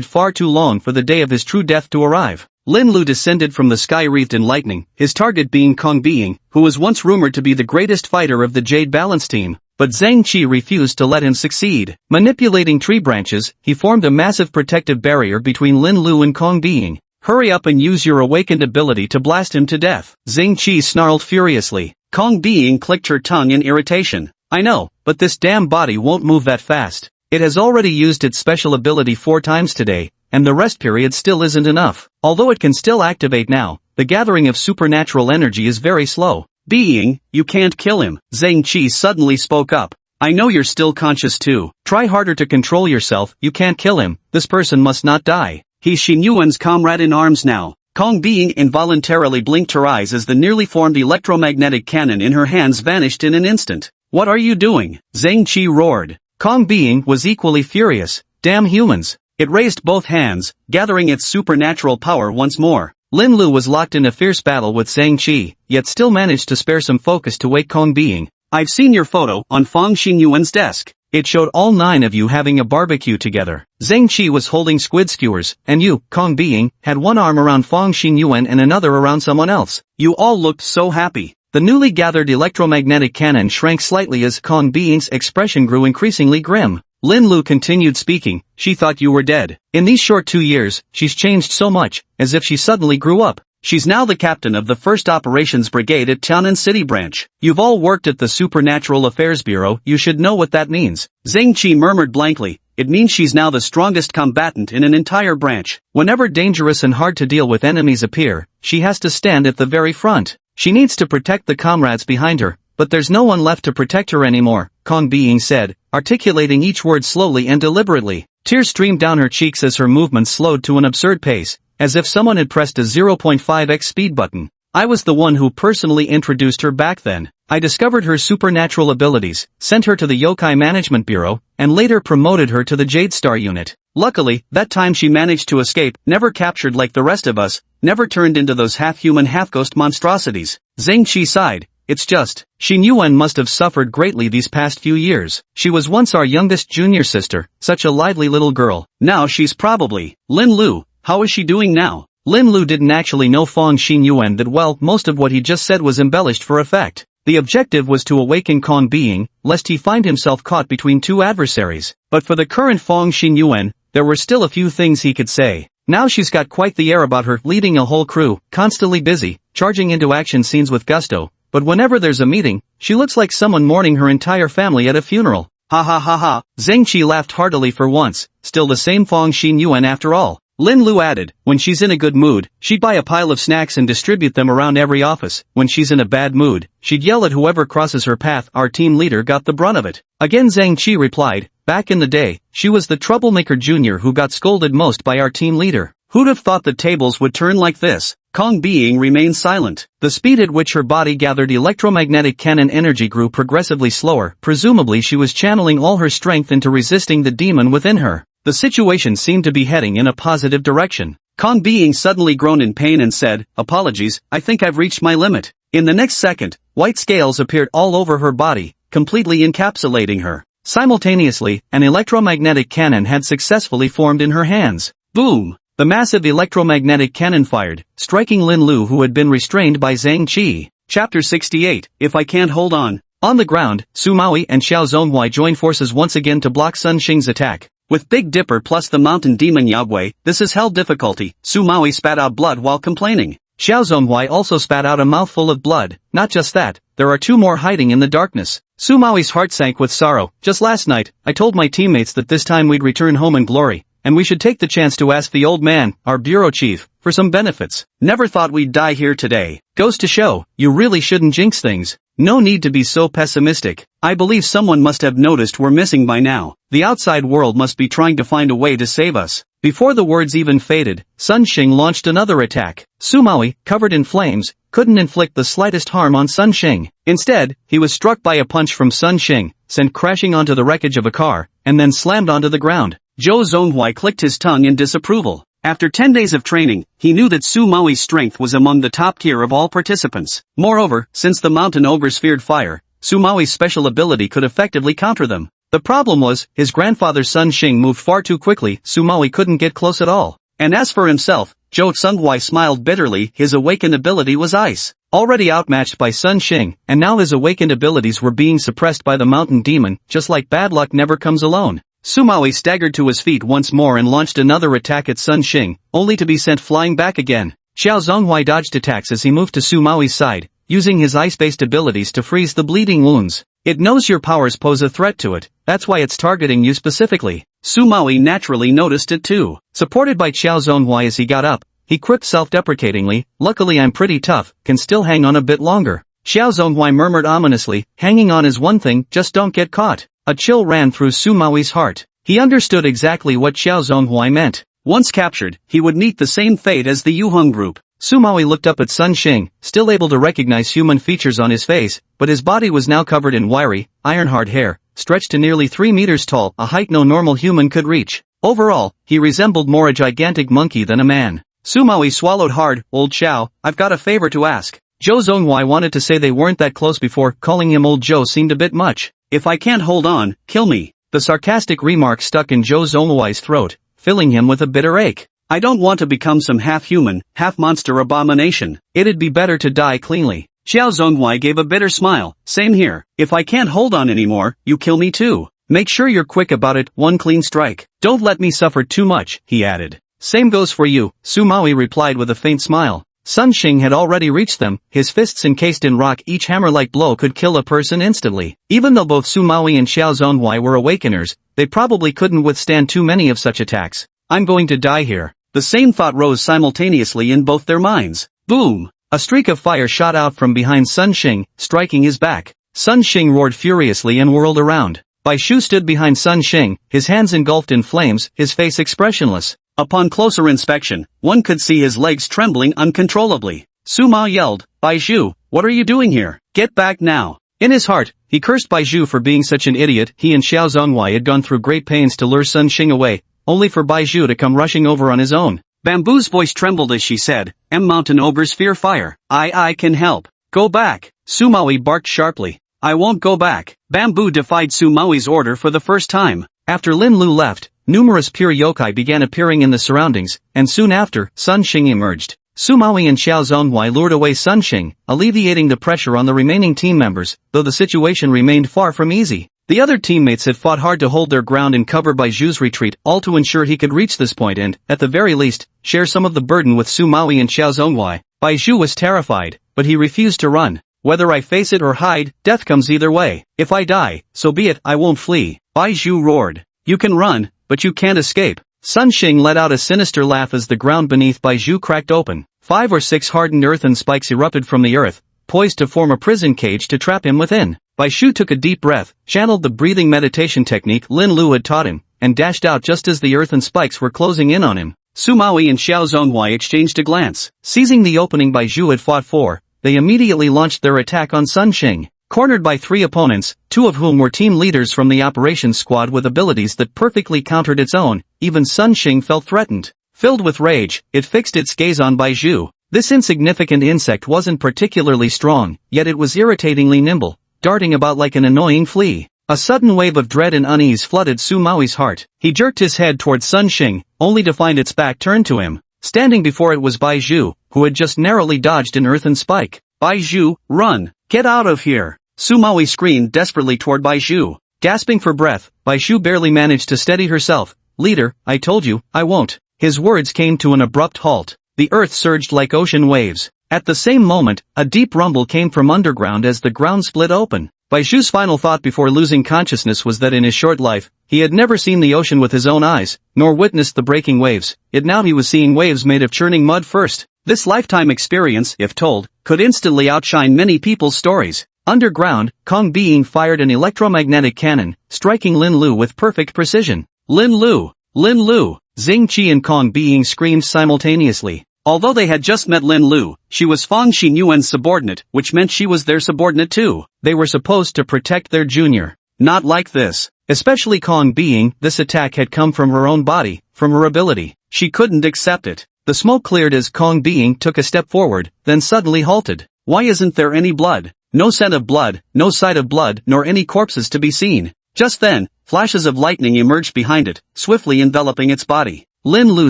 A: far too long for the day of his true death to arrive. Lin Lu descended from the sky wreathed in lightning, his target being Kong Being, who was once rumored to be the greatest fighter of the Jade Balance team. But Zhang Qi refused to let him succeed. Manipulating tree branches, he formed a massive protective barrier between Lin Lu and Kong Being. Hurry up and use your awakened ability to blast him to death. Zhang Qi snarled furiously. Kong Being clicked her tongue in irritation. I know, but this damn body won't move that fast. It has already used its special ability 4 times today, and the rest period still isn't enough. Although it can still activate now, the gathering of supernatural energy is very slow. Being, you can't kill him. Zhang Qi suddenly spoke up. I know you're still conscious too. Try harder to control yourself. You can't kill him. This person must not die. He's Xinyuan's comrade in arms now. Kong Being involuntarily blinked her eyes as the nearly formed electromagnetic cannon in her hands vanished in an instant. What are you doing? Zhang Qi roared. Kong Being was equally furious. Damn humans. It raised both hands, gathering its supernatural power once more. Lin Lu was locked in a fierce battle with Zhang Qi, yet still managed to spare some focus to wake Kong Being. I've seen your photo on Fang Xingyuan's desk. It showed all 9 of you having a barbecue together. Zhang Qi was holding squid skewers, and you, Kong Being, had one arm around Fang Xingyuan and another around someone else. You all looked so happy. The newly gathered electromagnetic cannon shrank slightly as Kong Being's expression grew increasingly grim. Lin Lu continued speaking. She thought you were dead. In these short 2 years, she's changed so much, as if she suddenly grew up. She's now the captain of the 1st Operations Brigade at Tianan City Branch. You've all worked at the Supernatural Affairs Bureau, you should know what that means. Zhang Qi murmured blankly. It means she's now the strongest combatant in an entire branch. Whenever dangerous and hard to deal with enemies appear, she has to stand at the very front. She needs to protect the comrades behind her, but there's no one left to protect her anymore, Kong Being said, articulating each word slowly and deliberately. Tears streamed down her cheeks as her movements slowed to an absurd pace, as if someone had pressed a 0.5x speed button. I was the one who personally introduced her back then. I discovered her supernatural abilities, sent her to the Yokai Management Bureau, and later promoted her to the Jade Star Unit. Luckily, that time she managed to escape, never captured like the rest of us, never turned into those half-human half-ghost monstrosities. Zhang Qi sighed. it's just, Xin Yuan must have suffered greatly these past few years. She was once our youngest junior sister, such a lively little girl. Now she's probably, Lin Lu, how is she doing now? Lin Lu didn't actually know Fong Xin Yuan that well, most of what he just said was embellished for effect. The objective was to awaken Kong Being, lest he find himself caught between two adversaries. But for the current Fong Xin Yuan, there were still a few things he could say. Now she's got quite the air about her, leading a whole crew, constantly busy, charging into action scenes with gusto, but whenever there's a meeting, she looks like someone mourning her entire family at a funeral. Ha ha ha ha, Zheng Qi laughed heartily for once, still the same Fong Xin Yuan after all. Lin Lu added, when she's in a good mood, she'd buy a pile of snacks and distribute them around every office. When she's in a bad mood, she'd yell at whoever crosses her path. Our team leader got the brunt of it. Again Zhang Qi replied, back in the day, she was the troublemaker junior who got scolded most by our team leader. Who'd have thought the tables would turn like this? Kong Being remained silent. The speed at which her body gathered electromagnetic cannon energy grew progressively slower. Presumably she was channeling all her strength into resisting the demon within her. The situation seemed to be heading in a positive direction. Kong Being suddenly groaned in pain and said, apologies, I think I've reached my limit. In the next second, white scales appeared all over her body, completely encapsulating her. Simultaneously, an electromagnetic cannon had successfully formed in her hands. Boom! The massive electromagnetic cannon fired, striking Lin Lu who had been restrained by Zhang Qi. Chapter 68, If I Can't Hold On. On the ground, Su Maui and Xiao Zhonghui joined forces once again to block Sun Xing's attack. With Big Dipper plus the mountain demon Yagwei, this is hell difficulty. Su Maui spat out blood while complaining. Xiao Zhonghui also spat out a mouthful of blood. Not just that, there are two more hiding in the darkness. Su Maui's heart sank with sorrow. Just last night, I told my teammates that this time we'd return home in glory, and we should take the chance to ask the old man, our bureau chief, for some benefits. Never thought we'd die here today. Goes to show, you really shouldn't jinx things. No need to be so pessimistic. I believe someone must have noticed we're missing by now. The outside world must be trying to find a way to save us. Before the words even faded, Sun Xing launched another attack. Su Maui, covered in flames, couldn't inflict the slightest harm on Sun Xing. Instead, he was struck by a punch from Sun Xing, sent crashing onto the wreckage of a car, and then slammed onto the ground. Zhou Zhonghui clicked his tongue in disapproval. After 10 days of training, he knew that Su Maui's strength was among the top tier of all participants. Moreover, since the mountain ogres feared fire, Su Maui's special ability could effectively counter them. The problem was, his grandfather Sun Xing moved far too quickly. Su Maui couldn't get close at all. And as for himself, Zhou Zhonghui smiled bitterly. His awakened ability was ice. Already outmatched by Sun Xing, and now his awakened abilities were being suppressed by the mountain demon. Just like bad luck never comes alone. Su Maui staggered to his feet once more and launched another attack at Sun Xing, only to be sent flying back again. Xiao Zhonghui dodged attacks as he moved to Su Maui's side, using his ice-based abilities to freeze the bleeding wounds. It knows your powers pose a threat to it, that's why it's targeting you specifically. Su Maui naturally noticed it too. Supported by Xiao Zhonghui as he got up, he quipped self-deprecatingly, luckily I'm pretty tough, can still hang on a bit longer. Xiao Zhonghui murmured ominously, hanging on is one thing, just don't get caught. A chill ran through Su Maui's heart. He understood exactly what Xiao Zhonghui meant. Once captured, he would meet the same fate as the Yuheng group. Su Maui looked up at Sun Xing, still able to recognize human features on his face, but his body was now covered in wiry, iron-hard hair, stretched to nearly 3 meters tall, a height no normal human could reach. Overall, he resembled more a gigantic monkey than a man. Su Maui swallowed hard. Old Xiao, I've got a favor to ask. Zhou Zhonghui wanted to say they weren't that close before, calling him Old Zhou seemed a bit much. If I can't hold on, kill me. The sarcastic remark stuck in Zhou Zhonghui's throat, filling him with a bitter ache. I don't want to become some half-human, half-monster abomination. It'd be better to die cleanly. Xiao Zhonghui gave a bitter smile. Same here. If I can't hold on anymore, you kill me too. Make sure you're quick about it, one clean strike. Don't let me suffer too much, he added. Same goes for you, Su Maui replied with a faint smile. Sun Xing had already reached them, his fists encased in rock, each hammer-like blow could kill a person instantly. Even though both Su Maui and Xiao Zhonghui were awakeners, they probably couldn't withstand too many of such attacks. I'm going to die here. The same thought rose simultaneously in both their minds. Boom! A streak of fire shot out from behind Sun Xing, striking his back. Sun Xing roared furiously and whirled around. Bai Shu stood behind Sun Xing, his hands engulfed in flames, his face expressionless. Upon closer inspection, one could see his legs trembling uncontrollably. Su Ma yelled, Bai Shu, what are you doing here? Get back now. In his heart, he cursed Bai Shu for being such an idiot. He and Xiao Zhonghui had gone through great pains to lure Sun Xing away, only for Bai Shu to come rushing over on his own. Bamboo's voice trembled as she said, Mountain ogres fear fire. I can help. Go back. Sumawi barked sharply. I won't go back. Bamboo defied Sumawi's order for the first time. After Lin Lu left, numerous pure yokai began appearing in the surroundings, and soon after, Sun Xing emerged. Sumawi and Xiao Zhonghuai lured away Sun Xing, alleviating the pressure on the remaining team members, though the situation remained far from easy. The other teammates had fought hard to hold their ground and cover Baiju's retreat, all to ensure he could reach this point and, at the very least, share some of the burden with Sumawi and Xiao Zhonghuai. Baiju was terrified, but he refused to run. Whether I face it or hide, death comes either way. If I die, so be it, I won't flee. Baiju roared. You can run, but you can't escape. Sun Xing let out a sinister laugh as the ground beneath Baiju cracked open. 5 or 6 hardened earthen spikes erupted from the earth, poised to form a prison cage to trap him within. Baiju took a deep breath, channeled the breathing meditation technique Lin Lu had taught him, and dashed out just as the earthen spikes were closing in on him. Sumawi and Xiao Zhonghuai exchanged a glance. Seizing the opening Baiju had fought for, they immediately launched their attack on Sun Xing. Cornered by 3 opponents, 2 of whom were team leaders from the operations squad with abilities that perfectly countered its own, even Sun Xing felt threatened. Filled with rage, it fixed its gaze on Baiju. This insignificant insect wasn't particularly strong, yet it was irritatingly nimble, darting about like an annoying flea. A sudden wave of dread and unease flooded Sumawi's heart. He jerked his head toward Sun Xing, only to find its back turned to him. Standing before it was Baiju, who had just narrowly dodged an earthen spike. Baiju, run! Get out of here! Sumawi screamed desperately toward Baiju. Gasping for breath, Baiju barely managed to steady herself. Leader, I told you, I won't. His words came to an abrupt halt. The earth surged like ocean waves. At the same moment, a deep rumble came from underground as the ground split open. Baiju's final thought before losing consciousness was that in his short life, he had never seen the ocean with his own eyes, nor witnessed the breaking waves, yet now he was seeing waves made of churning mud first. This lifetime experience, if told, could instantly outshine many people's stories. Underground, Kong Being fired an electromagnetic cannon, striking Lin Lu with perfect precision. Lin Lu! Lin Lu! Xing Qi and Kong Being screamed simultaneously. Although they had just met Lin Lu, she was Fang Xinyuan's subordinate, which meant she was their subordinate too. They were supposed to protect their junior. Not like this. Especially Kong Being, this attack had come from her own body, from her ability. She couldn't accept it. The smoke cleared as Kong Being took a step forward, then suddenly halted. Why isn't there any blood? No scent of blood, no sight of blood, nor any corpses to be seen. Just then, flashes of lightning emerged behind it, swiftly enveloping its body. Lin Lu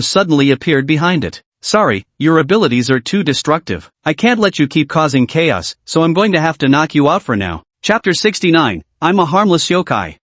A: suddenly appeared behind it. Sorry, your abilities are too destructive. I can't let you keep causing chaos, so I'm going to have to knock you out for now. Chapter 69, I'm a harmless yokai.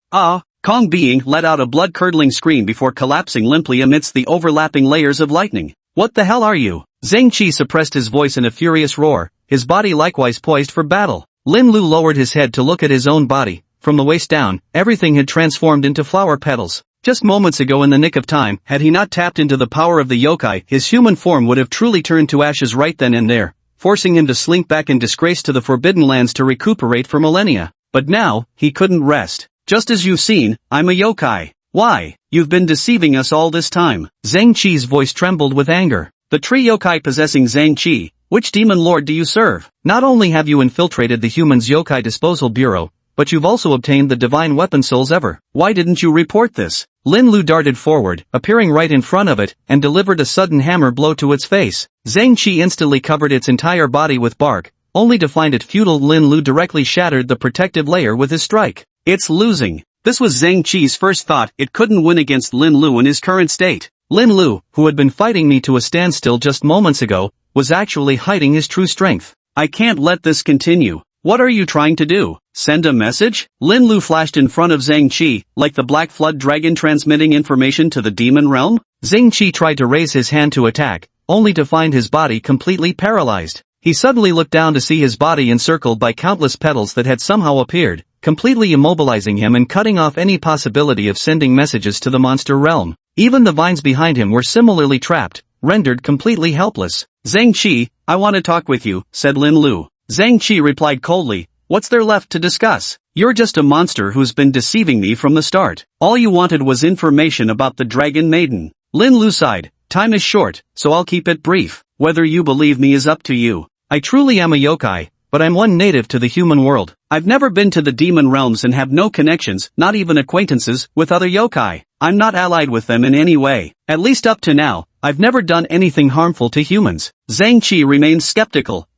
A: Kong Being let out a blood-curdling scream before collapsing limply amidst the overlapping layers of lightning. What the hell are you? Zhang Qi suppressed his voice in a furious roar, his body likewise poised for battle. Lin Lu lowered his head to look at his own body. From the waist down, everything had transformed into flower petals. Just moments ago in the nick of time, had he not tapped into the power of the yokai, his human form would have truly turned to ashes right then and there, forcing him to slink back in disgrace to the Forbidden Lands to recuperate for millennia. But now, he couldn't rest. Just as you've seen, I'm a yokai. Why? You've been deceiving us all this time. Zhang Qi's voice trembled with anger. The tree yokai possessing Zhang Qi, which demon lord do you serve? Not only have you infiltrated the humans' yokai disposal bureau, but you've also obtained the divine weapon souls ever. Why didn't you report this? Lin Lu darted forward, appearing right in front of it, and delivered a sudden hammer blow to its face. Zhang Qi instantly covered its entire body with bark, only to find it futile. Lin Lu directly shattered the protective layer with his strike. It's losing. This was Zhang Qi's first thought. It couldn't win against Lin Lu in his current state. Lin Lu, who had been fighting me to a standstill just moments ago, was actually hiding his true strength. I can't let this continue. What are you trying to do? Send a message? Lin Lu flashed in front of Zhang Qi, like the Black Flood dragon transmitting information to the demon realm. Zhang Qi tried to raise his hand to attack, only to find his body completely paralyzed. He suddenly looked down to see his body encircled by countless petals that had somehow appeared, completely immobilizing him and cutting off any possibility of sending messages to the monster realm. Even the vines behind him were similarly trapped, rendered completely helpless. Zhang Qi, I want to talk with you, said Lin Lu. Zhang Qi replied coldly, what's there left to discuss? You're just a monster who's been deceiving me from the start. All you wanted was information about the Dragon Maiden. Lin Lu sighed, time is short, so I'll keep it brief. Whether you believe me is up to you. I truly am a yokai, but I'm one native to the human world. I've never been to the demon realms and have no connections, not even acquaintances, with other yokai. I'm not allied with them in any way. At least up to now, I've never done anything harmful to humans. Zhang Qi remained skeptical.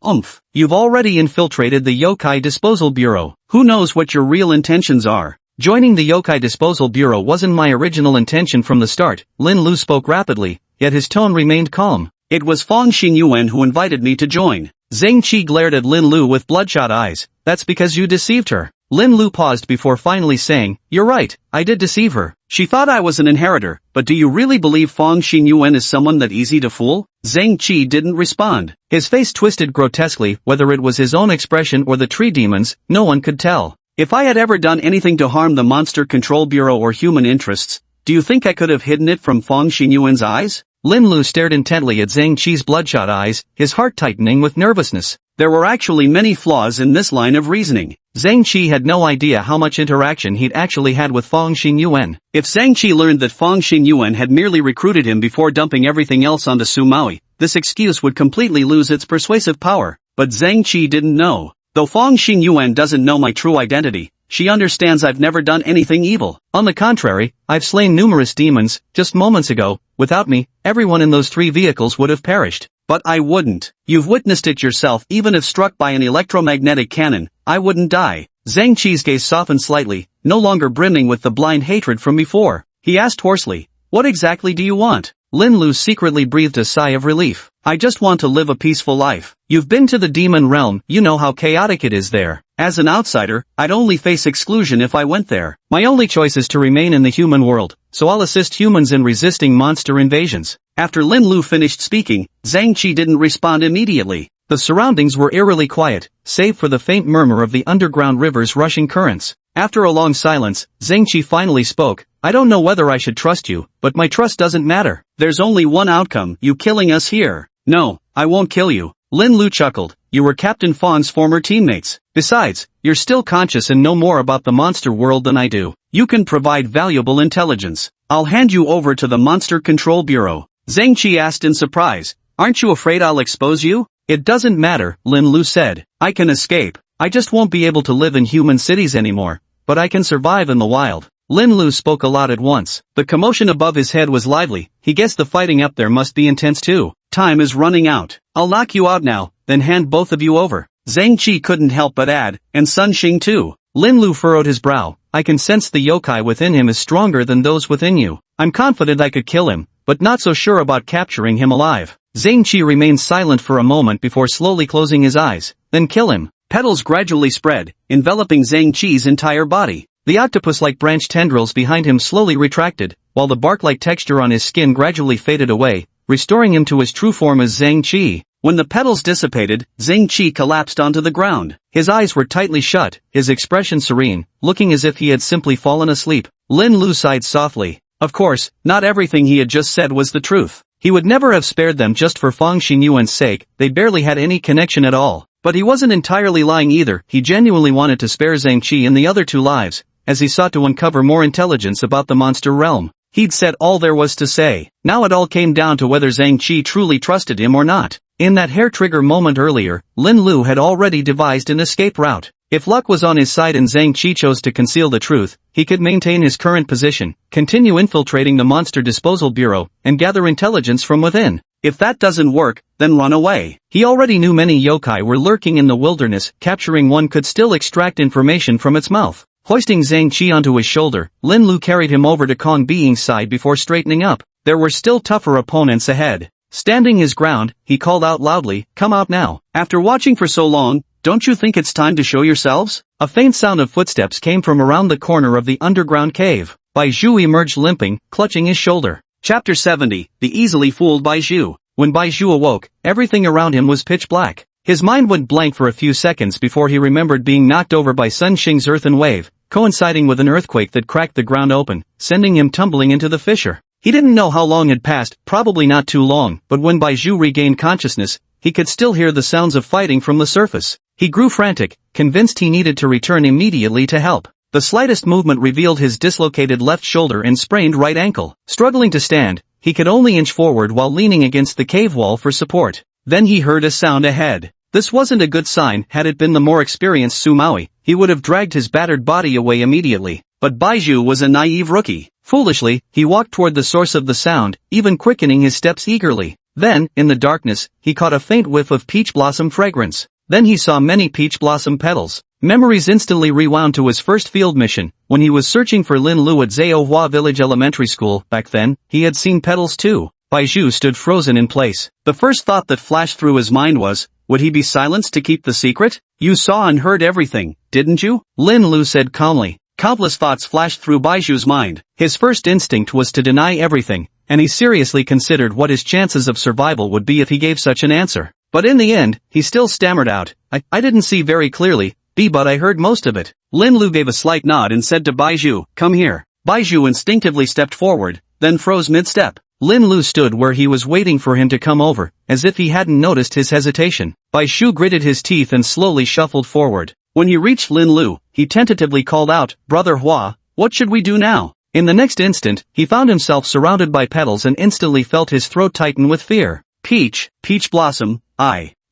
A: You've already infiltrated the Yokai Disposal Bureau. Who knows what your real intentions are? Joining the Yokai Disposal Bureau wasn't my original intention from the start. Lin Lu spoke rapidly, yet his tone remained calm. It was Fang Xingyuan who invited me to join. Zhang Qi glared at Lin Lu with bloodshot eyes. That's because you deceived her. Lin Lu paused before finally saying, you're right, I did deceive her. She thought I was an inheritor, but do you really believe Fang Xingyuan is someone that easy to fool? Zhang Qi didn't respond. His face twisted grotesquely, whether it was his own expression or the tree demons, no one could tell. If I had ever done anything to harm the Monster Control Bureau or human interests, do you think I could have hidden it from Fang Xingyuan's eyes? Lin Lu stared intently at Zhang Qi's bloodshot eyes, his heart tightening with nervousness. There were actually many flaws in this line of reasoning. Zhang Qi had no idea how much interaction he'd actually had with Fang Xingyuan. If Zhang Qi learned that Fang Xingyuan had merely recruited him before dumping everything else onto Su Maui, this excuse would completely lose its persuasive power. But Zhang Qi didn't know. Though Fang Xingyuan doesn't know my true identity, she understands I've never done anything evil. On the contrary, I've slain numerous demons, just moments ago. Without me, everyone in those 3 vehicles would have perished. But I wouldn't. You've witnessed it yourself. Even if struck by an electromagnetic cannon, I wouldn't die. Zhang Qi's gaze softened slightly, no longer brimming with the blind hatred from before. He asked hoarsely, what exactly do you want? Lin Lu secretly breathed a sigh of relief. I just want to live a peaceful life. You've been to the demon realm, you know how chaotic it is there. As an outsider, I'd only face exclusion if I went there. My only choice is to remain in the human world, so I'll assist humans in resisting monster invasions. After Lin Lu finished speaking, Zhang Qi didn't respond immediately. The surroundings were eerily quiet, save for the faint murmur of the underground river's rushing currents. After a long silence, Zhang Qi finally spoke. I don't know whether I should trust you, but my trust doesn't matter. There's only one outcome, you killing us here. No, I won't kill you. Lin Lu chuckled. You were Captain Fang's former teammates. Besides, you're still conscious and know more about the monster world than I do. You can provide valuable intelligence. I'll hand you over to the Monster Control Bureau. Zhang Qi asked in surprise. Aren't you afraid I'll expose you? It doesn't matter, Lin Lu said. I can escape. I just won't be able to live in human cities anymore. But I can survive in the wild. Lin Lu spoke a lot at once. The commotion above his head was lively. He guessed the fighting up there must be intense too. Time is running out. I'll knock you out now, then hand both of you over. Zhang Qi couldn't help but add, and Sun Xing too. Lin Lu furrowed his brow. I can sense the yokai within him is stronger than those within you. I'm confident I could kill him, but not so sure about capturing him alive. Zhang Qi remained silent for a moment before slowly closing his eyes. Then kill him. Petals gradually spread, enveloping Zhang Qi's entire body. The octopus-like branch tendrils behind him slowly retracted, while the bark-like texture on his skin gradually faded away, restoring him to his true form as Zhang Qi. When the petals dissipated, Zhang Qi collapsed onto the ground. His eyes were tightly shut, his expression serene, looking as if he had simply fallen asleep. Lin Lu sighed softly. Of course, not everything he had just said was the truth. He would never have spared them just for Fang Xingyuan's sake, they barely had any connection at all. But he wasn't entirely lying either, he genuinely wanted to spare Zhang Qi and the other 2 lives, as he sought to uncover more intelligence about the monster realm. He'd said all there was to say. Now it all came down to whether Zhang Qi truly trusted him or not. In that hair-trigger moment earlier, Lin Lu had already devised an escape route. If luck was on his side and Zhang Qi chose to conceal the truth, he could maintain his current position, continue infiltrating the Monster Disposal Bureau, and gather intelligence from within. If that doesn't work, then run away. He already knew many yokai were lurking in the wilderness, capturing one could still extract information from its mouth. Hoisting Zhang Qi onto his shoulder, Lin Lu carried him over to Kong Being's side before straightening up. There were still tougher opponents ahead. Standing his ground, he called out loudly, come out now. After watching for so long, don't you think it's time to show yourselves? A faint sound of footsteps came from around the corner of the underground cave. Bai Zhu emerged limping, clutching his shoulder. Chapter 70, The Easily Fooled Bai Zhu. When Bai Zhu awoke, everything around him was pitch black. His mind went blank for a few seconds before he remembered being knocked over by Sun Xing's earthen wave, coinciding with an earthquake that cracked the ground open, sending him tumbling into the fissure. He didn't know how long had passed, probably not too long, but when Bai Zhu regained consciousness, he could still hear the sounds of fighting from the surface. He grew frantic, convinced he needed to return immediately to help. The slightest movement revealed his dislocated left shoulder and sprained right ankle. Struggling to stand, he could only inch forward while leaning against the cave wall for support. Then he heard a sound ahead. This wasn't a good sign. Had it been the more experienced Su Maui, he would have dragged his battered body away immediately. But Bai Zhu was a naive rookie. Foolishly, he walked toward the source of the sound, even quickening his steps eagerly. Then, in the darkness, he caught a faint whiff of peach blossom fragrance. Then he saw many peach blossom petals. Memories instantly rewound to his first field mission, when he was searching for Lin Lu at Zaohua Village Elementary School. Back then, he had seen petals too. Baizhu stood frozen in place. The first thought that flashed through his mind was, would he be silenced to keep the secret? You saw and heard everything, didn't you? Lin Lu said calmly. Countless thoughts flashed through Baizhu's mind. His first instinct was to deny everything, and he seriously considered what his chances of survival would be if he gave such an answer. But in the end, he still stammered out, I didn't see very clearly, but I heard most of it. Lin Lu gave a slight nod and said to Baizhu, come here. Baizhu instinctively stepped forward, then froze mid-step. Lin Lu stood where he was waiting for him to come over, as if he hadn't noticed his hesitation. Baizhu gritted his teeth and slowly shuffled forward. When he reached Lin Lu, he tentatively called out, Brother Hua, what should we do now? In the next instant, he found himself surrounded by petals and instantly felt his throat tighten with fear. Peach blossom,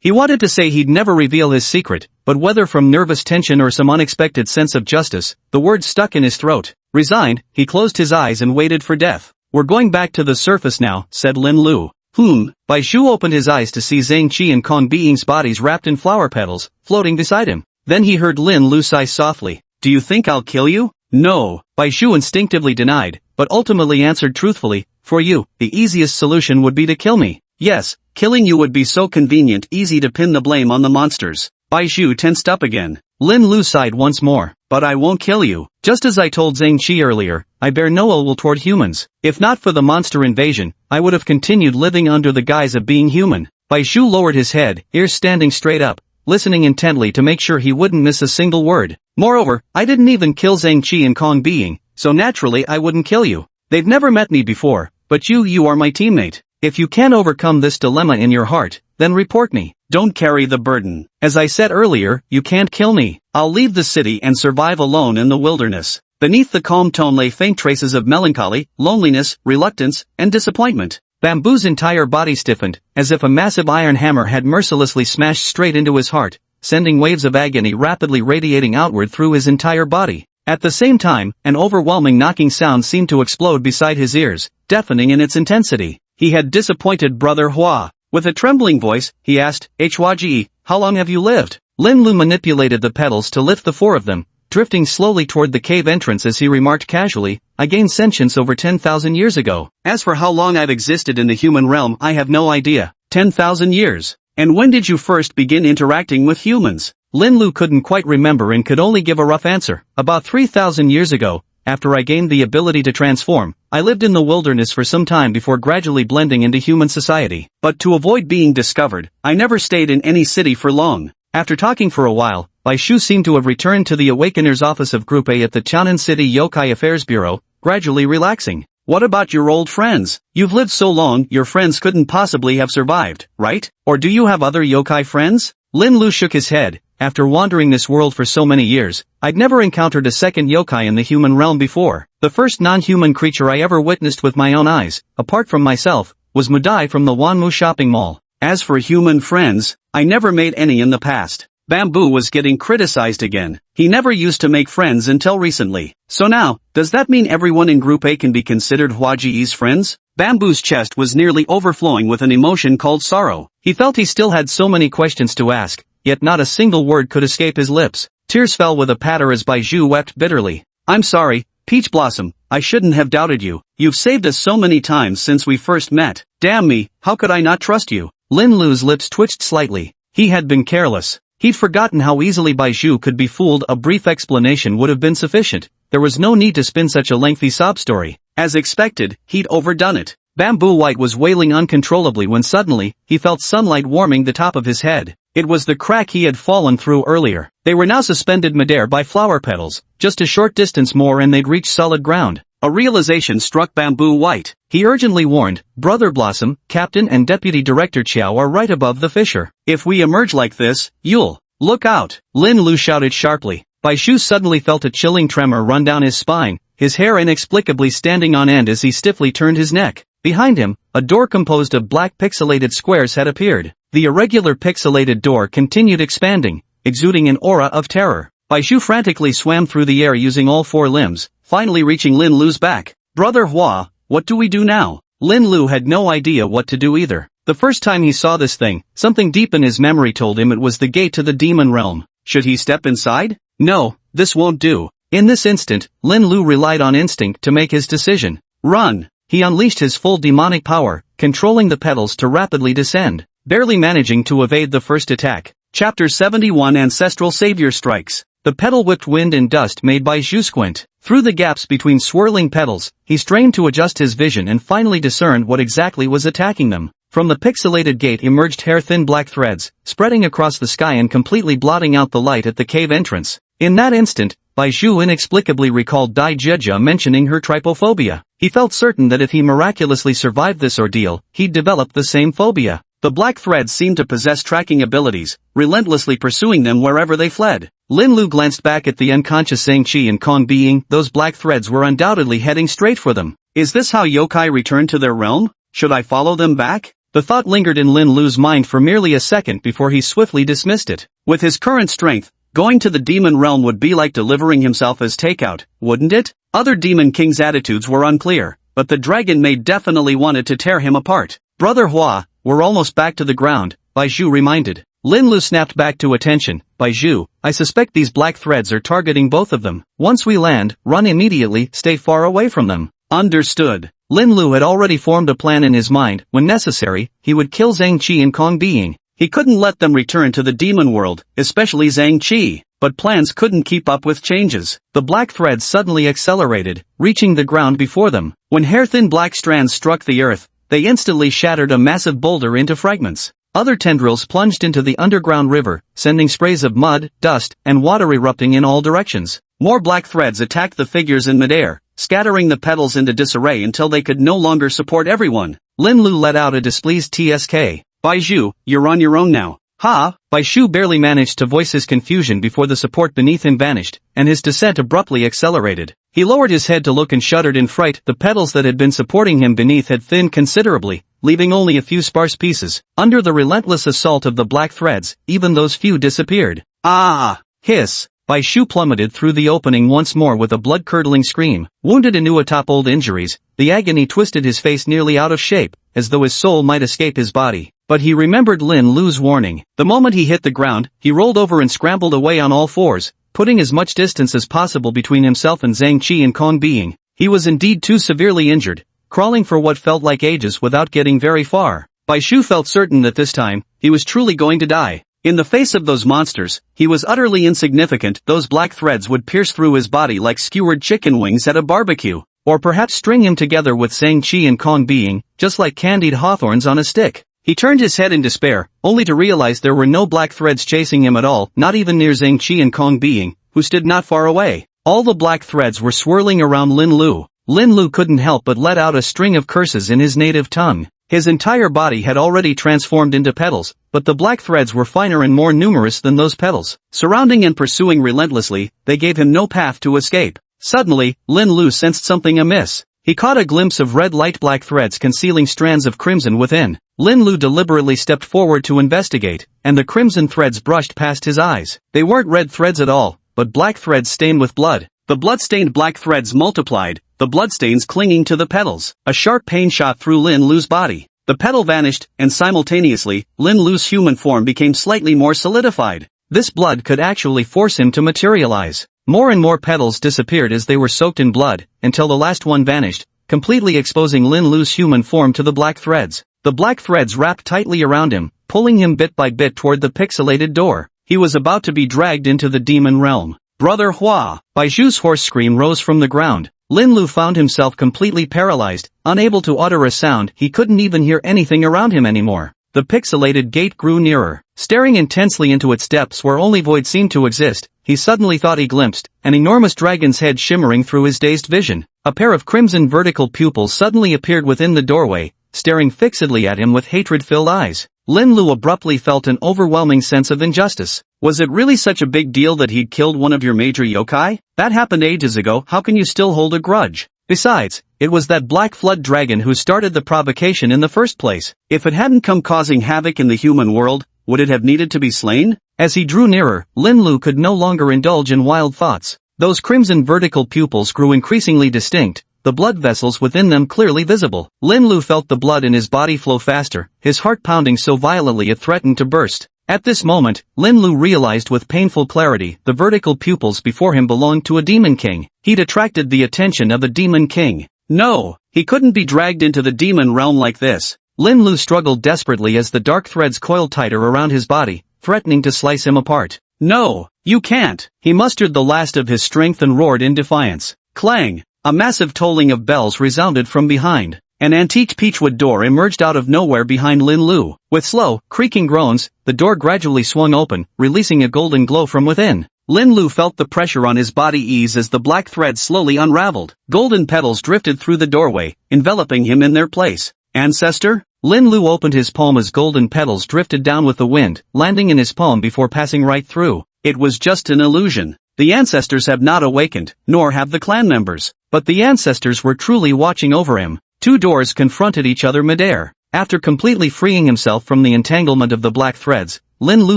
A: He wanted to say he'd never reveal his secret, but whether from nervous tension or some unexpected sense of justice, the word stuck in his throat. Resigned, he closed his eyes and waited for death. We're going back to the surface now, said Lin Lu. Baizhu opened his eyes to see Zhang Qi and Kong Being's bodies wrapped in flower petals, floating beside him. Then he heard Lin Lu sigh softly. Do you think I'll kill you? No, Baizhu instinctively denied, but ultimately answered truthfully, for you, the easiest solution would be to kill me. Yes, killing you would be so convenient, easy to pin the blame on the monsters. Baizhu tensed up again. Lin Lu sighed once more. But I won't kill you. Just as I told Zhang Qi earlier, I bear no ill will toward humans. If not for the monster invasion, I would have continued living under the guise of being human. Baizhu lowered his head, ears standing straight up, listening intently to make sure he wouldn't miss a single word. Moreover, I didn't even kill Zhang Qi and Kong Being, so naturally I wouldn't kill you. They've never met me before, but you are my teammate. If you can't overcome this dilemma in your heart, then report me. Don't carry the burden. As I said earlier, you can't kill me. I'll leave the city and survive alone in the wilderness. Beneath the calm tone lay faint traces of melancholy, loneliness, reluctance, and disappointment. Bamboo's entire body stiffened, as if a massive iron hammer had mercilessly smashed straight into his heart, sending waves of agony rapidly radiating outward through his entire body. At the same time, an overwhelming knocking sound seemed to explode beside his ears, deafening in its intensity. He had disappointed Brother Hua. With a trembling voice, he asked, Hwaji, how long have you lived? Lin Lu manipulated the petals to lift the four of them, drifting slowly toward the cave entrance as he remarked casually, I gained sentience over 10,000 years ago. As for how long I've existed in the human realm, I have no idea. 10,000 years. And when did you first begin interacting with humans? Lin Lu couldn't quite remember and could only give a rough answer. About 3,000 years ago, after I gained the ability to transform, I lived in the wilderness for some time before gradually blending into human society. But to avoid being discovered, I never stayed in any city for long. After talking for a while, Baizhu seemed to have returned to the Awakener's office of Group A at the Chanan City Yokai Affairs Bureau, gradually relaxing. What about your old friends? You've lived so long, your friends couldn't possibly have survived, right? Or do you have other yokai friends? Lin Lu shook his head. After wandering this world for so many years, I'd never encountered a second yokai in the human realm before. The first non-human creature I ever witnessed with my own eyes, apart from myself, was Mudai from the Wanmu shopping mall. As for human friends, I never made any in the past. Bamboo was getting criticized again. He never used to make friends until recently. So now, does that mean everyone in Group A can be considered Hwaji's friends? Bamboo's chest was nearly overflowing with an emotion called sorrow. He felt he still had so many questions to ask, yet not a single word could escape his lips. Tears fell with a patter as Baizhu wept bitterly. I'm sorry, Peach Blossom, I shouldn't have doubted you. You've saved us so many times since we first met. Damn me, how could I not trust you? Lin Lu's lips twitched slightly. He had been careless. He'd forgotten how easily Baizhu could be fooled. A brief explanation would have been sufficient. There was no need to spin such a lengthy sob story. As expected, he'd overdone it. Bamboo White was wailing uncontrollably when suddenly, he felt sunlight warming the top of his head. It was the crack he had fallen through earlier. They were now suspended midair by flower petals. Just a short distance more and they'd reach solid ground. A realization struck Bamboo White. He urgently warned, Brother Blossom, Captain and Deputy Director Chiao are right above the fissure. If we emerge like this, you'll look out. Lin Lu shouted sharply. Baizhu suddenly felt a chilling tremor run down his spine, his hair inexplicably standing on end as he stiffly turned his neck. Behind him, a door composed of black pixelated squares had appeared. The irregular pixelated door continued expanding, exuding an aura of terror. Baizhu frantically swam through the air using all four limbs, finally reaching Lin Lu's back. Brother Hua, what do we do now? Lin Lu had no idea what to do either. The first time he saw this thing, something deep in his memory told him it was the gate to the demon realm. Should he step inside? No, this won't do. In this instant, Lin Lu relied on instinct to make his decision. Run! He unleashed his full demonic power, controlling the petals to rapidly descend, barely managing to evade the first attack. Chapter 71 Ancestral Savior Strikes. The petal-whipped wind and dust made Bai Zhu squint. Through the gaps between swirling petals, he strained to adjust his vision and finally discerned what exactly was attacking them. From the pixelated gate emerged hair-thin black threads, spreading across the sky and completely blotting out the light at the cave entrance. In that instant, Bai Zhu inexplicably recalled Dai Jia mentioning her trypophobia. He felt certain that if he miraculously survived this ordeal, he'd develop the same phobia. The black threads seemed to possess tracking abilities, relentlessly pursuing them wherever they fled. Lin Lu glanced back at the unconscious Zhang Qi and Kong being, those black threads were undoubtedly heading straight for them. Is this how yokai return to their realm? Should I follow them back? The thought lingered in Lin Lu's mind for merely a second before he swiftly dismissed it. With his current strength, going to the demon realm would be like delivering himself as takeout, wouldn't it? Other demon kings' attitudes were unclear, but the dragon maid definitely wanted to tear him apart. Brother Hua, we're almost back to the ground, Bai Zhu reminded. Lin Lu snapped back to attention. Bai Zhu, I suspect these black threads are targeting both of them. Once we land, run immediately, stay far away from them. Understood. Lin Lu had already formed a plan in his mind. When necessary, he would kill Zhang Qi and Kong Being. He couldn't let them return to the demon world, especially Zhang Qi. But plans couldn't keep up with changes. The black threads suddenly accelerated, reaching the ground before them. When hair-thin black strands struck the earth, they instantly shattered a massive boulder into fragments. Other tendrils plunged into the underground river, sending sprays of mud, dust, and water erupting in all directions. More black threads attacked the figures in midair, scattering the petals into disarray until they could no longer support everyone. Lin Lu let out a displeased TSK. Bai Zhu, you're on your own now. Ha! Bai Zhu barely managed to voice his confusion before the support beneath him vanished, and his descent abruptly accelerated. He lowered his head to look and shuddered in fright. The petals that had been supporting him beneath had thinned considerably, leaving only a few sparse pieces. Under the relentless assault of the black threads, even those few disappeared. Ah! Hiss! Bai Zhu plummeted through the opening once more with a blood-curdling scream. Wounded anew atop old injuries, the agony twisted his face nearly out of shape, as though his soul might escape his body. But he remembered Lin Lu's warning. The moment he hit the ground, he rolled over and scrambled away on all fours, putting as much distance as possible between himself and Zhang Qi and Kong Being. He was indeed too severely injured, crawling for what felt like ages without getting very far. Bai Zhu felt certain that this time, he was truly going to die. In the face of those monsters, he was utterly insignificant. Those black threads would pierce through his body like skewered chicken wings at a barbecue, or perhaps string him together with Zhang Qi and Kong Being, just like candied hawthorns on a stick. He turned his head in despair, only to realize there were no black threads chasing him at all, not even near Zhang Qi and Kong Being, who stood not far away. All the black threads were swirling around Lin Lu. Lin Lu couldn't help but let out a string of curses in his native tongue. His entire body had already transformed into petals, but the black threads were finer and more numerous than those petals. Surrounding and pursuing relentlessly, they gave him no path to escape. Suddenly, Lin Lu sensed something amiss. He caught a glimpse of red light black threads concealing strands of crimson within. Lin Lu deliberately stepped forward to investigate, and the crimson threads brushed past his eyes. They weren't red threads at all, but black threads stained with blood. The blood-stained black threads multiplied, the bloodstains clinging to the petals. A sharp pain shot through Lin Lu's body. The petal vanished, and simultaneously, Lin Lu's human form became slightly more solidified. This blood could actually force him to materialize. More and more petals disappeared as they were soaked in blood, until the last one vanished, completely exposing Lin Lu's human form to the black threads. The black threads wrapped tightly around him, pulling him bit by bit toward the pixelated door. He was about to be dragged into the demon realm. Brother Hua! Bai Zhu's hoarse scream rose from the ground. Lin Lu found himself completely paralyzed, unable to utter a sound. He couldn't even hear anything around him anymore. The pixelated gate grew nearer. Staring intensely into its depths where only void seemed to exist, he suddenly thought he glimpsed an enormous dragon's head shimmering through his dazed vision. A pair of crimson vertical pupils suddenly appeared within the doorway, staring fixedly at him with hatred-filled eyes. Lin Lu abruptly felt an overwhelming sense of injustice. Was it really such a big deal that he'd killed one of your major yokai? That happened ages ago. How can you still hold a grudge? Besides, it was that black flood dragon who started the provocation in the first place. If it hadn't come causing havoc in the human world, would it have needed to be slain? As he drew nearer, Lin Lu could no longer indulge in wild thoughts. Those crimson vertical pupils grew increasingly distinct, the blood vessels within them clearly visible. Lin Lu felt the blood in his body flow faster, his heart pounding so violently it threatened to burst. At this moment, Lin Lu realized with painful clarity the vertical pupils before him belonged to a demon king. He'd attracted the attention of a demon king. No, he couldn't be dragged into the demon realm like this. Lin Lu struggled desperately as the dark threads coiled tighter around his body, threatening to slice him apart. No, you can't. He mustered the last of his strength and roared in defiance. Clang! A massive tolling of bells resounded from behind. An antique peachwood door emerged out of nowhere behind Lin Lu. With slow, creaking groans, the door gradually swung open, releasing a golden glow from within. Lin Lu felt the pressure on his body ease as the black thread slowly unraveled. Golden petals drifted through the doorway, enveloping him in their place. Ancestor? Lin Lu opened his palm as golden petals drifted down with the wind, landing in his palm before passing right through. It was just an illusion. The ancestors have not awakened, nor have the clan members. But the ancestors were truly watching over him. Two doors confronted each other midair. After completely freeing himself from the entanglement of the black threads, Lin Lu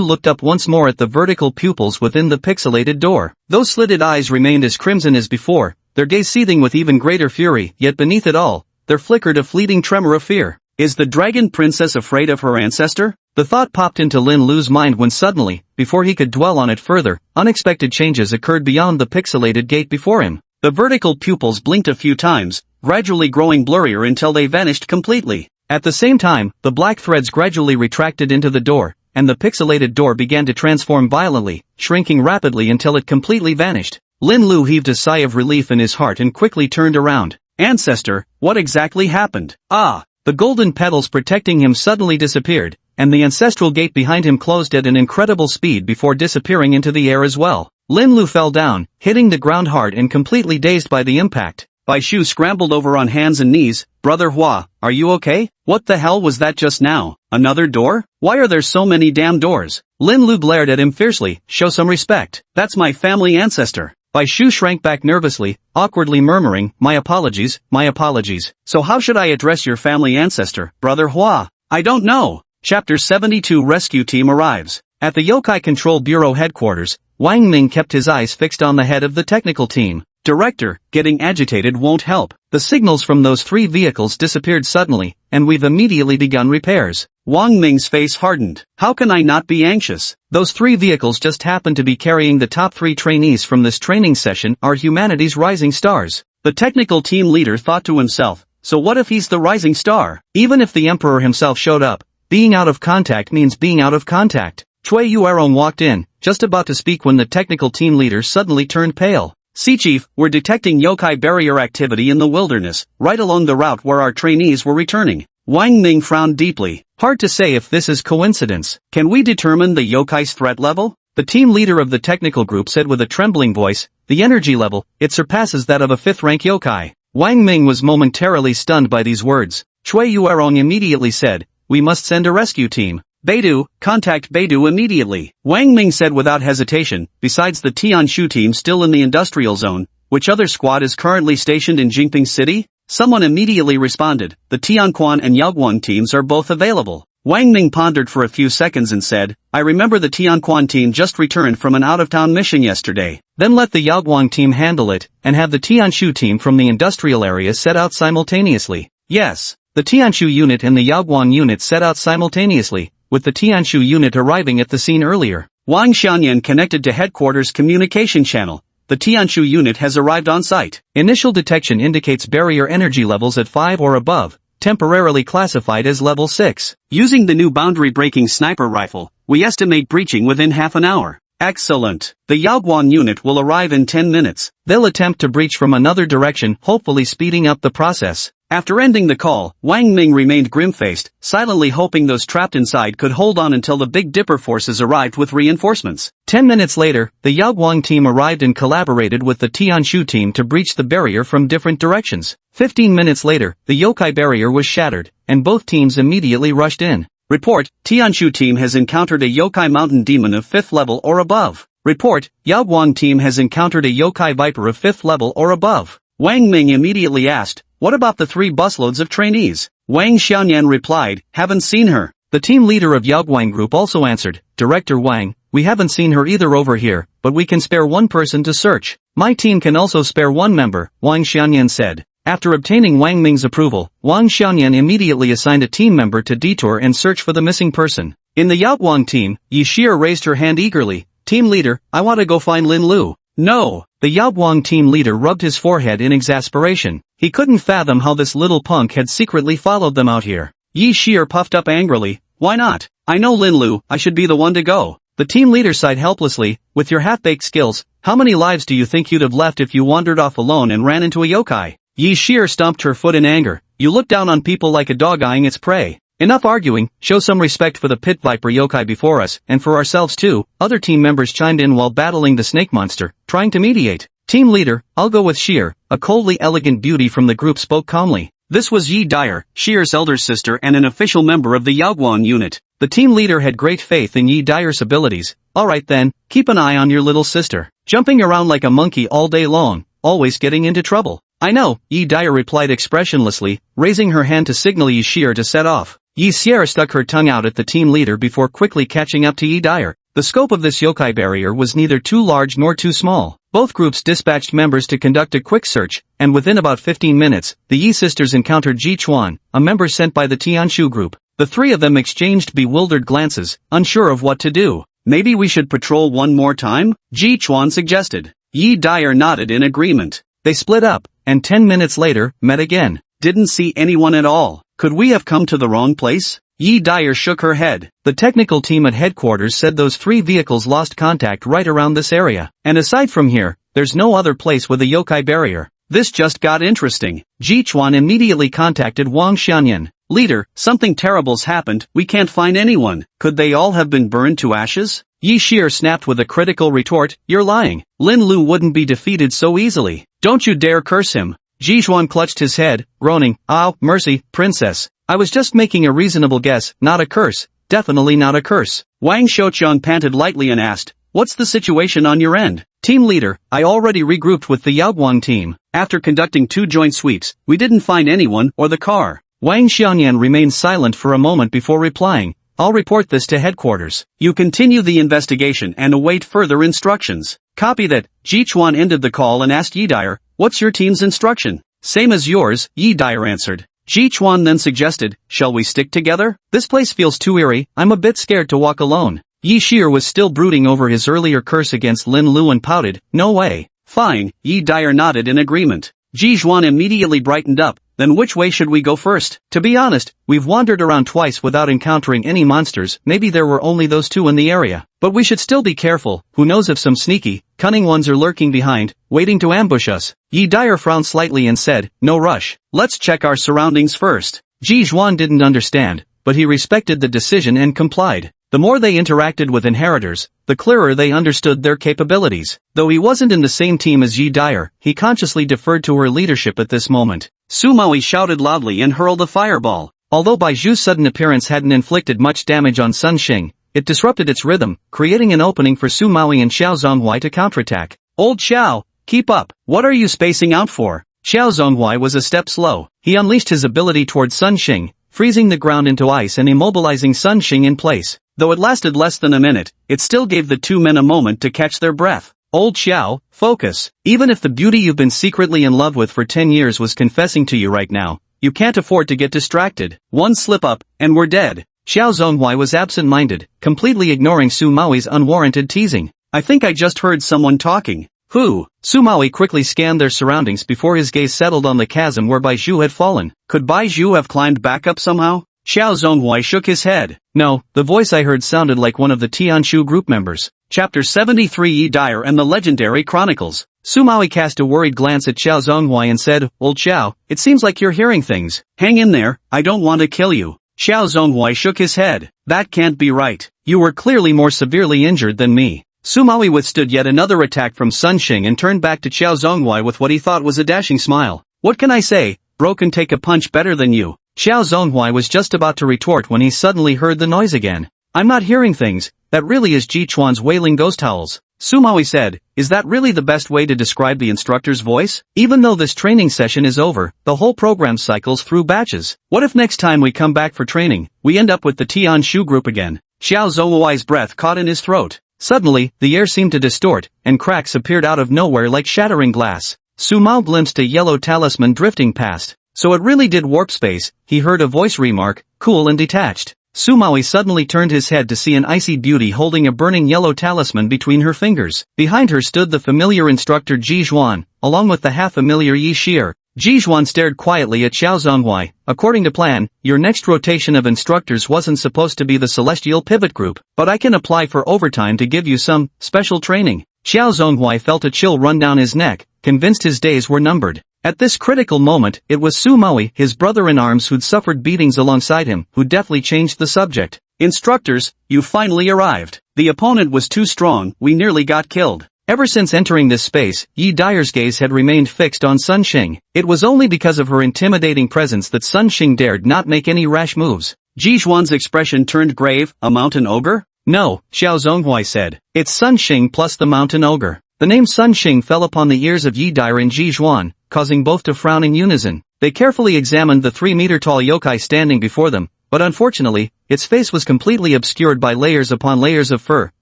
A: looked up once more at the vertical pupils within the pixelated door. Those slitted eyes remained as crimson as before, their gaze seething with even greater fury, yet beneath it all, there flickered a fleeting tremor of fear. Is the dragon princess afraid of her ancestor? The thought popped into Lin Lu's mind when suddenly, before he could dwell on it further, unexpected changes occurred beyond the pixelated gate before him. The vertical pupils blinked a few times, gradually growing blurrier until they vanished completely. At the same time, the black threads gradually retracted into the door, and the pixelated door began to transform violently, shrinking rapidly until it completely vanished. Lin Lu heaved a sigh of relief in his heart and quickly turned around. Ancestor, what exactly happened? Ah! The golden petals protecting him suddenly disappeared, and the ancestral gate behind him closed at an incredible speed before disappearing into the air as well. Lin Lu fell down, hitting the ground hard and completely dazed by the impact. Bai Shu scrambled over on hands and knees. Brother Hua, are you okay? What the hell was that just now? Another door? Why are there so many damn doors? Lin Lu glared at him fiercely. Show some respect. That's my family ancestor. Bai Shu shrank back nervously, awkwardly murmuring, my apologies, my apologies. So how should I address your family ancestor, Brother Hua? I don't know. Chapter 72 Rescue Team arrives. At the Yokai Control Bureau headquarters, Wang Ming kept his eyes fixed on the head of the technical team. Director, getting agitated won't help. The signals from those three vehicles disappeared suddenly, and we've immediately begun repairs. Wang Ming's face hardened. How can I not be anxious? Those three vehicles just happen to be carrying the top 3 trainees from this training session, are humanity's rising stars. The technical team leader thought to himself, so what if he's the rising star? Even if the emperor himself showed up, being out of contact means being out of contact. Cui Yuerong walked in, just about to speak when the technical team leader suddenly turned pale. Sea Chief, we're detecting yokai barrier activity in the wilderness, right along the route where our trainees were returning. Wang Ming frowned deeply. Hard to say if this is coincidence. Can we determine the yokai's threat level? The team leader of the technical group said with a trembling voice, the energy level, it surpasses that of a 5th rank yokai. Wang Ming was momentarily stunned by these words. Cui Yuerong immediately said, we must send a rescue team. Beidou, contact Beidou immediately. Wang Ming said without hesitation, besides the Tianshu team still in the industrial zone, which other squad is currently stationed in Jingping City? Someone immediately responded, the Tianquan and Yaoguang teams are both available. Wang Ming pondered for a few seconds and said, I remember the Tianquan team just returned from an out-of-town mission yesterday. Then let the Yaoguang team handle it, and have the Tianshu team from the industrial area set out simultaneously. Yes, the Tianshu unit and the Yaoguang unit set out simultaneously, with the Tianshu unit arriving at the scene earlier. Wang Xianyan connected to headquarters communication channel. The Tianshu unit has arrived on site. Initial detection indicates barrier energy levels at 5 or above, temporarily classified as level 6. Using the new boundary-breaking sniper rifle, we estimate breaching within half an hour. Excellent. The Yaoguang unit will arrive in 10 minutes. They'll attempt to breach from another direction, hopefully speeding up the process. After ending the call, Wang Ming remained grim-faced, silently hoping those trapped inside could hold on until the Big Dipper forces arrived with reinforcements. 10 minutes later, the Yaoguang team arrived and collaborated with the Tianshu team to breach the barrier from different directions. 15 minutes later, the yokai barrier was shattered, and both teams immediately rushed in. Report, Tianshu team has encountered a yokai mountain demon of 5th level or above. Report, Yaoguang team has encountered a yokai viper of 5th level or above. Wang Ming immediately asked, what about the 3 busloads of trainees? Wang Xianyan replied, haven't seen her. The team leader of Yaoguang group also answered, Director Wang, we haven't seen her either over here, but we can spare one person to search. My team can also spare one member, Wang Xianyan said. After obtaining Wang Ming's approval, Wang Xiaoyan immediately assigned a team member to detour and search for the missing person. In the Yaoguang team, Yi Xir raised her hand eagerly. Team leader, I want to go find Lin Lu. No! The Yaoguang team leader rubbed his forehead in exasperation. He couldn't fathom how this little punk had secretly followed them out here. Yi Xir puffed up angrily. Why not? I know Lin Lu, I should be the one to go. The team leader sighed helplessly. With your half-baked skills, how many lives do you think you'd have left if you wandered off alone and ran into a yokai? Yi Xir stomped her foot in anger. You look down on people like a dog eyeing its prey. Enough arguing, show some respect for the pit viper yokai before us, and for ourselves too. Other team members chimed in while battling the snake monster, trying to mediate. Team leader, I'll go with Xir. A coldly elegant beauty from the group spoke calmly. This was Yi Dyer, Xir's elder sister and an official member of the Yaoguang unit. The team leader had great faith in Yi Dyer's abilities. Alright then, keep an eye on your little sister. Jumping around like a monkey all day long, always getting into trouble. I know, Yi Dyer replied expressionlessly, raising her hand to signal Yi Xir to set off. Yi Xir stuck her tongue out at the team leader before quickly catching up to Yi Dyer. The scope of this yokai barrier was neither too large nor too small. Both groups dispatched members to conduct a quick search, and within about 15 minutes, the Yi sisters encountered Ji Chuan, a member sent by the Tianshu group. The three of them exchanged bewildered glances, unsure of what to do. Maybe we should patrol one more time? Ji Chuan suggested. Yi Dyer nodded in agreement. They split up, and 10 minutes later, met again. Didn't see anyone at all. Could we have come to the wrong place? Yi Dyer shook her head. The technical team at headquarters said those three vehicles lost contact right around this area. And aside from here, there's no other place with a yokai barrier. This just got interesting. Ji Chuan immediately contacted Wang Xiaoyan. Leader, something terrible's happened, we can't find anyone. Could they all have been burned to ashes? Yi Xir snapped with a critical retort. You're lying. Lin Lu wouldn't be defeated so easily. Don't you dare curse him. Ji Chuan clutched his head, groaning. Oh, mercy, princess. I was just making a reasonable guess, not a curse. Definitely not a curse. Wang Shouqiang panted lightly and asked, what's the situation on your end? Team leader, I already regrouped with the Yaoguang team. After conducting 2 joint sweeps, we didn't find anyone or the car. Wang Xiaoyan remained silent for a moment before replying. I'll report this to headquarters. You continue the investigation and await further instructions. Copy that. Ji Chuan ended the call and asked Yi Dyer, what's your team's instruction? Same as yours, Yi Dyer answered. Ji Chuan then suggested, shall we stick together? This place feels too eerie, I'm a bit scared to walk alone. Yi Xir was still brooding over his earlier curse against Lin Lu and pouted, no way. Fine, Yi Dyer nodded in agreement. Ji Xuan immediately brightened up. Then which way should we go first? To be honest, we've wandered around twice without encountering any monsters. Maybe there were only those 2 in the area. But we should still be careful. Who knows if some sneaky, cunning ones are lurking behind, waiting to ambush us. Yi Dyer frowned slightly and said, no rush. Let's check our surroundings first. Ji Xuan didn't understand, but he respected the decision and complied. The more they interacted with inheritors, the clearer they understood their capabilities. Though he wasn't in the same team as Yi Dyer, he consciously deferred to her leadership at this moment. Su Maui shouted loudly and hurled a fireball. Although Baiju's sudden appearance hadn't inflicted much damage on Sun Xing, it disrupted its rhythm, creating an opening for Su Maui and Xiao Zhonghui to counterattack. Old Xiao, keep up. What are you spacing out for? Xiao Zhonghui was a step slow. He unleashed his ability toward Sun Xing, freezing the ground into ice and immobilizing Sun Xing in place. Though it lasted less than a minute, it still gave the 2 men a moment to catch their breath. Old Xiao, focus. Even if the beauty you've been secretly in love with for 10 years was confessing to you right now, you can't afford to get distracted. One slip up, and we're dead. Xiao Zhonghui was absent-minded, completely ignoring Su Maoi's unwarranted teasing. I think I just heard someone talking. Who? Su Maui quickly scanned their surroundings before his gaze settled on the chasm where Baizhu had fallen. Could Baizhu have climbed back up somehow? Xiao Zhonghui shook his head. No, the voice I heard sounded like one of the Tianshu group members. Chapter 73 Yi Dyer and the Legendary Chronicles. Su Maui cast a worried glance at Xiao Zhonghui and said, Old Xiao, it seems like you're hearing things. Hang in there, I don't want to kill you. Xiao Zhonghui shook his head. That can't be right. You were clearly more severely injured than me. Su Maui withstood yet another attack from Sun Xing and turned back to Xiao Zhonghui with what he thought was a dashing smile. What can I say? Bro can take a punch better than you. Xiao Zhonghui was just about to retort when he suddenly heard the noise again. I'm not hearing things. That really is Ji Chuan's wailing ghost howls. Su Maui said, is that really the best way to describe the instructor's voice? Even though this training session is over, the whole program cycles through batches. What if next time we come back for training, we end up with the Tianshu group again? Xiao Zhonghui's breath caught in his throat. Suddenly, the air seemed to distort, and cracks appeared out of nowhere like shattering glass. Su Mao glimpsed a yellow talisman drifting past. So it really did warp space, he heard a voice remark, cool and detached. Su Maui suddenly turned his head to see an icy beauty holding a burning yellow talisman between her fingers. Behind her stood the familiar instructor Ji Zhuan, along with the half-familiar Yi Shi'er. Ji Zhuan stared quietly at Xiao Zhonghui. According to plan, your next rotation of instructors wasn't supposed to be the Celestial Pivot Group, but I can apply for overtime to give you some special training. Xiao Zhonghui felt a chill run down his neck, convinced his days were numbered. At this critical moment, it was Su Maui, his brother-in-arms who'd suffered beatings alongside him, who deftly changed the subject. Instructors, you finally arrived. The opponent was too strong, we nearly got killed. Ever since entering this space, Yi Dire's gaze had remained fixed on Sun Xing. It was only because of her intimidating presence that Sun Xing dared not make any rash moves. Ji Zhuan's expression turned grave. A mountain ogre? No, Xiao Zhonghui said. It's Sun Xing plus the mountain ogre. The name Sun Xing fell upon the ears of Yi Dire and Ji Zhuan, causing both to frown in unison. They carefully examined the 3-meter-tall yokai standing before them, but unfortunately, its face was completely obscured by layers upon layers of fur,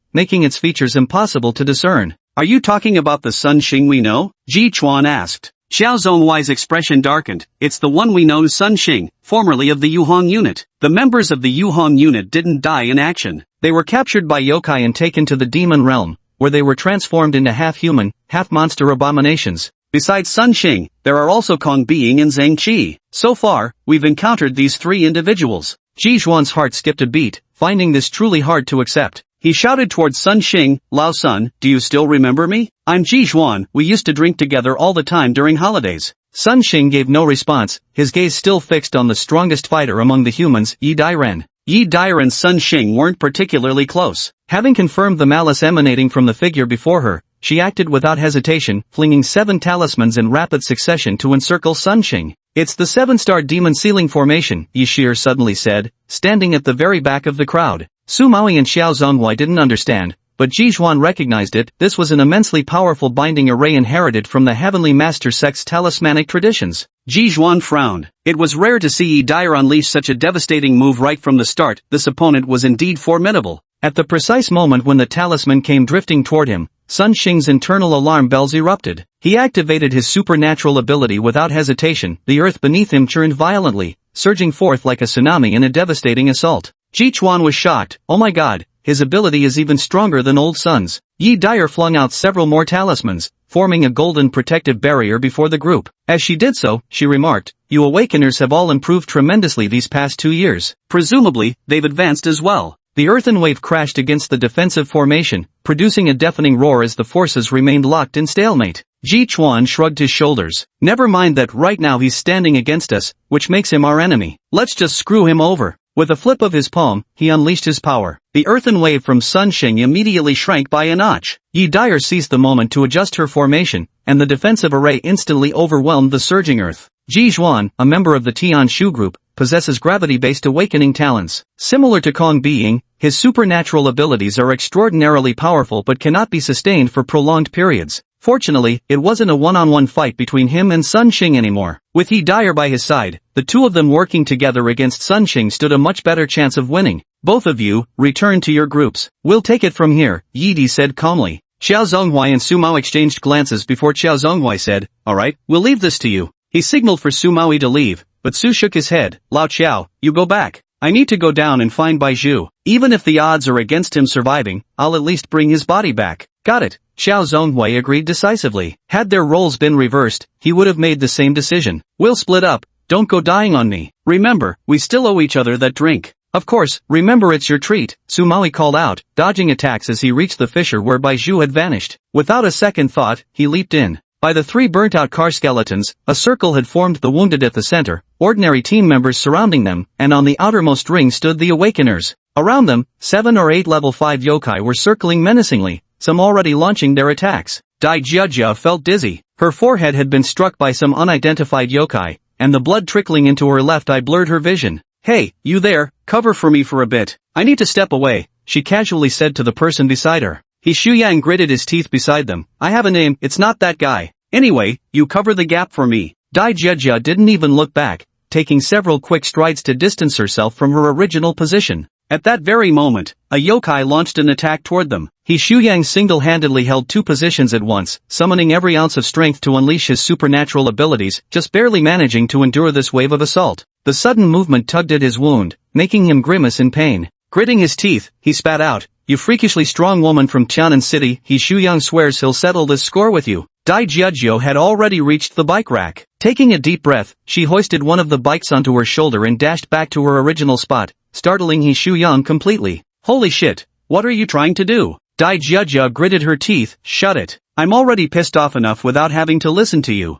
A: making its features impossible to discern. Are you talking about the Sun Xing we know? Ji Chuan asked. Xiao Zhonghui's expression darkened. It's the one we know, Sun Xing, formerly of the Yuhong unit. The members of the Yuhong unit didn't die in action. They were captured by yokai and taken to the demon realm, where they were transformed into half-human, half-monster abominations. Besides Sun Xing, there are also Kong Being and Zhang Qi. So far, we've encountered these 3 individuals. Ji Zhuan's heart skipped a beat, finding this truly hard to accept. He shouted towards Sun Xing, Lao Sun, do you still remember me? I'm Ji Zhuan, we used to drink together all the time during holidays. Sun Xing gave no response, his gaze still fixed on the strongest fighter among the humans, Yi Diren. Yi Dire and Sun Xing weren't particularly close. Having confirmed the malice emanating from the figure before her, she acted without hesitation, flinging 7 talismans in rapid succession to encircle Sun Xing. It's the 7-star demon ceiling formation, Yi Shi'er suddenly said, standing at the very back of the crowd. Su Maui and Xiao Zhonghui didn't understand, but Ji Zhuan recognized it. This was an immensely powerful binding array inherited from the Heavenly Master Sect's talismanic traditions. Ji Zhuan frowned. It was rare to see Yi Dire unleash such a devastating move right from the start. This opponent was indeed formidable. At the precise moment when the talisman came drifting toward him, Sun Xing's internal alarm bells erupted. He activated his supernatural ability without hesitation. The earth beneath him churned violently, surging forth like a tsunami in a devastating assault. Ji Chuan was shocked. Oh my god, his ability is even stronger than Old Sun's. Yi Dire flung out several more talismans, forming a golden protective barrier before the group. As she did so, she remarked, you awakeners have all improved tremendously these past 2 years. Presumably, they've advanced as well. The earthen wave crashed against the defensive formation, producing a deafening roar as the forces remained locked in stalemate. Ji Chuan shrugged his shoulders. Never mind that right now he's standing against us, which makes him our enemy. Let's just screw him over. With a flip of his palm, he unleashed his power. The earthen wave from Sun Xing immediately shrank by a notch. Yi Dire seized the moment to adjust her formation, and the defensive array instantly overwhelmed the surging earth. Ji Zhuan, a member of the Tian Shu group, possesses gravity-based awakening talents. Similar to Kong Being, his supernatural abilities are extraordinarily powerful but cannot be sustained for prolonged periods. Fortunately, it wasn't a one-on-one fight between him and Sun Xing anymore. With Yi Dire by his side, the two of them working together against Sun Xing stood a much better chance of winning. Both of you, return to your groups. We'll take it from here, Yi Di said calmly. Xiao Zhonghui and Su Mao exchanged glances before Xiao Zhonghui said, alright, we'll leave this to you. He signaled for Su Maui to leave, but Su shook his head. Lao Qiao, you go back. I need to go down and find Bai Zhu. Even if the odds are against him surviving, I'll at least bring his body back. Got it. Xiao Zhonghui agreed decisively. Had their roles been reversed, he would have made the same decision. We'll split up. Don't go dying on me. Remember, we still owe each other that drink. Of course, remember it's your treat, Su Maui called out, dodging attacks as he reached the fissure where Bai Zhu had vanished. Without a second thought, he leaped in. By the 3 burnt-out car skeletons, a circle had formed the wounded at the center, ordinary team members surrounding them, and on the outermost ring stood the Awakeners. Around them, 7 or 8 level 5 yokai were circling menacingly, some already launching their attacks. Dai Jiajia felt dizzy. Her forehead had been struck by some unidentified yokai, and the blood trickling into her left eye blurred her vision. Hey, you there, cover for me for a bit. I need to step away, she casually said to the person beside her. He Shuyang gritted his teeth beside them. I have a name, it's not that guy. Anyway, you cover the gap for me. Dai Jiajia didn't even look back, taking several quick strides to distance herself from her original position. At that very moment, a yokai launched an attack toward them. He Shuyang single-handedly held two positions at once, summoning every ounce of strength to unleash his supernatural abilities, just barely managing to endure this wave of assault. The sudden movement tugged at his wound, making him grimace in pain. Gritting his teeth, he spat out, "You freakishly strong woman from Tianan City, He Shuyang swears he'll settle this score with you." Dai Jiajio had already reached the bike rack. Taking a deep breath, she hoisted one of the bikes onto her shoulder and dashed back to her original spot, startling He Shuyang completely. "Holy shit, what are you trying to do?" Dai Jiajia gritted her teeth, "Shut it. I'm already pissed off enough without having to listen to you."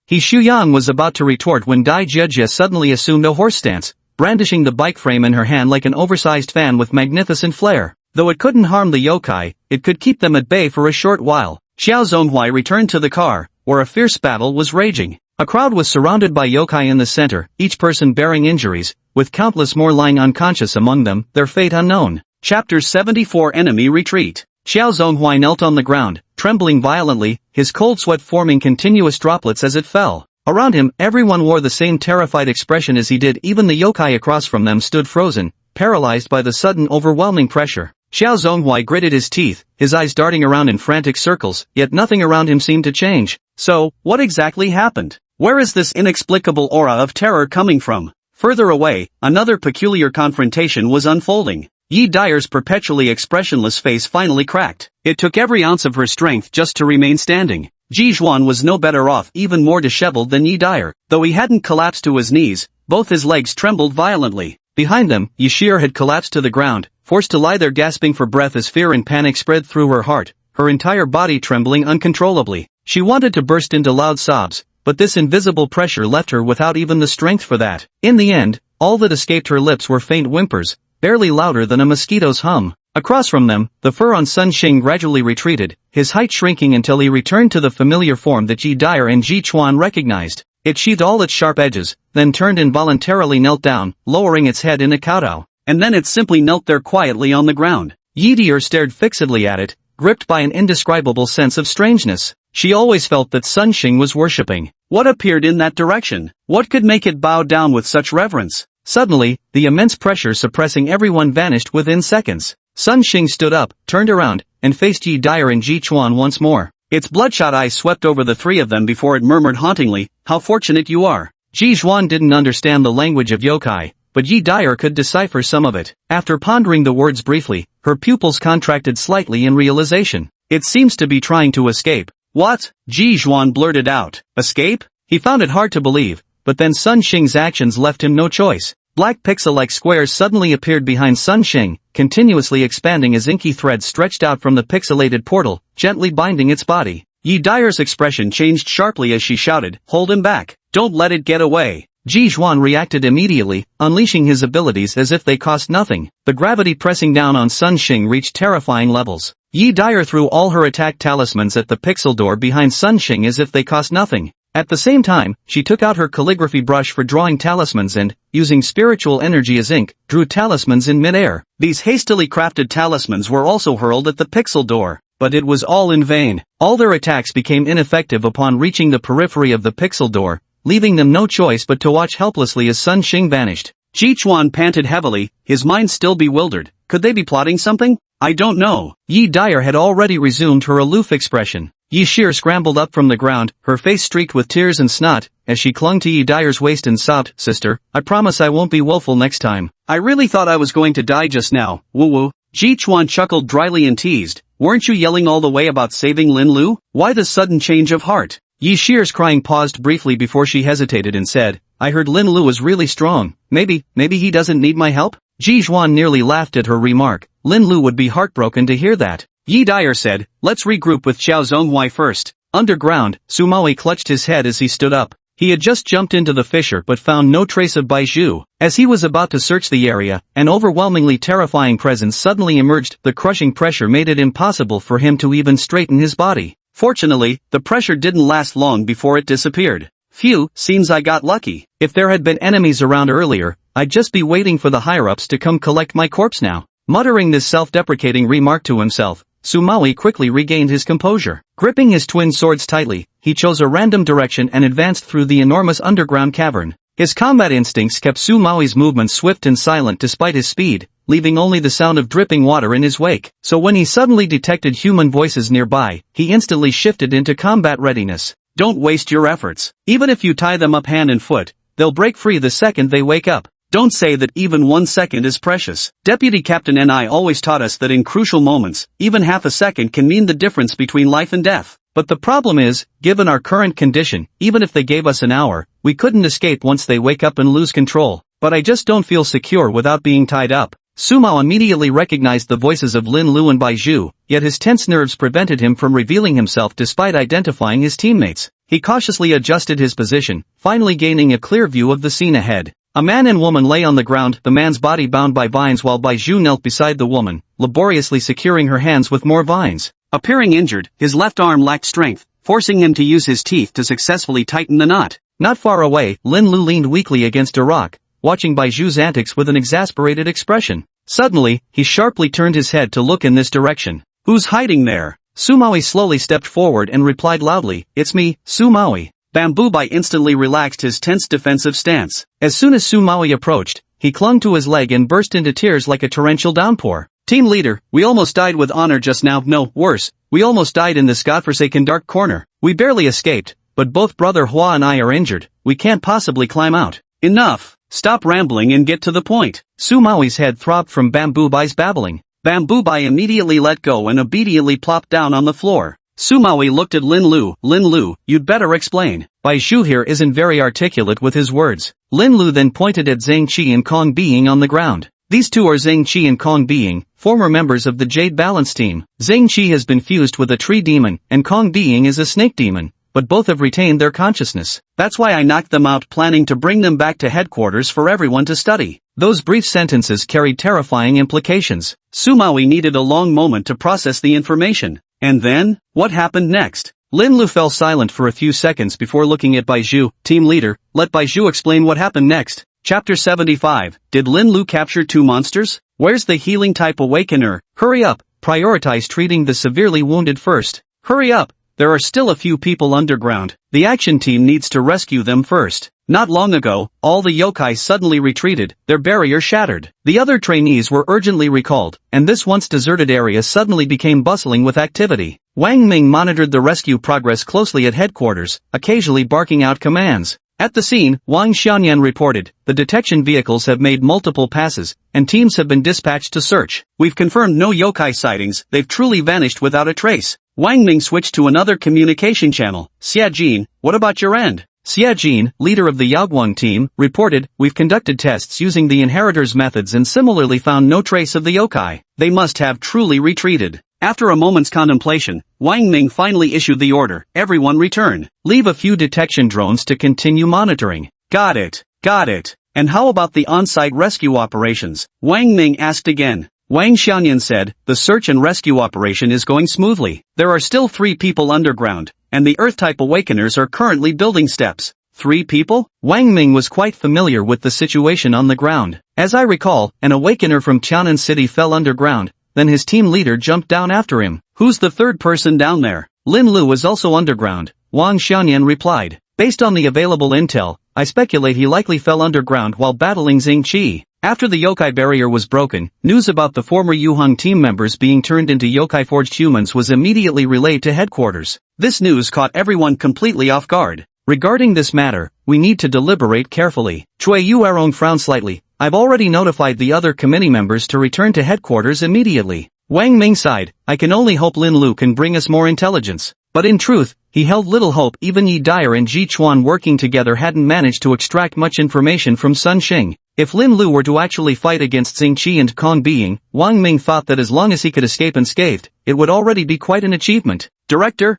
A: He Shuyang was about to retort when Dai Jiajia suddenly assumed a horse stance, brandishing the bike frame in her hand like an oversized fan with magnificent flair. Though it couldn't harm the yokai, it could keep them at bay for a short while. Xiao Zhonghui returned to the car, where a fierce battle was raging. A crowd was surrounded by yokai in the center, each person bearing injuries, with countless more lying unconscious among them, their fate unknown. Chapter 74 Enemy Retreat. Xiao Zhonghui knelt on the ground, trembling violently, his cold sweat forming continuous droplets as it fell. Around him, everyone wore the same terrified expression as he did. Even the yokai across from them stood frozen, paralyzed by the sudden overwhelming pressure. Xiao Zhonghui gritted his teeth, his eyes darting around in frantic circles, yet nothing around him seemed to change. So, what exactly happened? Where is this inexplicable aura of terror coming from? Further away, another peculiar confrontation was unfolding. Yi Dyer's perpetually expressionless face finally cracked. It took every ounce of her strength just to remain standing. Ji Zhuan was no better off, even more disheveled than Yi Dyer. Though he hadn't collapsed to his knees, both his legs trembled violently. Behind them, Yi Shir had collapsed to the ground, forced to lie there gasping for breath as fear and panic spread through her heart, her entire body trembling uncontrollably. She wanted to burst into loud sobs, but this invisible pressure left her without even the strength for that. In the end, all that escaped her lips were faint whimpers, barely louder than a mosquito's hum. Across from them, the fur on Sun Xing gradually retreated, his height shrinking until he returned to the familiar form that Ji Dyer and Ji Chuan recognized. It sheathed all its sharp edges, then turned involuntarily knelt down, lowering its head in a kowtow. And then it simply knelt there quietly on the ground. Yi Dyer stared fixedly at it, gripped by an indescribable sense of strangeness. She always felt that Sun Xing was worshipping. What appeared in that direction? What could make it bow down with such reverence? Suddenly, the immense pressure suppressing everyone vanished within seconds. Sun Xing stood up, turned around, and faced Yi Dyer and Ji Chuan once more. Its bloodshot eyes swept over the three of them before it murmured hauntingly, "How fortunate you are." Ji Zhuan didn't understand the language of yokai, but Yi Dyer could decipher some of it. After pondering the words briefly, her pupils contracted slightly in realization. It seems to be trying to escape. "What?" Ji Zhuan blurted out. "Escape?" He found it hard to believe, but then Sun Xing's actions left him no choice. Black pixel-like squares suddenly appeared behind Sun Xing, continuously expanding as inky threads stretched out from the pixelated portal, gently binding its body. Yi Dyer's expression changed sharply as she shouted, "Hold him back! Don't let it get away!" Ji Zhuan reacted immediately, unleashing his abilities as if they cost nothing. The gravity pressing down on Sun Xing reached terrifying levels. Yi Dyer threw all her attack talismans at the pixel door behind Sun Xing as if they cost nothing. At the same time, she took out her calligraphy brush for drawing talismans and, using spiritual energy as ink, drew talismans in midair. These hastily crafted talismans were also hurled at the pixel door, but it was all in vain. All their attacks became ineffective upon reaching the periphery of the pixel door, leaving them no choice but to watch helplessly as Sun Xing vanished. Ji Chuan panted heavily, his mind still bewildered. Could they be plotting something? I don't know. Yi Dyer had already resumed her aloof expression. Yi Shir scrambled up from the ground, her face streaked with tears and snot, as she clung to Yi Dyer's waist and sobbed, "Sister, I promise I won't be willful next time. I really thought I was going to die just now, woo-woo." Ji Chuan chuckled dryly and teased, "Weren't you yelling all the way about saving Lin Lu? Why the sudden change of heart?" Yi Shir's crying paused briefly before she hesitated and said, "I heard Lin Lu is really strong. Maybe he doesn't need my help?" Ji Zhuan nearly laughed at her remark. Lin Lu would be heartbroken to hear that. Yi Dyer said, "Let's regroup with Xiao Zhonghui first." Underground, Sumaoi clutched his head as he stood up. He had just jumped into the fissure but found no trace of Baizhu. As he was about to search the area, an overwhelmingly terrifying presence suddenly emerged. The crushing pressure made it impossible for him to even straighten his body. Fortunately, the pressure didn't last long before it disappeared. Phew, seems I got lucky. If there had been enemies around earlier, I'd just be waiting for the higher-ups to come collect my corpse now. Muttering this self-deprecating remark to himself, Sumaoi quickly regained his composure. Gripping his twin swords tightly, he chose a random direction and advanced through the enormous underground cavern. His combat instincts kept Sumaoi's movements swift and silent despite his speed, leaving only the sound of dripping water in his wake. So when he suddenly detected human voices nearby, he instantly shifted into combat readiness. Don't waste your efforts. Even if you tie them up hand and foot, they'll break free the second they wake up. Don't say that even 1 second is precious. Deputy Captain Ni always taught us that in crucial moments, even half a second can mean the difference between life and death. But the problem is, given our current condition, even if they gave us an hour, we couldn't escape once they wake up and lose control. But I just don't feel secure without being tied up. Sumao immediately recognized the voices of Lin Lu and Bai Zhu, yet his tense nerves prevented him from revealing himself despite identifying his teammates. He cautiously adjusted his position, finally gaining a clear view of the scene ahead. A man and woman lay on the ground, the man's body bound by vines while Bai Zhu knelt beside the woman, laboriously securing her hands with more vines. Appearing injured, his left arm lacked strength, forcing him to use his teeth to successfully tighten the knot. Not far away, Lin Lu leaned weakly against a rock, watching Bai Zhu's antics with an exasperated expression. Suddenly, he sharply turned his head to look in this direction. Who's hiding there? Sumawi slowly stepped forward and replied loudly, "It's me, Sumawi." Bamboo Bai instantly relaxed his tense defensive stance. As soon as Sumawi approached, he clung to his leg and burst into tears like a torrential downpour. Team leader, we almost died with honor just now. No, worse, we almost died in this godforsaken dark corner. We barely escaped, but both Brother Hua and I are injured. We can't possibly climb out. Enough. Stop rambling and get to the point. Sumawi's head throbbed from Bamboo Bai's babbling. Bamboo Bai immediately let go and obediently plopped down on the floor. Sumawi looked at Lin Lu. Lin Lu, you'd better explain. Bai Zhu here isn't very articulate with his words. Lin Lu then pointed at Zhang Qi and Kong Being on the ground. These two are Zhang Qi and Kong Being, former members of the Jade Balance team. Zhang Qi has been fused with a tree demon, and Kong Being is a snake demon, but both have retained their consciousness. That's why I knocked them out, planning to bring them back to headquarters for everyone to study. Those brief sentences carried terrifying implications. Sumawi needed a long moment to process the information. And then, what happened next? Lin Lu fell silent for a few seconds before looking at Bai Zhu. Team leader, let Bai Zhu explain what happened next. Chapter 75, Did Lin Lu capture 2 monsters? Where's the healing type awakener? Hurry up, prioritize treating the severely wounded first. Hurry up, there are still a few people underground. The action team needs to rescue them first. Not long ago, all the yokai suddenly retreated, their barrier shattered. The other trainees were urgently recalled, and this once deserted area suddenly became bustling with activity. Wang Ming monitored the rescue progress closely at headquarters, occasionally barking out commands. At the scene, Wang Xianyan reported, the detection vehicles have made multiple passes, and teams have been dispatched to search. We've confirmed no yokai sightings, they've truly vanished without a trace. Wang Ming switched to another communication channel. Xia Jin, what about your end? Xia Jin, leader of the Yaoguang team, reported, we've conducted tests using the inheritors' methods and similarly found no trace of the yokai. They must have truly retreated. After a moment's contemplation, Wang Ming finally issued the order, everyone return. Leave a few detection drones to continue monitoring. Got it. Got it. And how about the on-site rescue operations? Wang Ming asked again. Wang Xianyan said, the search and rescue operation is going smoothly. There are still 3 people underground, and the Earth-type awakeners are currently building steps. 3 people? Wang Ming was quite familiar with the situation on the ground. As I recall, an awakener from Tianan City fell underground, then his team leader jumped down after him. Who's the 3rd person down there? Lin Lu is also underground, Wang Xianyan replied. Based on the available intel, I speculate he likely fell underground while battling Zhang Qi. After the yokai barrier was broken, news about the former Yuheng team members being turned into yokai-forged humans was immediately relayed to headquarters. This news caught everyone completely off guard. Regarding this matter, we need to deliberate carefully. Cui Yuerong frowned slightly. I've already notified the other committee members to return to headquarters immediately. Wang Ming sighed, I can only hope Lin Lu can bring us more intelligence. But in truth, he held little hope. Even Yi Dyer and Ji Chuan working together hadn't managed to extract much information from Sun Xing. If Lin Lu were to actually fight against Xing Qi and Kong Being, Wang Ming thought that as long as he could escape unscathed, it would already be quite an achievement. Director,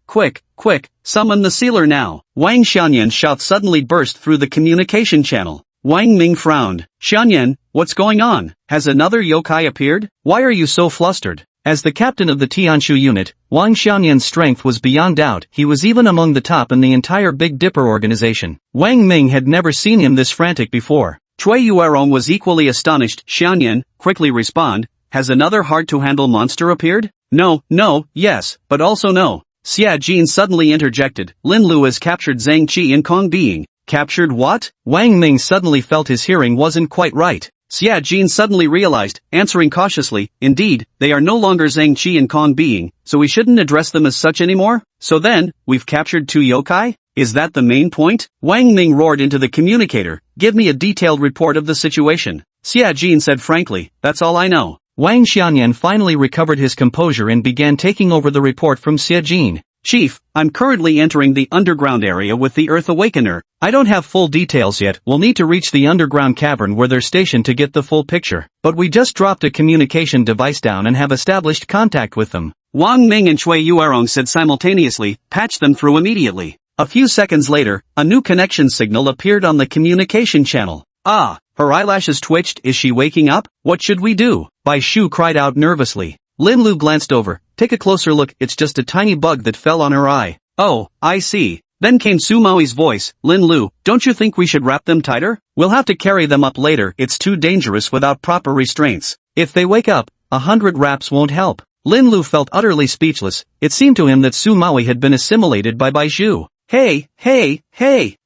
A: quick, summon the sealer now. Wang Xianyan's shout suddenly burst through the communication channel. Wang Ming frowned. Xianyan, what's going on? Has another yokai appeared? Why are you so flustered? As the captain of the Tianshu unit, Wang Xianyan's strength was beyond doubt. He was even among the top in the entire Big Dipper organization. Wang Ming had never seen him this frantic before. Cui Yuerong was equally astonished. Xianyan, quickly respond. Has another hard-to-handle monster appeared? No, yes, but also no. Xia Jin suddenly interjected. Lin Lu has captured Zhang Qi and Kong Being. Captured what? Wang Ming suddenly felt his hearing wasn't quite right. Xia Jin suddenly realized, answering cautiously, indeed, they are no longer Zhang Qi and Kong Being, so we shouldn't address them as such anymore? So then, we've captured 2 yokai? Is that the main point? Wang Ming roared into the communicator, give me a detailed report of the situation. Xia Jin said frankly, that's all I know. Wang Xianyan finally recovered his composure and began taking over the report from Xia Jin. Chief, I'm currently entering the underground area with the Earth Awakener. I don't have full details yet, we'll need to reach the underground cavern where they're stationed to get the full picture. But we just dropped a communication device down and have established contact with them. Wang Ming and Cui Yuerong said simultaneously, patch them through immediately. A few seconds later, a new connection signal appeared on the communication channel. Ah, her eyelashes twitched, is she waking up? What should we do? Bai Shu cried out nervously. Lin Lu glanced over. Take a closer look, it's just a tiny bug that fell on her eye. Oh, I see. Then came Su Maoi's voice, Lin Lu, don't you think we should wrap them tighter? We'll have to carry them up later, it's too dangerous without proper restraints. If they wake up, 100 wraps won't help. Lin Lu felt utterly speechless. It seemed to him that Su Maoi had been assimilated by Bai Shu. Hey,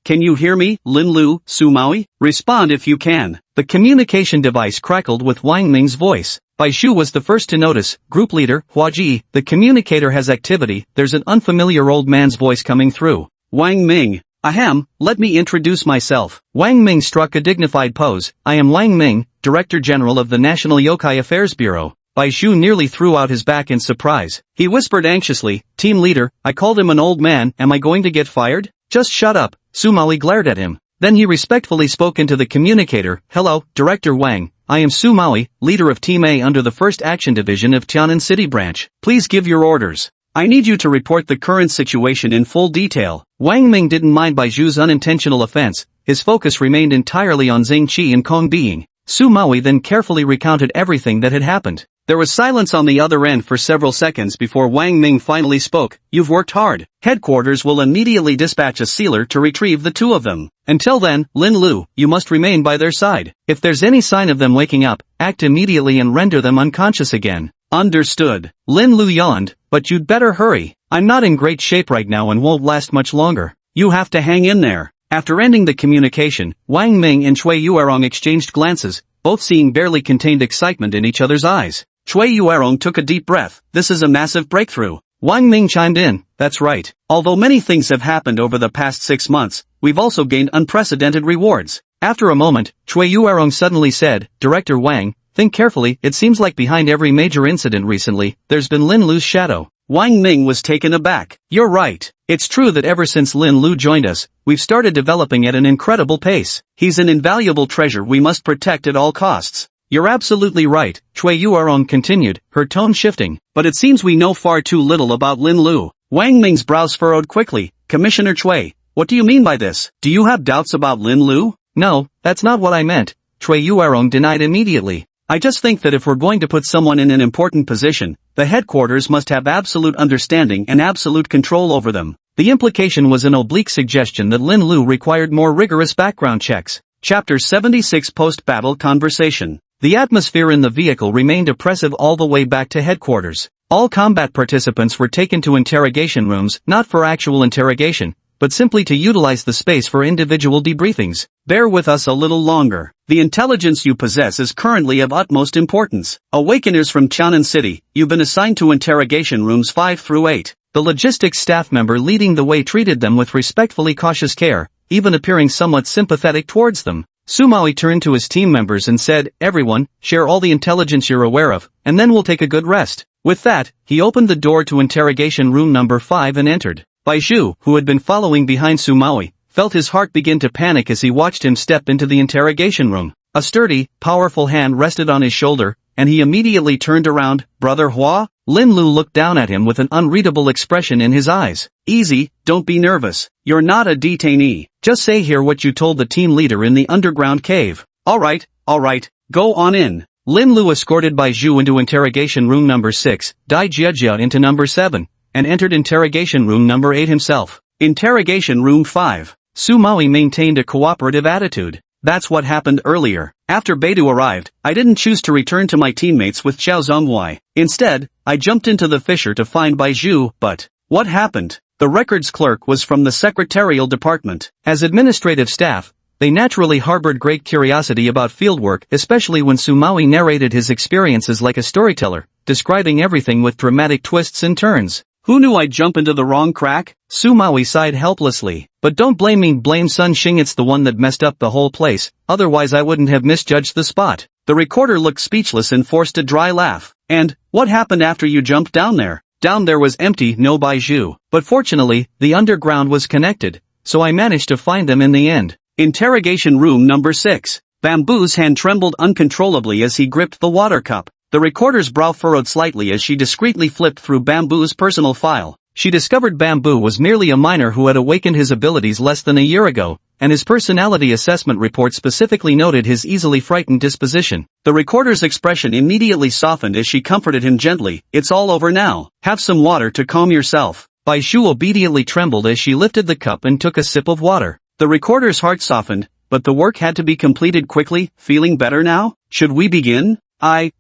A: can you hear me, Lin Lu, Su Maoi? Respond if you can. The communication device crackled with Wang Ming's voice. Bai Shu was the first to notice. Group leader, Hua Ji, the communicator has activity. There's an unfamiliar old man's voice coming through. Wang Ming. Ahem, let me introduce myself. Wang Ming struck a dignified pose. I am Wang Ming, Director General of the National Yokai Affairs Bureau. Bai Shu nearly threw out his back in surprise. He whispered anxiously, Team leader, I called him an old man, am I going to get fired? Just shut up. Su Maoi glared at him. Then he respectfully spoke into the communicator, hello, Director Wang. I am Su Maoi, leader of Team A under the 1st Action Division of Tianan City Branch. Please give your orders. I need you to report the current situation in full detail. Wang Ming didn't mind Bai Shu's unintentional offense. His focus remained entirely on Zhang Qi and Kong Being. Su Maoi then carefully recounted everything that had happened. There was silence on the other end for several seconds before Wang Ming finally spoke. You've worked hard. Headquarters will immediately dispatch a sealer to retrieve the 2 of them. Until then, Lin Lu, you must remain by their side. If there's any sign of them waking up, act immediately and render them unconscious again. Understood. Lin Lu yawned, but you'd better hurry. I'm not in great shape right now and won't last much longer. You have to hang in there. After ending the communication, Wang Ming and Cui Yuerong exchanged glances, both seeing barely contained excitement in each other's eyes. Cui Yuerong took a deep breath. This is a massive breakthrough. Wang Ming chimed in. That's right. Although many things have happened over the past 6 months, we've also gained unprecedented rewards. After a moment, Cui Yuerong suddenly said, Director Wang, think carefully, it seems like behind every major incident recently, there's been Lin Lu's shadow. Wang Ming was taken aback. You're right. It's true that ever since Lin Lu joined us, we've started developing at an incredible pace. He's an invaluable treasure we must protect at all costs. You're absolutely right, Cui Yuerong continued, her tone shifting. But it seems we know far too little about Lin Lu. Wang Ming's brows furrowed quickly. Commissioner Cui, what do you mean by this? Do you have doubts about Lin Lu? No, that's not what I meant, Cui Yuerong denied immediately. I just think that if we're going to put someone in an important position, the headquarters must have absolute understanding and absolute control over them. The implication was an oblique suggestion that Lin Lu required more rigorous background checks. Chapter 76 Post-Battle Conversation. The atmosphere in the vehicle remained oppressive all the way back to headquarters. All combat participants were taken to interrogation rooms, not for actual interrogation, but simply to utilize the space for individual debriefings. Bear with us a little longer. The intelligence you possess is currently of utmost importance. Awakeners from Tianan City, you've been assigned to interrogation rooms 5 through 8. The logistics staff member leading the way treated them with respectfully cautious care, even appearing somewhat sympathetic towards them. Su Maoi turned to his team members and said, everyone, share all the intelligence you're aware of, and then we'll take a good rest. With that, he opened the door to interrogation room number 5 and entered. Bai Shu, who had been following behind Su Maoi, felt his heart begin to panic as he watched him step into the interrogation room. A sturdy, powerful hand rested on his shoulder, and he immediately turned around. Brother Hua? Lin Lu looked down at him with an unreadable expression in his eyes. Easy, don't be nervous. You're not a detainee. Just say here what you told the team leader in the underground cave. Alright, go on in. Lin Lu escorted Bai Zhu into interrogation room number 6, Dai Jiajia into number 7, and entered interrogation room number 8 himself. Interrogation room 5. Su Maoi maintained a cooperative attitude. That's what happened earlier. After Beidou arrived, I didn't choose to return to my teammates with Xiao Zhonghuai. Instead, I jumped into the fissure to find Bai Zhu, but what happened? The records clerk was from the secretarial department. As administrative staff, They naturally harbored great curiosity about fieldwork, especially when Sumawi narrated his experiences like a storyteller, describing everything with dramatic twists and turns. Who knew I'd jump into the wrong crack? Sumawi sighed helplessly. But don't blame me, blame Sun Xing, it's the one that messed up the whole place, otherwise I wouldn't have misjudged the spot. The recorder looked speechless and forced a dry laugh. And, what happened after you jumped down there? Down there was empty, no Baiju. But fortunately, the underground was connected, so I managed to find them in the end. Interrogation room number 6. Bamboo's hand trembled uncontrollably as he gripped the water cup. The recorder's brow furrowed slightly as she discreetly flipped through Bamboo's personal file. She discovered Bamboo was merely a minor who had awakened his abilities less than a year ago, and his personality assessment report specifically noted his easily frightened disposition. The recorder's expression immediately softened as she comforted him gently. It's all over now. Have some water to calm yourself. Baiju obediently trembled as she lifted the cup and took a sip of water. The recorder's heart softened, but the work had to be completed quickly. Feeling better now? Should we begin? I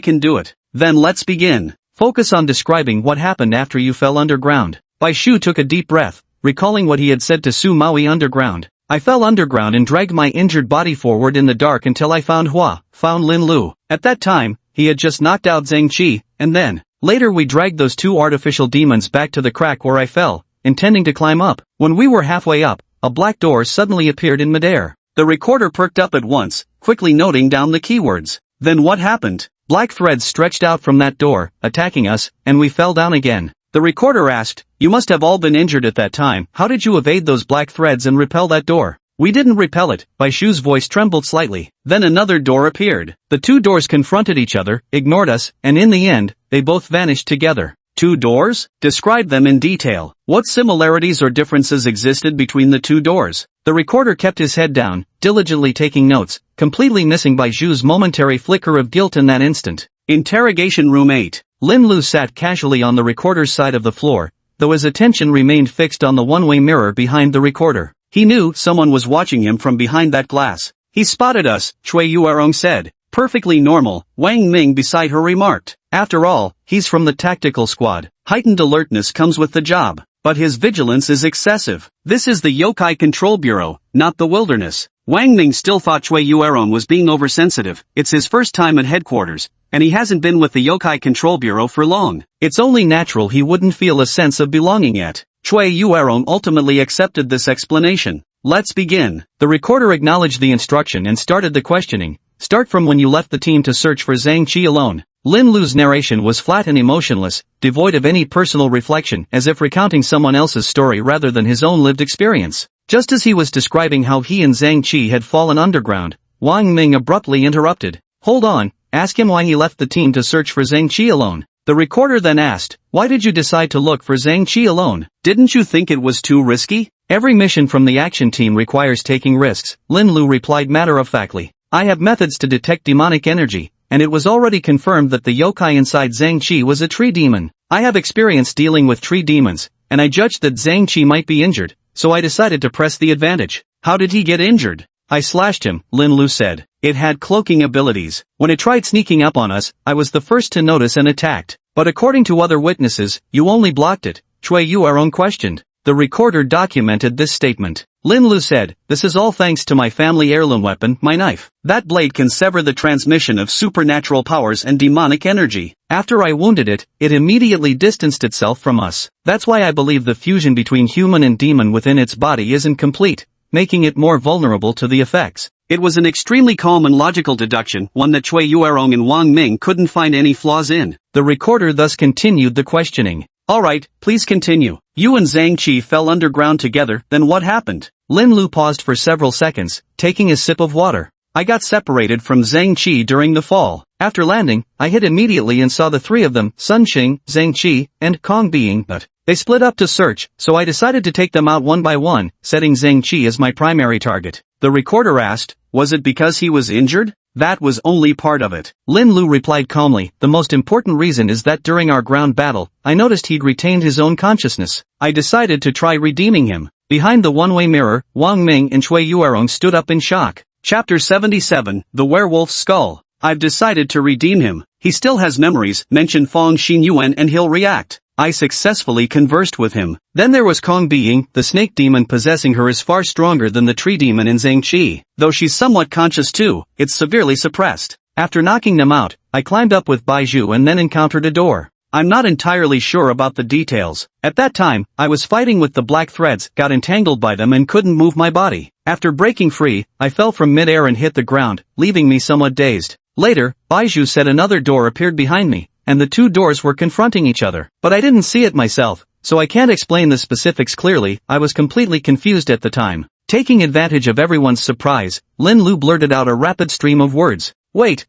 A: can do it. Then let's begin. Focus on describing what happened after you fell underground. Baiju took a deep breath, recalling what he had said to Sumawi underground. I fell underground and dragged my injured body forward in the dark until I found Lin Lu. At that time, he had just knocked out Zhang Qi, and then, later we dragged those two artificial demons back to the crack where I fell, intending to climb up. When we were halfway up, a black door suddenly appeared in midair. The recorder perked up at once, quickly noting down the keywords. Then what happened? Black threads stretched out from that door, attacking us, and we fell down again. The recorder asked, you must have all been injured at that time. How did you evade those black threads and repel that door? We didn't repel it. Baishu's voice trembled slightly. Then another door appeared. The two doors confronted each other, ignored us, and in the end, they both vanished together. Two doors? Describe them in detail. What similarities or differences existed between the two doors? The recorder kept his head down, diligently taking notes, completely missing Baishu's momentary flicker of guilt in that instant. Interrogation room 8. Lin Lu sat casually on the recorder's side of the floor, though his attention remained fixed on the one-way mirror behind the recorder. He knew someone was watching him from behind that glass. He spotted us, Chui Yuerong said. Perfectly normal, Wang Ming beside her remarked. After all, he's from the tactical squad. Heightened alertness comes with the job, but his vigilance is excessive. This is the Yokai Control Bureau, not the wilderness. Wang Ming still thought Chui Yuerong was being oversensitive. It's his first time at headquarters, and he hasn't been with the Yokai Control Bureau for long. It's only natural he wouldn't feel a sense of belonging yet. Chui Yuerong ultimately accepted this explanation. Let's begin. The recorder acknowledged the instruction and started the questioning. Start from when you left the team to search for Zhang Qi alone. Lin Lu's narration was flat and emotionless, devoid of any personal reflection, as if recounting someone else's story rather than his own lived experience. Just as he was describing how he and Zhang Qi had fallen underground, Wang Ming abruptly interrupted. Hold on, ask him why he left the team to search for Zhang Qi alone. The recorder then asked, why did you decide to look for Zhang Qi alone? Didn't you think it was too risky? Every mission from the action team requires taking risks, Lin Lu replied matter-of-factly. I have methods to detect demonic energy, and it was already confirmed that the yokai inside Zhang Qi was a tree demon. I have experience dealing with tree demons, and I judged that Zhang Qi might be injured, so I decided to press the advantage. How did he get injured? I slashed him, Lin Lu said. It had cloaking abilities. When it tried sneaking up on us, I was the first to notice and attacked. But according to other witnesses, you only blocked it. Chui Yuerong questioned. The recorder documented this statement. Lin Lu said, this is all thanks to my family heirloom weapon, my knife. That blade can sever the transmission of supernatural powers and demonic energy. After I wounded it, it immediately distanced itself from us. That's why I believe the fusion between human and demon within its body isn't complete, making it more vulnerable to the effects. It was an extremely calm and logical deduction, one that Chui Yuerong and Wang Ming couldn't find any flaws in. The recorder thus continued the questioning. Alright, please continue. You and Zhang Qi fell underground together, then what happened? Lin Lu paused for several seconds, taking a sip of water. I got separated from Zhang Qi during the fall. After landing, I hid immediately and saw the three of them, Sun Xing, Zhang Qi, and Kong being, but they split up to search, so I decided to take them out one by one, setting Zhang Qi as my primary target. The recorder asked, was it because he was injured? That was only part of it. Lin Lu replied calmly, the most important reason is that during our ground battle, I noticed he'd retained his own consciousness. I decided to try redeeming him. Behind the one-way mirror, Wang Ming and Chui Yuerong stood up in shock. Chapter 77, The Werewolf's Skull. I've decided to redeem him. He still has memories, mention Fong Xinyuan and he'll react. I successfully conversed with him. Then there was Kong Being, the snake demon possessing her is far stronger than the tree demon in Zhangqi. Though she's somewhat conscious too, it's severely suppressed. After knocking them out, I climbed up with Baizhu and then encountered a door. I'm not entirely sure about the details. At that time, I was fighting with the black threads, got entangled by them and couldn't move my body. After breaking free, I fell from mid-air and hit the ground, leaving me somewhat dazed. Later, Baizhu said another door appeared behind me, and the two doors were confronting each other. But I didn't see it myself, so I can't explain the specifics clearly. I was completely confused at the time. Taking advantage of everyone's surprise, Lin Lu blurted out a rapid stream of words. Wait,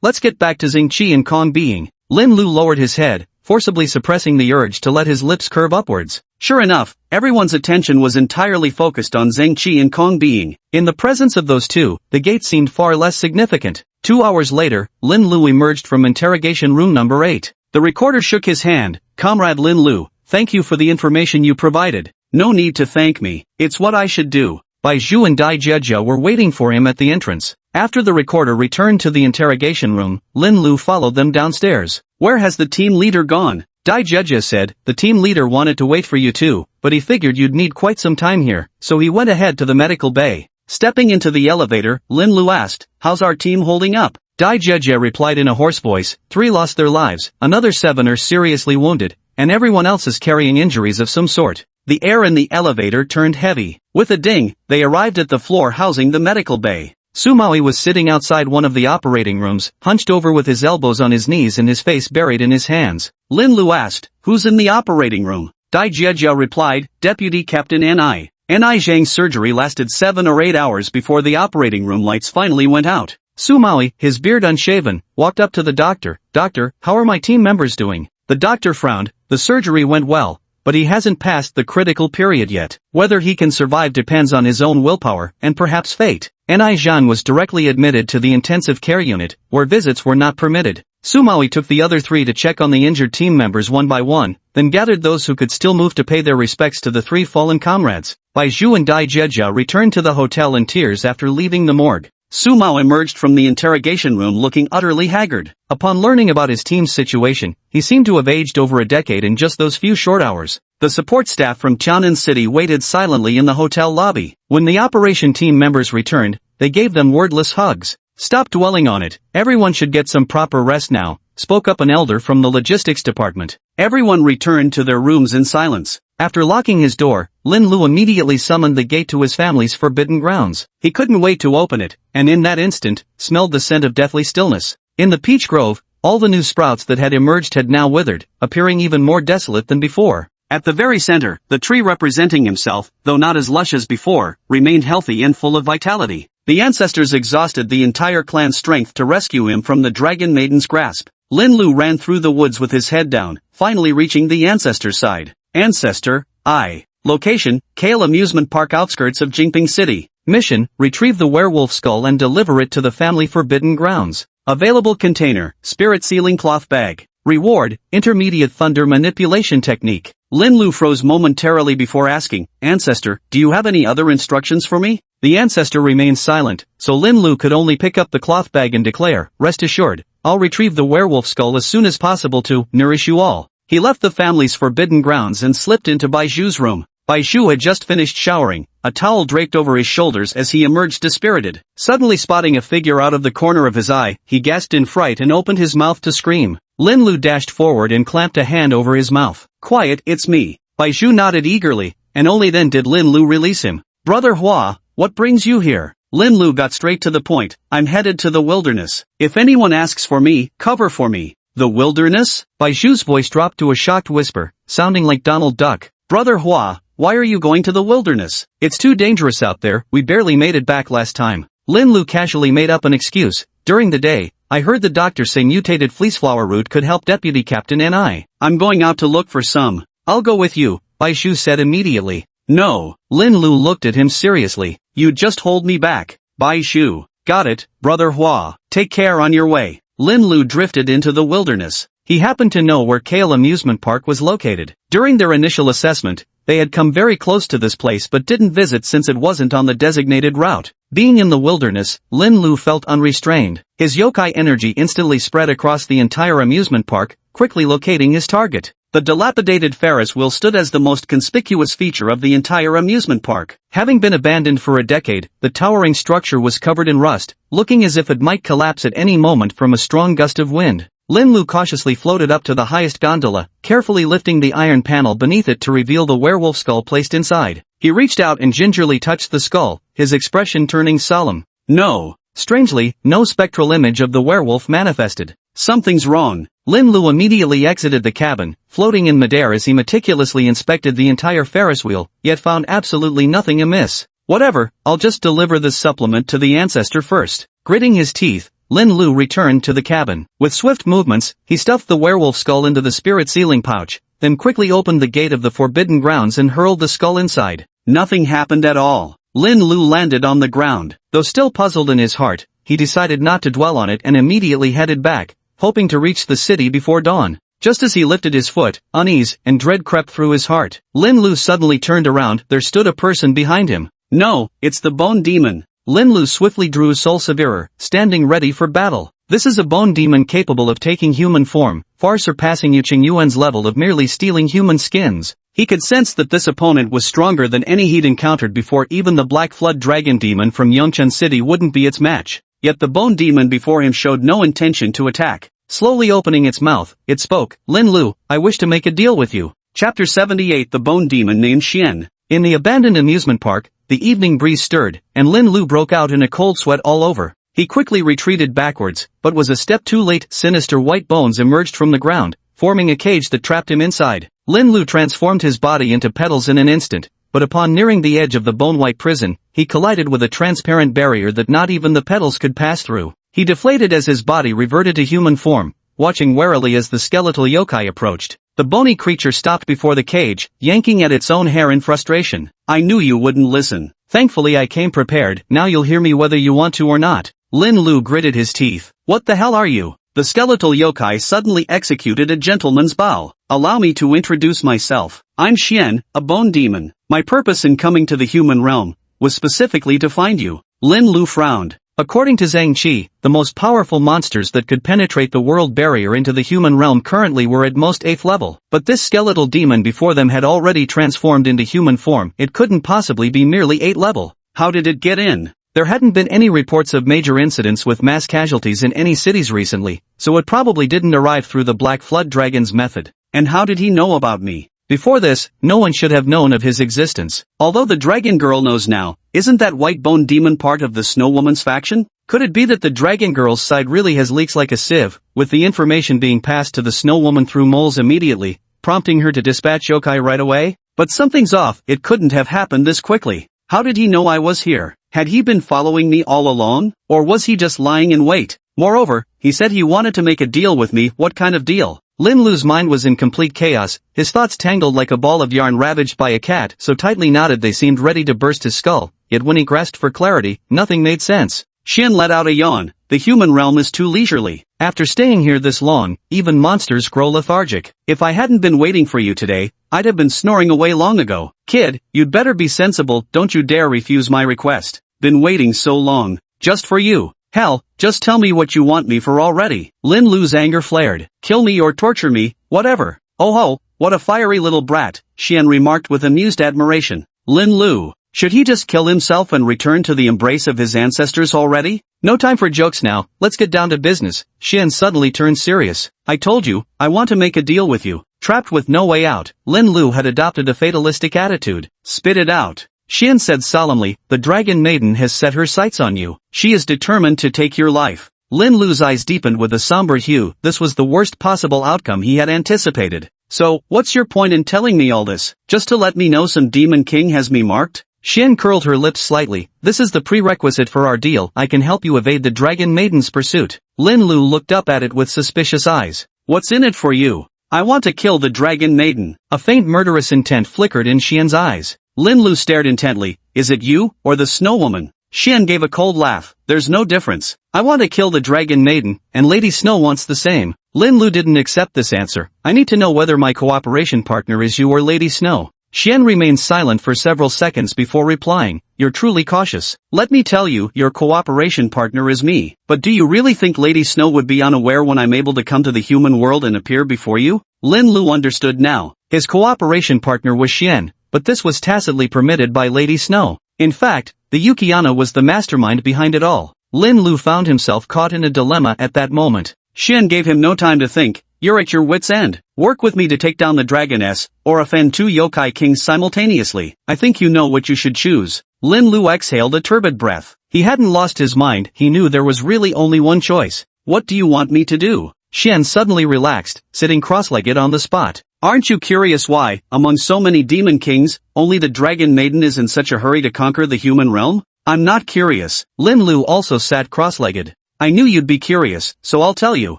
A: let's get back to Zhangqi and Kong Being. Lin Lu lowered his head, forcibly suppressing the urge to let his lips curve upwards. Sure enough, everyone's attention was entirely focused on Zhangqi and Kong Being. In the presence of those two, the gate seemed far less significant. 2 hours later, Lin Lu emerged from interrogation room number 8. The recorder shook his hand. Comrade Lin Lu, thank you for the information you provided. No need to thank me. It's what I should do. Baizhu and Dai Jieja were waiting for him at the entrance. After the recorder returned to the interrogation room, Lin Lu followed them downstairs. Where has the team leader gone? Dai Jieja said, the team leader wanted to wait for you too, but he figured you'd need quite some time here, so he went ahead to the medical bay. Stepping into the elevator, Lin Lu asked, how's our team holding up? Dai Jieja replied in a hoarse voice, 3 lost their lives, another 7 are seriously wounded, and everyone else is carrying injuries of some sort. The air in the elevator turned heavy. With a ding, they arrived at the floor housing the medical bay. Sumawi was sitting outside one of the operating rooms, hunched over with his elbows on his knees and his face buried in his hands. Lin Lu asked, who's in the operating room? Dai Jieja replied, Deputy Captain Ni. Ni Zhang's surgery lasted 7 or 8 hours before the operating room lights finally went out. Sumawi, his beard unshaven, walked up to the doctor. Doctor, how are my team members doing? The doctor frowned. The surgery went well, but he hasn't passed the critical period yet. Whether he can survive depends on his own willpower and perhaps fate. Ni Zhang was directly admitted to the intensive care unit, where visits were not permitted. Sumawi took the other 3 to check on the injured team members one by one, then gathered those who could still move to pay their respects to the 3 fallen comrades. Baizhu and Dai Jieja returned to the hotel in tears after leaving the morgue. Sumao emerged from the interrogation room looking utterly haggard. Upon learning about his team's situation, he seemed to have aged over a decade in just those few short hours. The support staff from Tianan City waited silently in the hotel lobby. When the operation team members returned, they gave them wordless hugs. Stop dwelling on it, everyone should get some proper rest now, spoke up an elder from the logistics department. Everyone returned to their rooms in silence. After locking his door, Lin Lu immediately summoned the gate to his family's forbidden grounds. He couldn't wait to open it, and in that instant, smelled the scent of deathly stillness. In the peach grove, all the new sprouts that had emerged had now withered, appearing even more desolate than before. At the very center, the tree representing himself, though not as lush as before, remained healthy and full of vitality. The ancestors exhausted the entire clan's strength to rescue him from the dragon maiden's grasp. Lin Lu ran through the woods with his head down, finally reaching the ancestor's side. Ancestor, I. Location, Kale Amusement Park outskirts of Jingping City. Mission, retrieve the werewolf skull and deliver it to the family forbidden grounds. Available container, spirit sealing cloth bag. Reward, intermediate thunder manipulation technique. Lin Lu froze momentarily before asking, Ancestor, do you have any other instructions for me? The ancestor remained silent, so Lin Lu could only pick up the cloth bag and declare, rest assured, I'll retrieve the werewolf skull as soon as possible to nourish you all. He left the family's forbidden grounds and slipped into Baizhu's room. Baizhu had just finished showering, a towel draped over his shoulders as he emerged dispirited. Suddenly spotting a figure out of the corner of his eye, he gasped in fright and opened his mouth to scream. Lin Lu dashed forward and clamped a hand over his mouth. Quiet, it's me. Baizhu nodded eagerly, and only then did Lin Lu release him. Brother Hua, what brings you here? Lin Lu got straight to the point. I'm headed to the wilderness. If anyone asks for me, cover for me. The wilderness? Baizhu's voice dropped to a shocked whisper, sounding like Donald Duck. Brother Hua, why are you going to the wilderness? It's too dangerous out there, we barely made it back last time. Lin Lu casually made up an excuse. During the day, I heard the doctor say mutated fleeceflower root could help Deputy Captain Ni. I'm going out to look for some. I'll go with you, Baizhu said immediately. No. Lin Lu looked at him seriously. You just hold me back. Baizhu. Got it, Brother Hua. Take care on your way. Lin Lu drifted into the wilderness. He happened to know where Kale Amusement Park was located. During their initial assessment, they had come very close to this place but didn't visit since it wasn't on the designated route. Being in the wilderness, Lin Lu felt unrestrained. His yokai energy instantly spread across the entire amusement park, quickly locating his target. The dilapidated Ferris wheel stood as the most conspicuous feature of the entire amusement park. Having been abandoned for a decade, the towering structure was covered in rust, looking as if it might collapse at any moment from a strong gust of wind. Lin Lu cautiously floated up to the highest gondola, carefully lifting the iron panel beneath it to reveal the werewolf skull placed inside. He reached out and gingerly touched the skull, his expression turning solemn. No. Strangely, no spectral image of the werewolf manifested. Something's wrong. Lin Lu immediately exited the cabin, floating in midair as he meticulously inspected the entire Ferris wheel, yet found absolutely nothing amiss. Whatever, I'll just deliver this supplement to the ancestor first. Gritting his teeth, Lin Lu returned to the cabin. With swift movements, he stuffed the werewolf skull into the spirit sealing pouch, then quickly opened the gate of the forbidden grounds and hurled the skull inside. Nothing happened at all. Lin Lu landed on the ground. Though still puzzled in his heart, he decided not to dwell on it and immediately headed back, hoping to reach the city before dawn. Just as he lifted his foot, unease and dread crept through his heart. Lin Lu suddenly turned around. There stood a person behind him. No, it's the Bone Demon. Lin Lu swiftly drew Soul Severer, standing ready for battle. This is a bone demon capable of taking human form, far surpassing Yuching Yuan's level of merely stealing human skins. He could sense that this opponent was stronger than any he'd encountered before. Even the Black Flood Dragon Demon from Yongchen City wouldn't be its match. Yet the Bone Demon before him showed no intention to attack. Slowly opening its mouth, it spoke. Lin Lu, I wish to make a deal with you. Chapter 78. The Bone Demon named Xian. In the abandoned amusement park, the evening breeze stirred, and Lin Lu broke out in a cold sweat all over. He quickly retreated backwards, but was a step too late. Sinister white bones emerged from the ground, forming a cage that trapped him inside. Lin Lu transformed his body into petals in an instant, but upon nearing the edge of the bone-white prison, he collided with a transparent barrier that not even the petals could pass through. He deflated as his body reverted to human form, watching warily as the skeletal yokai approached. The bony creature stopped before the cage, yanking at its own hair in frustration. I knew you wouldn't listen. Thankfully I came prepared. Now you'll hear me whether you want to or not. Lin Lu gritted his teeth. What the hell are you? The skeletal yokai suddenly executed a gentleman's bow. Allow me to introduce myself. I'm Xian, a bone demon. My purpose in coming to the human realm was specifically to find you. Lin Lu frowned. According to Zhang Qi, the most powerful monsters that could penetrate the world barrier into the human realm currently were at most 8th level. But this skeletal demon before them had already transformed into human form. It couldn't possibly be merely 8th level. How did it get in? There hadn't been any reports of major incidents with mass casualties in any cities recently, so it probably didn't arrive through the Black Flood Dragon's method. And how did he know about me? Before this, no one should have known of his existence. Although the Dragon Girl knows now, isn't that White Bone Demon part of the Snow Woman's faction? Could it be that the Dragon Girl's side really has leaks like a sieve, with the information being passed to the Snow Woman through moles immediately, prompting her to dispatch yokai right away? But something's off. It couldn't have happened this quickly. How did he know I was here? Had he been following me all along? Or was he just lying in wait? Moreover, he said he wanted to make a deal with me. What kind of deal? Lin Lu's mind was in complete chaos, his thoughts tangled like a ball of yarn ravaged by a cat, so tightly knotted they seemed ready to burst his skull, yet when he grasped for clarity, nothing made sense. Xian let out a yawn. The human realm is too leisurely. After staying here this long, even monsters grow lethargic. If I hadn't been waiting for you today, I'd have been snoring away long ago. Kid, you'd better be sensible. Don't you dare refuse my request. Been waiting so long. Just for you. Hell, just tell me what you want me for already. Lin Lu's anger flared. Kill me or torture me, whatever. Oh ho, what a fiery little brat, Xian remarked with amused admiration. Lin Lu, should he just kill himself and return to the embrace of his ancestors already? No time for jokes now, let's get down to business. Xian suddenly turned serious. I told you, I want to make a deal with you. Trapped with no way out, Lin Lu had adopted a fatalistic attitude. Spit it out. Xian said solemnly, the Dragon Maiden has set her sights on you. She is determined to take your life. Lin Lu's eyes deepened with a somber hue. This was the worst possible outcome he had anticipated. So, what's your point in telling me all this? Just to let me know some Demon King has me marked? Xian curled her lips slightly. This is the prerequisite for our deal. I can help you evade the Dragon Maiden's pursuit. Lin Lu looked up at it with suspicious eyes. What's in it for you? I want to kill the Dragon Maiden. A faint murderous intent flickered in Xian's eyes. Lin Lu stared intently. Is it you, or the Snow Woman? Xian gave a cold laugh. There's no difference. I want to kill the Dragon Maiden, and Lady Snow wants the same. Lin Lu didn't accept this answer. I need to know whether my cooperation partner is you or Lady Snow. Xian remained silent for several seconds before replying. You're truly cautious. Let me tell you, your cooperation partner is me. But do you really think Lady Snow would be unaware when I'm able to come to the human world and appear before you? Lin Lu understood now. His cooperation partner was Xian, but this was tacitly permitted by Lady Snow. In fact, the Yukiana was the mastermind behind it all. Lin Lu found himself caught in a dilemma at that moment. Xian gave him no time to think. You're at your wit's end. Work with me to take down the dragoness, or offend two yokai kings simultaneously. I think you know what you should choose. Lin Lu exhaled a turbid breath. He hadn't lost his mind, he knew there was really only one choice. What do you want me to do? Xian suddenly relaxed, sitting cross-legged on the spot. Aren't you curious why, among so many demon kings, only the dragon maiden is in such a hurry to conquer the human realm? I'm not curious. Lin Lu also sat cross-legged. I knew you'd be curious, so I'll tell you.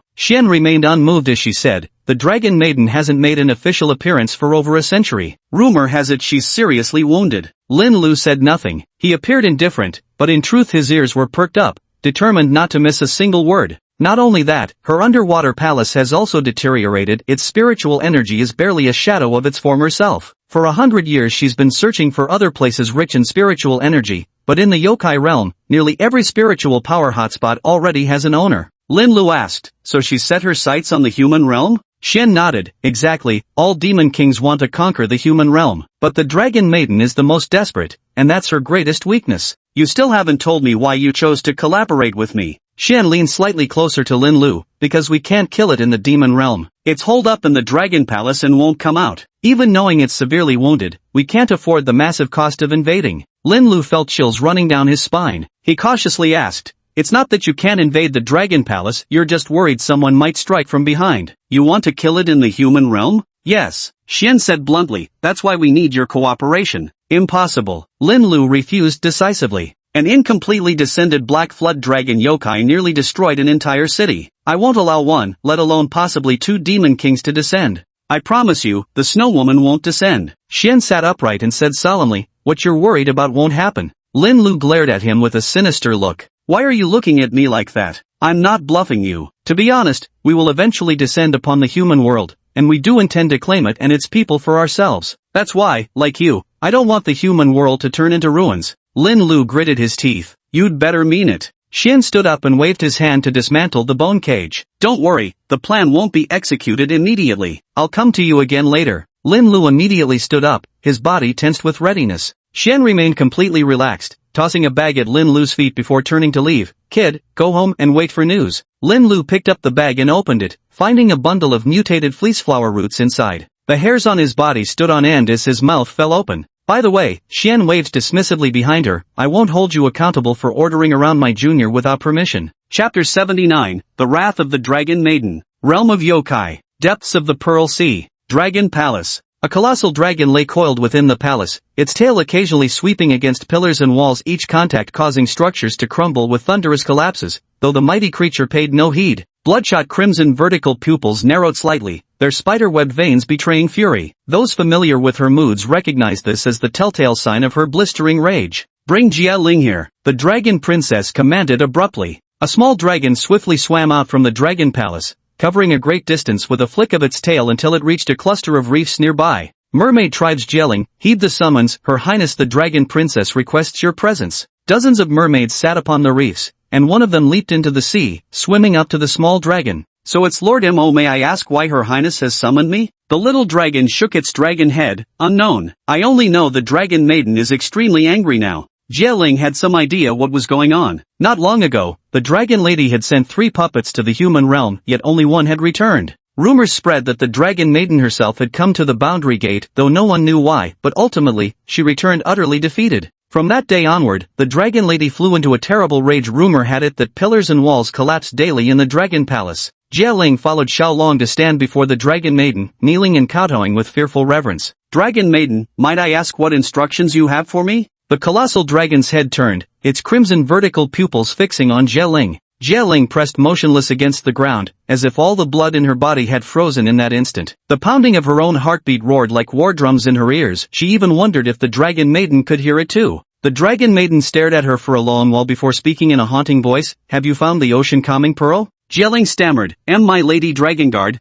A: Xian remained unmoved as she said, the dragon maiden hasn't made an official appearance for over a century. Rumor has it she's seriously wounded. Lin Lu said nothing. He appeared indifferent, but in truth his ears were perked up, determined not to miss a single word. Not only that, her underwater palace has also deteriorated, its spiritual energy is barely a shadow of its former self. For 100 years she's been searching for other places rich in spiritual energy, but in the yokai realm, nearly every spiritual power hotspot already has an owner. Lin Lu asked, so she's set her sights on the human realm? Xian nodded, exactly, all demon kings want to conquer the human realm, but the dragon maiden is the most desperate, and that's her greatest weakness. You still haven't told me why you chose to collaborate with me. Xian leaned slightly closer to Lin Lu, because we can't kill it in the demon realm. It's holed up in the dragon palace and won't come out. Even knowing it's severely wounded, we can't afford the massive cost of invading. Lin Lu felt chills running down his spine. He cautiously asked, it's not that you can't invade the dragon palace, you're just worried someone might strike from behind. You want to kill it in the human realm? Yes. Xian said bluntly, that's why we need your cooperation. Impossible. Lin Lu refused decisively. An incompletely descended black flood dragon yokai nearly destroyed an entire city. I won't allow one, let alone possibly two demon kings to descend. I promise you, the snow woman won't descend. Xian sat upright and said solemnly, what you're worried about won't happen. Lin Lu glared at him with a sinister look. Why are you looking at me like that? I'm not bluffing you. To be honest, we will eventually descend upon the human world, and we do intend to claim it and its people for ourselves. That's why, like you, I don't want the human world to turn into ruins. Lin Lu gritted his teeth. You'd better mean it. Xian stood up and waved his hand to dismantle the bone cage. Don't worry, the plan won't be executed immediately. I'll come to you again later. Lin Lu immediately stood up, his body tensed with readiness. Xian remained completely relaxed, tossing a bag at Lin Lu's feet before turning to leave. Kid, go home and wait for news. Lin Lu picked up the bag and opened it, finding a bundle of mutated fleeceflower roots inside. The hairs on his body stood on end as his mouth fell open. By the way, Xian waved dismissively behind her, I won't hold you accountable for ordering around my junior without permission. Chapter 79, The Wrath of the Dragon Maiden. Realm of Yokai. Depths of the Pearl Sea. Dragon Palace. A colossal dragon lay coiled within the palace, its tail occasionally sweeping against pillars and walls, each contact causing structures to crumble with thunderous collapses, though the mighty creature paid no heed. Bloodshot crimson vertical pupils narrowed slightly, their spider-webbed veins betraying fury. Those familiar with her moods recognized this as the telltale sign of her blistering rage. Bring Jia Ling here, the dragon princess commanded abruptly. A small dragon swiftly swam out from the dragon palace, covering a great distance with a flick of its tail until it reached a cluster of reefs nearby. Mermaid tribes gelling, heed the summons, Her Highness the Dragon Princess requests your presence. Dozens of mermaids sat upon the reefs, and one of them leaped into the sea, swimming up to the small dragon. So it's Lord Mo, may I ask why Her Highness has summoned me? The little dragon shook its dragon head, unknown. I only know the dragon maiden is extremely angry now. Jia Ling had some idea what was going on. Not long ago, the dragon lady had sent 3 puppets to the human realm, yet only one had returned. Rumors spread that the dragon maiden herself had come to the boundary gate, though no one knew why, but ultimately, she returned utterly defeated. From that day onward, the dragon lady flew into a terrible rage. Rumor had it that pillars and walls collapsed daily in the dragon palace. Jia Ling followed Xiaolong to stand before the dragon maiden, kneeling and kowtowing with fearful reverence. Dragon maiden, might I ask what instructions you have for me? The colossal dragon's head turned, its crimson vertical pupils fixing on Jia Ling. Jia Ling pressed motionless against the ground, as if all the blood in her body had frozen in that instant. The pounding of her own heartbeat roared like war drums in her ears. She even wondered if the dragon maiden could hear it too. The dragon maiden stared at her for a long while before speaking in a haunting voice. Have you found the ocean calming pearl? Jia Ling stammered, my lady Dragonguard,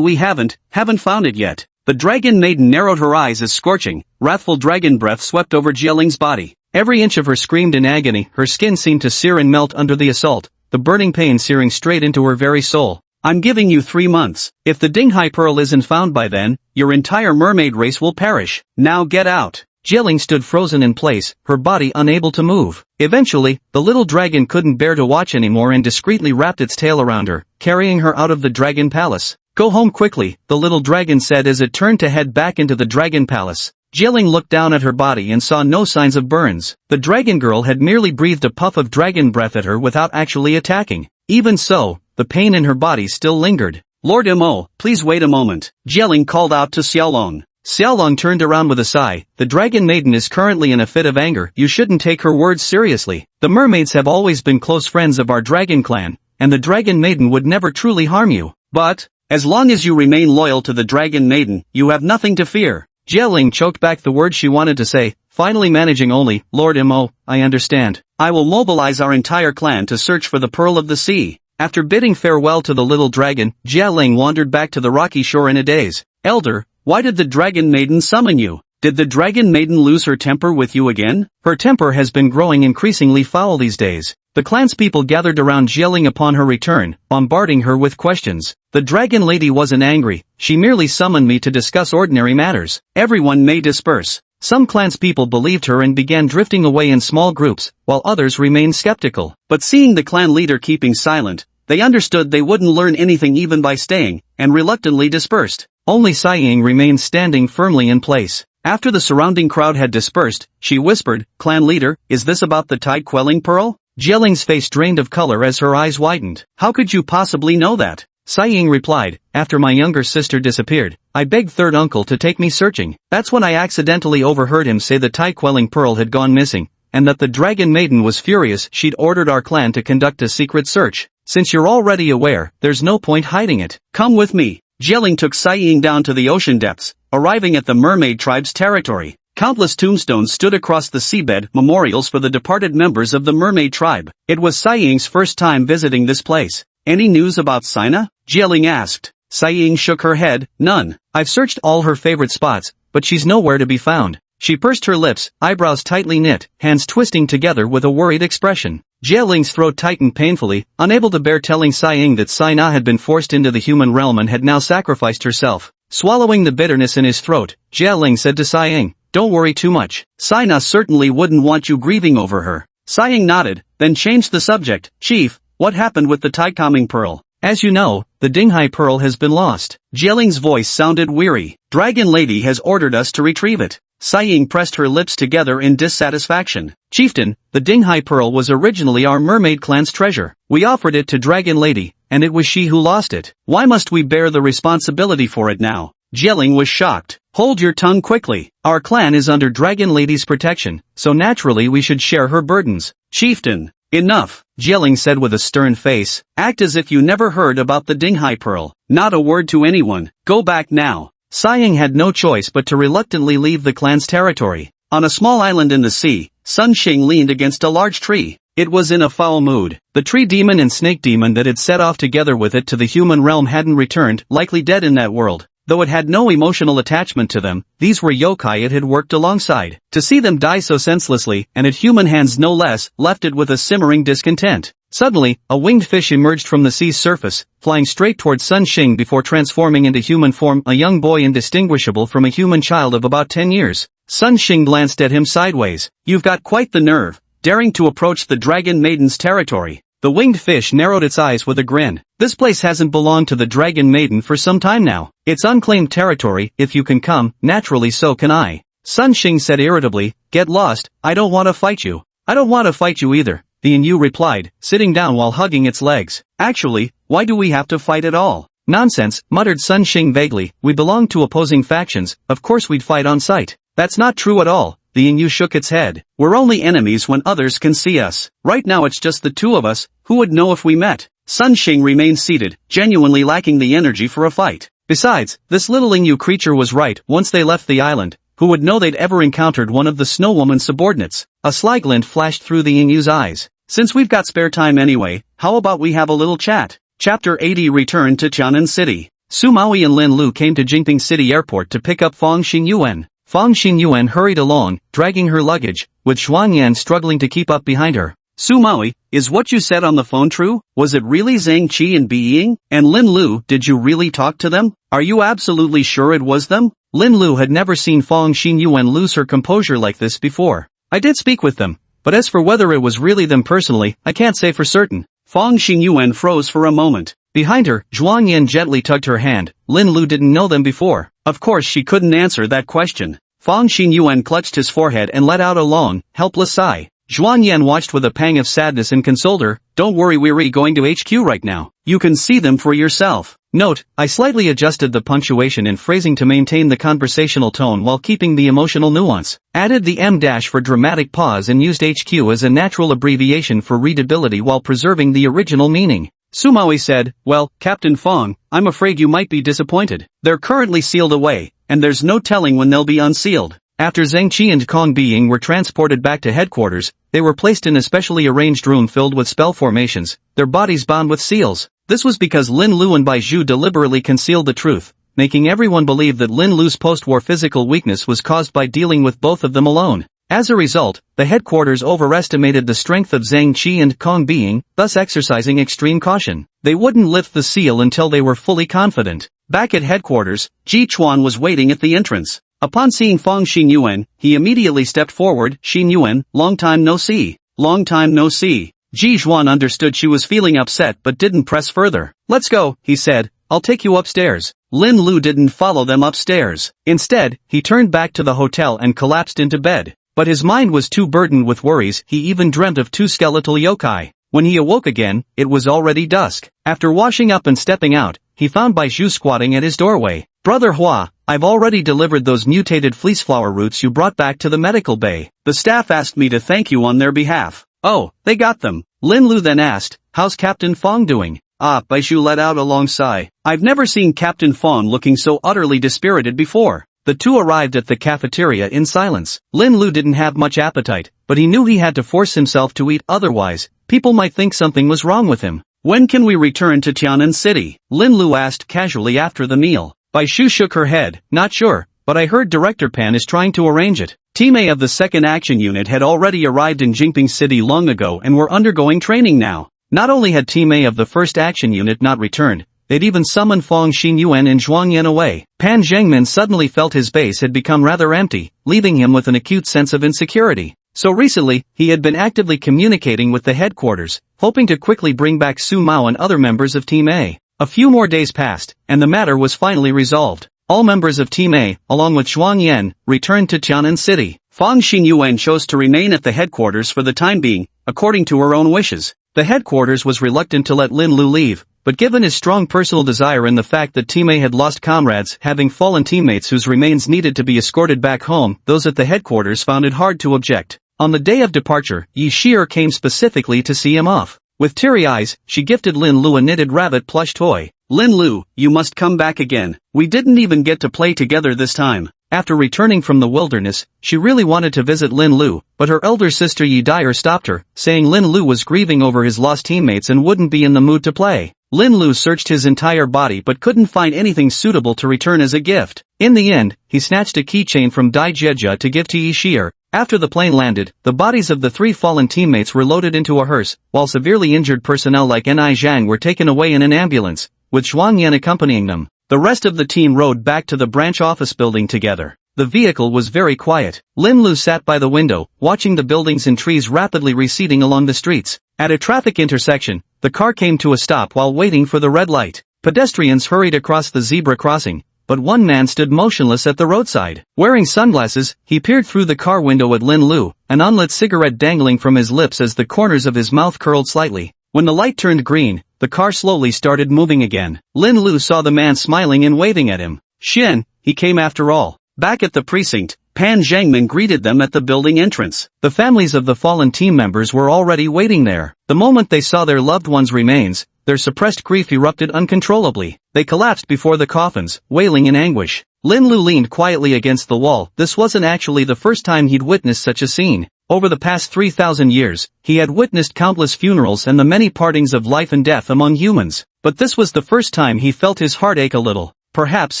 A: we haven't found it yet. The dragon maiden narrowed her eyes as scorching, wrathful dragon breath swept over Jia Ling's body. Every inch of her screamed in agony, her skin seemed to sear and melt under the assault, the burning pain searing straight into her very soul. I'm giving you 3 months. If the Dinghai Pearl isn't found by then, your entire mermaid race will perish. Now get out. Jieling stood frozen in place, her body unable to move. Eventually, the little dragon couldn't bear to watch anymore and discreetly wrapped its tail around her, carrying her out of the dragon palace. Go home quickly, the little dragon said as it turned to head back into the dragon palace. Jieling looked down at her body and saw no signs of burns. The dragon girl had merely breathed a puff of dragon breath at her without actually attacking. Even so, the pain in her body still lingered. Lord Mo, please wait a moment. Jieling called out to Xiaolong. Xiaolong turned around with a sigh. The dragon maiden is currently in a fit of anger. You shouldn't take her words seriously. The mermaids have always been close friends of our dragon clan, and the dragon maiden would never truly harm you. But, as long as you remain loyal to the dragon maiden, you have nothing to fear. Jieling choked back the words she wanted to say, finally managing only, Lord Mo, I understand. I will mobilize our entire clan to search for the Pearl of the Sea. After bidding farewell to the little dragon, Jieling wandered back to the rocky shore in a daze. Elder, why did the dragon maiden summon you? Did the dragon maiden lose her temper with you again? Her temper has been growing increasingly foul these days. The clanspeople gathered around Jieling upon her return, bombarding her with questions. The dragon lady wasn't angry, she merely summoned me to discuss ordinary matters. Everyone may disperse. Some clanspeople believed her and began drifting away in small groups, while others remained skeptical. But seeing the clan leader keeping silent, they understood they wouldn't learn anything even by staying, and reluctantly dispersed. Only Sai Ying remained standing firmly in place. After the surrounding crowd had dispersed, she whispered, Clan leader, is this about the tide-quelling pearl? Jieling's face drained of color as her eyes widened. How could you possibly know that? Sai Ying replied, after my younger sister disappeared, I begged third uncle to take me searching. That's when I accidentally overheard him say the tide-quelling pearl had gone missing, and that the dragon maiden was furious. She'd ordered our clan to conduct a secret search. Since you're already aware, there's no point hiding it. Come with me. Jieling took Sai Ying down to the ocean depths, arriving at the mermaid tribe's territory. Countless tombstones stood across the seabed, memorials for the departed members of the mermaid tribe. It was Sai Ying's first time visiting this place. Any news about Sina? Jieling asked. Sai Ying shook her head, none. I've searched all her favorite spots, but she's nowhere to be found. She pursed her lips, eyebrows tightly knit, hands twisting together with a worried expression. Jieling's throat tightened painfully, unable to bear telling Sai Ying that Sina had been forced into the human realm and had now sacrificed herself. Swallowing the bitterness in his throat, Jieling said to Sai Ying, don't worry too much. Sina certainly wouldn't want you grieving over her. Sai Ying nodded, then changed the subject. Chief, what happened with the tide-quelling pearl? As you know, the Dinghai Pearl has been lost. Jieling's voice sounded weary. Dragon Lady has ordered us to retrieve it. Sai Ying pressed her lips together in dissatisfaction. Chieftain, the Dinghai Pearl was originally our mermaid clan's treasure. We offered it to Dragon Lady, and it was she who lost it. Why must we bear the responsibility for it now? Jieling was shocked. Hold your tongue quickly. Our clan is under Dragon Lady's protection, so naturally we should share her burdens. Chieftain, enough, Jieling said with a stern face. Act as if you never heard about the Dinghai Pearl. Not a word to anyone. Go back now. Sai Ying had no choice but to reluctantly leave the clan's territory. On a small island in the sea, Sun Xing leaned against a large tree. It was in a foul mood. The tree demon and snake demon that had set off together with it to the human realm hadn't returned, likely dead in that world. Though it had no emotional attachment to them, these were yokai it had worked alongside. To see them die so senselessly, and at human hands no less, left it with a simmering discontent. Suddenly, a winged fish emerged from the sea's surface, flying straight towards Sun Xing before transforming into human form, a young boy indistinguishable from a human child of about 10 years. Sun Xing glanced at him sideways. You've got quite the nerve, daring to approach the Dragon Maiden's territory. The winged fish narrowed its eyes with a grin. This place hasn't belonged to the Dragon Maiden for some time now. It's unclaimed territory. If you can come, naturally so can I. Sun Xing said irritably, get lost, I don't want to fight you. I don't want to fight you either, the Inu replied, sitting down while hugging its legs. Actually, why do we have to fight at all? Nonsense, muttered Sun Xing vaguely, we belong to opposing factions, of course we'd fight on sight. That's not true at all. The Inu shook its head. We're only enemies when others can see us. Right now it's just the two of us, who would know if we met? Sun Xing remained seated, genuinely lacking the energy for a fight. Besides, this little Inu creature was right. Once they left the island, who would know they'd ever encountered one of the Snow Woman's subordinates? A sly glint flashed through the Inu's eyes. Since we've got spare time anyway, how about we have a little chat? Chapter 80 Return to Tianan City. Su Maui and Lin Lu came to Jingping City Airport to pick up Fang Xingyuan. Fang Xingyuan hurried along, dragging her luggage, with Xuanyan struggling to keep up behind her. Su Maui, is what you said on the phone true? Was it really Zhang Qi and Beiying? And Lin Lu, did you really talk to them? Are you absolutely sure it was them? Lin Lu had never seen Fong Xinyuan lose her composure like this before. I did speak with them, but as for whether it was really them personally, I can't say for certain. Fong Xinyuan froze for a moment. Behind her, Zhuang Yan gently tugged her hand. Lin Lu didn't know them before. Of course she couldn't answer that question. Fong Xinyuan clutched his forehead and let out a long, helpless sigh. Zhuang Yan watched with a pang of sadness and consoled her. Don't worry, we're going to HQ right now. You can see them for yourself. Note, I slightly adjusted the punctuation and phrasing to maintain the conversational tone while keeping the emotional nuance. Added the M- for dramatic pause and used HQ as a natural abbreviation for readability while preserving the original meaning. Sumawi said, well, Captain Fong, I'm afraid you might be disappointed. They're currently sealed away, and there's no telling when they'll be unsealed. After Zhang Qi and Kong Beiying were transported back to headquarters, they were placed in a specially arranged room filled with spell formations, their bodies bound with seals. This was because Lin Lu and Bai Zhu deliberately concealed the truth, making everyone believe that Lin Lu's post-war physical weakness was caused by dealing with both of them alone. As a result, the headquarters overestimated the strength of Zhang Qi and Kong Beiying, thus exercising extreme caution. They wouldn't lift the seal until they were fully confident. Back at headquarters, Ji Chuan was waiting at the entrance. Upon seeing Fong Xinyuan, he immediately stepped forward. Xinyuan, long time no see. Long time no see. Ji Xuan understood she was feeling upset but didn't press further. Let's go, he said. I'll take you upstairs. Lin Lu didn't follow them upstairs. Instead, he turned back to the hotel and collapsed into bed. But his mind was too burdened with worries, he even dreamt of two skeletal yokai. When he awoke again, it was already dusk. After washing up and stepping out, he found Bai Zhu squatting at his doorway. Brother Hua, I've already delivered those mutated fleeceflower roots you brought back to the medical bay. The staff asked me to thank you on their behalf. Oh, they got them. Lin Lu then asked, how's Captain Fong doing? Bai Zhu let out a long sigh. I've never seen Captain Fong looking so utterly dispirited before. The two arrived at the cafeteria in silence. Lin Lu didn't have much appetite, but he knew he had to force himself to eat, otherwise, people might think something was wrong with him. When can we return to Tianan City? Lin Lu asked casually after the meal. Bai Zhu shook her head, not sure, but I heard Director Pan is trying to arrange it. Team A of the 2nd Action Unit had already arrived in Jingping City long ago and were undergoing training now. Not only had Team A of the 1st Action Unit not returned, they'd even summoned Fong Xinyuan and Zhuang Yan away. Pan Zhengmin suddenly felt his base had become rather empty, leaving him with an acute sense of insecurity. So recently, he had been actively communicating with the headquarters, hoping to quickly bring back Su Mao and other members of Team A. A few more days passed, and the matter was finally resolved. All members of Team A, along with Zhuang Yan, returned to Tianan City. Fong Xinyuan chose to remain at the headquarters for the time being, according to her own wishes. The headquarters was reluctant to let Lin Lu leave, but given his strong personal desire and the fact that Team A had lost comrades, having fallen teammates whose remains needed to be escorted back home, those at the headquarters found it hard to object. On the day of departure, Yi Shi'er came specifically to see him off. With teary eyes, she gifted Lin Lu a knitted rabbit plush toy. Lin Lu, you must come back again. We didn't even get to play together this time. After returning from the wilderness, she really wanted to visit Lin Lu, but her elder sister Yi Dyer stopped her, saying Lin Lu was grieving over his lost teammates and wouldn't be in the mood to play. Lin Lu searched his entire body but couldn't find anything suitable to return as a gift. In the end, he snatched a keychain from Dai Jieja to give to Yi Shi'er. After the plane landed, the bodies of the 3 fallen teammates were loaded into a hearse, while severely injured personnel like Ni Zhang were taken away in an ambulance, with Zhuang Yan accompanying them. The rest of the team rode back to the branch office building together. The vehicle was very quiet. Lin Lu sat by the window, watching the buildings and trees rapidly receding along the streets. At a traffic intersection, the car came to a stop while waiting for the red light. Pedestrians hurried across the zebra crossing, but one man stood motionless at the roadside. Wearing sunglasses, he peered through the car window at Lin Lu, an unlit cigarette dangling from his lips as the corners of his mouth curled slightly. When the light turned green, the car slowly started moving again. Lin Lu saw the man smiling and waving at him. Shen, he came after all. Back at the precinct, Pan Zhengmin greeted them at the building entrance. The families of the fallen team members were already waiting there. The moment they saw their loved ones' remains, their suppressed grief erupted uncontrollably. They collapsed before the coffins, wailing in anguish. Lin Lu leaned quietly against the wall. This wasn't actually the first time he'd witnessed such a scene. Over the past 3,000 years, he had witnessed countless funerals and the many partings of life and death among humans. But this was the first time he felt his heart ache a little. Perhaps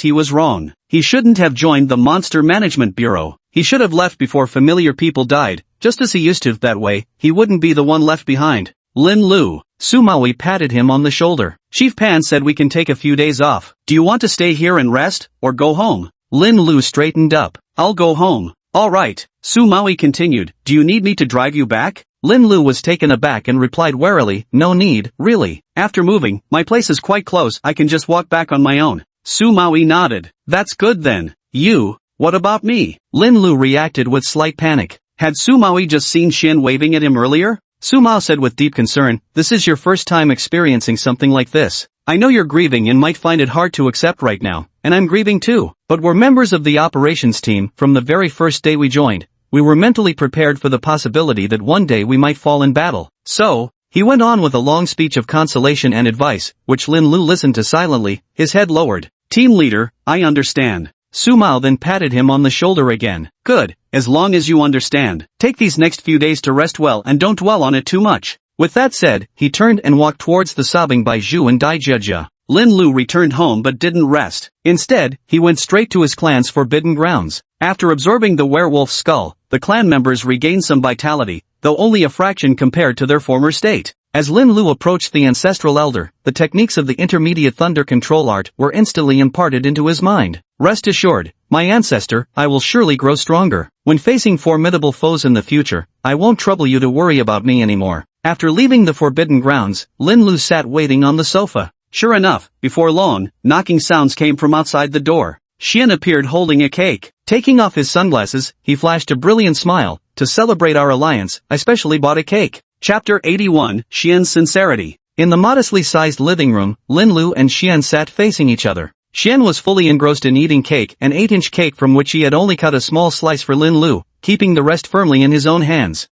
A: he was wrong. He shouldn't have joined the Monster Management Bureau. He should have left before familiar people died, just as he used to. That way, he wouldn't be the one left behind. Lin Lu. Sumawi patted him on the shoulder. Chief Pan said we can take a few days off. Do you want to stay here and rest, or go home? Lin Lu straightened up. I'll go home. Alright. Sumawi continued. Do you need me to drive you back? Lin Lu was taken aback and replied warily, no need, really. After moving, my place is quite close, I can just walk back on my own. Sumawi nodded. That's good then. What about me? Lin Lu reacted with slight panic. Had Sumawi just seen Xian waving at him earlier? Sumao said with deep concern, this is your first time experiencing something like this. I know you're grieving and might find it hard to accept right now, and I'm grieving too. But we're members of the operations team from the very first day we joined. We were mentally prepared for the possibility that one day we might fall in battle. So, he went on with a long speech of consolation and advice, which Lin Lu listened to silently, his head lowered. Team leader, I understand. Sumao then patted him on the shoulder again. Good, as long as you understand. Take these next few days to rest well and don't dwell on it too much. With that said, he turned and walked towards the sobbing Baizhu and Daijia. Lin Lu returned home but didn't rest. Instead, he went straight to his clan's forbidden grounds. After absorbing the werewolf's skull, the clan members regained some vitality, though only a fraction compared to their former state. As Lin Lu approached the ancestral elder, the techniques of the intermediate thunder control art were instantly imparted into his mind. Rest assured, my ancestor, I will surely grow stronger. When facing formidable foes in the future, I won't trouble you to worry about me anymore. After leaving the forbidden grounds, Lin Lu sat waiting on the sofa. Sure enough, before long, knocking sounds came from outside the door. Xian appeared holding a cake. Taking off his sunglasses, he flashed a brilliant smile. To celebrate our alliance, I specially bought a cake. Chapter 81, Xian's Sincerity. In the modestly sized living room, Lin Lu and Xian sat facing each other. Xian was fully engrossed in eating cake, an 8-inch cake from which he had only cut a small slice for Lin Lu, keeping the rest firmly in his own hands.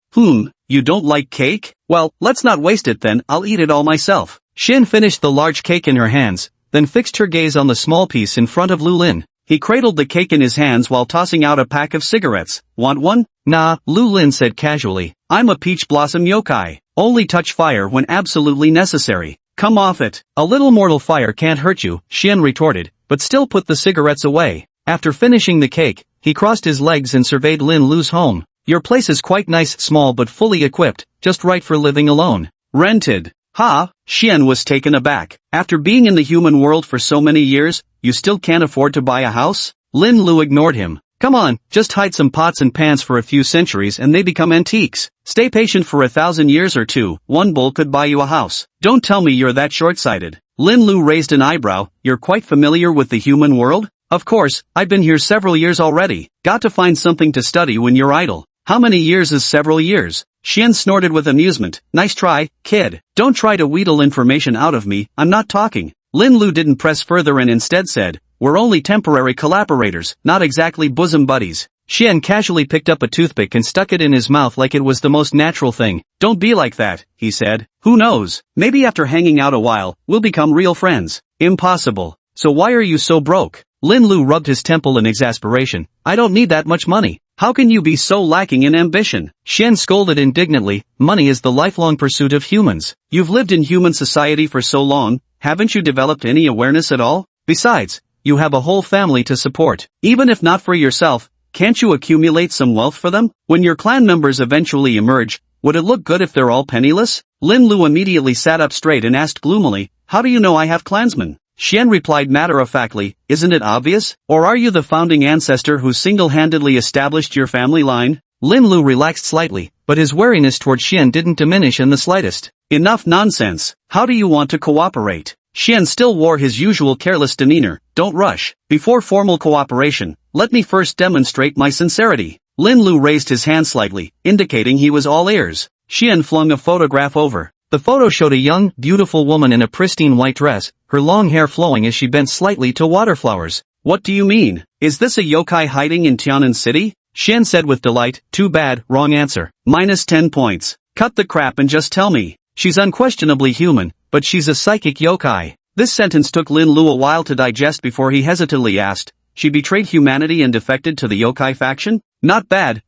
A: You don't like cake? Well, let's not waste it then, I'll eat it all myself. Xian finished the large cake in her hands, then fixed her gaze on the small piece in front of Lu Lin. He cradled the cake in his hands while tossing out a pack of cigarettes. Want one? Nah, Lu Lin said casually. I'm a peach blossom yokai. Only touch fire when absolutely necessary. Come off it. A little mortal fire can't hurt you, Xian retorted, but still put the cigarettes away. After finishing the cake, he crossed his legs and surveyed Lin Lu's home. Your place is quite nice, small but fully equipped, just right for living alone. Rented. Ha! Xian was taken aback. After being in the human world for so many years, you still can't afford to buy a house? Lin Lu ignored him. Come on, just hide some pots and pans for a few centuries and they become antiques. Stay patient for 1,000 years or two, one bull could buy you a house. Don't tell me you're that short-sighted. Lin Lu raised an eyebrow. You're quite familiar with the human world? Of course, I've been here several years already. Got to find something to study when you're idle. How many years is several years? Xian snorted with amusement. Nice try, kid. Don't try to wheedle information out of me, I'm not talking. Lin Lu didn't press further and instead said, we're only temporary collaborators, not exactly bosom buddies. Xian casually picked up a toothpick and stuck it in his mouth like it was the most natural thing. Don't be like that, he said. Who knows, maybe after hanging out a while, we'll become real friends. Impossible. So why are you so broke? Lin Lu rubbed his temple in exasperation. I don't need that much money. How can you be so lacking in ambition? Xian scolded indignantly. Money is the lifelong pursuit of humans. You've lived in human society for so long, haven't you developed any awareness at all? Besides, you have a whole family to support. Even if not for yourself, can't you accumulate some wealth for them? When your clan members eventually emerge, would it look good if they're all penniless? Lin Lu immediately sat up straight and asked gloomily, how do you know I have clansmen? Xian replied matter-of-factly, isn't it obvious? Or are you the founding ancestor who single-handedly established your family line? Lin Lu relaxed slightly, but his wariness toward Xian didn't diminish in the slightest. Enough nonsense. How do you want to cooperate? Xian still wore his usual careless demeanor. Don't rush. Before formal cooperation, let me first demonstrate my sincerity. Lin Lu raised his hand slightly, indicating he was all ears. Xian flung a photograph over. The photo showed a young, beautiful woman in a pristine white dress, her long hair flowing as she bent slightly to waterflowers. What do you mean? Is this a yokai hiding in Tianan City? Xian said with delight. Too bad, wrong answer. Minus 10 points. Cut the crap and just tell me. She's unquestionably human, but she's a psychic yokai. This sentence took Lin Lu a while to digest before he hesitantly asked, she betrayed humanity and defected to the yokai faction? Not bad,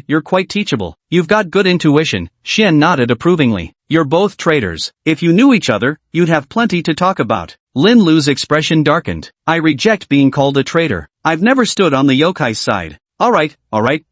A: you're quite teachable. You've got good intuition. Xian nodded approvingly. You're both traitors. If you knew each other, you'd have plenty to talk about. Lin Lu's expression darkened. I reject being called a traitor. I've never stood on the yokai's side. Alright,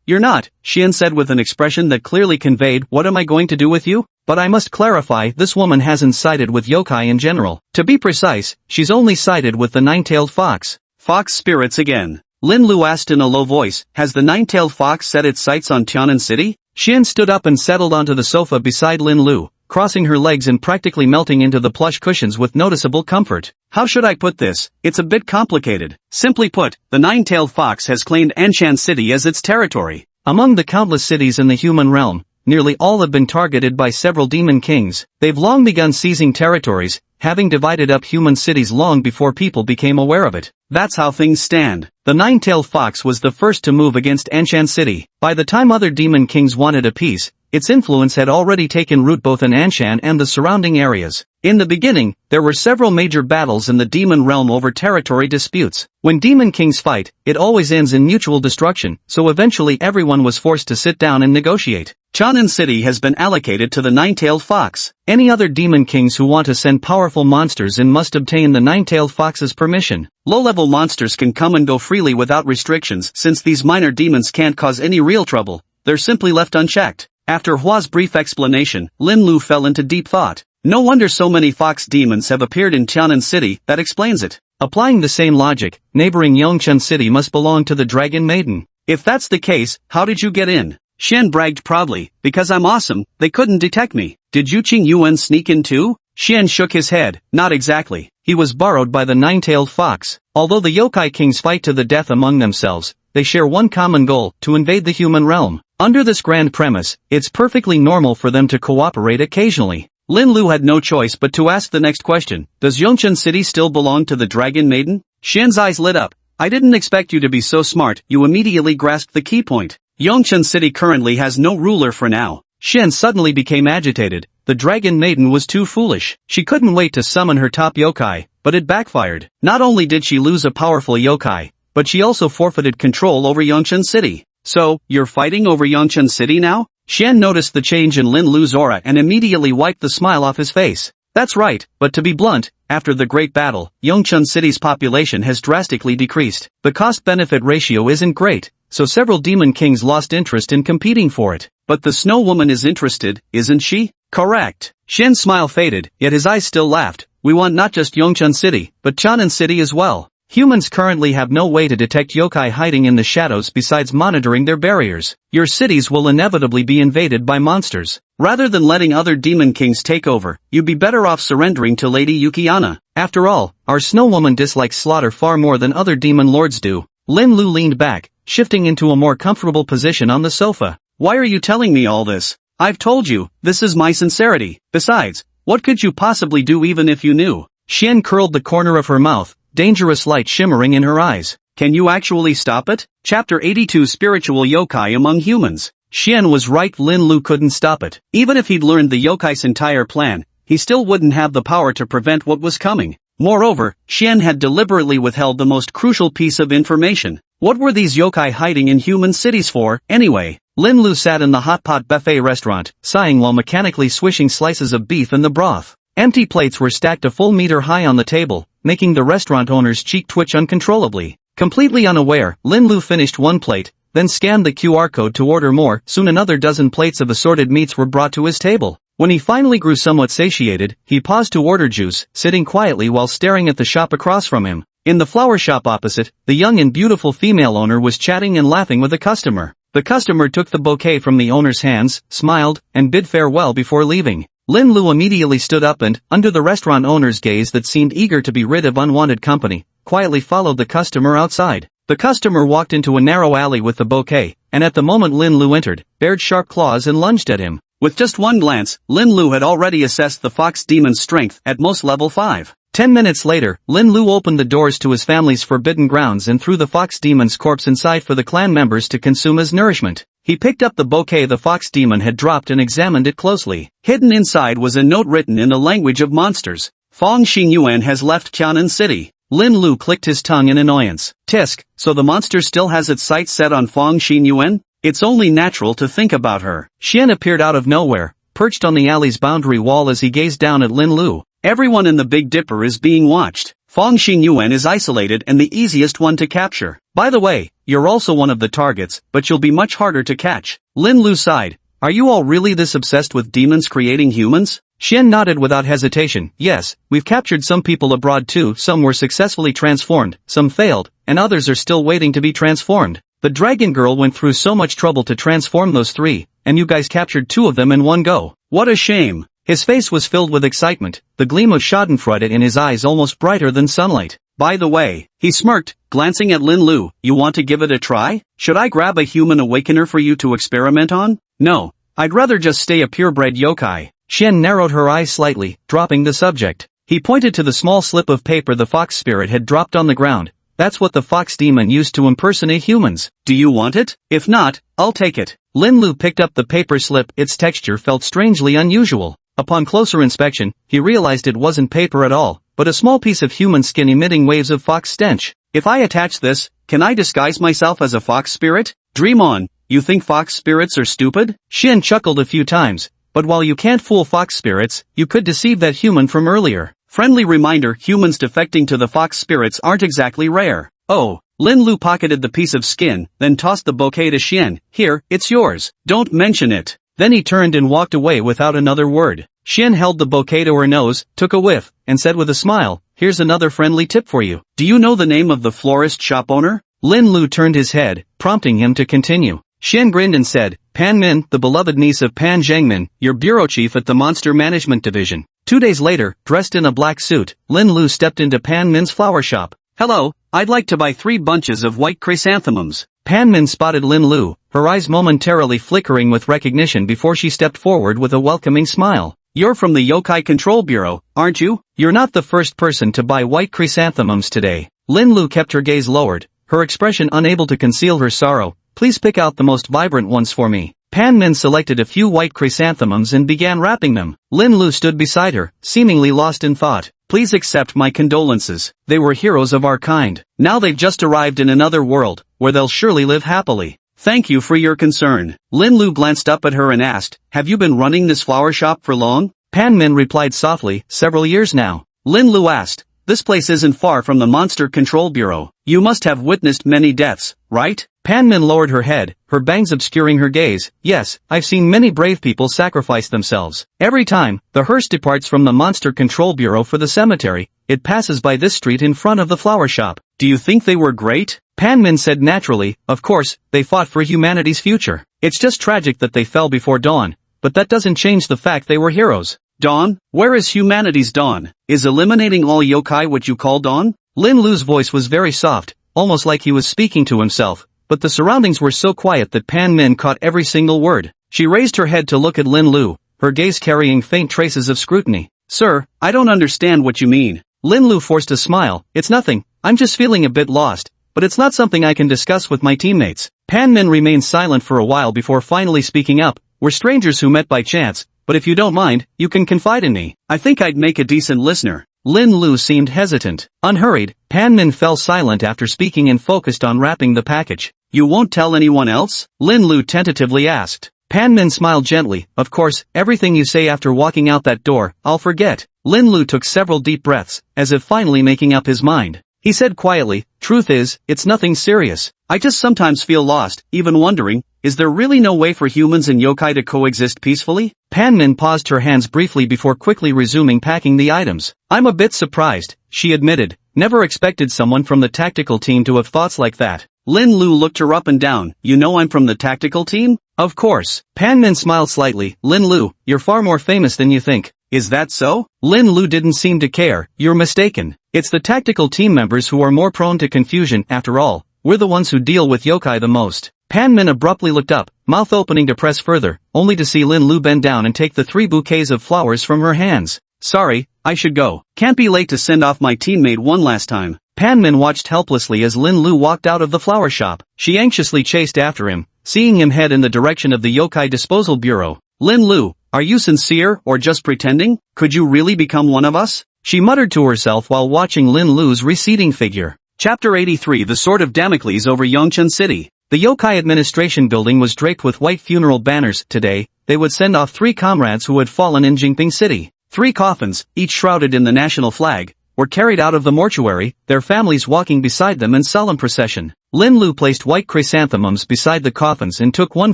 A: you're not, Xian said with an expression that clearly conveyed, what am I going to do with you? But I must clarify, this woman hasn't sided with yokai in general. To be precise, she's only sided with the nine-tailed fox. Fox spirits again. Lin Lu asked in a low voice, has the nine-tailed fox set its sights on Tianan City? Xian stood up and settled onto the sofa beside Lin Lu, crossing her legs and practically melting into the plush cushions with noticeable comfort. How should I put this? It's a bit complicated. Simply put, the nine-tailed fox has claimed Anshan City as its territory. Among the countless cities in the human realm, nearly all have been targeted by several demon kings. They've long begun seizing territories, having divided up human cities long before people became aware of it. That's how things stand. The nine-tailed fox was the first to move against Anshan City. By the time other demon kings wanted a peace, its influence had already taken root both in Anshan and the surrounding areas. In the beginning, there were several major battles in the demon realm over territory disputes. When demon kings fight, it always ends in mutual destruction, so eventually everyone was forced to sit down and negotiate. Tianan City has been allocated to the nine-tailed fox. Any other demon kings who want to send powerful monsters in must obtain the nine-tailed fox's permission. Low-level monsters can come and go freely without restrictions since these minor demons can't cause any real trouble. They're simply left unchecked. After Hua's brief explanation, Lin Lu fell into deep thought. No wonder so many fox demons have appeared in Tianan City, that explains it. Applying the same logic, neighboring Yongchen City must belong to the Dragon Maiden. If that's the case, how did you get in? Xian bragged proudly, because I'm awesome, they couldn't detect me. Did Yu Qing Yuan sneak in too? Xian shook his head, not exactly. He was borrowed by the nine-tailed fox. Although the yokai kings fight to the death among themselves, they share one common goal, to invade the human realm. Under this grand premise, it's perfectly normal for them to cooperate occasionally. Lin Lu had no choice but to ask the next question. Does Yongchen City still belong to the Dragon Maiden? Xian's eyes lit up. I didn't expect you to be so smart. You immediately grasped the key point. Yongchen City currently has no ruler for now. Xian suddenly became agitated. The Dragon Maiden was too foolish. She couldn't wait to summon her top yokai, but it backfired. Not only did she lose a powerful yokai, but she also forfeited control over Yongchen City. So, you're fighting over Yongchen City now? Xian noticed the change in Lin Lu's aura and immediately wiped the smile off his face. That's right, but to be blunt, after the Great Battle, Yongchen City's population has drastically decreased. The cost-benefit ratio isn't great, so several demon kings lost interest in competing for it. But the Snow Woman is interested, isn't she? Correct. Xian's smile faded, yet his eyes still laughed. We want not just Yongchen City, but Tianan City as well. Humans currently have no way to detect yokai hiding in the shadows besides monitoring their barriers. Your cities will inevitably be invaded by monsters. Rather than letting other demon kings take over, you'd be better off surrendering to Lady Yukiana. After all, our Snow Woman dislikes slaughter far more than other demon lords do. Lin Lu leaned back, shifting into a more comfortable position on the sofa. Why are you telling me all this? I've told you, this is my sincerity. Besides, what could you possibly do even if you knew? Xian curled the corner of her mouth, dangerous light shimmering in her eyes. Can you actually stop it? Chapter 82 Spiritual Yokai Among Humans. Xian was right, Lin Lu couldn't stop it. Even if he'd learned the yokai's entire plan, he still wouldn't have the power to prevent what was coming. Moreover, Xian had deliberately withheld the most crucial piece of information. What were these yokai hiding in human cities for, anyway? Lin Lu sat in the hot pot buffet restaurant, sighing while mechanically swishing slices of beef in the broth. Empty plates were stacked a full meter high on the table, making the restaurant owner's cheek twitch uncontrollably. Completely unaware, Lin Lu finished one plate, then scanned the QR code to order more. Soon another dozen plates of assorted meats were brought to his table. When he finally grew somewhat satiated, he paused to order juice, sitting quietly while staring at the shop across from him. In the flower shop opposite, the young and beautiful female owner was chatting and laughing with a customer. The customer took the bouquet from the owner's hands, smiled, and bid farewell before leaving. Lin Lu immediately stood up and, under the restaurant owner's gaze that seemed eager to be rid of unwanted company, quietly followed the customer outside. The customer walked into a narrow alley with the bouquet, and at the moment Lin Lu entered, bared sharp claws and lunged at him. With just one glance, Lin Lu had already assessed the fox demon's strength at most level 5. 10 minutes later, Lin Lu opened the doors to his family's forbidden grounds and threw the fox demon's corpse inside for the clan members to consume as nourishment. He picked up the bouquet the fox demon had dropped and examined it closely. Hidden inside was a note written in the language of monsters. Fong Xingyuan has left Tianan City. Lin Lu clicked his tongue in annoyance. Tisk, so the monster still has its sights set on Fong Xingyuan? It's only natural to think about her. Xian appeared out of nowhere, perched on the alley's boundary wall as he gazed down at Lin Lu. Everyone in the Big Dipper is being watched. Fong Xingyuan is isolated and the easiest one to capture. By the way, you're also one of the targets, but you'll be much harder to catch. Lin Lu sighed, Are you all really this obsessed with demons creating humans? Xian nodded without hesitation. Yes, we've captured some people abroad too. Some were successfully transformed, some failed, and others are still waiting to be transformed. The dragon girl went through so much trouble to transform those 3, and you guys captured 2 of them in one go. What a shame. His face was filled with excitement, the gleam of schadenfreude in his eyes almost brighter than sunlight. By the way, he smirked, glancing at Lin Lu, you want to give it a try? Should I grab a human awakener for you to experiment on? No, I'd rather just stay a purebred yokai. Xian narrowed her eyes slightly, dropping the subject. He pointed to the small slip of paper the fox spirit had dropped on the ground. That's what the fox demon used to impersonate humans. Do you want it? If not, I'll take it. Lin Lu picked up the paper slip. Its texture felt strangely unusual. Upon closer inspection, he realized it wasn't paper at all, but a small piece of human skin emitting waves of fox stench. If I attach this, can I disguise myself as a fox spirit? Dream on. You think fox spirits are stupid? Xian chuckled a few times. But while you can't fool fox spirits, you could deceive that human from earlier. Friendly reminder, humans defecting to the fox spirits aren't exactly rare. Oh. Lin Lu pocketed the piece of skin, then tossed the bouquet to Xian. Here, it's yours. Don't mention it. Then he turned and walked away without another word. Xian held the bouquet to her nose, took a whiff, and said with a smile, here's another friendly tip for you. Do you know the name of the florist shop owner? Lin Lu turned his head, prompting him to continue. Xian grinned and said, Pan Min, the beloved niece of Pan Zhengmin, your bureau chief at the Monster Management Division. 2 days later, dressed in a black suit, Lin Lu stepped into Pan Min's flower shop. Hello, I'd like to buy 3 bunches of white chrysanthemums. Pan Min spotted Lin Lu, her eyes momentarily flickering with recognition before she stepped forward with a welcoming smile. You're from the Yokai Control Bureau, aren't you? You're not the first person to buy white chrysanthemums today. Lin Lu kept her gaze lowered, her expression unable to conceal her sorrow. Please pick out the most vibrant ones for me. Pan Min selected a few white chrysanthemums and began wrapping them. Lin Lu stood beside her, seemingly lost in thought. Please accept my condolences. They were heroes of our kind. Now they've just arrived in another world, where they'll surely live happily. Thank you for your concern. Lin Lu glanced up at her and asked, have you been running this flower shop for long? Pan Min replied softly, several years now. Lin Lu asked, this place isn't far from the Monster Control Bureau. You must have witnessed many deaths, right? Pan Min lowered her head, her bangs obscuring her gaze. Yes, I've seen many brave people sacrifice themselves. Every time, the hearse departs from the Monster Control Bureau for the cemetery, it passes by this street in front of the flower shop. Do you think they were great? Pan Min said naturally, of course, they fought for humanity's future. It's just tragic that they fell before dawn, but that doesn't change the fact they were heroes. Dawn? Where is humanity's dawn? Is eliminating all yokai what you call dawn? Lin Lu's voice was very soft, almost like he was speaking to himself, but the surroundings were so quiet that Pan Min caught every single word. She raised her head to look at Lin Lu, her gaze carrying faint traces of scrutiny. Sir, I don't understand what you mean. Lin Lu forced a smile. It's nothing, I'm just feeling a bit lost, but it's not something I can discuss with my teammates. Pan Min remained silent for a while before finally speaking up. We're strangers who met by chance, but if you don't mind, you can confide in me. I think I'd make a decent listener. Lin Lu seemed hesitant. Unhurried, Pan Min fell silent after speaking and focused on wrapping the package. You won't tell anyone else? Lin Lu tentatively asked. Pan Min smiled gently. Of course, everything you say after walking out that door, I'll forget. Lin Lu took several deep breaths, as if finally making up his mind. He said quietly, truth is, it's nothing serious. I just sometimes feel lost, even wondering, is there really no way for humans and yokai to coexist peacefully? Pan Min paused her hands briefly before quickly resuming packing the items. I'm a bit surprised, she admitted. Never expected someone from the tactical team to have thoughts like that. Lin Lu looked her up and down. You know I'm from the tactical team? Of course. Pan Min smiled slightly. Lin Lu, you're far more famous than you think. Is that so? Lin Lu didn't seem to care. You're mistaken. It's the tactical team members who are more prone to confusion. After all, we're the ones who deal with yokai the most. Pan Min abruptly looked up, mouth opening to press further, only to see Lin Lu bend down and take the 3 bouquets of flowers from her hands. Sorry, I should go. Can't be late to send off my teammate one last time. Pan Min watched helplessly as Lin Lu walked out of the flower shop. She anxiously chased after him, seeing him head in the direction of the Yokai Disposal Bureau. Lin Lu, are you sincere or just pretending? Could you really become one of us? She muttered to herself while watching Lin Lu's receding figure. Chapter 83 The Sword of Damocles over Yongchen City. The Yokai Administration Building was draped with white funeral banners. Today, they would send off 3 comrades who had fallen in Jingping City. 3 coffins, each shrouded in the national flag, were carried out of the mortuary, their families walking beside them in solemn procession. Lin Lu placed white chrysanthemums beside the coffins and took one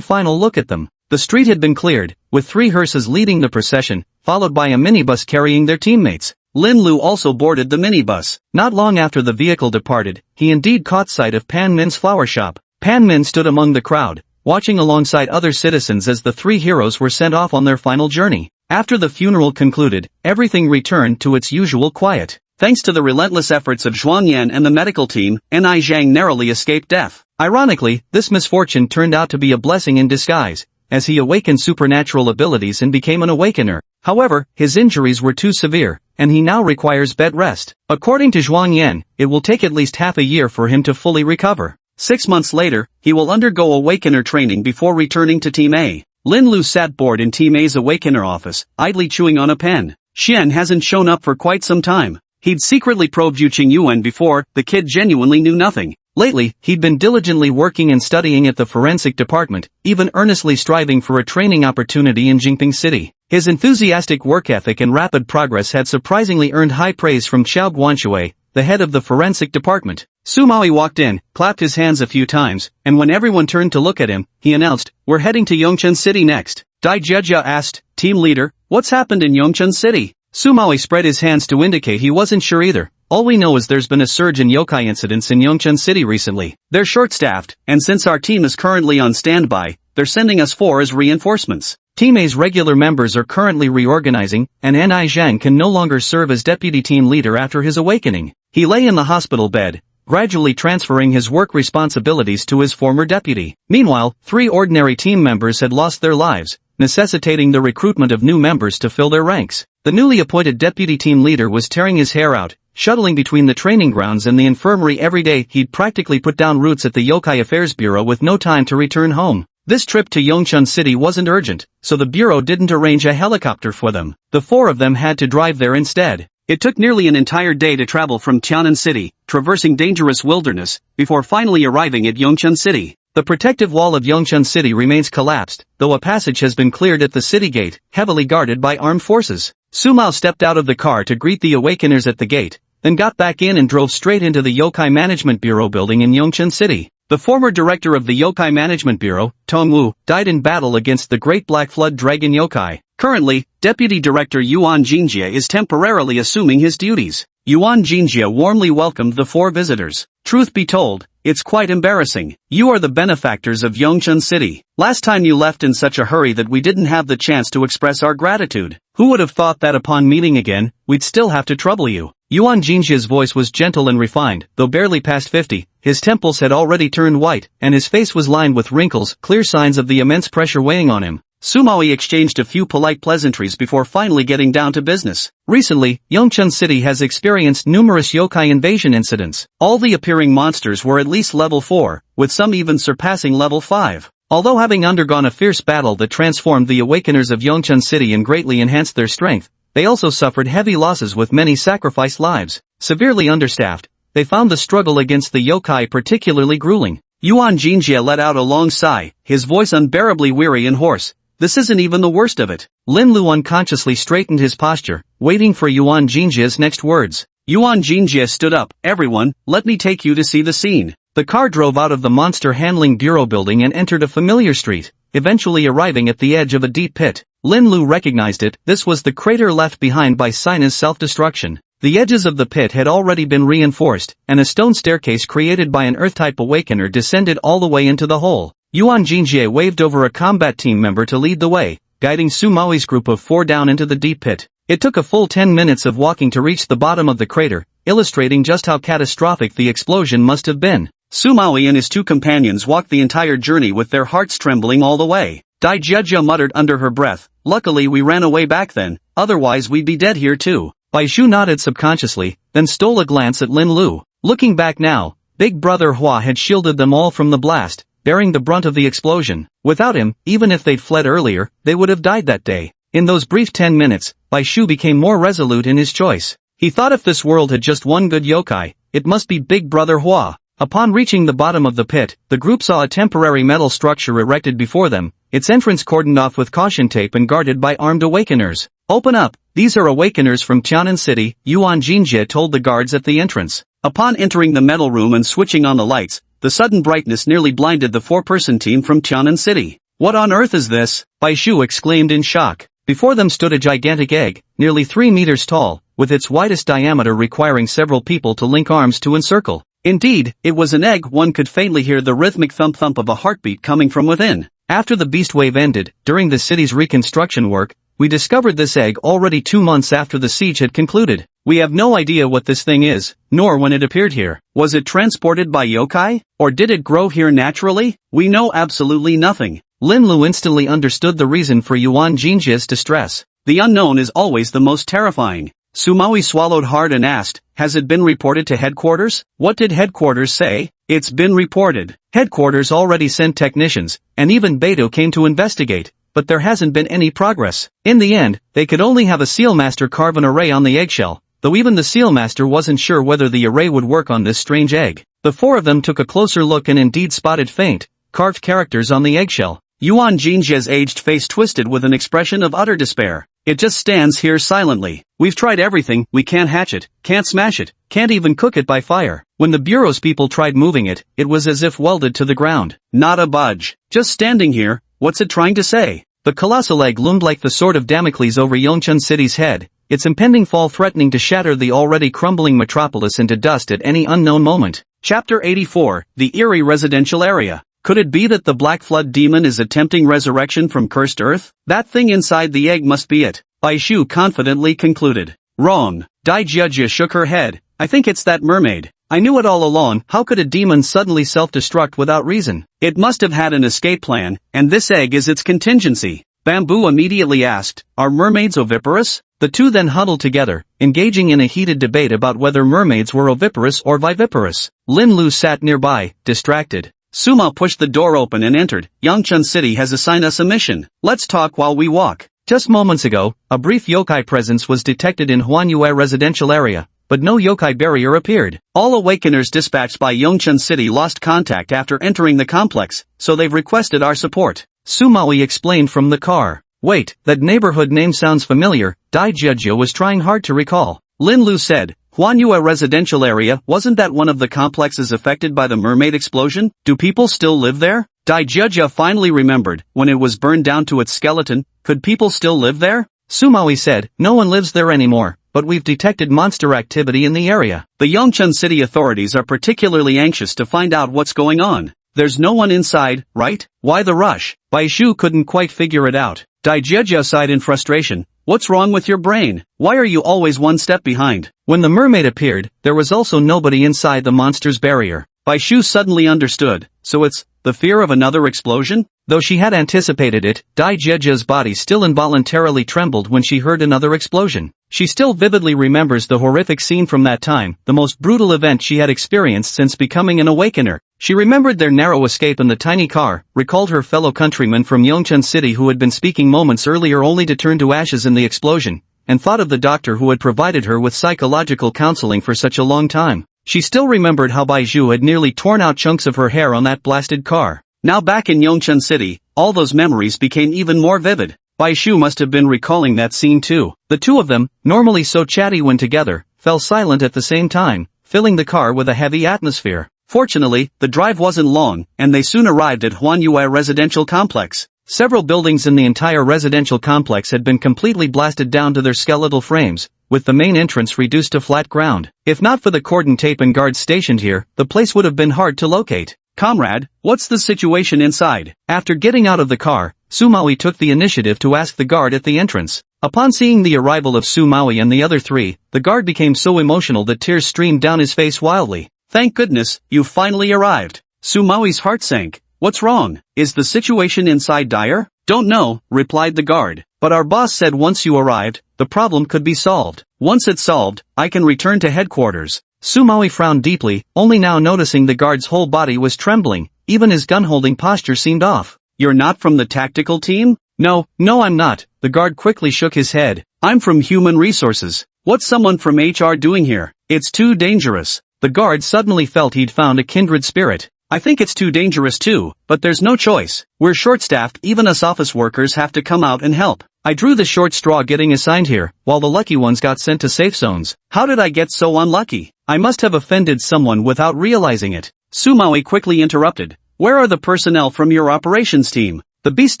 A: final look at them. The street had been cleared, with 3 hearses leading the procession, followed by a minibus carrying their teammates. Lin Lu also boarded the minibus. Not long after the vehicle departed, he indeed caught sight of Pan Min's flower shop. Pan Min stood among the crowd, watching alongside other citizens as the 3 heroes were sent off on their final journey. After the funeral concluded, everything returned to its usual quiet. Thanks to the relentless efforts of Zhuang Yan and the medical team, Ni Zhang narrowly escaped death. Ironically, this misfortune turned out to be a blessing in disguise, as he awakened supernatural abilities and became an awakener. However, his injuries were too severe, and he now requires bed rest. According to Zhuang Yan, it will take at least half a year for him to fully recover. 6 months later, he will undergo awakener training before returning to Team A. Lin Lu sat bored in Team A's awakener office, idly chewing on a pen. Xian hasn't shown up for quite some time. He'd secretly probed Yu Qingyuan before, the kid genuinely knew nothing. Lately, he'd been diligently working and studying at the forensic department, even earnestly striving for a training opportunity in Jingping City. His enthusiastic work ethic and rapid progress had surprisingly earned high praise from Xiao Guanshui, the head of the forensic department. Su Maui walked in, clapped his hands a few times, and when everyone turned to look at him, he announced, "We're heading to Yongchen City next." Dai Jia asked, "Team leader, what's happened in Yongchen City?" Su Maui spread his hands to indicate he wasn't sure either. "All we know is there's been a surge in yokai incidents in Yongchen City recently. They're short-staffed, and since our team is currently on standby, they're sending us 4 as reinforcements. Team A's regular members are currently reorganizing, and Ni Zhang can no longer serve as deputy team leader after his awakening. He lay in the hospital bed, gradually transferring his work responsibilities to his former deputy. Meanwhile, 3 ordinary team members had lost their lives, necessitating the recruitment of new members to fill their ranks. The newly appointed deputy team leader was tearing his hair out, shuttling between the training grounds and the infirmary every day. He'd practically put down roots at the Yokai Affairs Bureau with no time to return home. This trip to Yongchen City wasn't urgent, so the bureau didn't arrange a helicopter for them. The 4 of them had to drive there instead. It took nearly an entire day to travel from Tianan City, traversing dangerous wilderness, before finally arriving at Yongchen City. The protective wall of Yongchen City remains collapsed, though a passage has been cleared at the city gate, heavily guarded by armed forces. Su Mao stepped out of the car to greet the awakeners at the gate, then got back in and drove straight into the Yokai Management Bureau building in Yongchen City. The former director of the Yokai Management Bureau, Tong Wu, died in battle against the Great Black Flood Dragon Yokai. Currently, Deputy Director Yuan Jingjie is temporarily assuming his duties. Yuan Jingjie warmly welcomed the 4 visitors. "Truth be told, it's quite embarrassing. You are the benefactors of Yongchen City. Last time you left in such a hurry that we didn't have the chance to express our gratitude. Who would have thought that upon meeting again, we'd still have to trouble you?" Yuan Jingjie's voice was gentle and refined, though barely past 50, his temples had already turned white, and his face was lined with wrinkles, clear signs of the immense pressure weighing on him. Su Maui exchanged a few polite pleasantries before finally getting down to business. Recently, Yongchen City has experienced numerous yokai invasion incidents. All the appearing monsters were at least level 4, with some even surpassing level 5. Although having undergone a fierce battle that transformed the awakeners of Yongchen City and greatly enhanced their strength, they also suffered heavy losses with many sacrificed lives. Severely understaffed, they found the struggle against the yokai particularly grueling. Yuan Jingjie let out a long sigh, his voice unbearably weary and hoarse. "This isn't even the worst of it." Lin Lu unconsciously straightened his posture, waiting for Yuan Jingjie's next words. Yuan Jingjie stood up. "Everyone, let me take you to see the scene." The car drove out of the monster handling bureau building and entered a familiar street, eventually arriving at the edge of a deep pit. Lin Lu recognized it. This was the crater left behind by Sina's self-destruction. The edges of the pit had already been reinforced, and a stone staircase created by an Earth-type awakener descended all the way into the hole. Yuan Jingjie waved over a combat team member to lead the way, guiding Su Maoi's group of 4 down into the deep pit. It took a full 10 minutes of walking to reach the bottom of the crater, illustrating just how catastrophic the explosion must have been. Su Maui and his 2 companions walked the entire journey with their hearts trembling all the way. Dai Jia muttered under her breath, "Luckily we ran away back then, otherwise we'd be dead here too." Bai Shu nodded subconsciously, then stole a glance at Lin Lu. Looking back now, Big Brother Hua had shielded them all from the blast, bearing the brunt of the explosion. Without him, even if they'd fled earlier, they would have died that day. In those brief 10 minutes, Bai Shu became more resolute in his choice. He thought if this world had just one good yokai, it must be Big Brother Hua. Upon reaching the bottom of the pit, the group saw a temporary metal structure erected before them, its entrance cordoned off with caution tape and guarded by armed awakeners. "Open up, these are awakeners from Tianan City," Yuan Jingjie told the guards at the entrance. Upon entering the metal room and switching on the lights, the sudden brightness nearly blinded the 4-person team from Tianan City. What on earth is this? Baishu exclaimed in shock. Before them stood a gigantic egg, nearly 3 meters tall, with its widest diameter requiring several people to link arms to encircle. Indeed, it was an egg. One could faintly hear the rhythmic thump-thump of a heartbeat coming from within. After the beast wave ended, during the city's reconstruction work, we discovered this egg already 2 months after the siege had concluded. We have no idea what this thing is, nor when it appeared here. Was it transported by yokai? Or did it grow here naturally? We know absolutely nothing. Lin Lu instantly understood the reason for Yuan Jinjia's distress. The unknown is always the most terrifying. Sumawi swallowed hard and asked, has it been reported to headquarters? What did headquarters say? It's been reported. Headquarters already sent technicians, and even Beidou came to investigate, but there hasn't been any progress. In the end, they could only have a sealmaster carve an array on the eggshell, though even the sealmaster wasn't sure whether the array would work on this strange egg. The 4 of them took a closer look and indeed spotted faint, carved characters on the eggshell. Yuan Jinjia's aged face twisted with an expression of utter despair. It just stands here silently. We've tried everything, we can't hatch it, can't smash it, can't even cook it by fire. When the bureau's people tried moving it, it was as if welded to the ground. Not a budge. Just standing here, what's it trying to say? The colossal egg loomed like the sword of Damocles over Yongchun City's head, its impending fall threatening to shatter the already crumbling metropolis into dust at any unknown moment. Chapter 84, The Eerie Residential Area. Could it be that the Black Flood demon is attempting resurrection from cursed earth? That thing inside the egg must be it, Baishu confidently concluded. Wrong. Dai Jiajia shook her head. I think it's that mermaid. I knew it all along. How could a demon suddenly self-destruct without reason? It must have had an escape plan, and this egg is its contingency. Bamboo immediately asked, are mermaids oviparous? The two then huddled together, engaging in a heated debate about whether mermaids were oviparous or viviparous. Lin Lu sat nearby, distracted. Suma pushed the door open and entered. Yongchun City has assigned us a mission. Let's talk while we walk. Just moments ago, a brief yokai presence was detected in Huanyue residential area, but no yokai barrier appeared. All awakeners dispatched by Yongchun City lost contact after entering the complex, so they've requested our support. Sumawi explained from the car. Wait, that neighborhood name sounds familiar. Dai Jiajia was trying hard to recall. Lin Lu said, Huanyue residential area, wasn't that one of the complexes affected by the mermaid explosion? Do people still live there? Dai Jiajia finally remembered, when it was burned down to its skeleton, could people still live there? Sumawi said, no one lives there anymore, but we've detected monster activity in the area. The Yongchun City authorities are particularly anxious to find out what's going on. There's no one inside, right? Why the rush? Baishu couldn't quite figure it out. Dai Jiajia sighed in frustration. What's wrong with your brain? Why are you always one step behind? When the mermaid appeared, there was also nobody inside the monster's barrier. Baishu suddenly understood. So it's the fear of another explosion? Though she had anticipated it, Dai Jiajia's body still involuntarily trembled when she heard another explosion. She still vividly remembers the horrific scene from that time, the most brutal event she had experienced since becoming an awakener. She remembered their narrow escape in the tiny car, recalled her fellow countrymen from Yongchun City who had been speaking moments earlier only to turn to ashes in the explosion, and thought of the doctor who had provided her with psychological counseling for such a long time. She still remembered how Baizhu had nearly torn out chunks of her hair on that blasted car. Now back in Yongchun City, all those memories became even more vivid. Baishu must have been recalling that scene too. The two of them, normally so chatty when together, fell silent at the same time, filling the car with a heavy atmosphere. Fortunately, the drive wasn't long, and they soon arrived at Huanyue residential complex. Several buildings in the entire residential complex had been completely blasted down to their skeletal frames, with the main entrance reduced to flat ground. If not for the cordon tape and guards stationed here, the place would have been hard to locate. Comrade, what's the situation inside? After getting out of the car, Sumawi took the initiative to ask the guard at the entrance. Upon seeing the arrival of Sumawi and the other three, the guard became so emotional that tears streamed down his face wildly. Thank goodness, you finally arrived. Sumawi's heart sank. What's wrong? Is the situation inside dire? Don't know, replied the guard. But our boss said once you arrived, the problem could be solved. Once it's solved, I can return to headquarters. Sumawi frowned deeply, only now noticing the guard's whole body was trembling, even his gun-holding posture seemed off. You're not from the tactical team? No, I'm not. The guard quickly shook his head. I'm from human resources. What's someone from HR doing here? It's too dangerous. The guard suddenly felt he'd found a kindred spirit. I think it's too dangerous too, but there's no choice. We're short-staffed, even us office workers have to come out and help. I drew the short straw getting assigned here, while the lucky ones got sent to safe zones. How did I get so unlucky? I must have offended someone without realizing it. Sumawi quickly interrupted. Where are the personnel from your operations team? The beast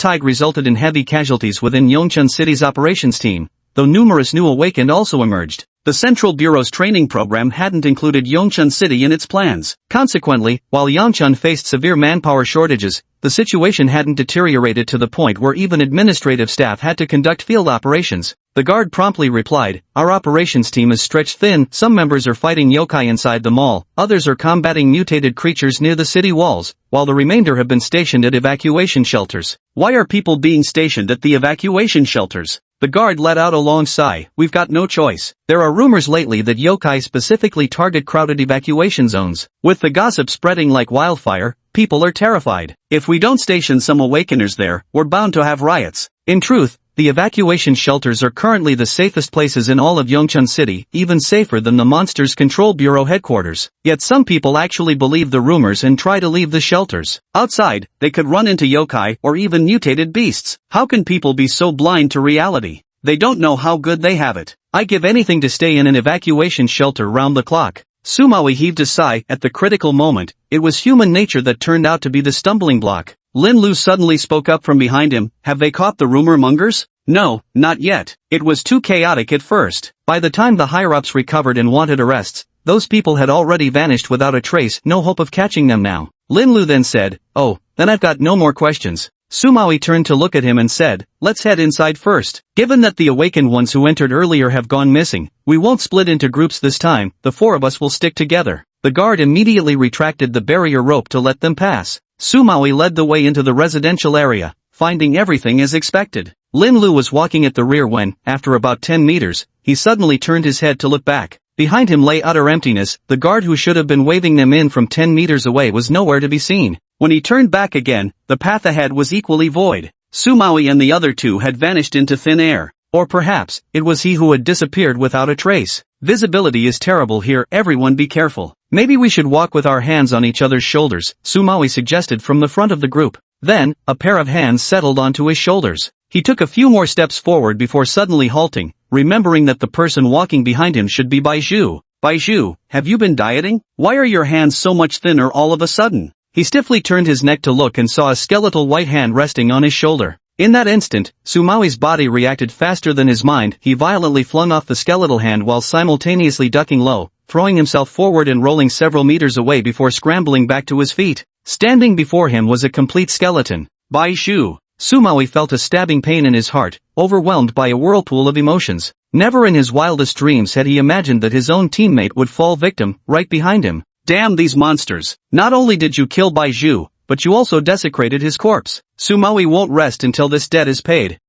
A: tide resulted in heavy casualties within Yongchun City's operations team, though numerous new awakened also emerged. The Central Bureau's training program hadn't included Yongchun City in its plans. Consequently, while Yongchun faced severe manpower shortages, the situation hadn't deteriorated to the point where even administrative staff had to conduct field operations. The guard promptly replied, "Our operations team is stretched thin. Some members are fighting yokai inside the mall, others are combating mutated creatures near the city walls, while the remainder have been stationed at evacuation shelters." "Why are people being stationed at the evacuation shelters?" The guard let out a long sigh. "We've got no choice. There are rumors lately that yokai specifically target crowded evacuation zones. With the gossip spreading like wildfire, people are terrified. If we don't station some awakeners there, we're bound to have riots." In truth, the evacuation shelters are currently the safest places in all of Yongchun City, even safer than the Monsters Control Bureau headquarters. Yet some people actually believe the rumors and try to leave the shelters. Outside, they could run into yokai or even mutated beasts. How can people be so blind to reality? They don't know how good they have it. "I give anything to stay in an evacuation shelter round the clock." Sumawi heaved a sigh. At the critical moment, it was human nature that turned out to be the stumbling block. Lin Lu suddenly spoke up from behind him. "Have they caught the rumor mongers?" "No, not yet. It was too chaotic at first." By the time the higher-ups recovered and wanted arrests, those people had already vanished without a trace. No hope of catching them now. Lin Lu then said, "Oh, then I've got no more questions." Sumawi turned to look at him and said, "Let's head inside first. Given that the awakened ones who entered earlier have gone missing, we won't split into groups this time. The four of us will stick together." The guard immediately retracted the barrier rope to let them pass. Sumawi led the way into the residential area, finding everything as expected. Lin Lu was walking at the rear when, after about 10 meters, he suddenly turned his head to look back. Behind him lay utter emptiness. The guard who should have been waving them in from 10 meters away was nowhere to be seen. When he turned back again, the path ahead was equally void. Sumawi and the other two had vanished into thin air. Or perhaps, it was he who had disappeared without a trace. "Visibility is terrible here. Everyone be careful. Maybe we should walk with our hands on each other's shoulders," Sumawi suggested from the front of the group. Then, a pair of hands settled onto his shoulders. He took a few more steps forward before suddenly halting, remembering that the person walking behind him should be Baizhu. "Baizhu, have you been dieting? Why are your hands so much thinner all of a sudden?" He stiffly turned his neck to look and saw a skeletal white hand resting on his shoulder. In that instant, Sumawi's body reacted faster than his mind. He violently flung off the skeletal hand while simultaneously ducking low, throwing himself forward and rolling several meters away before scrambling back to his feet. Standing before him was a complete skeleton. "Baizhu." Sumawi felt a stabbing pain in his heart, overwhelmed by a whirlpool of emotions. Never in his wildest dreams had he imagined that his own teammate would fall victim, right behind him. "Damn these monsters. Not only did you kill Baizhu, but you also desecrated his corpse. Sumawi won't rest until this debt is paid."